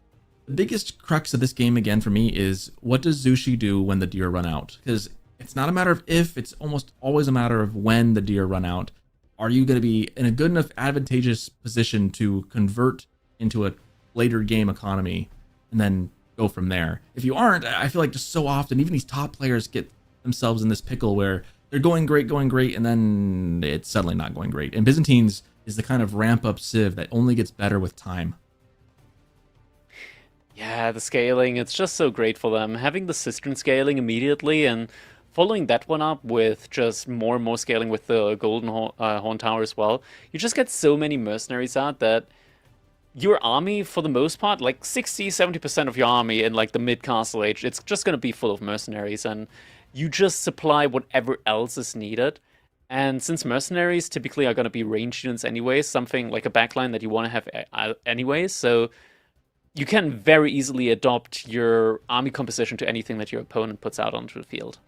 the biggest crux of this game again for me is what does Zushi do when the deer run out? Because it's not a matter of if, it's almost always a matter of when the deer run out. Are you going to be in a good enough advantageous position to convert into a later game economy and then go from there? If you aren't, I feel like just so often, even these top players get themselves in this pickle where they're going great, and then it's suddenly not going great. And Byzantines is the kind of ramp up civ that only gets better with time. Yeah, the scaling, it's just so great for them. Having the cistern scaling immediately and following that one up with just more and more scaling with the Golden Horn Tower as well, you just get so many mercenaries out that your army, for the most part, like 60-70% of your army in like the mid-castle age, it's just going to be full of mercenaries, and you just supply whatever else is needed. And since mercenaries typically are going to be range units anyways, something like a backline that you want to have anyways, so you can very easily adopt your army composition to anything that your opponent puts out onto the field.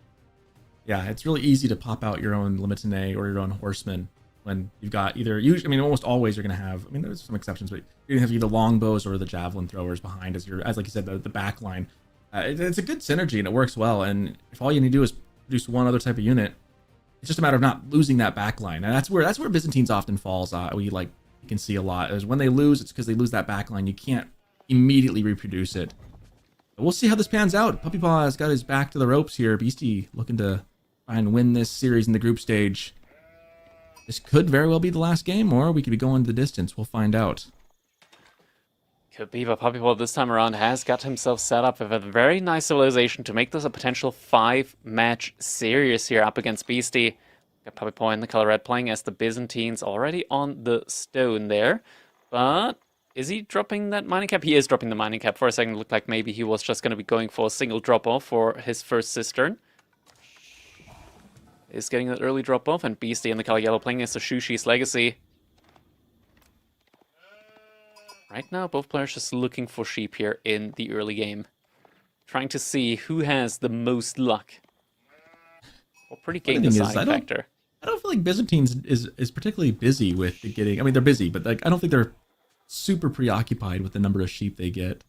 Yeah, it's really easy to pop out your own Limitine or your own horsemen when you've got either, usually, I mean, almost always you're going to have, I mean, there's some exceptions, but you're going to have either longbows or the javelin throwers behind as like you said, the back line. It's a good synergy and it works well. And if all you need to do is produce one other type of unit, it's just a matter of not losing that back line. And that's where Byzantines often falls. You can see a lot is when they lose, it's because they lose that back line. You can't immediately reproduce it. But we'll see how this pans out. Puppy Paw has got his back to the ropes here. Beastie looking to try and win this series in the group stage. This could very well be the last game, or we could be going to the distance. We'll find out. Could be, but Puppy Paw this time around has got himself set up with a very nice civilization to make this a potential 5-match series here up against Beastie. Got Puppy Paw in the color red playing as the Byzantines already on the stone there. But is he dropping that mining cap? He is dropping the mining cap. For a second, it looked like maybe he was just going to be going for a single drop-off for his first cistern. Is getting that early drop-off, and Beastie in the color yellow playing as the Shushi's Legacy. Right now, both players just looking for sheep here in the early game. Trying to see who has the most luck. Well, pretty game deciding factor. I don't feel like Byzantines is particularly busy with getting, I mean, they're busy, but like I don't think they're super preoccupied with the number of sheep they get.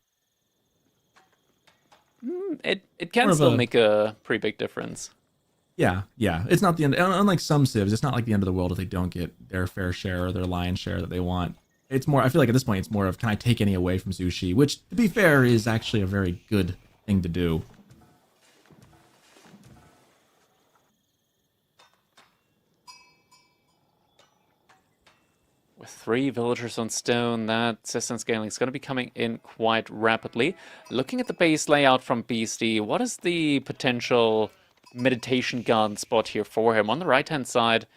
It can still make a pretty big difference. Yeah. It's not the end. Unlike some civs, it's not like the end of the world if they don't get their fair share or their lion's share that they want. It's more, I feel like at this point, it's more of, can I take any away from Zushi? Which, to be fair, is actually a very good thing to do. With 3 villagers on stone, that cistern scaling is going to be coming in quite rapidly. Looking at the base layout from Beastie, what is the potential meditation garden spot here for him? On the right-hand side,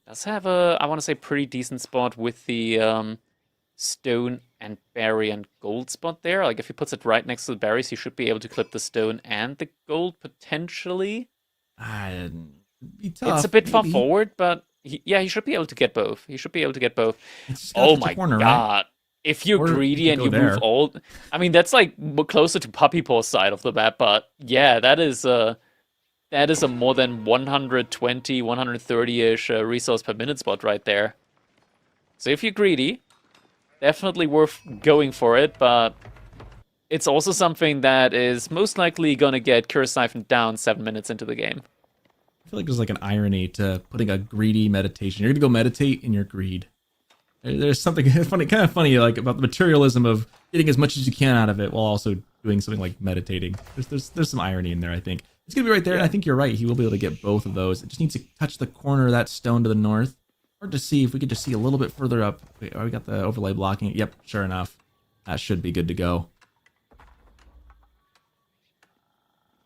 does have a, I want to say, pretty decent spot with the stone and berry and gold spot there. Like if he puts it right next to the berries, he should be able to clip the stone and the gold potentially. Be tough, it's a bit far maybe. forward, but he should be able to get both. He should be able to get both. Oh my god. Right? If you're greedy and you move all... I mean, that's like closer to Puppy Paw's side of the map, but yeah, that is a more than 120, 130-ish resource per minute spot right there. So if you're greedy, definitely worth going for it, but it's also something that is most likely going to get Cure Siphoned down 7 minutes into the game. I feel like there's like an irony to putting a greedy meditation. You're going to go meditate in your greed. There's something funny, kind of funny, like about the materialism of getting as much as you can out of it while also doing something like meditating. There's some irony in there, I think. It's going to be right there, and I think you're right. He will be able to get both of those. It just needs to touch the corner of that stone to the north. Hard to see if we could just see a little bit further up. Wait, we got the overlay blocking it. Yep, sure enough. That should be good to go.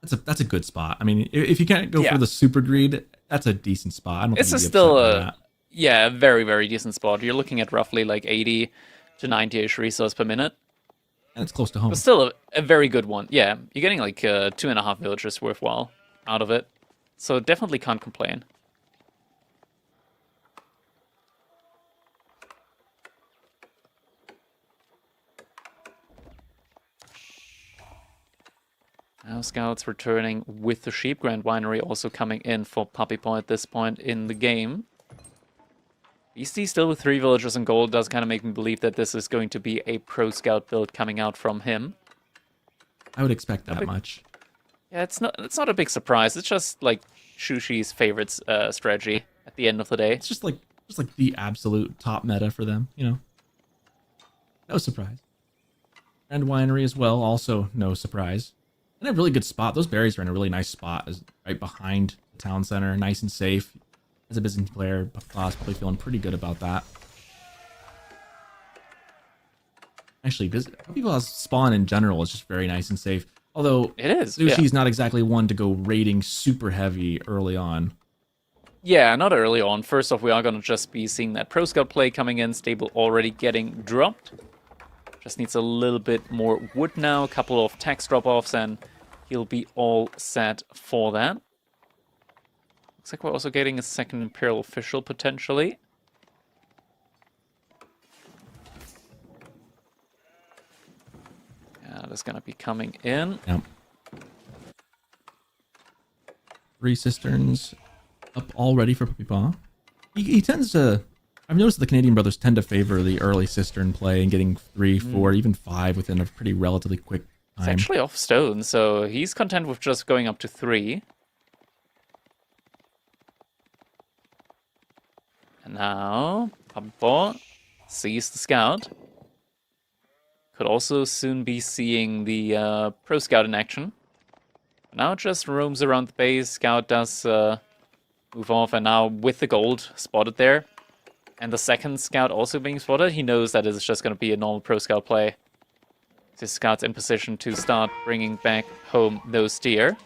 That's a good spot. I mean, if you can't go for the super greed, that's a decent spot. I don't think This is still Yeah, a very, very decent spot. You're looking at roughly like 80 to 90-ish resource per minute. And it's close to home. But still a very good one. Yeah, you're getting like 2.5 villagers worthwhile out of it. So definitely can't complain. Now scouts returning with the Sheep Grand Winery also coming in for Puppy Paw at this point in the game. Beastie still with 3 villagers in gold does kind of make me believe that this is going to be a pro scout build coming out from him. I would expect that much. Yeah, it's not a big surprise. It's just like Shushi's favorite strategy at the end of the day. It's just like the absolute top meta for them, you know. No surprise. And winery as well, also no surprise. And a really good spot. Those berries are in a really nice spot, right behind the town center, nice and safe. As a Byzantine player, Claw's probably feeling pretty good about that. Actually, People's spawn in general is just very nice and safe. Although it is, Sushi's not exactly one to go raiding super heavy early on. Yeah, not early on. First off, we are going to just be seeing that Pro Scout play coming in. Stable already getting dropped. Just needs a little bit more wood now. A couple of tax drop-offs and he'll be all set for that. Looks like we're also getting a second Imperial official potentially. Yeah, that's going to be coming in. Yep. 3 cisterns up already for Puppy Paw. He tends to... I've noticed the Canadian brothers tend to favor the early cistern play and getting 3, 4, even 5 within a pretty relatively quick time. It's actually off stone, so he's content with just going up to 3. And now, Puppy Paw sees the scout. Could also soon be seeing the Pro Scout in action. Now it just roams around the base. Scout does move off, and now with the gold spotted there, and the second scout also being spotted, he knows that it's just going to be a normal Pro Scout play. This scout's in position to start bringing back home those deer.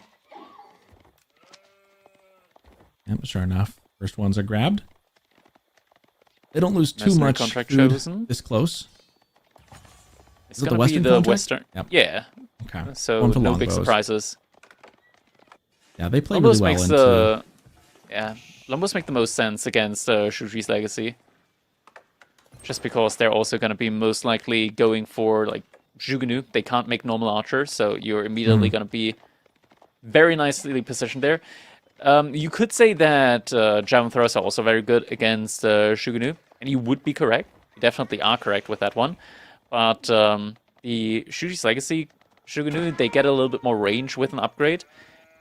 Yep, sure enough. First ones are grabbed. They don't lose too Mercenary much contract food chosen. this close. It's Is it going the to be Western the contract? Western. Yep. Yeah. Okay. So One for no big longbows. surprises. Yeah, they play Lombos really well makes into... the Lombos make the most sense against Shushi's Legacy. Just because they're also going to be most likely going for like Jugunu. They can't make normal archers, so you're immediately going to be very nicely positioned there. You could say that Javelin throwers are also very good against Shugunu, and you would be correct. You definitely are correct with that one. But the Shushi's Legacy Shugunu, they get a little bit more range with an upgrade.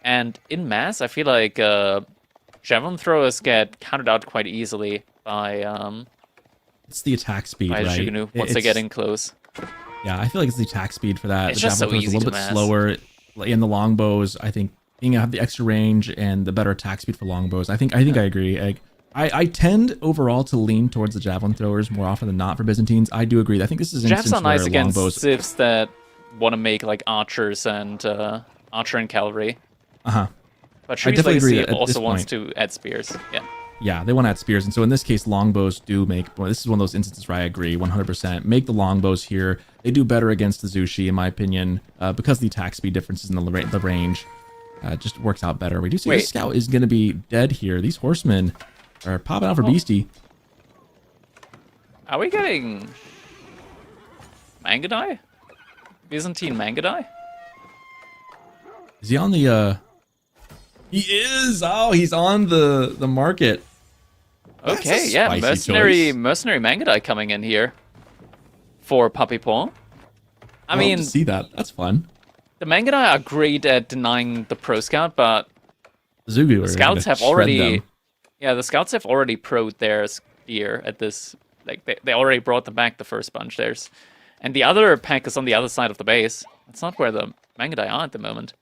And in mass, I feel like Javelin throwers get countered out quite easily by It's the attack speed, right? Shugunu once they get in close. Yeah, I feel like it's the attack speed for that. It's The just so javelin throw is easy a little to bit mass. slower. In the longbows, I think being have the extra range and the better attack speed for longbows. I think I agree. I tend overall to lean towards the javelin throwers more often than not for Byzantines. I do agree. I think this is an Javs instance are nice where against longbows. civs that want to make like archers and archer and cavalry. But Shushi's definitely agree Legacy at also this wants point. to add spears. Yeah. Yeah, they want to add spears, and so in this case, longbows do make. Well, this is one of those instances where I agree 100%. Make the longbows here. They do better against the Zushi, in my opinion, because the attack speed differences in the range just works out better. We do see this scout is going to be dead here. These horsemen are popping out for Beastie. Are we getting Mangadai? Byzantine Mangadai? Is he on the? He is. Oh, he's on the market. Okay, That's a yeah, spicy mercenary Mangadai coming in here for Puppy Paw. I mean, to see that. That's fun. the Mangadai are great at denying the Pro Scout, but Zugu the scouts have already, the scouts have already pro'd their deer at this. Like they already brought them back the first bunch. And the other pack is on the other side of the base. That's not where the Mangadai are at the moment.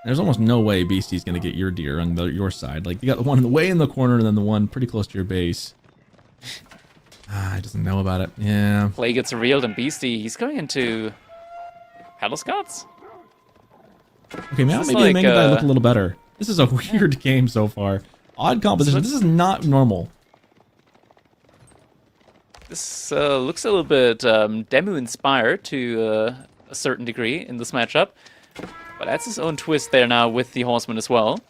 There's almost no way Beastie's going to get your deer on your side. Like, you got the one way in the corner and then the one pretty close to your base. He doesn't know about it. Yeah. Play gets revealed and Beastie, he's going into Paddle Scouts? Okay, now This is maybe like, Mangadai look a little better. This is a weird game so far. Odd composition. This is not normal. This looks a little bit Demu-inspired to a certain degree in this matchup. But adds his own twist there now with the Horseman as well.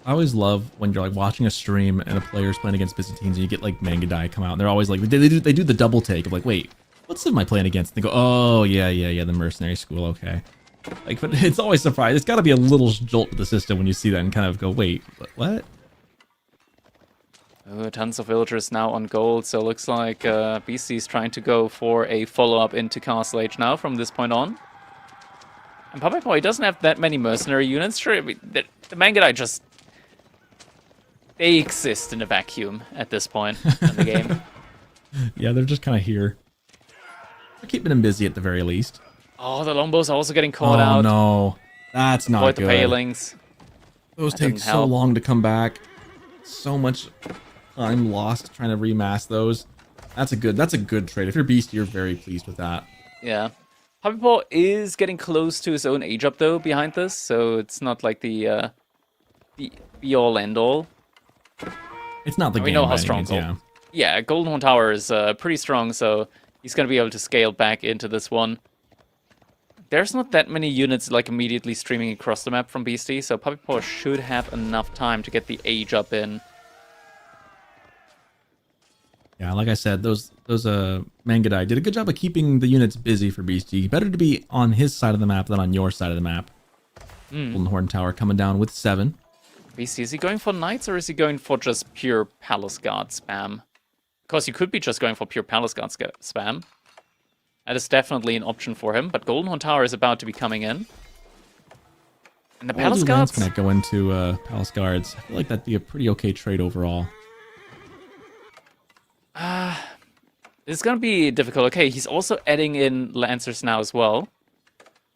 I always love when you're like watching a stream and a player's playing against Byzantines and you get like Mangadai come out and they're always like, they do the double take of like, wait, what civ am I playing against? And they go, oh, yeah, the mercenary school, okay. Like, but it's always surprising. It's got to be a little jolt to the system when you see that and kind of go, wait, what? Oh, tons of villagers now on gold, so looks like BC's trying to go for a follow-up into Castle Age now from this point on. And Puppet Boy doesn't have that many mercenary units. Sure, I mean, the Mangadai just... They exist in a vacuum at this point in the game. Yeah, they're just kind of here. They're keeping them busy at the very least. Oh, the longbows are also getting caught out. Oh, no. That's not Avoid good. the palings. Those That take doesn't so help. long to come back. So much time lost trying to remass those. That's a good trade. If you're Beast, you're very pleased with that. Yeah. Puppet Paw is getting close to his own age up, though, behind this, so it's not like the be-all, end-all. It's not the game. We know by how any strong means, Gold. yeah. Yeah, Golden Horn Tower is pretty strong, so he's going to be able to scale back into this one. There's not that many units like immediately streaming across the map from Beastie, so Puppet Paw should have enough time to get the age up in. Yeah, like I said, those Mangadai did a good job of keeping the units busy for Beastie. Better to be on his side of the map than on your side of the map. Golden Horn Tower coming down with 7. Beastie, is he going for knights or is he going for just pure Palace Guard spam? Because you could be just going for pure Palace Guard spam. That is definitely an option for him, but Golden Horn Tower is about to be coming in. And the Palace Guards... Cannot go into Palace Guards. I feel like that'd be a pretty okay trade overall. It's going to be difficult. Okay, he's also adding in Lancers now as well.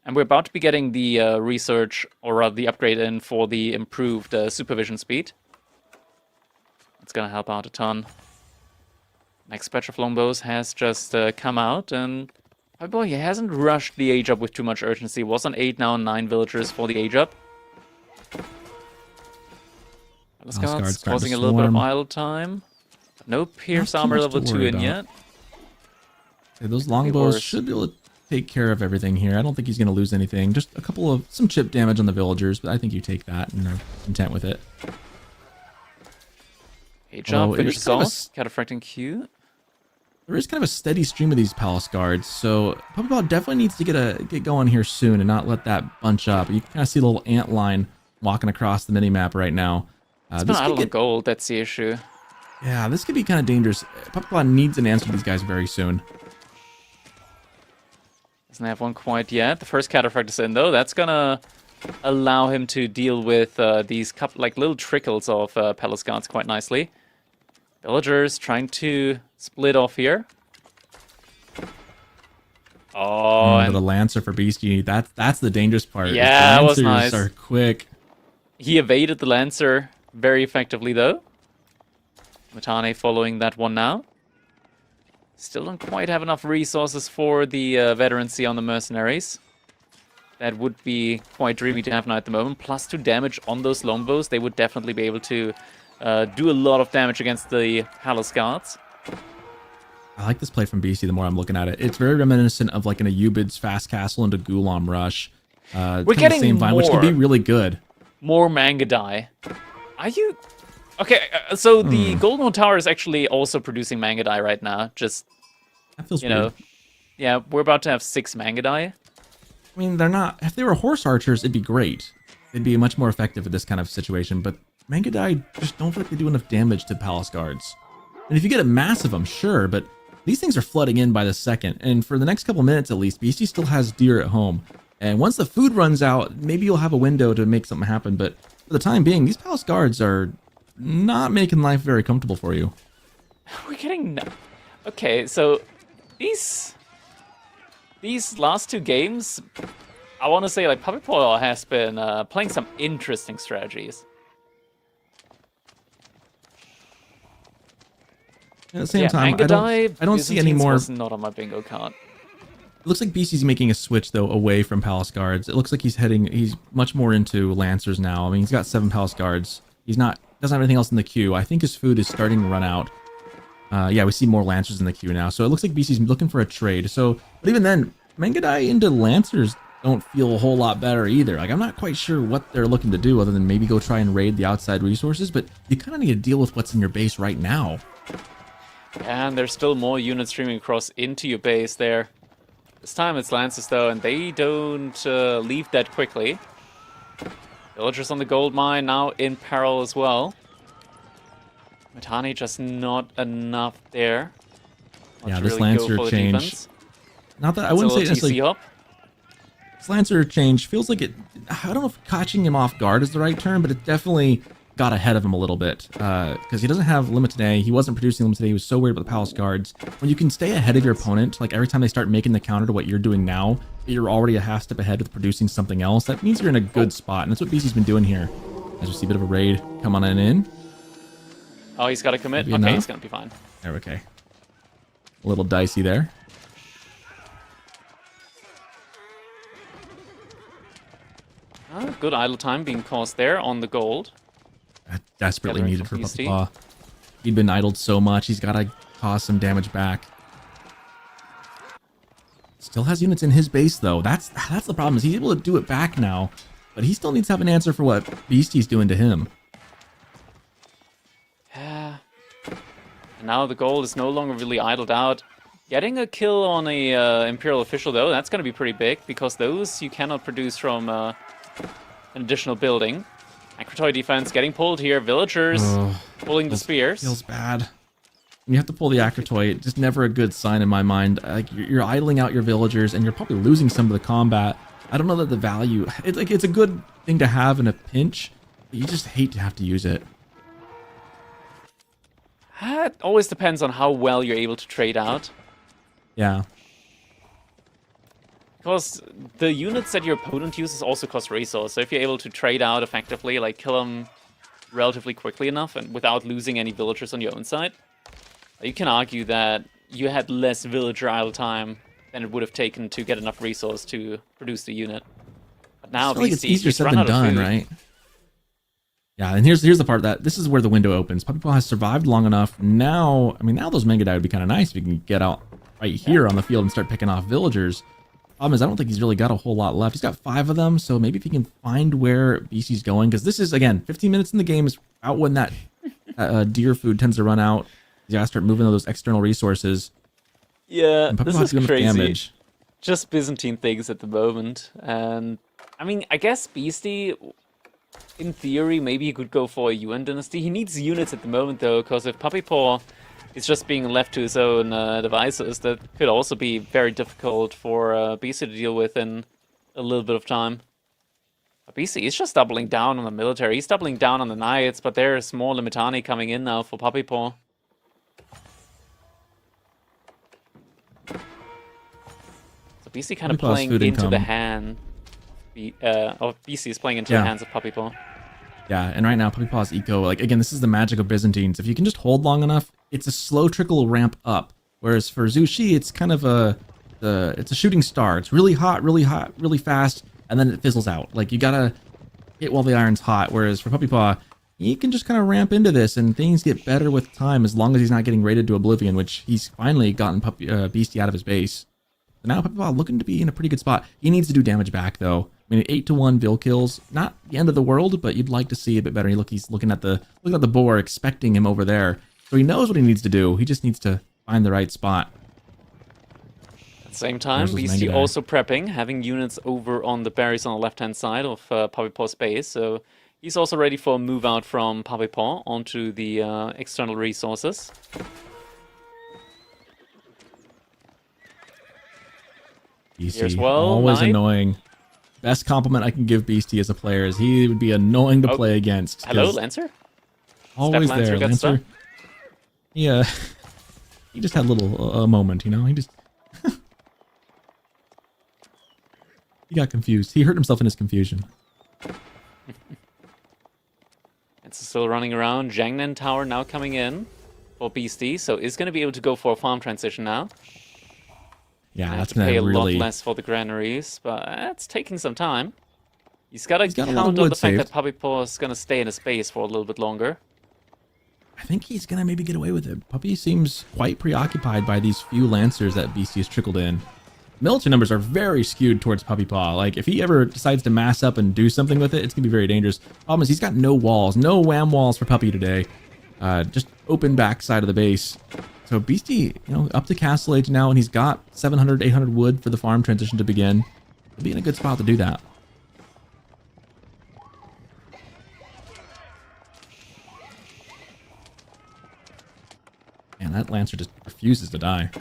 And we're about to be getting the research, or rather the upgrade in for the improved supervision speed. It's going to help out a ton. Next batch of longbows has just come out, and oh boy, he hasn't rushed the age up with too much urgency. Was on 8, now on 9 villagers for the age up. Palace Guards causing a little bit of idle time. No Pierce Armor level 2 in yet. Okay, those longbows should be able to take care of everything here. I don't think he's going to lose anything. Just a couple of some chip damage on the villagers, but I think you take that and are content with it. Age up, finishes off. Cataphracting Q. There is kind of a steady stream of these Palace Guards, so Puppetball definitely needs to get going here soon and not let that bunch up. You can kind of see a little ant line walking across the minimap right now. It's been idle on gold, that's the issue. Yeah, this could be kind of dangerous. Puppetball needs an answer to these guys very soon. Doesn't have one quite yet. The first Cataphract is in, though. That's gonna allow him to deal with these little trickles of Palace Guards quite nicely. Villagers trying to split off here. Oh, and the Lancer for Beastie. That's the dangerous part. Yeah, that was nice. Are quick. He evaded the Lancer very effectively, though. Matane following that one now. Still don't quite have enough resources for the veterancy on the mercenaries. That would be quite dreamy to have now at the moment. Plus 2 damage on those longbows. They would definitely be able to do a lot of damage against the Palace Guards. I like this play from BC the more I'm looking at it. It's very reminiscent of like an Ayyubids fast castle into Gulam Rush. We're getting the same vibe, which could be really good. More Mangadai. Are you... Okay, so the Golden Horn Tower is actually also producing Mangadai right now. Just, that feels weird. Yeah, we're about to have 6 Mangadai. I mean, they're not... If they were horse archers, it'd be great. They'd be much more effective in this kind of situation, but Mangadai just don't feel like they do enough damage to Palace Guards. And if you get a mass of them, sure, but these things are flooding in by the second. And for the next couple minutes at least, BC still has deer at home. And once the food runs out, maybe you'll have a window to make something happen. But for the time being, these Palace Guards are not making life very comfortable for you. We're getting... Okay, so these last 2 games, I want to say like Puppet Paw has been playing some interesting strategies. At the same time, I don't see any more... Was not on my bingo card. It looks like BC's making a switch, though, away from Palace Guards. It looks like he's much more into Lancers now. I mean, he's got 7 Palace Guards. Doesn't have anything else in the queue. I think his food is starting to run out. Yeah, we see more Lancers in the queue now. So it looks like BC's looking for a trade. So, but even then, Mengadai into Lancers don't feel a whole lot better either. Like, I'm not quite sure what they're looking to do other than maybe go try and raid the outside resources, but you kind of need to deal with what's in your base right now. And there's still more units streaming across into your base there. This time it's Lancers though, and they don't leave that quickly. Villagers on the gold mine now in peril as well. Mittani just not enough there. Not Yeah, to this really go Lancer for the change. defense. Not that I It's a wouldn't say little it's like TC up. this Lancer change feels like it. I don't know if catching him off guard is the right term, but it definitely got ahead of him a little bit because he doesn't have limited A. He wasn't producing limited A. He was so worried about the palace guards. When you can stay ahead of your opponent, like every time they start making the counter to what you're doing now, you're already a half step ahead with producing something else. That means you're in a good spot, and that's what BC's been doing here. As we see a bit of a raid come on in. Oh, he's got to commit. Maybe Okay, enough. he's gonna be fine. There, okay. A little dicey there. Good idle time being caused there on the gold. Desperately Gathering needed for for PC. Puppy Paw. He'd been idled so much, he's got to cause some damage back. Still has units in his base though. That's the problem. Is he's able to do it back now, but he still needs to have an answer for what Beastie's doing to him. Yeah. And now the gold is no longer really idled out. Getting a kill on a Imperial official though, that's going to be pretty big because those you cannot produce from an additional building. Akratoy defense getting pulled here. Villagers pulling the spears. Feels bad. When you have to pull the Akratoy, it's just never a good sign in my mind. Like you're idling out your villagers, and you're probably losing some of the combat. I don't know that the value. It's a good thing to have in a pinch, but you just hate to have to use it. It always depends on how well you're able to trade out. Yeah. Because the units that your opponent uses also cost resource. So if you're able to trade out effectively, like kill them relatively quickly enough and without losing any villagers on your own side, you can argue that you had less villager idle time than it would have taken to get enough resource to produce the unit. But now I feel like it's BC, easier he's said run than out of done, food. right? Yeah, and here's the part that this is where the window opens. Puppy Paw has survived long enough. Now, I mean, now those Mengadai would be kind of nice if you can get out right here on the field and start picking off villagers. Problem is, I don't think he's really got a whole lot left. He's got 5 of them, so maybe if he can find where BC's going, because this is, again, 15 minutes in the game is out when that deer food tends to run out. You gotta start moving those external resources. Yeah, And Puppy this Paw is has to do crazy. enough damage. Just Byzantine things at the moment. And, I mean, I guess Beastie, in theory, maybe he could go for a UN dynasty. He needs units at the moment, though, because if Puppy Paw is just being left to his own devices, that could also be very difficult for Beastie to deal with in a little bit of time. But Beastie is just doubling down on the military. He's doubling down on the knights, but there's more Limitani coming in now for Puppy Paw. So Beastie kind of Puppy Paw's playing food into the income. hand. Beastie is playing into the hands of Puppy Paw. Yeah, and right now, Puppy Paw's eco, like, again, this is the magic of Byzantines. If you can just hold long enough, it's a slow trickle ramp up. Whereas for Zushi, it's kind of it's a shooting star. It's really hot, really fast, and then it fizzles out. Like, you gotta hit while the iron's hot. Whereas for Puppy Paw, he can just kind of ramp into this, and things get better with time as long as he's not getting raided to oblivion, which he's finally gotten Beastie out of his base. So now Puppy Paw looking to be in a pretty good spot. He needs to do damage back, though. I mean, 8-1 Vil kills, not the end of the world, but you'd like to see a bit better. He's looking at the boar, expecting him over there. So he knows what he needs to do. He just needs to find the right spot. At the same time, There's those Beastie Mengadai. also prepping, having units over on the berries on the left-hand side of Puppy Paw's base. So he's also ready for a move out from Puppy Paw onto the external resources. Beastie, Here's well, always nine. annoying. Best compliment I can give Beastie as a player is he would be annoying to Oh, play against. Hello, 'cause Lancer? always Step Lancer there, got Lancer. stuck? Yeah, he just had a little moment, you know. He just he got confused. He hurt himself in his confusion. It's still running around. Jiangnan Tower now coming in for Beastie, so is going to be able to go for a farm transition now. Yeah, Have that's to pay gonna a really. lot less for the granaries, but it's taking some time. He's got to got a lot of count on wood the fact saved. that Puppy Paw is going to stay in his base for a little bit longer. I think he's gonna maybe get away with it. Puppy seems quite preoccupied by these few Lancers that BC has trickled in. Military numbers are very skewed towards Puppy Paw. Like, if he ever decides to mass up and do something with it, it's gonna be very dangerous. Problem is, he's got no walls, no wham walls for Puppy today. Just open backside of the base. So Beastie, you know, up to Castle Age now, and he's got 700, 800 wood for the farm transition to begin. He'll be in a good spot to do that. Man, that Lancer just refuses to die.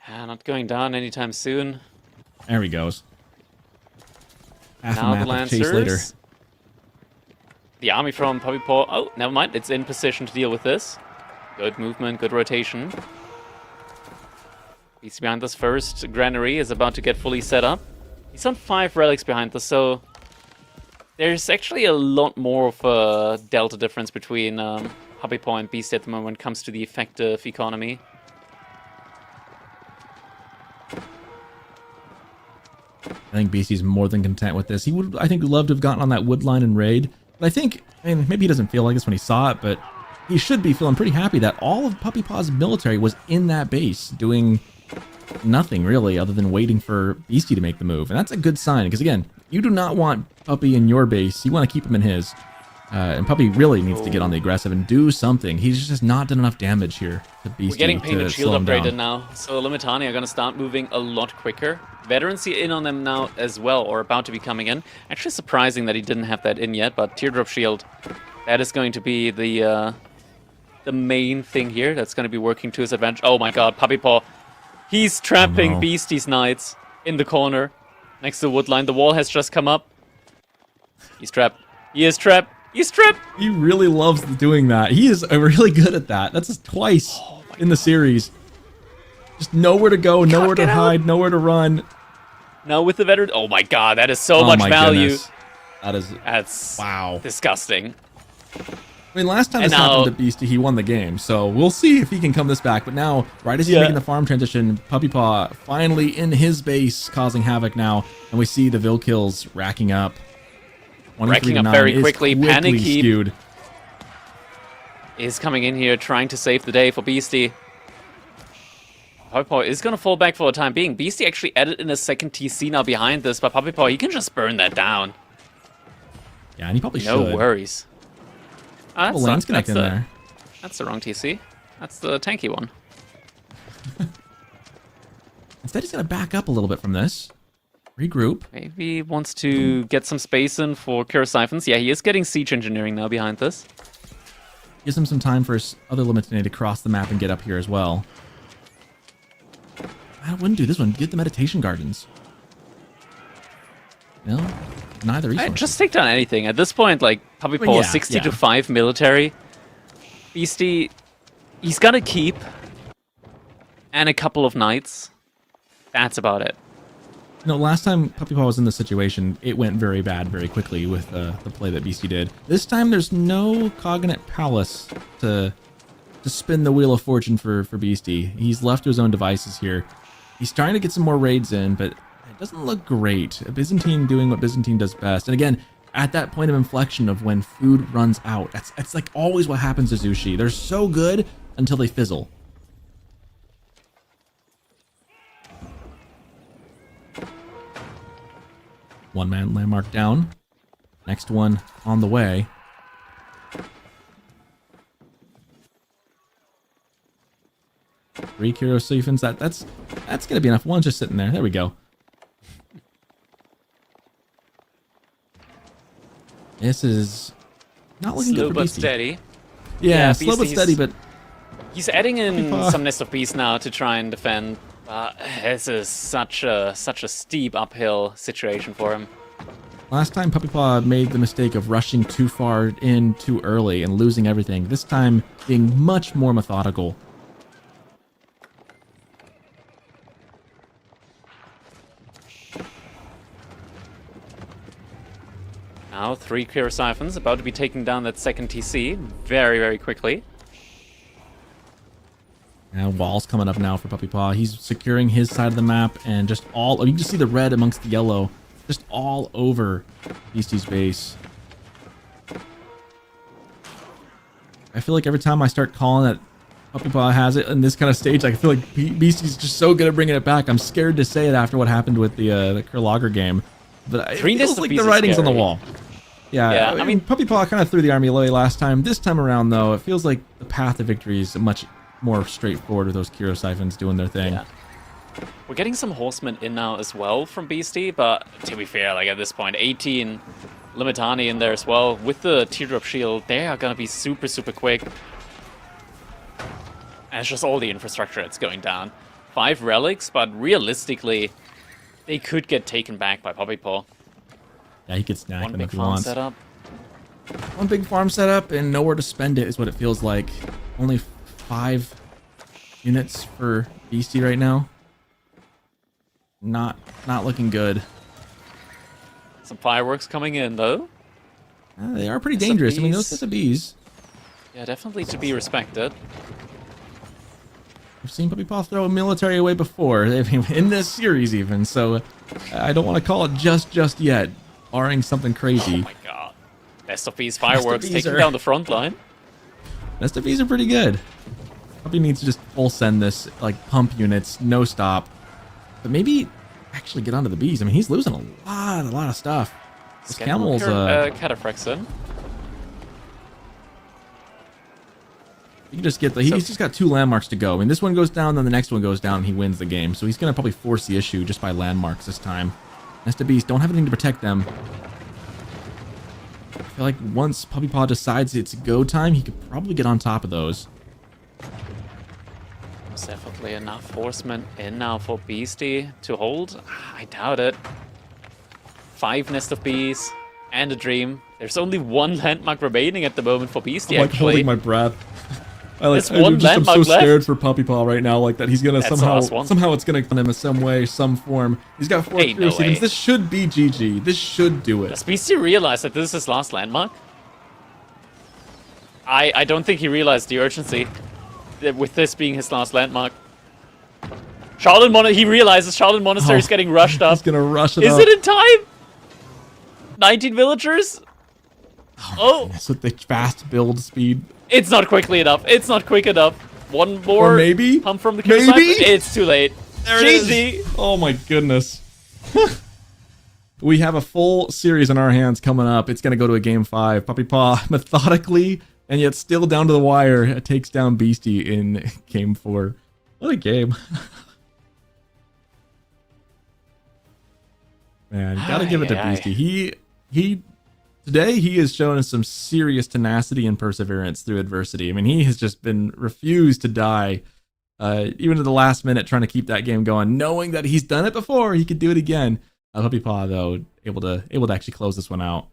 Not going down anytime soon. There he goes. Half Now a the map of chase later. Lancers. The army from Puppy Paw. Oh, never mind. It's in position to deal with this. Good movement, good rotation. He's behind this first granary, is about to get fully set up. He's on 5 relics behind this, so there's actually a lot more of a delta difference between Puppy Paw and Beast at the moment when it comes to the effective economy. I think BC's more than content with this. He would, I think, love to have gotten on that wood line and raid. But I think, I mean, maybe he doesn't feel like this when he saw it, but he should be feeling pretty happy that all of Puppy Paw's military was in that base, doing nothing really other than waiting for Beastie to make the move. And that's a good sign, because again, you do not want Puppy in your base. You want to keep him in his. And Puppy really needs to get on the aggressive and do something. He's just not done enough damage here to Beastie. We're getting Painted to Shield slow him upgraded down. now, so Limitani are going to start moving a lot quicker. Veterans in on them now as well, or about to be coming in. Actually surprising that he didn't have that in yet, but Teardrop Shield, that is going to be the main thing here. That's going to be working to his advantage. Oh my god, Puppy Paw. He's trapping Beastie's Knights in the corner next to the wood line. The wall has just come up. He's trapped. He is trapped. He's trapped. He really loves doing that. He is really good at that. That's twice in the series. Just nowhere to go, nowhere to hide, nowhere to run. Now with the veteran. Oh my god, that is so much value. Goodness. That's wow. Disgusting. I mean, last time this happened to Beastie, he won the game. So we'll see if he can come this back. But now, right as he's making the farm transition, Puppy Paw finally in his base, causing havoc now. And we see the Vil kills racking up. Racking up very quickly. Panic Heap skewed. Is coming in here, trying to save the day for Beastie. Puppy Paw is going to fall back for the time being. Beastie actually added in a second TC now behind this, but Puppy Paw, he can just burn that down. Yeah, and he probably should. No worries. Oh, Lane's connected in there. That's the wrong TC. That's the tanky one. Instead, he's going to back up a little bit from this. Regroup. Maybe he wants to get some space in for Siphons. Yeah, he is getting siege engineering now behind this. Gives him some time for his other Limitany to cross the map and get up here as well. I wouldn't do this one. Get the meditation gardens. No, neither resource. Just take down anything. At this point, like, Puppy Paw, 60 to 5 military. Beastie, he's got to keep. And a couple of knights. That's about it. No, last time Puppy Paw was in this situation, it went very bad very quickly with the play that Beastie did. This time, there's no Cognate Palace to spin the Wheel of Fortune for Beastie. He's left to his own devices here. He's trying to get some more raids in, but it doesn't look great. A Byzantine doing what Byzantine does best. And again, at that point of inflection of when food runs out, that's like always what happens to Zushi. They're so good until they fizzle. One man landmark down. Next one on the way. Three Siphons. That's gonna be enough. One's just sitting there. There we go. This is not looking slow good for but Beastie. steady. Yeah, slow but steady, but he's adding in some Nest of Peace now to try and defend. This is such a steep uphill situation for him. Last time Puppy Paw made the mistake of rushing too far in too early and losing everything. This time being much more methodical. Now 3 Siphons about to be taking down that second TC very, very quickly. And walls coming up now for Puppy Paw. He's securing his side of the map and just all... you can just see the red amongst the yellow. Just all over Beastie's base. I feel like every time I start calling that Puppy Paw has it in this kind of stage, I feel like Beastie's just so good at bringing it back. I'm scared to say it after what happened with the Kurlager game, but it feels like the writing's on the wall. Yeah, I mean, Puppy Paw kind of threw the army away last time. This time around, though, it feels like the path to victory is much more straightforward with those Kiro Siphons doing their thing. Yeah. We're getting some horsemen in now as well from Beastie, but to be fair, like at this point, 18 Limitani in there as well. With the Teardrop Shield, they are going to be super, super quick. And it's just all the infrastructure that's going down. 5 relics, but realistically, they could get taken back by Puppy Paw. Yeah, he could snack One them big if he farm wants. setup. One big farm setup and nowhere to spend it is what it feels like. Only 5 units for Beastie right now. Not looking good. Some fireworks coming in, though. They are pretty dangerous. I mean, those SSBs. Yeah, definitely to be respected. I've seen Puppy Paw throw a military away before, I mean, in this series even, so I don't want to call it just yet, barring something crazy. Oh my god. Best of Bees fireworks Bees taking are- down the front line. SFVs are pretty good. Probably needs to just full send this, like, pump units, no stop. But maybe actually get onto the bees. I mean, he's losing a lot of stuff. This camel's, Cataphracts in. you can just get the, he's just got 2 landmarks to go. I mean, this one goes down, then the next one goes down, and he wins the game. So he's going to probably force the issue just by landmarks this time. SWBs don't have anything to protect them. I feel like once Puppy Paw decides it's go time, he could probably get on top of those. There's definitely enough horsemen in now for Beastie to hold. I doubt it. 5 Nest of Bees and a Dream. There's only 1 landmark remaining at the moment for Beastie, I'm like actually. holding my breath. There's one I'm landmark so left. scared for Puppy Paw right now, like that he's gonna That's the last somehow one. it's gonna come him in some way, some form. He's got 4 Ain't no Furious Seconds. way. This should be GG. This should do it. Does Beastie realize that this is his last landmark? I don't think he realized the urgency with this being his last landmark. He realizes Shaolin Monastery is getting rushed up. He's gonna rush it Is up. it in time? 19 villagers? Oh, That's with the fast build speed. it's not quickly enough. It's not quick enough. One more Or maybe? pump from the Maybe? Siphon. It's too late. There it GG. is. Oh my goodness. We have a full series in our hands coming up. It's gonna go to a game 5. Puppy Paw methodically and yet still down to the wire takes down Beastie in game 4. What a game. Man, you gotta give it to Aye, aye. Beastie. Today he has shown us some serious tenacity and perseverance through adversity. I mean, he has just been refused to die, even to the last minute, trying to keep that game going, knowing that he's done it before, he could do it again. Puppy Paw though, able to actually close this one out.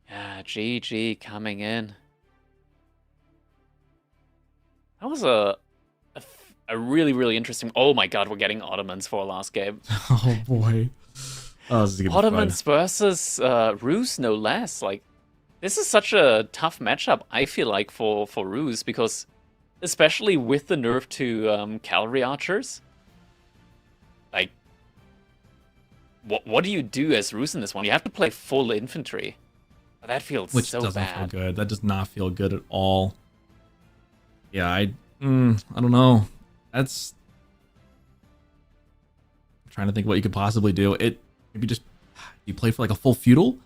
Yeah, GG coming in. That was a really, really interesting... Oh my god, we're getting Ottomans for our last game. Oh boy. Oh, this is gonna be fun. Ottomans versus Rus, no less. Like, this is such a tough matchup, I feel like, for Rus, because especially with the nerf to cavalry archers, like, what do you do as Rus in this one? You have to play full infantry. That feels Which so doesn't bad. feel good. That does not feel good at all. Yeah, I don't know. I'm trying to think what you could possibly do. Maybe just you play for like a full feudal,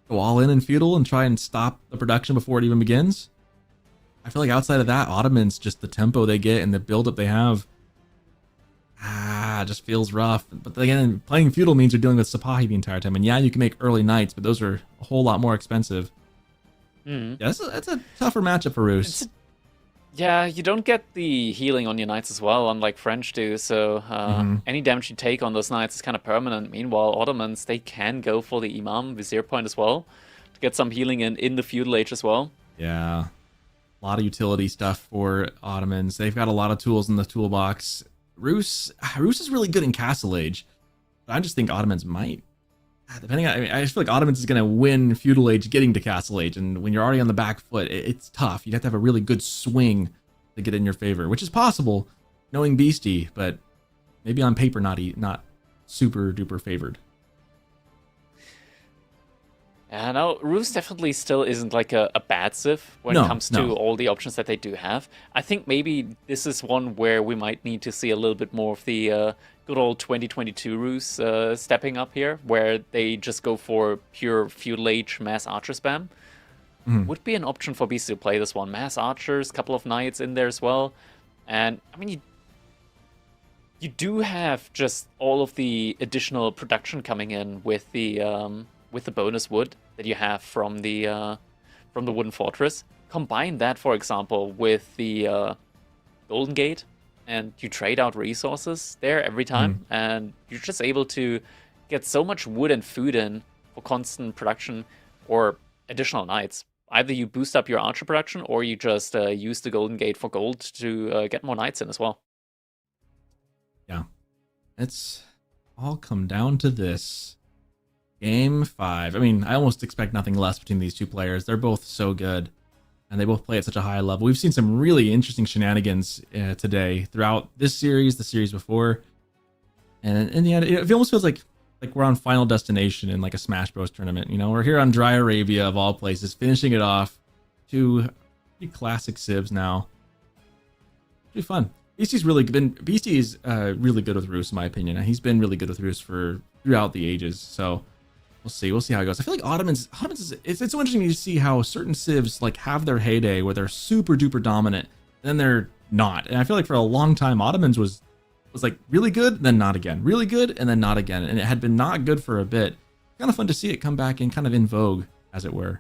go all in feudal and try and stop the production before it even begins. I feel like outside of that, Ottomans, just the tempo they get and the buildup they have, just feels rough. But again, playing feudal means you're dealing with Sipahi the entire time. And yeah, you can make early knights, but those are a whole lot more expensive. Mhm. Yeah, that's a tougher matchup for Rus. Yeah, you don't get the healing on your knights as well, unlike French do, so any damage you take on those knights is kind of permanent. Meanwhile, Ottomans, they can go for the Imam Vizier point as well, to get some healing in the feudal age as well. Yeah, a lot of utility stuff for Ottomans. They've got a lot of tools in the toolbox. Rus is really good in Castle Age, but I just think Ottomans might. Depending on, I just feel like Ottomans is going to win Feudal Age getting to Castle Age, and when you're already on the back foot, it's tough. You'd have to have a really good swing to get in your favor, which is possible, knowing Beastie, but maybe on paper not super duper favored. Yeah, no, Ruse definitely still isn't like a bad Civ when it No, comes to no. all the options that they do have. I think maybe this is one where we might need to see a little bit more of the good old 2022 Ruse stepping up here, where they just go for pure feudal age mass archer spam. Would be an option for BC to play this one. Mass archers, couple of knights in there as well. And, I mean, you do have just all of the additional production coming in with the bonus wood that you have from the wooden fortress. Combine that, for example, with the golden gate, and you trade out resources there every time, and you're just able to get so much wood and food in for constant production or additional knights. Either you boost up your archer production, or you just use the golden gate for gold to get more knights in as well. Yeah. It's all come down to this. Game 5. I mean, I almost expect nothing less between these two players. They're both so good, and they both play at such a high level. We've seen some really interesting shenanigans today throughout this series, the series before, and in the end, it almost feels like we're on Final Destination in like a Smash Bros tournament. You know, we're here on Dry Arabia of all places, finishing it off. Two pretty classic civs now. Pretty fun. Beastie's really good. Beastie's really good with Roos, in my opinion. He's been really good with Roos throughout the ages. So we'll see how it goes. I feel like Ottomans it's so interesting to see how certain civs like have their heyday where they're super duper dominant, and then they're not. And I feel like for a long time Ottomans was like really good, then not again, really good, and then not again, and it had been not good for a bit. Kind of fun to see it come back and kind of in vogue, as it were.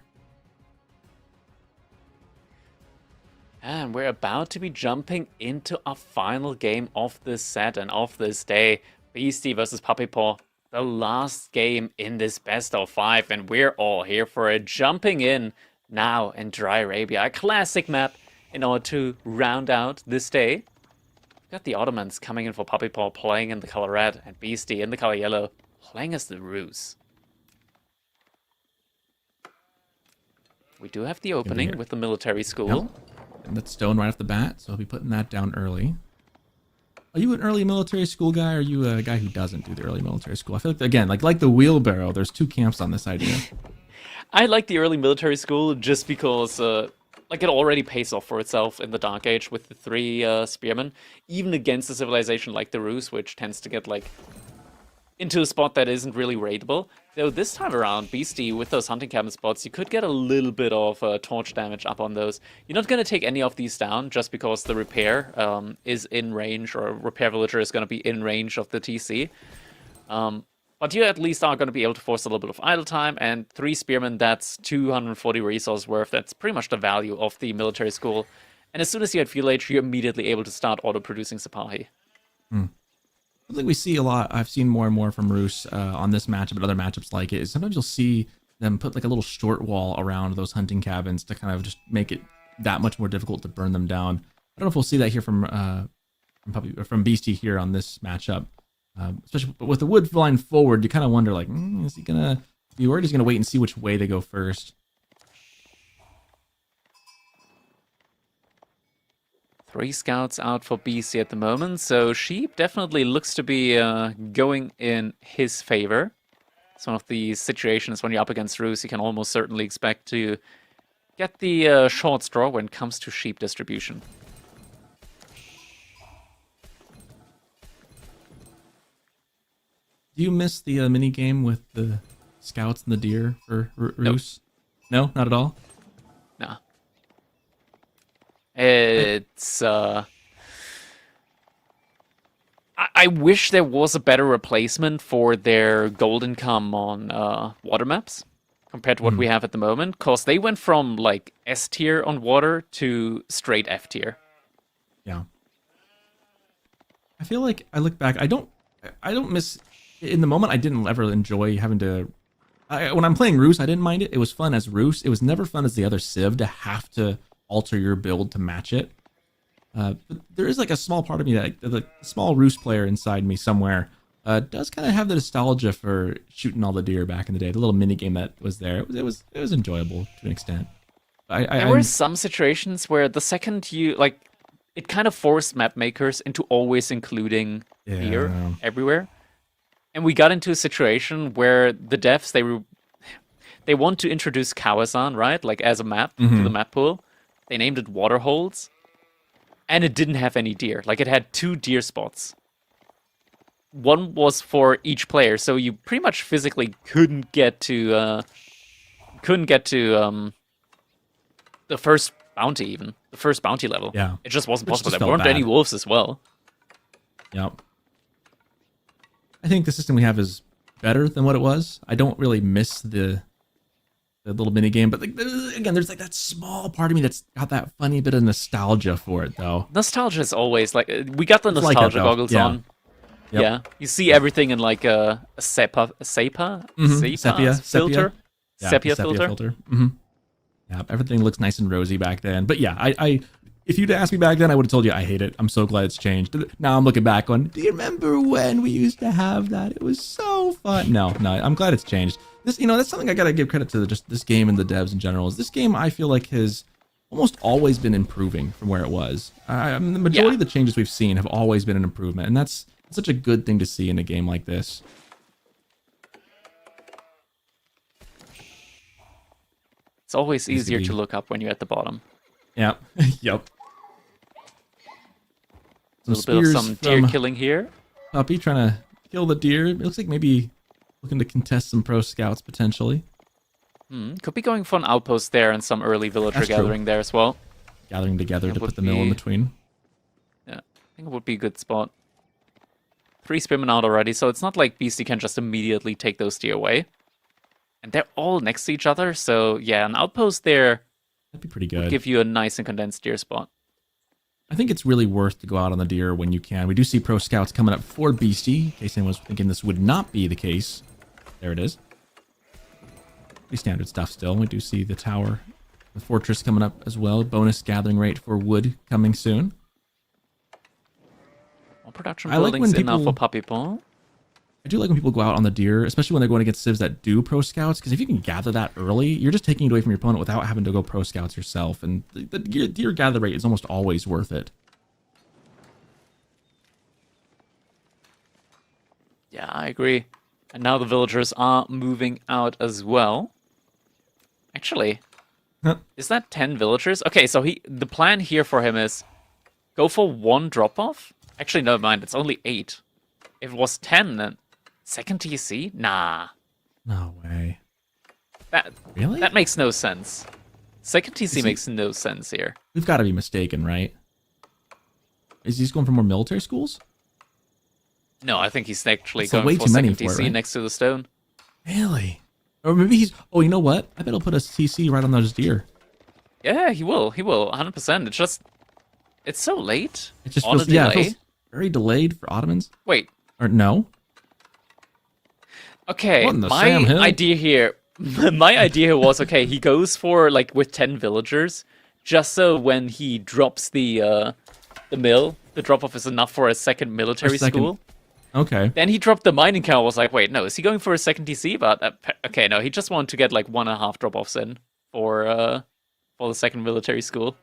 And we're about to be jumping into our final game of this set and of this day. Beastie versus Puppy Paw. The last game in this best of 5. And we're all here for it. Jumping in now in Dry Arabia. A classic map in order to round out this day. We've got the Ottomans coming in for Puppy Paw, playing in the color red. And Beastie in the color yellow, playing as the Ruse. We do have the opening with the military school. Yep. And that's stone right off the bat, so I'll be putting that down early. Are you an early military school guy, or are you a guy who doesn't do the early military school? I feel like, again, like the wheelbarrow, there's two camps on this idea. I like the early military school just because like it already pays off for itself in the Dark Age with the 3 spearmen, even against a civilization like the Rus, which tends to get like into a spot that isn't really raidable. Though this time around, Beastie, with those hunting cabin spots, you could get a little bit of torch damage up on those. You're not going to take any of these down just because the repair is in range, or repair villager is going to be in range of the TC. But you at least are going to be able to force a little bit of idle time, and 3 spearmen, that's 240 resource worth. That's pretty much the value of the military school. And as soon as you had fuel age, you're immediately able to start auto-producing Sipahi. Something we see a lot, I've seen more and more from Roos on this matchup and other matchups like it, is sometimes you'll see them put like a little short wall around those hunting cabins to kind of just make it that much more difficult to burn them down. I don't know if we'll see that here from Beastie here on this matchup. Especially with the wood line forward, you kind of wonder like, is he gonna be worried? He's gonna wait and see which way they go first. 3 scouts out for BC at the moment, so Sheep definitely looks to be going in his favor. It's one of the situations when you're up against Roos, you can almost certainly expect to get the short straw when it comes to Sheep distribution. Do you miss the mini game with the scouts and the deer for Roos? No, not at all. Nah. It's I wish there was a better replacement for their gold income on water maps compared to what we have at the moment, because they went from like S tier on water to straight F tier. Yeah. I feel like I look back, I don't miss in the moment. I didn't ever enjoy having to when I'm playing Roos, I didn't mind it. It was fun as Roos. It was never fun as the other Civ to have to alter your build to match it. But there is like a small part of me that the small Roos player inside me somewhere does kind of have the nostalgia for shooting all the deer back in the day. The little mini game that was there, it was enjoyable to an extent. There were some situations where the second you like, it kind of forced map makers into always including deer everywhere, and we got into a situation where the devs they want to introduce Kawasan, right? Like as a map to the map pool. They named it Waterholds, and it didn't have any deer. Like it had 2 deer spots. One was for each player, so you pretty much physically couldn't get to the first bounty, even the first bounty level. Yeah, it just wasn't Which possible. just There felt weren't any bad. wolves as well. Yep. I think the system we have is better than what it was. I don't really miss the little mini game, but like again, there's like that small part of me that's got that funny bit of nostalgia for it, though. Nostalgia is always like we got the It's like nostalgia that, though. goggles Yeah. on. Yep. Yeah, you see everything in like a sepia filter, Yeah, sepia the filter. Yeah, everything looks nice and rosy back then. But yeah, I if you'd asked me back then, I would have told you I hate it. I'm so glad it's changed. Now I'm looking back on, do you remember when we used to have that? It was so fun. No, I'm glad it's changed. This, that's something I gotta give credit to just this game and the devs in general. Is this game I feel like has almost always been improving from where it was. The majority of the changes we've seen have always been an improvement, and that's such a good thing to see in a game like this. It's always Used to easier be. to look up when you're at the bottom. Yeah. Yep. A little bit of some deer killing here. Puppy trying to kill the deer. It looks like maybe looking to contest some pro scouts potentially. Could be going for an outpost there and some early villager That's true. gathering there as well. Gathering together It to would put the mill in be- between. Yeah, I think it would be a good spot. 3 spearmen out already, so it's not like BC can just immediately take those deer away. And they're all next to each other, so yeah, an outpost there That'd be pretty would good. give you a nice and condensed deer spot. I think it's really worth to go out on the deer when you can. We do see pro scouts coming up for BC, in case anyone was thinking this would not be the case. There it is. Pretty standard stuff still. We do see the tower, the fortress coming up as well. Bonus gathering rate for wood coming soon. Well, production I like when buildings enough people- for puppy paw. I do like when people go out on the deer, especially when they're going against civs that do pro scouts, because if you can gather that early, you're just taking it away from your opponent without having to go pro scouts yourself, and the deer gather rate is almost always worth it. Yeah, I agree. And now the villagers are moving out as well. Actually, Huh. is that 10 villagers? Okay, so the plan here for him is go for 1 drop-off. Actually, never mind, it's only 8. If it was 10, then second TC? Nah. No way. That Really? that makes no sense. Second TC Is he- makes no sense here. We've got to be mistaken, right? Is he just going for more military schools? No, I think he's actually That's going way for too many second for it, TC right? next to the stone. Really? Or maybe he's... Oh, you know what? I bet he'll put a CC right on those deer. Yeah, he will. He will, 100%. It's just... It's so late. It just on feels... a Yeah, it delay. feels very delayed for Ottomans. Wait. Or no? Okay, What in the my Sam Hill? idea here... my idea here was, okay, he goes for, like, with 10 villagers, just so when he drops the mill, the drop-off is enough for a second military second- school. Okay. Then he dropped the mining count. I was like, wait, no, is he going for a second TC? But okay, no, he just wanted to get like 1.5 drop-offs in for the second military school.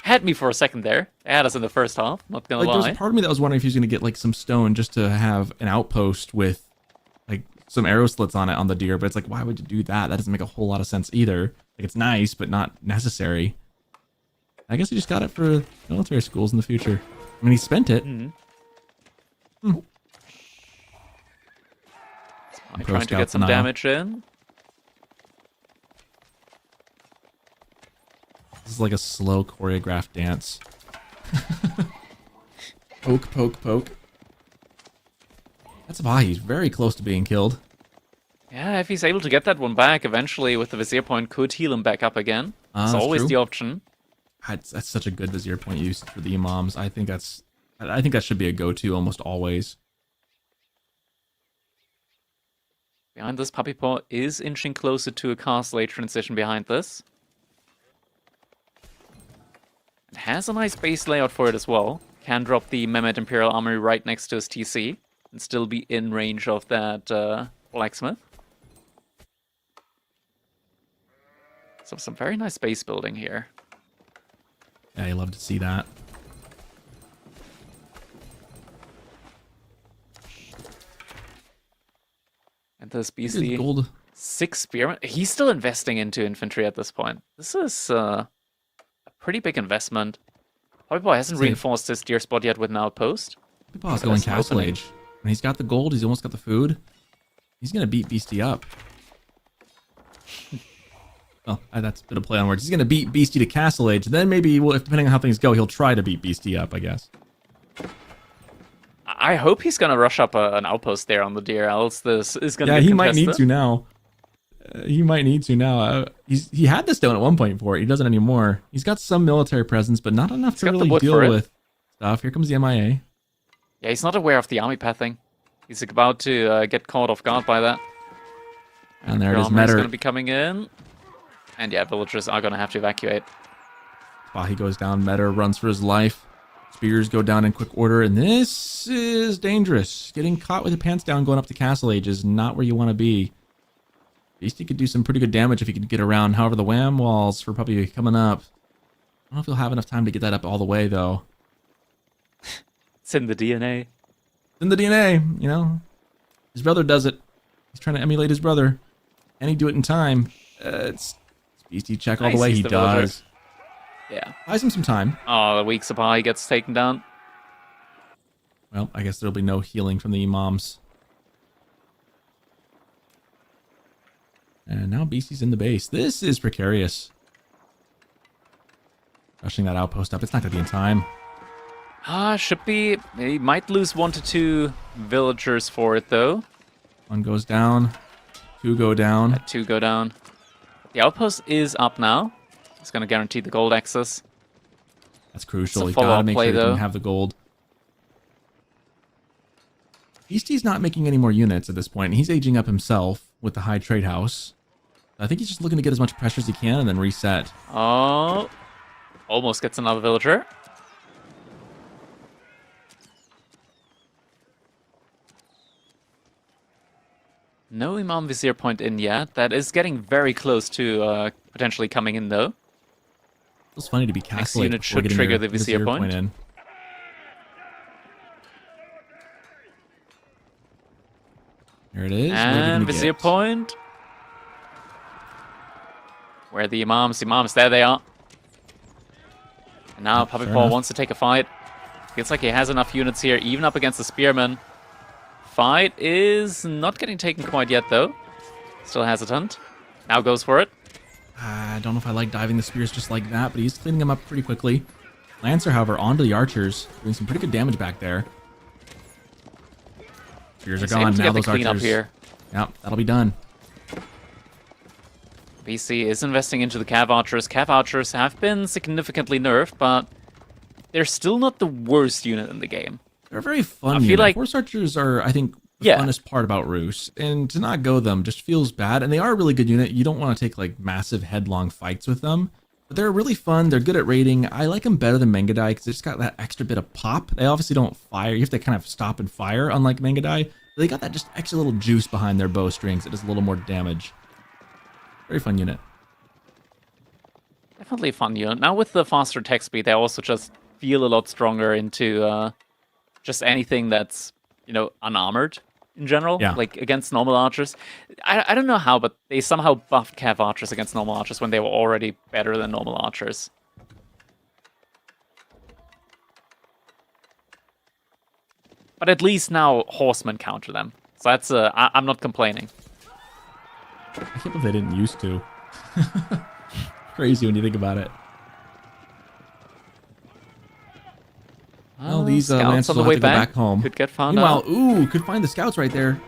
Had me for a second there. They had us in the first half. Not gonna Like, there was lie. a part of me that was wondering if he was going to get, like, some stone just to have an outpost with, like, some arrow slits on it on the deer. But it's like, why would you do that? That doesn't make a whole lot of sense either. Like, it's nice, but not necessary. I guess he just got it for military schools in the future. I mean, he spent it. I'm Pro trying to get Scouts some now. damage in. This is like a slow choreographed dance. Poke, poke, poke. That's why he's very close to being killed. Yeah, if he's able to get that one back eventually with the vizier point, could heal him back up again. It's That's always true. the option. That's such a good vizier point use for the imams. I think that should be a go-to almost always. Behind this, Puppy Paw is inching closer to a castle age transition behind this. It has a nice base layout for it as well. Can drop the Mehmet Imperial Armory right next to his TC and still be in range of that blacksmith. So some very nice base building here. Yeah, you love to see that. And this There's BC gold 6 spearmen. He's still investing into infantry at this point. This is a pretty big investment. Hobbyboy hasn't reinforced his deer spot yet with an outpost. Hobbyboy's going Castle Age. When he's got the gold, he's almost got the food. He's going to beat Beastie up. Oh, that's a bit of play on words. He's going to beat Beastie to Castle Age. Then maybe, well, depending on how things go, he'll try to beat Beastie up, I guess. I hope he's going to rush up an outpost there on the deer, else this is going to be he might need to now. He might need to now. He had the stone at one point for it. He doesn't anymore. He's got some military presence, but not enough to really deal with stuff. Here comes the MIA. Yeah, he's not aware of the army pathing. He's about to get caught off guard by that. And there it is. Metter is going to be coming in. And yeah, villagers are going to have to evacuate. He goes down. Metter runs for his life. Spears go down in quick order. And this is dangerous. Getting caught with your pants down going up to Castle Age is not where you want to be. Beastie could do some pretty good damage if he could get around. However, the wham walls for probably coming up. I don't know if he'll have enough time to get that up all the way, though. It's in the DNA. It's in the DNA, you know. His brother does it. He's trying to emulate his brother. And he do it in time. It's Beastie check all the way. He does. Yeah. Buys him some time. Oh, the weak supply gets taken down. Well, I guess there'll be no healing from the imams. And now Beastie's in the base. This is precarious. Rushing that outpost up. It's not going to be in time. Should be. He might lose 1 to 2 villagers for it, though. 1 goes down. 2 go down. 2 go down. The outpost is up now. It's going to guarantee the gold access. That's crucial. You got got to make play, sure you can have the gold. Beastie's not making any more units at this point. He's aging up himself with the high trade house. I think he's just looking to get as much pressure as he can and then reset. Oh, almost gets another villager. No Imam Vizier point in yet. That is getting very close to potentially coming in, though. Feels funny to be Castle Next unit should trigger the Vizier point in. Here it is. And Vizier point. Where are the Imams? Imams, there they are. And now Puppet Paw wants to take a fight. Feels like he has enough units here, even up against the Spearmen. Fight is not getting taken quite yet, though. Still hesitant. Now goes for it. I don't know if I like diving the spears just like that, but he's cleaning them up pretty quickly. Lancer, however, onto the archers, doing some pretty good damage back there. Spears are gone. Now those archers. Up here. Yep, that'll be done. BC is investing into the Cav Archers. Cav Archers have been significantly nerfed, but they're still not the worst unit in the game. They're a very fun unit. Like Horse Archers are, I think, the funnest part about Roos. And to not go them just feels bad. And they are a really good unit. You don't want to take like massive headlong fights with them. But they're really fun. They're good at raiding. I like them better than Mengadai because they just got that extra bit of pop. They obviously don't fire. You have to kind of stop and fire, unlike Mengadai. But they got that just extra little juice behind their bowstrings that does a little more damage. Very fun unit. Definitely a fun unit. Now with the faster attack speed, they also just feel a lot stronger into just anything that's, you know, unarmored in general. Yeah. Like against normal archers. I don't know how, but they somehow buffed Cav Archers against normal archers when they were already better than normal archers. But at least now horsemen counter them. So that's I'm not complaining. I can't believe they didn't used to. Crazy when you think about it. Well, these Lancers will have to go back home. Could get found out. Meanwhile, ooh, could find the scouts right there.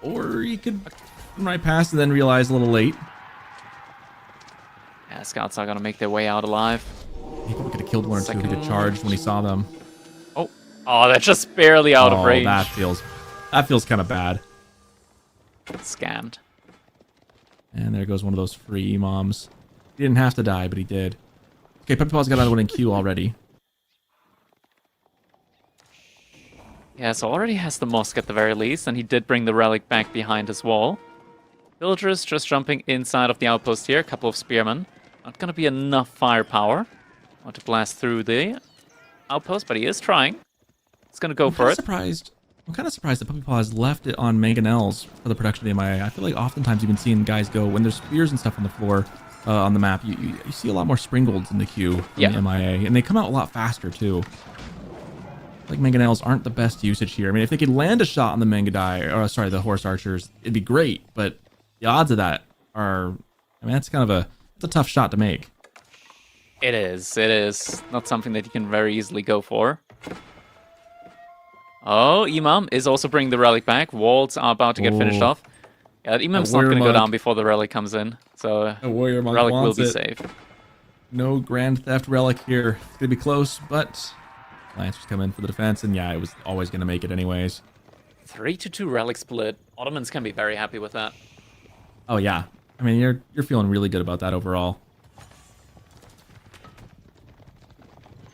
Or he could run right past and then realize a little late. Yeah, scouts are going to make their way out alive. He probably could have killed one or two if he had charged when he saw them. Oh, they're just barely out of range. That feels kind of bad. Scammed. And there goes one of those free imams. He didn't have to die, but he did. Okay, Puppet Paw's got another one in queue already. Yeah, so already has the mosque at the very least, and he did bring the relic back behind his wall. Villagers just jumping inside of the outpost here, a couple of spearmen. Not going to be enough firepower to blast through the outpost, but he is trying. He's going to go for it. Surprised. I'm kind of surprised that Puppy Paw has left it on mangonels for the production of the MIA. I feel like oftentimes you've been seeing guys go, when there's spears and stuff on the floor, on the map, you see a lot more Springolds in the queue in the MIA, and they come out a lot faster too. Like mangonels aren't the best usage here. I mean, if they could land a shot on the the horse archers, it'd be great, but the odds of that are, I mean, that's kind of it's a tough shot to make. It is not something that you can very easily go for. Oh, Imam is also bringing the relic back. Walls are about to get finished off. Yeah, Imam's not going to go down before the relic comes in, so a warrior monk relic will wants be it. safe. No grand theft relic here. It's going to be close, but Lancers come in for the defense, and yeah, it was always going to make it anyways. 3-2 relic split. Ottomans can be very happy with that. Oh yeah, I mean you're feeling really good about that overall.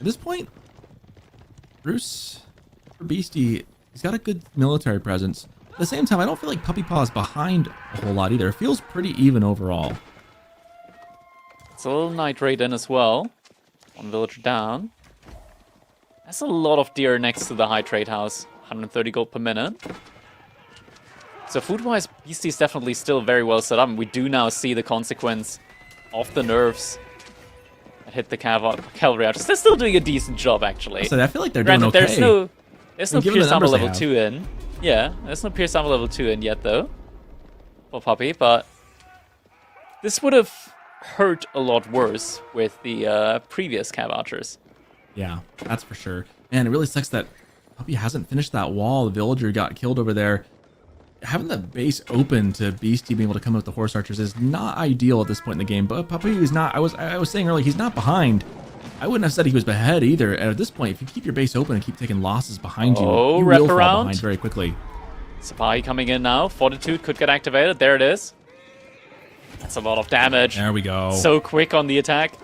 At this point, Bruce or Beastie, he's got a good military presence. At the same time, I don't feel like Puppy Paw is behind a whole lot either. It feels pretty even overall. It's a little night raid in as well. One villager down. That's a lot of deer next to the high trade house. 130 gold per minute. So food-wise, Beastie's definitely still very well set up. And we do now see the consequence of the nerfs that hit the cavalry archers. They're still doing a decent job, actually. So I feel like they're doing Granted, okay. there's no Pierce Armor level 2 in. Yeah, there's no Pierce Armor level 2 in yet, though. For Puppy, but this would have hurt a lot worse with the previous cav archers. Yeah, that's for sure. Man, it really sucks that Puppy hasn't finished that wall. The villager got killed over there. Having the base open to Beastie being able to come up with the horse archers is not ideal at this point in the game. But Puppy is not. I was saying earlier, he's not behind. I wouldn't have said he was ahead either. And at this point, if you keep your base open and keep taking losses behind you will fall behind very quickly. Sapai coming in now. Fortitude could get activated. There it is. That's a lot of damage. There we go. So quick on the attack.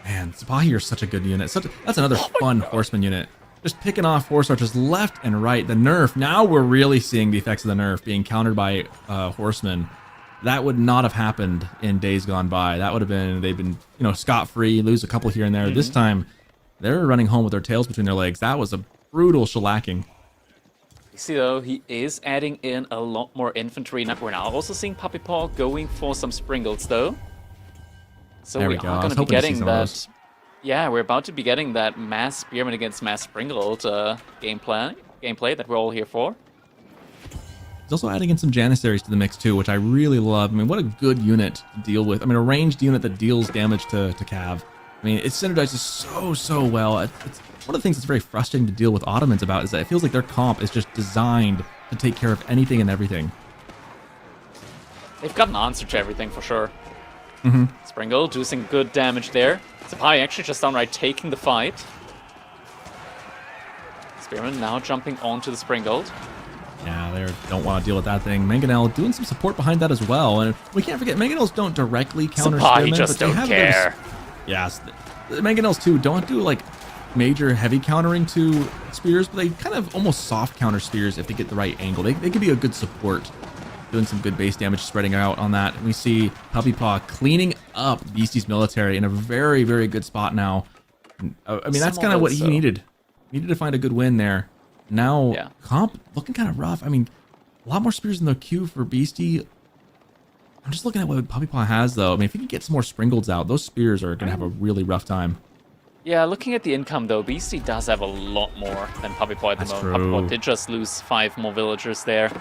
Man, Sapahi are such a good unit. That's another fun horseman unit. Just picking off horse archers left and right. The nerf, now we're really seeing the effects of the nerf being countered by horsemen. That would not have happened in days gone by. That would have been, they've been, scot-free, lose a couple here and there. This time, they're running home with their tails between their legs. That was a brutal shellacking. You see, though, he is adding in a lot more infantry. We're now also seeing Puppy Paw going for some Springolds, though. So we are going to be getting that. Yeah, we're about to be getting that mass spearman against mass Springald gameplay that we're all here for. He's also adding in some Janissaries to the mix too, which I really love. I mean, what a good unit to deal with. I mean, a ranged unit that deals damage to Cav. I mean, it synergizes so well. It's one of the things that's very frustrating to deal with Ottomans about is that it feels like their comp is just designed to take care of anything and everything. They've got an answer to everything for sure. Springald doing some good damage there. Sapai actually just downright taking the fight. Spearman now jumping onto the Springald. Yeah, they don't want to deal with that thing. Mangonel doing some support behind that as well. And we can't forget, Mangonels don't directly counter Spearmen, just but they don't have care. Yes, the Mangonels too don't do like major heavy countering to spears, but they kind of almost soft counter spears if they get the right angle. They could be a good support. Doing some good base damage, spreading out on that. And we see Puppy Paw cleaning up Beastie's military in a very, very good spot now. I mean, that's kind of what he needed. He needed to find a good win there. Now, comp looking kind of rough. I mean, a lot more spears in the queue for Beastie. I'm just looking at what Puppy Paw has, though. I mean, if he can get some more Springolds out, those spears are going to have a really rough time. Yeah, looking at the income, though, Beastie does have a lot more than Puppy Paw at the moment. Puppy Paw did just lose 5 more villagers there.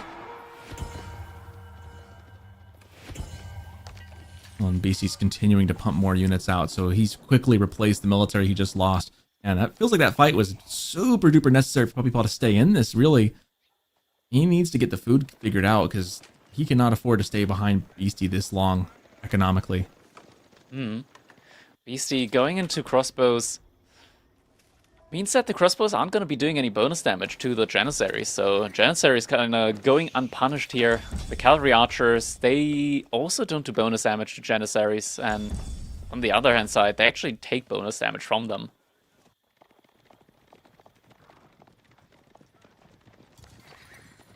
And Beastie's continuing to pump more units out, so he's quickly replaced the military he just lost. And that feels like that fight was super duper necessary for Puppy Paw to stay in this, really. He needs to get the food figured out, because he cannot afford to stay behind Beastie this long, economically. Beastie going into crossbows means that the crossbows aren't going to be doing any bonus damage to the Janissaries, so Janissaries kind of going unpunished here. The cavalry archers, they also don't do bonus damage to Janissaries, and on the other hand side, they actually take bonus damage from them.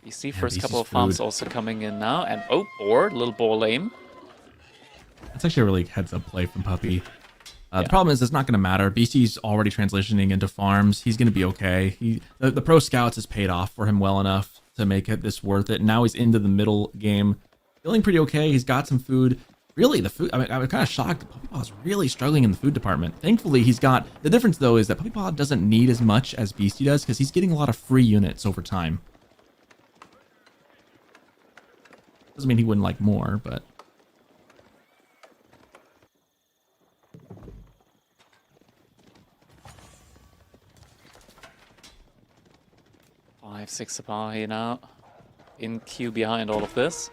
You see first couple of farms also coming in now, and boar, little boar lame. That's actually a really heads-up play from Puppy. The problem is it's not going to matter. BC's already transitioning into farms. He's going to be okay. The pro scouts has paid off for him well enough to make this worth it. Now he's into the middle game, feeling pretty okay. He's got some food. Really, the food, I mean, I was kind of shocked that Puppy Paw is really struggling in the food department. Thankfully, he's got, the difference though is that Puppy Paw doesn't need as much as Beastie does because he's getting a lot of free units over time. Doesn't mean he wouldn't like more, but... Five, six Sipahi now in queue behind all of this.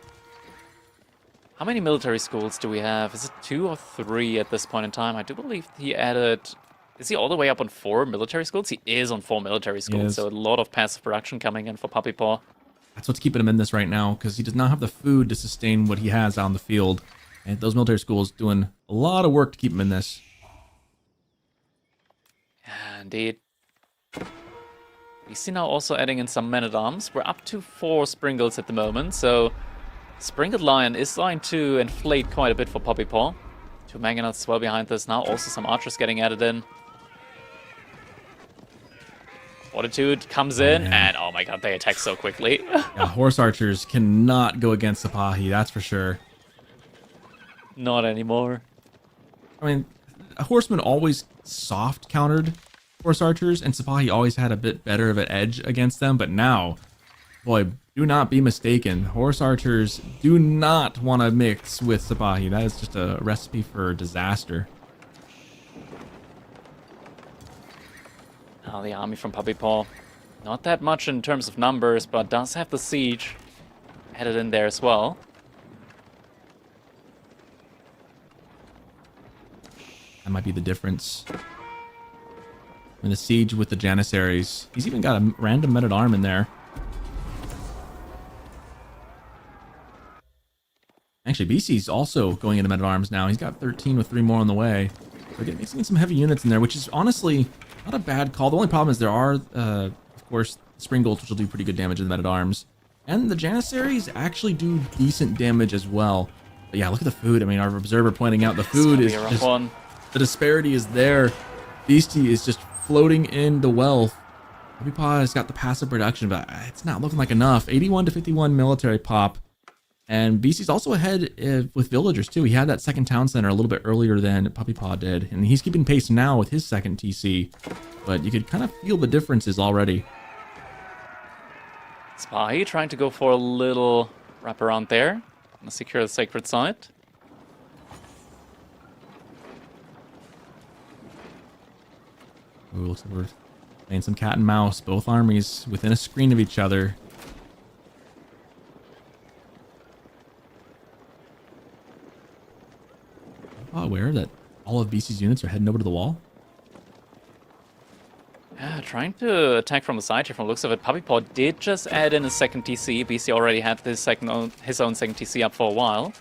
How many military schools do we have? Is it 2 or 3 at this point in time? I do believe he added... Is he all the way up on 4 military schools? He is on 4 military schools, so a lot of passive production coming in for Puppy Paw. That's what's keeping him in this right now, because he does not have the food to sustain what he has out on the field. And those military schools doing a lot of work to keep him in this. Yeah, indeed. We see now also adding in some men-at-arms. We're up to 4 Springles at the moment, so... Springled Lion is starting to inflate quite a bit for Puppy Paw. 2 Mangonauts as well behind this. Now also some archers getting added in. Fortitude comes in, and oh my god, they attack so quickly. Yeah, horse archers cannot go against Sipahi, that's for sure. Not anymore. I mean, a horseman always soft countered horse archers, and Sipahi always had a bit better of an edge against them, but now, boy, do not be mistaken. Horse archers do not want to mix with Sipahi. That is just a recipe for disaster. Now the army from Puppy Paw. Not that much in terms of numbers, but does have the siege added in there as well. That might be the difference. In the siege with the Janissaries. He's even got a random men-at-arm in there. Actually, BC's also going into men-at-arms now. He's got 13 with 3 more on the way. So he's getting some heavy units in there, which is honestly not a bad call. The only problem is there are, of course, Springles, which will do pretty good damage in the men-at-arms. And the Janissaries actually do decent damage as well. But yeah, look at the food. I mean, our observer pointing out the food is just... The disparity is there. Beastie is just floating in the wealth. Puppy Paw has got the passive production, but it's not looking like enough. 81 to 51 military pop. And BC's also ahead with villagers too. He had that second town center a little bit earlier than Puppy Paw did. And he's keeping pace now with his second TC. But you could kind of feel the differences already. Spy trying to go for a little wraparound there. Gonna secure the sacred site. Ooh, looks like we're playing some cat and mouse. Both armies within a screen of each other. Aware that all of BC's units are heading over to the wall? Yeah, trying to attack from the side here from the looks of it. Puppy Paw did just add in a second TC. BC already had his own second TC up for a while.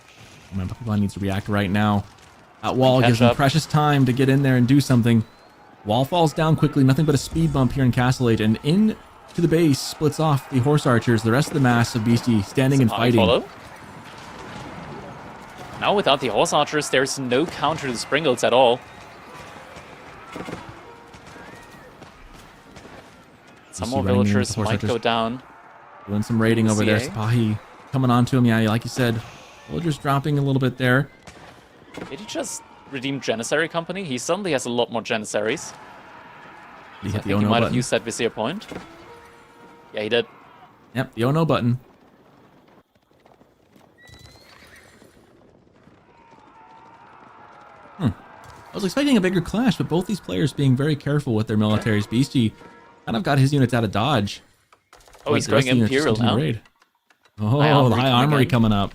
Oh man, Puppy Paw needs to react right now. That wall gives him precious time to get in there and do something. Wall falls down quickly, nothing but a speed bump here in Castle Age, and in to the base splits off the horse archers, the rest of the mass of Beastie standing and fighting. Follow. Now without the horse archers, there's no counter to the Springles at all. Some more villagers might go down. Doing some raiding over there. Sipahi coming on to him. Yeah, like you said, villagers dropping a little bit there. Did he just redeem Janissary Company? He suddenly has a lot more Janissaries. He hit the Oh No button. He might have used that Vizier point. Yeah, he did. Yep, the Oh No button. I was expecting a bigger clash, but both these players being very careful with their militaries. Beastie kind of got his units out of dodge. Oh, he's going Imperial now. Oh, the High Armory coming up.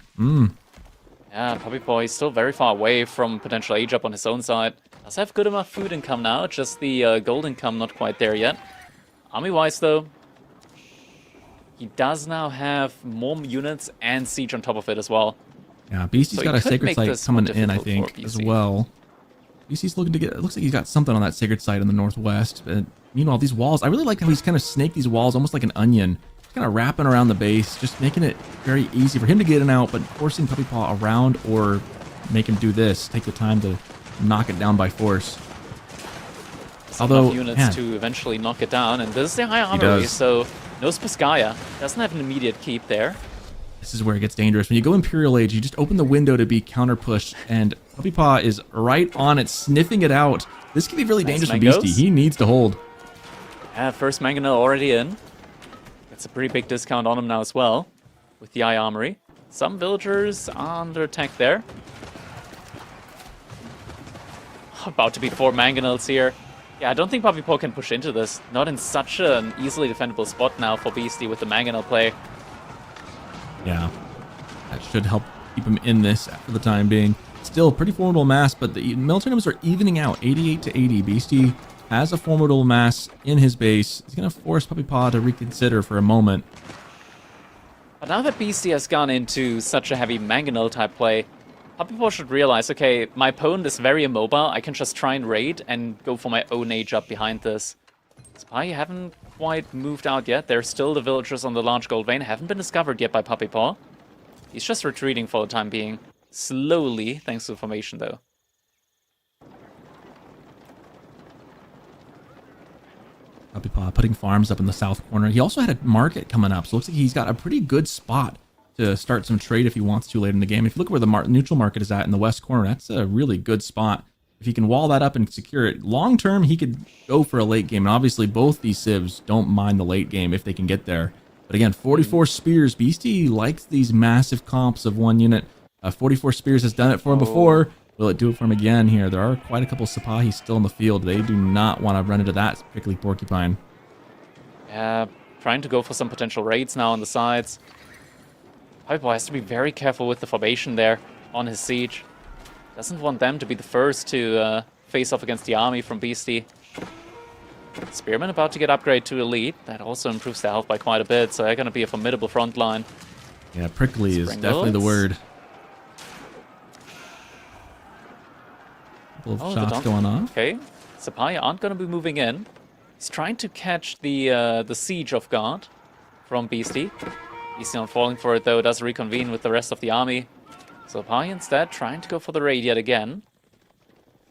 Yeah, Puppy Paw is still very far away from potential age up on his own side. Does have good enough food income now, just the gold income not quite there yet. Army-wise, though, he does now have more units and siege on top of it as well. Yeah, Beastie's got a sacred site coming in, I think, as well. BC's looking to get... It looks like he's got something on that sacred site in the northwest. But meanwhile, these walls... I really like how he's kind of snaked these walls almost like an onion. Just kind of wrapping around the base, just making it very easy for him to get in and out, but forcing Puppy Paw around or make him do this. Take the time to knock it down by force. Enough units to eventually knock it down, and this is the high armory, so no Spitskaya. Doesn't have an immediate keep there. This is where it gets dangerous. When you go Imperial Age, you just open the window to be counter-pushed, and Puppy Paw is right on it, sniffing it out. This could be really dangerous for Beastie. He needs to hold. Yeah, first Mangonel already in. That's a pretty big discount on him now as well, with the Eye Armory. Some villagers under attack there. About to be 4 Mangonels here. Yeah, I don't think Puppy Paw can push into this. Not in such an easily defendable spot now for Beastie with the Mangonel play. Yeah, that should help keep him in this for the time being. Still, pretty formidable mass, but the military numbers are evening out, 88 to 80. Beastie has a formidable mass in his base. He's going to force Puppy Paw to reconsider for a moment. But now that Beastie has gone into such a heavy Mangonel type play, Puppy Paw should realize, okay, my opponent is very immobile. I can just try and raid and go for my own age up behind this. Spy haven't quite moved out yet. There's still the villagers on the large gold vein. Haven't been discovered yet by Puppy Paw. He's just retreating for the time being. Slowly, thanks to formation though. Puppy Paw putting farms up in the south corner. He also had a market coming up, so it looks like he's got a pretty good spot to start some trade if he wants to later in the game. If you look where the neutral market is at in the west corner, that's a really good spot. If he can wall that up and secure it, long term, he could go for a late game. And obviously, both these civs don't mind the late game if they can get there. But again, 44 spears. Beastie likes these massive comps of one unit. 44 spears has done it for him before. Will it do it for him again here? There are quite a couple of Sipahis still in the field. They do not want to run into that prickly porcupine. Yeah, trying to go for some potential raids now on the sides. Puppy Paw has to be very careful with the formation there on his siege. Doesn't want them to be the first to face off against the army from Beastie. Spearman about to get upgraded to Elite. That also improves their health by quite a bit, so they're going to be a formidable front line. Yeah, prickly is definitely the word. Couple of shots going off. Okay, Sipahi aren't going to be moving in. He's trying to catch the siege off guard from Beastie. Beastie not falling for it though, does reconvene with the rest of the army. Sipahi instead trying to go for the raid yet again.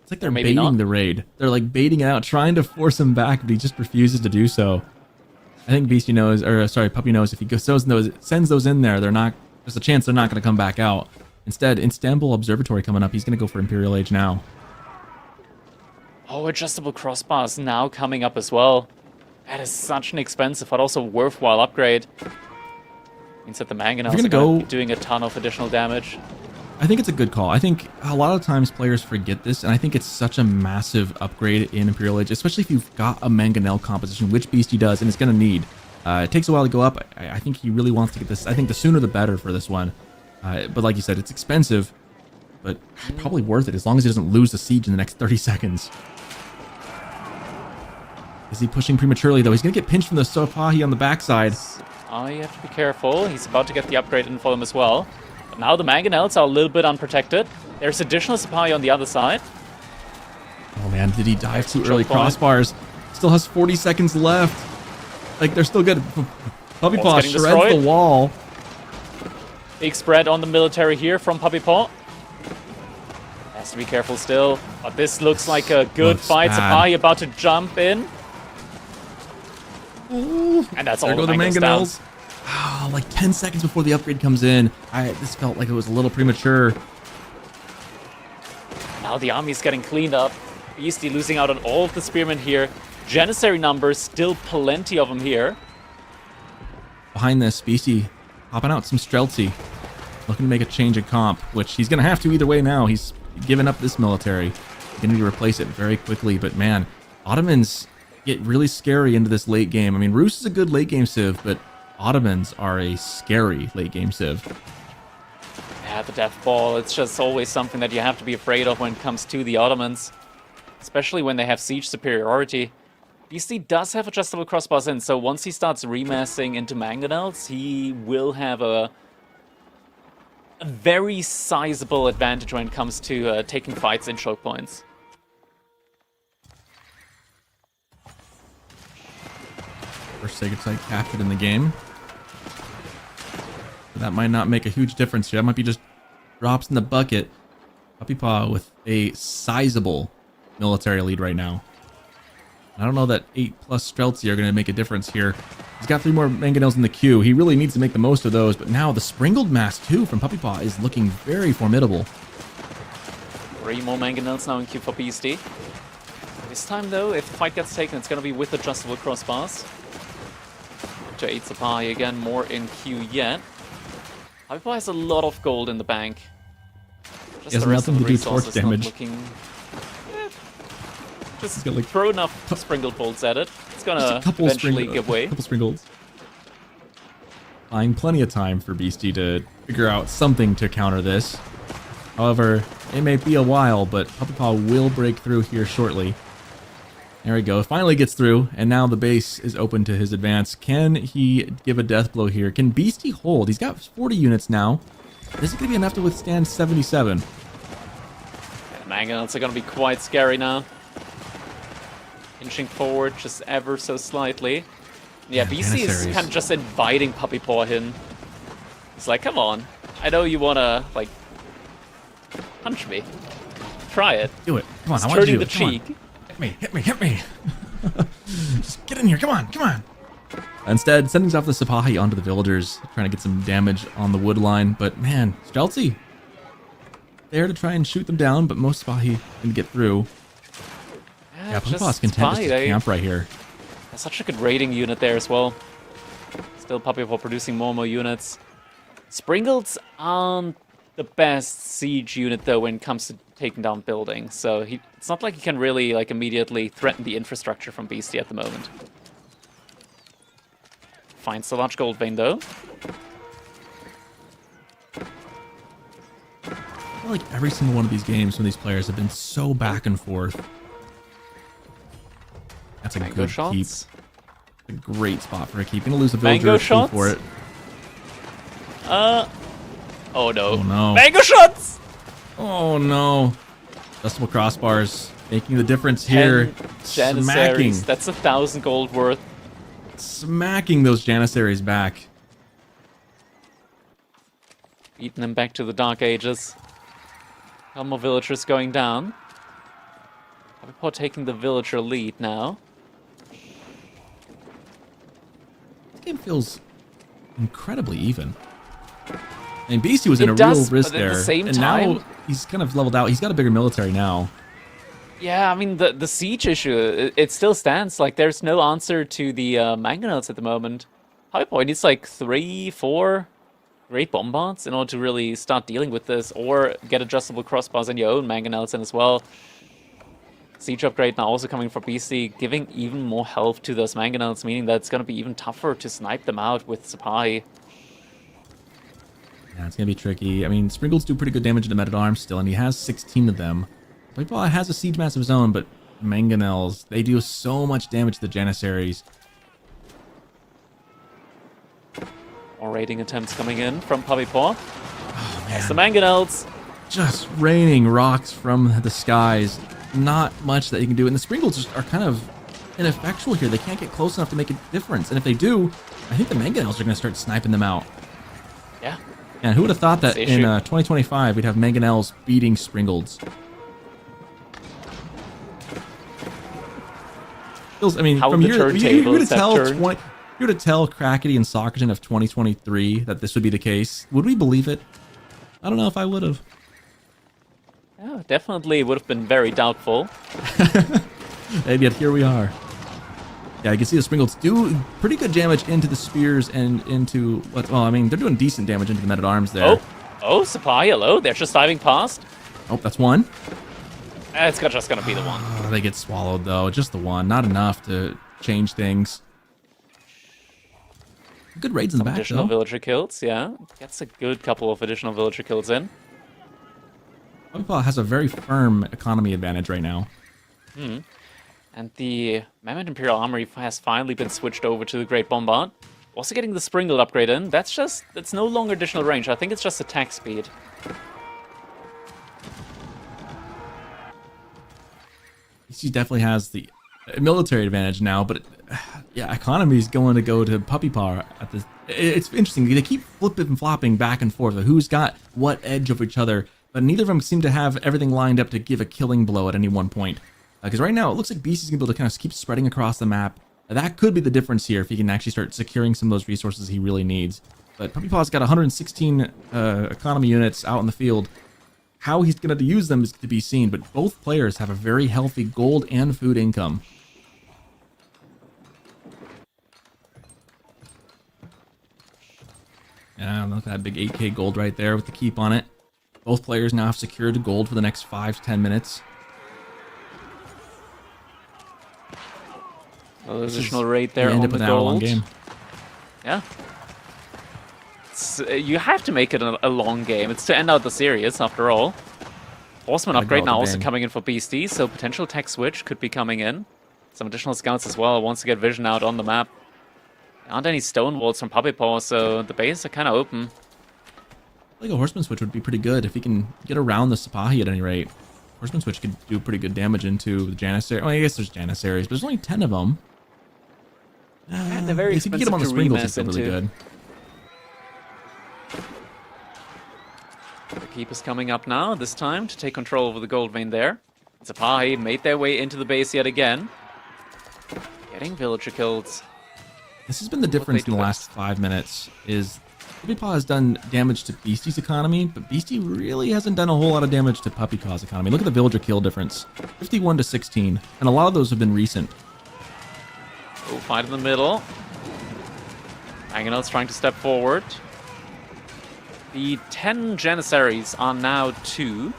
It's like they're baiting the raid. They're like baiting it out, trying to force him back, but he just refuses to do so. I think Beastie knows, or sorry, Puppy knows if he sends those in there, there's a chance they're not going to come back out. Instead, Istanbul Observatory coming up, he's going to go for Imperial Age now. Oh, adjustable crossbars now coming up as well. That is such an expensive but also worthwhile upgrade. Means that the Mangonels are going to be doing a ton of additional damage. I think it's a good call. I think a lot of times players forget this, and I think it's such a massive upgrade in Imperial Age, especially if you've got a Mangonel composition, which Beastie does, and it's going to need. It takes a while to go up. I think he really wants to get this. I think the sooner the better for this one. But like you said, it's expensive, but probably worth it as long as he doesn't lose the siege in the next 30 seconds. Is he pushing prematurely, though? He's going to get pinched from the Sipahi on the backside. Oh, you have to be careful. He's about to get the upgrade in for him as well. But now the Mangonels are a little bit unprotected. There's additional Sipahi on the other side. Oh, man. Did he dive too early? Crossbars. Still has 40 seconds left. Like, they're still good. Puppy Paw shreds the wall. Big spread on the military here from Puppy Paw. Has to be careful still. But this looks like a good fight. Sipahi about to jump in. Ooh. And that's all the Mangonels. Oh, like 10 seconds before the upgrade comes in. This felt like it was a little premature. Now the army's getting cleaned up. Beastie losing out on all of the spearmen here. Janissary numbers, still plenty of them here. Behind this, Beastie popping out some Streltsy. Looking to make a change of comp, which he's going to have to either way now. He's given up this military. Going to need to replace it very quickly. But man, Ottomans get really scary into this late game. I mean, Rus is a good late game civ, but Ottomans are a scary late game civ. Yeah, the death ball, it's just always something that you have to be afraid of when it comes to the Ottomans. Especially when they have siege superiority. Beastie does have adjustable crossbars in, so once he starts remassing into Mangonels, he will have a very sizable advantage when it comes to taking fights in choke points. First sacred site captured in the game. That might not make a huge difference here. That might be just drops in the bucket. Puppy Paw with a sizable military lead right now. I don't know that 8+ Streltsy are going to make a difference here. He's got 3 more Mangonels in the queue. He really needs to make the most of those, but now the Springled Mass too from Puppy Paw is looking very formidable. 3 more Mangonels now in queue for BSD. This time though, if the fight gets taken, it's going to be with adjustable crossbars. To 8 supply again, more in queue yet. Puppy Paw has a lot of gold in the bank. Just He has the rest of nothing the to do torch resources not damage. looking... Just got, like, throw enough sprinkled bolts at it. It's gonna Just a couple eventually give way. couple Springles. Buying plenty of time for Beastie to figure out something to counter this. However, it may be a while, but Puppy Paw will break through here shortly. There we go. Finally gets through, and now the base is open to his advance. Can he give a death blow here? Can Beastie hold? He's got 40 units now. Is it going to be enough to withstand 77? Mangonels are gonna be quite scary now. Inching forward just ever so slightly. Yeah, BC is Janissaries. kind of just inviting Puppy Paw in. He's like, come on. I know you wanna, like, punch me. Try it. Do it. Come on, He's I want you turning to the do it. Come on. cheek. Hit me, hit me, hit me. Just get in here. Come on, come on. Instead, sending off the Sipahi onto the villagers, trying to get some damage on the wood line. But man, Streltsy there to try and shoot them down, but most Sipahi didn't get through. Yeah, Puppy Paw's content just to camp right here. That's such a good raiding unit there as well. Still Puppy Paw producing more and more units. Springleds aren't the best siege unit though when it comes to taking down buildings, so it's not like he can really like immediately threaten the infrastructure from Beastie at the moment. Finds the large gold vein though. I feel like every single one of these games from these players have been so back and forth. That's a Mango good keep. shots. A great spot for a keep. Gonna lose a villager Mango or two shots? for it. Oh no. Oh no. Mango shots! Oh no. Adjustable crossbars making the difference here. 10 Smacking. Janissaries. That's 1,000 gold worth. Smacking those Janissaries back. Beating them back to the Dark Ages. Couple more villagers going down. Puppy Paw taking the villager lead now. This game feels incredibly even. I mean, Beastie was in It a does, real risk but at the there, same and now time- he's kind of leveled out. He's got a bigger military now. Yeah, I mean, the siege issue, it still stands. Like, there's no answer to the Mangonels at the moment. Puppy Paw needs like 3, 4 great bombards in order to really start dealing with this, or get adjustable crossbars in your own Mangonels in as well. Siege upgrade now also coming for BC, giving even more health to those Mangonels, meaning that it's going to be even tougher to snipe them out with Sipahi. Yeah, it's gonna be tricky. I mean, Sprinkles do pretty good damage to Men-at-Arms still, and he has 16 of them. Puppy Paw has a siege mass of his own, but Mangonels, they do so much damage to the Janissaries. More raiding attempts coming in from Puppy Paw. Oh, That's the Mangonels. Just raining rocks from the skies. Not much that you can do, and the Sprinkles just are kind of ineffectual here. They can't get close enough to make a difference, and if they do, I think the Mangonels are going to start sniping them out. Yeah. And who would have thought that That's the in issue. 2025 we'd have Mangonels beating Springles? I mean, How from the here, you turntables were to have tell turned. you were to tell Crackety and Socraton of 2023 that this would be the case. Would we believe it? I don't know if I would have. Yeah, definitely would have been very doubtful. And yet here we are. Yeah, you can see the Sprinkles do pretty good damage into the spears and into what? Well, I mean, they're doing decent damage into the Men-at-Arms there. Oh, Sipahi, hello. They're just diving past. Oh, that's one. It's just going to be the one. Oh, they get swallowed though. Just the one, not enough to change things. Good raids in the back Additional though. villager kills, yeah. Gets a good couple of additional villager kills in. Puppy Paw has a very firm economy advantage right now. And the Mammoth Imperial Armory has finally been switched over to the Great Bombard. Also getting the Springled upgrade in. That's no longer additional range. I think it's just attack speed. He definitely has the military advantage now, but yeah, economy is going to go to Puppy Paw at this. It's interesting. They keep flipping and flopping back and forth. Who's got what edge over each other but neither of them seem to have everything lined up to give a killing blow at any one point. Because right now, it looks like Beastie's going to be able to kind of keep spreading across the map. That could be the difference here if he can actually start securing some of those resources he really needs. But Puppy Paw's got 116 economy units out in the field. How he's going to use them is to be seen, but both players have a very healthy gold and food income. Yeah, look at that big 8k gold right there with the keep on it. Both players now have secured gold for the next 5 to 10 minutes. Well, additional raid there end on up the with an hour-long gold. game. Yeah. You have to make it a long game. It's to end out the series, after all. Horseman Gotta upgrade go now with the also bang. coming in for Beastie, so potential tech switch could be coming in. Some additional scouts as well, wants to get vision out on the map. There aren't any stone walls from Puppy Paw, so the bases are kind of open. I think a Horseman switch would be pretty good if he can get around the Sipahi at any rate. Horseman switch could do pretty good damage into the Janissaries. Well, I guess there's Janissaries, but there's only 10 of them. And they're very if you can get them on the expensive to Springles, it's remass really into. good. The keep is coming up now, this time, to take control over the gold vein there. Sipahi made their way into the base yet again. Getting villager kills. This has been the difference in the last 5 minutes, is Puppy Paw has done damage to Beastie's economy, but Beastie really hasn't done a whole lot of damage to Puppy Paw's economy. Look at the villager kill difference. 51 to 16, and a lot of those have been recent. Oh, fight in the middle. Mangonel's trying to step forward. The 10 Janissaries are now 2.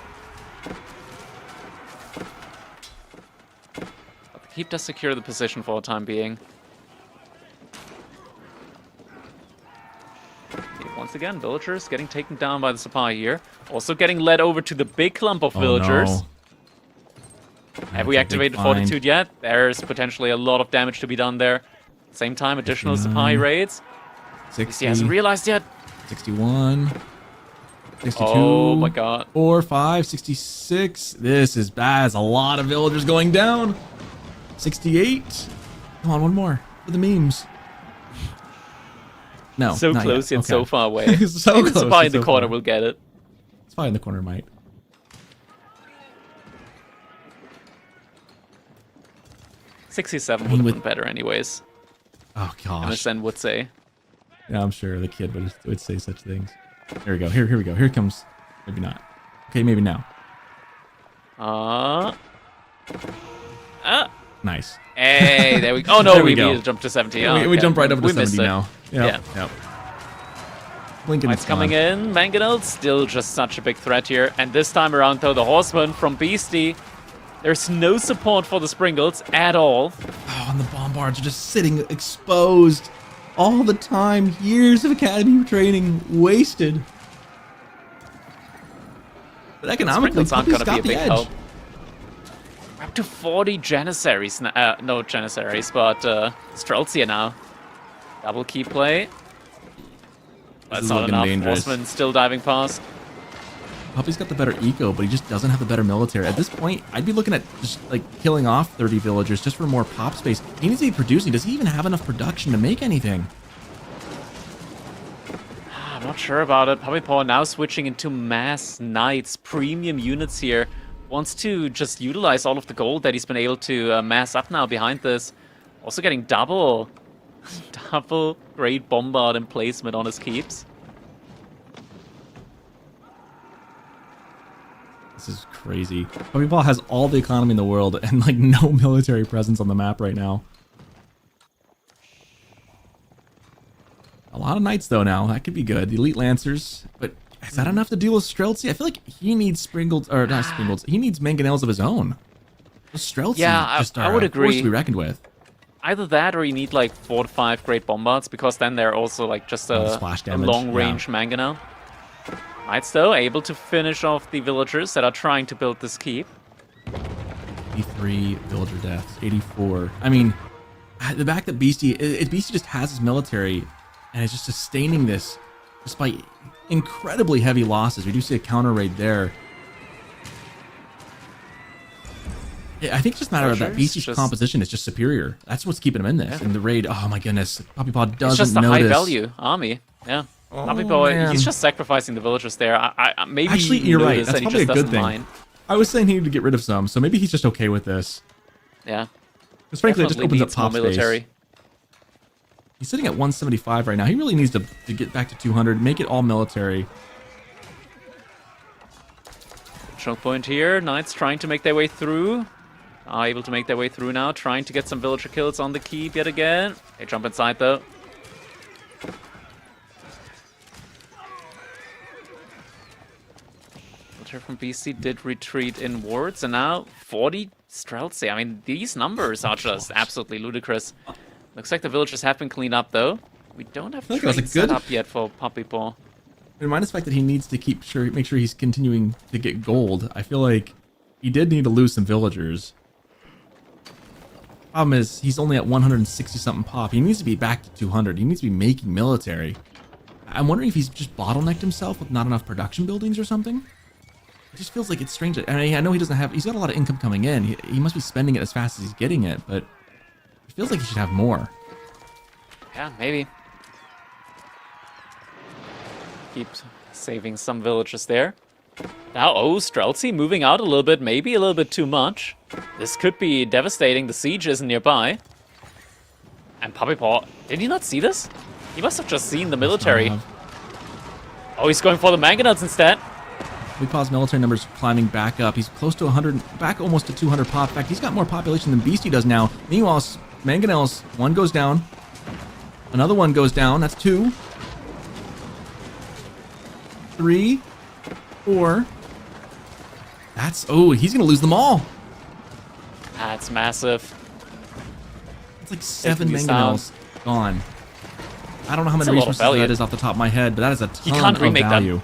But the keep does secure the position for the time being. Once again, villagers getting taken down by the Sipahi here. Also getting led over to the big clump of villagers. No. Have we activated Fortitude yet? There's potentially a lot of damage to be done there. Same time, additional 59. Sipahi raids. 60, He hasn't realized yet. 61, 62, Oh my god. 4, 5, 66. This is bad. There's a lot of villagers going down. 68. Come on, one more for the memes. No, So not close yet Okay. so far away. So Maybe close Sipahi yet in the so corner far. will get it. It's fine in the corner, might. 67 I mean, would have with- been better anyways. Oh gosh. MSN would say. Yeah, I'm sure the kid would say such things. Here we go. Here we go. Here comes. Maybe not. Okay, maybe now. Nice. Hey, there we go. Oh no, There we we go. needed to jump to 70. We Okay. jump right up to We missed 70 it. now. Yeah. Yep. Blinking It's coming in. Mangonel still just such a big threat here. And this time around, though, the Horseman from Beastie. There's no support for the Springles at all. Oh, and the bombards are just sitting exposed all the time. Years of academy training wasted. But economically, Springles aren't Puppy's going to be a got big the edge. help. We're up to 40 Janissaries. No Janissaries, but Streltzia now. Double key play. That's is not looking enough. dangerous. Horseman still diving past. Puppy's got the better eco, but he just doesn't have the better military. At this point, I'd be looking at just like killing off 30 villagers just for more pop space. He needs to be producing. Does he even have enough production to make anything? I'm not sure about it. Puppy Paw now switching into mass knights, premium units here. Wants to just utilize all of the gold that he's been able to mass up now behind this. Also getting double great bombard emplacement on his keeps. This is crazy. Puppy Paw has all the economy in the world and like no military presence on the map right now. A lot of knights though now. That could be good. The elite lancers, but is that enough to deal with Streltsy? I feel like he needs Springles, or not Springles. He needs Mangonels of his own. Streltsy Yeah, just I are would a force agree. to be reckoned with. Either that or you need like 4 to 5 great bombards, because then they're also like just a splash damage, long-range mangonel. Knights though, able to finish off the villagers that are trying to build this keep. 83 villager deaths, 84. I mean, the fact that Beastie just has his military and is just sustaining this despite incredibly heavy losses. We do see a counter raid there. Yeah, I think it's just a matter of that Beastie's composition is just superior. That's what's keeping him in this. And the raid, oh my goodness, Puppy Paw It's doesn't just a notice. high-value army, yeah. Puppy Boy, man. he's just sacrificing the villagers there. Maybe Actually, he you're right. noticed That's and he probably a just good doesn't thing. mind. I was saying he needed to get rid of some, so maybe he's just okay with this. Yeah. Because frankly, it just Definitely opens up needs more top military. space. He's sitting at 175 right now. He really needs to get back to 200, make it all military. Choke point here. Knights trying to make their way through. Are able to make their way through now. Trying to get some villager kills on the keep yet again. They jump inside though. Villager from BC did retreat inwards. And now 40 Streltsy. I mean, these numbers are just absolutely ludicrous. Looks like the villagers have been cleaned up though. We don't have feel like that was a trade set good- up yet for Puppy Paw. Minus the fact that he needs to make sure he's continuing to get gold. I feel like he did need to lose some villagers. Problem is, he's only at 160 something pop. He needs to be back to 200. He needs to be making military. I'm wondering if he's just bottlenecked himself with not enough production buildings or something. It just feels like it's strange. I mean, I know he doesn't have. He's got a lot of income coming in. He must be spending it as fast as he's getting it, but it feels like he should have more. Yeah, maybe. Keep saving some villagers there. Now, Streltsy moving out a little bit, maybe a little bit too much. This could be devastating. The siege isn't nearby. And Puppy Paw, did he not see this? He must have just seen the military. Oh, he's going for the mangonels instead. We pause military numbers climbing back up. He's close to 100, back almost to 200 pop. In fact, he's got more population than Beastie does now. Meanwhile, mangonels, one goes down. Another one goes down. That's 2. 3, 4. That's, oh, he's going to lose them all. That's massive. It's like 7 Taking these down. mangonels gone. I don't know how That's many a lot of resources value. that is off the top of my head, but that is a ton can't of remake them. value.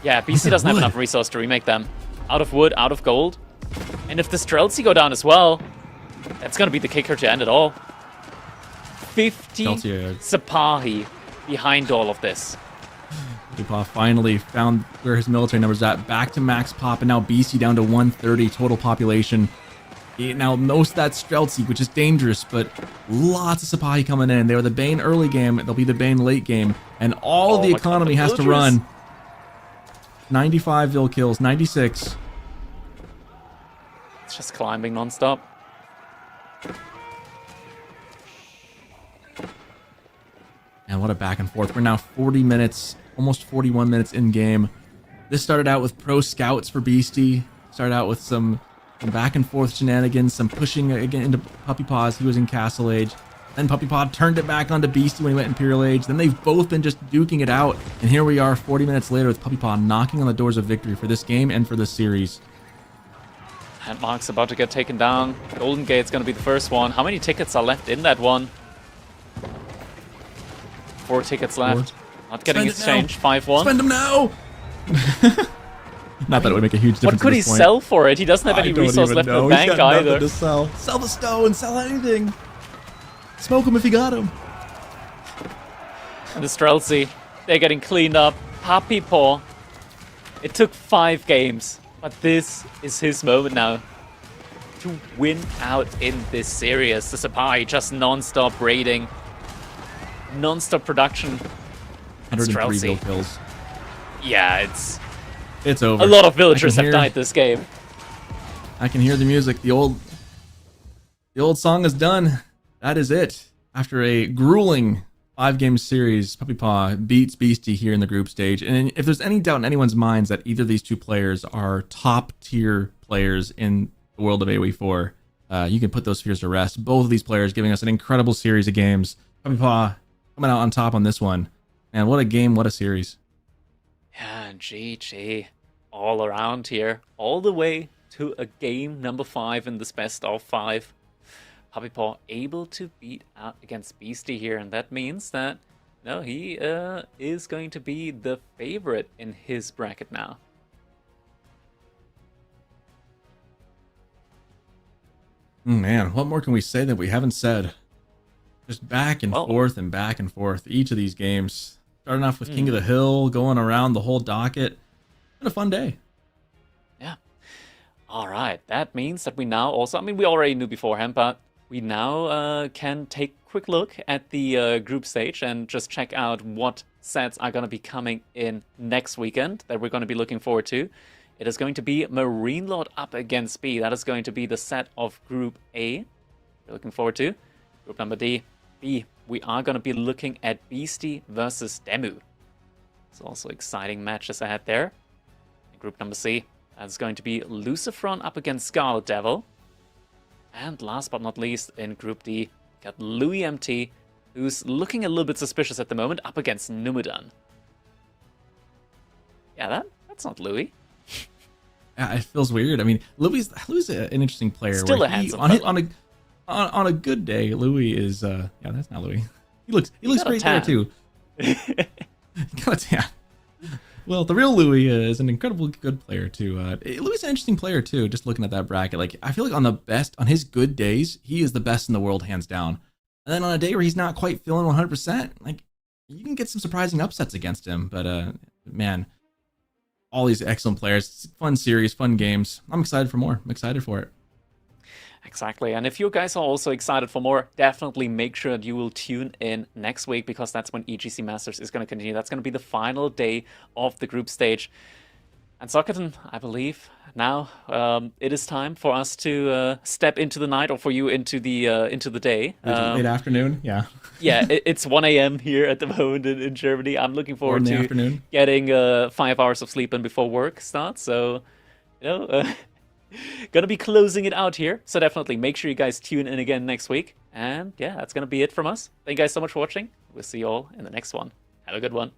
Yeah, BC doesn't have wood. enough resource to remake them. Out of wood, out of gold. And if the Streltsy go down as well, that's going to be the kicker to end it all. 50 Streltsy, Sipahi behind all of this. Dupas finally found where his military numbers at. Back to max pop, and now BC down to 130 total population. Now, most of that's Streltsy, which is dangerous, but lots of Sipahi coming in. They were the Bane early game. They'll be the Bane late game. And all of the my God, economy the has to villagers. run. 95 vill kills, 96. It's just climbing nonstop. And what a back and forth. We're now 40 minutes, almost 41 minutes in game. This started out with pro scouts for Beastie. Started out with some back and forth shenanigans, some pushing again into Puppy Paws. He was in Castle Age. Then Puppy Paw turned it back onto Beastie when he went Imperial Age. Then they've both been just duking it out. And here we are 40 minutes later with Puppy Paw knocking on the doors of victory for this game and for this series. And Mark's about to get taken down. Golden Gate's going to be the first one. How many tickets are left in that one? 4 tickets left. Not getting Spend it exchanged. now. 5-1. Spend them now! Not that it would make a huge difference. What could at he this point. sell for it? He doesn't have I any don't resource even left in know. the He's bank got nothing either. to sell. Sell the stone, sell anything. Smoke him if you got him. And the Streltsy, they're getting cleaned up. Puppy Paw. It took 5 games, but this is his moment now to win out in this series. The Sipahi just non-stop raiding, non-stop production. 103 Streltsy. bill kills. Yeah, It's over. a lot of villagers I have can hear- died this game. I can hear the music. The old song is done. That is it. After a grueling 5-game series, Puppy Paw beats Beastie here in the group stage. And if there's any doubt in anyone's minds that either of these two players are top tier players in the world of AoE4, you can put those fears to rest. Both of these players giving us an incredible series of games. Puppy Paw coming out on top on this one. And what a game, what a series. Yeah, GG. All around here. All the way to a game number 5 in this best of 5. Puppy Paw able to beat out against Beastie here, and that means that he is going to be the favorite in his bracket now. Man, what more can we say that we haven't said? Just back and Well- forth and back and forth. Each of these games. Starting off with King of the Hill, going around the whole docket. Been a fun day. Yeah. All right. That means that we now also, I mean, we already knew beforehand, but we now can take a quick look at the group stage and just check out what sets are going to be coming in next weekend that we're going to be looking forward to. It is going to be Marine Lord up against B. That is going to be the set of Group A. We're looking forward to. Group number B, we are going to be looking at Beastie versus Demu. It's also exciting matches ahead there. In group number C, that's going to be Lucifron up against Scarlet Devil. And last but not least, in Group D, got Louis MT, who's looking a little bit suspicious at the moment, up against Numidan. Yeah, that's not Louis. Yeah, it feels weird. I mean, Louis is an interesting player. Still a handsome fella. On a good day, Louis is yeah, that's not Louis. He looks great there too. Yeah. Well, the real Louis is an incredibly good player too. Louis is an interesting player too. Just looking at that bracket, like I feel like on his good days, he is the best in the world, hands down. And then on a day where he's not quite feeling 100%, like you can get some surprising upsets against him. But man, all these excellent players, fun series, fun games. I'm excited for more. I'm excited for it. Exactly. And if you guys are also excited for more, definitely make sure that you will tune in next week, because that's when EGC Masters is going to continue. That's going to be the final day of the group stage. And Socketen, I believe now it is time for us to step into the night, or for you into the day. Late afternoon, yeah. Yeah, it's 1 a.m. here at the moment in Germany. I'm looking forward to afternoon. getting 5 hours of sleep in before work starts. So, gonna be closing it out here. So definitely make sure you guys tune in again next week. And yeah, that's gonna be it from us. Thank you guys so much for watching. We'll see you all in the next one. Have a good one.